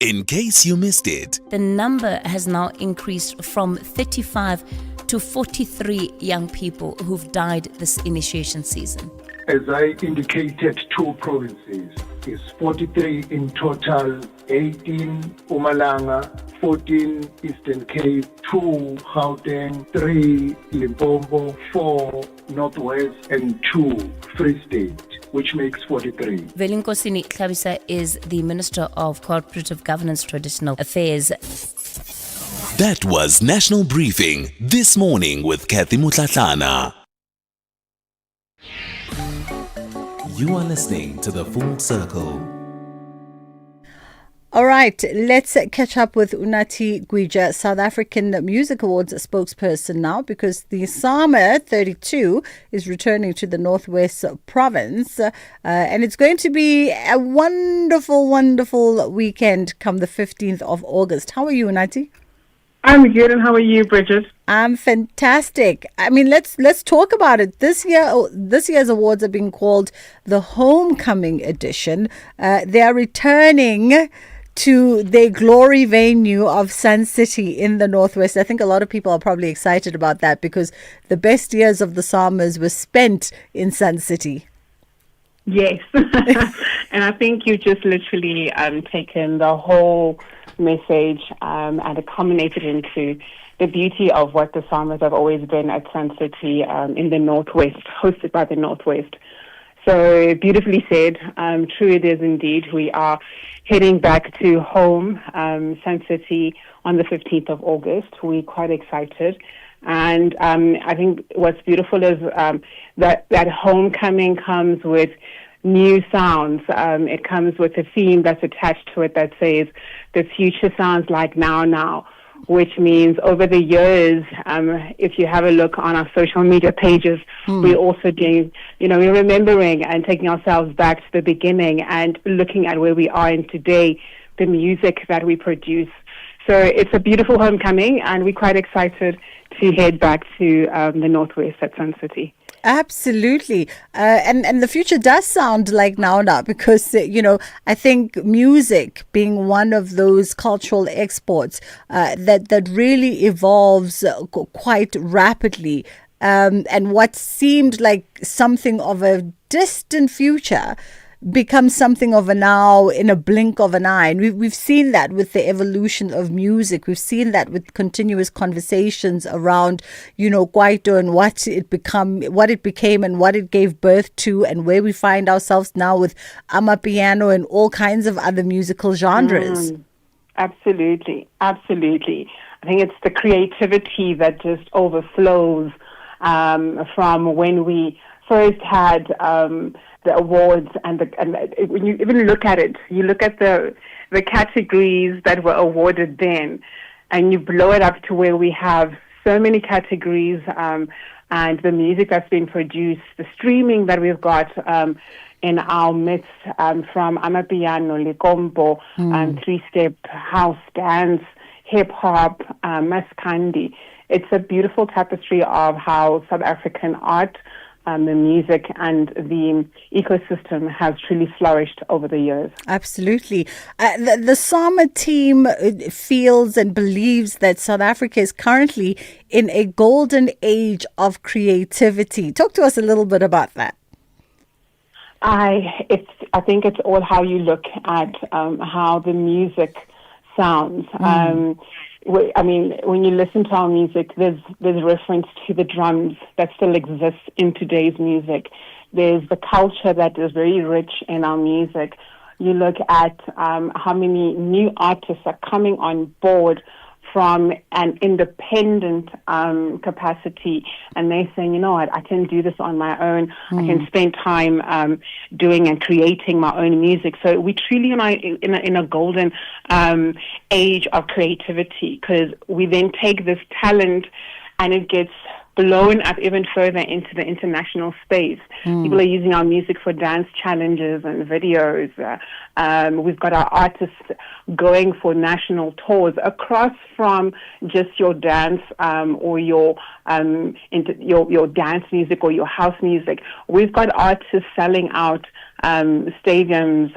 Speaker 19: In case you missed it,
Speaker 11: the number has now increased from 35 to 43 young people who've died this initiation season.
Speaker 17: As I indicated, 2 provinces is 43 in total, 18 Mpumalanga, 14 Eastern Cape, 2 Gauteng, 3 Limpopo, 4 Northwest, and 2 Free State, which makes 43.
Speaker 11: Velinkosini Tlhabisa is the Minister of Cooperative Governance Traditional Affairs.
Speaker 19: That was National Briefing this morning with Kathy Mutlatlana. You are listening to The Full Circle.
Speaker 16: All right, let's catch up with Unathi Gwija, South African Music Awards spokesperson now, because the Summer 32 is returning to the Northwest Province, and it's going to be a wonderful, wonderful weekend come the 15th of August. How are you, Unathi?
Speaker 18: I'm good, and how are you, Bridget?
Speaker 16: I'm fantastic. I mean, let's talk about it. This year's awards are being called the Homecoming Edition. They are returning to their glory venue of Sun City in the Northwest. I think a lot of people are probably excited about that because the best years of the Summers were spent in Sun City.
Speaker 18: Yes, and I think you just literally taken the whole message and culminated into the beauty of what the Summers have always been at Sun City in the Northwest, hosted by the Northwest. So beautifully said. True it is indeed. We are heading back to home, Sun City, on the 15th of August. We're quite excited. And I think what's beautiful is that homecoming comes with new sounds. It comes with a theme that's attached to it that says the future sounds like now, which means over the years, if you have a look on our social media pages, we're also doing, we're remembering and taking ourselves back to the beginning and looking at where we are in today, the music that we produce. So it's a beautiful homecoming, and we're quite excited to head back to the Northwest at Sun City.
Speaker 16: Absolutely. And the future does sound like now because, I think music being one of those cultural exports that really evolves quite rapidly. And what seemed like something of a distant future becomes something of a now in a blink of an eye. And we've seen that with the evolution of music. We've seen that with continuous conversations around, Kwaito and what it became and what it gave birth to, and where we find ourselves now with amapiano and all kinds of other musical genres.
Speaker 18: Absolutely. I think it's the creativity that just overflows from when we first had the awards, and when you even look at it, you look at the categories that were awarded then, and you blow it up to where we have so many categories, and the music that's been produced, the streaming that we've got in our midst, from amapiano, likombo, three-step, house dance, hip-hop, maskandi. It's a beautiful tapestry of how South African art, the music and the ecosystem has truly flourished over the years.
Speaker 16: Absolutely. The SAMA team feels and believes that South Africa is currently in a golden age of creativity. Talk to us a little bit about that.
Speaker 18: I think it's all how you look at how the music sounds. When you listen to our music, there's reference to the drums that still exists in today's music. There's the culture that is very rich in our music. You look at how many new artists are coming on board from an independent capacity, and they're saying, you know what, I can do this on my own. I can spend time doing and creating my own music. So we truly are in a golden age of creativity, because we then take this talent and it gets blown up even further into the international space. People are using our music for dance challenges and videos. We've got our artists going for national tours across from just your dance or your dance music or your house music. We've got artists selling out stadiums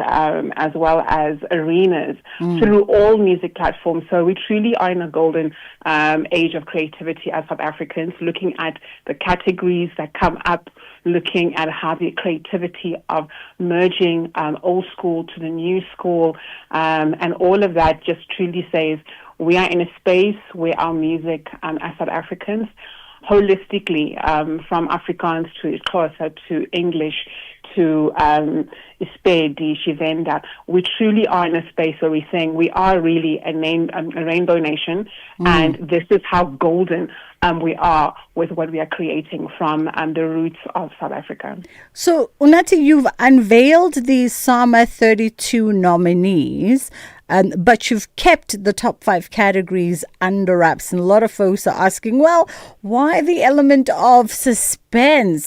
Speaker 18: as well as arenas through all music platforms. So we truly are in a golden age of creativity as South Africans, looking at the categories that come up, looking at how the creativity of merging old school to the new school, and all of that just truly says we are in a space where our music as South Africans, holistically, from Afrikaans to Xhosa to English to Isipedi, Shivenda, we truly are in a space where we're saying we are really a rainbow nation, and this is how golden we are with what we are creating from the roots of South Africa.
Speaker 16: So, Unathi, you've unveiled the SAMA 32 nominees, but you've kept the top 5 categories under wraps. And a lot of folks are asking, well, why the element of suspense,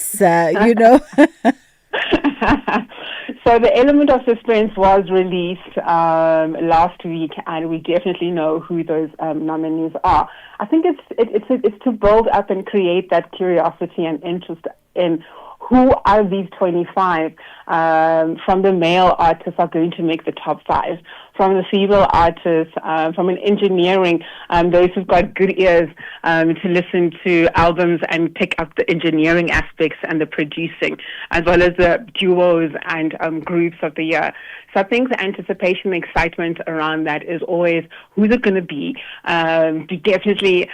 Speaker 18: So the element of suspense was released last week, and we definitely know who those nominees are. I think it's to build up and create that curiosity and interest in who are these 25 from the male artists are going to make the top 5. From the female artists, from an engineering, those who've got good ears to listen to albums and pick up the engineering aspects and the producing, as well as the duos and groups of the year. So I think the anticipation and excitement around that is always, who's it going to be? To definitely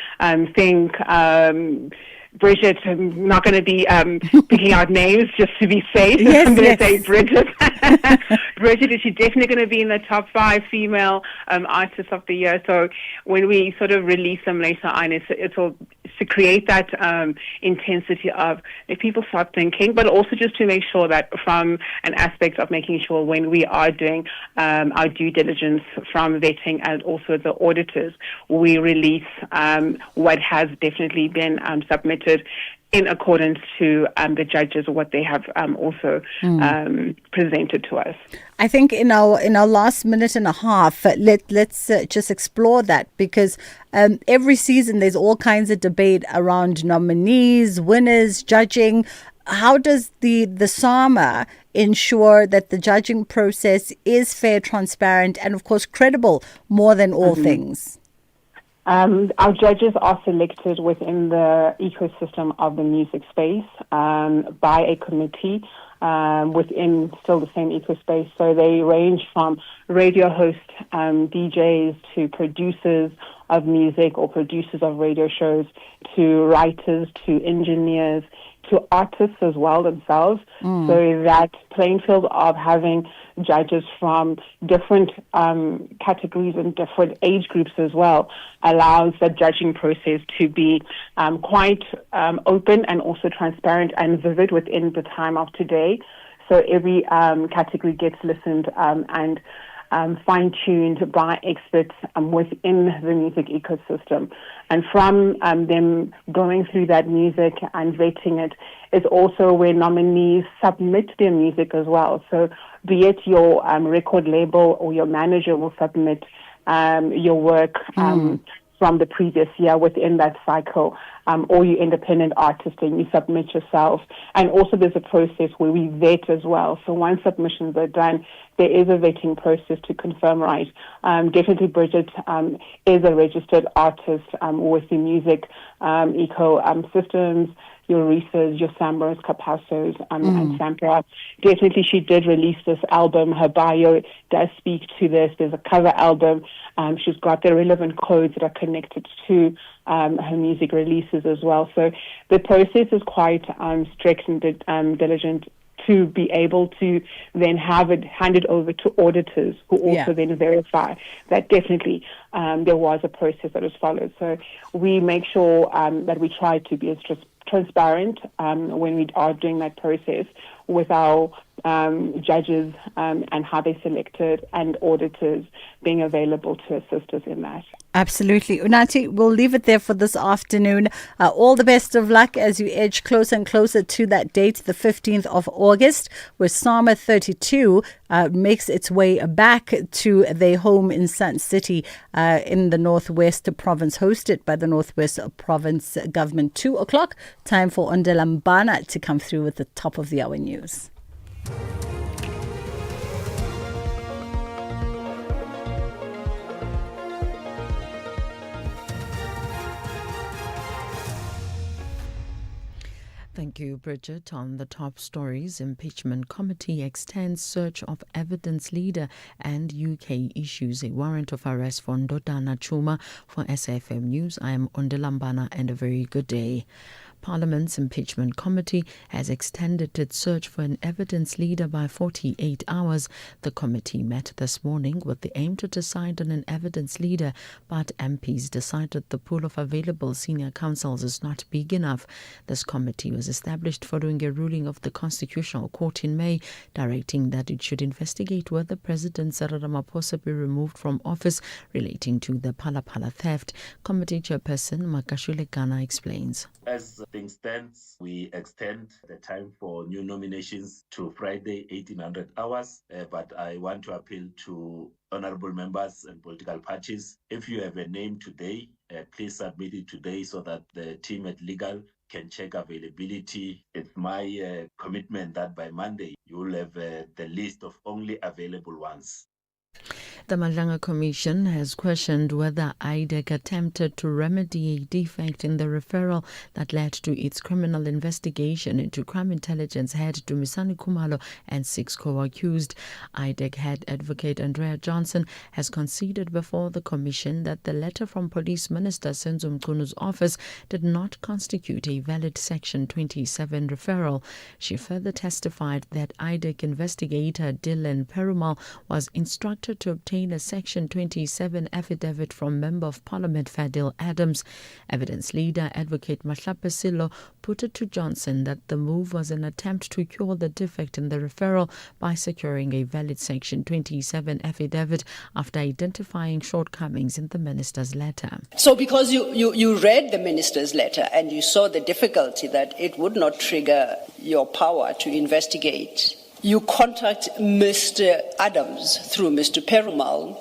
Speaker 18: think... Bridget, I'm not going to be picking out names just to be safe.
Speaker 16: Yes,
Speaker 18: I'm going to say Bridget. Bridget is definitely going to be in the top 5 female artists of the year. So when we sort of release them later on, it's all to create that intensity of if people start thinking, but also just to make sure that from an aspect of making sure when we are doing our due diligence from vetting and also the auditors, we release what has definitely been submitted in accordance to the judges, what they have also presented to us.
Speaker 16: I think in our last minute and a half, let's just explore that, because every season there's all kinds of debate around nominees, winners, judging. How does the SAMA ensure that the judging process is fair, transparent, and of course credible more than all things?
Speaker 18: Our judges are selected within the ecosystem of the music space by a committee within still the same ecospace. So they range from radio hosts, DJs, to producers of music or producers of radio shows, to writers, to engineers, to artists as well themselves. So that playing field of having judges from different categories and different age groups as well allows the judging process to be quite open and also transparent and vivid within the time of today. So every category gets listened and fine-tuned by experts within the music ecosystem. And from them going through that music and vetting it is also where nominees submit their music as well. So be it your record label or your manager will submit your work from the previous year within that cycle, or you independent artist and you submit yourself. And also there's a process where we vet as well. So once submissions are done, there is a vetting process to confirm right. Definitely Bridget is a registered artist with the music ecosystems. your Reese's, your Sambros, Capassos, and Sampra. Definitely, she did release this album. Her bio does speak to this. There's a cover album. She's got the relevant codes that are connected to her music releases as well. So the process is quite strict and diligent to be able to then have it handed over to auditors who also then verify that definitely there was a process that was followed. So we make sure that we try to be as transparent when we are doing that process with our judges and how they selected, and auditors being available to assist us in that.
Speaker 16: Absolutely. Unathi, we'll leave it there for this afternoon. All the best of luck as you edge closer and closer to that date, the 15th of August, where SAMA 32 makes its way back to their home in Sun City in the Northwest Province, hosted by the Northwest Province Government. 2 o'clock, time for Ondela Mbana to come through with the top of the hour news.
Speaker 4: Thank you, Bridget. On the top stories, impeachment committee extends search of evidence leader, and UK issues a warrant of arrest for Ndodana Chuma. For SAFM News, I am Ondela, and a very good day. Parliament's impeachment committee has extended its search for an evidence leader by 48 hours. The committee met this morning with the aim to decide on an evidence leader, but MPs decided the pool of available senior counsels is not big enough. This committee was established following a ruling of the Constitutional Court in May, directing that it should investigate whether President Cyril Ramaphosa be removed from office relating to the Phala theft. Committee Chairperson Makashule Gana explains.
Speaker 1: As things stands, we extend the time for new nominations to Friday, 1800 hours. But I want to appeal to honorable members and political parties. If you have a name today, please submit it today so that the team at Legal can check availability. It's my commitment that by Monday, you will have the list of only available ones.
Speaker 4: The Madlanga Commission has questioned whether IDEC attempted to remedy a defect in the referral that led to its criminal investigation into crime intelligence head Dumisani Khumalo and 6 co-accused. IDEC head advocate Andrea Johnson has conceded before the Commission that the letter from Police Minister Senzo Mchunu's office did not constitute a valid Section 27 referral. She further testified that IDEC investigator Dylan Perumal was instructed to obtain a Section 27 affidavit from Member of Parliament Fadil Adams. Evidence leader advocate Mahlape Silo put it to Johnson that the move was an attempt to cure the defect in the referral by securing a valid Section 27 affidavit after identifying shortcomings in the minister's letter.
Speaker 12: So because you read the minister's letter and you saw the difficulty that it would not trigger your power to investigate, you contact Mr. Adams through Mr. Perumal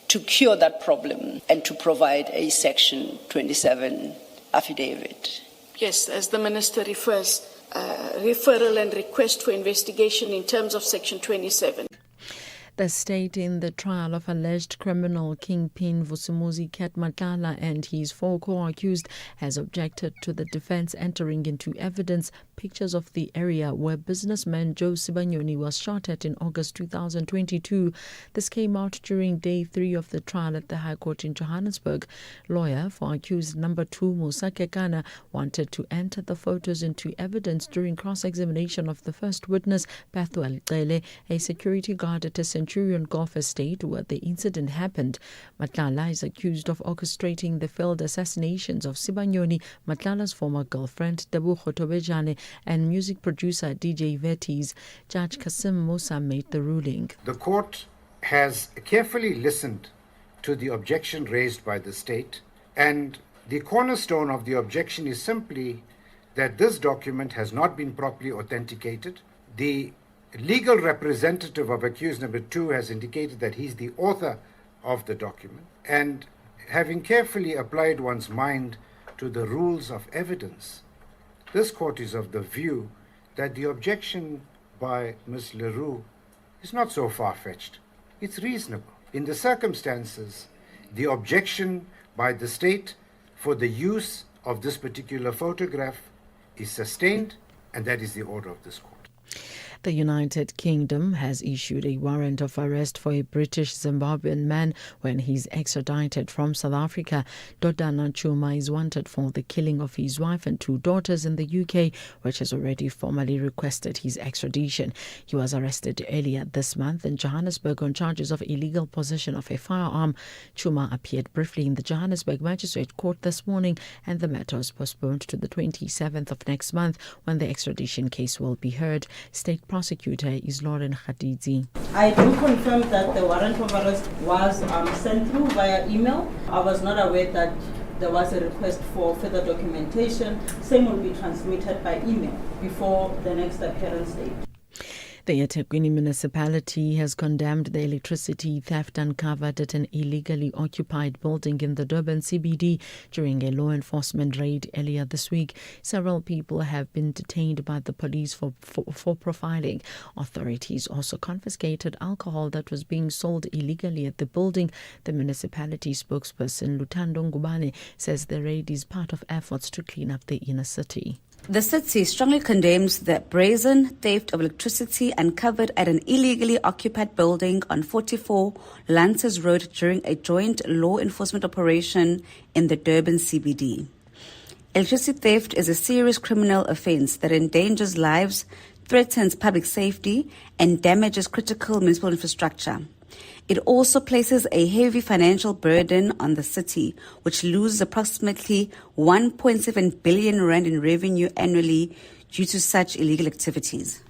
Speaker 12: to cure that problem and to provide a Section 27 affidavit.
Speaker 20: Yes, as the Minister refers, referral and request for investigation in terms of Section 27.
Speaker 4: The state in the trial of alleged criminal kingpin Vusumuzi Ket Matlala and his 4 co-accused has objected to the defense entering into evidence pictures of the area where businessman Joe Sibanyoni was shot at in August 2022. This came out during day 3 of the trial at the High Court in Johannesburg. Lawyer for accused number 2 Musa Kekana wanted to enter the photos into evidence during cross-examination of the first witness, Pathuel Cele, a security guard at a Centurion Golf Estate where the incident happened. Matlala is accused of orchestrating the failed assassinations of Sibanyoni, Matlala's former girlfriend, Tebogo Tobejane, and music producer DJ Vetis. Judge Kasim Musa made the ruling.
Speaker 23: The court has carefully listened to the objection raised by the state, and the cornerstone of the objection is simply that this document has not been properly authenticated. The legal representative of accused number 2 has indicated that he's the author of the document, and having carefully applied one's mind to the rules of evidence, this court is of the view that the objection by Ms. Leroux is not so far-fetched. It's reasonable. In the circumstances, the objection by the state for the use of this particular photograph is sustained, and that is the order of this court.
Speaker 4: The United Kingdom has issued a warrant of arrest for a British Zimbabwean man when he's extradited from South Africa. Dodana Chuma is wanted for the killing of his wife and 2 daughters in the UK, which has already formally requested his extradition. He was arrested earlier this month in Johannesburg on charges of illegal possession of a firearm. Chuma appeared briefly in the Johannesburg Magistrate Court this morning, and the matter was postponed to the 27th of next month when the extradition case will be heard. State prosecutor is Lauren Khadidzi.
Speaker 8: I do confirm that the warrant of arrest was sent through via email. I was not aware that there was a request for further documentation. Same will be transmitted by email before the next appearance date.
Speaker 4: The eThekwini municipality has condemned the electricity theft uncovered at an illegally occupied building in the Durban CBD during a law enforcement raid earlier this week. Several people have been detained by the police for profiling. Authorities also confiscated alcohol that was being sold illegally at the building. The municipality spokesperson Lutando Ngubane says the raid is part of efforts to clean up the inner city.
Speaker 10: The city strongly condemns the brazen theft of electricity uncovered at an illegally occupied building on 44 Lancers Road during a joint law enforcement operation in the Durban CBD. Electricity theft is a serious criminal offence that endangers lives, threatens public safety, and damages critical municipal infrastructure. It also places a heavy financial burden on the city, which loses approximately 1.7 billion rand in revenue annually due to such illegal activities.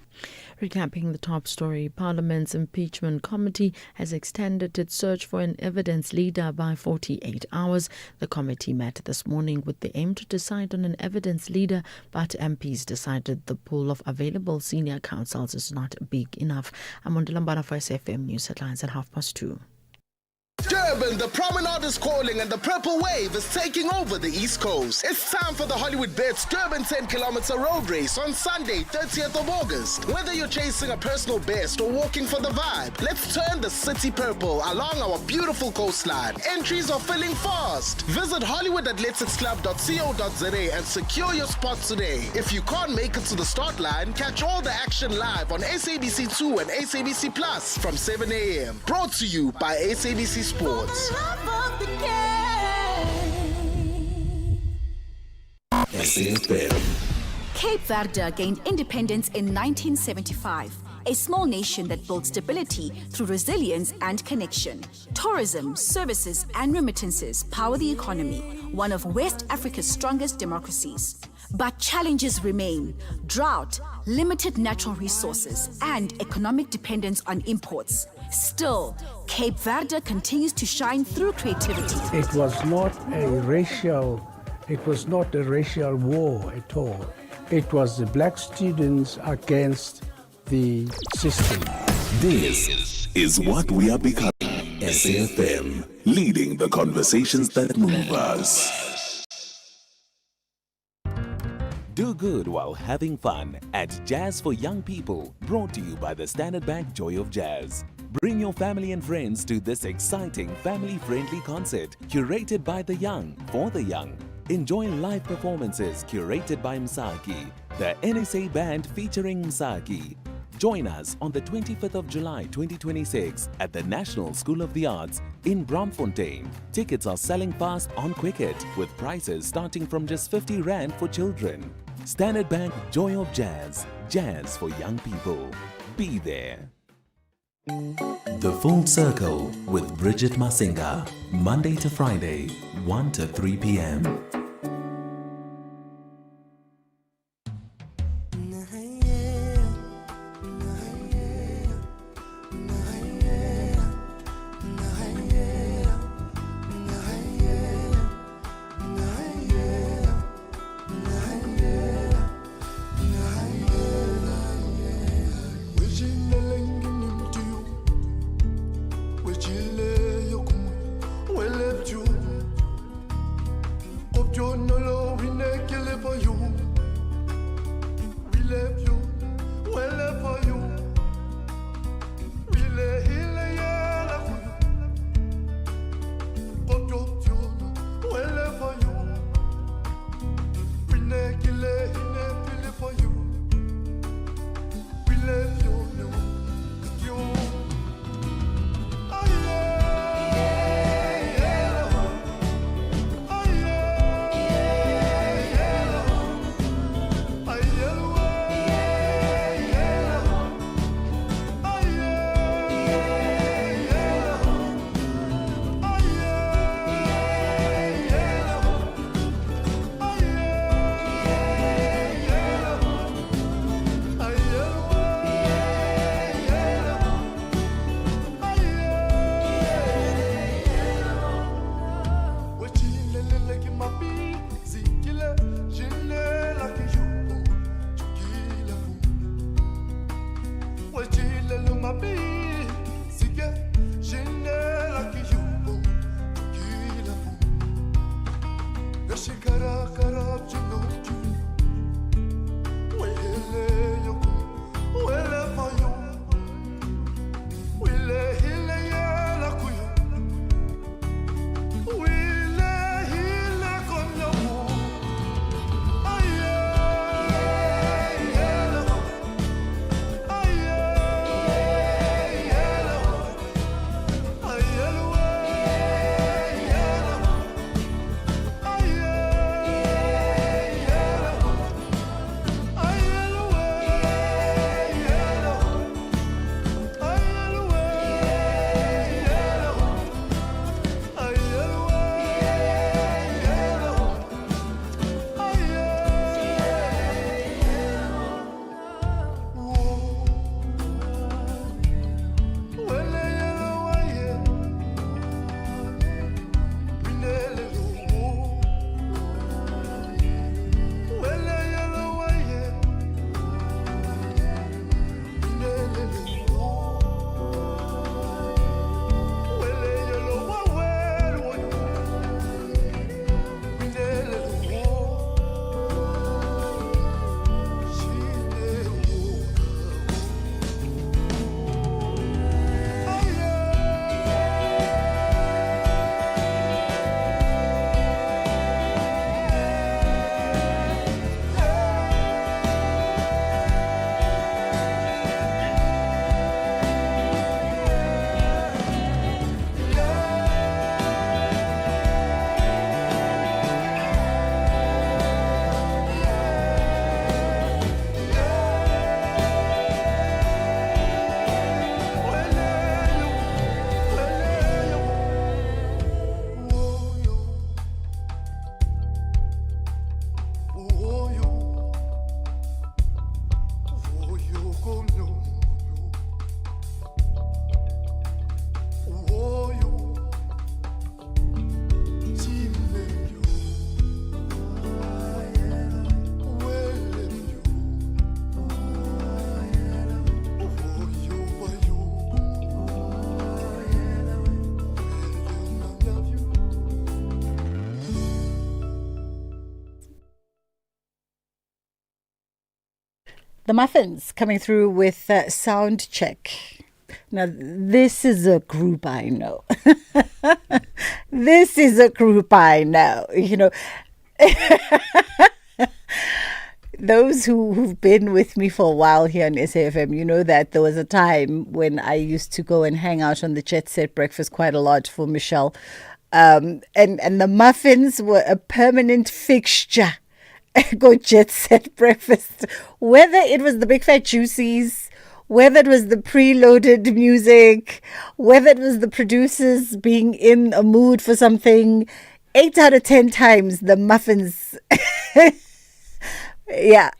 Speaker 4: Recapping the top story, Parliament's impeachment committee has extended its search for an evidence leader by 48 hours. The committee met this morning with the aim to decide on an evidence leader, but MPs decided the pool of available senior counsels is not big enough. I'm on Lambara for SAfm News Headlines at 2:30.
Speaker 21: Durban, the promenade is calling and the purple wave is taking over the East Coast. It's time for the Hollywood Bets Durban 10-kilometer road race on Sunday, 30th of August. Whether you're chasing a personal best or walking for the vibe, let's turn the city purple along our beautiful coastline. Entries are filling fast. Visit hollywoodathleticsclub.co.za and secure your spot today. If you can't make it to the start line, catch all the action live on SABC2 and SABC Plus from 7 a.m. Brought to you by SABC Sports.
Speaker 19: SAfm.
Speaker 24: Cape Verde gained independence in 1975. A small nation that built stability through resilience and connection. Tourism, services, and remittances power the economy, one of West Africa's strongest democracies. But challenges remain: drought, limited natural resources, and economic dependence on imports. Still, Cape Verde continues to shine through creativity.
Speaker 25: It was not a racial war at all. It was the black students against the system.
Speaker 19: This is what we are becoming. SAfm, leading the conversations that move us. Do good while having fun at Jazz for Young People, brought to you by the Standard Bank Joy of Jazz. Bring your family and friends to this exciting family-friendly concert curated by the young for the young. Enjoy live performances curated by Msaki, the NSA band featuring Msaki. Join us on the 25th of July 2026 at the National School of the Arts in Braamfontein. Tickets are selling fast on Quicket with prices starting from just 50 Rand for children. Standard Bank Joy of Jazz, jazz for young people. Be there. The Full Circle with Bridget Masinga, Monday to Friday, 1 to 3 p.m.
Speaker 16: The Muffins coming through with Sound Check. Now, this is a group I know. This is a group I know. You know, those who've been with me for a while here on SAfm, you know that there was a time when I used to go and hang out on the Jet Set breakfast quite a lot for Michelle. And the Muffins were a permanent fixture. Go Jet Set breakfast. Whether it was the Big Fat Juicies, whether it was the preloaded music, whether it was the producers being in a mood for something, 8 out of 10 times the Muffins. Yeah.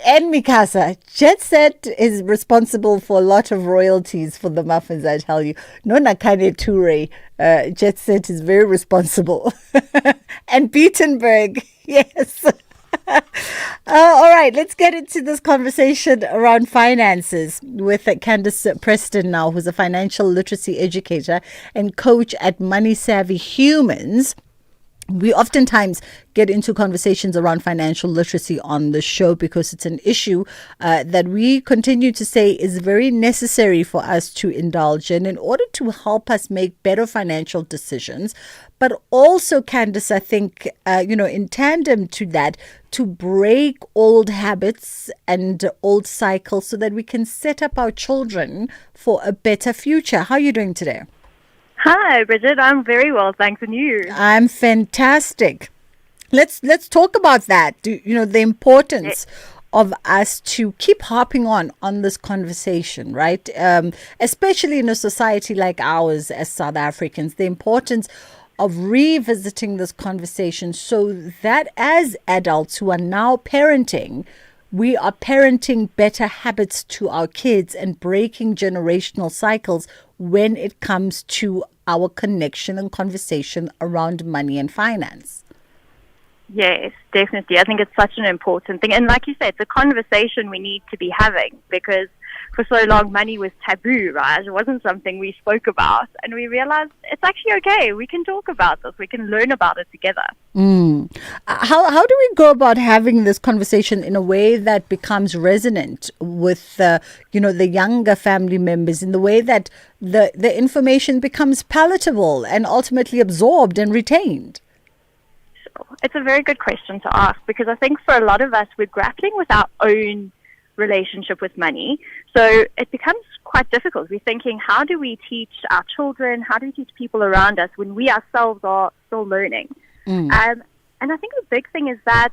Speaker 16: And Mikasa, Jet Set is responsible for a lot of royalties for the Muffins, I tell you. Nona Kane Ture, Jet Set is very responsible. And Beatenberg, yes. All right, let's get into this conversation around finances with Candace Preston now, who's a financial literacy educator and coach at Money Savvy Humans. We oftentimes get into conversations around financial literacy on the show because it's an issue that we continue to say is very necessary for us to indulge in order to help us make better financial decisions. But also, Candace, I think, in tandem to that, to break old habits and old cycles so that we can set up our children for a better future. How are you doing today?
Speaker 2: Hi, Bridget. I'm very well, thanks. And you?
Speaker 16: I'm fantastic. Let's talk about that. The importance of us to keep harping on this conversation, right? Especially in a society like ours as South Africans, the importance of revisiting this conversation so that as adults who are now parenting, we are parenting better habits to our kids and breaking generational cycles when it comes to our connection and conversation around money and finance.
Speaker 2: Yes, definitely. I think it's such an important thing. And like you said, it's a conversation we need to be having because for so long money was taboo, right? It wasn't something we spoke about. And we realized it's actually okay. We can talk about this. We can learn about it together.
Speaker 16: How do we go about having this conversation in a way that becomes resonant with the younger family members, in the way that the information becomes palatable and ultimately absorbed and retained?
Speaker 2: It's a very good question to ask because I think for a lot of us, we're grappling with our own relationship with money. So it becomes quite difficult. We're thinking, how do we teach our children? How do we teach people around us when we ourselves are still learning? And I think the big thing is that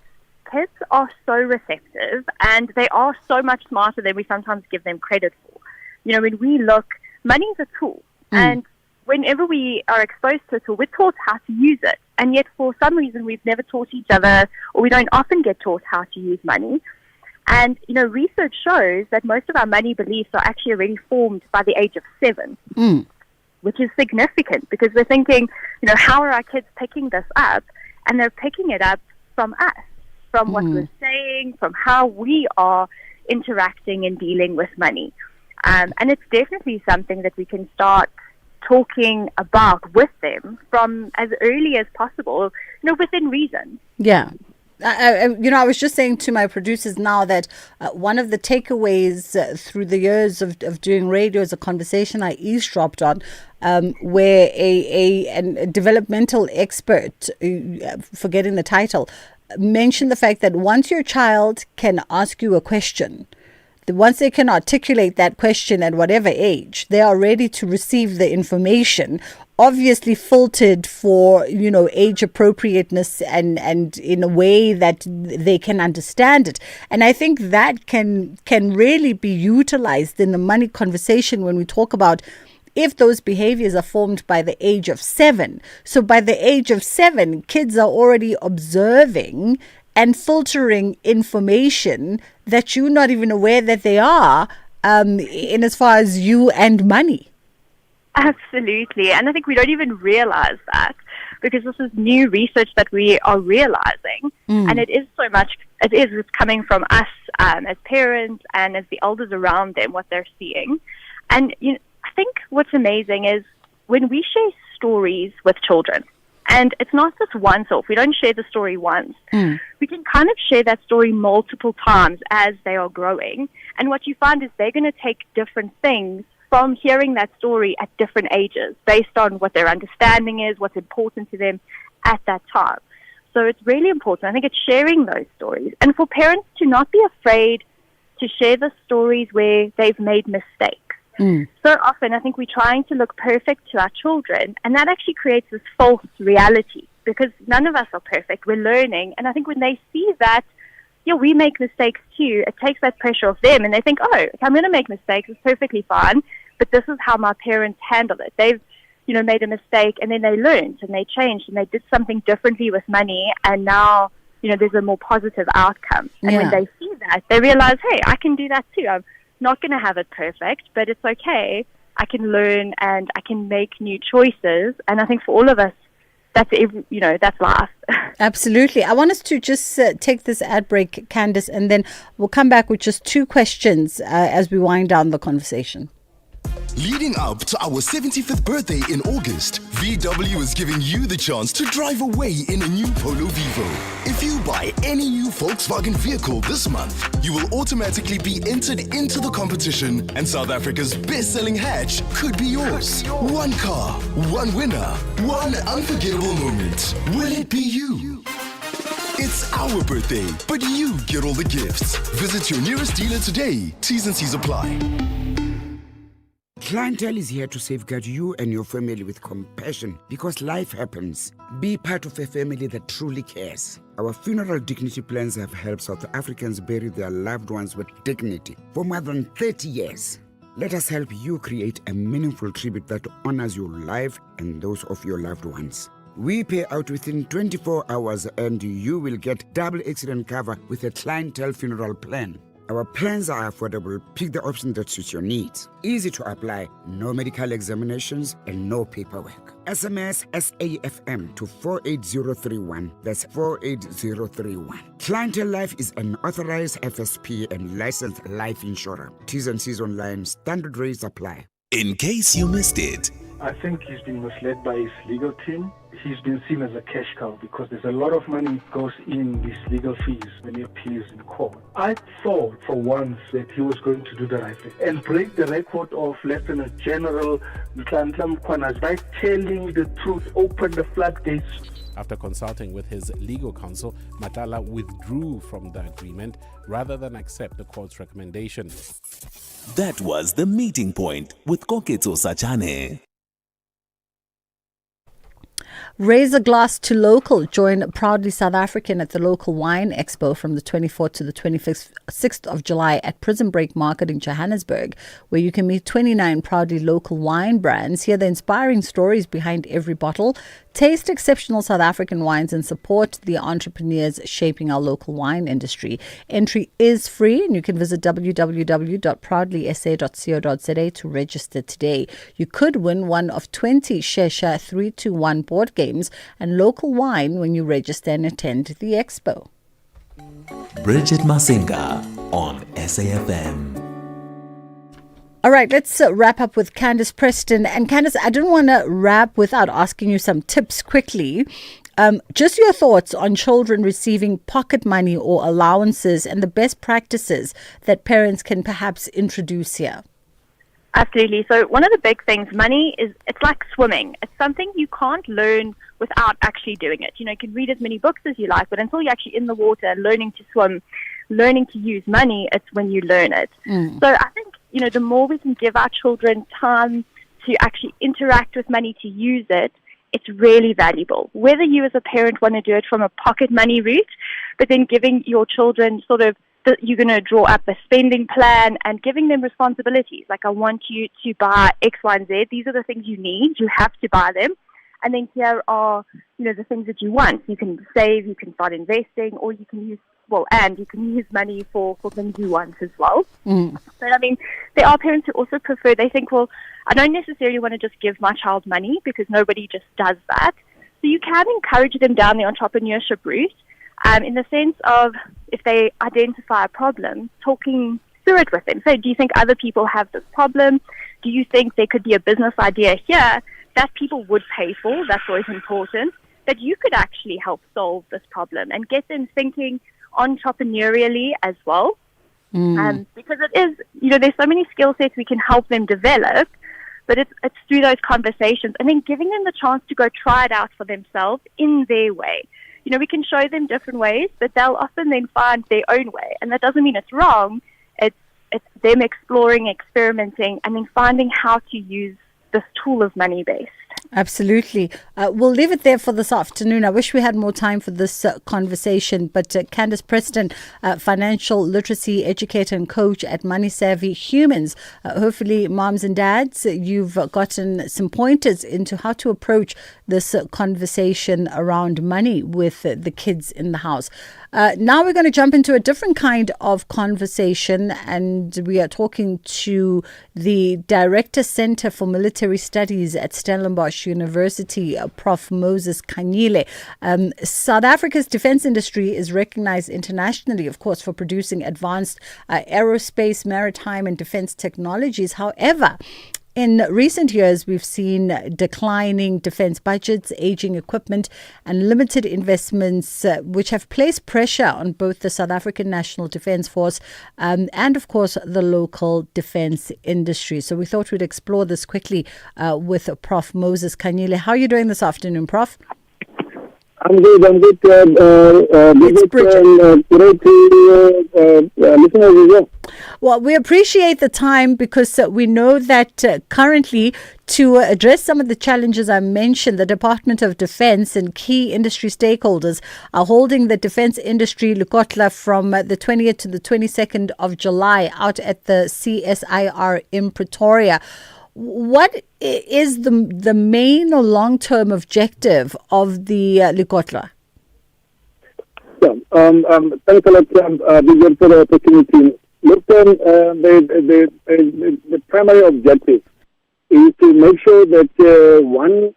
Speaker 2: kids are so receptive and they are so much smarter than we sometimes give them credit for. When we look, money is a tool. And whenever we are exposed to it, we're taught how to use it. And yet for some reason, we've never taught each other, or we don't often get taught how to use money. And, research shows that most of our money beliefs are actually already formed by the age of 7, which is significant because we're thinking, how are our kids picking this up? And they're picking it up from us, from what we're saying, from how we are interacting and dealing with money. And it's definitely something that we can start talking about with them from as early as possible, within reason.
Speaker 16: Yeah. I was just saying to my producers now that one of the takeaways through the years of doing radio is a conversation I eavesdropped on where a developmental expert, forgetting the title, mentioned the fact that once your child can ask you a question, once they can articulate that question at whatever age, they are ready to receive the information, obviously filtered for, age appropriateness and in a way that they can understand it. And I think that can really be utilized in the money conversation when we talk about if those behaviors are formed by the age of 7. So by the age of 7, kids are already observing and filtering information that you're not even aware that they are in as far as you and money.
Speaker 2: Absolutely. And I think we don't even realize that because this is new research that we are realizing. And it's coming from us as parents and as the elders around them, what they're seeing. And I think what's amazing is when we share stories with children, And it's not just once off. We don't share the story once. We can kind of share that story multiple times as they are growing. And what you find is they're going to take different things from hearing that story at different ages based on what their understanding is, what's important to them at that time. So it's really important. I think it's sharing those stories. And for parents to not be afraid to share the stories where they've made mistakes. So often I think we're trying to look perfect to our children, and that actually creates this false reality because none of us are perfect. We're learning. And I think when they see that, yeah, we make mistakes too, it takes that pressure off them, and they think, oh, if I'm going to make mistakes, it's perfectly fine, but this is how my parents handle it. They've, made a mistake, and then they learned, and they changed, and they did something differently with money, and now, there's a more positive outcome. And when they see that, they realize, hey, I can do that too. I'm not going to have it perfect, but it's okay. I can learn, and I can make new choices, and I think for all of us, that's life.
Speaker 16: Absolutely. I want us to just take this ad break, Candice, and then we'll come back with just two questions as we wind down the conversation.
Speaker 3: Leading up to our 75th birthday in August, VW is giving you the chance to drive away in a new Polo Vivo. If you buy any new Volkswagen vehicle this month, you will automatically be entered into the competition, and South Africa's best-selling hatch could be yours. One car, one winner, one unforgettable moment. Will it be you? It's our birthday, but you get all the gifts. Visit your nearest dealer today. T's and C's apply.
Speaker 5: Clientele is here to safeguard you and your family with compassion because life happens. Be part of a family that truly cares. Our funeral dignity plans have helped South Africans bury their loved ones with dignity for more than 30 years. Let us help you create a meaningful tribute that honors your life and those of your loved ones. We pay out within 24 hours and you will get double accident cover with a clientele funeral plan. Our plans are affordable. Pick the option that suits your needs. Easy to apply, no medical examinations, and no paperwork. SMS SAFM to 48031. That's 48031. Clientele Life is an authorized FSP and licensed life insurer. T's and C's online. Standard rates apply.
Speaker 19: In case you missed it,
Speaker 17: I think he's been misled by his legal team. He's been seen as a cash cow because there's a lot of money goes in these legal fees when he appears in court. I thought for once that he was going to do the right thing and break the record of Lieutenant General Nhlanhla Mkhwanazi by telling the truth, open the floodgates.
Speaker 6: After consulting with his legal counsel, Matala withdrew from the agreement rather than accept the court's recommendation.
Speaker 19: That was The Meeting Point with Koketso Sachane.
Speaker 16: Raise a glass to local. Join Proudly South African at the local wine expo from the 24th to the 26th of July at Prison Break Market in Johannesburg, where you can meet 29 proudly local wine brands, hear the inspiring stories behind every bottle, taste exceptional South African wines, and support the entrepreneurs shaping our local wine industry. Entry is free, and you can visit www.proudlysa.co.za to register today. You could win one of 20 Shesha 321 board games and local wine when you register and attend the expo.
Speaker 19: Bridget Masinga on SAFM.
Speaker 16: All right, let's wrap up with Candice Preston. And Candice, I didn't want to wrap without asking you some tips quickly. Just your thoughts on children receiving pocket money or allowances and the best practices that parents can perhaps introduce here.
Speaker 2: Absolutely. So one of the big things, money it's like swimming. It's something you can't learn without actually doing it. You can read as many books as you like, but until you're actually in the water learning to swim, learning to use money, it's when you learn it. So I think, the more we can give our children time to actually interact with money, to use it, it's really valuable. Whether you as a parent want to do it from a pocket money route, but then giving your children you're going to draw up a spending plan and giving them responsibilities. Like, I want you to buy X, Y, and Z. These are the things you need. You have to buy them. And then here are, the things that you want. You can save, you can start investing, or you can use money for things you want as well. But there are parents who also prefer, they think, well, I don't necessarily want to just give my child money because nobody just does that. So you can encourage them down the entrepreneurship route, in the sense of, if they identify a problem, talking through it with them. So do you think other people have this problem? Do you think there could be a business idea here that people would pay for? That's always important. that you could actually help solve this problem and get them thinking entrepreneurially as well. Because it is, there's so many skill sets we can help them develop, but it's through those conversations and then giving them the chance to go try it out for themselves in their way. We can show them different ways, but they'll often then find their own way. And that doesn't mean it's wrong. It's them exploring, experimenting, and then finding how to use this tool of money-based.
Speaker 16: Absolutely. We'll leave it there for this afternoon. I wish we had more time for this conversation, but Candace Preston, financial literacy educator and coach at Money Savvy Humans. Hopefully, moms and dads, you've gotten some pointers into how to approach this conversation around money with the kids in the house. Now we're going to jump into a different kind of conversation, and we are talking to the Director Center for Military Studies at Stellenbosch University, Prof. Moses Kanyile. South Africa's defense industry is recognized internationally, of course, for producing advanced aerospace, maritime and defense technologies. However, in recent years, we've seen declining defense budgets, aging equipment, and limited investments, which have placed pressure on both the South African National Defense Force and, of course, the local defense industry. So we thought we'd explore this quickly with Prof. Moses Kanyile. How are you doing this afternoon, Prof?
Speaker 7: I'm good. It's Bridget. Great to listen as well.
Speaker 16: Well, we appreciate the time because we know that currently, to address some of the challenges I mentioned, the Department of Defense and key industry stakeholders are holding the Defense Industry Lekotla from the 20th to the 22nd of July out at the CSIR in Pretoria. What is the main or long-term objective of the Lekotla?
Speaker 7: Yeah, thanks a lot, Vijay, for the opportunity. Look, the primary objective is to make sure that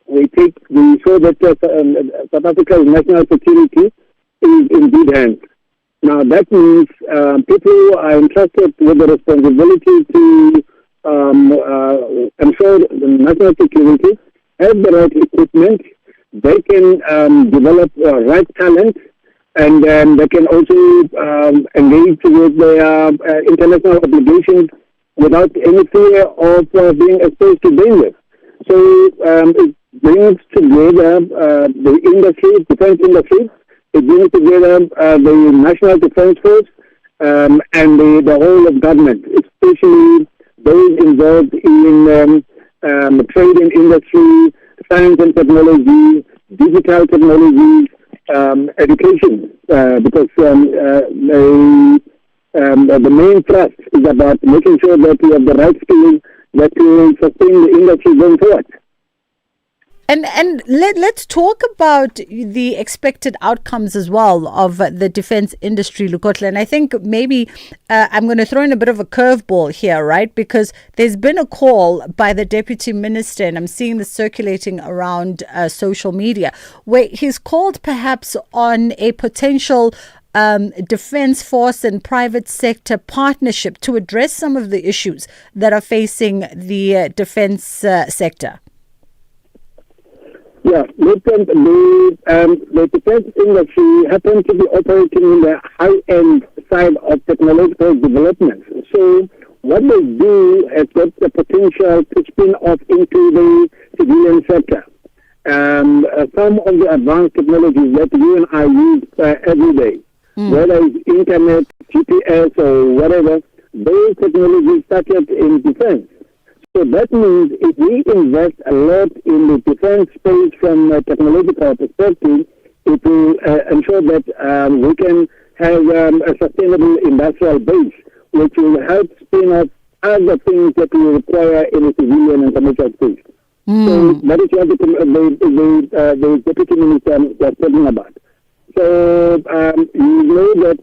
Speaker 7: we show that South Africa's national security is in good hands. Now that means people are entrusted with the responsibility to ensure the national security, have the right equipment, they can develop right talent, and they can also engage with their international obligations without any fear of being exposed to danger. So it brings together the industry, defense industry, it brings together the National Defense Force and the whole of government, especially those involved in trade and industry, science and technology, digital technology, education, because the main thrust is about making sure that we have the right skills that will sustain the industry going forward.
Speaker 16: And let's talk about the expected outcomes as well of the defense industry, Lekotla. And I think maybe I'm going to throw in a bit of a curveball here, right? Because there's been a call by the Deputy Minister, and I'm seeing this circulating around social media, where he's called perhaps on a potential defense force and private sector partnership to address some of the issues that are facing the defense sector.
Speaker 7: Yeah, look, the defense industry happens to be operating in the high-end side of technological development. So what they do has got the potential to spin off into the civilian sector. Some of the advanced technologies that you and I use every day, whether it's internet, GPS, or whatever, those technologies started in defense. So that means if we invest a lot in the defense space from a technological perspective, it will ensure that we can have a sustainable industrial base, which will help spin up other things that we require in a civilian and commercial space. So that is what the Deputy Minister was talking about. So you know that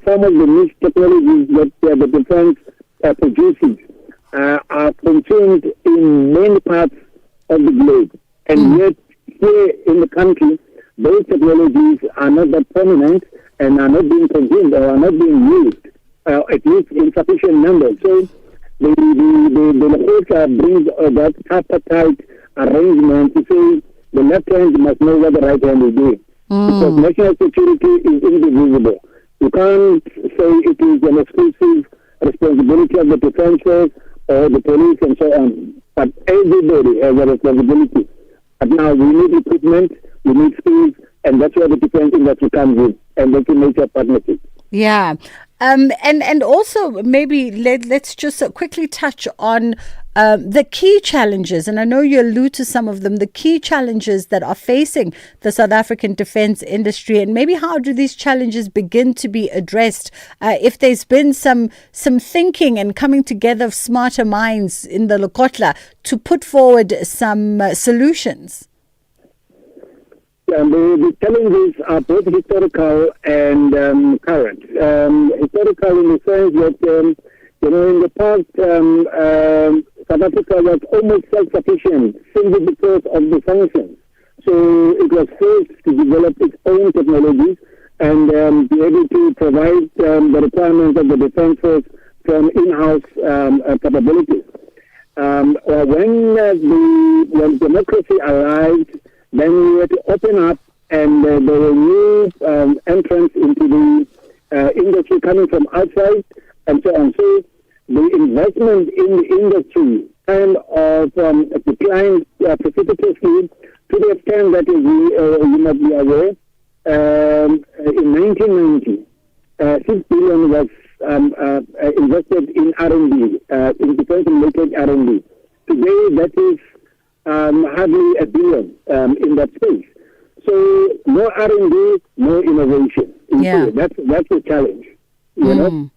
Speaker 7: some of the niche technologies that the defense produces are consumed in many parts of the globe. And yet, here in the country, those technologies are not that prominent and are not being consumed or are not being used, at least in sufficient numbers. So the report brings that tripartite arrangement to say the left hand must know what the right hand is doing. Because national security is indivisible. You can't say it is an exclusive responsibility of the defense force or the police and so on. But everybody has a responsibility. But now we need equipment, we need skills, and that's where the defense industry comes in, and they can make a partnership.
Speaker 16: Yeah. And also maybe let's just quickly touch on the key challenges, and I know you allude to some of them, the key challenges that are facing the South African defense industry, and maybe how do these challenges begin to be addressed if there's been some thinking and coming together of smarter minds in the Lekotla to put forward some solutions.
Speaker 7: The challenges are both historical and current. Historical in the sense that, in the past, South Africa was almost self-sufficient simply because of the sanctions. So it was forced to develop its own technologies and be able to provide the requirements of the defense force from in-house capabilities. When democracy arrived, then we had to open up, and there were new entrants into the industry coming from outside, and so on. So the investment in the industry kind of declined precipitously to the extent that you must be aware. In 1990, 6 billion was invested in R&D, in defense-related R&D. Today, that is hardly $1 billion in that space. So more R&D, more innovation.
Speaker 16: Yeah.
Speaker 7: That's the challenge. You know?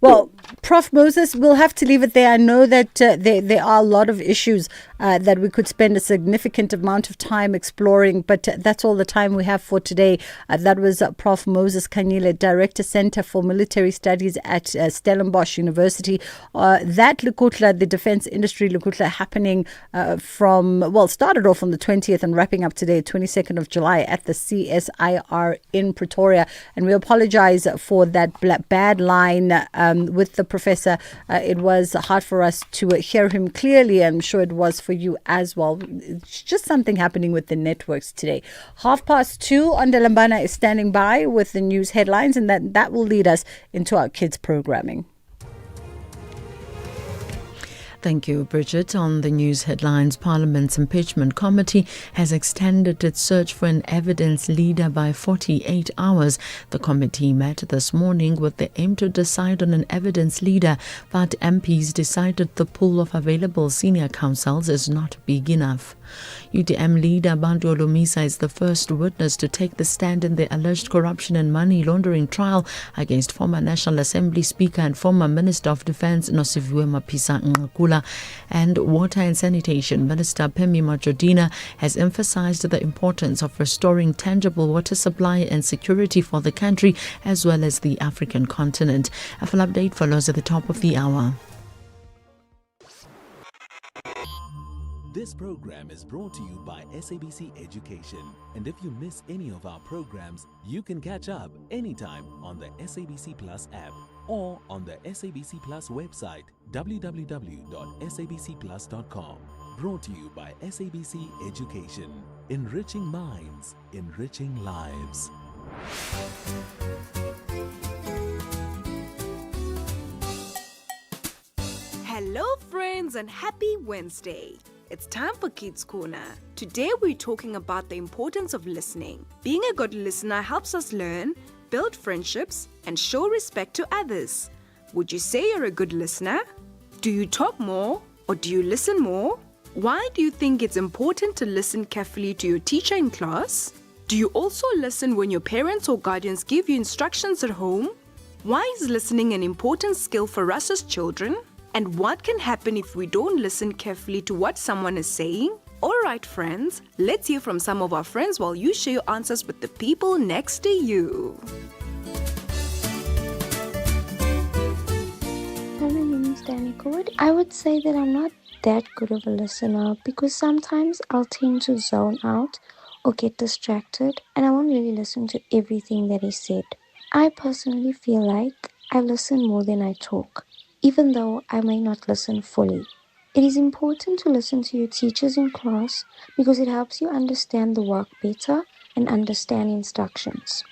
Speaker 16: Well, Prof. Moses, we'll have to leave it there. I know that there are a lot of issues that we could spend a significant amount of time exploring, but that's all the time we have for today. That was Prof. Moses Kanyile, Director, Center for Military Studies at Stellenbosch University. That Lekotla, the defense industry Lekotla, happening started off on the 20th and wrapping up today, 22nd of July, at the CSIR in Pretoria. And we apologize for that bad line with the professor. It was hard for us to hear him clearly. I'm sure it was for you as well. It's just something happening with the networks today. 2:30, Andelambana is standing by with the news headlines, and that will lead us into our kids programming.
Speaker 4: Thank you, Bridget. On the news headlines, Parliament's impeachment committee has extended its search for an evidence leader by 48 hours. The committee met this morning with the aim to decide on an evidence leader, but MPs decided the pool of available senior counsels is not big enough. UDM leader Bantu Olumisa is the first witness to take the stand in the alleged corruption and money laundering trial against former National Assembly Speaker and former Minister of Defence Nosiviwe Mapisa Ngqakula, and Water and Sanitation Minister Phemi Majodina has emphasized the importance of restoring tangible water supply and security for the country as well as the African continent. A full update follows at the top of the hour.
Speaker 19: This program is brought to you by SABC Education. And if you miss any of our programs, you can catch up anytime on the SABC Plus app or on the SABC Plus website, www.sabcplus.com. Brought to you by SABC Education. Enriching minds, enriching lives.
Speaker 9: Hello friends and happy Wednesday. It's time for Kids Corner. Today we're talking about the importance of listening. Being a good listener helps us learn, build friendships, and show respect to others. Would you say you're a good listener? Do you talk more or do you listen more? Why do you think it's important to listen carefully to your teacher in class? Do you also listen when your parents or guardians give you instructions at home? Why is listening an important skill for us as children? And what can happen if we don't listen carefully to what someone is saying? Alright friends, let's hear from some of our friends while you share your answers with the people next to you.
Speaker 13: My name is Danny Good. I would say that I'm not that good of a listener because sometimes I'll tend to zone out or get distracted and I won't really listen to everything that is said. I personally feel like I listen more than I talk, even though I may not listen fully. It is important to listen to your teachers in class because it helps you understand the work better and understand instructions.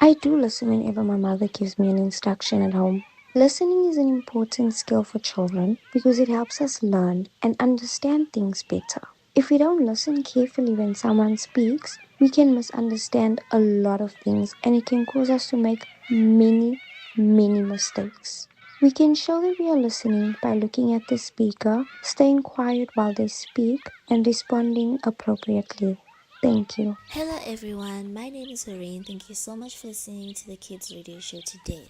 Speaker 13: I do listen whenever my mother gives me an instruction at home. Listening is an important skill for children because it helps us learn and understand things better. If we don't listen carefully when someone speaks, we can misunderstand a lot of things and it can cause us to make many mistakes. We can show that we are listening by looking at the speaker, staying quiet while they speak, and responding appropriately. Thank you.
Speaker 11: Hello everyone, my name is Lorraine. Thank you so much for listening to the Kids Radio Show today.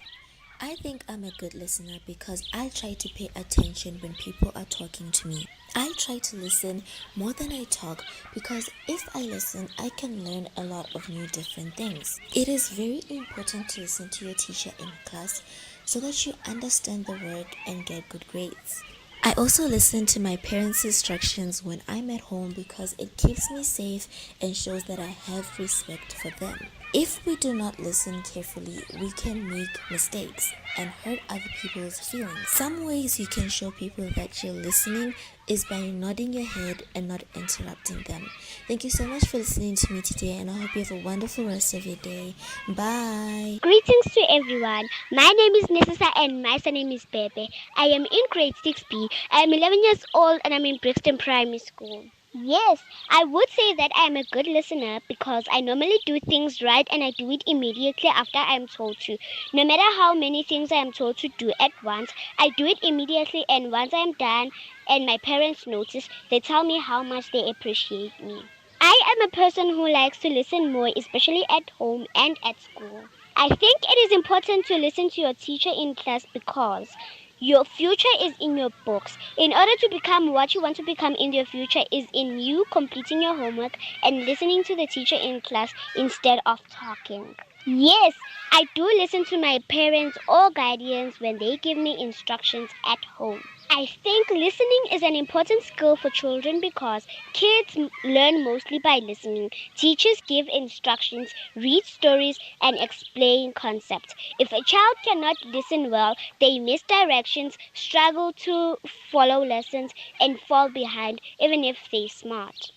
Speaker 11: I think I'm a good listener because I try to pay attention when people are talking to me. I try to listen more than I talk because if I listen, I can learn a lot of new different things. It is very important to listen to your teacher in class so that you understand the word and get good grades. I also listen to my parents' instructions when I'm at home because it keeps me safe and shows that I have respect for them. If we do not listen carefully, we can make mistakes and hurt other people's feelings. Some ways you can show people that you're listening is by nodding your head and not interrupting them. Thank you so much for listening to me today, and I hope you have a wonderful rest of your day. Bye.
Speaker 14: Greetings to everyone. My name is Nesisa and my surname is Bebe. I am in grade 6B. I am 11 years old and I'm in Brixton Primary School. Yes, I would say that I am a good listener because I normally do things right and I do it immediately after I am told to. No matter how many things I am told to do at once, I do it immediately, and once I am done and my parents notice, they tell me how much they appreciate me. I am a person who likes to listen more, especially at home and at school. I think it is important to listen to your teacher in class because your future is in your books. In order to become what you want to become in your future is in you completing your homework and listening to the teacher in class instead of talking. Yes, I do listen to my parents or guardians when they give me instructions at home. I think listening is an important skill for children because kids learn mostly by listening. Teachers give instructions, read stories, and explain concepts. If a child cannot listen well, they miss directions, struggle to follow lessons, and fall behind even if they're smart.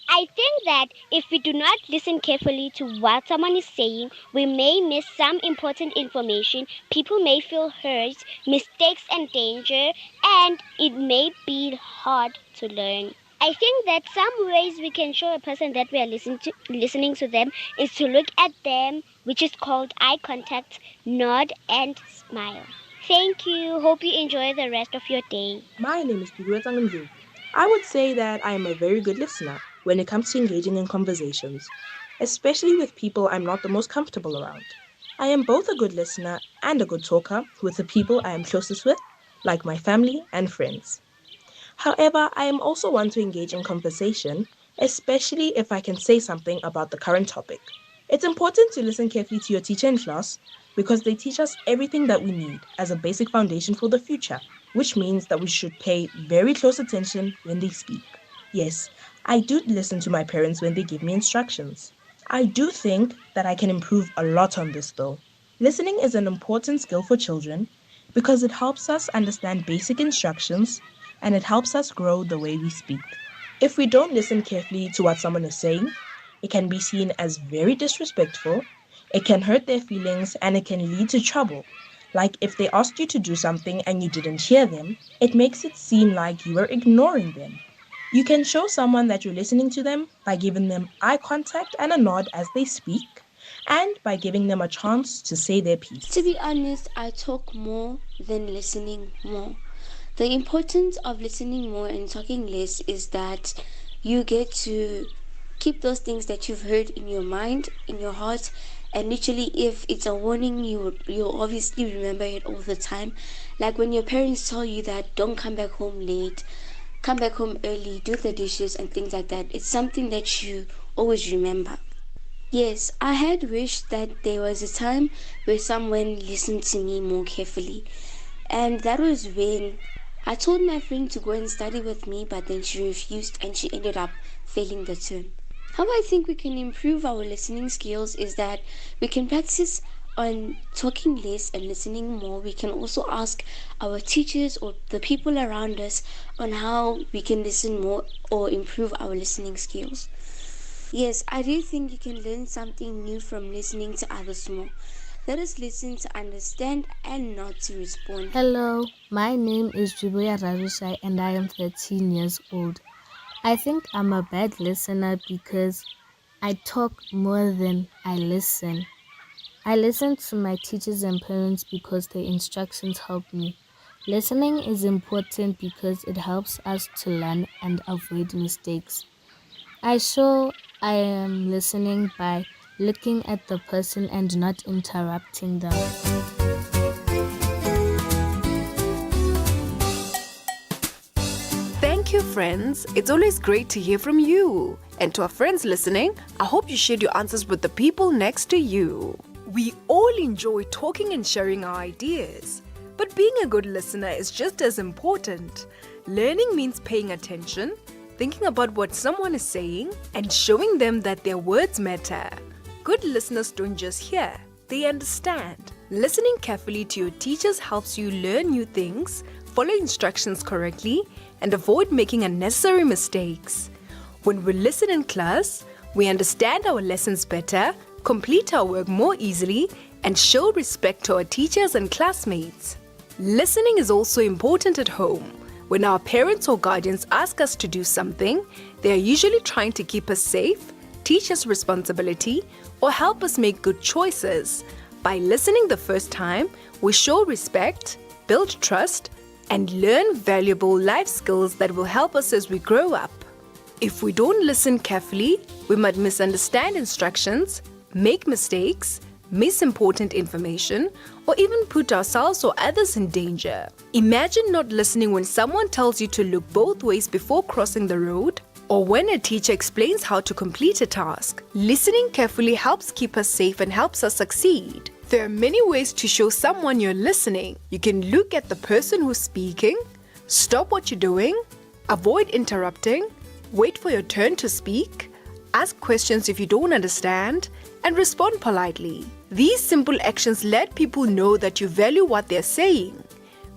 Speaker 14: I think that if we do not listen carefully to what someone is saying, we may miss some important information, people may feel hurt, mistakes and danger, and it may be hard to learn. I think that some ways we can show a person that we are listening to them is to look at them, which is called eye contact, nod, and smile. Thank you. Hope you enjoy the rest of your day.
Speaker 15: My name is Pigueta Ngamvu. I would say that I am a very good listener when it comes to engaging in conversations, especially with people I'm not the most comfortable around. I am both a good listener and a good talker with the people I am closest with, like my family and friends. However, I am also one to engage in conversation, especially if I can say something about the current topic. It's important to listen carefully to your teacher in class because they teach us everything that we need as a basic foundation for the future, which means that we should pay very close attention when they speak. Yes, I do listen to my parents when they give me instructions. I do think that I can improve a lot on this though. Listening is an important skill for children because it helps us understand basic instructions and it helps us grow the way we speak. If we don't listen carefully to what someone is saying, it can be seen as very disrespectful, it can hurt their feelings, and it can lead to trouble. Like if they asked you to do something and you didn't hear them, it makes it seem like you are ignoring them. You can show someone that you're listening to them by giving them eye contact and a nod as they speak, and by giving them a chance to say their piece.
Speaker 18: To be honest, I talk more than listening more. The importance of listening more and talking less is that you get to keep those things that you've heard in your mind, in your heart, and literally if it's a warning, you'll obviously remember it all the time. Like when your parents tell you that don't come back home late, come back home early, do the dishes and things like that. It's something that you always remember. Yes, I had wished that there was a time where someone listened to me more carefully. And that was when I told my friend to go and study with me, but then she refused and she ended up failing the term. How I think we can improve our listening skills is that we can practice on talking less and listening more, we can also ask our teachers or the people around us on how we can listen more or improve our listening skills. Yes, I do think you can learn something new from listening to others more. Let us listen to understand and not to respond.
Speaker 1: Hello, my name is Julia Rarushai and I am 13 years old. I think I'm a bad listener because I talk more than I listen. I listen to my teachers and parents because their instructions help me. Listening is important because it helps us to learn and avoid mistakes. I show I am listening by looking at the person and not interrupting them.
Speaker 9: Thank you, friends. It's always great to hear from you. And to our friends listening, I hope you shared your answers with the people next to you. We all enjoy talking and sharing our ideas. But being a good listener is just as important. Learning means paying attention, thinking about what someone is saying, and showing them that their words matter. Good listeners don't just hear, they understand. Listening carefully to your teachers helps you learn new things, follow instructions correctly, and avoid making unnecessary mistakes. When we listen in class, we understand our lessons better, complete our work more easily, and show respect to our teachers and classmates. Listening is also important at home. When our parents or guardians ask us to do something, they are usually trying to keep us safe, teach us responsibility, or help us make good choices. By listening the first time, we show respect, build trust, and learn valuable life skills that will help us as we grow up. If we don't listen carefully, we might misunderstand instructions, make mistakes, miss important information, or even put ourselves or others in danger. Imagine not listening when someone tells you to look both ways before crossing the road, or when a teacher explains how to complete a task. Listening carefully helps keep us safe and helps us succeed. There are many ways to show someone you're listening. You can look at the person who's speaking, stop what you're doing, avoid interrupting, wait for your turn to speak, ask questions if you don't understand, and respond politely. These simple actions let people know that you value what they're saying.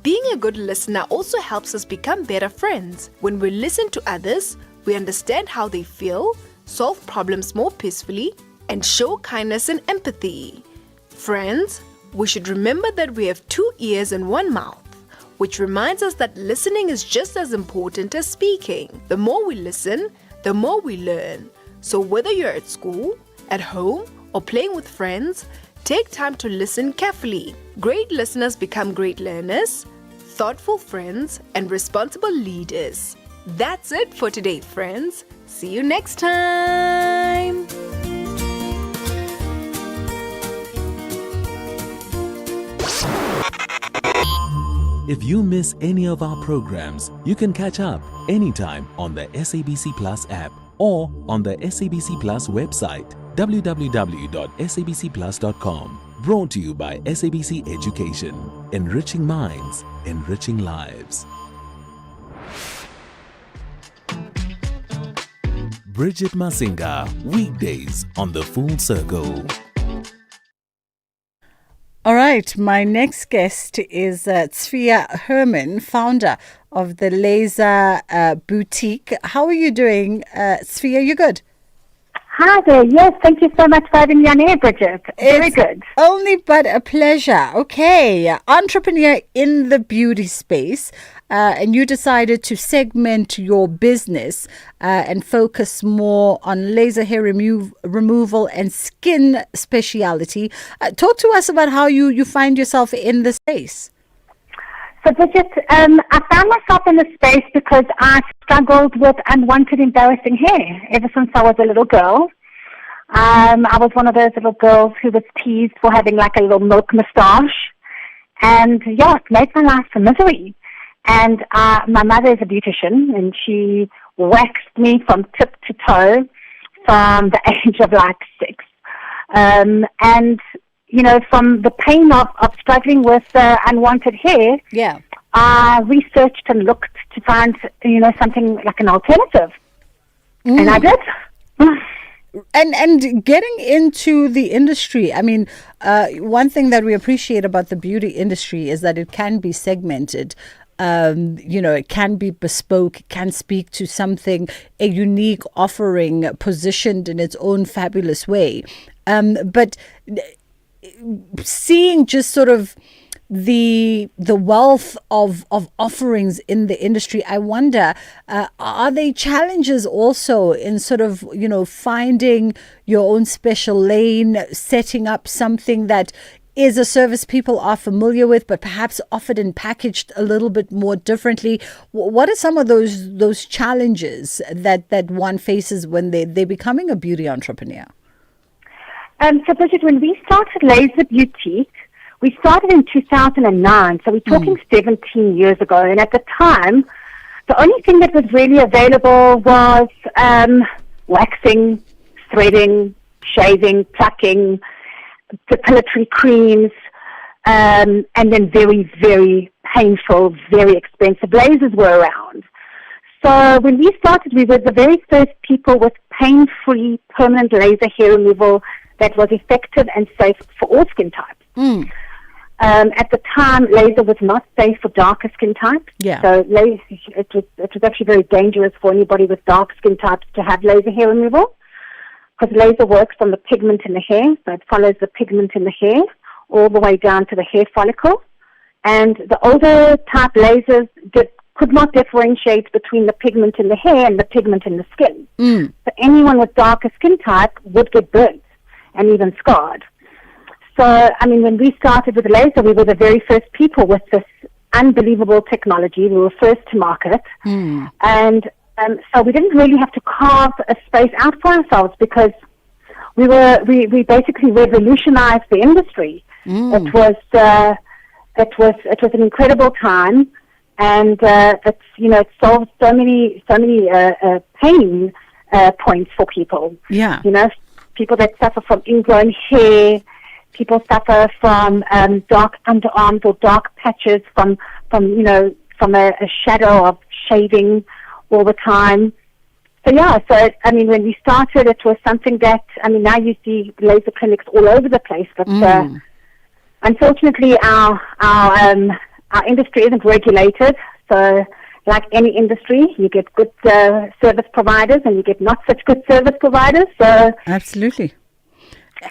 Speaker 9: Being a good listener also helps us become better friends. When we listen to others, we understand how they feel, solve problems more peacefully, and show kindness and empathy. Friends, we should remember that we have 2 ears and 1 mouth, which reminds us that listening is just as important as speaking. The more we listen, the more we learn. So whether you're at school, at home, or playing with friends, take time to listen carefully. Great listeners become great learners, thoughtful friends, and responsible leaders. That's it for today, friends. See you next time.
Speaker 19: If you miss any of our programs, you can catch up anytime on the SABC Plus app or on the SABC Plus website, www.sabcplus.com. Brought to you by SABC Education. Enriching minds, enriching lives. Bridget Masinga, weekdays on The Full Circle.
Speaker 16: All right, my next guest is Tsvia Herman, founder of the Laser Boutique. How are you doing, Tsvia? You good?
Speaker 12: Hi there. Yes, thank you so much for having me on air, Bridget. Very good.
Speaker 16: Only but a pleasure. Okay, entrepreneur in the beauty space, and you decided to segment your business and focus more on laser hair removal and skin speciality. Talk to us about how you find yourself in the space.
Speaker 12: So, Bridget, I found myself in this space because I struggled with unwanted, embarrassing hair ever since I was a little girl. I was one of those little girls who was teased for having like a little milk moustache. And, yeah, it made my life a misery. And my mother is a beautician, and she waxed me from tip to toe from the age of like 6. And you know, from the pain of struggling with unwanted hair, I researched and looked to find, you know, something like an alternative. And I did.
Speaker 16: And getting into the industry, I mean, one thing that we appreciate about the beauty industry is that it can be segmented. It can be bespoke, it can speak to something, a unique offering positioned in its own fabulous way. But seeing just sort of the wealth of offerings in the industry, I wonder, are there challenges also in sort of, finding your own special lane, setting up something that is a service people are familiar with, but perhaps offered and packaged a little bit more differently? What are some of those challenges that one faces when they're becoming a beauty entrepreneur?
Speaker 12: So, Bridget, when we started Laser Boutique, we started in 2009, so we're talking 17 years ago. And at the time, the only thing that was really available was waxing, threading, shaving, plucking, depilatory creams, and then very, very painful, very expensive lasers were around. So when we started, we were the very first people with pain-free permanent laser hair removal that was effective and safe for all skin types. At the time, laser was not safe for darker skin types.
Speaker 16: Yeah.
Speaker 12: So it was actually very dangerous for anybody with dark skin types to have laser hair removal, because laser works on the pigment in the hair, so it follows the pigment in the hair all the way down to the hair follicle. And the older type lasers could not differentiate between the pigment in the hair and the pigment in the skin. So anyone with darker skin type would get burnt and even scarred. So, I mean, when we started with laser, we were the very first people with this unbelievable technology. We were first to market. And so we didn't really have to carve a space out for ourselves, because we basically revolutionized the industry. It was an incredible time, and it solved so many pain points for people.
Speaker 16: Yeah.
Speaker 12: People that suffer from ingrown hair, people suffer from dark underarms or dark patches from a shadow of shaving all the time. So when we started, it was something that, now you see laser clinics all over the place, but unfortunately our industry isn't regulated. So like any industry, you get good service providers and you get not such good service providers. So
Speaker 16: absolutely.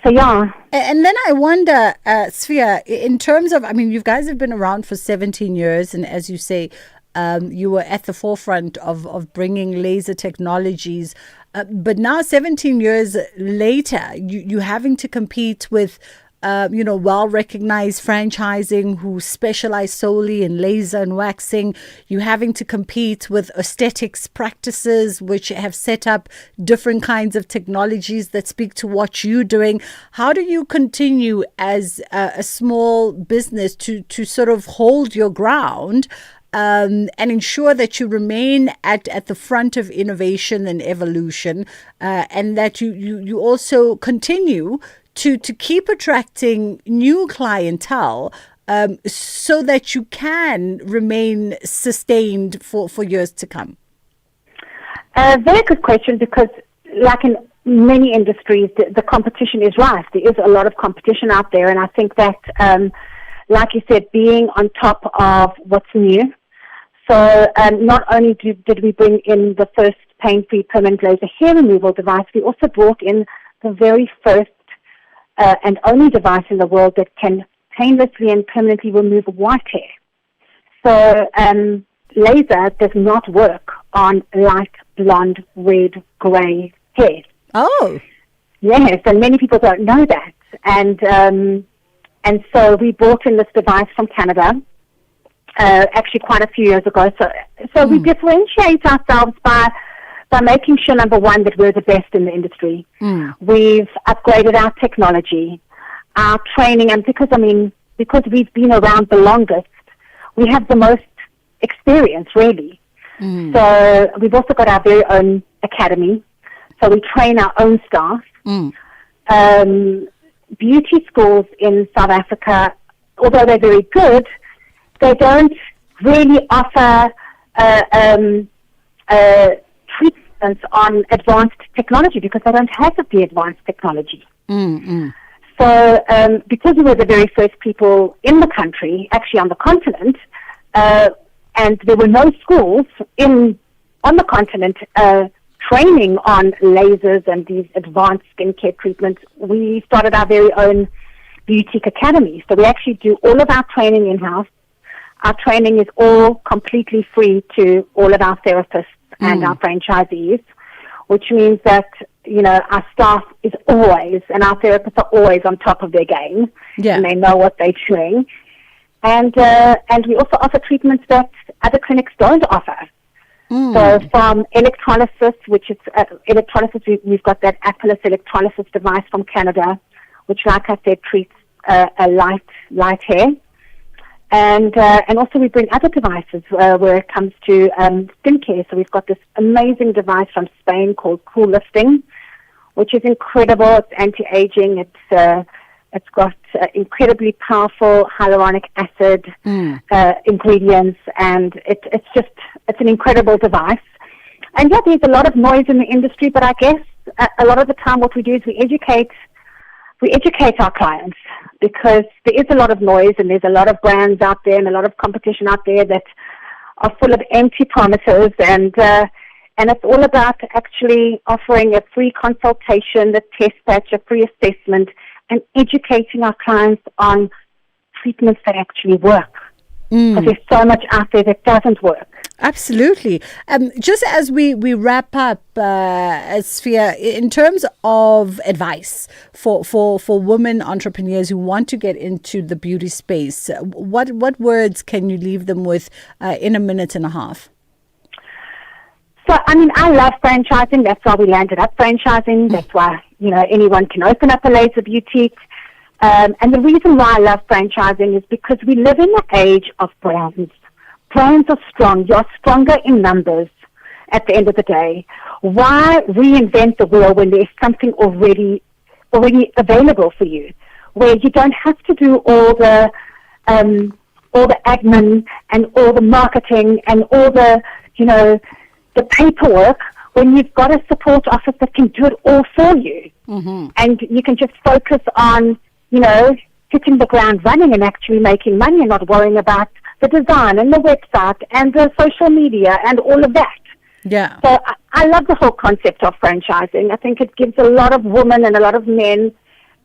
Speaker 12: So yeah.
Speaker 16: And then I wonder, Sphere, in terms of, you guys have been around for 17 years, and as you say, you were at the forefront of bringing laser technologies. But now 17 years later, you're having to compete with well-recognized franchising who specialize solely in laser and waxing. You're having to compete with aesthetics practices which have set up different kinds of technologies that speak to what you're doing. How do you continue as a small business to sort of hold your ground and ensure that you remain at the front of innovation and evolution, and that you also continue to keep attracting new clientele, so that you can remain sustained for years to come?
Speaker 12: Very good question, because like in many industries, the competition is rife. There is a lot of competition out there, and I think that, like you said, being on top of what's new. So not only did we bring in the first pain-free permanent laser hair removal device, we also brought in the very first and only device in the world that can painlessly and permanently remove white hair. So laser does not work on light blonde, red, gray hair.
Speaker 16: Oh.
Speaker 12: Yes, and many people don't know that. And so we brought in this device from Canada, actually quite a few years ago. So we differentiate ourselves by making sure, number one, that we're the best in the industry. We've upgraded our technology, our training, and because we've been around the longest, we have the most experience, really. So we've also got our very own academy. So we train our own staff. Beauty schools in South Africa, although they're very good, they don't really offer assistance on advanced technology because they don't have the advanced technology. So because we were the very first people in the country, actually on the continent, and there were no schools on the continent training on lasers and these advanced skincare treatments, we started our very own boutique academy. So we actually do all of our training in-house. Our training is all completely free to all of our therapists and our franchisees, which means that, our staff is always, and our therapists are always on top of their game, and they know what they're doing. And we also offer treatments that other clinics don't offer. So from electrolysis, which is electrolysis, we've got that Apellis electrolysis device from Canada, which, like I said, treats a light hair. And also we bring other devices where it comes to skincare. So we've got this amazing device from Spain called Cool Lifting, which is incredible. It's anti-aging. It's got incredibly powerful hyaluronic acid ingredients, and it's an incredible device. And yeah, there's a lot of noise in the industry, but I guess a lot of the time what we do is we educate our clients, because there is a lot of noise and there's a lot of brands out there and a lot of competition out there that are full of empty promises, and it's all about actually offering a free consultation, a test patch, a free assessment, and educating our clients on treatments that actually work. Because there's so much out there that doesn't work.
Speaker 16: Absolutely. Just as we wrap up, Sphere, in terms of advice for women entrepreneurs who want to get into the beauty space, what words can you leave them with in a minute and a half?
Speaker 12: So, I love franchising. That's why we landed up franchising. That's why, anyone can open up a laser boutique. And the reason why I love franchising is because we live in the age of brands. Brands are strong. You're stronger in numbers at the end of the day. Why reinvent the wheel when there's something already available for you, where you don't have to do all the admin and all the marketing and all the paperwork, when you've got a support office that can do it all for you. And you can just focus on hitting the ground running and actually making money and not worrying about the design and the website and the social media and all of that.
Speaker 16: Yeah.
Speaker 12: So I love the whole concept of franchising. I think it gives a lot of women and a lot of men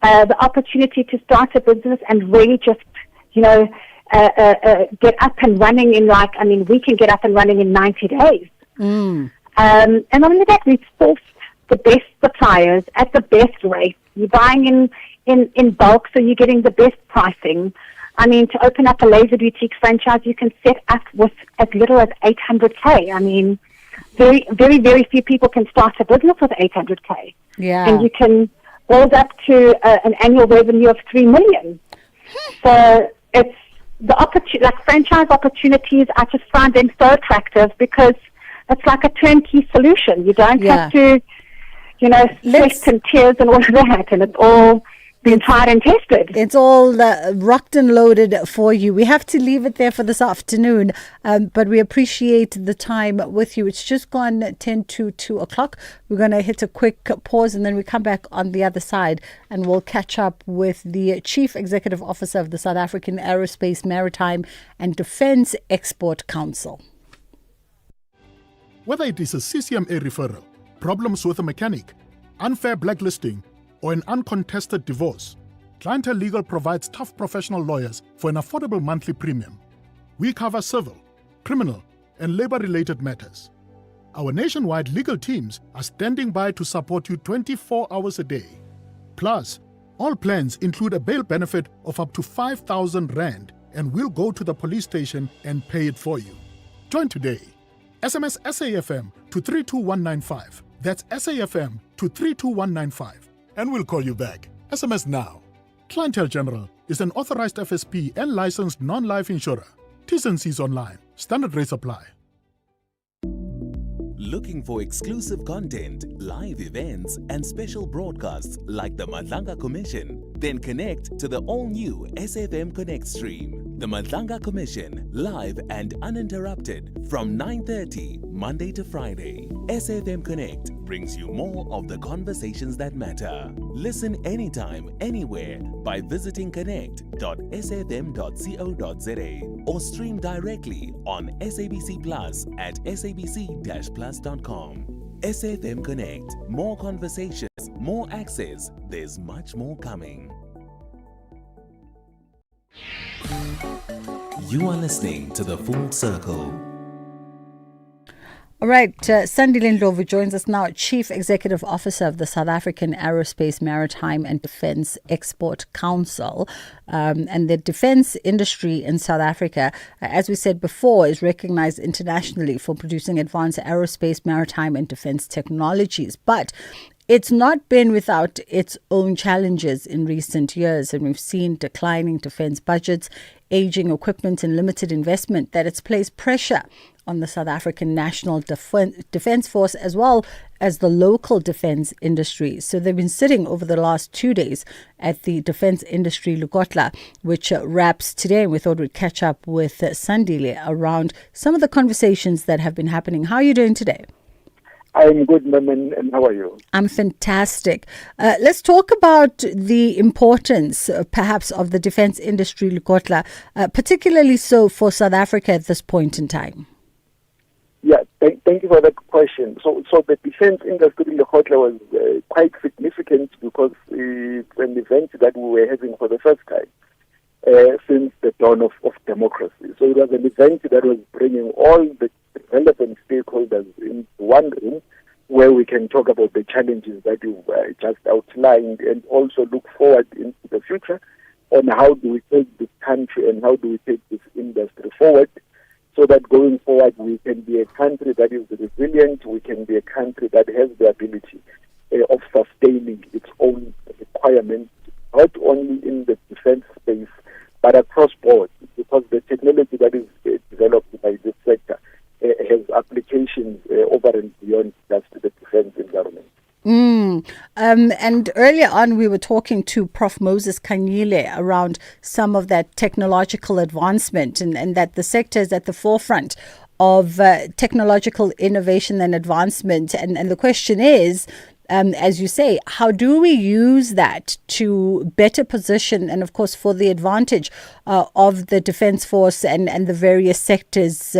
Speaker 12: the opportunity to start a business and really just, get up and running we can get up and running in 90 days. And not only that, we've sourced the best suppliers at the best rate. You're buying in bulk, so you're getting the best pricing. To open up a laser boutique franchise, you can set up with as little as 800K. Very, very, very few people can start a business with 800K.
Speaker 16: Yeah.
Speaker 12: And you can build up to an annual revenue of 3 million. So it's the franchise opportunities, I just find them so attractive because it's like a turnkey solution. You don't have to, sweat and tears and all of that, and it's all been tried and tested.
Speaker 16: It's all rocked and loaded for you. We have to leave it there for this afternoon, but we appreciate the time with you. It's just gone 10 to 2 o'clock. We're going to hit a quick pause and then we come back on the other side and we'll catch up with the Chief Executive Officer of the South African Aerospace, Maritime and Defence Export Council.
Speaker 8: Whether it is a CCMA referral, problems with a mechanic, unfair blacklisting, or an uncontested divorce, Clientele Legal provides tough professional lawyers for an affordable monthly premium. We cover civil, criminal, and labor-related matters. Our nationwide legal teams are standing by to support you 24 hours a day. Plus, all plans include a bail benefit of up to 5,000 Rand, and we'll go to the police station and pay it for you. Join today. SMS SAFM to 32195. That's SAFM to 32195. And we'll call you back. SMS now. Clientele General is an authorized FSP and licensed non-life insurer. T's and C's online. Standard rates apply.
Speaker 19: Looking for exclusive content, live events, and special broadcasts like the Madlanga Commission? Then connect to the all-new SAfm Connect stream. The Madlanga Commission, live and uninterrupted from 9:30 Monday to Friday. SAfm Connect brings you more of the conversations that matter. Listen anytime, anywhere by visiting connect.safm.co.za or stream directly on SABC Plus at sabc-plus.com. SAfm Connect. More conversations, more access. There's much more coming. You are listening to The Full Circle.
Speaker 16: All right, Sandile Ndlovu joins us now, Chief Executive Officer of the South African Aerospace, Maritime and Defence Export Council. And the defence industry in South Africa, as we said before, is recognised internationally for producing advanced aerospace, maritime and defence technologies. But it's not been without its own challenges in recent years, and we've seen declining defence budgets, aging equipment and limited investment that it's placed pressure on the South African National Defence Force as well as the local defence industry. So they've been sitting over the last 2 days at the Defence Industry Lekgotla, which wraps today. And we thought we'd catch up with Sandile around some of the conversations that have been happening. How are you doing today?
Speaker 10: I'm good, ma'am, and how are you?
Speaker 16: I'm fantastic. Let's talk about the importance, perhaps, of the Defence Industry Lekgotla, particularly so for South Africa at this point in time.
Speaker 10: Yeah, thank you for that question. So the Defence Industry Lekgotla was quite significant because it's an event that we were having for the first time since the dawn of democracy. So it was an event that was bringing all the relevant stakeholders in one room where we can talk about the challenges that you've just outlined and also look forward into the future on how do we take this country and how do we take this industry forward so that going forward we can be a country that is resilient, we can be a country that has the ability of sustaining its own requirements, not only in the defense space, but across board, because the technology that is developed by this sector has applications over and beyond just the defense environment.
Speaker 16: And earlier on, we were talking to Prof. Moses Kanyile around some of that technological advancement and that the sector is at the forefront of technological innovation and advancement. And the question is, as you say, how do we use that to better position and, of course, for the advantage of the Defence Force and the various sectors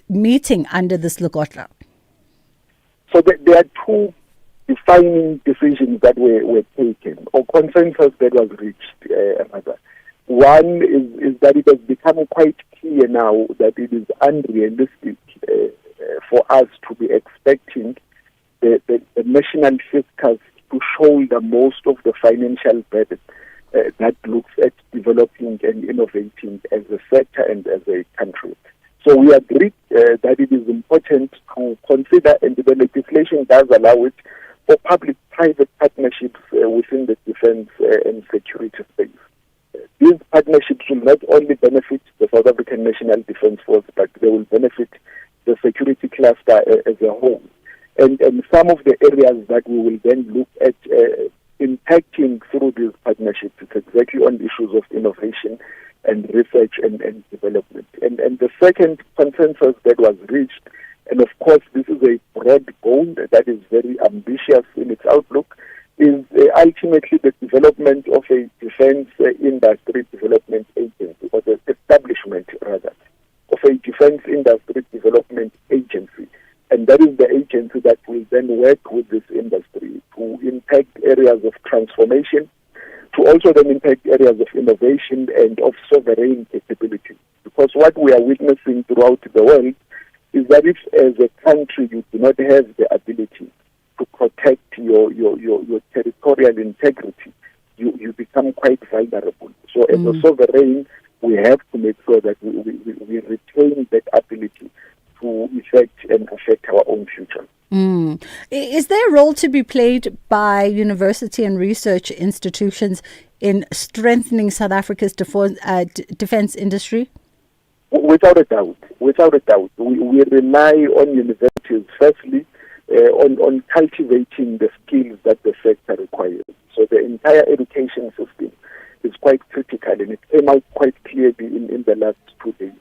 Speaker 16: meeting under this Lekgotla?
Speaker 10: So there are two defining decisions that were taken, or consensus that was reached. One is that it has become quite clear now that it is unrealistic for us to be expecting the national fiscus to shoulder most of the financial burden that looks at developing and innovating as a sector and as a country. So we agreed that it is important to consider, and the legislation does allow it, for public-private partnerships within the defense and security space. These partnerships will not only benefit the South African National Defence Force, but they will benefit the security cluster as a whole. And some of the areas that we will then look at impacting through these partnerships is exactly on issues of innovation and research and development. And the second consensus that was reached, and of course this is a broad goal that is very ambitious in its outlook, is ultimately the development of a defense industry development agency, or the establishment rather, of a defense industry development agency. And that is the agency that will then work with this industry to impact areas of transformation, to also then impact areas of innovation and of sovereign capability. Because what we are witnessing throughout the world is that if as a country you do not have the ability to protect your territorial integrity, you become quite vulnerable. So as a sovereign, we have to make sure that we retain that ability to effect and affect our own future.
Speaker 16: Is there a role to be played by university and research institutions in strengthening South Africa's defense industry?
Speaker 10: Without a doubt. We rely on universities, firstly, on cultivating the skills that the sector requires. So the entire education system is quite critical, and it came out quite clearly in the last 2 days.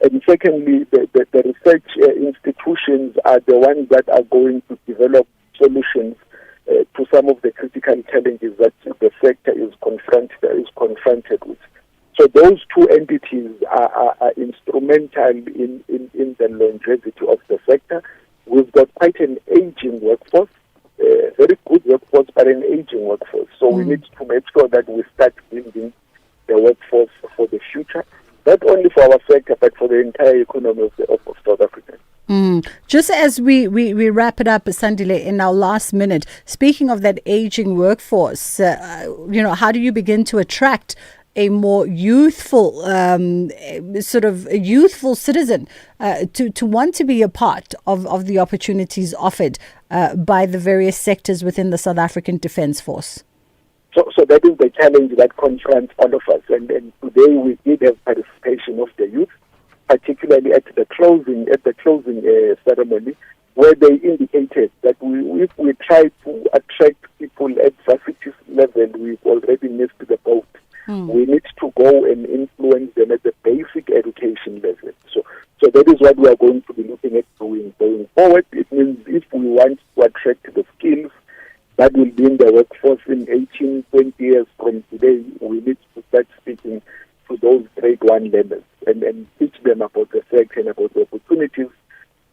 Speaker 10: And secondly, the research institutions are the ones that are going to develop solutions to some of the critical challenges that the sector is confronted with. So those two entities are instrumental in the longevity of the sector. We've got quite an aging workforce, very good workforce, but an aging workforce. So we need to make sure that we start building the workforce for the future, not only for our sector, but for the entire economy of South Africa.
Speaker 16: Just as we wrap it up, Sandile, in our last minute, speaking of that aging workforce, how do you begin to attract a more youthful, youthful citizen to want to be a part of the opportunities offered by the various sectors within the South African Defence Force?
Speaker 10: So that is the challenge that confronts all of us. And today we did have participation of the youth, particularly at the closing ceremony, where they indicated that if we try to attract people at varsity level, we've already missed the boat. We need to go and influence them at the basic education level. So that is what we are going to be looking at doing going forward. It means if we want to attract the skills that will be in the workforce in 18, 20 years from today, we need to start speaking to those grade 1 learners and teach them about the sector and about the opportunities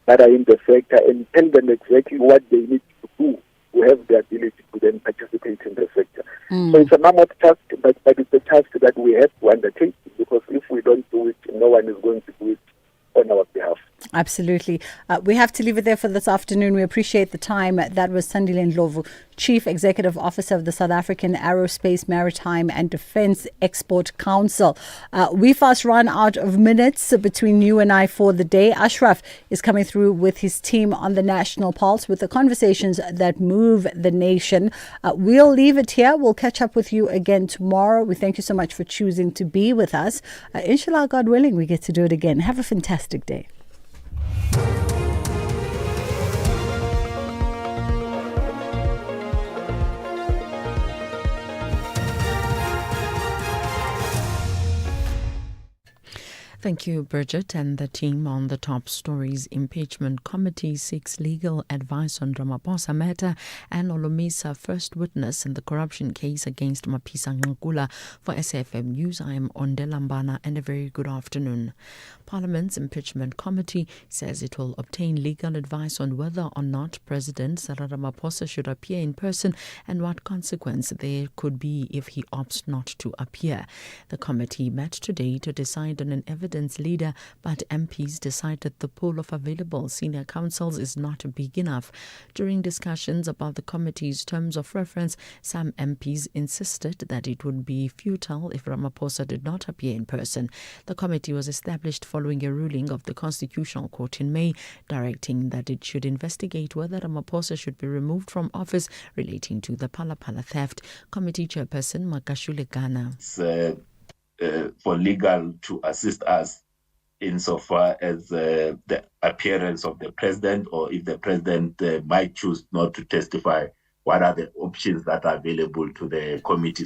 Speaker 10: that are in the sector and tell them exactly what they need to do to have the ability to then participate in the sector. So it's a mammoth task, but it's a task that we have to undertake, because if we don't do it, no one is going to do it on our behalf.
Speaker 16: Absolutely. We have to leave it there for this afternoon. We appreciate the time. That was Sandile Ndlovu, Chief Executive Officer of the South African Aerospace, Maritime and Defence Export Council. We fast run out of minutes between you and I for the day. Ashraf is coming through with his team on the National Pulse with the conversations that move the nation. We'll leave it here. We'll catch up with you again tomorrow. We thank you so much for choosing to be with us. Inshallah, God willing, we get to do it again. Have a fantastic day.
Speaker 4: Thank you, Bridget. And the team on the Top Stories Impeachment Committee seeks legal advice on Ramaphosa matter and Olomisa, first witness in the corruption case against Mapisa Ngqula. For SAFM News, I am Onde Lambana, and a very good afternoon. Parliament's Impeachment Committee says it will obtain legal advice on whether or not President Cyril Ramaphosa should appear in person and what consequence there could be if he opts not to appear. The committee met today to decide on an evidence leader, but MPs decided the pool of available senior counsels is not big enough. During discussions about the committee's terms of reference, some MPs insisted that it would be futile if Ramaphosa did not appear in person. The committee was established following a ruling of the Constitutional Court in May, directing that it should investigate whether Ramaphosa should be removed from office relating to the Phala theft. Committee Chairperson Makashule Ghana.
Speaker 20: For legal to assist us insofar as the appearance of the president, or if the president might choose not to testify, what are the options that are available to the committee?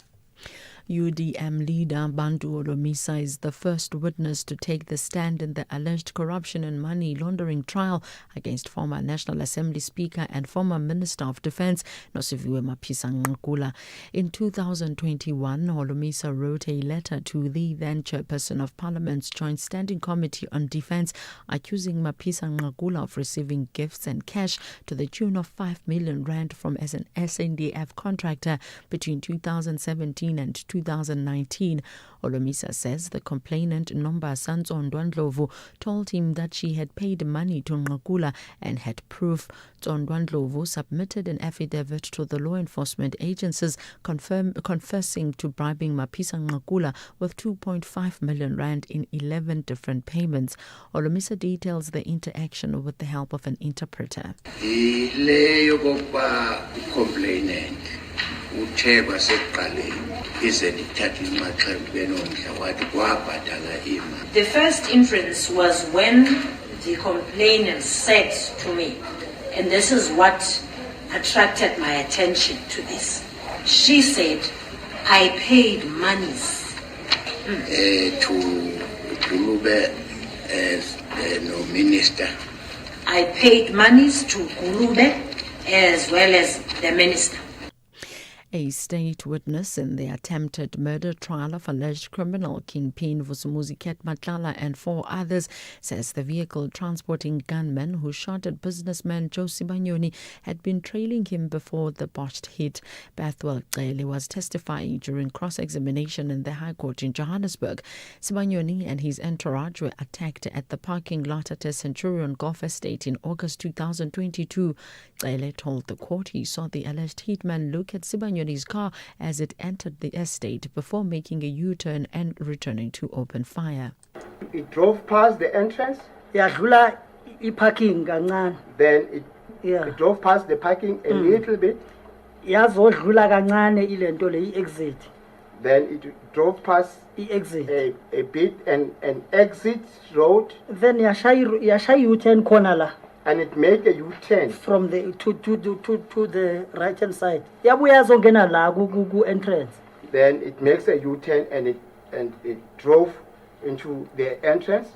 Speaker 4: UDM leader Bantu Olomisa is the first witness to take the stand in the alleged corruption and money laundering trial against former National Assembly Speaker and former Minister of Defence Nosiviwe Mapisa Ngqula. In 2021, Olomisa wrote a letter to the then chairperson of Parliament's Joint Standing Committee on Defence, accusing Mapisa Ngqula of receiving gifts and cash to the tune of 5 million rand from as an SANDF contractor between 2017 and 2019. Olomisa says the complainant, Nomba Sanzo Ndlovu, told him that she had paid money to Ngqula and had proof. Ndlovu submitted an affidavit to the law enforcement agencies confessing to bribing Mapisa Ngqula with 2.5 million rand in 11 different payments. Olomisa details the interaction with the help of an interpreter.
Speaker 21: The first inference was when the complainant said to me, and this is what attracted my attention to this. She said I paid monies
Speaker 3: to Gulube as no minister.
Speaker 21: I paid monies to Gulube as well as the minister.
Speaker 4: A state witness in the attempted murder trial of alleged criminal kingpin Vusumuzi Matlala and 4 others says the vehicle transporting gunmen who shot at businessman Joe Sibanyoni had been trailing him before the botched hit. Bethwell Cele was testifying during cross-examination in the High Court in Johannesburg. Sibanyoni and his entourage were attacked at the parking lot at a Centurion Golf Estate in August 2022. Cele told the court he saw the alleged hitman look at Sibanyoni's car as it entered the estate before making a U-turn and returning to open fire.
Speaker 22: It drove past the entrance.
Speaker 23: Yadlula parking kancane.
Speaker 22: Then it drove past the parking a little bit.
Speaker 23: Yazodlula kancane ilento le exit.
Speaker 22: Then it drove past
Speaker 23: exit
Speaker 22: a bit and an exit road.
Speaker 23: Then yashay U-turn corner la.
Speaker 22: And it made a U-turn
Speaker 23: from the to the right hand side. Yabuya zongena la ku entrance.
Speaker 22: Then it makes a U-turn and it drove into the entrance.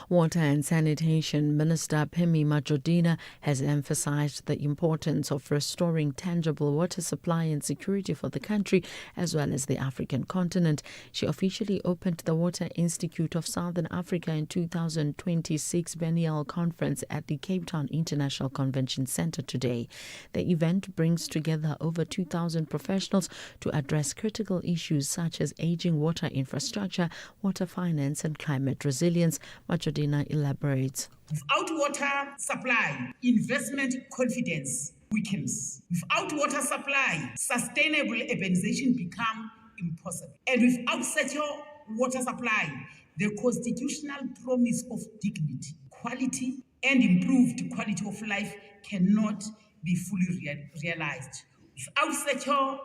Speaker 4: Water and Sanitation Minister Phemi Majodina has emphasized the importance of restoring tangible water supply and security for the country as well as the African continent. She officially opened the Water Institute of Southern Africa in 2026 biennial conference at the Cape Town International Convention Centre today. The event brings together over 2,000 professionals to address critical issues such as aging water infrastructure, water finance and climate resilience. Majodina elaborates.
Speaker 24: Without water supply, investment confidence weakens. Without water supply, sustainable urbanization becomes impossible. And without secure water supply, the constitutional promise of dignity, quality, and improved quality of life cannot be fully realized. Without secure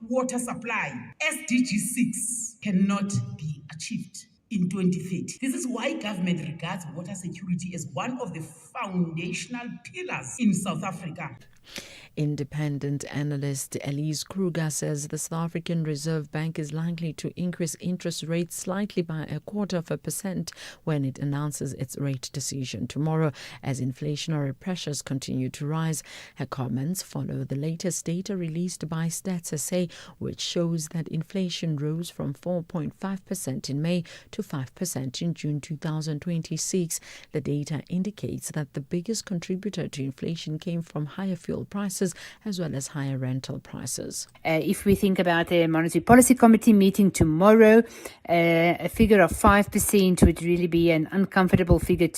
Speaker 24: water supply, SDG 6 cannot be achieved in 2030. This is why government regards water security as one of the foundational pillars in South Africa.
Speaker 4: Independent analyst Elise Kruger says the South African Reserve Bank is likely to increase interest rates slightly by 0.25% when it announces its rate decision tomorrow as inflationary pressures continue to rise. Her comments follow the latest data released by Stats SA, which shows that inflation rose from 4.5% in May to 5% in June 2026. The data indicates that the biggest contributor to inflation came from higher fuel prices as well as higher rental prices.
Speaker 25: If we think about the Monetary Policy Committee meeting tomorrow, a figure of 5% would really be an uncomfortable figure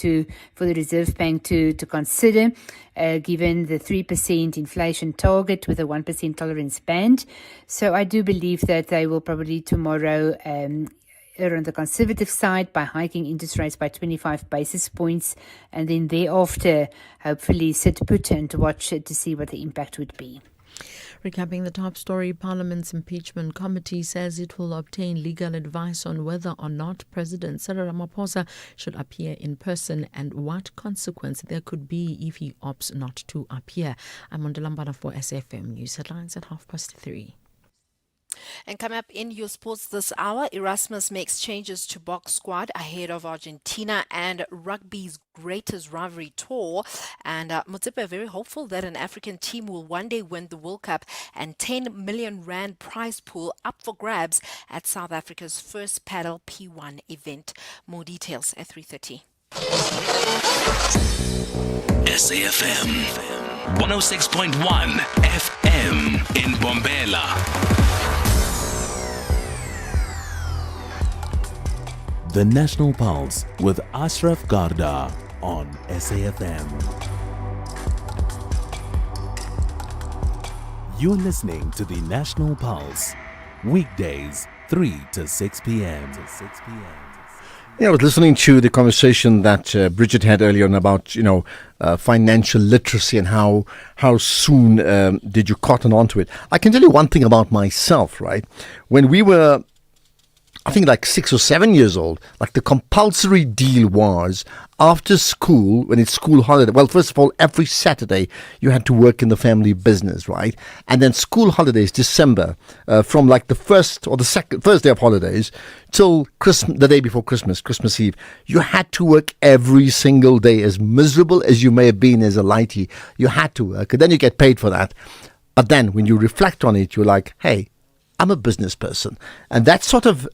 Speaker 25: for the Reserve Bank to consider, given the 3% inflation target with a 1% tolerance band. So I do believe that they will probably tomorrow err on the conservative side by hiking interest rates by 25 basis points, and then thereafter hopefully sit put and watch it to see what the impact would be.
Speaker 4: Recapping the top story, Parliament's impeachment committee says it will obtain legal advice on whether or not President Cyril Ramaphosa should appear in person and what consequence there could be if he opts not to appear. I'm Mondolambana for SAFM News Headlines at 3:30.
Speaker 26: And coming up in your sports this hour, Erasmus makes changes to box squad ahead of Argentina and rugby's greatest rivalry tour. And Motsepe very hopeful that an African team will one day win the World Cup, and 10 million rand prize pool up for grabs at South Africa's first paddle P1 event. More details at 3:30.
Speaker 27: SAFM 106.1 FM in Bombela. The National Pulse with Ashraf Garda on SAFM. You're listening to the National Pulse, weekdays 3 to 6 p.m.
Speaker 28: Yeah, I was listening to the conversation that Bridget had earlier on about, financial literacy and how soon did you cotton onto it. I can tell you one thing about myself, right? When we were I think like 6 or 7 years old, like the compulsory deal was after school, when it's school holiday. Well, first of all, every Saturday you had to work in the family business, right? And then school holidays, December, from like the first day of holidays till Christmas, the day before Christmas, Christmas Eve, you had to work every single day. As miserable as you may have been as a lighty, you had to work, and then you get paid for that. But then when you reflect on it, you're like, hey, I'm a business person. And that sort of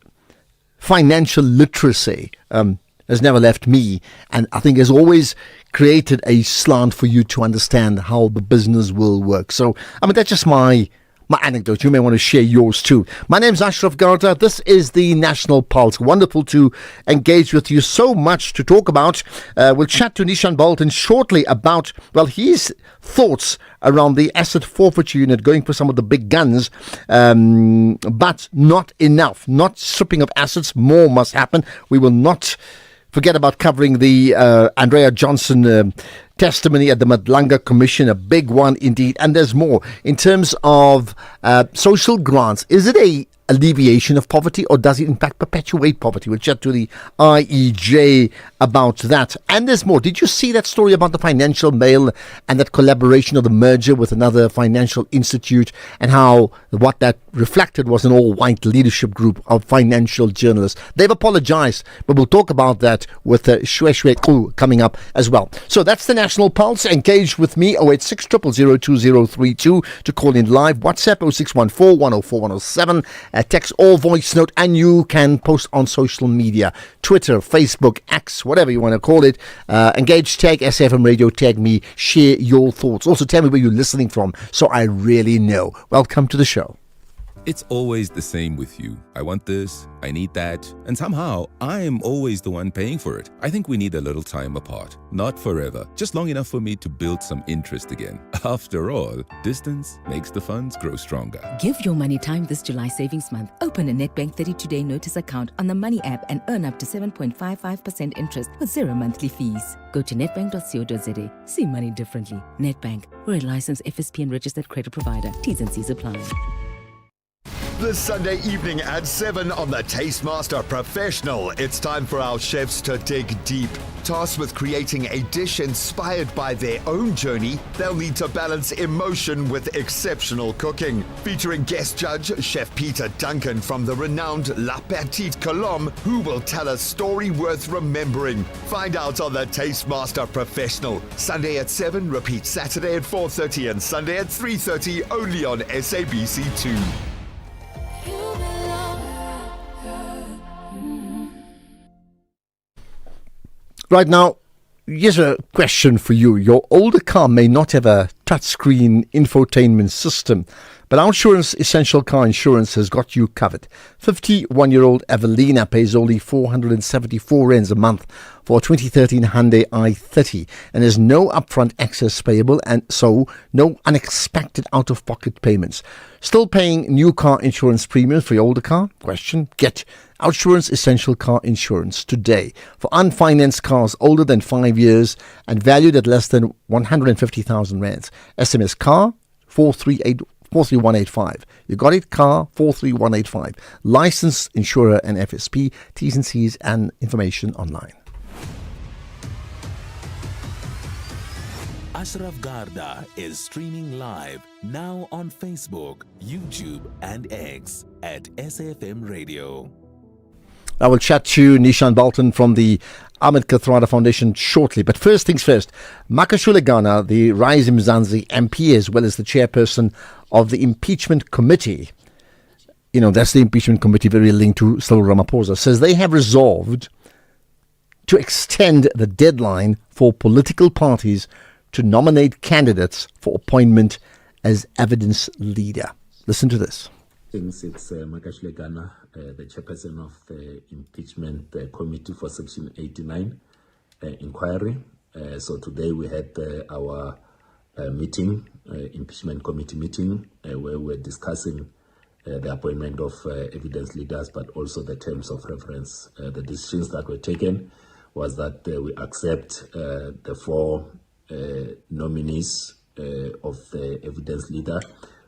Speaker 28: financial literacy has never left me, and I think has always created a slant for you to understand how the business will work. So, I mean, that's just my anecdote. You may want to share yours too. My name's Ashraf Garda. This is the National Pulse. Wonderful to engage with you. So much to talk about. We'll chat to Nishan Bolton shortly about, well, his thoughts around the asset forfeiture unit, going for some of the big guns, but not enough. Not stripping of assets. More must happen. We will not forget about covering the Andrea Johnson testimony at the Madlanga Commission, a big one indeed. And there's more. In terms of social grants, is it a alleviation of poverty, or does it in fact perpetuate poverty? We'll chat to the IEJ about that. And there's more. Did you see that story about the Financial Mail and that collaboration of the merger with another financial institute, and how what that reflected was an all-white leadership group of financial journalists? They've apologized, but we'll talk about that with Shweshwe Ku coming up as well. So that's the National Pulse. Engage with me, 086 000 2032 to call in live. WhatsApp 0614 104 107. Text or voice note, and you can post on social media, Twitter, Facebook, X, whatever you want to call it. Engage, tag SAfmRadio, tag me, share your thoughts. Also tell me where you're listening from so I really know. Welcome to the show.
Speaker 2: It's always the same with you. I want this, I need that, and somehow I am always the one paying for it. I think we need a little time apart. Not forever, just long enough for me to build some interest again. After all, distance makes the funds grow stronger.
Speaker 5: Give your money time this July savings month. Open a Nedbank 32-day notice account on the Money app and earn up to 7.55% interest with 0 monthly fees. Go to nedbank.co.za. See money differently. Nedbank. We're a licensed FSP and registered credit provider. T's and C's apply.
Speaker 6: This Sunday evening at 7 on the Tastemaster Professional, it's time for our chefs to dig deep. Tasked with creating a dish inspired by their own journey, they'll need to balance emotion with exceptional cooking. Featuring guest judge Chef Peter Duncan from the renowned La Petite Colombe, who will tell a story worth remembering. Find out on the Tastemaster Professional. Sunday at 7, repeat Saturday at 4:30 and Sunday at 3:30, only on SABC2.
Speaker 28: Right now, here's a question for you. Your older car may not have a touchscreen infotainment system, but Outsurance Essential Car Insurance has got you covered. 51-year-old Evelina pays only 474 rands a month for a 2013 Hyundai i30, and there's no upfront access payable, and so no unexpected out-of-pocket payments. Still paying new car insurance premiums for your older car? Question. Get Outsurance Essential Car Insurance today for unfinanced cars older than 5 years and valued at less than 150,000 rands. SMS car 43185. You got it? Car 43185. Licensed insurer and FSP. T's and C's and information online.
Speaker 19: Ashraf Garda is streaming live now on Facebook, YouTube, and X at SAfm Radio.
Speaker 28: I will chat to Nishan Bolton from the Ahmed Kathrada Foundation shortly. But first things first, Makashule Ghana, the Rise Mzansi MP, as well as the chairperson of the impeachment committee, that's the impeachment committee very linked to Cyril Ramaphosa, says they have resolved to extend the deadline for political parties to nominate candidates for appointment as evidence leader. Listen to this.
Speaker 7: Since it's Makashule Ghana, the chairperson of the impeachment committee for Section 89 inquiry. So today we had our meeting, impeachment committee meeting, where we're discussing the appointment of evidence leaders, but also the terms of reference. The decisions that were taken was that we accept the 4 nominees of the evidence leader,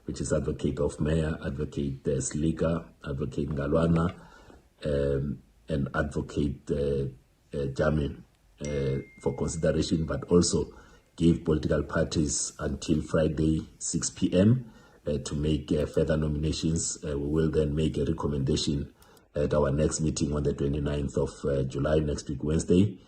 Speaker 7: which is Advocate of Mayor, Advocate Slika, Advocate Ngalwana, and advocate Jame for consideration, but also give political parties until Friday 6 p.m. To make further nominations. We will then make a recommendation at our next meeting on the 29th of July, next week, Wednesday.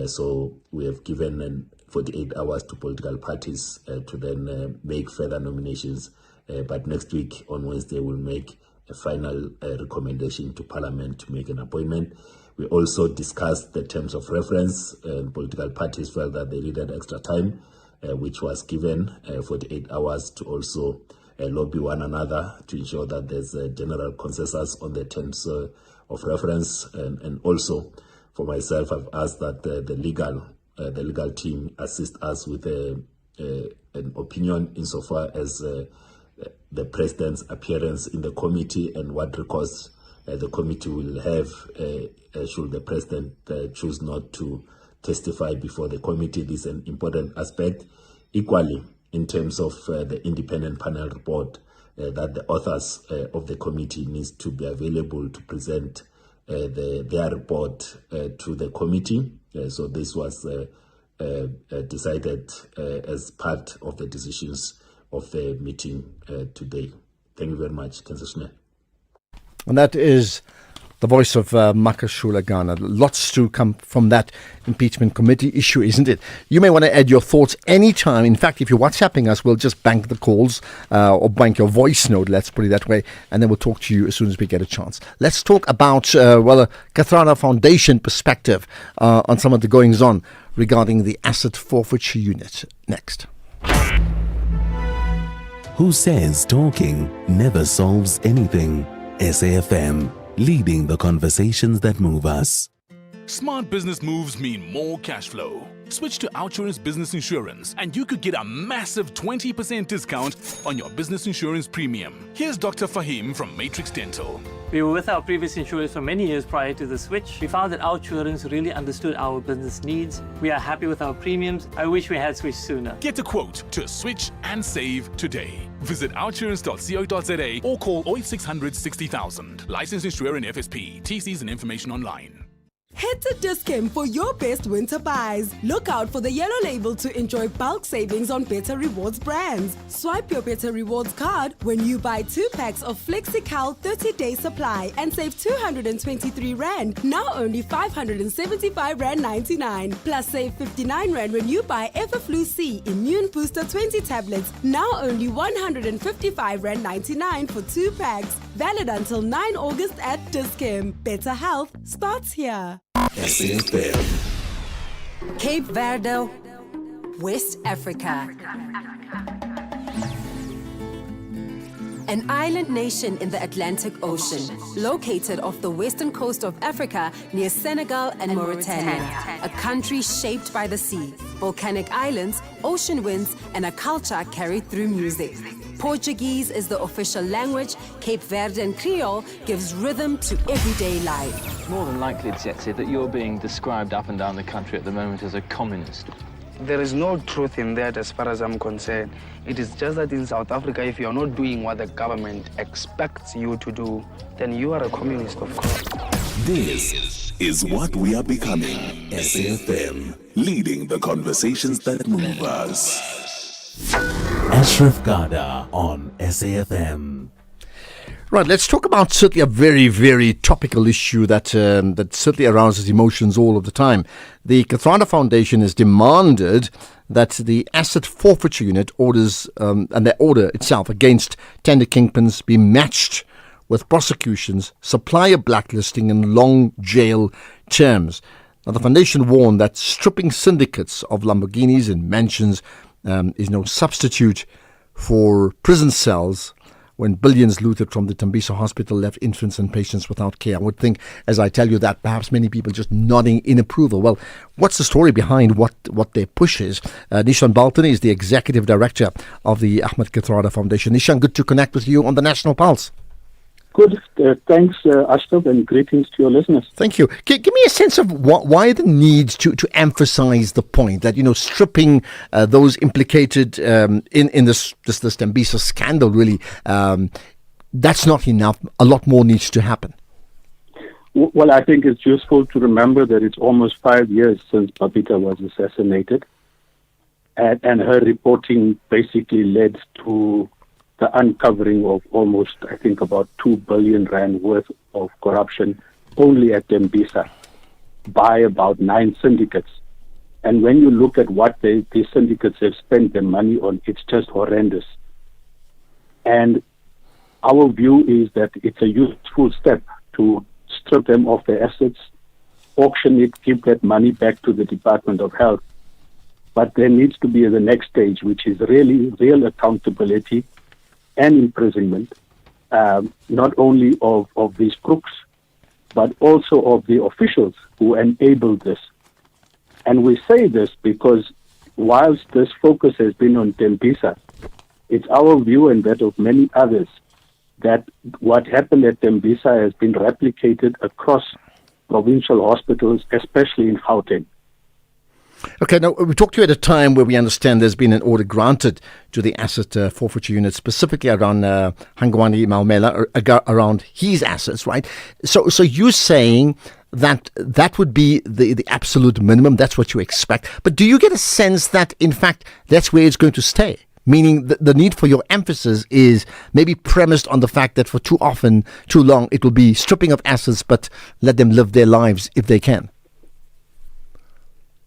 Speaker 7: So we have given 48 hours to political parties to then make further nominations. But next week on Wednesday, we'll make a final recommendation to Parliament to make an appointment. We also discussed the terms of reference, and political parties felt that they needed extra time, which was given 48 hours to also lobby one another to ensure that there's a general consensus on the terms of reference. And also, for myself, I've asked that the legal team assist us with an opinion insofar as the president's appearance in the committee and what recourse the committee will have should the president choose not to testify before the committee. This is an important aspect. Equally, in terms of the independent panel report, that the authors of the committee needs to be available to present their report to the committee. So this was decided as part of the decisions of the meeting today. Thank you very much, Councillor.
Speaker 28: And that is the voice of Makashula Ghana. Lots to come from that impeachment committee issue, isn't it? You may want to add your thoughts anytime. In fact, if you're WhatsApping us, we'll just bank the calls or bank your voice note, let's put it that way, and then we'll talk to you as soon as we get a chance. Let's talk about, a Kathrada Foundation perspective on some of the goings-on regarding the asset forfeiture unit. Next.
Speaker 27: Who says talking never solves anything? SAFM, leading the conversations that move us.
Speaker 1: Smart business moves mean more cash flow. Switch to Outsurance Business Insurance and you could get a massive 20% discount on your business insurance premium. Here's Dr. Fahim from Matrix Dental.
Speaker 9: We were with our previous insurers for many years prior to the switch. We found that Outsurance really understood our business needs. We are happy with our premiums. I wish we had switched sooner.
Speaker 1: Get a quote to switch and save today. Visit outsurance.co.za or call 0800 60,000. Licensed insurer and FSP. TCs and information online.
Speaker 11: Head to Dis-Chem for your best winter buys. Look out for the yellow label to enjoy bulk savings on Better Rewards brands. Swipe your Better Rewards card when you buy 2 packs of FlexiCal 30-day supply and save 223 Rand, now only 575 Rand 99. Plus save 59 Rand when you buy Everflu C Immune Booster 20 tablets, now only 155 Rand 99 for 2 packs. Valid until 9 August at Dis-Chem. Better health starts here.
Speaker 27: SAFM.
Speaker 13: Cape Verde, West Africa. An island nation in the Atlantic Ocean, located off the western coast of Africa near Senegal and Mauritania. A country shaped by the sea, volcanic islands, ocean winds, and a culture carried through music. Portuguese is the official language. Cape Verdean Creole gives rhythm to everyday life.
Speaker 14: More than likely, Tsetse, that you're being described up and down the country at the moment as a communist.
Speaker 15: There is no truth in that as far as I'm concerned. It is just that in South Africa, if you're not doing what the government expects you to do, then you are a communist, of course.
Speaker 27: This is what we are becoming. SAFM, leading the conversations that move us. Ashraf Garda on SAFM.
Speaker 28: Right, let's talk about certainly a very, very topical issue that certainly arouses emotions all of the time. The Kathrada Foundation has demanded that the asset forfeiture unit orders and the order itself against tender kingpins be matched with prosecutions, supplier blacklisting and long jail terms. Now, the foundation warned that stripping syndicates of Lamborghinis and mansions is no substitute for prison cells when billions looted from the Tambiso hospital left infants and patients without care. I would think, as I tell you that, perhaps many people just nodding in approval. Well, what's the story behind what their push is? Nishan Baltani is the Executive Director of the Ahmed Kathrada Foundation. Nishan, good to connect with you on the National Pulse.
Speaker 17: Good. Thanks, Ashraf, and greetings to your listeners.
Speaker 28: Thank you. Give me a sense of why the need to emphasize the point that, stripping those implicated in this Tambiso scandal, really, that's not enough. A lot more needs to happen.
Speaker 17: Well, I think it's useful to remember that it's almost 5 years since Babita was assassinated. And her reporting basically led to the uncovering of almost, I think, about 2 billion rand worth of corruption only at Tembisa by about 9 syndicates. And when you look at what these syndicates have spent their money on, it's just horrendous. And our view is that it's a useful step to strip them of their assets, auction it, give that money back to the Department of Health. But there needs to be the next stage, which is really real accountability and imprisonment, not only of these crooks, but also of the officials who enabled this. And we say this because whilst this focus has been on Tembisa, it's our view and that of many others that what happened at Tembisa has been replicated across provincial hospitals, especially in Gauteng.
Speaker 28: Okay, now we talked to you at a time where we understand there's been an order granted to the asset forfeiture unit, specifically around Hangwani Maumela, around his assets, right? So you're saying that would be the absolute minimum, that's what you expect. But do you get a sense that, in fact, that's where it's going to stay? Meaning the need for your emphasis is maybe premised on the fact that for too long, it will be stripping of assets, but let them live their lives if they can.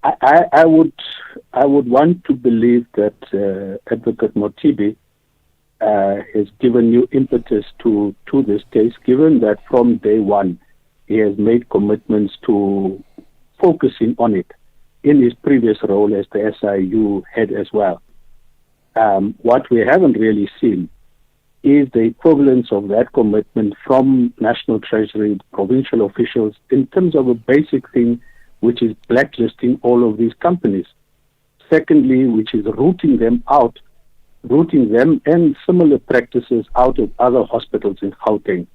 Speaker 17: I would want to believe that Advocate Motibi has given new impetus to this case, given that from day one he has made commitments to focusing on it in his previous role as the SIU head as well. What we haven't really seen is the equivalence of that commitment from National Treasury, provincial officials, in terms of a basic thing, which is blacklisting all of these companies. Secondly, which is rooting them and similar practices out of other hospitals in Gauteng.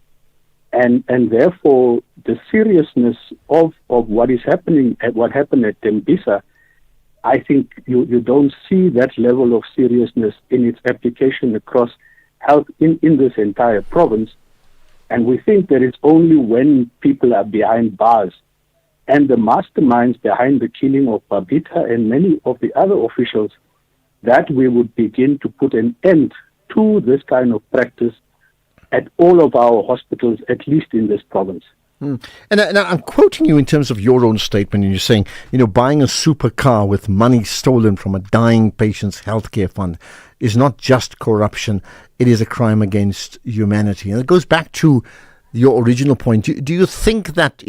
Speaker 17: And therefore, the seriousness of what is happening, what happened at Tembisa, I think you don't see that level of seriousness in its application across health in this entire province. And we think that it's only when people are behind bars and the masterminds behind the killing of Babita and many of the other officials that we would begin to put an end to this kind of practice at all of our hospitals, at least in this province.
Speaker 28: And I'm quoting you in terms of your own statement, and you're saying, buying a supercar with money stolen from a dying patient's healthcare fund is not just corruption, it is a crime against humanity. And it goes back to your original point. Do you think that,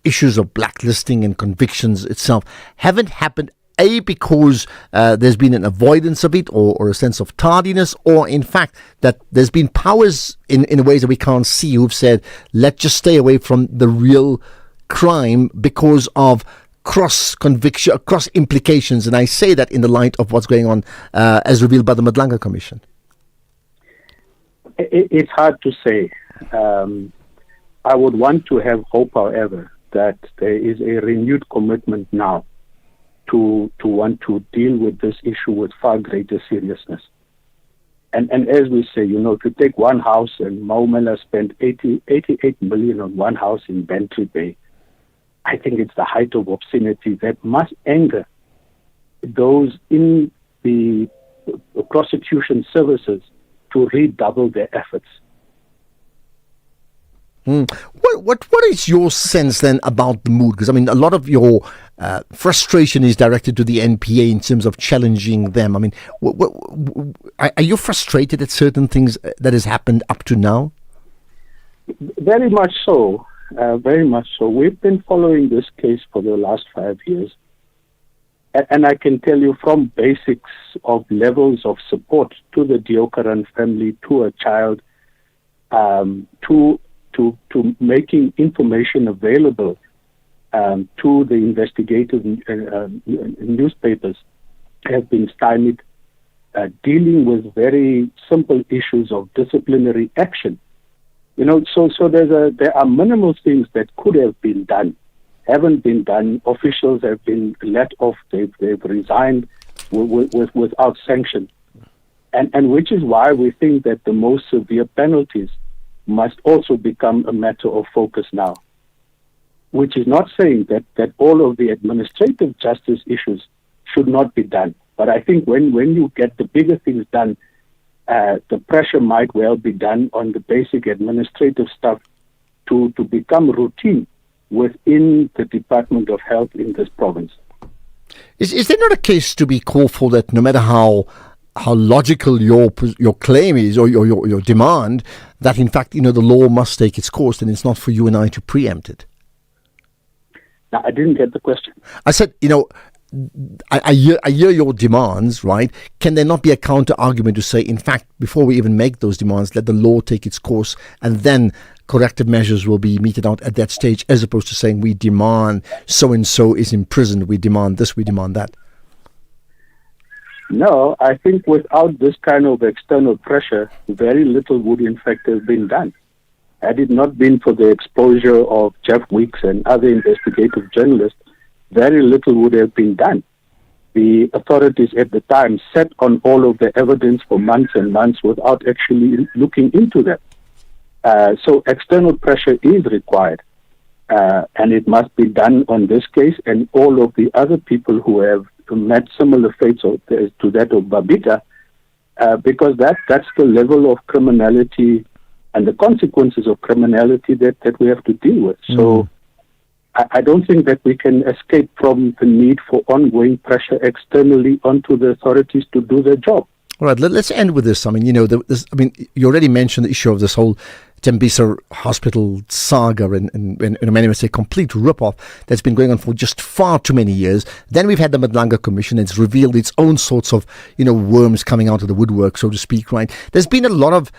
Speaker 28: issues of blacklisting and convictions itself haven't happened, A, because there's been an avoidance of it or a sense of tardiness, or in fact that there's been powers in ways that we can't see who've said, let's just stay away from the real crime because of cross-conviction, cross-implications? And I say that in the light of what's going on as revealed by the Madlanga Commission.
Speaker 17: It's hard to say. I would want to have hope, however, that there is a renewed commitment now to want to deal with this issue with far greater seriousness. And as we say, if you take one house, and Maumela spent 88 million on one house in Bantry Bay, I think it's the height of obscenity that must anger those in the prosecution services to redouble their efforts.
Speaker 28: What is your sense then about the mood? Because, a lot of your frustration is directed to the NPA in terms of challenging them. Are you frustrated at certain things that has happened up to now?
Speaker 17: Very much so. Very much so. We've been following this case for the last 5 years. And I can tell you from basics of levels of support to the Diokaran family, to a child, to making information available to the investigative newspapers have been stymied, dealing with very simple issues of disciplinary action. So there are minimal things that could have been done, haven't been done. Officials have been let off, they've resigned without sanction. And which is why we think that the most severe penalties must also become a matter of focus now. which is not saying that all of the administrative justice issues should not be done. But I think when you get the bigger things done, the pressure might well be done on the basic administrative stuff to become routine within the Department of Health in this province.
Speaker 28: Is there not a case to be called for that no matter how logical your claim is or your demand, that in fact, the law must take its course and it's not for you and I to preempt it?
Speaker 17: Now, I didn't get the question.
Speaker 28: I said, I hear your demands, right? Can there not be a counter argument to say, in fact, before we even make those demands, let the law take its course and then corrective measures will be meted out at that stage, as opposed to saying we demand so-and-so is imprisoned, we demand this, we demand that?
Speaker 17: No, I think without this kind of external pressure, very little would in fact have been done. Had it not been for the exposure of Jeff Weeks and other investigative journalists, very little would have been done. The authorities at the time sat on all of the evidence for months and months without actually looking into that. So external pressure is required, and it must be done on this case and all of the other people who have met similar fates to that of Babita, because that's the level of criminality and the consequences of criminality that we have to deal with. So I don't think that we can escape from the need for ongoing pressure externally onto the authorities to do their job.
Speaker 28: All right, let's end with this. I mean, you already mentioned the issue of this whole Tembisa Hospital saga and many would say complete rip-off that's been going on for just far too many years. Then we've had the Madlanga Commission. It's revealed its own sorts of, worms coming out of the woodwork, so to speak, right? There's been a lot of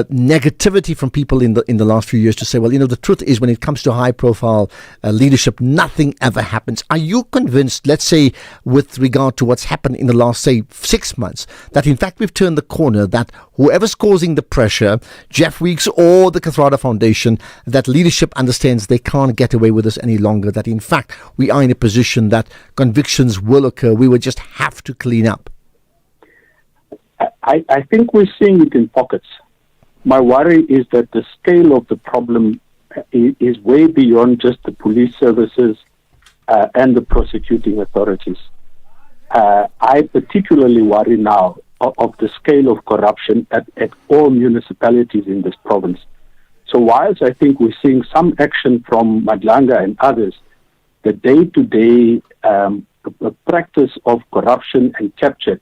Speaker 28: negativity from people in the last few years to say, well, the truth is when it comes to high-profile leadership, nothing ever happens. Are you convinced, let's say, with regard to what's happened in the last, say, 6 months, that in fact we've turned the corner, that whoever's causing the pressure, Jeff Weeks or the Kathrada Foundation, that leadership understands they can't get away with this any longer, that in fact we are in a position that convictions will occur, we will just have to clean up?
Speaker 17: I think we're seeing it in pockets. My worry is that the scale of the problem is way beyond just the police services and the prosecuting authorities. I particularly worry now of the scale of corruption at all municipalities in this province. So whilst I think we're seeing some action from Madlanga and others, the day-to-day practice of corruption and capture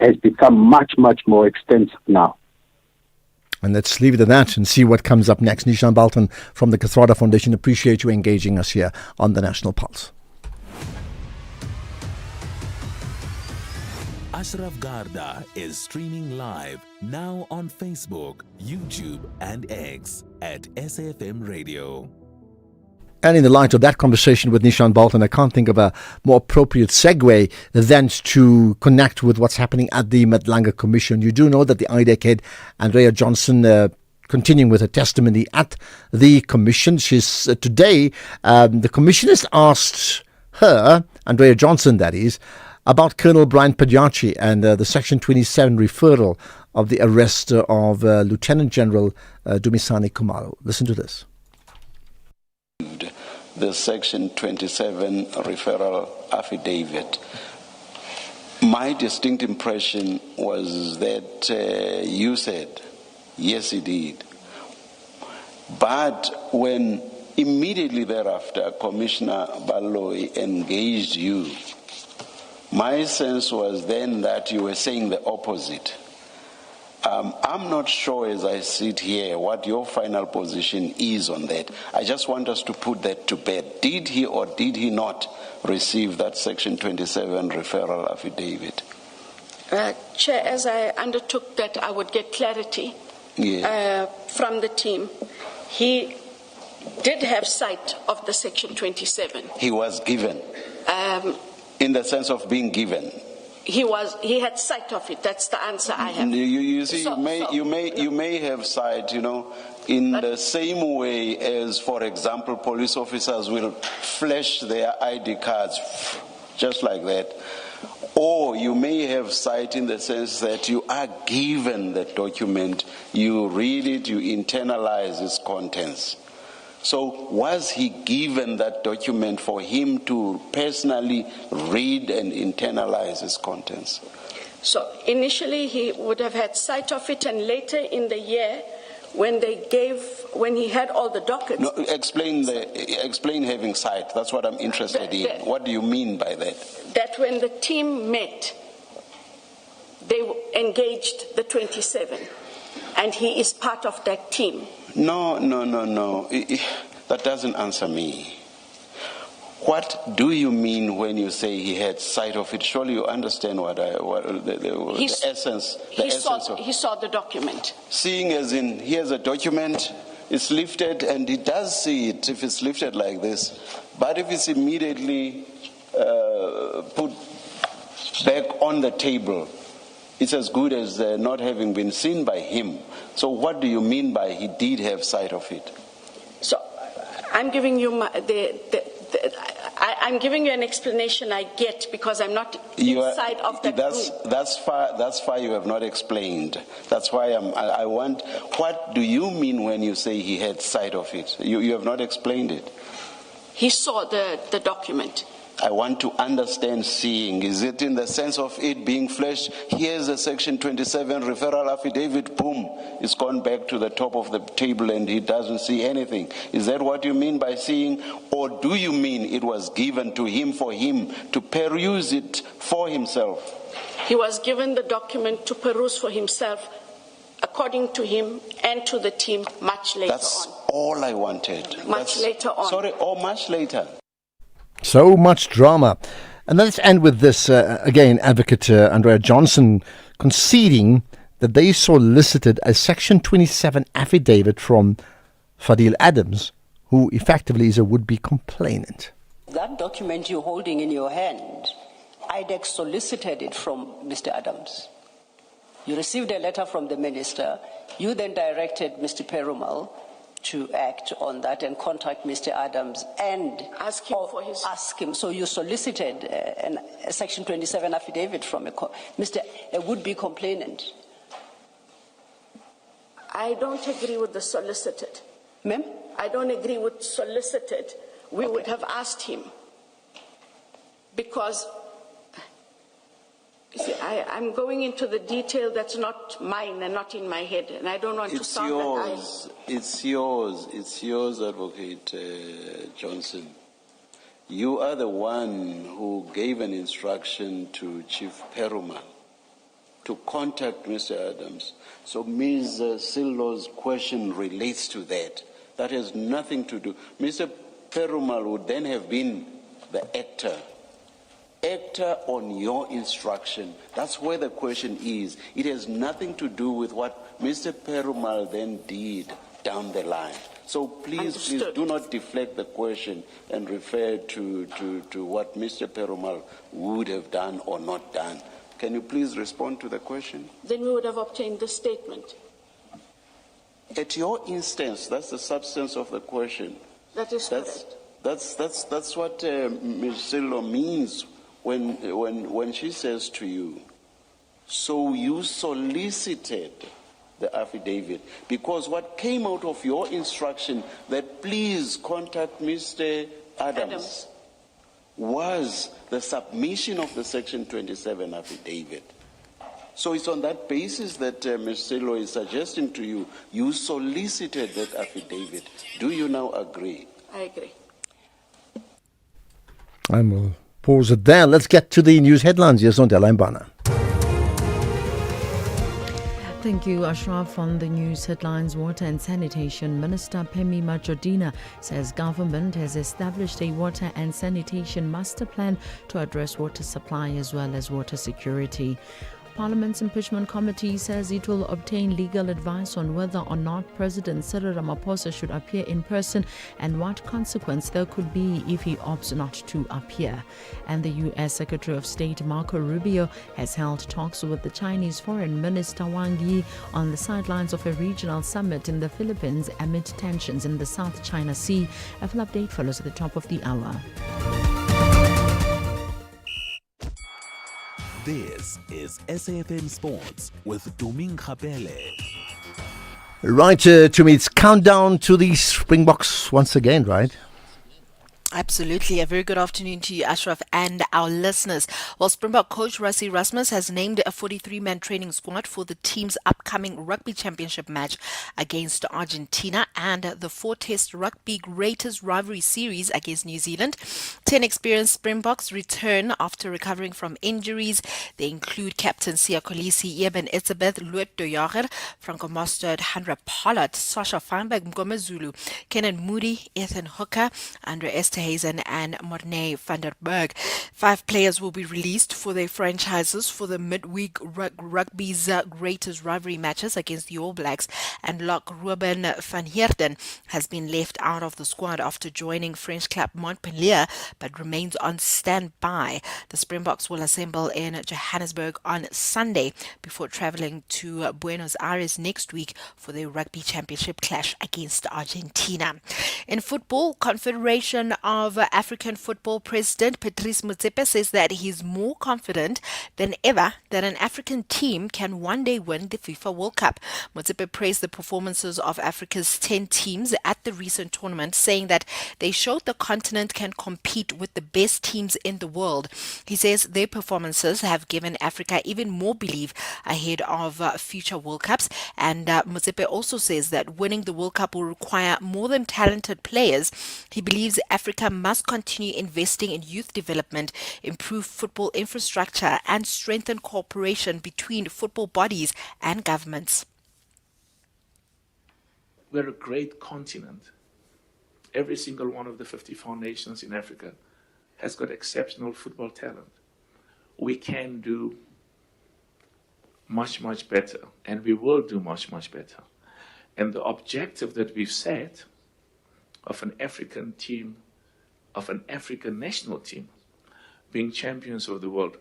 Speaker 17: has become much, much more extensive now.
Speaker 28: And let's leave it at that and see what comes up next. Nishan Balton from the Kathrada Foundation, appreciate you engaging us here on the National Pulse.
Speaker 19: Ashraf Garda is streaming live now on Facebook, YouTube and X at SAfmRadio.
Speaker 28: And in the light of that conversation with Nishan Balton, I can't think of a more appropriate segue than to connect with what's happening at the Madlanga Commission. You do know that the IDEC head, Andrea Johnson, continuing with her testimony at the Commission. She's today, the Commission has asked her, Andrea Johnson that is, about Colonel Brian Padyachi and the Section 27 referral of the arrest of Lieutenant General Dumisani Khumalo. Listen to this.
Speaker 3: The Section 27 referral affidavit. My distinct impression was that you said, yes, he did. But when immediately thereafter Commissioner Baloyi engaged you, my sense was then that you were saying the opposite. I'm not sure as I sit here what your final position is on that. I just want us to put that to bed. Did he or did he not receive that Section 27 referral affidavit?
Speaker 8: Chair, as I undertook that I would get clarity from the team, he did have sight of the Section 27.
Speaker 3: He was given, in the sense of being given.
Speaker 8: He had sight of it. That's the answer I have.
Speaker 3: You see, you may have sight, in the same way as, for example, police officers will flash their ID cards, just like that. Or you may have sight in the sense that you are given the document, you read it, you internalize its contents. So was he given that document for him to personally read and internalize its contents?
Speaker 8: So initially he would have had sight of it, and later in the year, when he had all the documents.
Speaker 3: No, explain having sight. That's what I'm interested in. What do you mean by that?
Speaker 8: That when the team met, they engaged the 27, and he is part of that team.
Speaker 3: No. That doesn't answer me. What do you mean when you say he had sight of it? Surely you understand the essence.
Speaker 8: He saw the document.
Speaker 3: Seeing as in, here's a document, it's lifted, and he does see it if it's lifted like this. But if it's immediately put back on the table, it's as good as not having been seen by him. So what do you mean by he did have sight of it?
Speaker 8: So I'm giving you I'm giving you an explanation I get because I'm not inside of that group.
Speaker 3: That's far you have not explained. That's why I want, what do you mean when you say he had sight of it? You have not explained it.
Speaker 8: He saw the document.
Speaker 3: I want to understand seeing. Is it in the sense of it being fleshed? Here's a Section 27 referral affidavit, boom, it's gone back to the top of the table and he doesn't see anything. Is that what you mean by seeing? Or do you mean it was given to him for him to peruse it for himself?
Speaker 8: He was given the document to peruse for himself, according to him and to the team, much later on.
Speaker 3: That's all I wanted.
Speaker 8: Later on.
Speaker 3: Sorry, much later.
Speaker 28: So much drama. And let's end with this. Again, Advocate Andrea Johnson conceding that they solicited a Section 27 affidavit from Fadil Adams, who effectively is a would-be complainant.
Speaker 10: That document you're holding in your hand, IDEX solicited it from Mr. Adams. You received a letter from the minister. You then directed Mr. Perumal to act on that and contact Mr. Adams and
Speaker 8: ask him.
Speaker 10: So you solicited a Section 27 affidavit from a would-be complainant.
Speaker 8: I don't agree with the solicited.
Speaker 10: Ma'am?
Speaker 8: I don't agree with solicited. We would have asked him. Because, you see, I'm going into the detail that's not mine and not in my head, and I don't want to sound like
Speaker 3: It's yours, Advocate Johnson. You are the one who gave an instruction to Chief Perumal to contact Mr. Adams. So Ms. Sillo's question relates to that. That has nothing to do. Mr. Perumal would then have been the actor on your instruction. That's where the question is. It has nothing to do with what Mr. Perumal then did down the line. So please do not deflect the question and refer to what Mr. Perumal would have done or not done. Can you please respond to the question?
Speaker 8: Then we would have obtained the statement.
Speaker 3: At your instance, that's the substance of the question.
Speaker 8: That is correct.
Speaker 3: That's what Ms. Sillo means when she says to you, so you solicited the affidavit, because what came out of your instruction that please contact Mr. Adams was the submission of the Section 27 affidavit. So it's on that basis that Ms. Sillo is suggesting to you, you solicited that affidavit. Do you now agree?
Speaker 8: I agree.
Speaker 28: And we'll pause it there. Let's get to the news headlines. Yes, on Delaimbana.
Speaker 4: Thank you, Ashraf. On the news headlines, Water and Sanitation Minister Phemi Majodina says government has established a water and sanitation master plan to address water supply as well as water security. Parliament's impeachment committee says it will obtain legal advice on whether or not President Cyril Ramaphosa should appear in person and what consequence there could be if he opts not to appear. And the U.S. Secretary of State Marco Rubio has held talks with the Chinese Foreign Minister Wang Yi on the sidelines of a regional summit in the Philippines amid tensions in the South China Sea. A full update follows at the top of the hour.
Speaker 19: This is SAfm Sports with Duming Kapele.
Speaker 28: Right, to me, it's countdown to the Springboks once again, right?
Speaker 26: Absolutely. A very good afternoon to you, Ashraf, and our listeners. Well, Springbok coach Rassie Erasmus has named a 43-man training squad for the team's upcoming rugby championship match against Argentina and the 4-test rugby greatest rivalry series against New Zealand. 10 experienced Springboks return after recovering from injuries. They include Captain Siya Kolisi, Eben Etzebeth, Luet de Jager, Franco Mostert, Handra Pollard, Sasha Feinberg, Mgome Zulu, Kenan Moody, Ethan Hooker, Andre Esterhazen and Mornay van der Berg. 5 players will be released for their franchises for the midweek rugby's greatest rivalry matches against the All Blacks, and Locke Ruben van Heerden has been left out of the squad after joining French club Montpellier but remains on standby. The Springboks will assemble in Johannesburg on Sunday before travelling to Buenos Aires next week for their rugby championship clash against Argentina. In football, Confederation of African Football President Patrice Motsepe says that he's more confident than ever that an African team can one day win the FIFA World Cup. Motsepe praised the performances of Africa's 10 teams at the recent tournament, saying that they showed the continent can compete with the best teams in the world. He says their performances have given Africa even more belief ahead of future World Cups, and Motsepe also says that winning the World Cup will require more than talented players. He believes Africa must continue investing in youth development, improve football infrastructure, and strengthen cooperation between football bodies and governments.
Speaker 7: We're a great continent. Every single one of the 54 nations in Africa has got exceptional football talent. We can do much, much better, and we will do much, much better. And the objective that we've set of an African team, of an African national team, being champions of the world,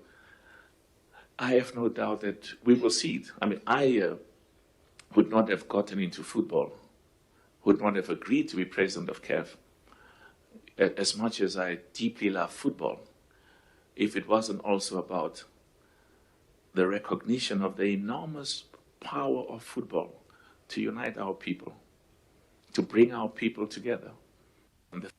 Speaker 7: I have no doubt that we will see it. I mean, I would not have gotten into football, would not have agreed to be president of CAF, as much as I deeply love football, if it wasn't also about the recognition of the enormous power of football to unite our people, to bring our people together. And the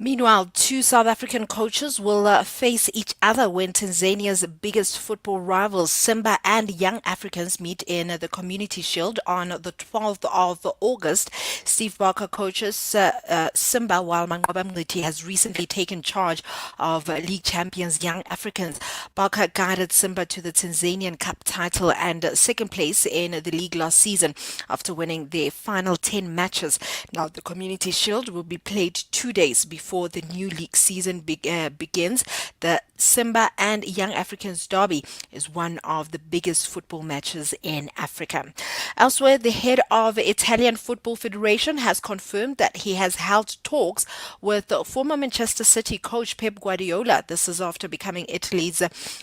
Speaker 26: Meanwhile, 2 South African coaches will face each other when Tanzania's biggest football rivals, Simba and Young Africans, meet in the Community Shield on the 12th of August. Steve Barker coaches Simba, while Manqoba Mngqithi has recently taken charge of league champions Young Africans. Barker guided Simba to the Tanzanian Cup title and second place in the league last season after winning their final 10 matches. Now, the Community Shield will be played 2 days before the new league season begins. The Simba and Young Africans derby is one of the biggest football matches in Africa. Elsewhere, the head of the Italian Football Federation has confirmed that he has held talks with former Manchester City coach Pep Guardiola. This is after becoming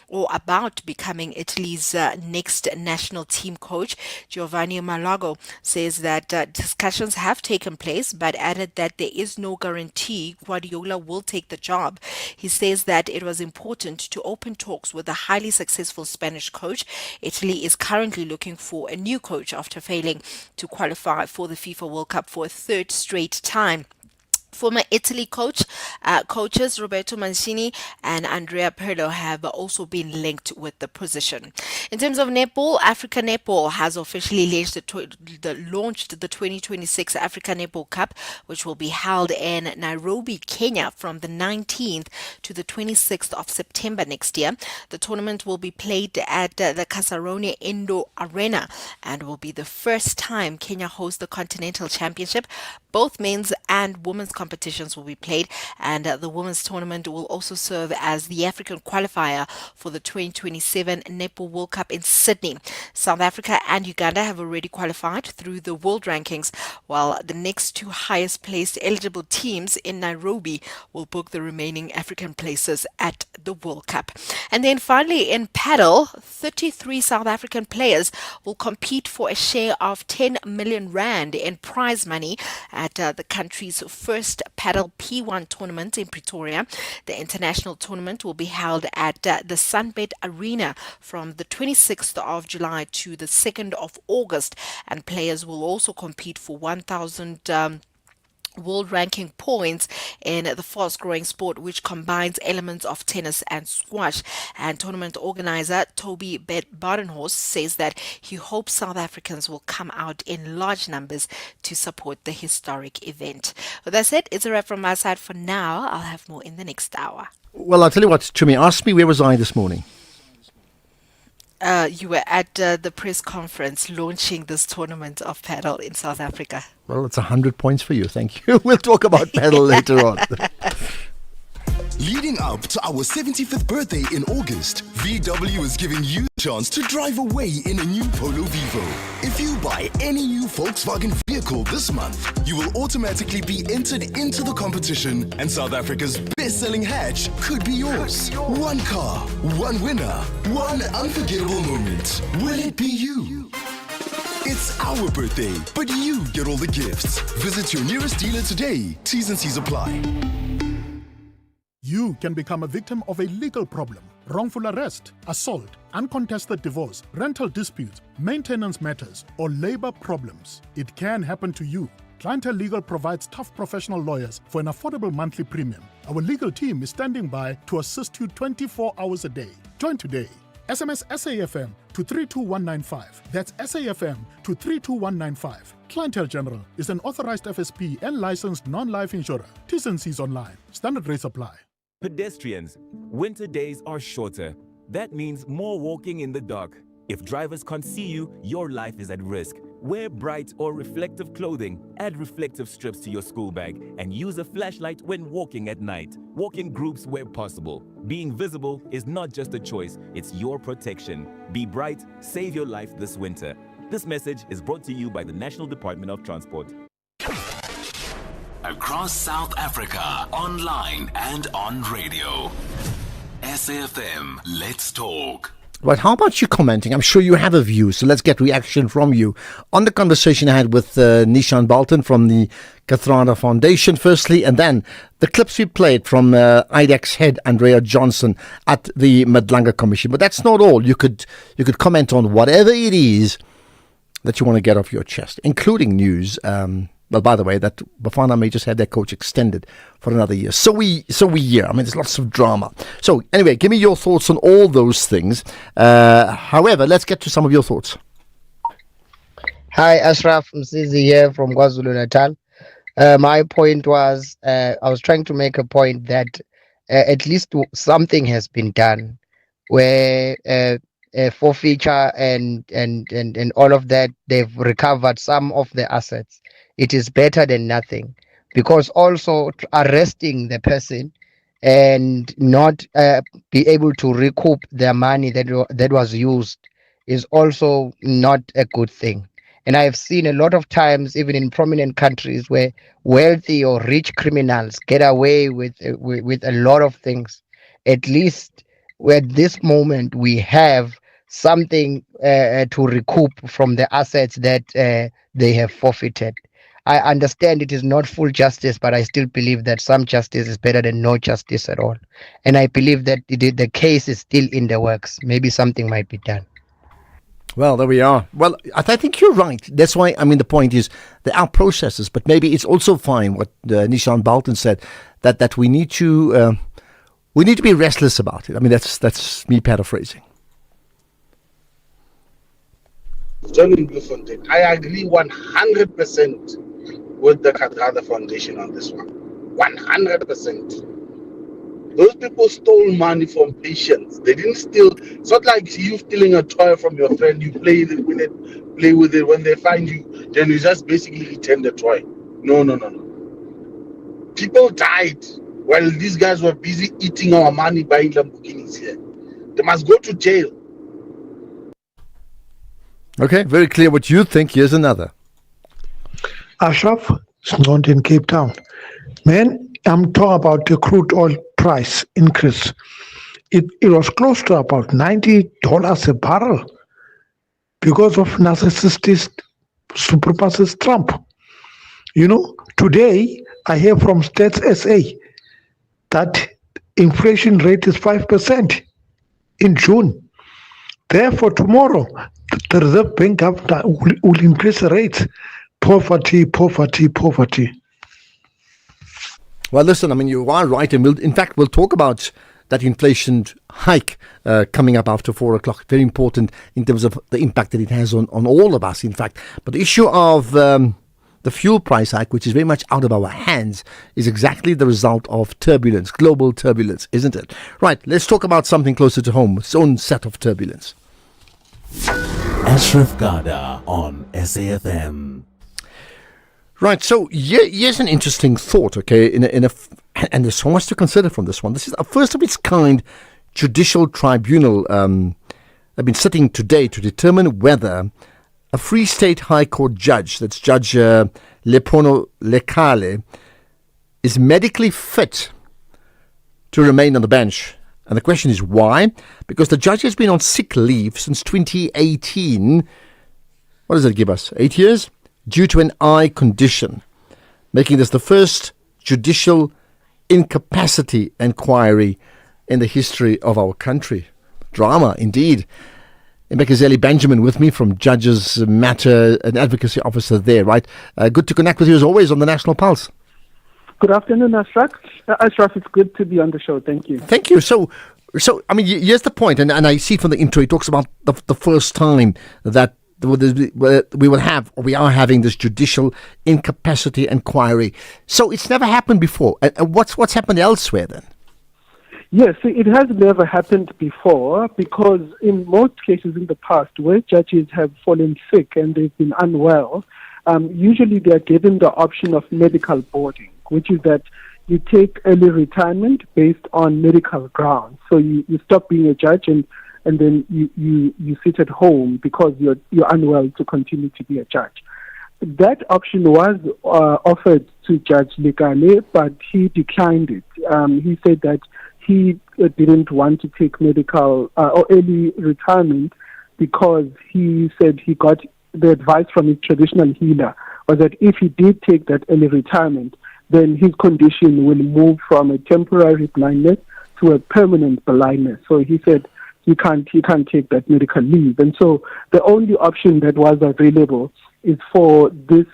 Speaker 26: about becoming Italy's next national team coach. Giovanni Malago says that discussions have taken place, but added that there is no guarantee Guardiola will take the job. He says that it was important to open talks with the highly successful Spanish coach. Italy is currently looking for a new coach after failing to qualify for the FIFA World Cup for a 3rd straight time. Former Italy coaches Roberto Mancini and Andrea Pirlo have also been linked with the position. In terms of netball, Africa Netball has officially launched the 2026 Africa Netball Cup, which will be held in Nairobi, Kenya from the 19th to the 26th of September next year. The tournament will be played at the Kasarani Indoor Arena and will be the first time Kenya hosts the Continental Championship. Both men's and women's competitions will be played, and the women's tournament will also serve as the African qualifier for the 2027 Netball World Cup in Sydney. South Africa and Uganda have already qualified through the world rankings, while the next 2 highest placed eligible teams in Nairobi will book the remaining African places at the World Cup. And then finally, in paddle, 33 South African players will compete for a share of 10 million rand in prize money at the country's first first paddle P1 tournament in Pretoria. The international tournament will be held at the Sunbed Arena from the 26th of July to the 2nd of August, and players will also compete for 1,000 world ranking points in the fast-growing sport, which combines elements of tennis and squash. And tournament organizer Toby Badenhorst says that he hopes South Africans will come out in large numbers to support the historic event. With that said, it's a wrap from my side for now. I'll have more in the next hour.
Speaker 28: Well, I'll tell you what, Chumi, ask me where was I this morning?
Speaker 26: You were at the press conference launching this tournament of paddle in South Africa.
Speaker 28: Well, it's 100 points for you. Thank you. We'll talk about paddle later on.
Speaker 12: Leading up to our 75th birthday in August, VW is giving you the chance to drive away in a new Polo Vivo. If you buy any new Volkswagen vehicle this month, you will automatically be entered into the competition, and South Africa's best-selling hatch could be yours. One car, one winner, one unforgettable moment. Will it be you? It's our birthday, but you get all the gifts. Visit your nearest dealer today. T's and C's apply.
Speaker 16: You can become a victim of a legal problem: wrongful arrest, assault, uncontested divorce, rental disputes, maintenance matters, or labor problems. It can happen to you. Clientele Legal provides tough professional lawyers for an affordable monthly premium. Our legal team is standing by to assist you 24 hours a day. Join today. SMS SAFM to 32195. That's SAFM to 32195. Clientele General is an authorized FSP and licensed non-life insurer. T's and C's online. Standard rates apply.
Speaker 18: Pedestrians, winter days are shorter. That means more walking in the dark. If drivers can't see you, your life is at risk. Wear bright or reflective clothing, add reflective strips to your school bag, and use a flashlight when walking at night. Walk in groups where possible. Being visible is not just a choice, it's your protection. Be bright, save your life this winter. This message is brought to you by the National Department of Transport.
Speaker 19: Across South Africa, online and on radio. SAFM, let's talk.
Speaker 28: Right, how about you commenting? I'm sure you have a view, so let's get reaction from you on the conversation I had with Nishan Balton from the Kathrada Foundation, firstly, and then the clips we played from IDEX head Andrea Johnson at the Madlanga Commission. But that's not all. You could comment on whatever it is that you want to get off your chest, including news. Well, by the way, that Bafana may just have their coach extended for another year. So we hear. I mean, there's lots of drama. So anyway, give me your thoughts on all those things. However, let's get to some of your thoughts.
Speaker 20: Hi, Ashraf Msizi here from KwaZulu-Natal. My point was, I was trying to make a point that at least something has been done where forfeiture and all of that, they've recovered some of the assets. It is better than nothing, because also arresting the person and not be able to recoup their money that was used is also not a good thing. And I have seen a lot of times, even in prominent countries, where wealthy or rich criminals get away with a lot of things. At least at this moment, we have something to recoup from the assets that they have forfeited. I understand it is not full justice, but I still believe that some justice is better than no justice at all. And I believe that the case is still in the works. Maybe something might be done.
Speaker 28: Well, there we are. Well, I think you're right. That's why, I mean, the point is there are processes, but maybe it's also fine what Nishan Balton said, that we need to be restless about it. I mean, that's me paraphrasing.
Speaker 21: John in Bloemfontein, I agree 100% with the Kathrada Foundation on this one. 100%. Those people stole money from patients. They didn't steal. It's not like you stealing a toy from your friend. You play with it. When they find you, then you just basically return the toy. No. People died while these guys were busy eating our money, buying Lamborghinis here. They must go to jail.
Speaker 28: Okay, very clear what you think. Here's another.
Speaker 22: Ashraf, it's not in Cape Town. Man, I'm talking about the crude oil price increase. It was close to about $90 a barrel because of narcissist super fascist Trump. You know, today I hear from Stats SA that inflation rate is 5% in June. Therefore, tomorrow, the Reserve Bank will increase the rates. Poverty.
Speaker 28: Well, listen, I mean, you are right, and we'll talk about that inflation hike coming up after 4 o'clock. Very important in terms of the impact that it has on all of us, in fact. But the issue of the fuel price hike, which is very much out of our hands, is exactly the result of turbulence, global turbulence, isn't it? Right, let's talk about something closer to home, its own set of turbulence.
Speaker 27: Ashraf Garda on SAFM.
Speaker 28: Right, so here's an interesting thought, okay, and there's so much to consider from this one. This is a first of its kind judicial tribunal have been sitting today to determine whether a Free State High Court judge, that's Judge Lepono Lekale, is medically fit to remain on the bench. And the question is why? Because the judge has been on sick leave since 2018. What does that give us? 8 years? Due to an eye condition, making this the first judicial incapacity inquiry in the history of our country. Drama, indeed. Mbekazeli Benjamin with me from Judges Matter, an advocacy officer there, right? Good to connect with you as always on the National Pulse.
Speaker 1: Good afternoon, Ashraf. Ashraf, it's good to be on the show. Thank you.
Speaker 28: Thank you. So I mean, here's the point, and I see from the intro, it talks about the first time that we are having this judicial incapacity inquiry. So it's never happened before. And what's happened elsewhere then?
Speaker 1: Yes, it has never happened before because in most cases in the past where judges have fallen sick and they've been unwell, usually they are given the option of medical boarding, which is that you take early retirement based on medical grounds. So you stop being a judge and then you sit at home because you're unwell to continue to be a judge. That option was offered to Judge Lekale, but he declined it. He said that he didn't want to take medical or early retirement because he said he got the advice from his traditional healer was that if he did take that early retirement, then his condition will move from a temporary blindness to a permanent blindness. So he said he can't take that medical leave. And so the only option that was available is for this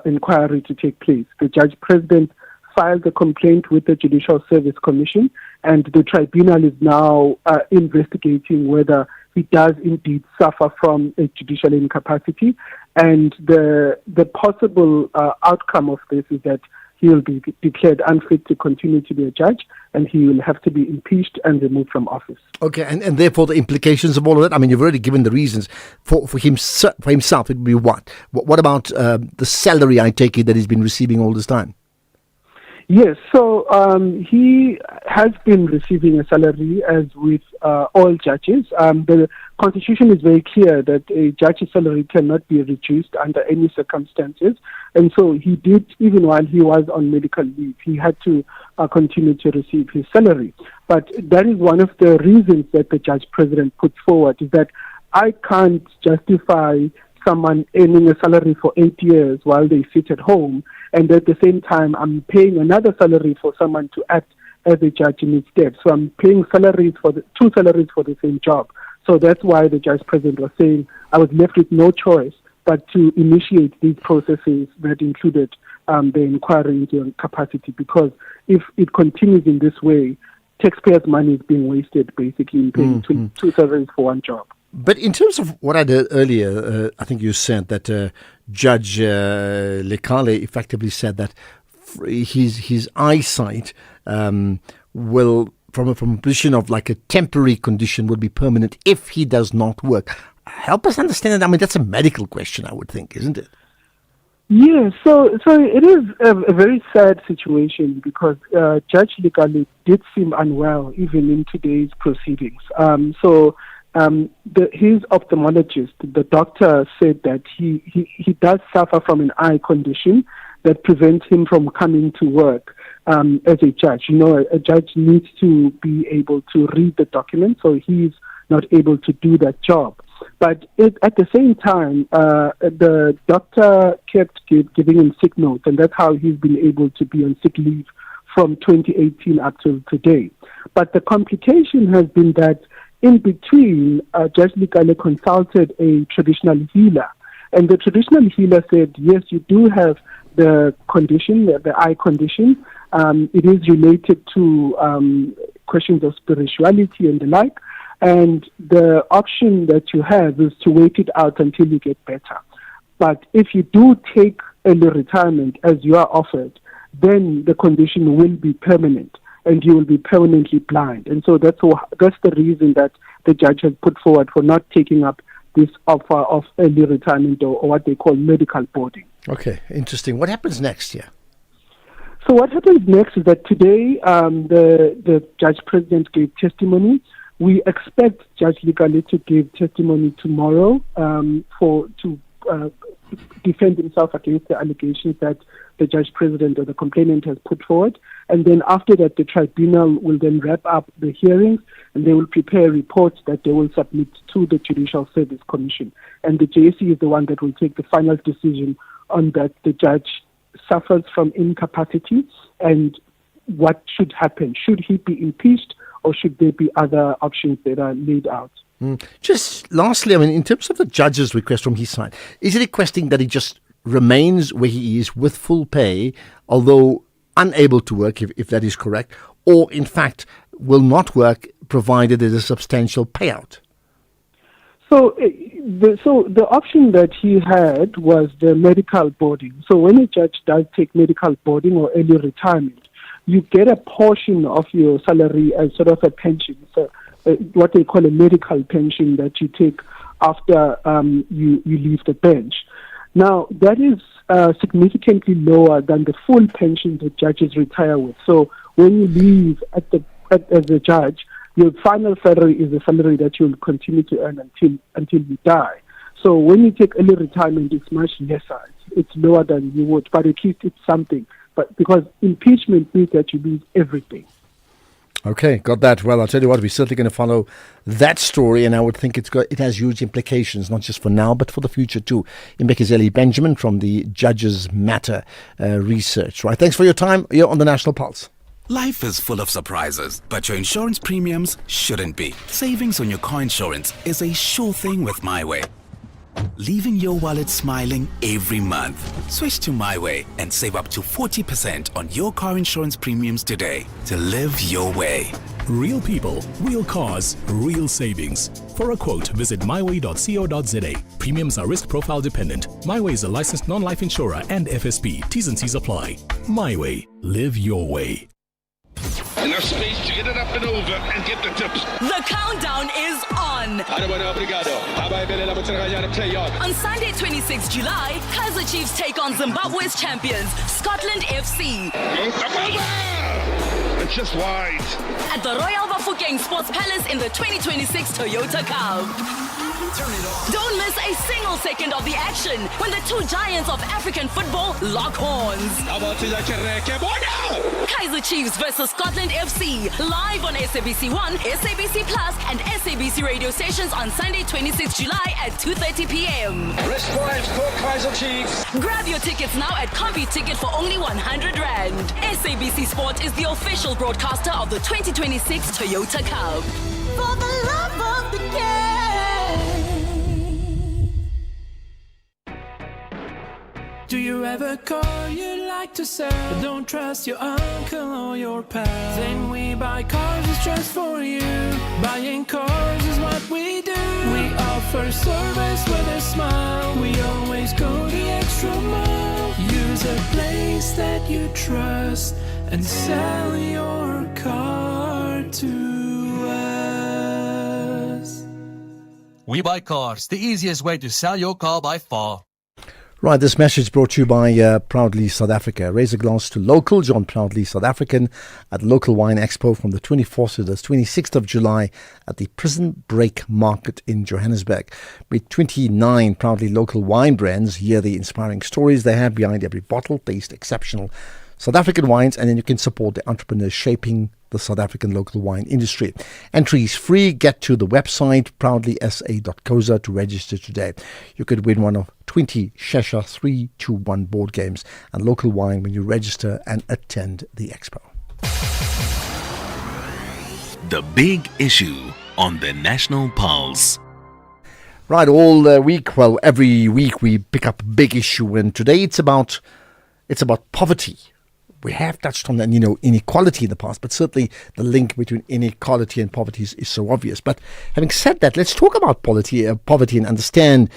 Speaker 1: inquiry to take place. The judge president filed a complaint with the Judicial Service Commission, and the tribunal is now investigating whether he does indeed suffer from a judicial incapacity. And the possible outcome of this is that he will be declared unfit to continue to be a judge, and he will have to be impeached and removed from office.
Speaker 28: Okay, and therefore the implications of all of that, I mean, you've already given the reasons. For himself, it would be what? What about the salary, I take it, that he's been receiving all this time?
Speaker 1: Yes, so he has been receiving a salary as with all judges. The Constitution is very clear that a judge's salary cannot be reduced under any circumstances. And so he did, even while he was on medical leave, he had to continue to receive his salary. But that is one of the reasons that the judge president puts forward, is that I can't justify someone earning a salary for 8 years while they sit at home, and at the same time I'm paying another salary for someone to act as a judge in his stead. So I'm paying two salaries for the same job. So that's why the judge president was saying I was left with no choice but to initiate these processes that included the inquiry into incapacity, because if it continues in this way, taxpayers' money is being wasted basically in paying two salaries for one job.
Speaker 28: But in terms of what I did earlier, I think you said that Judge Lekale effectively said that his eyesight will, from a position of like a temporary condition, will be permanent if he does not work. Help us understand that. I mean, that's a medical question, I would think, isn't it?
Speaker 1: Yeah, so it is a very sad situation because Judge Lekale did seem unwell even in today's proceedings. His ophthalmologist, the doctor, said that he does suffer from an eye condition that prevents him from coming to work as a judge. You know, a judge needs to be able to read the document, so he's not able to do that job. But at the same time, the doctor kept giving him sick notes, and that's how he's been able to be on sick leave from 2018 up to today. But the complication has been that in between, Judge Likale consulted a traditional healer, and the traditional healer said, yes, you do have the condition, the eye condition. It is related to questions of spirituality and the like. And the option that you have is to wait it out until you get better. But if you do take early retirement as you are offered, then the condition will be permanent and you will be permanently blind. And so that's the reason that the judge has put forward for not taking up this offer of early retirement or what they call medical boarding.
Speaker 28: Okay, interesting. What happens next here?
Speaker 1: So what happens next is that today the judge president gave testimony. We expect Judge Likale to give testimony tomorrow to defend himself against the allegations that the judge president or the complainant has put forward. And then after that, the tribunal will then wrap up the hearings and they will prepare reports that they will submit to the Judicial Service Commission. And the JSC is the one that will take the final decision on that the judge suffers from incapacity and what should happen. Should he be impeached or should there be other options that are laid out?
Speaker 28: Just lastly, I mean, in terms of the judge's request from his side, is he requesting that he just remains where he is with full pay, although unable to work, if that is correct, or in fact will not work provided there is a substantial payout?
Speaker 1: So the option that he had was the medical boarding. So when a judge does take medical boarding or early retirement, you get a portion of your salary as sort of a pension, so what they call a medical pension that you take after you leave the bench. Now, that is significantly lower than the full pension that judges retire with. So when you leave as a judge, your final salary is the salary that you'll continue to earn until you die. So when you take early retirement, it's much lesser. It's lower than you would, but at least it's something. But because impeachment means that you lose everything.
Speaker 28: Okay, got that. Well, I'll tell you what, we're certainly going to follow that story, and I would think it has huge implications, not just for now, but for the future too. Imbekezeli Benjamin from the Judges Matter research. Right, thanks for your time. You're on the National Pulse.
Speaker 2: Life is full of surprises, but your insurance premiums shouldn't be. Savings on your car insurance is a sure thing with MyWay. Leaving your wallet smiling every month. Switch to MyWay and save up to 40% on your car insurance premiums today to live your way.
Speaker 5: Real people, real cars, real savings. For a quote, visit myway.co.za. Premiums are risk profile dependent. MyWay is a licensed non-life insurer and FSP. T's and C's apply. MyWay. Live your way.
Speaker 6: Enough space to get it up and over and get the tips.
Speaker 9: The countdown is on. On Sunday, 26 July, Kaizer Chiefs take on Zimbabwe's champions, Scotland FC.
Speaker 6: It's just wide.
Speaker 9: At the Royal Bafokeng Sports Palace in the 2026 Toyota Cup. Don't miss a single second of the action when the two giants of African football lock horns. Kaizer Chiefs versus Scotland FC, live on SABC 1, SABC Plus, and SABC radio stations on Sunday, 26 July at 2:30 p.m.
Speaker 6: Wrist drives for Kaizer Chiefs.
Speaker 9: Grab your tickets now at CompuTicket for only 100 Rand. SABC Sport is the official broadcaster of the 2026 Toyota Cup.
Speaker 11: For the love of the game.
Speaker 23: Do you ever call you like to sell, but don't trust your uncle or your pal? Then we buy cars, it's just for you. Buying cars is what we do. We offer service with a smile. We always go the extra mile. Use a place that you trust and sell your car to us.
Speaker 24: We Buy Cars, the easiest way to sell your car by far.
Speaker 28: Right, this message brought to you by Proudly South Africa. Raise a glass to locals on Proudly South African at the Local Wine Expo from the 24th to the 26th of July at the Prison Break Market in Johannesburg. With 29 proudly local wine brands, hear the inspiring stories they have behind every bottle, taste exceptional South African wines, and then you can support the entrepreneurs shaping the South African local wine industry. Entry is free. Get to the website proudlysa.coza to register today. You could win one of 20 Shesha 321 board games and local wine when you register and attend the expo.
Speaker 27: The big issue on the National Pulse.
Speaker 28: Right, all week, well, every week we pick up a big issue, and today it's about poverty. We have touched on inequality in the past, but certainly the link between inequality and poverty is so obvious. But having said that, let's talk about poverty and understand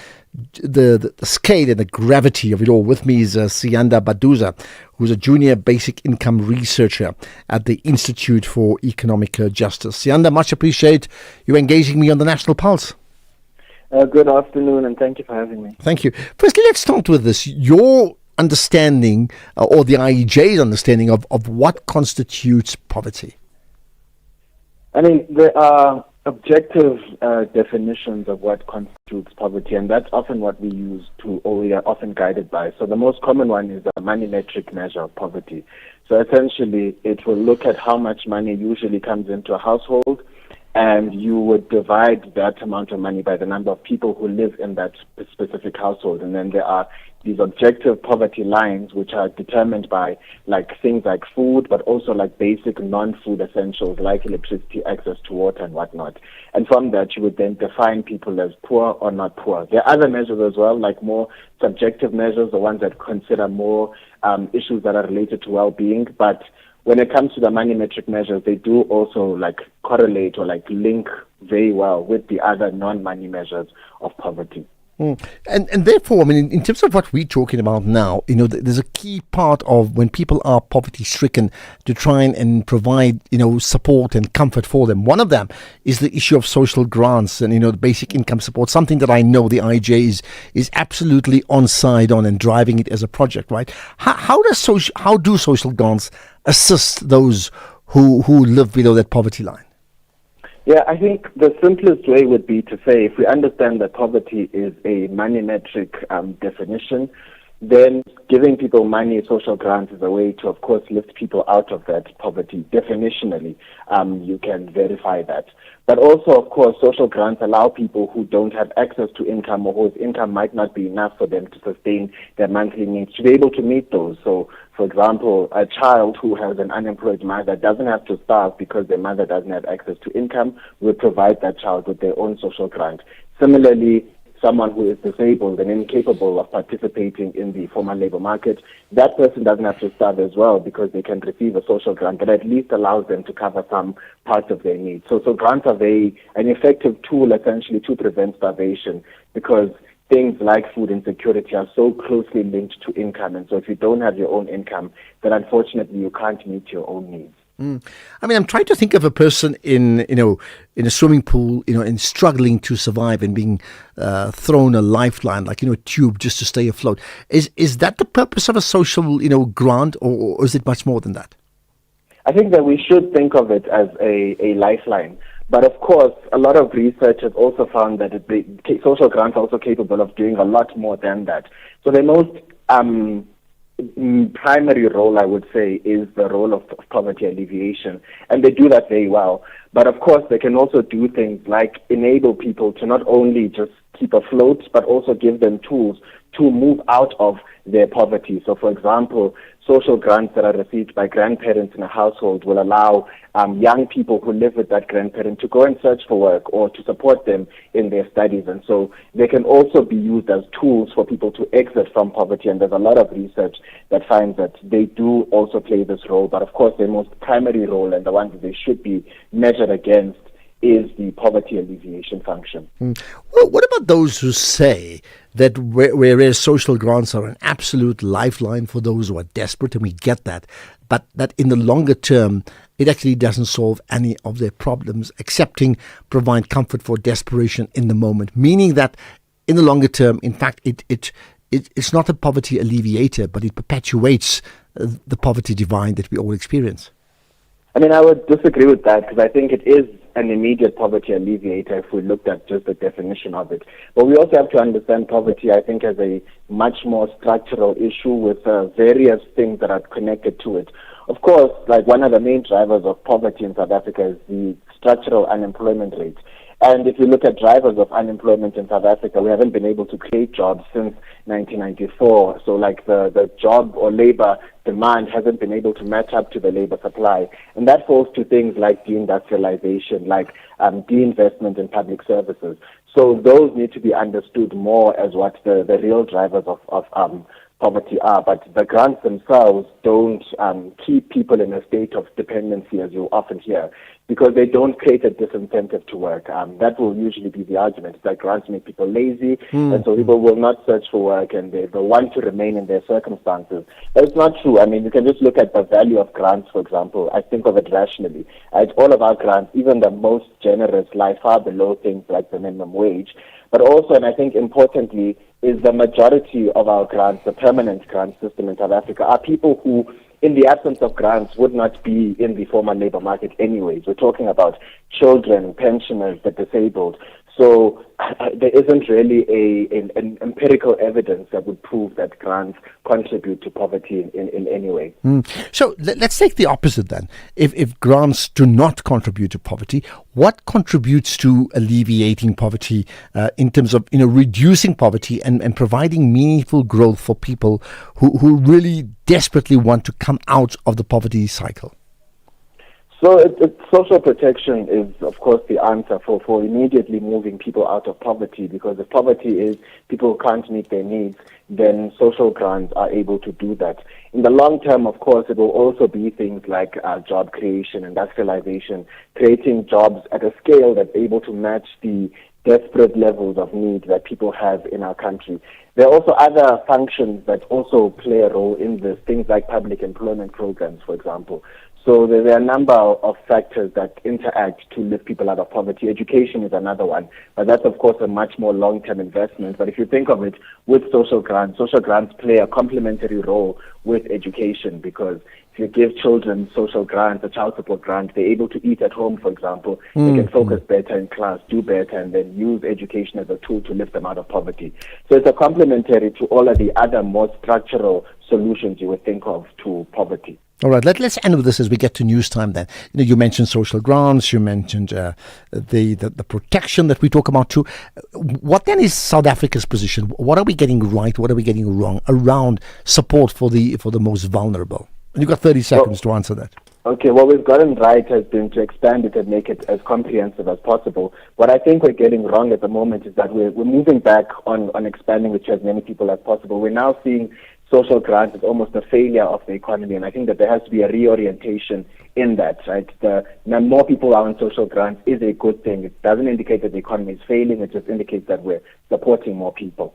Speaker 28: the scale and the gravity of it all. With me is Siyanda Baduza, who's a junior basic income researcher at the Institute for Economic Justice. Siyanda, much appreciate you engaging me on the National Pulse.
Speaker 3: Good afternoon, and thank you for having me.
Speaker 28: Thank you. Firstly, let's start with this. Your understanding or the IEJ's understanding of what constitutes poverty?
Speaker 3: I mean, there are objective definitions of what constitutes poverty, and that's often what we use or we are often guided by. So the most common one is a money metric measure of poverty. So essentially, it will look at how much money usually comes into a household, and you would divide that amount of money by the number of people who live in that specific household. And then there are these objective poverty lines, which are determined by things like food, but also basic non-food essentials like electricity, access to water, and whatnot. And from that, you would then define people as poor or not poor. There are other measures as well, like more subjective measures, the ones that consider more issues that are related to well-being. But when it comes to the money metric measures, they do also correlate or link very well with the other non-money measures of poverty.
Speaker 28: And therefore, I mean, in terms of what we're talking about now, there's a key part of when people are poverty-stricken to try and provide, support and comfort for them. One of them is the issue of social grants and, the basic income support, something that I know the IJ is absolutely on and driving it as a project, right? How do social grants assist those who live below that poverty line?
Speaker 3: Yeah, I think the simplest way would be to say, if we understand that poverty is a money metric definition, then giving people money, social grants, is a way to, of course, lift people out of that poverty. Definitionally, you can verify that. But also, of course, social grants allow people who don't have access to income or whose income might not be enough for them to sustain their monthly needs to be able to meet those. So, for example, a child who has an unemployed mother doesn't have to starve because their mother doesn't have access to income. We'll provide that child with their own social grant. Similarly, someone who is disabled and incapable of participating in the formal labor market, that person doesn't have to starve as well because they can receive a social grant that at least allows them to cover some parts of their needs. So grants are an effective tool essentially to prevent starvation, because things like food insecurity are so closely linked to income. And so if you don't have your own income, then unfortunately you can't meet your own needs.
Speaker 28: I mean, I'm trying to think of a person in a swimming pool, and struggling to survive and being thrown a lifeline, a tube just to stay afloat. Is that the purpose of a social, grant, or is it much more than that?
Speaker 3: I think that we should think of it as a lifeline. But of course, a lot of research has also found that social grants are also capable of doing a lot more than that. So the most primary role, I would say, is the role of poverty alleviation, and they do that very well. But of course, they can also do things like enable people to not only just keep afloat, but also give them tools to move out of their poverty. So, for example, social grants that are received by grandparents in a household will allow young people who live with that grandparent to go and search for work or to support them in their studies. And so they can also be used as tools for people to exit from poverty. And there's a lot of research that finds that they do also play this role. But of course, their most primary role, and the one that they should be measured against, is the poverty alleviation function.
Speaker 28: Well, what about those who say that whereas social grants are an absolute lifeline for those who are desperate, and we get that, but that in the longer term, it actually doesn't solve any of their problems, excepting provide comfort for desperation in the moment, meaning that in the longer term, in fact, it's not a poverty alleviator, but it perpetuates the poverty divide that we all experience?
Speaker 3: I mean, I would disagree with that, because I think it is an immediate poverty alleviator if we looked at just the definition of it. But we also have to understand poverty, I think, as a much more structural issue with various things that are connected to it. of course, like one of the main drivers of poverty in South Africa is the structural unemployment rate. And if you look at drivers of unemployment in South Africa, we haven't been able to create jobs since 1994. So like the job or labor demand hasn't been able to match up to the labor supply. And that falls to things like deindustrialization, like deinvestment in public services. So those need to be understood more as what the real drivers of poverty are, but the grants themselves don't keep people in a state of dependency, as you often hear, because they don't create a disincentive to work. That will usually be the argument, that grants make people lazy, and so people will not search for work, and they want to remain in their circumstances. But it's not true. I mean, you can just look at the value of grants, for example. I think of it rationally. All of our grants, even the most generous, lie far below things like the minimum wage. But also, and I think importantly, is the majority of our grants, the permanent grant system in South Africa, are people who, in the absence of grants, would not be in the formal labor market anyways. We're talking about children, pensioners, the disabled. So there isn't really an empirical evidence that would prove that grants contribute to poverty in any way.
Speaker 28: So let's take the opposite then. If grants do not contribute to poverty, what contributes to alleviating poverty in terms of reducing poverty and providing meaningful growth for people who really desperately want to come out of the poverty cycle?
Speaker 3: So social protection is, of course, the answer for immediately moving people out of poverty, because if poverty is people can't meet their needs, then social grants are able to do that. In the long term, of course, it will also be things like job creation, industrialization, creating jobs at a scale that's able to match the desperate levels of need that people have in our country. There are also other functions that also play a role in this, things like public employment programs, for example. So there are a number of factors that interact to lift people out of poverty. Education is another one, but that's, of course, a much more long-term investment. But if you think of it with social grants play a complementary role with education, because if you give children social grants, a child support grant, they're able to eat at home, for example. They can focus better in class, do better, and then use education as a tool to lift them out of poverty. So it's a complementary to all of the other more structural solutions you would think of to poverty.
Speaker 28: All right, let's end with this as we get to news time then. You mentioned social grants, you mentioned the protection that we talk about too. What then is South Africa's position? What are we getting right? What are we getting wrong around support for the most vulnerable? And you've got 30 seconds to answer that.
Speaker 3: Okay, what we've gotten right has been to expand it and make it as comprehensive as possible. What I think we're getting wrong at the moment is that we're moving back on expanding it to as many people as possible. We're now seeing social grants is almost a failure of the economy, and I think that there has to be a reorientation in that, right? The more people are on social grants is a good thing. It doesn't indicate that the economy is failing, it just indicates that we're supporting more people.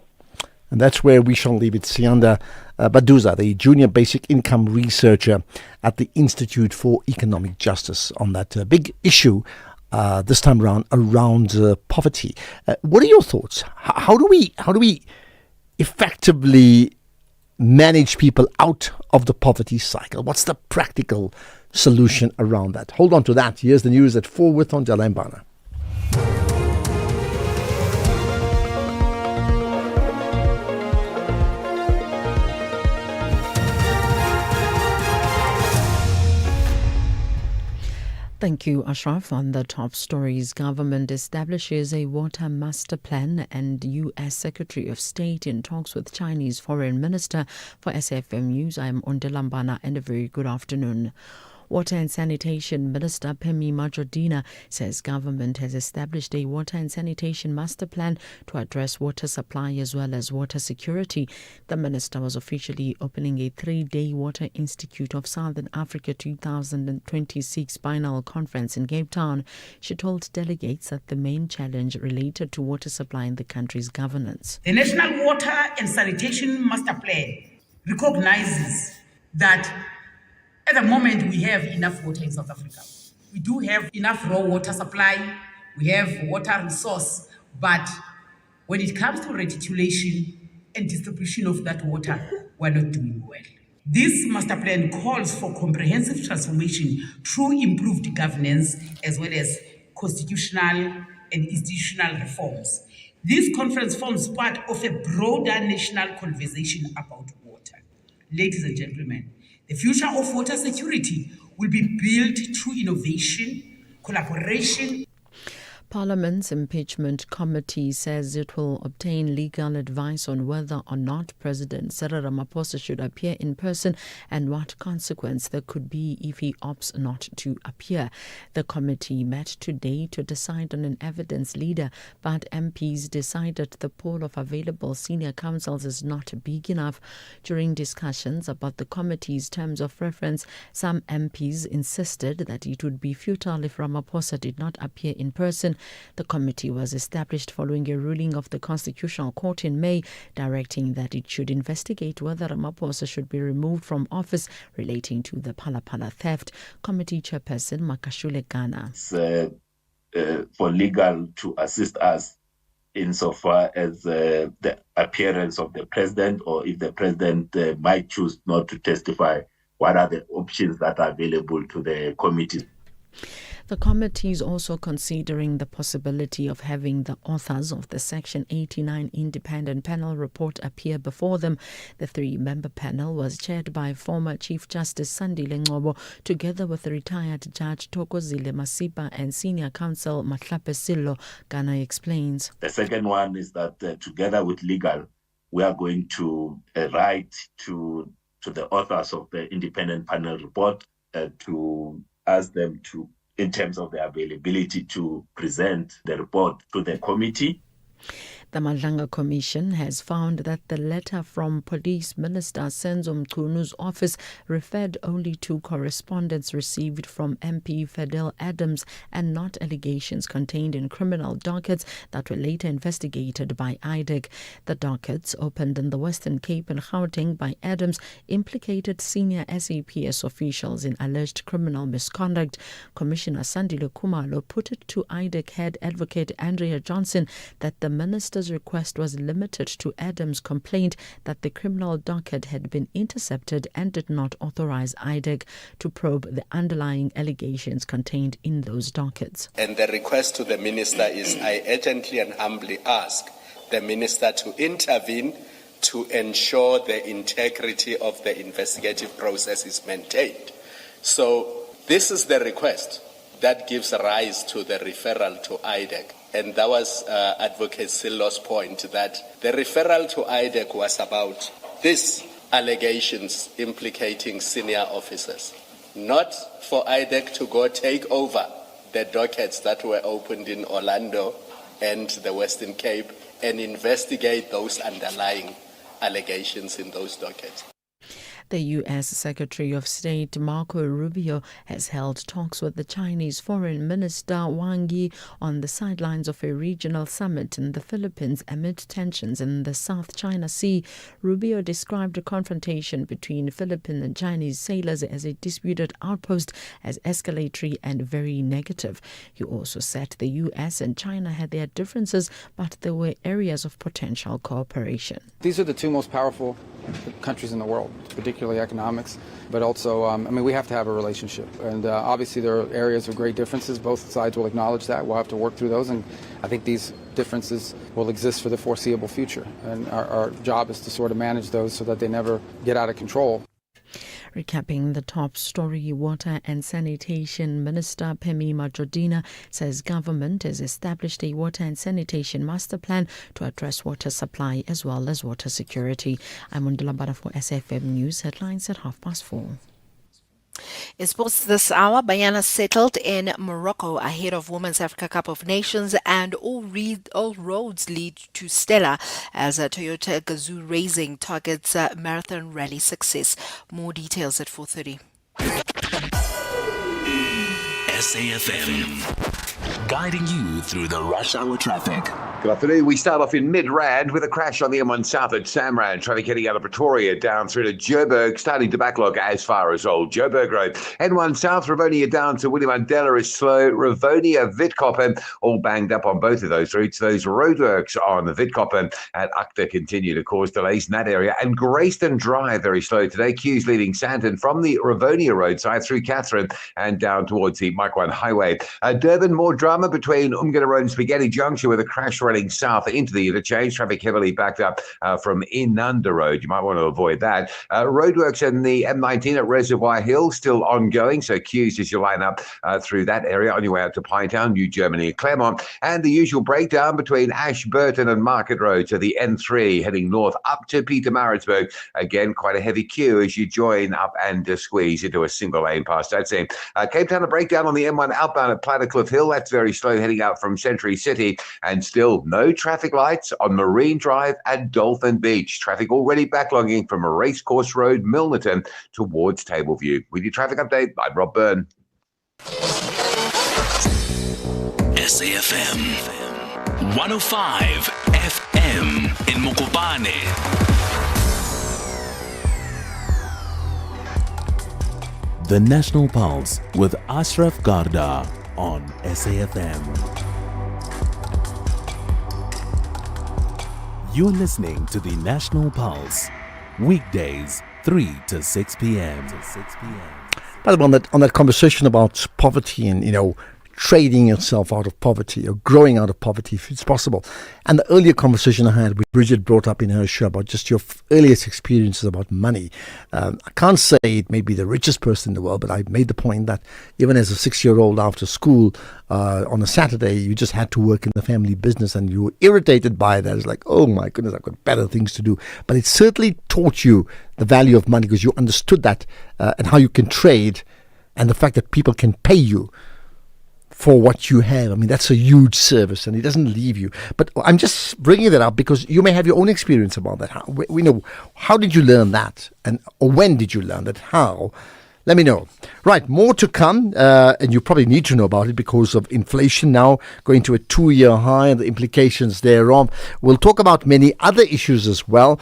Speaker 28: And that's where we shall leave it. Sianda Baduza, the junior basic income researcher at the Institute for Economic Justice, on that big issue this time around poverty. What are your thoughts? How do we effectively manage people out of the poverty cycle? What's the practical solution around that? Hold on to that. Here's the news at 4 with Ondela Mbana.
Speaker 4: Thank you, Ashraf. On the top stories, government establishes a water master plan, and U.S. Secretary of State in talks with Chinese Foreign Minister. For SAfm News, I'm Ondela Mbana, and a very good afternoon. Water and Sanitation Minister Phemi Majordina says government has established a water and sanitation master plan to address water supply as well as water security. The minister was officially opening a 3-day Water Institute of Southern Africa 2026 biennial conference in Cape Town. She told delegates that the main challenge related to water supply in the country's governance.
Speaker 8: The National Water and Sanitation Master Plan recognizes that at the moment, we have enough water in South Africa. We do have enough raw water supply. We have water resource. But when it comes to reticulation and distribution of that water, we're not doing well. This master plan calls for comprehensive transformation through improved governance as well as constitutional and institutional reforms. This conference forms part of a broader national conversation about water. Ladies and gentlemen, The future of water security will be built through innovation, collaboration.
Speaker 4: Parliament's impeachment committee says it will obtain legal advice on whether or not President Cyril Ramaphosa should appear in person and what consequence there could be if he opts not to appear. The committee met today to decide on an evidence leader, but MPs decided the pool of available senior counsels is not big enough. During discussions about the committee's terms of reference, some MPs insisted that it would be futile if Ramaphosa did not appear in person. The committee was established following a ruling of the Constitutional Court in May directing that it should investigate whether Ramaphosa should be removed from office relating to the Phala theft. Committee Chairperson Makashule Ghana.
Speaker 7: For legal to assist us insofar as the appearance of the president, or if the president might choose not to testify, what are the options that are available to the committee?
Speaker 4: The committee is also considering the possibility of having the authors of the Section 89 independent panel report appear before them. The three-member panel was chaired by former Chief Justice Sandile Ngcobo, together with retired Judge Thokozile Masipa and Senior Counsel Mahlape Sillo. Ghana explains.
Speaker 7: The second one is that together with legal, we are going to write to the authors of the independent panel report to ask them to, in terms of the availability, to present the report to the committee.
Speaker 4: The Madlanga Commission has found that the letter from Police Minister Senzo Mchunu's office referred only to correspondence received from MP Fidel Adams and not allegations contained in criminal dockets that were later investigated by IDEC. The dockets, opened in the Western Cape and Gauteng by Adams, implicated senior SAPS officials in alleged criminal misconduct. Commissioner Sandile Khumalo put it to IDEC head advocate Andrea Johnson that the minister's request was limited to Adams' complaint that the criminal docket had been intercepted and did not authorize IDEC to probe the underlying allegations contained in those dockets.
Speaker 10: And the request to the minister is, I urgently and humbly ask the minister to intervene to ensure the integrity of the investigative process is maintained. So this is the request that gives rise to the referral to IDEC. And that was Advocate Sillo's point, that the referral to IDEC was about these allegations implicating senior officers, not for IDEC to go take over the dockets that were opened in Orlando and the Western Cape and investigate those underlying allegations in those dockets.
Speaker 4: The U.S. Secretary of State Marco Rubio has held talks with the Chinese Foreign Minister Wang Yi on the sidelines of a regional summit in the Philippines amid tensions in the South China Sea. Rubio described a confrontation between Philippine and Chinese sailors as a disputed outpost as escalatory and very negative. He also said the U.S. and China had their differences, but there were areas of potential cooperation.
Speaker 13: These are the two most powerful countries in the world, particularly economics, but also, we have to have a relationship. And obviously there are areas of great differences. Both sides will acknowledge that. We'll have to work through those, and I think these differences will exist for the foreseeable future. And our job is to sort of manage those so that they never get out of control.
Speaker 4: Recapping the top story, Water and Sanitation Minister Phemi Majodina says government has established a water and sanitation master plan to address water supply as well as water security. I'm Undula Bara for SAfm News, headlines at 4:30.
Speaker 14: In sports this hour, Bayana settled in Morocco ahead of Women's Africa Cup of Nations, and all roads lead to Stella as Toyota Gazoo Racing targets marathon rally success. More details at 4:30.
Speaker 27: SAfm, guiding you through the rush hour traffic.
Speaker 15: Good afternoon. We start off in Midrand with a crash on the M1 South at SAmRadio. Traffic heading out of Pretoria down through to Joburg, starting to backlog as far as Old Joburg Road. N1 South, Rivonia down to William Mandela is slow. Rivonia, Witkoppen, all banged up on both of those routes. Those roadworks on the Witkoppen at Ukta continue to cause delays in that area. And Grayston Drive, very slow today. Queues leading Sandton from the Rivonia roadside through Catherine and down towards the Mike 1 Highway. Durban, more drama between Umgana Road and Spaghetti Junction with a crash running running south into the interchange. Traffic heavily backed up from Inanda Road. You might want to avoid that. Roadworks in the M19 at Reservoir Hill still ongoing, so queues as you line up through that area on your way out to Pinetown, New Germany, Claremont, and the usual breakdown between Ashburton and Market Road to the N3 heading north up to Pietermaritzburg. Again, quite a heavy queue as you join up and squeeze into a single lane past that scene. Cape Town, a breakdown on the M1 outbound at Plattercliff Hill. That's very slow heading out from Century City, and still no traffic lights on Marine Drive and Dolphin Beach. Traffic already backlogging from Racecourse Road, Milnerton towards Tableview. With your traffic update, I'm Rob Byrne.
Speaker 27: SAfm 105 FM in Mokopane. The National Pulse with Ashraf Garda on SAfm. You're listening to the National Pulse, weekdays 3 to 6 p.m.
Speaker 28: But on that conversation about poverty and, trading yourself out of poverty or growing out of poverty if it's possible. And the earlier conversation I had with Bridget brought up in her show about just your earliest experiences about money. I can't say it may be the richest person in the world, but I made the point that even as a 6-year-old after school on a Saturday, you just had to work in the family business and you were irritated by that. It's like, oh my goodness, I've got better things to do. But it certainly taught you the value of money because you understood that and how you can trade and the fact that people can pay you for what you have. I mean, that's a huge service and it doesn't leave you. But I'm just bringing that up because you may have your own experience about that. We know, how did you learn that? Or when did you learn that? How? Let me know. Right, more to come, and you probably need to know about it because of inflation now going to a 2-year high and the implications thereof. We'll talk about many other issues as well,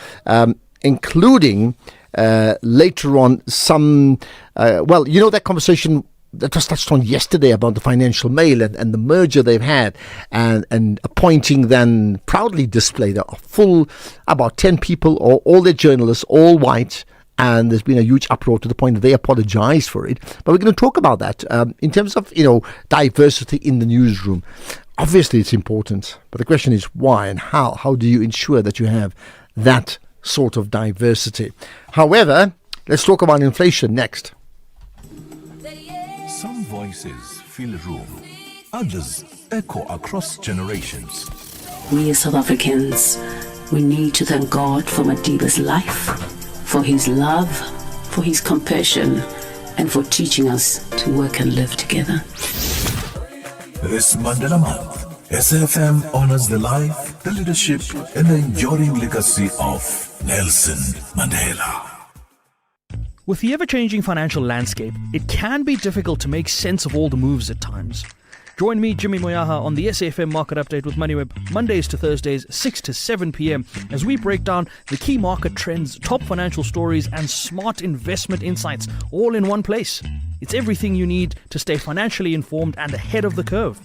Speaker 28: including later on some, that conversation that was touched on yesterday about the Financial Mail and the merger they've had and appointing then proudly displayed a full about 10 people or all their journalists, all white, and there's been a huge uproar to the point that they apologized for it. But we're going to talk about that in terms of, diversity in the newsroom. Obviously, it's important, but the question is why and how? How do you ensure that you have that sort of diversity? However, let's talk about inflation next.
Speaker 12: Some voices fill a room, others echo across generations.
Speaker 16: We as South Africans, we need to thank God for Madiba's life, for his love, for his compassion, and for teaching us to work and live together.
Speaker 12: This Mandela Month, SAfm honors the life, the leadership, and the enduring legacy of Nelson Mandela.
Speaker 17: With the ever-changing financial landscape, it can be difficult to make sense of all the moves at times. Join me, Jimmy Moyaha, on the SAfm Market Update with MoneyWeb, Mondays to Thursdays, 6 to 7 p.m, as we break down the key market trends, top financial stories, and smart investment insights, all in one place. It's everything you need to stay financially informed and ahead of the curve.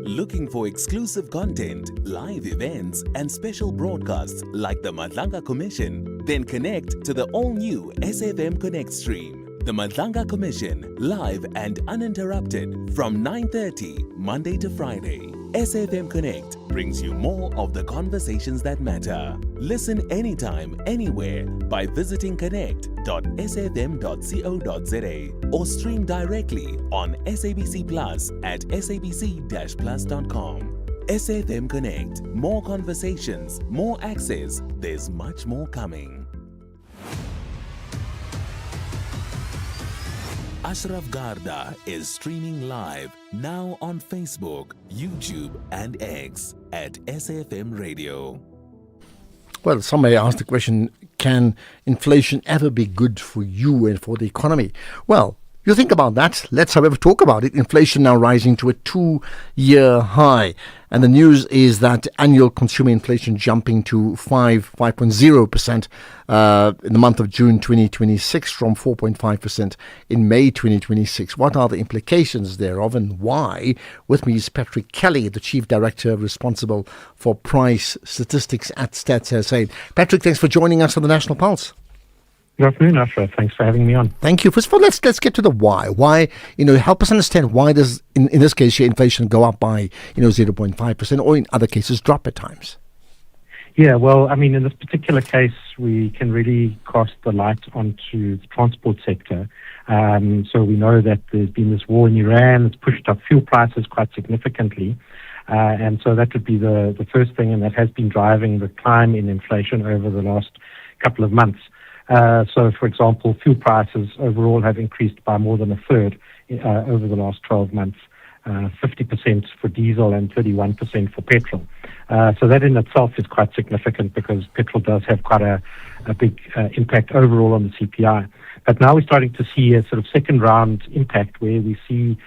Speaker 27: Looking for exclusive content, live events, and special broadcasts like the Madlanga Commission? Then connect to the all-new SAfm Connect stream. The Madlanga Commission, live and uninterrupted from 9:30 Monday to Friday. SAfm Connect brings you more of the conversations that matter. Listen anytime, anywhere by visiting connect.safm.co.za or stream directly on SABC Plus at sabc-plus.com. SAfm Connect. More conversations, more access. There's much more coming. Ashraf Garda is streaming live now on Facebook, YouTube, and X at SAfm Radio.
Speaker 28: Well, some may ask the question, can inflation ever be good for you and for the economy? Well, you think about that. Let's, however, talk about it. Inflation now rising to a 2-year high. And the news is that annual consumer inflation jumping to 5.0% in the month of June 2026 from 4.5% in May 2026. What are the implications thereof and why? With me is Patrick Kelly, the Chief Director responsible for price statistics at Stats SA. Patrick, thanks for joining us on the National Pulse.
Speaker 1: Good afternoon, Ashraf. Thanks for having me on.
Speaker 28: Thank you. First of all, let's get to the why. Why, help us understand why does, in this case, your inflation go up by, 0.5%, or in other cases drop at times?
Speaker 1: Yeah, well, I mean, in this particular case, we can really cast the light onto the transport sector. So we know that there's been this war in Iran. It's pushed up fuel prices quite significantly. And so that would be the first thing, and that has been driving the climb in inflation over the last couple of months. So, for example, fuel prices overall have increased by more than a third over the last 12 months, 50% for diesel and 31% for petrol. So that in itself is quite significant because petrol does have quite a big impact overall on the CPI. But now we're starting to see a sort of second round impact where we see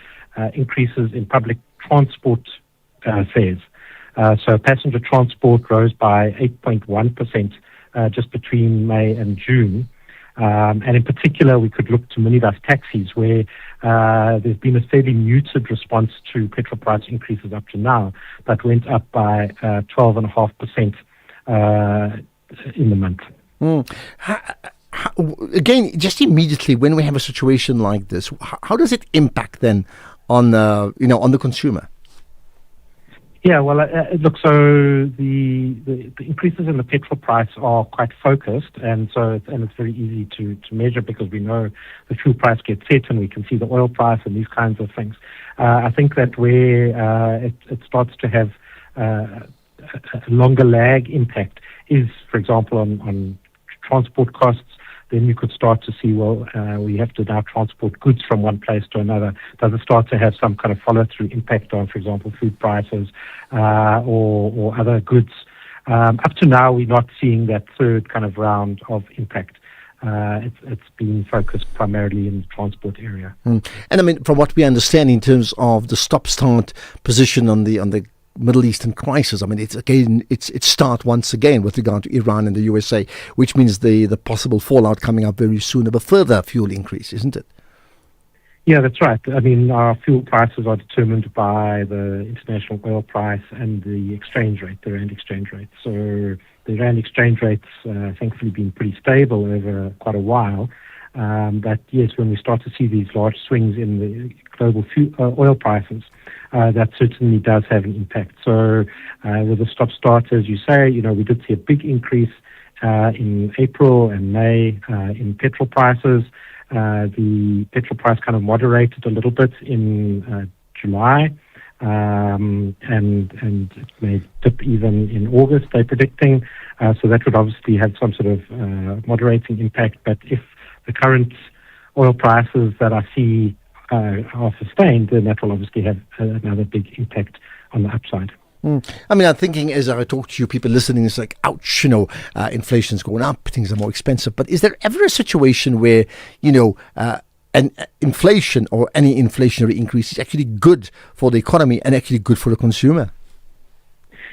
Speaker 1: increases in public transport fares. So passenger transport rose by 8.1%. Just between May and June. And in particular, we could look to minibus taxis where there's been a fairly muted response to petrol price increases up to now, but went up by 12.5% in the month.
Speaker 28: Again, just immediately when we have a situation like this, how does it impact then on the consumer?
Speaker 1: Yeah, well, look, so the increases in the petrol price are quite focused, and it's very easy to measure because we know the fuel price gets set and we can see the oil price and these kinds of things. I think that where it starts to have a longer lag impact is, for example, on transport costs. Then you could start to see, we have to now transport goods from one place to another. Does it start to have some kind of follow-through impact on, for example, food prices or other goods? Up to now, we're not seeing that third kind of round of impact. It's been focused primarily in the transport area.
Speaker 28: And I mean, from what we understand in terms of the stop-start position on the Middle Eastern crisis, I mean, it's start once again with regard to Iran and the USA, which means the possible fallout coming up very soon of a further fuel increase, isn't it?
Speaker 1: Yeah, that's right. I mean, our fuel prices are determined by the international oil price and the exchange rate, the rand exchange rate. So the rand exchange rate's thankfully been pretty stable over quite a while. But yes, when we start to see these large swings in the global oil prices, that certainly does have an impact. So with the stop-start, as you say, we did see a big increase in April and May in petrol prices. The petrol price kind of moderated a little bit in July, and it may dip even in August, they're predicting. So that would obviously have some sort of moderating impact. But if the current oil prices that I see are sustained, then that will obviously have another big impact on the upside.
Speaker 28: I mean, I'm thinking as I talk to you, people listening, it's like, ouch, inflation's going up, things are more expensive. But is there ever a situation where, an inflation or any inflationary increase is actually good for the economy and actually good for the consumer?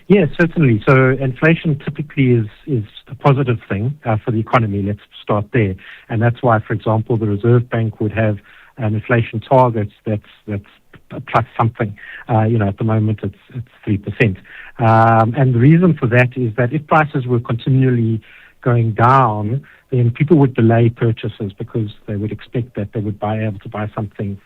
Speaker 1: Yes, certainly. So inflation typically is a positive thing for the economy. Let's start there. And that's why, for example, the Reserve Bank would have an inflation target that's plus something. At the moment it's 3%. And the reason for that is that if prices were continually going down, then people would delay purchases because they would expect that they would be able to buy something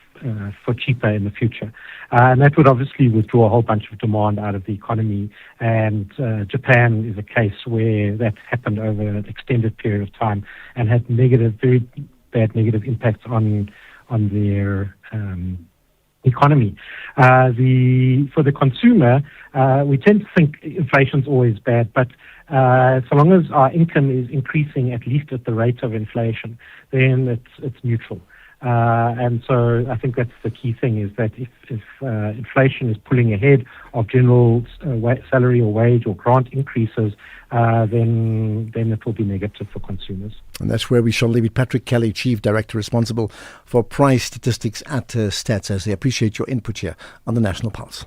Speaker 1: for cheaper in the future. And that would obviously withdraw a whole bunch of demand out of the economy. And Japan is a case where that happened over an extended period of time and had very bad negative impacts on their economy. For the consumer, we tend to think inflation's always bad, but so long as our income is increasing at least at the rate of inflation, then it's neutral. And so I think that's the key thing, is that if inflation is pulling ahead of general salary or wage or grant increases, then it will be negative for consumers.
Speaker 28: And that's where we shall leave it. Patrick Kelly, Chief Director responsible for price statistics at Stats SA. I appreciate your input here on the National Pulse.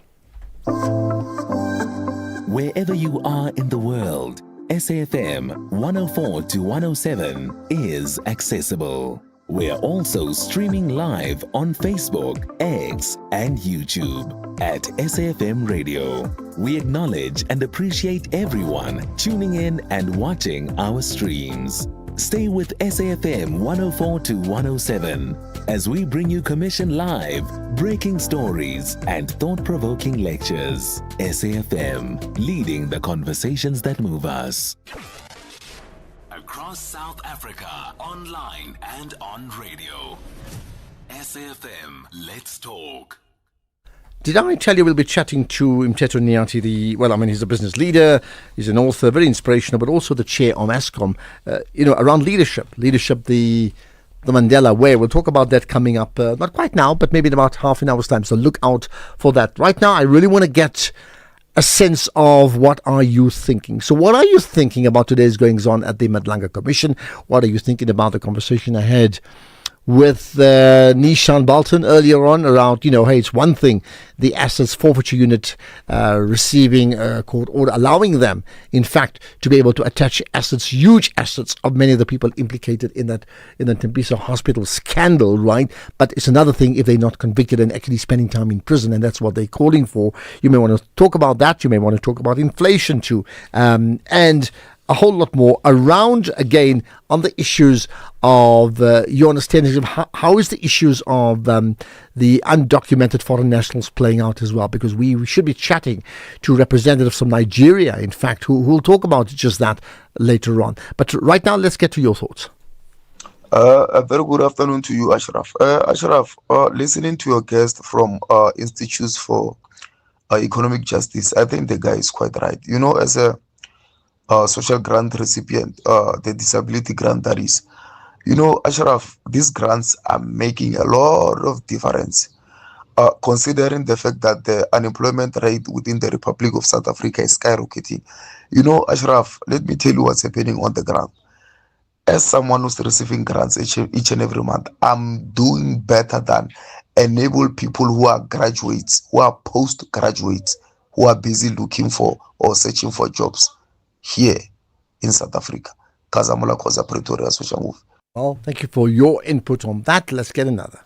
Speaker 27: Wherever you are in the world, SAfm 104 to 107 is accessible. We're also streaming live on Facebook, X, and YouTube at SAfm Radio. We acknowledge and appreciate everyone tuning in and watching our streams. Stay with SAFM 104 to 107 as we bring you Commission Live, breaking stories, and thought-provoking lectures. SAFM, leading the conversations that move us. Across South Africa, online and on radio. SAFM, let's talk.
Speaker 28: Did I tell you we'll be chatting to Mteto Niati, he's a business leader, he's an author, very inspirational, but also the chair of ASCOM, around leadership, the Mandela Way. We'll talk about that coming up, not quite now, but maybe in about half an hour's time, so look out for that. Right now, I really want to get a sense of what are you thinking. So what are you thinking about today's goings-on at the Madlanga Commission? What are you thinking about the conversation ahead with Nishan Balton earlier on around, hey, it's one thing, the assets forfeiture unit receiving a court order, allowing them, in fact, to be able to attach assets, huge assets of many of the people implicated in the Tembisa hospital scandal, right? But it's another thing if they're not convicted and actually spending time in prison, and that's what they're calling for. You may want to talk about that. You may want to talk about inflation too. And a whole lot more around, again, on the issues of your understanding of how is the issues of the undocumented foreign nationals playing out as well, because we should be chatting to representatives from Nigeria, in fact, who will talk about just that later on. But right now, let's get to your thoughts.
Speaker 2: A very good afternoon to you, Ashraf. Ashraf, listening to your guest from Institutes for Economic Justice, I think the guy is quite right. As a social grant recipient, the disability grant that is. Ashraf, these grants are making a lot of difference, considering the fact that the unemployment rate within the Republic of South Africa is skyrocketing. Ashraf, let me tell you what's happening on the ground. As someone who's receiving grants each and every month, I'm doing better than enable people who are graduates, who are postgraduates, who are busy looking for or searching for jobs here in South Africa. Kazamula Koza Pretoria Social Move.
Speaker 28: Well, thank you for your input on that. Let's get another.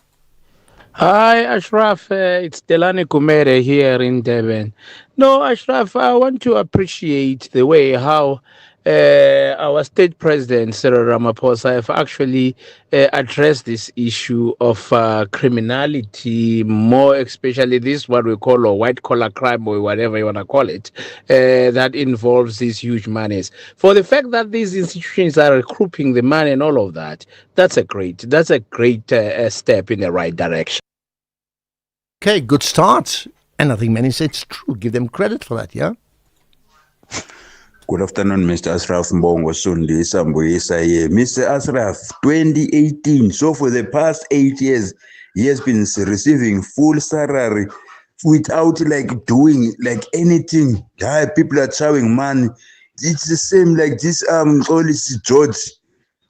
Speaker 18: Hi, Ashraf. It's Delani Kumere here in Durban. No, Ashraf, I want to appreciate the way how our state president, Cyril Ramaphosa, have actually addressed this issue of criminality, more especially this what we call a white-collar crime or whatever you want to call it, that involves these huge monies. For the fact that these institutions are recouping the money and all of that, that's a great step in the right direction.
Speaker 28: Okay, good start. And I think many say it's true. Give them credit for that, yeah?
Speaker 19: Good afternoon, Mr. Ashraf Mbongo Sundisa Mbuyisa here. Mr. Ashraf, 2018. So for the past 8 years, he has been receiving full salary without doing anything. People are throwing money. It's the same like this George,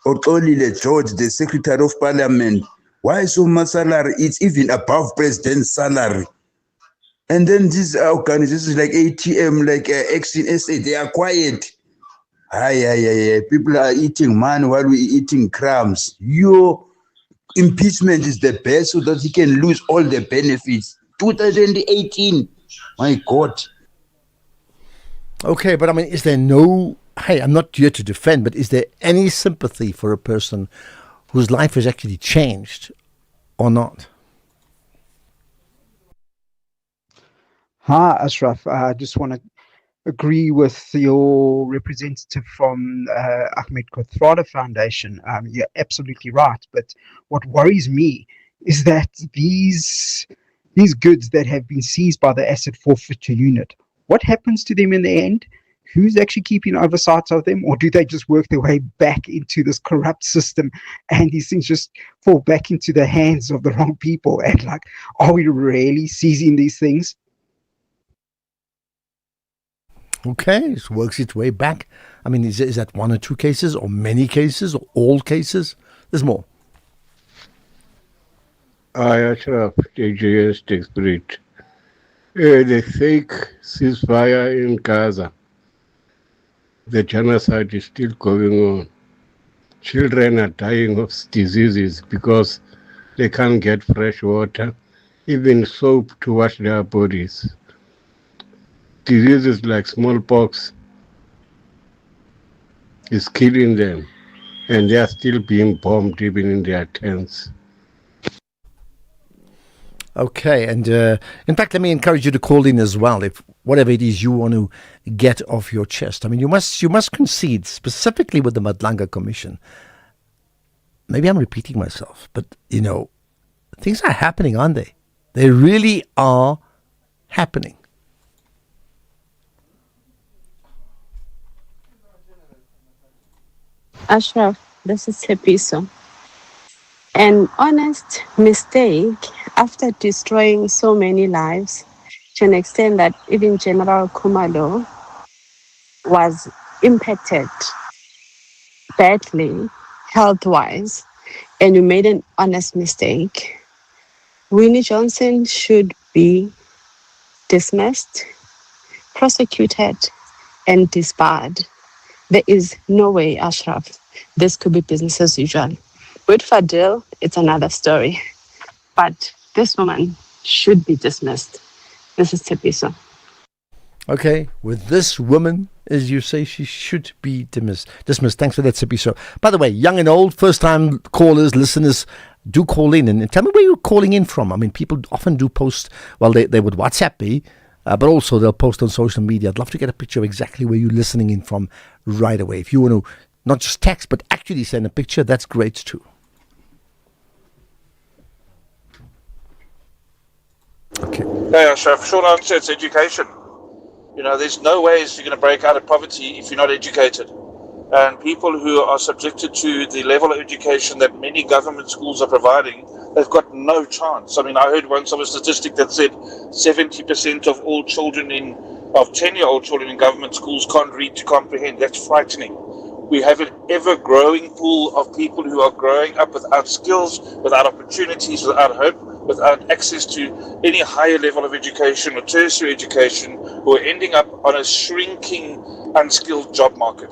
Speaker 19: the Secretary of Parliament. Why so much salary? It's even above President's salary. And then these organizations like ATM, like Action SA, they are quiet. People are eating money while we're eating crumbs. Your impeachment is the best so that he can lose all the benefits. 2018, my God.
Speaker 28: Okay, but is there no... Hey, I'm not here to defend, but is there any sympathy for a person whose life has actually changed or not?
Speaker 20: Hi, Ashraf. I just want to agree with your representative from Ahmed Kothrada Foundation. You're absolutely right. But what worries me is that these goods that have been seized by the asset forfeiture unit, what happens to them in the end? Who's actually keeping oversight of them? Or do they just work their way back into this corrupt system and these things just fall back into the hands of the wrong people? And are we really seizing these things?
Speaker 28: Okay, it works its way back. Is that one or two cases or many cases or all cases? There's more.
Speaker 21: Ashraf, JJS Tech Spirit. The fake ceasefire in Gaza. The genocide is still going on. Children are dying of diseases because they can't get fresh water, even soap to wash their bodies. Diseases like smallpox is killing them. and they are still being bombed even in their tents.
Speaker 28: Okay, and in fact, let me encourage you to call in as well if whatever it is you want to get off your chest. I mean, you must concede specifically with the Madlanga Commission. Maybe I'm repeating myself, but things are happening, aren't they? They really are happening.
Speaker 5: Ashraf, this is Tepiso. An honest mistake after destroying so many lives to an extent that even General Kumalo was impacted badly health-wise, and you made an honest mistake. Winnie Johnson should be dismissed, prosecuted, and disbarred. There is no way, Ashraf, this could be business as usual. With Fadil, it's another story. But this woman should be dismissed. This is Tepiso.
Speaker 28: Okay, with this woman, as you say, she should be dismissed. Thanks for that, Tepiso. By the way, young and old, first-time callers, listeners, do call in and tell me where you're calling in from. I mean, people often do post, well, they would WhatsApp me, but also they'll post on social media. I'd love to get a picture of exactly where you're listening in from right away. If you want to not just text, but actually send a picture, that's great too. Okay.
Speaker 6: Hey, Ashraf, short answer, it's education. There's no ways you're going to break out of poverty if you're not educated. And people who are subjected to the level of education that many government schools are providing, they've got no chance. I mean, I heard once of a statistic that said 70% of all children of 10-year-old children in government schools can't read to comprehend. That's frightening. We have an ever-growing pool of people who are growing up without skills, without opportunities, without hope, without access to any higher level of education or tertiary education, who are ending up on a shrinking unskilled job market.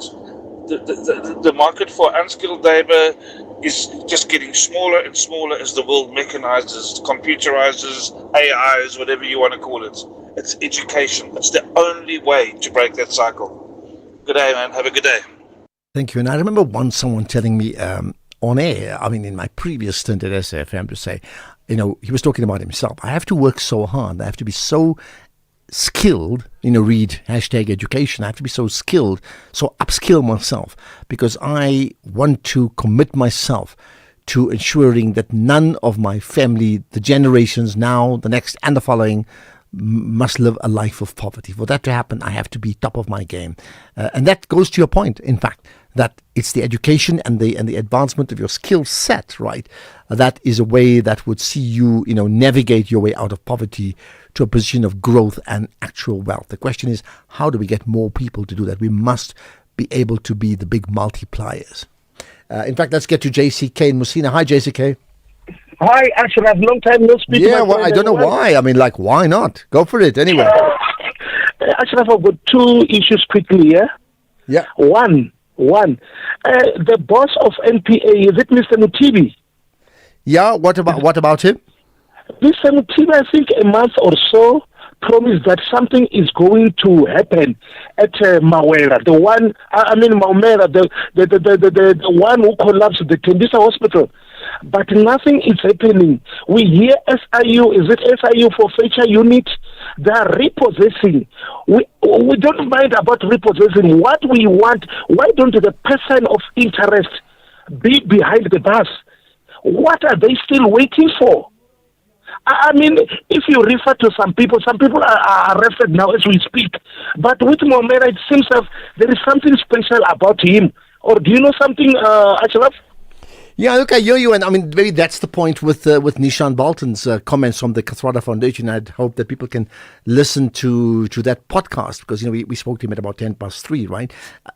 Speaker 6: The market for unskilled labor is just getting smaller and smaller as the world mechanizes, computerizes, AIs, whatever you want to call it. It's education. It's the only way to break that cycle. Good day, man. Have a good day.
Speaker 28: Thank you. And I remember once someone telling me on air, I mean, in my previous stint at SAfm, to say, he was talking about himself. I have to work so hard. I have to be so skilled, read #education. I have to be so skilled, so upskill myself, because I want to commit myself to ensuring that none of my family, the generations now, the next and the following, must live a life of poverty. For that to happen, I have to be top of my game. And that goes to your point, in fact, that it's the education and the advancement of your skill set, right? That is a way that would see you, navigate your way out of poverty to a position of growth and actual wealth. The question is, how do we get more people to do that? We must be able to be the big multipliers. In fact, let's get to JCK in Musina. Hi, JCK.
Speaker 9: Hi, Ashraf. Long time no speak.
Speaker 28: Yeah, well, I don't know why. I mean, why not? Go for it anyway.
Speaker 9: Ashraf, I've got two issues quickly, yeah?
Speaker 28: Yeah.
Speaker 9: One. The boss of NPA, is it Mr. Mutibi?
Speaker 28: Yeah, what about him?
Speaker 9: Mr. Mutibi, I think a month or so, promised that something is going to happen at Mawera. The one, Maumera, the one who collapsed the Tembisa hospital. But nothing is happening. We hear SIU, is it SIU for Feature Unit? They are repossessing. We don't mind about repossessing. What we want, why don't the person of interest be behind the bus? What are they still waiting for? I mean, if you refer to some people are arrested now as we speak. But with Momera, it seems that there is something special about him. Or do you know something, Ashraf?
Speaker 28: Yeah, look, I hear you, and I mean, maybe that's the point with Nishan Bolton's comments from the Kathrada Foundation. I'd hope that people can listen to that podcast, because we spoke to him at about 3:10, right?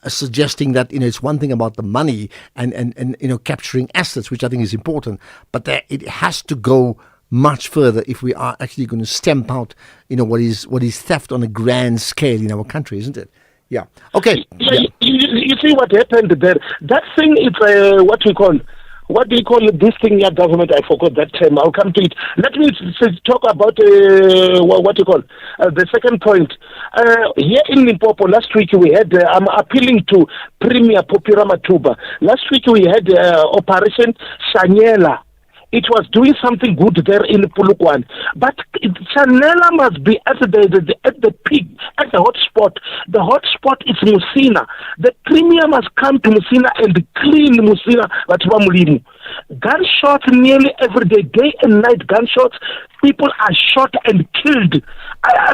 Speaker 28: Suggesting that it's one thing about the money and capturing assets, which I think is important, but that it has to go much further if we are actually going to stamp out what is theft on a grand scale in our country, isn't it? Yeah. Okay.
Speaker 9: You see what happened there. That thing is what we call what do you call it, this thing, yeah, government, I forgot that term, I'll come to it. Let me talk about, what do you call, the second point. Here in Limpopo, last week we had, I'm appealing to Premier Popira Matuba. Last week we had Operation Shanyela. It was doing something good there in Pulukwan. But Chanela must be at the peak, at the hotspot. The hotspot is Musina. The premier must come to Musina and clean Musina. Gunshots nearly every day and night gunshots. People are shot and killed.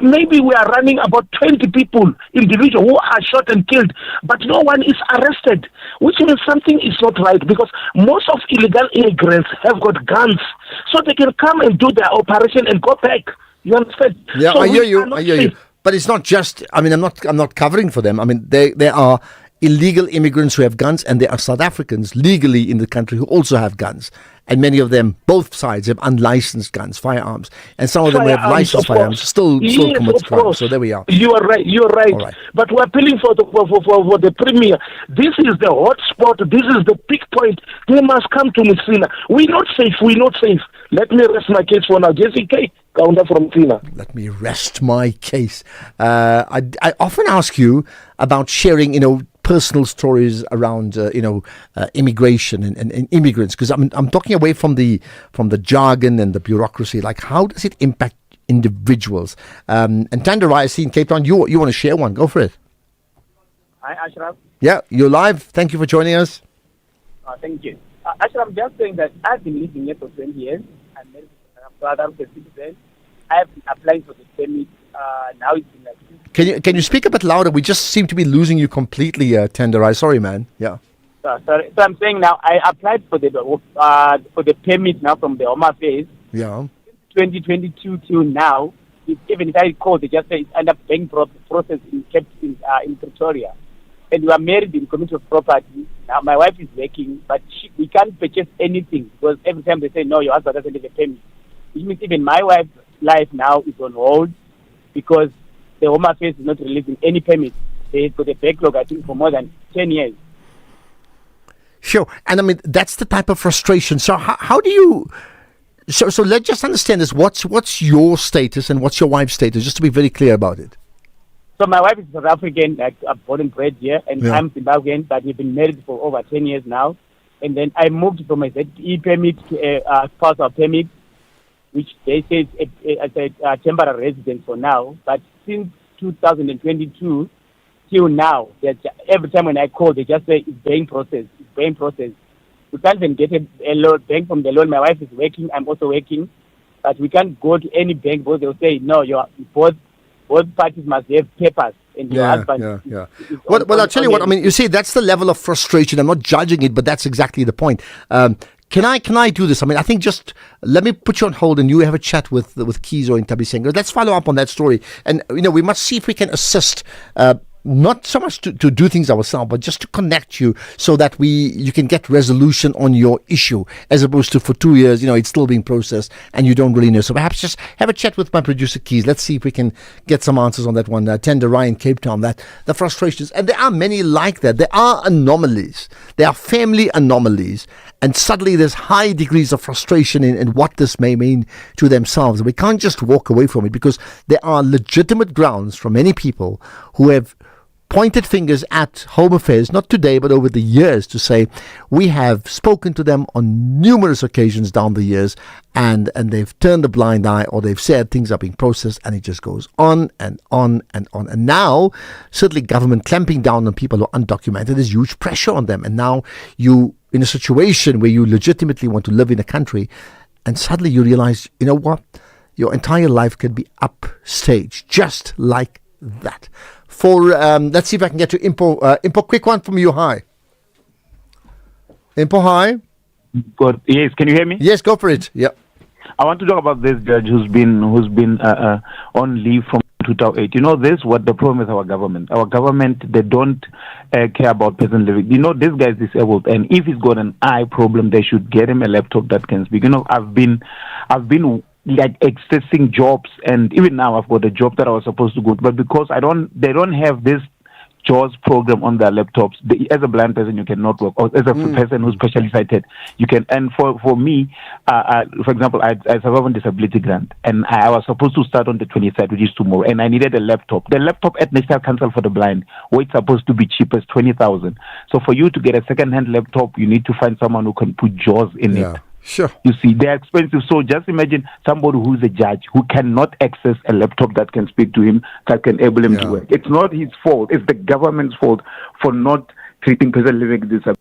Speaker 9: Maybe we are running about 20 people, individuals who are shot and killed, but no one is arrested, which means something is not right, because most of illegal immigrants have got guns, so they can come and do their operation and go back. You understand?
Speaker 28: Yeah,
Speaker 9: so
Speaker 28: I hear you. But it's not just. I mean, I'm not covering for them. I mean, there are illegal immigrants who have guns, and there are South Africans legally in the country who also have guns. And many of them, both sides, have unlicensed guns, firearms. And some of them who have licensed firearms still commit crimes. So there we are.
Speaker 9: You are right. All right. But we're appealing for the premier. This is the hot spot. This is the peak point. They must come to Messina. We're not safe. Let me rest my case for now. Jesse K. Counter from Tina.
Speaker 28: Let me rest my case. I often ask you about sharing, personal stories around immigration and immigrants, because I'm talking away from the jargon and the bureaucracy. Like, how does it impact individuals? And Tandarai, I see in Cape Town, you want to share one? Go for it.
Speaker 3: Hi, Ashraf.
Speaker 28: Yeah, you're live. Thank you for joining us.
Speaker 3: Thank you. Ashraf, I'm just saying that I've been living here for 20 years. I'm married to a brother who's a citizen. I've been applying for the permit. Now it's been like.
Speaker 28: Can you speak a bit louder? We just seem to be losing you completely, Tenderai. Sorry, man. Yeah.
Speaker 3: Sorry. So I'm saying now I applied for the permit now from the Home Affairs.
Speaker 28: Yeah.
Speaker 3: 2022 till now, even if I call, they just say it's under bank process in Pretoria. And we are married in community of property. Now my wife is working, but we can't purchase anything because every time they say no, your husband doesn't have a permit. Which means even my wife's life now is on hold because the Home Affairs is not releasing any permits. They've got a backlog, I think, for more than 10 years.
Speaker 28: Sure. And I mean, that's the type of frustration. So how do you... So let's just understand this. What's your status and what's your wife's status, just to be very clear about it?
Speaker 3: So my wife is South African, like born and bred here, and I'm Zimbabwean, but we've been married for over 10 years now. And then I moved from a ZE permit to a spousal permit, which they say is a temporary residence for now. But since 2022 till now, every time when I call, they just say it's being processed. We can't even get a loan bank from the loan. My wife is working, I'm also working, but we can't go to any bank because they'll say, no, both parties must have papers. And your husband is
Speaker 28: Well, I'll tell you what, I mean, you see, that's the level of frustration. I'm not judging it, but that's exactly the point. Can I do this? I mean, I think just let me put you on hold and you have a chat with Kizo and Tabisenga. Let's follow up on that story. And, we must see if we can assist, not so much to do things ourselves, but just to connect you so that you can get resolution on your issue, as opposed to for 2 years, it's still being processed and you don't really know. So perhaps just have a chat with my producer Keys. Let's see if we can get some answers on that one. Tender Ryan, Cape Town, that the frustrations, and there are many like that. There are anomalies. There are family anomalies. And suddenly there's high degrees of frustration in what this may mean to themselves. And we can't just walk away from it, because there are legitimate grounds from many people who have pointed fingers at Home Affairs, not today, but over the years, to say we have spoken to them on numerous occasions down the years, and they've turned a blind eye, or they've said things are being processed, and it just goes on and on and on. And now, certainly government clamping down on people who are undocumented, there's huge pressure on them. And now you, in a situation where you legitimately want to live in a country, and suddenly you realize, you know what, your entire life can be upstaged, just like that. Let's see if I can get to Impo. Impo, quick one from you. Hi. Impo, hi.
Speaker 8: Good. Yes, can you hear me?
Speaker 28: Yes, go for it. Yeah.
Speaker 8: I want to talk about this judge who's been on leave from 2008. This is what the problem with our government. Our government, they don't care about person living. This guy is disabled, and if he's got an eye problem, they should get him a laptop that can speak. I've been like accessing jobs, and even now I've got a job that I was supposed to go to, but because they don't have this JAWS program on their laptops. As a blind person, you cannot work. Or as a person who's specially sighted, you can. And for me, for example, I survive on disability grant, and I was supposed to start on the 23rd, which is tomorrow, and I needed a laptop. The laptop at National Council for the Blind, where it's supposed to be cheap as 20,000. So for you to get a second-hand laptop, you need to find someone who can put JAWS in it.
Speaker 28: Sure.
Speaker 8: You see, they're expensive. So just imagine somebody who's a judge who cannot access a laptop that can speak to him, that can enable him to work. It's not his fault. It's the government's fault for not treating people living with disability.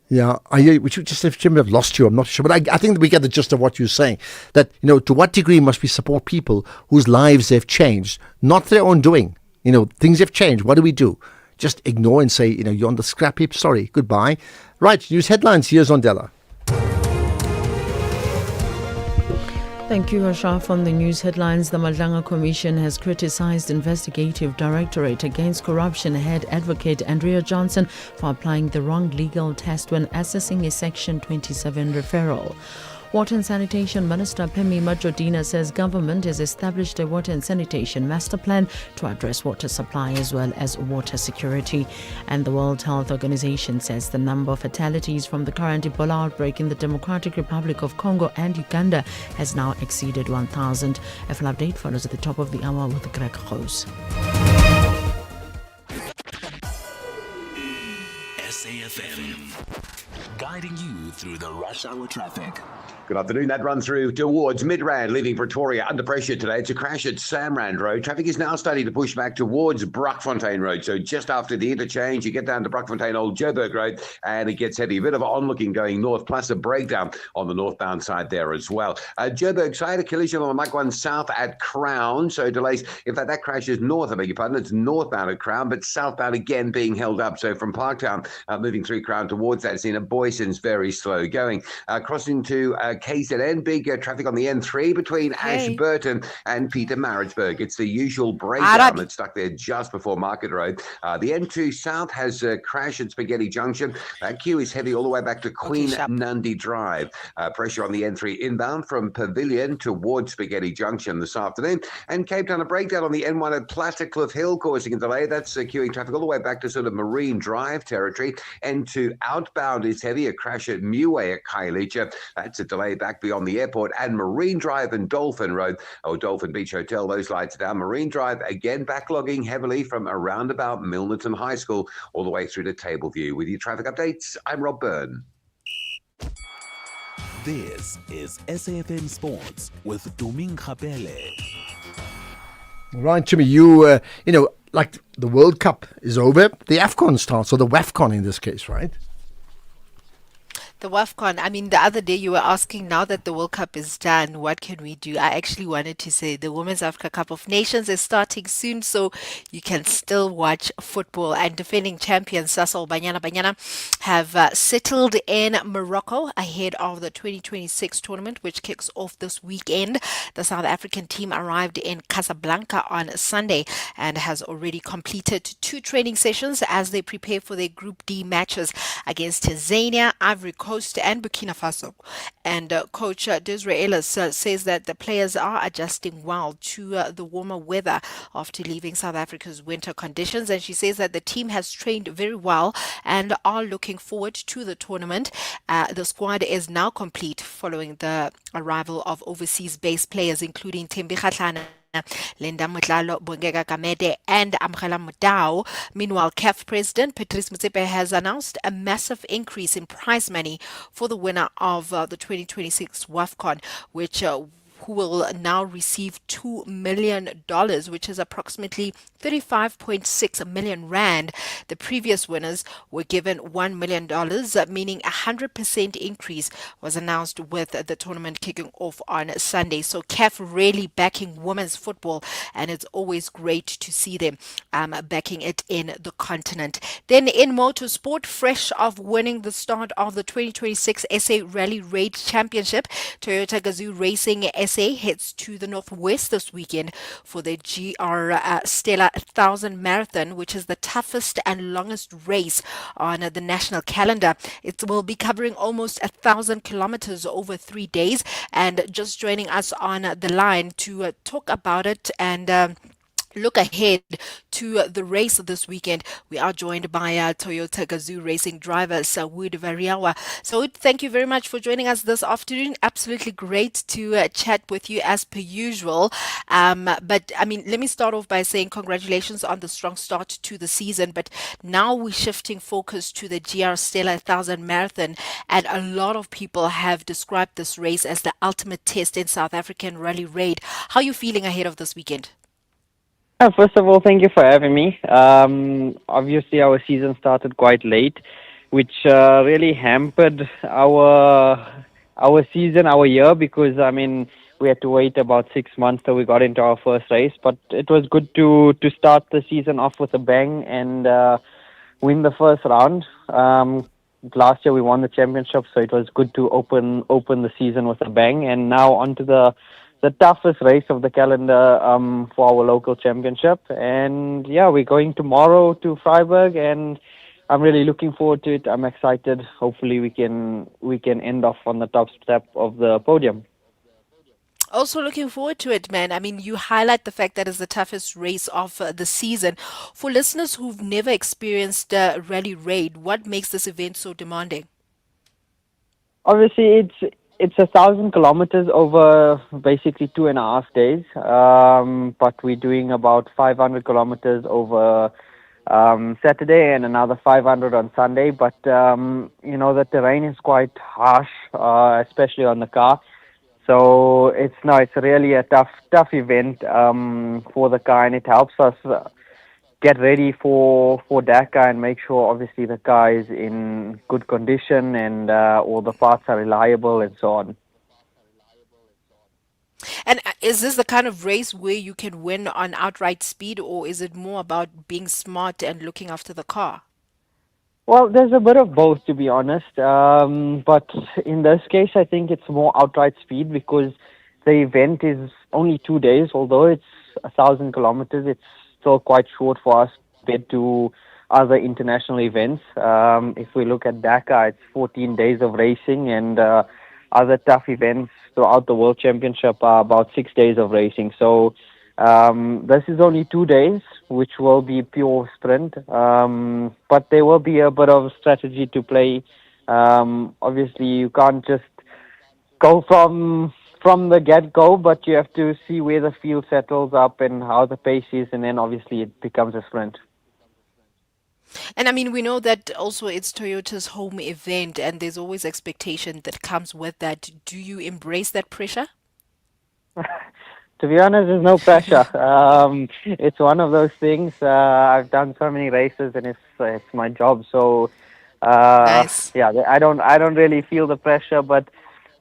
Speaker 28: Yeah, I hear you. We should just have Jimmy have lost you. I'm not sure, but I think that we get the gist of what you're saying. That to what degree must we support people whose lives have changed, not their own doing. Things have changed. What do we do? Just ignore and say, you're on the scrap heap. Sorry, goodbye. Right, news headlines. Here's Ondela.
Speaker 4: Thank you, Ashraf. On the news headlines, the Madlanga Commission has criticized Investigative Directorate Against Corruption head advocate Andrea Johnson for applying the wrong legal test when assessing a Section 27 referral. Water and Sanitation Minister Pemi Majodina says government has established a water and sanitation master plan to address water supply as well as water security. And the World Health Organization says the number of fatalities from the current Ebola outbreak in the Democratic Republic of Congo and Uganda has now exceeded 1,000. A full update follows at the top of the hour with Greg Rose.
Speaker 12: SAfm, guiding you through the rush hour traffic.
Speaker 15: Good afternoon. That run through towards Midrand, leaving Pretoria under pressure today. It's a crash at SAMRadio Road. Traffic is now starting to push back towards Brockfontein Road. So just after the interchange, you get down to Brockfontein Old Joburg Road, and it gets heavy. A bit of onlooking going north, plus a breakdown on the northbound side there as well. Joburg side, a collision on the Mach 1 south at Crown. So delays. In fact, that crash is north, I beg your pardon. It's northbound at Crown, but southbound again being held up. So from Parktown, moving through Crown towards that scene at Boyson's, very slow going. Crossing to KZN, big traffic on the N3 between Ashburton and Pietermaritzburg. It's the usual breakdown that's stuck there just before Market Road. The N2 South has a crash at Spaghetti Junction. That queue is heavy all the way back to Queen Nandi Drive. Pressure on the N3 inbound from Pavilion towards Spaghetti Junction this afternoon. And Cape Town, a breakdown on the N1 at Plattercliff Hill causing a delay. That's queuing traffic all the way back to sort of Marine Drive territory. N2 outbound is heavy. A crash at Muway at Khayelitsha. That's a delay back beyond the airport. And Marine Drive and Dolphin Road, Dolphin Beach Hotel, those lights are down. Marine Drive again backlogging heavily from around about Milnerton High School all the way through to Tableview. With your traffic updates, I'm Rob Byrne.
Speaker 27: This is SAfm Sports with Tuming Khapele.
Speaker 28: Right, Jimmy, you like the World Cup is over, the AFCON starts, or the WAFCON in this case, right?
Speaker 14: The WAFCON, I mean, the other day you were asking, now that the World Cup is done, what can we do? I actually wanted to say the Women's Africa Cup of Nations is starting soon, so you can still watch football. And defending champions Sasol Banyana have settled in Morocco ahead of the 2026 tournament, which kicks off this weekend. The South African team arrived in Casablanca on Sunday and has already completed 2 training sessions as they prepare for their Group D matches against Tanzania, Ivory Coast, and Burkina Faso. And coach Desiree Ellis says that the players are adjusting well to the warmer weather after leaving South Africa's winter conditions. And she says that the team has trained very well and are looking forward to the tournament. The squad is now complete following the arrival of overseas-based players, including Thembi Kgatlana, Linda Mutlalo, Bongeka Kamede, and Amrela Mudau. Meanwhile, CAF President Patrice Motsepe has announced a massive increase in prize money for the winner of the 2026 WAFCON, who will now receive $2 million, which is approximately 35.6 million rand. The previous winners were given $1 million, meaning a 100% increase was announced with the tournament kicking off on Sunday. So CAF really backing women's football, and it's always great to see them backing it in the continent. Then in motorsport, fresh of winning the start of the 2026 SA Rally Raid Championship, Toyota Gazoo Racing SA heads to the northwest this weekend for the GR Stella 1000 Marathon, which is the toughest and longest race on the national calendar. It will be covering almost 1,000 kilometers over 3 days. And just joining us on the line to talk about it and look ahead to the race this weekend, we are joined by Toyota Gazoo racing driver Saud Variawa. Saud, thank you very much for joining us this afternoon. Absolutely great to chat with you as per usual. But I mean, let me start off by saying congratulations on the strong start to the season. But now we're shifting focus to the GR Stella 1000 Marathon, and a lot of people have described this race as the ultimate test in South African rally raid. How are you feeling ahead of this weekend?
Speaker 7: First of all, thank you for having me. Obviously, our season started quite late, which really hampered our season, our year, because I mean we had to wait about 6 months till we got into our first race. But it was good to start the season off with a bang and win the first round. Last year we won the championship, so it was good to open the season with a bang. And now onto the toughest race of the calendar for our local championship. And yeah, we're going tomorrow to Freiburg, and I'm really looking forward to it. I'm excited. Hopefully we can end off on the top step of the podium.
Speaker 14: Also looking forward to it, man. I mean, you highlight the fact that it's the toughest race of the season. For listeners who've never experienced Rally Raid, what makes this event so demanding?
Speaker 7: Obviously, it's 1,000 kilometers over basically 2.5 days, but we're doing about 500 kilometers over Saturday and another 500 on Sunday. But the terrain is quite harsh, especially on the car. So it's really a tough event for the car, and it helps us get ready for Dakar and make sure obviously the car is in good condition and all the parts are reliable and so on.
Speaker 14: And is this the kind of race where you can win on outright speed, or is it more about being smart and looking after the car?
Speaker 7: Well, there's a bit of both, to be honest. But in this case, I think it's more outright speed because the event is only 2 days. Although it's 1,000 kilometers, it's still quite short for us compared to other international events. If we look at Dakar, it's 14 days of racing, and other tough events throughout the World Championship are about 6 days of racing. So this is only 2 days, which will be pure sprint. But there will be a bit of strategy to play. Obviously, you can't just go from the get-go, but you have to see where the field settles up and how the pace is, and then obviously it becomes a sprint.
Speaker 14: And I mean, we know that also it's Toyota's home event, and there's always expectation that comes with that. Do you embrace that pressure?
Speaker 7: To be honest, there's no pressure. It's one of those things. I've done so many races, and it's my job. So,
Speaker 14: nice.
Speaker 7: Yeah, I don't really feel the pressure, but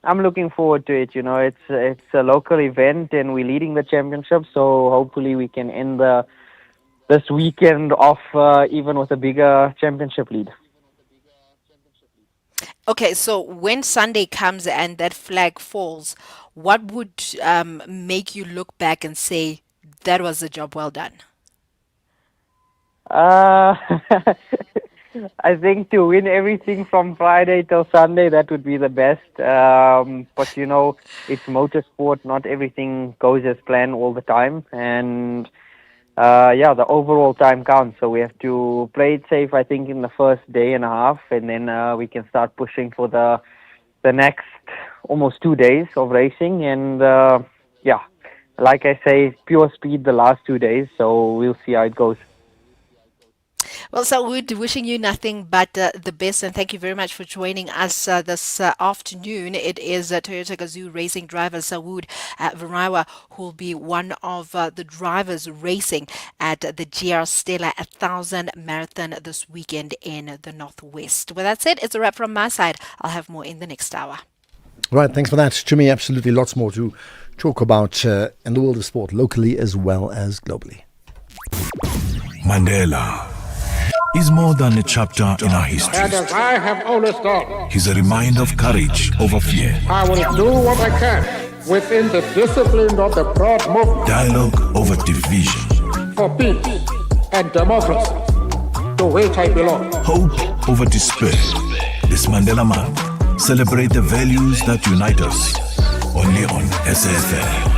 Speaker 7: I'm looking forward to it. You know, it's a local event, and we're leading the championship. So hopefully we can end this weekend off even with a bigger championship lead.
Speaker 14: Okay, so when Sunday comes and that flag falls, what would make you look back and say that was a job well done?
Speaker 7: I think to win everything from Friday till Sunday, that would be the best. But you know, it's motorsport. Not everything goes as planned all the time, and the overall time counts. So we have to play it safe, I think, in the first day and a half, and then we can start pushing for the next almost 2 days of racing. And like I say, pure speed the last 2 days. So we'll see how it goes.
Speaker 14: Well, Saud, wishing you nothing but the best, and thank you very much for joining us this afternoon. It is Toyota Gazoo racing driver Saud Variawa, who will be one of the drivers racing at the GR Stella 1000 Marathon this weekend in the Northwest. With that said, it's a wrap from my side. I'll have more in the next hour.
Speaker 28: Right, thanks for that, Jimmy. Absolutely lots more to talk about in the world of sport, locally as well as globally.
Speaker 12: Mandela is more than a chapter in our history.
Speaker 9: And as I have always done,
Speaker 12: He's a reminder of courage over fear.
Speaker 9: I will do what I can within the discipline of the broad movement.
Speaker 12: Dialogue over division.
Speaker 9: For peace and democracy, to which I belong.
Speaker 12: Hope over despair. This Mandela Month, celebrate the values that unite us. Only on SAfm.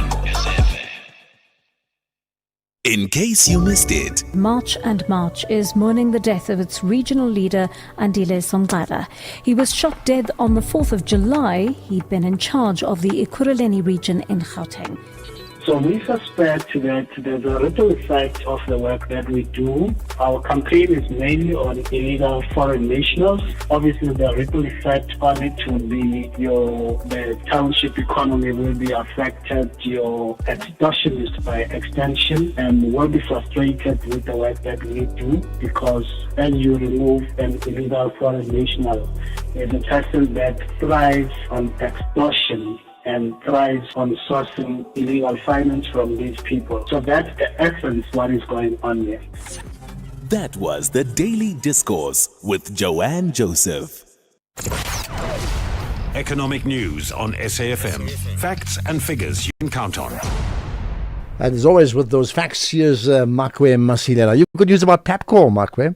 Speaker 27: In case you missed it.
Speaker 10: March and March is mourning the death of its regional leader, Andile Somgara. He was shot dead on the 4th of July. He'd been in charge of the Ekurhuleni region in Gauteng.
Speaker 11: So we suspect that there's a ripple effect of the work that we do. Our campaign is mainly on illegal foreign nationals. Obviously, the ripple effect on it will be the township economy will be affected, your extortionists by extension, and will be frustrated with the work that we do because when you remove an illegal foreign national, it's a person that thrives on extortion and thrives on sourcing illegal finance from these people. So that's the essence what is going on here.
Speaker 27: That was the Daily Discourse with Joanne Joseph.
Speaker 13: Economic news on SAFM. Facts and figures you can count on.
Speaker 28: And as always with those facts, here's Makwe Masilela. You good news about Pepco, Makwe?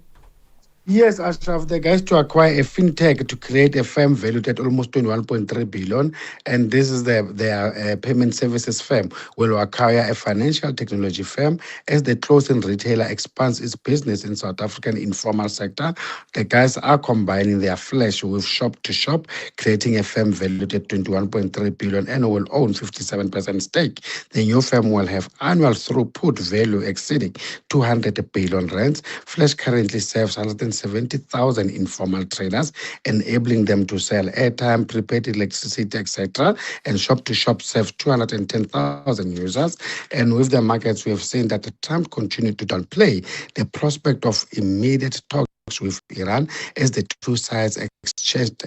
Speaker 22: Yes, Ashraf, the guys to acquire a fintech to create a firm valued at almost 21.3 billion, and this is their payment services firm will acquire a financial technology firm as the clothing retailer expands its business in South African informal sector. The guys are combining their flesh with shop to shop, creating a firm valued at 21.3 billion and will own 57% stake. The new firm will have annual throughput value exceeding 200 billion rands. Flesh currently serves 170,000 informal traders, enabling them to sell airtime, prepaid electricity, etc. And shop-to-shop serves 210,000 users. And with the markets, we have seen that Trump continued to downplay the prospect of immediate talks with Iran as the two sides exchanged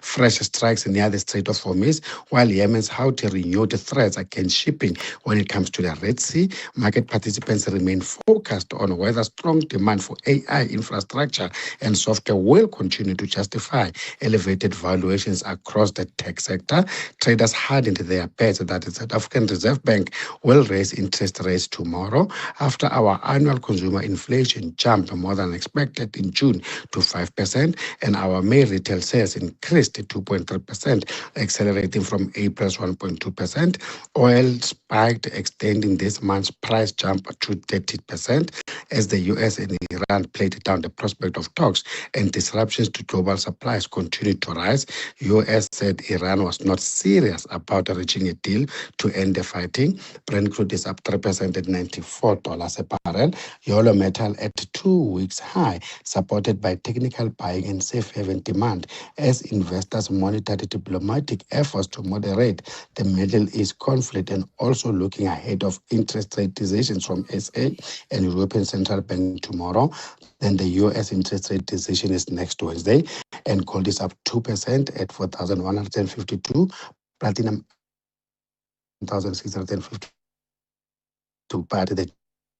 Speaker 22: fresh strikes near the Strait of Hormuz, while Yemen's Houthi renewed threats against shipping when it comes to the Red Sea. Market participants remain focused on whether strong demand for AI infrastructure and software will continue to justify elevated valuations across the tech sector. Traders hardened their bets that the South African Reserve Bank will raise interest rates tomorrow after our annual consumer inflation jumped more than expected in June to 5%, and our May retail sales increased to 2.3%, accelerating from April's 1.2%. Oil spiked, extending this month's price jump to 30% as the US and Iran played down the prospect of talks and disruptions to global supplies continued to rise. US said Iran was not serious about reaching a deal to end the fighting. Brent crude is up 3% at $94 a barrel. Yellow metal at 2 weeks high, supported by technical buying and safe haven demand as investors monitored diplomatic efforts to moderate the Middle East conflict and also looking ahead of interest rate decisions from SA and European Central Bank tomorrow. Then the US interest rate decision is next Wednesday, and gold is up 2% at 4,152, platinum 1,652, but the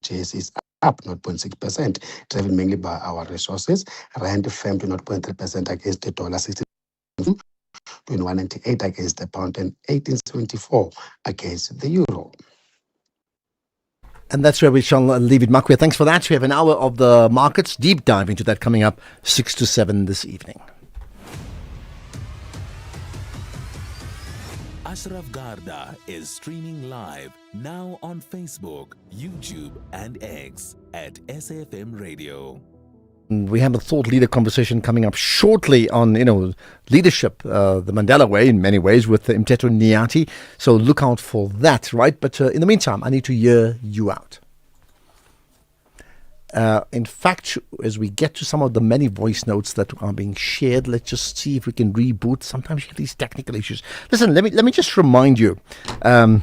Speaker 22: JS is up 0.6%, driven mainly by our resources. Rand firmed to 0.3% against the dollar, 62, 21.98 against the pound, and 18.74 against the euro.
Speaker 28: And that's where we shall leave it, Makwe. Thanks for that. We have an hour of the markets, deep dive into that coming up 6 to 7 this evening.
Speaker 27: Ashraf Garda is streaming live now on Facebook, YouTube, and X at SAFM Radio.
Speaker 28: We have a thought leader conversation coming up shortly on, leadership, the Mandela way in many ways with Mteto Nyati. So look out for that, right? But in the meantime, I need to hear you out. In fact, as we get to some of the many voice notes that are being shared, let's just see if we can reboot. Sometimes you have these technical issues. Listen, let me just remind you. And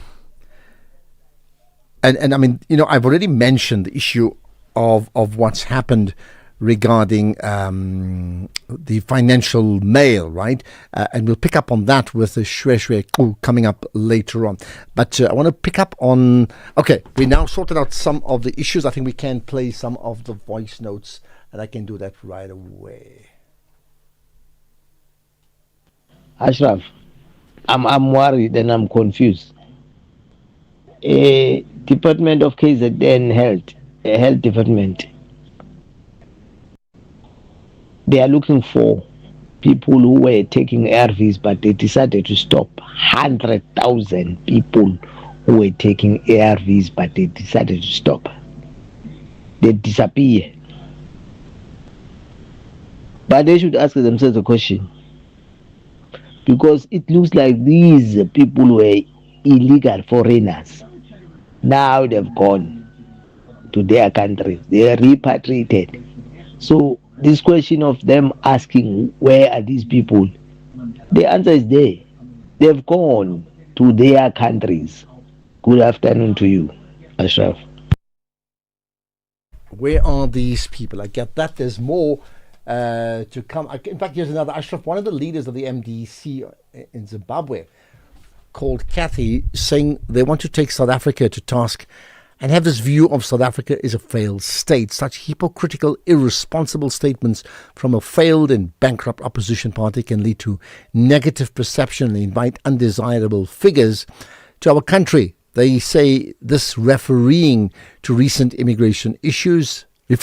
Speaker 28: I mean, I've already mentioned the issue of what's happened regarding the financial mail, right? And we'll pick up on that with the Shwe coming up later on. But I want to pick up on, okay, we now sorted out some of the issues. I think we can play some of the voice notes, and I can do that right away.
Speaker 23: Ashraf, I'm worried and I'm confused. Department of KZN Health Department, they are looking for people who were taking ARVs, but they decided to stop. 100,000 people who were taking ARVs, but they decided to stop. they disappear. But they should ask themselves a question, because it looks like these people were illegal foreigners. Now they've gone to their countries, they are repatriated. So this question of them asking where are these people, the answer is there. They've gone to their countries. Good afternoon to you, Ashraf.
Speaker 28: Where are these people? I get that. There's more to come. In fact, here's another. Ashraf, one of the leaders of the MDC in Zimbabwe, called Kathy, saying they want to take South Africa to task and have this view of South Africa is a failed state. Such hypocritical, irresponsible statements from a failed and bankrupt opposition party can lead to negative perception and invite undesirable figures to our country. They say this referring to recent immigration issues. A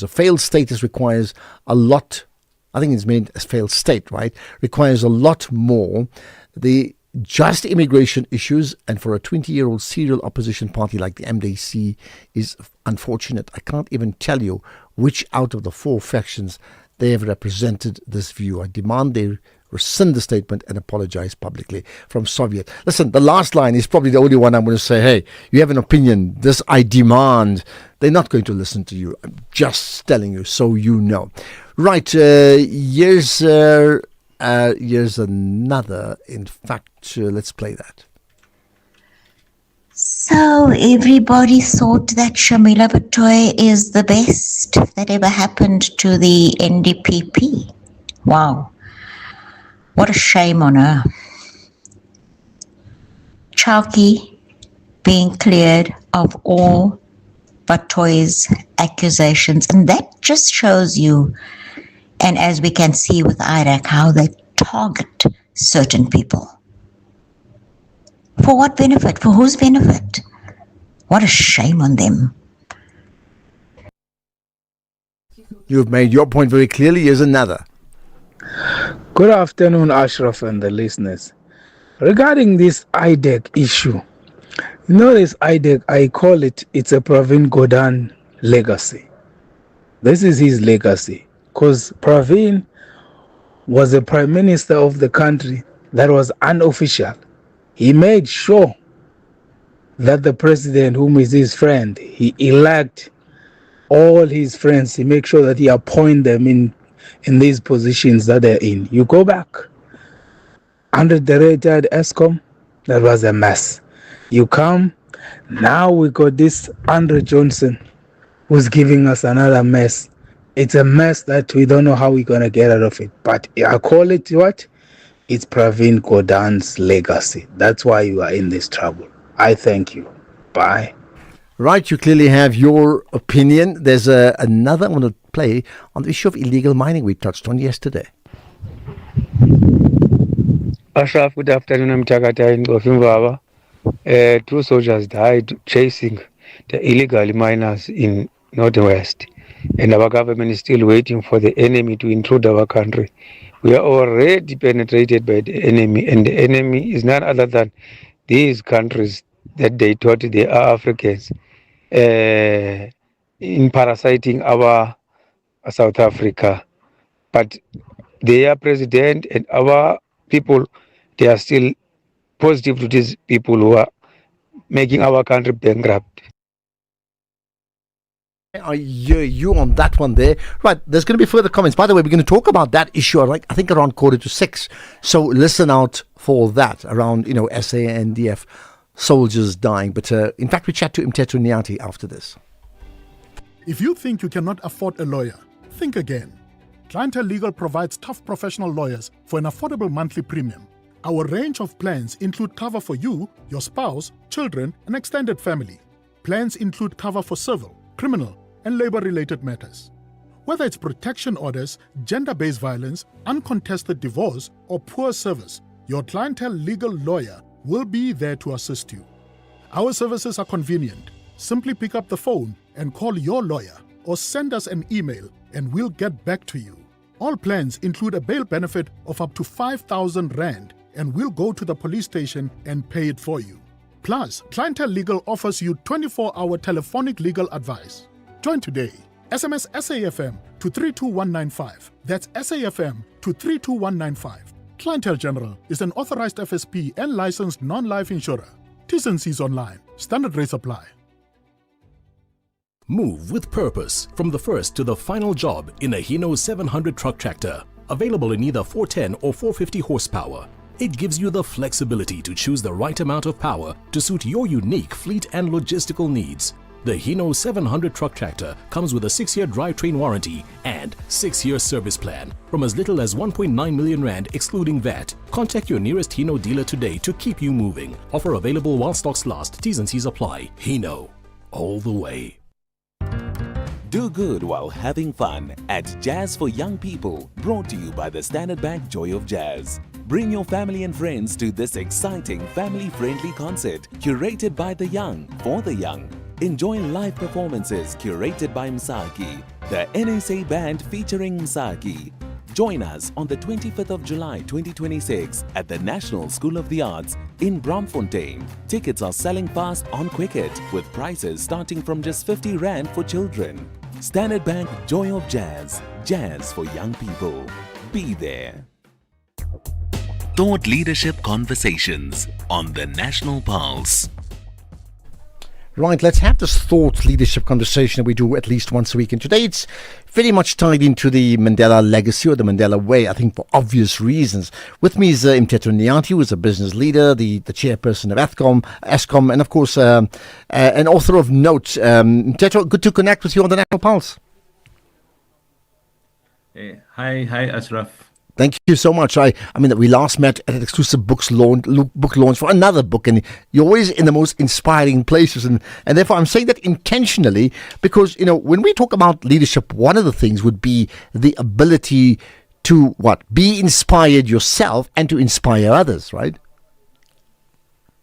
Speaker 28: failed status requires a lot. I think it's made as failed state, right? Requires a lot more. The just immigration issues, and for a 20-year-old serial opposition party like the MDC, is unfortunate. I can't even tell you which out of the four factions they have represented this view. I demand they rescind the statement and apologize publicly. From Soviet. Listen, the last line is probably the only one I'm going to say, hey, you have an opinion, this I demand. They're not going to listen to you. I'm just telling you so you know. Right, here's another. In fact, let's play that.
Speaker 1: So everybody thought that Shamila Batoy is the best that ever happened to the NDPP. Wow. What a shame on her. Chowki being cleared of all Batoy's accusations. And that just shows you, and as we can see with Iraq, how they target certain people. For what benefit? For whose benefit? What a shame on them.
Speaker 28: You've made your point very clearly. Here's another.
Speaker 2: Good afternoon, Ashraf and the listeners. Regarding this IDEC issue, you know this IDEC, I call it's a Pravin Gordhan legacy. This is his legacy, because Pravin was the prime minister of the country that was unofficial. He made sure that the president, whom is his friend, he elect all his friends. He make sure that he appoint them in these positions that they're in. You go back under the retired ESCOM, that was a mess. You come, now we got this Andre Johnson who's giving us another mess. It's a mess that we don't know how we're going to get out of it. But I call it what? It's Pravin Gordhan's legacy. That's why you are in this trouble. I thank you. Bye.
Speaker 28: Right, you clearly have your opinion. There's another I want to play on the issue of illegal mining we touched on yesterday.
Speaker 16: Ashraf, good afternoon. I'm Takata in Gofimbaba. 2 soldiers died chasing the illegal miners in Northwest, and our government is still waiting for the enemy to intrude our country. We are already penetrated by the enemy, and the enemy is none other than these countries that they thought they are Africans, in parasiting our South Africa. But their president and our people, they are still positive to these people who are making our country bankrupt.
Speaker 28: I hear you on that one there. Right, there's going to be further comments. By the way, we're going to talk about that issue, I think around 5:45. So listen out for that around, SANDF soldiers dying. But in fact, we chat to Mteto Nyati after this.
Speaker 17: If you think you cannot afford a lawyer, think again. Clientele Legal provides tough professional lawyers for an affordable monthly premium. Our range of plans include cover for you, your spouse, children, and extended family. Plans include cover for civil, criminal, and labor-related matters. Whether it's protection orders, gender-based violence, uncontested divorce, or poor service, your Clientele Legal lawyer will be there to assist you. Our services are convenient. Simply pick up the phone and call your lawyer or send us an email and we'll get back to you. All plans include a bail benefit of up to 5,000 Rand and we'll go to the police station and pay it for you. Plus, Clientele Legal offers you 24-hour telephonic legal advice. Join today. SMS SAFM to 32195. That's SAFM to 32195. Clientele General is an authorized FSP and licensed non-life insurer. T's and C's online. Standard rates apply.
Speaker 5: Move with purpose from the first to the final job in a Hino 700 truck tractor. Available in either 410 or 450 horsepower. It gives you the flexibility to choose the right amount of power to suit your unique fleet and logistical needs. The Hino 700 truck tractor comes with a 6-year drivetrain warranty and 6-year service plan from as little as 1.9 million rand excluding VAT. Contact your nearest Hino dealer today to keep you moving. Offer available while stocks last. T's and C's apply. Hino, all the way.
Speaker 27: Do good while having fun at Jazz for Young People, brought to you by the Standard Bank Joy of Jazz. Bring your family and friends to this exciting family-friendly concert curated by the young for the young. Enjoy live performances curated by Msaki, the NSA band featuring Msaki. Join us on the 25th of July 2026 at the National School of the Arts in Braamfontein. Tickets are selling fast on Quicket with prices starting from just 50 Rand for children. Standard Bank Joy of Jazz, jazz for young people. Be there. Thought Leadership Conversations on the National Pulse.
Speaker 28: Right, let's have this thought leadership conversation that we do at least once a week. And today it's very much tied into the Mandela legacy or the Mandela way, I think for obvious reasons. With me is Mteto Nyati, who is a business leader, the chairperson of Eskom, and of course an author of note. Mteto, good to connect with you on the National Pulse.
Speaker 18: Hi, Ashraf.
Speaker 28: Thank you so much. I mean, we last met at an exclusive book launch for another book, and you're always in the most inspiring places. And therefore, I'm saying that intentionally because, when we talk about leadership, one of the things would be the ability to, be inspired yourself and to inspire others, right?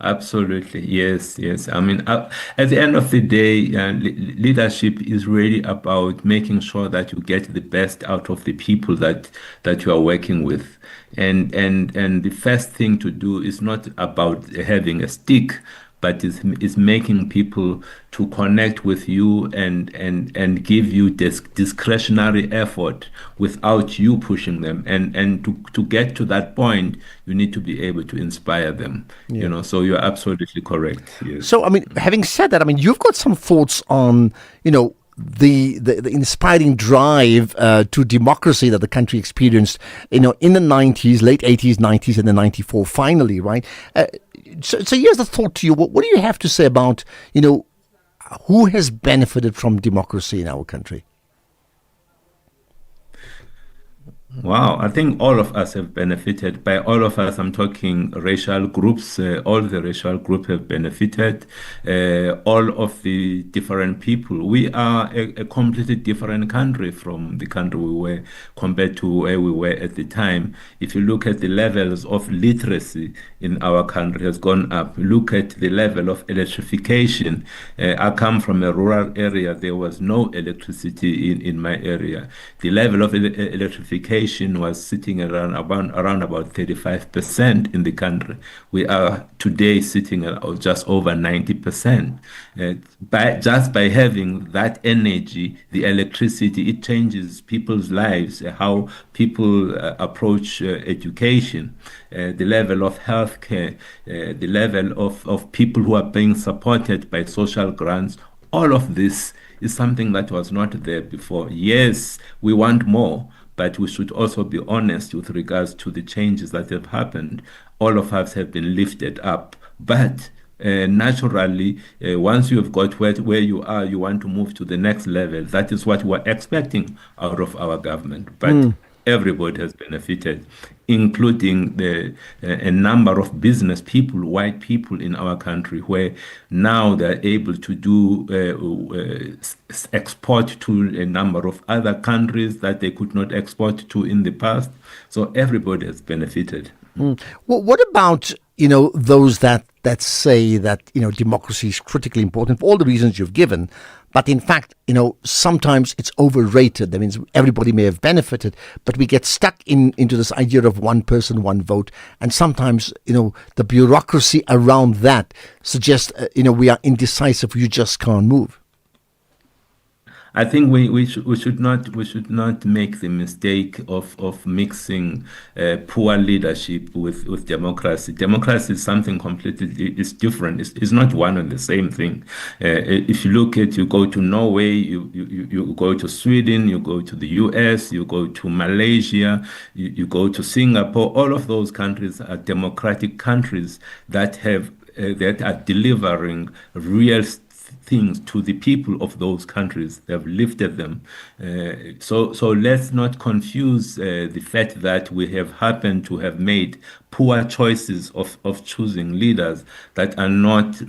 Speaker 18: Absolutely. Yes. I mean, at the end of the day, leadership is really about making sure that you get the best out of the people that you are working with. And the first thing to do is not about having a stick, but is making people to connect with you and give you this discretionary effort without you pushing them. And to get to that point, you need to be able to inspire them.
Speaker 28: Yeah.
Speaker 18: So you're absolutely correct. Yes.
Speaker 28: So, having said that, you've got some thoughts on, the inspiring drive to democracy that the country experienced, in the 90s, late 80s, 90s, and then 94 finally, right? So here's the thought to you. What do you have to say about, who has benefited from democracy in our country?
Speaker 18: Wow, I think all of us have benefited. By all of us, I'm talking racial groups. All the racial groups have benefited. All of the different people. We are a completely different country from the country we were compared to where we were at the time. If you look at the levels of literacy in our country has gone up. Look at the level of electrification. I come from a rural area. There was no electricity in my area. The level of electrification was sitting around about 35% in the country. We are today sitting at just over 90%. By having that energy, the electricity, it changes people's lives, how people approach education, the level of healthcare, the level of people who are being supported by social grants. All of this is something that was not there before. Yes, we want more, but we should also be honest with regards to the changes that have happened. All of us have been lifted up, but naturally, once you have got where you are, you want to move to the next level. That is what we're expecting out of our government. But everybody has benefited, including a number of business people, white people in our country, where now they're able to do export to a number of other countries that they could not export to in the past. So everybody has benefited.
Speaker 28: Well, what about those that say that democracy is critically important for all the reasons you've given, But in fact, sometimes it's overrated. That means everybody may have benefited, but we get stuck into this idea of one person, one vote. And sometimes, the bureaucracy around that suggests, we are indecisive. You just can't move.
Speaker 18: I think we should not make the mistake of mixing poor leadership with democracy. Democracy is something completely different. It's not one and the same thing. If you look at, you go to Norway, you go to Sweden, you go to the US, you go to Malaysia, you go to Singapore. All of those countries are democratic countries that are delivering real things to the people of those countries. They have lifted them. So let's not confuse the fact that we have happened to have made poor choices of choosing leaders that are not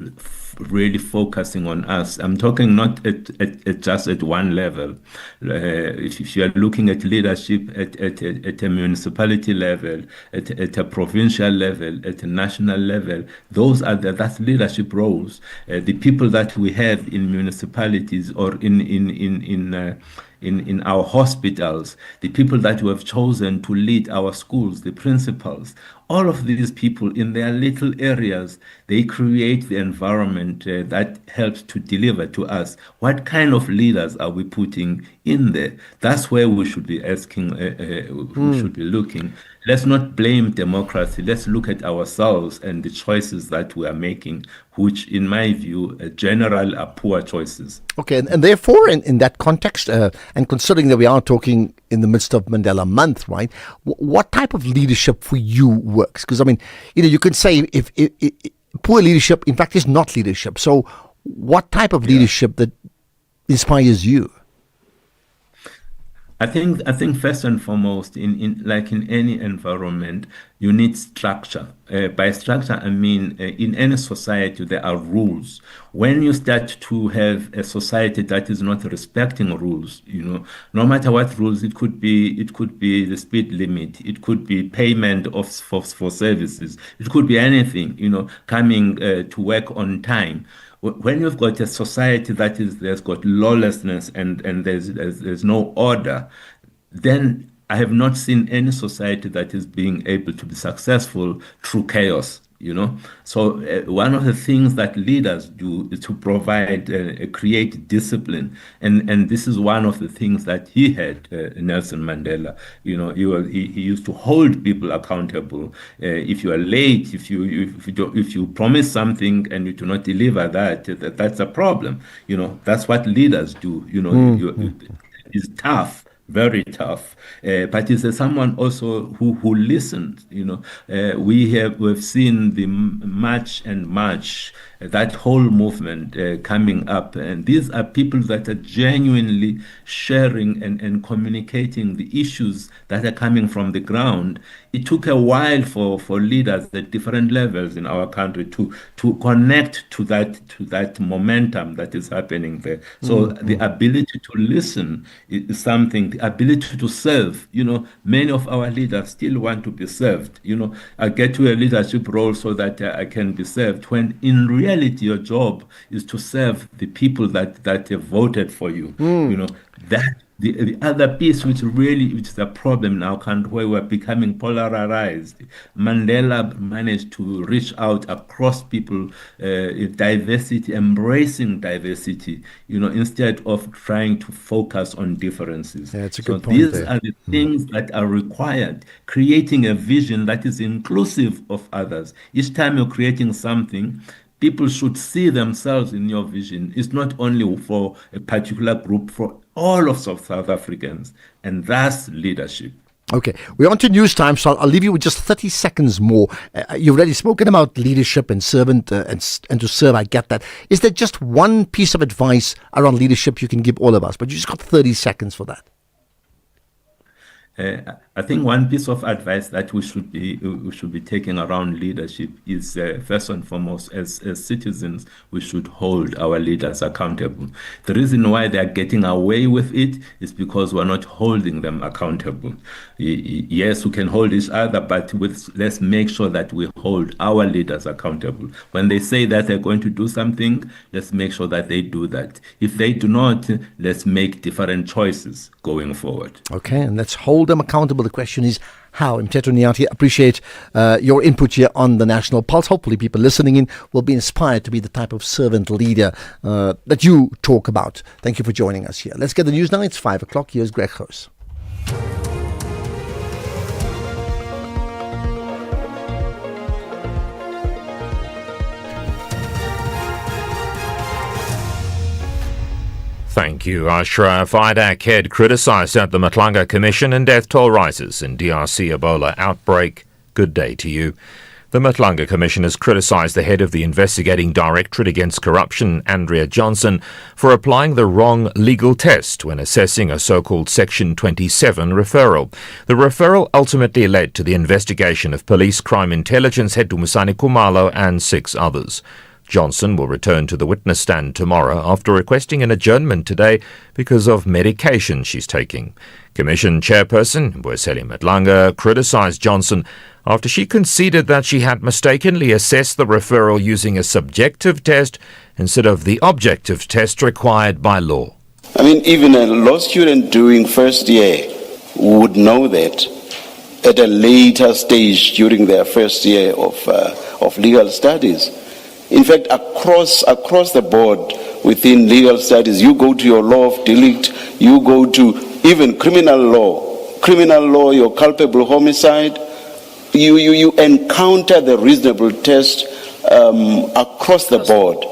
Speaker 18: really focusing on us. I'm talking not at just at one level. If you are looking at leadership at a municipality level, at a provincial level, at a national level, that's leadership roles. The people that we have in municipalities or in our hospitals, the people that we have chosen to lead our schools, the principals, all of these people in their little areas, they create the environment that helps to deliver to us. What kind of leaders are we putting in there? That's where we should be asking, we should be looking. Let's not blame democracy. Let's look at ourselves and the choices that we are making, which, in my view, generally are poor choices.
Speaker 28: Okay, and therefore, in that context, and considering that we are talking in the midst of Mandela Month, right, what type of leadership for you works? Because, I mean, you can say if poor leadership, in fact, is not leadership. So what type of leadership that inspires you?
Speaker 18: I think first and foremost, in any environment, you need structure. By structure, I mean in any society there are rules. When you start to have a society that is not respecting rules, no matter what rules, it could be the speed limit, it could be payment for services, it could be anything. Coming to work on time. When you've got a society there's got lawlessness and there's no order, then I have not seen any society that is being able to be successful through chaos. So one of the things that leaders do is to provide, create discipline, and this is one of the things that he had, Nelson Mandela. He used to hold people accountable. If you are late, if you promise something and you do not deliver that's a problem. That's what leaders do. It's tough. Very tough, but it's someone also who listens. We've seen the March and March, that whole movement coming up, and these are people that are genuinely sharing and communicating the issues that are coming from the ground. It took a while for leaders at different levels in our country to connect to that momentum that is happening there. So the ability to listen is something. The ability to serve. Many of our leaders still want to be served. I get to a leadership role so that I can be served, when in reality your job is to serve the people that have voted for you. That the other piece which is a problem in our country, where we're becoming polarized. Mandela managed to reach out across people, diversity, embracing diversity, instead of trying to focus on differences.
Speaker 28: Yeah, it's a good
Speaker 18: so
Speaker 28: point
Speaker 18: these
Speaker 28: there.
Speaker 18: are the things that are required. Creating a vision that is inclusive of others. Each time you're creating something, people should see themselves in your vision. It's not only for a particular group, for all of South Africans, and that's leadership.
Speaker 28: Okay, we're on to news time, so I'll leave you with just 30 seconds more. You've already spoken about leadership and servant and to serve. I get that. Is there just one piece of advice around leadership you can give all of us? But you just got 30 seconds for that.
Speaker 18: I think one piece of advice that we should be taking around leadership is first and foremost, as citizens, we should hold our leaders accountable. The reason why they are getting away with it is because we're not holding them accountable. Yes, we can hold each other, but let's make sure that we hold our leaders accountable. When they say that they're going to do something, let's make sure that they do that. If they do not, let's make different choices going forward.
Speaker 28: Okay, and let's hold them accountable. The question is how. Mteto Nyati, appreciate your input here on the National Pulse. Hopefully people listening in will be inspired to be the type of servant leader that you talk about. Thank you for joining us here. Let's get the news now. It's 5 o'clock. Here's Greg Hoos.
Speaker 3: Thank you, Ashraf. IDAC head criticised at the Matlanga Commission and death toll rises in DRC Ebola outbreak. Good day to you. The Matlanga Commission has criticised the head of the Investigating Directorate Against Corruption, Andrea Johnson, for applying the wrong legal test when assessing a so-called Section 27 referral. The referral ultimately led to the investigation of police crime intelligence head Dumisani Kumalo and 6 others. Johnson will return to the witness stand tomorrow after requesting an adjournment today because of medication she's taking. Commission Chairperson Mbuyiseli Matlanga criticised Johnson after she conceded that she had mistakenly assessed the referral using a subjective test instead of the objective test required by law.
Speaker 6: I mean, even a law student doing first year would know that at a later stage during their first year of legal studies. In fact, across the board within legal studies, you go to your law of delict, you go to even criminal law, your culpable homicide, you encounter the reasonable test across the board.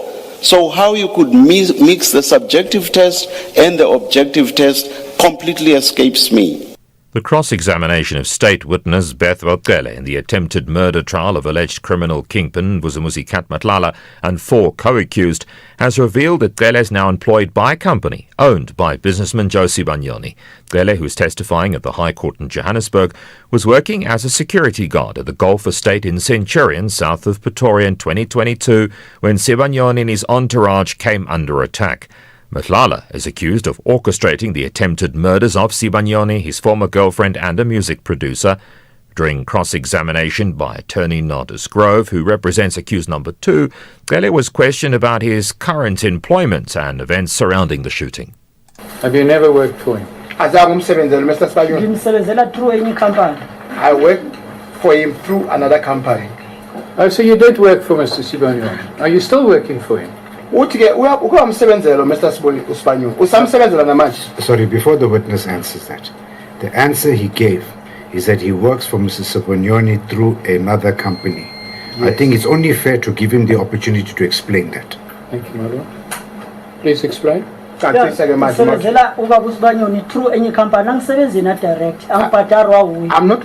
Speaker 6: So how you could mix the subjective test and the objective test completely escapes me.
Speaker 3: The cross-examination of state witness Beth Botkele in the attempted murder trial of alleged criminal kingpin Vusumuzi Kat Matlala and 4 co-accused has revealed that Gele is now employed by a company owned by businessman Joe Sibanyoni. Gele, who is testifying at the High Court in Johannesburg, was working as a security guard at the Golf Estate in Centurion, south of Pretoria in 2022, when Sibanyoni and his entourage came under attack. Matlala is accused of orchestrating the attempted murders of Sibanyoni, his former girlfriend and a music producer. During cross-examination by attorney Nardus Grove, who represents accused number 2, Gele was questioned about his current employment and events surrounding the shooting.
Speaker 19: Have you never worked for him? I
Speaker 20: work for him through another company.
Speaker 19: Oh, so you did work for Mr. Sibanyoni. Are you still working for him?
Speaker 20: Sorry,
Speaker 21: before the witness answers that, the answer he gave is that he works for Mr. Sibanyoni through another company. Yes. I think it's only fair to give him the opportunity to explain that.
Speaker 19: Thank you, Madam. Please explain.
Speaker 20: I'm not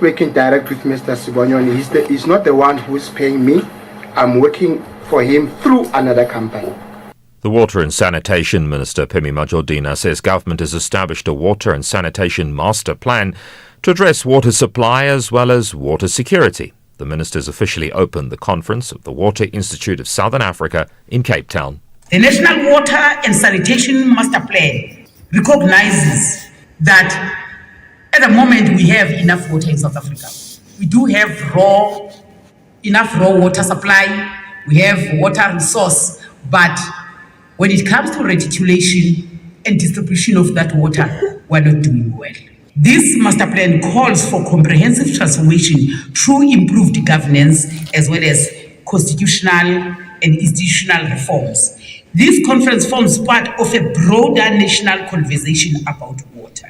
Speaker 20: working direct with Mr. Sibanyoni. He's not the one who's paying me. I'm working for him through another company.
Speaker 3: The Water and Sanitation Minister, Phemi Majordina, says government has established a water and sanitation master plan to address water supply as well as water security. The ministers officially opened the conference of the Water Institute of Southern Africa in Cape Town.
Speaker 24: The National Water and Sanitation Master Plan recognizes that at the moment we have enough water in South Africa. We do have enough raw water supply, we have water resource, but when it comes to reticulation and distribution of that water, we're not doing well. This master plan calls for comprehensive transformation through improved governance as well as constitutional and institutional reforms. This conference forms part of a broader national conversation about water.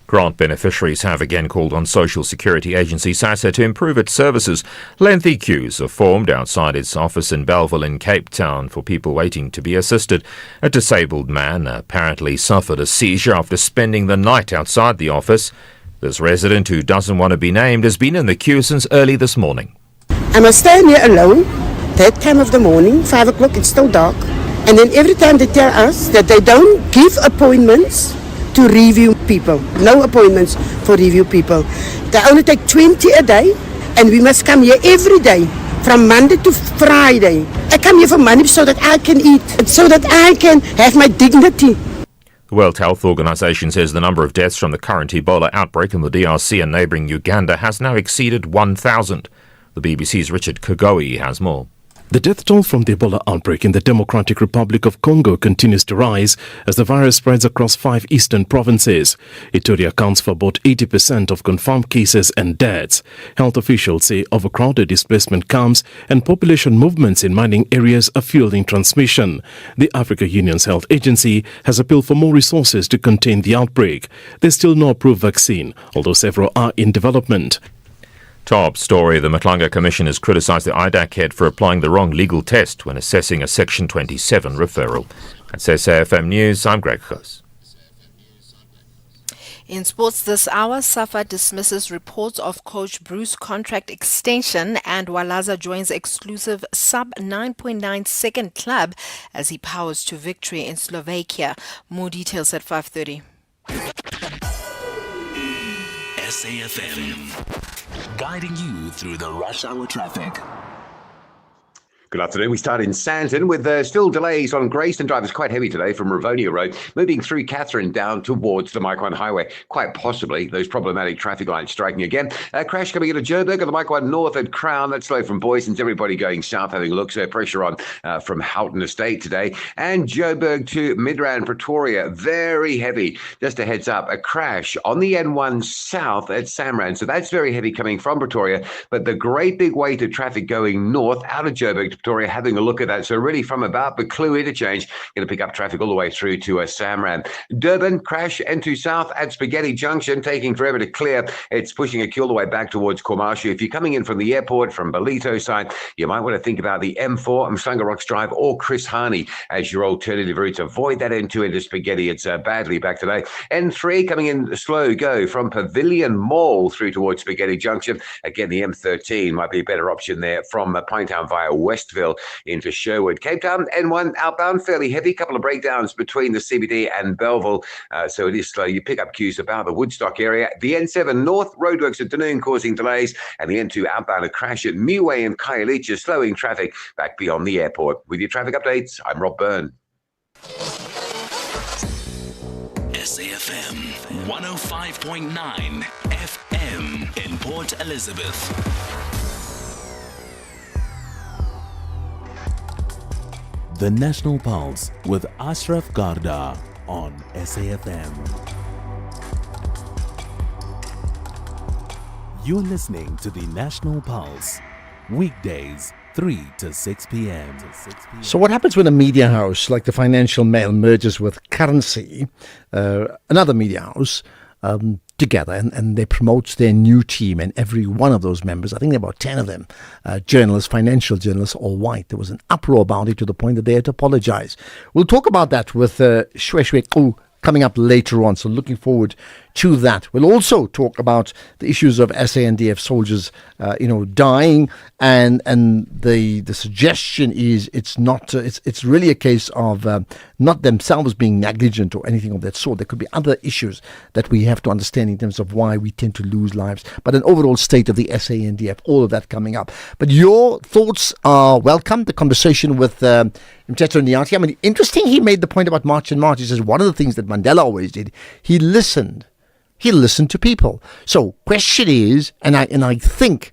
Speaker 3: Grant beneficiaries have again called on Social Security Agency SASSA to improve its services. Lengthy queues are formed outside its office in Bellville in Cape Town for people waiting to be assisted. A disabled man apparently suffered a seizure after spending the night outside the office. This resident, who doesn't want to be named, has been in the queue since early this morning.
Speaker 25: I must stand here alone, that time of the morning, 5 o'clock, it's still dark. And then every time they tell us that they don't give appointments to review people, no appointments for review people. They only take 20 a day, and we must come here every day, from Monday to Friday. I come here for money so that I can eat, so that I can have my dignity.
Speaker 3: The World Health Organization says the number of deaths from the current Ebola outbreak in the DRC and neighbouring Uganda has now exceeded 1,000. The BBC's Richard Kagoi has more.
Speaker 5: The death toll from the Ebola outbreak in the Democratic Republic of Congo continues to rise as the virus spreads across 5 eastern provinces. Ituri accounts for about 80% of confirmed cases and deaths. Health officials say overcrowded displacement camps and population movements in mining areas are fueling transmission. The Africa Union's health agency has appealed for more resources to contain the outbreak. There's still no approved vaccine, although several are in development.
Speaker 3: Top story. The Matlanga Commission has criticised the IDAC head for applying the wrong legal test when assessing a Section 27 referral. At SAFM News, I'm Greg Goss.
Speaker 4: In sports this hour, SAFA dismisses reports of coach Bruce contract extension, and Walaza joins exclusive sub 9.9 second club as he powers to victory in Slovakia. More details at 5:30.
Speaker 7: SAFM, guiding you through the rush hour traffic.
Speaker 8: Good afternoon. We start in Sandton with still delays on Grayston. Drivers quite heavy today from Rivonia Road, moving through Catherine down towards the Mike 1 Highway. Quite possibly those problematic traffic lights striking again. Crash coming into Joburg on the Mike 1 North at Crown. That's slow from Boyson's. Everybody going south having a look. So pressure on from Houghton Estate today. And Joburg to Midrand, Pretoria. Very heavy. Just a heads up, a crash on the N1 south at Samran. So that's very heavy coming from Pretoria. But the great big weight of traffic going north out of Joburg to Pretoria, having a look at that. So really from about Buccleuch interchange, going to pick up traffic all the way through to Samran. Durban, crash N2 south at Spaghetti Junction, taking forever to clear. It's pushing a queue all the way back towards Cormarshu. If you're coming in from the airport, from Belito side, you might want to think about the M4, Msanga Rocks Drive, or Chris Harney as your alternative routes. Avoid that N2 into Spaghetti. It's badly back today. N3 coming in slow go from Pavilion Mall through towards Spaghetti Junction. Again, the M13 might be a better option there from Pinetown via Westville into Sherwood. Cape Town, N1 outbound, fairly heavy. Couple of breakdowns between the CBD and Belleville. So it is slow. You pick up queues about the Woodstock area. The N7 North, roadworks at Dunoon causing delays. And the N2 outbound, a crash at Miwe and Khayelitsha, slowing traffic back beyond the airport. With your traffic updates, I'm Rob Byrne.
Speaker 7: SAFM 105.9 FM in Port Elizabeth. The National Pulse with Ashraf Garda on SAFM. You're listening to the National Pulse, weekdays 3 to 6 p.m.
Speaker 28: So what happens when a media house like the Financial Mail merges with Currency, another media house, together, and they promote their new team, and every one of those members, I think there are about 10 of them, journalists, financial journalists, all white. There was an uproar about it to the point that they had to apologize. We'll talk about that with Shweshwe Ku coming up later on, so looking forward to that. We'll also talk about the issues of SANDF soldiers, dying, and the suggestion is it's not it's really a case of not themselves being negligent or anything of that sort. There could be other issues that we have to understand in terms of why we tend to lose lives, but an overall state of the SANDF, all of that coming up. But your thoughts are welcome. The conversation with Mteto Niati. I mean, interesting. He made the point about March and March. He says one of the things that Mandela always did, he listened to people. So question is, and I think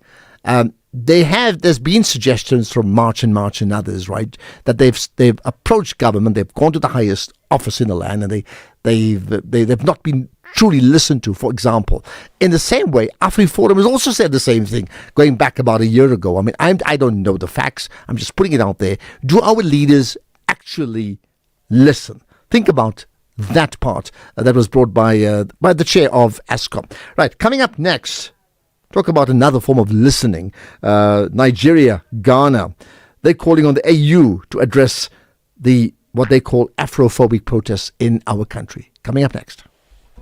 Speaker 28: there's been suggestions from March and others, right, that they've approached government, they've gone to the highest office in the land, and they've not been truly listened to. For example, in the same way, AfriForum has also said the same thing going back about a year ago. I mean, I don't know the facts. I'm just putting it out there. Do our leaders actually listen? Think about that part that was brought by the chair of ASCOM. Right, coming up next, talk about another form of listening. Nigeria, Ghana, they're calling on the AU to address what they call Afrophobic protests in our country. Coming up next.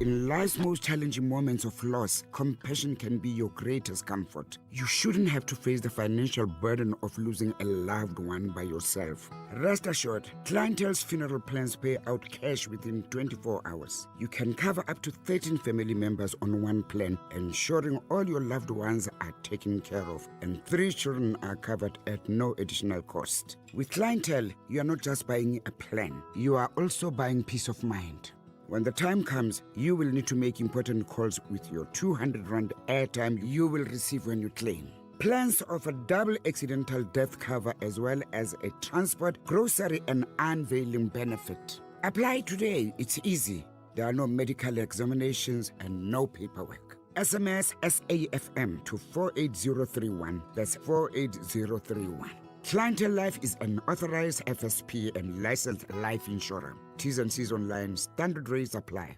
Speaker 9: In life's most challenging moments of loss, compassion can be your greatest comfort. You shouldn't have to face the financial burden of losing a loved one by yourself. Rest assured, Clientele's funeral plans pay out cash within 24 hours. You can cover up to 13 family members on one plan, ensuring all your loved ones are taken care of, and 3 children are covered at no additional cost. With Clientele, you are not just buying a plan, you are also buying peace of mind. When the time comes, you will need to make important calls with your 200 Rand airtime you will receive when you claim. Plans offer double accidental death cover as well as a transport, grocery and unveiling benefit. Apply today, it's easy. There are no medical examinations and no paperwork. SMS SAFM to 48031. That's 48031. Clientele Life is an authorized FSP and licensed life insurer. T's and C's online. Standard rates apply.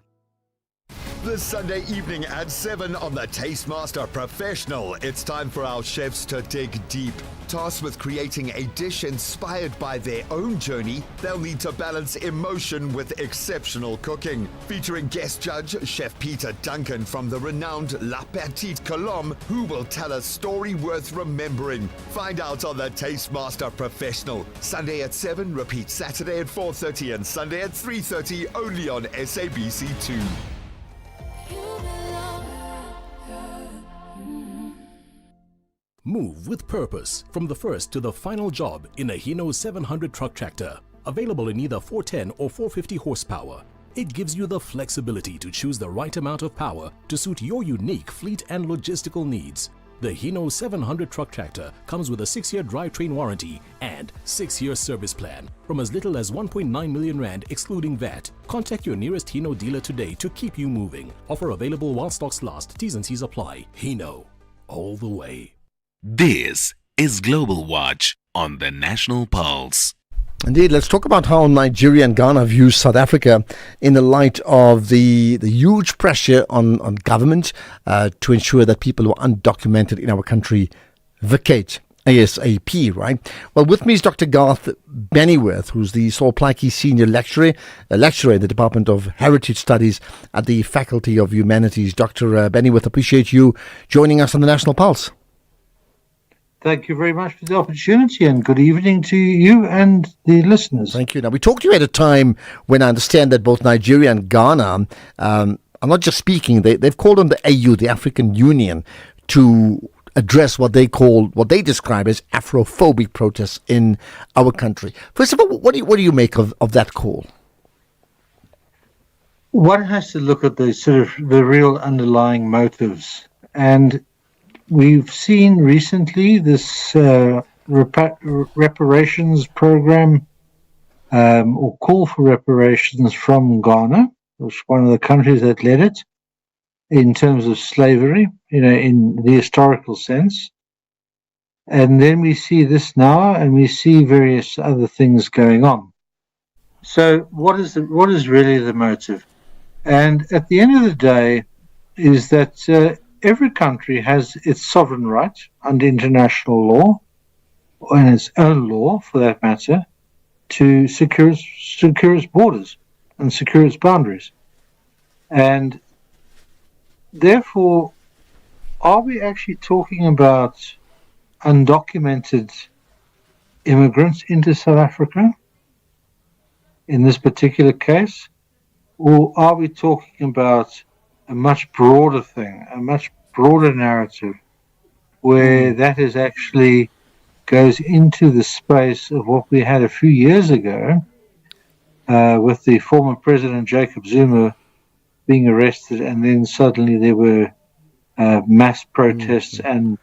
Speaker 10: This Sunday evening at 7 on the Tastemaster Professional, it's time for our chefs to dig deep. Tasked with creating a dish inspired by their own journey, they'll need to balance emotion with exceptional cooking. Featuring guest judge Chef Peter Duncan from the renowned La Petite Colombe, who will tell a story worth remembering. Find out on the Tastemaster Professional. Sunday at 7, repeat Saturday at 4:30 and Sunday at 3:30 only on SABC2.
Speaker 5: Move with purpose from the first to the final job in a Hino 700 truck tractor. Available in either 410 or 450 horsepower. It gives you the flexibility to choose the right amount of power to suit your unique fleet and logistical needs. The Hino 700 truck tractor comes with a 6-year drivetrain warranty and 6-year service plan from as little as 1.9 million Rand excluding VAT. Contact your nearest Hino dealer today to keep you moving. Offer available while stocks last. T's and C's apply. Hino, all the way.
Speaker 7: This is Global Watch on the National Pulse.
Speaker 28: Indeed, let's talk about how Nigeria and Ghana view South Africa in the light of the huge pressure on government to ensure that people who are undocumented in our country vacate ASAP, right? Well, with me is Dr. Garth Bennyworth, who's the Saul Plaatje Senior Lecturer in the Department of Heritage Studies at the Faculty of Humanities. Dr. Bennyworth, appreciate you joining us on the National Pulse.
Speaker 11: Thank you very much for the opportunity, and good evening to you and the listeners.
Speaker 28: Thank you. Now, we talked to you at a time when I understand that both Nigeria and Ghana are not just speaking, they've called on the AU, the African Union, to address what they describe as Afrophobic protests in our country. First of all, what do you make of that call?
Speaker 11: One has to look at the real underlying motives, and we've seen recently this reparations program or call for reparations from Ghana, which was one of the countries that led it in terms of slavery, in the historical sense. And then we see this now, and we see various other things going on. So what is really the motive? And at the end of the day is that every country has its sovereign right under international law, and its own law for that matter, to secure its borders and secure its boundaries. And therefore, are we actually talking about undocumented immigrants into South Africa in this particular case? Or are we talking about a much broader thing, a much broader narrative, where that is actually goes into the space of what we had a few years ago with the former President Jacob Zuma being arrested, and then suddenly there were mass protests and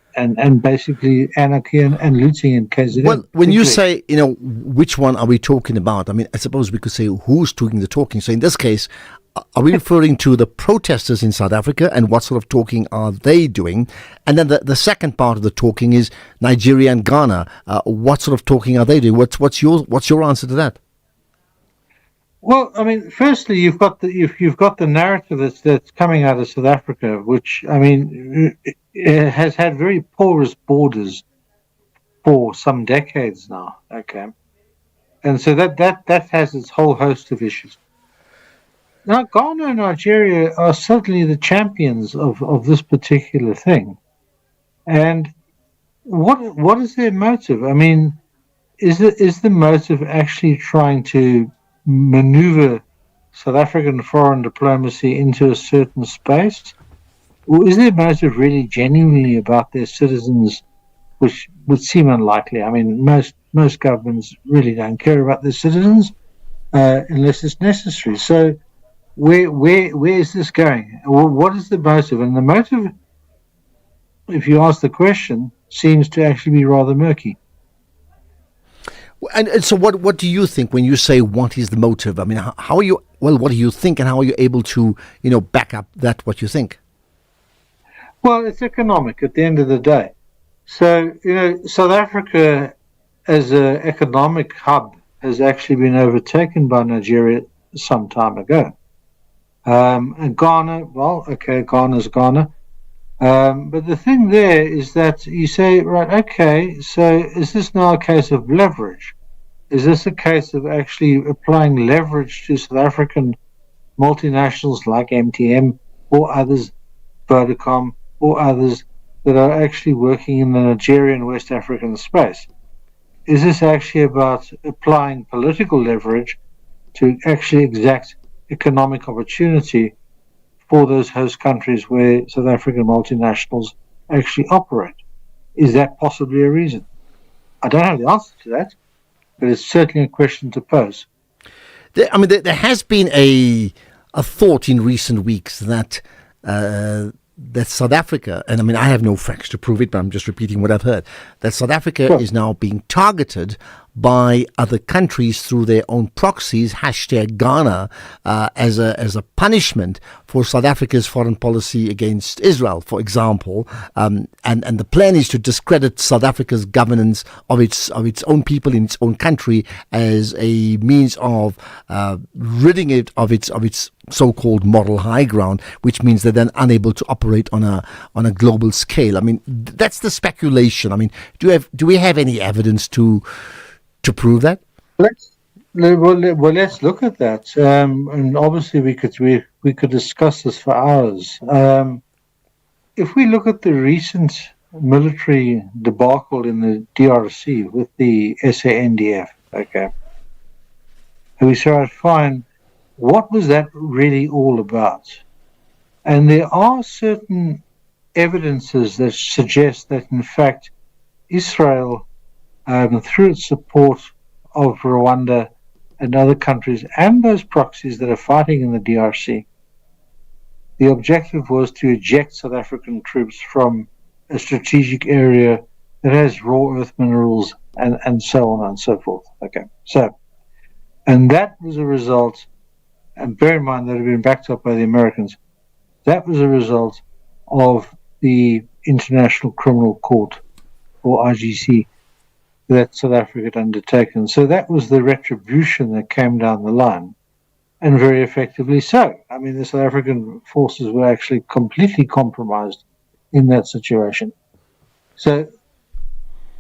Speaker 11: basically anarchy and looting in KZN.
Speaker 28: Well, when you say, which one are we talking about? I mean, I suppose we could say who's doing the talking. So in this case, are we referring to the protesters in South Africa, and what sort of talking are they doing? And then the second part of the talking is Nigeria and Ghana. What sort of talking are they doing? What's your answer to that?
Speaker 11: Well, I mean, firstly, you've got the narrative that's coming out of South Africa, which, I mean, it has had very porous borders for some decades now. Okay, and so that has its whole host of issues. Now, Ghana and Nigeria are certainly the champions of this particular thing. And what is their motive? I mean, is the motive actually trying to maneuver South African foreign diplomacy into a certain space? Or is their motive really genuinely about their citizens, which would seem unlikely? I mean, most governments really don't care about their citizens unless it's necessary. So where is this going? What is the motive? And the motive, if you ask the question, seems to actually be rather murky.
Speaker 28: And so, what do you think when you say what is the motive? I mean, how are you? Well, what do you think, and how are you able to, back up that what you think?
Speaker 11: Well, it's economic at the end of the day. So, South Africa as an economic hub has actually been overtaken by Nigeria some time ago. And Ghana, well, okay, Ghana's Ghana. But the thing there is that you say, right, okay, so is this now a case of leverage? Is this a case of actually applying leverage to South African multinationals like MTM or others, Vodacom or others that are actually working in the Nigerian West African space? Is this actually about applying political leverage to actually exact economic opportunity for those host countries where South African multinationals actually operate? Is that possibly a reason? I don't have the answer to that, but it's certainly a question to pose.
Speaker 28: There has been a thought in recent weeks that that South Africa, and I have no facts to prove it, but I'm just repeating what I've heard, that South Africa is now being targeted by other countries through their own proxies, #Ghana, as a punishment for South Africa's foreign policy against Israel, for example. And the plan is to discredit South Africa's governance of its own people in its own country as a means of ridding it of its so-called moral high ground, which means they're then unable to operate on a global scale. That's the speculation. Do we have any evidence to prove that?
Speaker 11: Let's look at that. And obviously we could discuss this for hours. If we look at the recent military debacle in the DRC with the SANDF, okay, and we try to find what was that really all about. And there are certain evidences that suggest that, in fact, Israel, through its support of Rwanda and other countries and those proxies that are fighting in the DRC, the objective was to eject South African troops from a strategic area that has raw earth minerals and so on and so forth. Okay, so, and that was a result, and bear in mind that it had been backed up by the Americans, that was a result of the International Criminal Court, or IGC, that South Africa had undertaken. So that was the retribution that came down the line, and very effectively so. The South African forces were actually completely compromised in that situation. So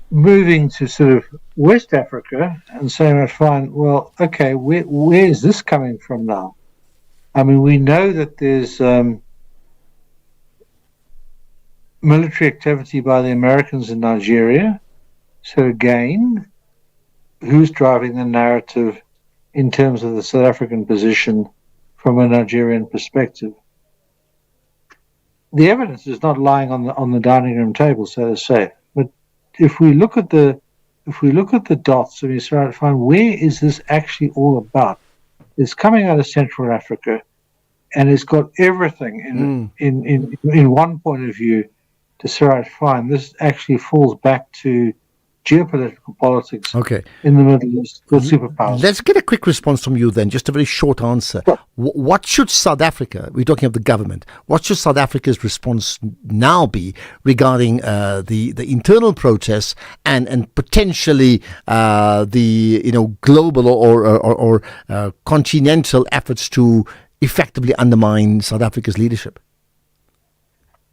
Speaker 11: moving to sort of West Africa and saying, fine, well, okay, where is this coming from now? We know that there's military activity by the Americans in Nigeria. So again, who's driving the narrative in terms of the South African position from a Nigerian perspective? The evidence is not lying on the dining room table, so to say. But if we look at the dots and we try to find where is this actually all about, it's coming out of Central Africa, and it's got everything in one point of view to try to find. This actually falls back to geopolitical politics in the Middle East with superpowers.
Speaker 28: Let's get a quick response from you then, just a very short answer. Sure. What should South Africa, we're talking of the government, what should South Africa's response now be regarding the internal protests and potentially the global or continental efforts to effectively undermine South Africa's leadership?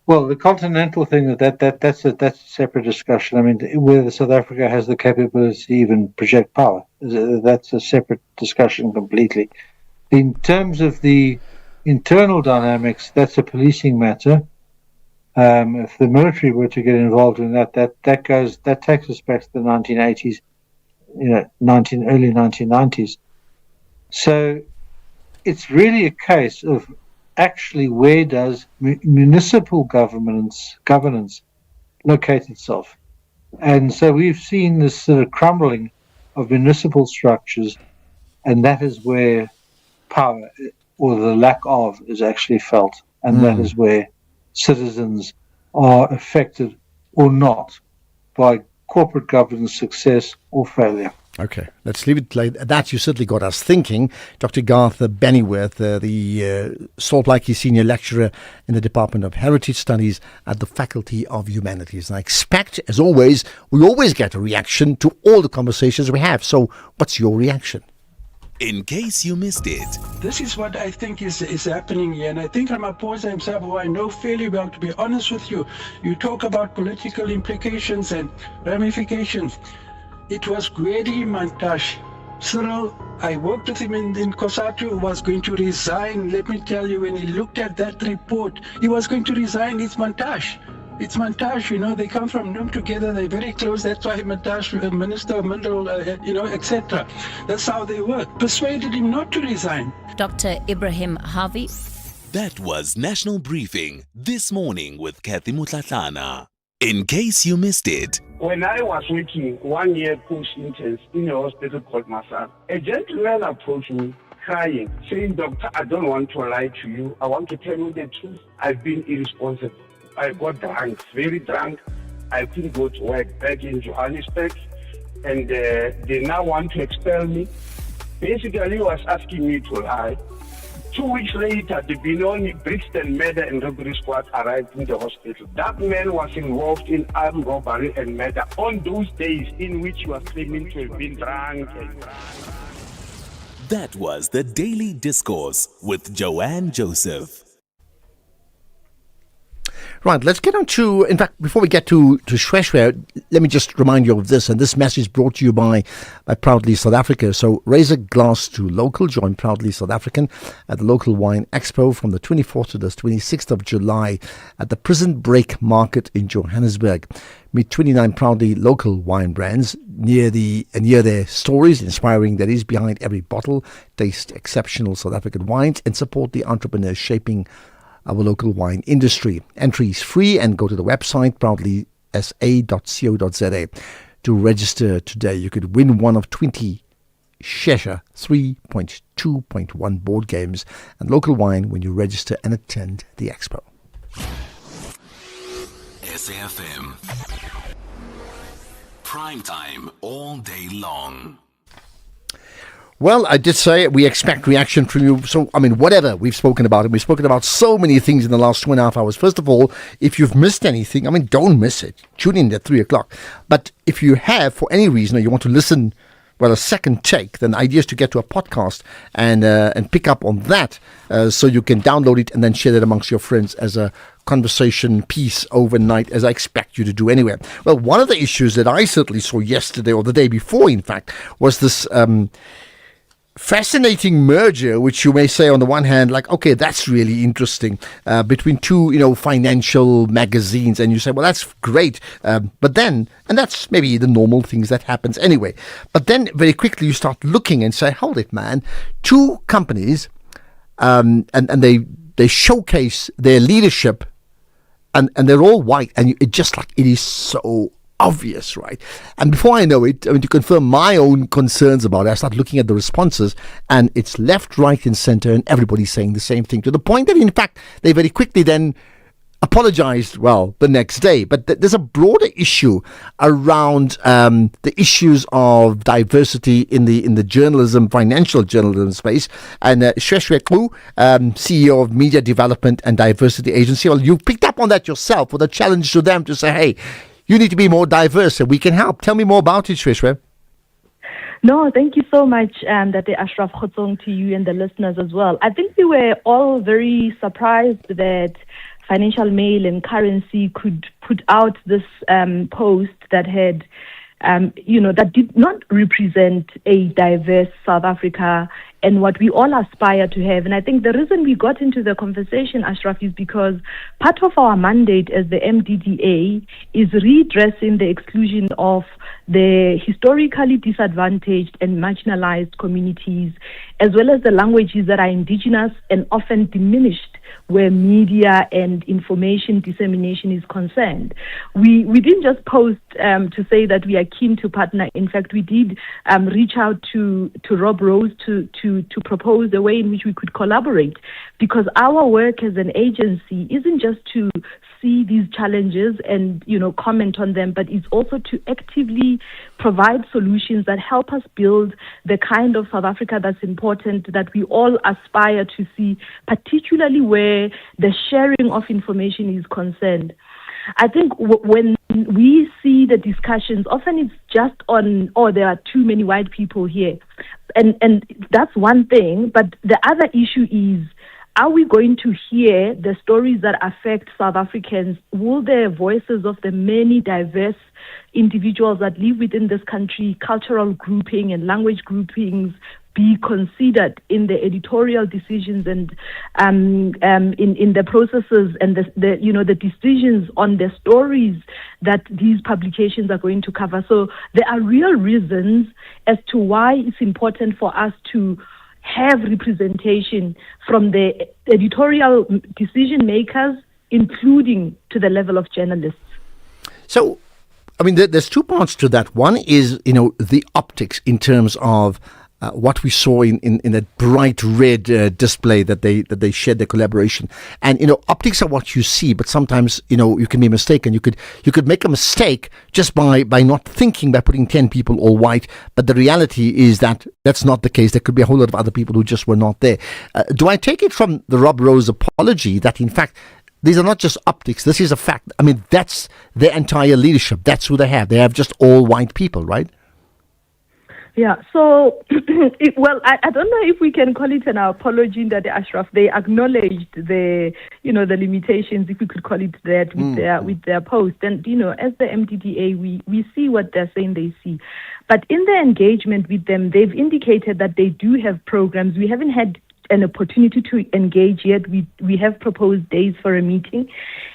Speaker 11: Well, the continental thing, that's a separate discussion. Whether South Africa has the capability to even project power, that's a separate discussion completely. In terms of the internal dynamics, that's a policing matter. If the military were to get involved in that takes us back to the 1980s, early 1990s. So it's really a case of actually where does municipal governance locate itself. And so we've seen this sort of crumbling of municipal structures, and that is where power, or the lack of, is actually felt. And that is where citizens are affected or not by corporate governance success or failure.
Speaker 28: Okay, let's leave it like that. You certainly got us thinking. Dr. Garth Bennyworth, the Salt Lake Senior Lecturer in the Department of Heritage Studies at the Faculty of Humanities. And I expect, as always, we always get a reaction to all the conversations we have. So what's your reaction?
Speaker 27: In case you missed it.
Speaker 1: This is what I think is happening here. And I think Ramaphosa himself, who I know fairly well, to be honest with you, you talk about political implications and ramifications. It was Gwedi Mantashe. Cyril, I worked with him in COSATU, was going to resign. Let me tell you, when he looked at that report, he was going to resign. It's Mantashe. It's Mantashe, they come from Noom together, they're very close. That's why Mantashe, Minister of Mineral, etc. That's how they work. Persuaded him not to resign.
Speaker 12: Dr. Ibrahim Harvey.
Speaker 27: That was National Briefing this morning with Kathy Mutlatlana. In case you missed it.
Speaker 13: When I was working 1 year post-intense in a hospital called Masar, a gentleman approached me crying, saying, "Doctor, I don't want to lie to you. I want to tell you the truth. I've been irresponsible. I got drunk, very drunk. I couldn't go to work back in Johannesburg, and they now want to expel me." Basically, he was asking me to lie. 2 weeks later, the Benoni, Brixton murder and robbery squad arrived in the hospital. That man was involved in armed robbery and murder on those days in which he was claiming to have been drunk.
Speaker 27: That was the Daily Discourse with Joanne Joseph.
Speaker 28: Right, let's get on to, in fact, before we get to Shweshwe, let me just remind you of this, and this message brought to you by Proudly South Africa. So raise a glass to local, join Proudly South African at the local wine expo from the 24th to the 26th of July at the Prison Break Market in Johannesburg. Meet 29 proudly local wine brands, hear their stories, inspiring that is behind every bottle, taste exceptional South African wines, and support the entrepreneurs shaping our local wine industry. Entry is free, and go to the website proudlysa.co.za to register today. You could win one of 20 Shesha 3.2.1 board games and local wine when you register and attend the expo.
Speaker 27: SAFM. Prime time all day long.
Speaker 28: Well, I did say we expect reaction from you. So, I mean, whatever we've spoken about, and we've spoken about so many things in the last 2.5 hours. First of all, if you've missed anything, I mean, don't miss it. Tune in at 3 o'clock. But if you have, for any reason, or you want to listen, well, a second take, then the idea is to get to a podcast and pick up on that, so you can download it and then share it amongst your friends as a conversation piece overnight, as I expect you to do anyway. Well, one of the issues that I certainly saw yesterday, or the day before, in fact, was this fascinating merger, which you may say on the one hand, like, okay, that's really interesting, between two, financial magazines, and you say, well, that's great, but then, and that's maybe the normal things that happens anyway, but then very quickly you start looking and say, hold it, man, two companies, and they showcase their leadership, and they're all white, and it is so obvious, right? And before I know it, to confirm my own concerns about it, I start looking at the responses, and it's left, right, and center, and everybody's saying the same thing, to the point that, in fact, they very quickly then apologized, the next day. But there's a broader issue around the issues of diversity in the journalism, financial journalism space. And Shweshwe Ku, CEO of Media Development and Diversity Agency, well, you picked up on that yourself with a challenge to them to say, hey, you need to be more diverse, and we can help. Tell me more about it, Shweshwe.
Speaker 14: No, thank you so much, Date Ashraf Khotsong, to you and the listeners as well. I think we were all very surprised that Financial Mail and Currency could put out this post that had, that did not represent a diverse South Africa and what we all aspire to have. And I think the reason we got into the conversation, Ashraf, is because part of our mandate as the MDDA is redressing the exclusion of the historically disadvantaged and marginalized communities, as well as the languages that are indigenous and often diminished where media and information dissemination is concerned. We didn't just post to say that we are keen to partner. In fact, we did reach out to Rob Rose to propose a way in which we could collaborate, because our work as an agency isn't just to see these challenges and comment on them, but it's also to actively provide solutions that help us build the kind of South Africa that's important, that we all aspire to see, particularly where the sharing of information is concerned. I think when we see the discussions, often it's just on, there are too many white people here. And that's one thing, but the other issue is, are we going to hear the stories that affect South Africans? Will the voices of the many diverse individuals that live within this country, cultural grouping and language groupings, be considered in the editorial decisions and in the processes and the decisions on the stories that these publications are going to cover? So there are real reasons as to why it's important for us to have representation from the editorial decision makers, including to the level of journalists.
Speaker 28: So, I mean, there's two parts to that. One is, the optics in terms of what we saw in that bright red display that they shared, their collaboration. And optics are what you see, but sometimes you can be mistaken. You could make a mistake just by not thinking, by putting 10 people all white. But the reality is that that's not the case. There could be a whole lot of other people who just were not there. Do I take it from the Rob Rose apology that in fact these are not just optics? This is a fact. I mean, that's their entire leadership. That's who they have. They have just all white people, right?
Speaker 14: Yeah, so, I don't know if we can call it an apology that Ashraf, they acknowledged the limitations, if we could call it that, with their post. And, as the MDDA, we see what they're saying they see. But in the engagement with them, they've indicated that they do have programs. We haven't had an opportunity to engage yet. We have proposed days for a meeting,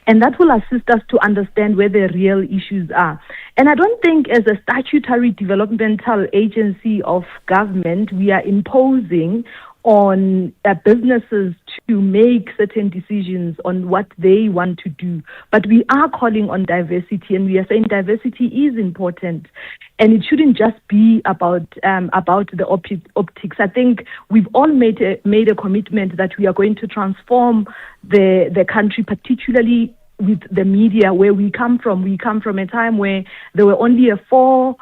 Speaker 14: and that will assist us to understand where the real issues are. And I don't think as a statutory developmental agency of government, we are imposing on businesses to make certain decisions on what they want to do. But we are calling on diversity, and we are saying diversity is important, and it shouldn't just be about the optics. I think we've all made a commitment that we are going to transform the country, particularly with the media where we come from. We come from a time where there were only 4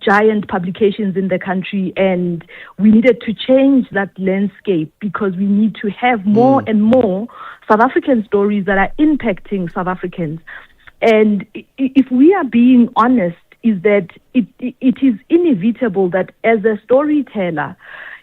Speaker 14: giant publications in the country, and we needed to change that landscape because we need to have more and more South African stories that are impacting South Africans. And if we are being honest, is that it is inevitable that as a storyteller,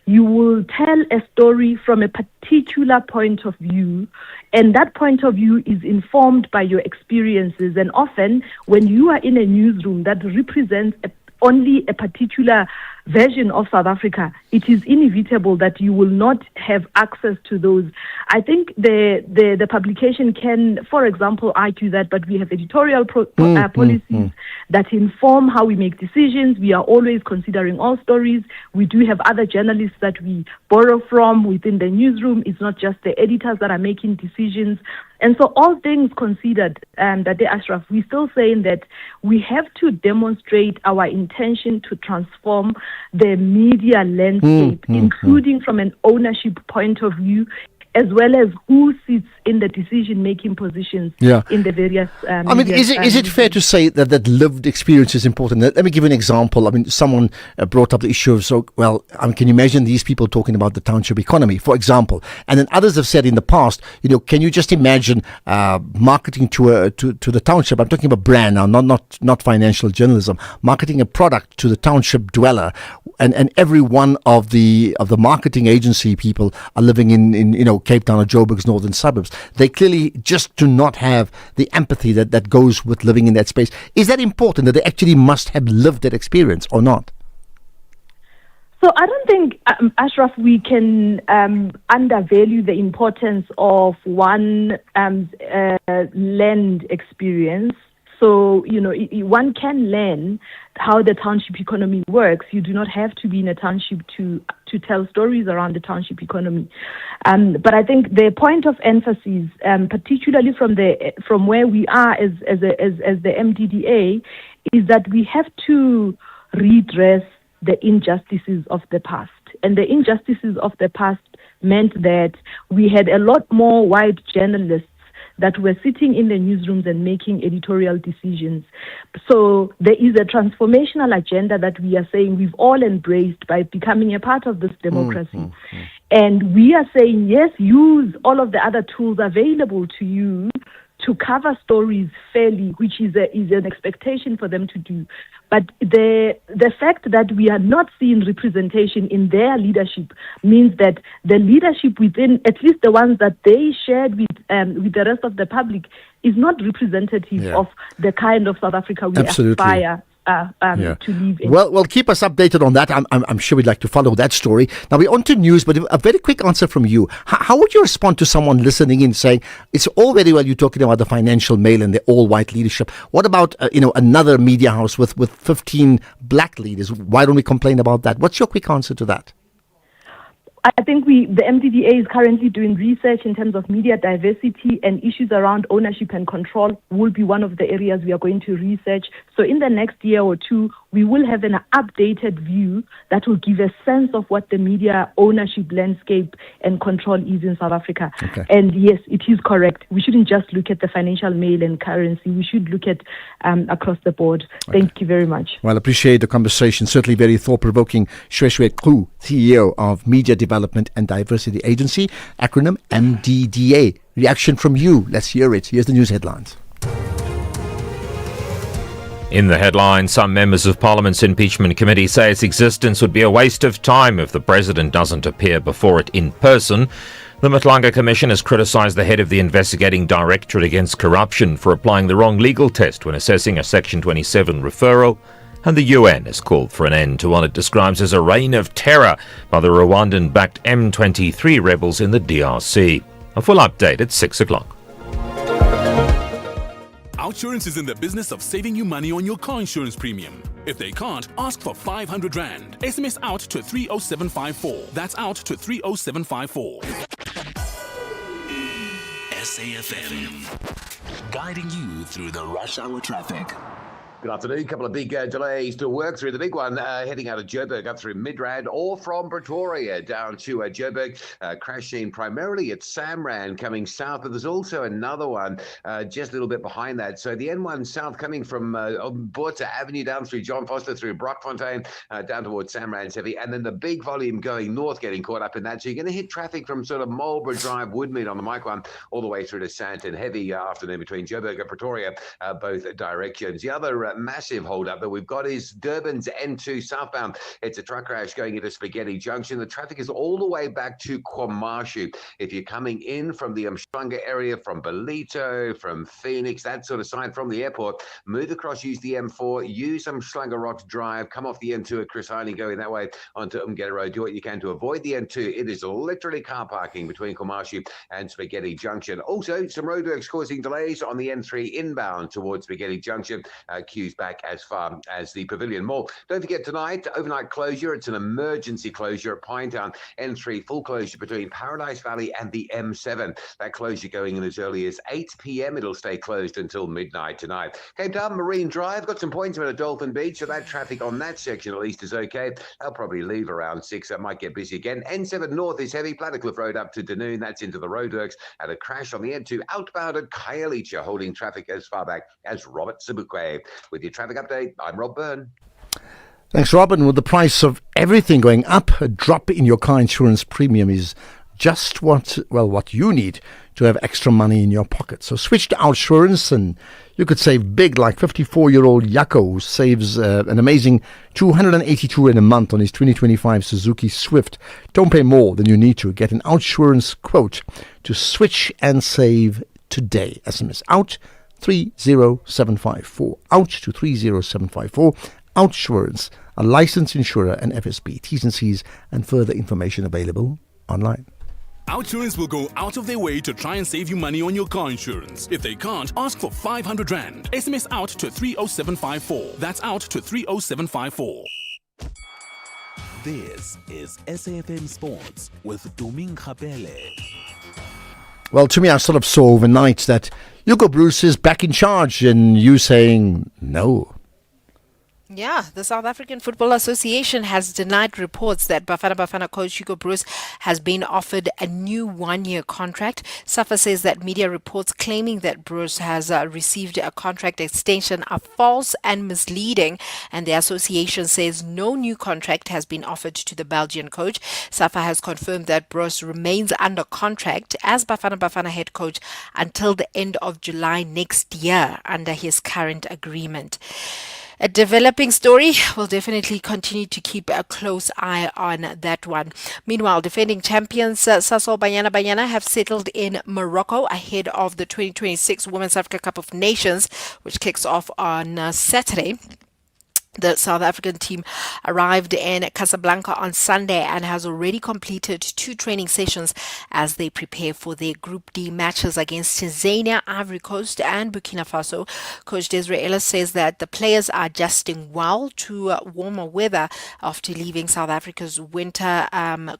Speaker 14: you will tell a story from a particular point of view, and that point of view is informed by your experiences. And often, when you are in a newsroom that represents only a particular version of South Africa, it is inevitable that you will not have access to those. I think the publication can, for example, argue that, but we have editorial policies that inform how we make decisions. We are always considering all stories. We do have other journalists that we borrow from within the newsroom. It's not just the editors that are making decisions. And so all things considered, Dade Ashraf, we're still saying that we have to demonstrate our intention to transform the media landscape, including from an ownership point of view, as well as who sits in the decision-making positions in the various
Speaker 28: I mean, is it fair to say that lived experience is important? Let me give an example. I mean, someone brought up the issue of, can you imagine these people talking about the township economy, for example? And then others have said in the past, can you just imagine marketing to the township? I'm talking about brand now, not financial journalism. Marketing a product to the township dweller, and every one of the marketing agency people are living in Cape Town or Joburg's northern suburbs. They clearly just do not have the empathy that goes with living in that space. Is that important, that they actually must have lived that experience or not?
Speaker 14: So I don't think, Ashraf, we can undervalue the importance of one land experience. So, one can learn how the township economy works. You do not have to be in a township to tell stories around the township economy. But I think the point of emphasis, particularly from where we are as the MDDA, is that we have to redress the injustices of the past. And the injustices of the past meant that we had a lot more white journalists that were sitting in the newsrooms and making editorial decisions. So there is a transformational agenda that we are saying we've all embraced by becoming a part of this democracy. And we are saying, yes, use all of the other tools available to you to cover stories fairly, which is an expectation for them to do. But the fact that we are not seeing representation in their leadership means that the leadership within, at least the ones that they shared with the rest of the public, is not representative of the kind of South Africa we aspire to live in.
Speaker 28: Well, keep us updated on that. I'm sure we'd like to follow that story. Now we're on to news, but a very quick answer from you. How would you respond to someone listening in saying, it's all very well you talking about the Financial Mail and the all-white leadership. What about another media house with 15 black leaders? Why don't we complain about that? What's your quick answer to that?
Speaker 14: I think the MDDA is currently doing research in terms of media diversity, and issues around ownership and control will be one of the areas we are going to research. So in the next year or two, we will have an updated view that will give a sense of what the media ownership landscape and control is in South Africa.
Speaker 28: Okay.
Speaker 14: And yes, it is correct. We shouldn't just look at the Financial Mail and Currency. We should look at across the board. Okay. Thank you very much.
Speaker 28: Well, appreciate the conversation. Certainly very thought-provoking. Shweshwe Klu, CEO of Media Development and Diversity Agency, acronym MDDA. Reaction from you. Let's hear it. Here's the news headlines.
Speaker 3: In the headline, some members of Parliament's impeachment committee say its existence would be a waste of time if the president doesn't appear before it in person. The Matlanga Commission has criticised the head of the investigating Directorate Against Corruption for applying the wrong legal test when assessing a Section 27 referral. And the UN has called for an end to what it describes as a reign of terror by the Rwandan-backed M23 rebels in the DRC. A full update at 6 o'clock.
Speaker 5: Outsurance is in the business of saving you money on your car insurance premium. If they can't, ask for 500 Rand. SMS out to 30754. That's out to 30754.
Speaker 7: SAfm, guiding you through the rush hour traffic.
Speaker 8: Good afternoon. A couple of big delays to work through. The big one heading out of Joburg up through Midrand, or from Pretoria down to Joburg. Crash scene primarily at SAMRAN coming south, but there's also another one just a little bit behind that. So the N1 south coming from Botha Avenue down through John Foster, through Brockfontein, down towards SAMRAN's heavy. And then the big volume going north getting caught up in that. So you're going to hit traffic from sort of Marlborough Drive, Woodmead on the Mike one, all the way through to Sandton. Heavy afternoon between Joburg and Pretoria, both directions. The other massive hold-up that we've got is Durban's N2 southbound. It's a truck crash going into Spaghetti Junction. The traffic is all the way back to KwaMashu. If you're coming in from the Umhlanga area, from Belito, from Phoenix, that sort of side from the airport, move across, use the M4, use Umhlanga Rocks Drive, come off the N2 at Chris Heiney, going that way onto Umgeta Road. Do what you can to avoid the N2. It is literally car parking between KwaMashu and Spaghetti Junction. Also, some roadworks causing delays on the N3 inbound towards Spaghetti Junction. Queues back as far as the Pavilion Mall. Don't forget tonight, overnight closure. It's an emergency closure at Pinetown. N3 full closure between Paradise Valley and the M7. That closure going in as early as 8 p.m. It'll stay closed until midnight tonight. Cape Town Marine Drive got some points at Dolphin Beach, so that traffic on that section at least is okay. They'll probably leave around 6. That might get busy again. N7 North is heavy. Plattercliff Road up to Dunoon. That's into the roadworks. And a crash on the N2 outbound at Khayelitsha, holding traffic as far back as Robert Sobukwe. With your traffic update, I'm Rob Byrne.
Speaker 28: Thanks, Robin. With the price of everything going up, a drop in your car insurance premium is just what you need to have extra money in your pocket. So switch to Outsurance and you could save big, like 54-year-old Yako saves an amazing 282 in a month on his 2025 Suzuki Swift. Don't pay more than you need to. Get an Outsurance quote to switch and save today. SMS out 30754. Out to 30754. Outsurance, a licensed insurer and FSP. T's and C's and further information available online.
Speaker 5: Outsurance will go out of their way to try and save you money on your car insurance. If they can't, ask for 500 Rand. SMS out to 30754. That's out to 30754.
Speaker 7: This is SAfm Sports with Doming Khapele.
Speaker 28: Well, to me, I sort of saw overnight that Hugo Bruce is back in charge, and you saying no.
Speaker 4: Yeah, the South African Football Association has denied reports that Bafana Bafana coach Hugo Bruce has been offered a new one-year contract. SAFA says that media reports claiming that Bruce has received a contract extension are false and misleading, and the association says no new contract has been offered to the Belgian coach. SAFA has confirmed that Bruce remains under contract as Bafana Bafana head coach until the end of July next year under his current agreement. A developing story. We'll definitely continue to keep a close eye on that one. Meanwhile, defending champions Sasol Banyana have settled in Morocco ahead of the 2026 Women's Africa Cup of Nations, which kicks off on Saturday. The South African team arrived in Casablanca on Sunday and has already completed 2 training sessions as they prepare for their Group D matches against Tanzania, Ivory Coast and Burkina Faso. Coach Desiree Ellis says that the players are adjusting well to warmer weather after leaving South Africa's winter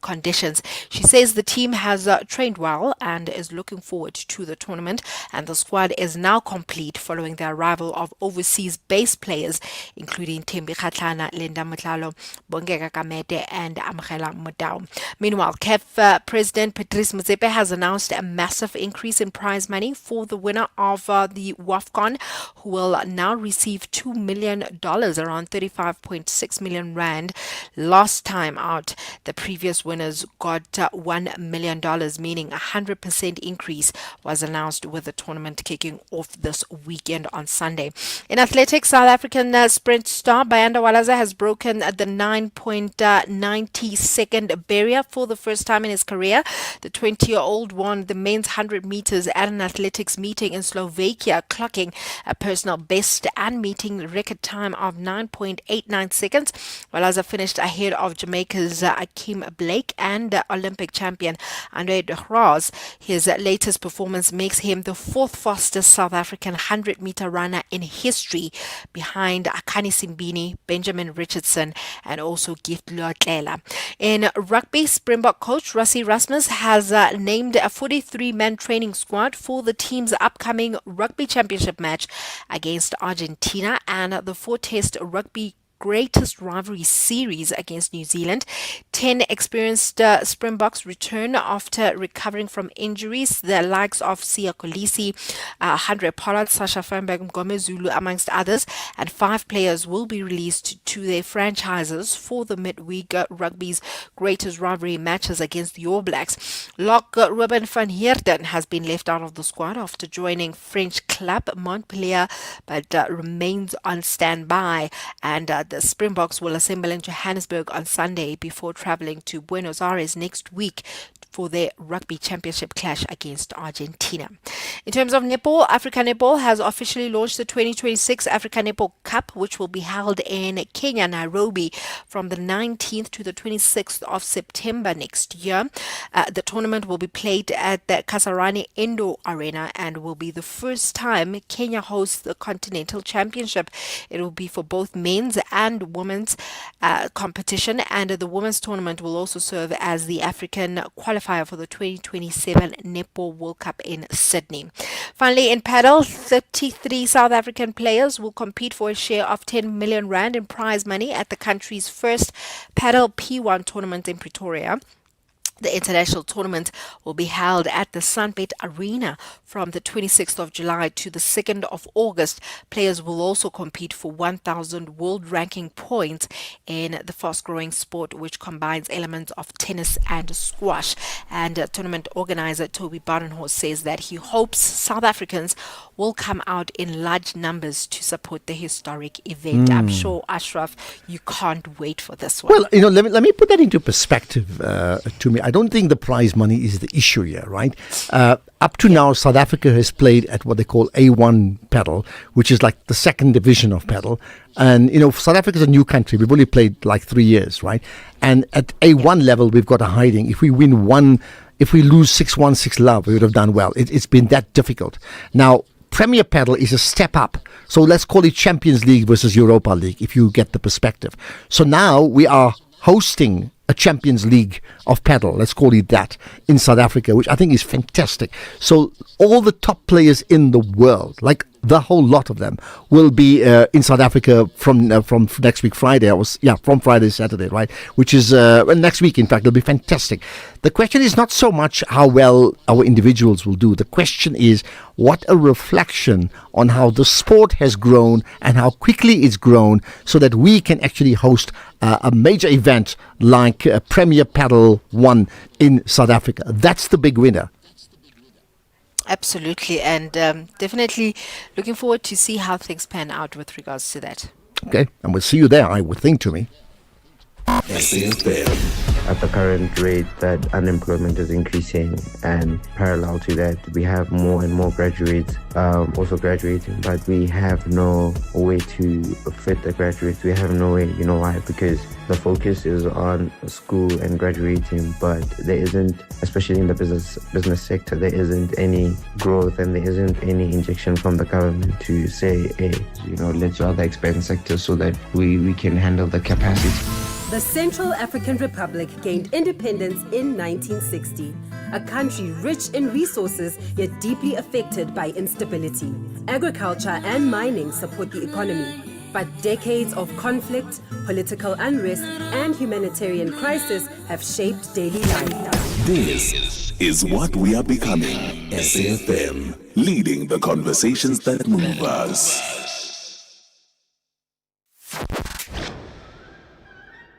Speaker 4: conditions. She says the team has trained well and is looking forward to the tournament, and the squad is now complete following the arrival of overseas-based players including Thembi Kgatlana, Linda Motlalo, Bongeka Kamete and Amogela Motau. Meanwhile, CAF President Patrice Motsepe has announced a massive increase in prize money for the winner of the WAFCON, who will now receive $2 million, around 35.6 million rand. Last time out, the previous winners got $1 million, meaning a 100% increase was announced with the tournament kicking off this weekend on Sunday. In athletics, South African sprint star Bayanda Walaza has broken the 9.90 second barrier for the first time in his career. The 20-year-old won the men's 100 meters at an athletics meeting in Slovakia, clocking a personal best and meeting the record time of 9.89 seconds. Walaza finished ahead of Jamaica's Akeem Blake and Olympic champion Andre de Graas. His latest performance makes him the 4th fastest South African 100-meter runner in history, behind Akani Simbini, Benjamin Richardson and also Gift Luatlela. In rugby, Springbok coach Rassie Rasmus has named a 43-man training squad for the team's upcoming rugby championship match against Argentina and the 4-test rugby greatest rivalry series against New Zealand. 10 experienced Springboks return after recovering from injuries, the likes of Sia Kolisi, Andre Pollard, Sasha Fernberg, Gomez Zulu, amongst others, and 5 players will be released to their franchises for the midweek rugby's greatest rivalry matches against the All Blacks. Lock Ruben van Heerden has been left out of the squad after joining French club Montpellier, but remains on standby, and the Springboks will assemble in Johannesburg on Sunday before travelling to Buenos Aires next week for their rugby championship clash against Argentina. In terms of netball, Africa Netball has officially launched the 2026 Africa Netball Cup, which will be held in Kenya, Nairobi, from the 19th to the 26th of September next year. The tournament will be played at the Kasarani Indoor Arena and will be the first time Kenya hosts the Continental Championship. It will be for both men's and women's competition, and the women's tournament will also serve as the African qualifier for the 2027 Netball World Cup in Sydney. Finally, in paddle, 33 South African players will compete for a share of 10 million rand in prize money at the country's first paddle P1 tournament in Pretoria. The international tournament will be held at the Sunbet Arena from the 26th of July to the 2nd of August. Players will also compete for 1,000 world ranking points in the fast-growing sport, which combines elements of tennis and squash. And tournament organizer Toby Badenhorst says that he hopes South Africans will come out in large numbers to support the historic event. I'm sure, Ashraf, you can't wait for this one.
Speaker 28: Well, let me put that into perspective to me. I don't think the prize money is the issue here, right? Up to now, South Africa has played at what they call A1 paddle, which is like the second division of paddle. And, South Africa is a new country. We've only played like 3 years, right? And at A1 level, we've got a hiding. If we lose 6-1, 6-love, we would have done well. It's been that difficult. Now, Premier Paddle is a step up. So let's call it Champions League versus Europa League, if you get the perspective. So now we are hosting a Champions League of paddle, let's call it that, in South Africa, which I think is fantastic. So all the top players in the world, like the whole lot of them, will be in South Africa from next week Friday. From Friday, Saturday, right? Which is next week. In fact, it'll be fantastic. The question is not so much how well our individuals will do. The question is what a reflection on how the sport has grown and how quickly it's grown, so that we can actually host a major event like Premier Paddle 1 in South Africa. That's the big winner.
Speaker 4: Absolutely, and definitely looking forward to see how things pan out with regards to that.
Speaker 28: Okay, and we'll see you there, I would think, to me.
Speaker 2: At the current rate that unemployment is increasing, and parallel to that, we have more and more graduates also graduating, but we have no way to fit the graduates. We have no way, you know why? Because the focus is on school and graduating, but there isn't, especially in the business sector, there isn't any growth and there isn't any injection from the government to say, hey, let's other expand sectors so that we can handle the capacity.
Speaker 15: The Central African Republic gained independence in 1960, a country rich in resources yet deeply affected by instability. Agriculture and mining support the economy, but decades of conflict, political unrest, and humanitarian crisis have shaped daily life.
Speaker 7: This is what we are becoming. SAfm, leading the conversations that move us.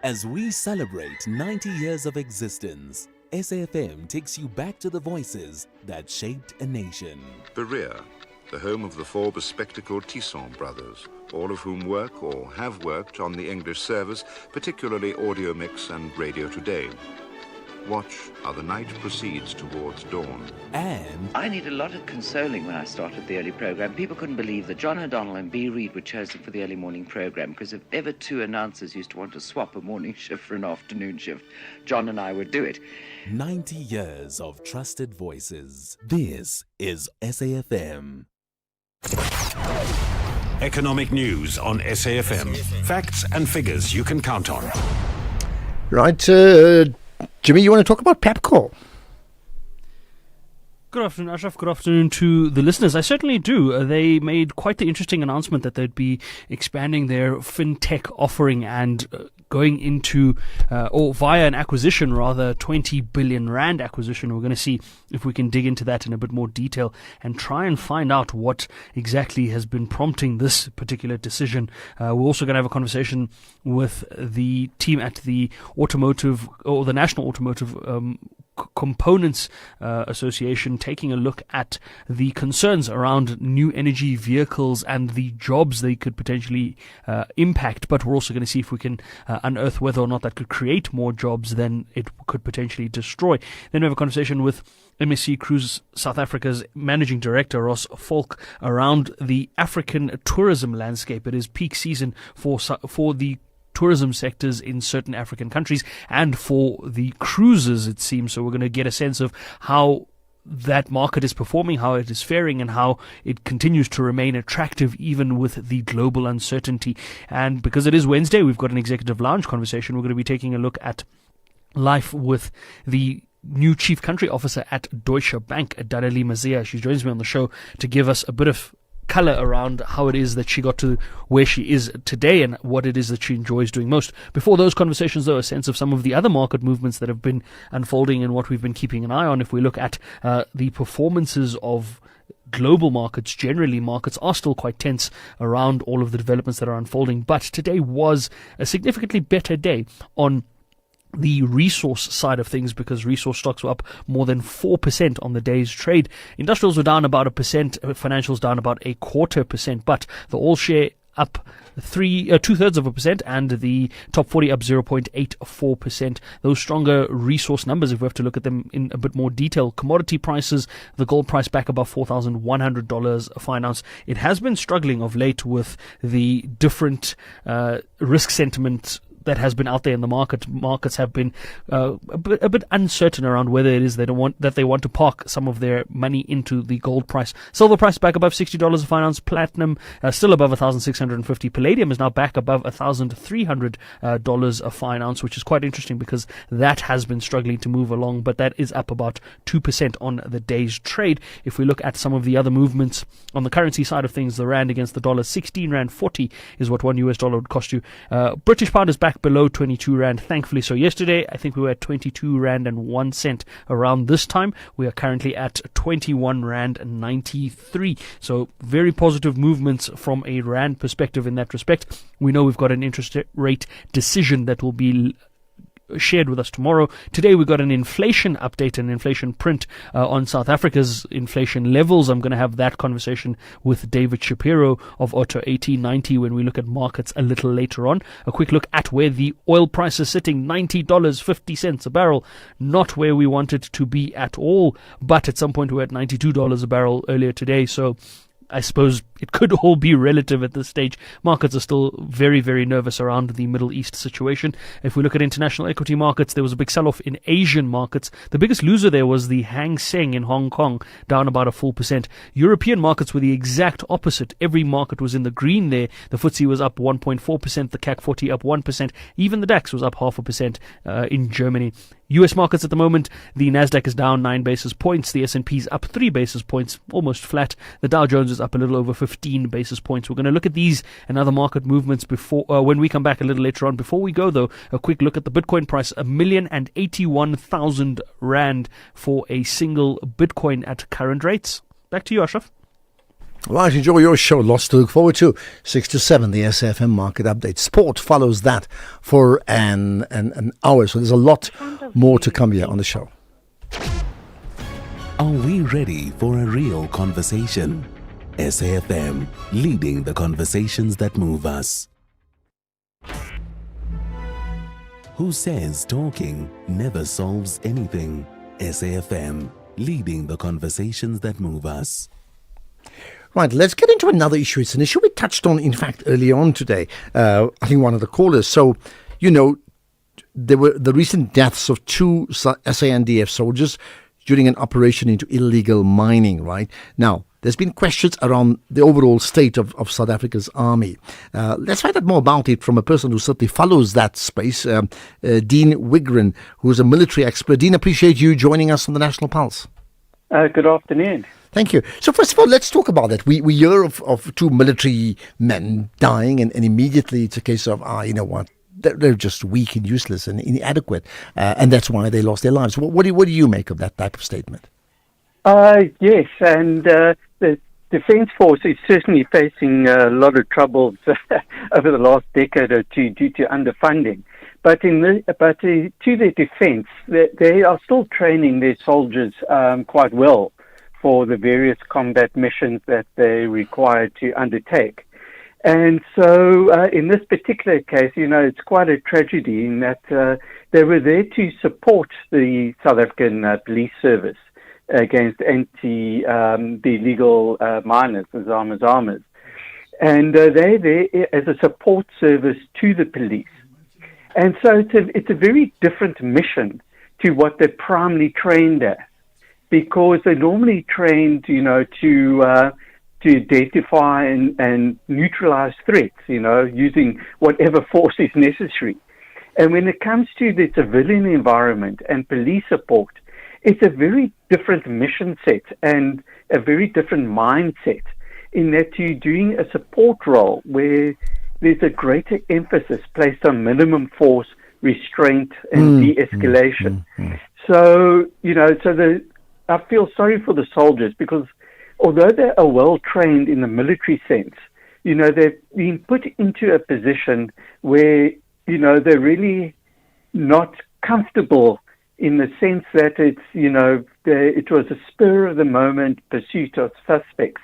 Speaker 7: As we celebrate 90 years of existence, SAfm takes you back to the voices that shaped a nation.
Speaker 16: Berea, the home of the four bespectacled Tisson brothers, all of whom work or have worked on the English service, particularly Audio Mix and Radio Today. Watch how the night proceeds towards dawn.
Speaker 7: And
Speaker 17: I need a lot of consoling when I started the early program. People couldn't believe that John O'Donnell and B. Reid were chosen for the early morning program, because if ever two announcers used to want to swap a morning shift for an afternoon shift, John and I would do it.
Speaker 7: 90 years of trusted voices. This is SAfm.
Speaker 18: Economic news on SAfm. Facts and figures you can count on.
Speaker 28: Right, Jimmy, you want to talk about Pepco?
Speaker 22: Good afternoon, Ashraf. Good afternoon to the listeners. I certainly do. They made quite the interesting announcement that they'd be expanding their fintech offering and going into, or via an acquisition rather, 20 billion rand acquisition. We're going to see if we can dig into that in a bit more detail and try and find out what exactly has been prompting this particular decision. We're also going to have a conversation with the team at the automotive, or the National Automotive Components Association, taking a look at the concerns around new energy vehicles and the jobs they could potentially impact. But we're also going to see if we can unearth whether or not that could create more jobs than it could potentially destroy. Then we have a conversation with MSC Cruise South Africa's Managing Director, Ross Falk, around the African tourism landscape. It is peak season for the tourism sectors in certain African countries and for the cruises, it seems. So we're going to get a sense of how that market is performing, how it is faring, and how it continues to remain attractive even with the global uncertainty. And because it is Wednesday, we've got an executive lounge conversation. We're going to be taking a look at life with the new Chief Country Officer at Deutsche Bank, Dadelie Mazia. She joins me on the show to give us a bit of color around how it is that she got to where she is today and what it is that she enjoys doing most. Before those conversations, though, a sense of some of the other market movements that have been unfolding and what we've been keeping an eye on. If we look at the performances of global markets, generally markets are still quite tense around all of the developments that are unfolding. But today was a significantly better day on the resource side of things, because resource stocks were up more than 4% on the day's trade. Industrials were down about 1%, financials down about 0.25%, but the all-share up 2/3%, and the top 40 up 0.84%. Those stronger resource numbers, if we have to look at them in a bit more detail. Commodity prices, the gold price back above $4,100 a fine ounce. It has been struggling of late with the different risk sentiment that has been out there in the market. Markets have been a bit uncertain around whether it is they want to park some of their money into the gold price. Silver price back above $60 a fine ounce. Platinum still above 1,650. Palladium is now back above $1,300 a fine ounce, which is quite interesting because that has been struggling to move along, but that is up about 2% on the day's trade. If we look at some of the other movements on the currency side of things, the rand against the dollar, 16 rand 40 is what $1 would cost you. British pound is back below 22 rand, thankfully. So yesterday, I think we were at 22 rand and 1 cent around this time. We are currently at 21 rand 93. So very positive movements from a rand perspective in that respect. We know we've got an interest rate decision that will be shared with us tomorrow. Today we got an inflation update, an inflation print on South Africa's inflation levels. I'm going to have that conversation with David Shapiro of Auto 1890 when we look at markets a little later on. A quick look at where the oil price is sitting, $90.50 a barrel. Not where we want it to be at all, but at some point we were at $92 a barrel earlier today. So I suppose it could all be relative at this stage. Markets are still very, very nervous around the Middle East situation. If we look at international equity markets, there was a big sell-off in Asian markets. The biggest loser there was the Hang Seng in Hong Kong, down about a 4%. European markets were the exact opposite. Every market was in the green there. The FTSE was up 1.4%, the CAC 40 up 1%. Even the DAX was up 0.5% in Germany. US markets at the moment, the Nasdaq is down 9 basis points. The S&P's up 3 basis points, almost flat. The Dow Jones is up a little over 15 basis points. We're going to look at these and other market movements before when we come back a little later on. Before we go, though, a quick look at the Bitcoin price, 1,081,000 rand for a single Bitcoin at current rates. Back to you, Ashraf.
Speaker 28: Right, enjoy your show. Lots to look forward to. 6 to 7, the SAfm market update. Sport follows that for an hour. So there's a lot more to come here on the show.
Speaker 7: Are we ready for a real conversation? SAfm, leading the conversations that move us. Who says talking never solves anything? SAfm, leading the conversations that move us.
Speaker 28: Right, let's get into another issue. It's an issue we touched on, in fact, early on today. I think one of the callers. So, there were the recent deaths of 2 SANDF soldiers during an operation into illegal mining, right? Now, there's been questions around the overall state of South Africa's army. Let's find out more about it from a person who certainly follows that space, Dean Wigren, who's a military expert. Dean, appreciate you joining us on the National Pulse.
Speaker 6: Good afternoon.
Speaker 28: Thank you. So first of all, let's talk about that. We hear of 2 military men dying, and immediately it's a case of, you know what, they're just weak and useless and inadequate, and that's why they lost their lives. What do you make of that type of statement?
Speaker 6: Yes, and the Defence Force is certainly facing a lot of troubles over the last decade or two due to underfunding. But to their defence, they are still training their soldiers quite well for the various combat missions that they require to undertake. And so in this particular case, it's quite a tragedy in that they were there to support the South African Police Service against the illegal miners, the Zamas. And they're there as a support service to the police. And so it's a very different mission to what they're primarily trained at, because they're normally trained, to identify and neutralize threats, using whatever force is necessary. And when it comes to the civilian environment and police support, it's a very different mission set and a very different mindset, in that you're doing a support role where there's a greater emphasis placed on minimum force, restraint, and de-escalation. So, I feel sorry for the soldiers, because although they are well trained in the military sense, they've been put into a position where, they're really not comfortable, in the sense that it's, it was a spur of the moment pursuit of suspects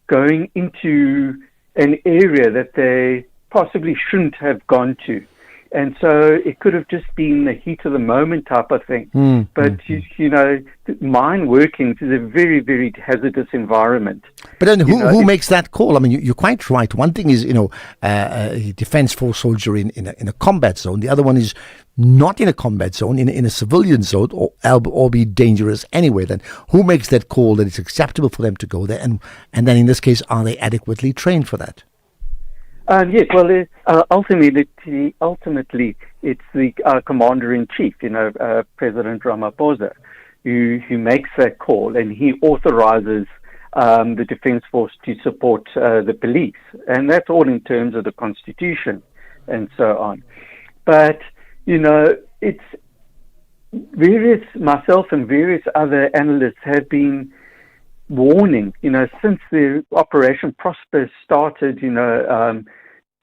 Speaker 6: going into, an area that they possibly shouldn't have gone to. And so it could have just been the heat of the moment type of thing. But, you know, mine workings is a very, very hazardous environment.
Speaker 28: But then who makes that call? I mean, you're quite right. One thing is, a defense force soldier in a combat zone. The other one is not in a combat zone, in a civilian zone, or be dangerous anyway. Then who makes that call that it's acceptable for them to go there? And then in this case, are they adequately trained for that?
Speaker 6: Yes, well, ultimately, it's the Commander-in-Chief, President Ramaphosa, who makes that call, and he authorizes the Defense Force to support the police. And that's all in terms of the Constitution and so on. But, it's myself and various other analysts have been warning, since the Operation Prosper started,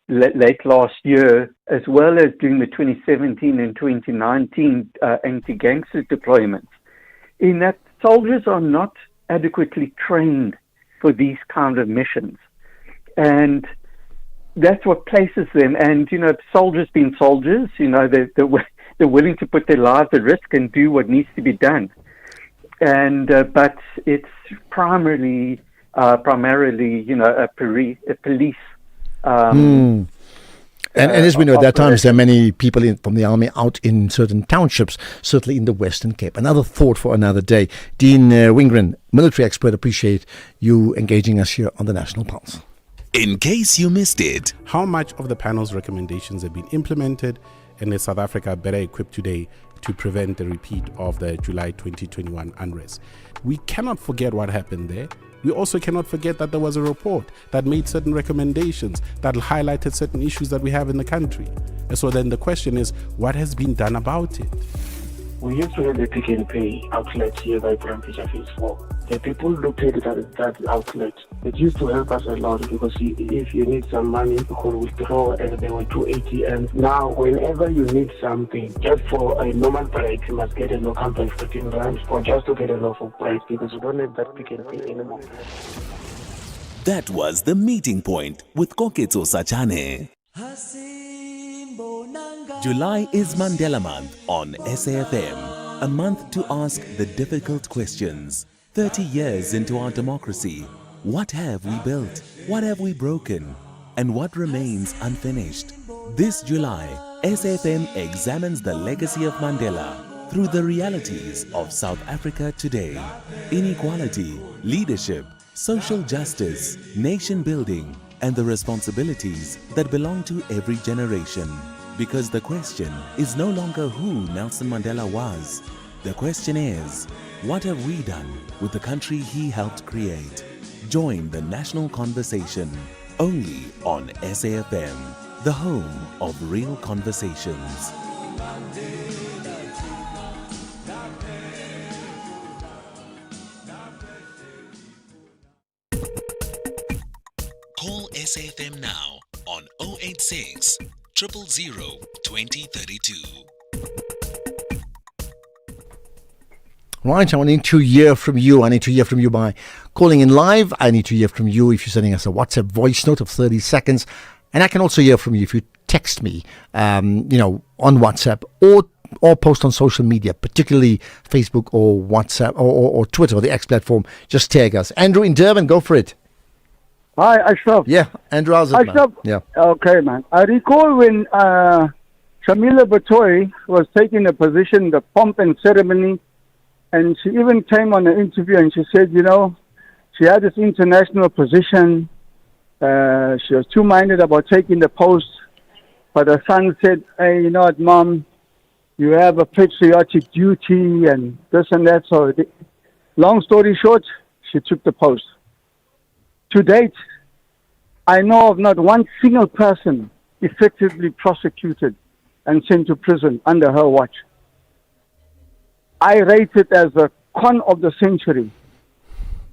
Speaker 6: late last year, as well as during the 2017 and 2019 anti-gangster deployments, in that soldiers are not adequately trained for these kind of missions. And that's what places them. And, soldiers being soldiers, they're willing to put their lives at risk and do what needs to be done. And but it's primarily, a police.
Speaker 28: And as we know, there are times there are many people from the army out in certain townships, certainly in the Western Cape. Another thought for another day. Dean Wingren, military expert, appreciate you engaging us here on the National Pulse.
Speaker 27: In case you missed it,
Speaker 9: how much of the panel's recommendations have been implemented, and is South Africa better equipped today to prevent the repeat of the July 2021 unrest? We cannot forget what happened there. We also cannot forget that there was a report that made certain recommendations that highlighted certain issues that we have in the country. And so then the question is, what has been done about it?
Speaker 19: We used to have the Pick and Pay outlet here by Prime-Fisher Phase 4. The people located at that outlet. It used to help us a lot because if you need some money, you could withdraw, and there were 2 ATMs. Now, whenever you need something, just for a normal price, you must get a local by 14 rand, or just to get a lawful price, because you don't have that Pick and Pay anymore.
Speaker 27: That was The Meeting Point with Koketso Sachane. July is Mandela Month on SAfm, a month to ask the difficult questions. 30 years into our democracy, what have we built? What have we broken? And what remains unfinished? This July, SAfm examines the legacy of Mandela through the realities of South Africa today. Inequality, leadership, social justice, nation building, and the responsibilities that belong to every generation. Because the question is no longer who Nelson Mandela was. The question is, what have we done with the country he helped create? Join the national conversation only on SAfm, the home of real conversations. Call SAfm now on 086 000 2032.
Speaker 28: Right, I need to hear from you. I need to hear from you by calling in live. I need to hear from you if you're sending us a WhatsApp voice note of 30 seconds. And I can also hear from you if you text me, on WhatsApp or post on social media, particularly Facebook or WhatsApp or Twitter or the X platform. Just tag us. Andrew in Durban, go for it.
Speaker 20: Hi, Ashraf.
Speaker 28: Yeah, Andrew, how's it,
Speaker 20: Ashraf,
Speaker 28: man? Yeah.
Speaker 20: Okay, man. I recall when Shamila Batoy was taking a position, the pomp and ceremony, and she even came on an interview and she said, she had this international position. She was two-minded about taking the post. But her son said, hey, you know what, Mom, you have a patriotic duty and this and that. So, long story short, she took the post. To date, I know of not one single person effectively prosecuted and sent to prison under her watch. I rate it as a con of the century.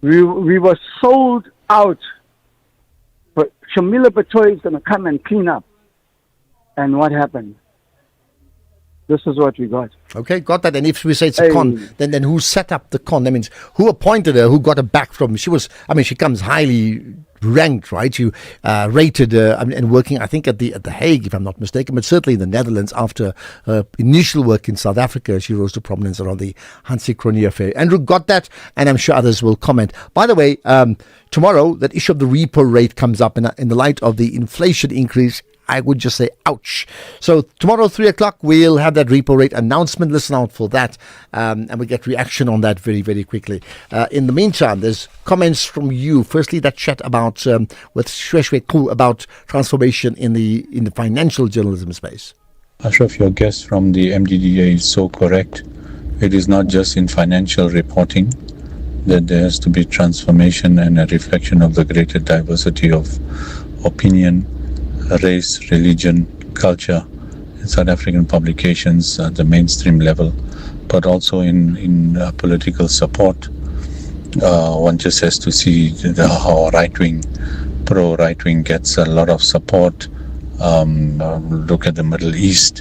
Speaker 20: We were sold out, but Shamila Batoy is going to come and clean up. And what happened? This is what we got.
Speaker 28: Okay, got that. And if we say it's a con, then who set up the con? That means who appointed her, who got her back from? She comes highly ranked, right? You rated and working, I think, at the Hague, if I'm not mistaken, but certainly in the Netherlands after her initial work in South Africa. She rose to prominence around the Hansie Cronje affair. Andrew got that, and I'm sure others will comment. By the way, tomorrow, that issue of the repo rate comes up in the light of the inflation increase. I would just say, ouch. So tomorrow, 3 o'clock, we'll have that repo rate announcement. Listen out for that. And we get reaction on that very, very quickly. In the meantime, there's comments from you. Firstly, that chat about with Shweshwe Ku about transformation in the financial journalism space.
Speaker 1: Ashraf, your guest from the MDDA is so correct. It is not just in financial reporting that there has to be transformation and a reflection of the greater diversity of opinion, race, religion, culture in South African publications at the mainstream level, but also in political support. One just has to see how pro-right-wing gets a lot of support. Look at the Middle East.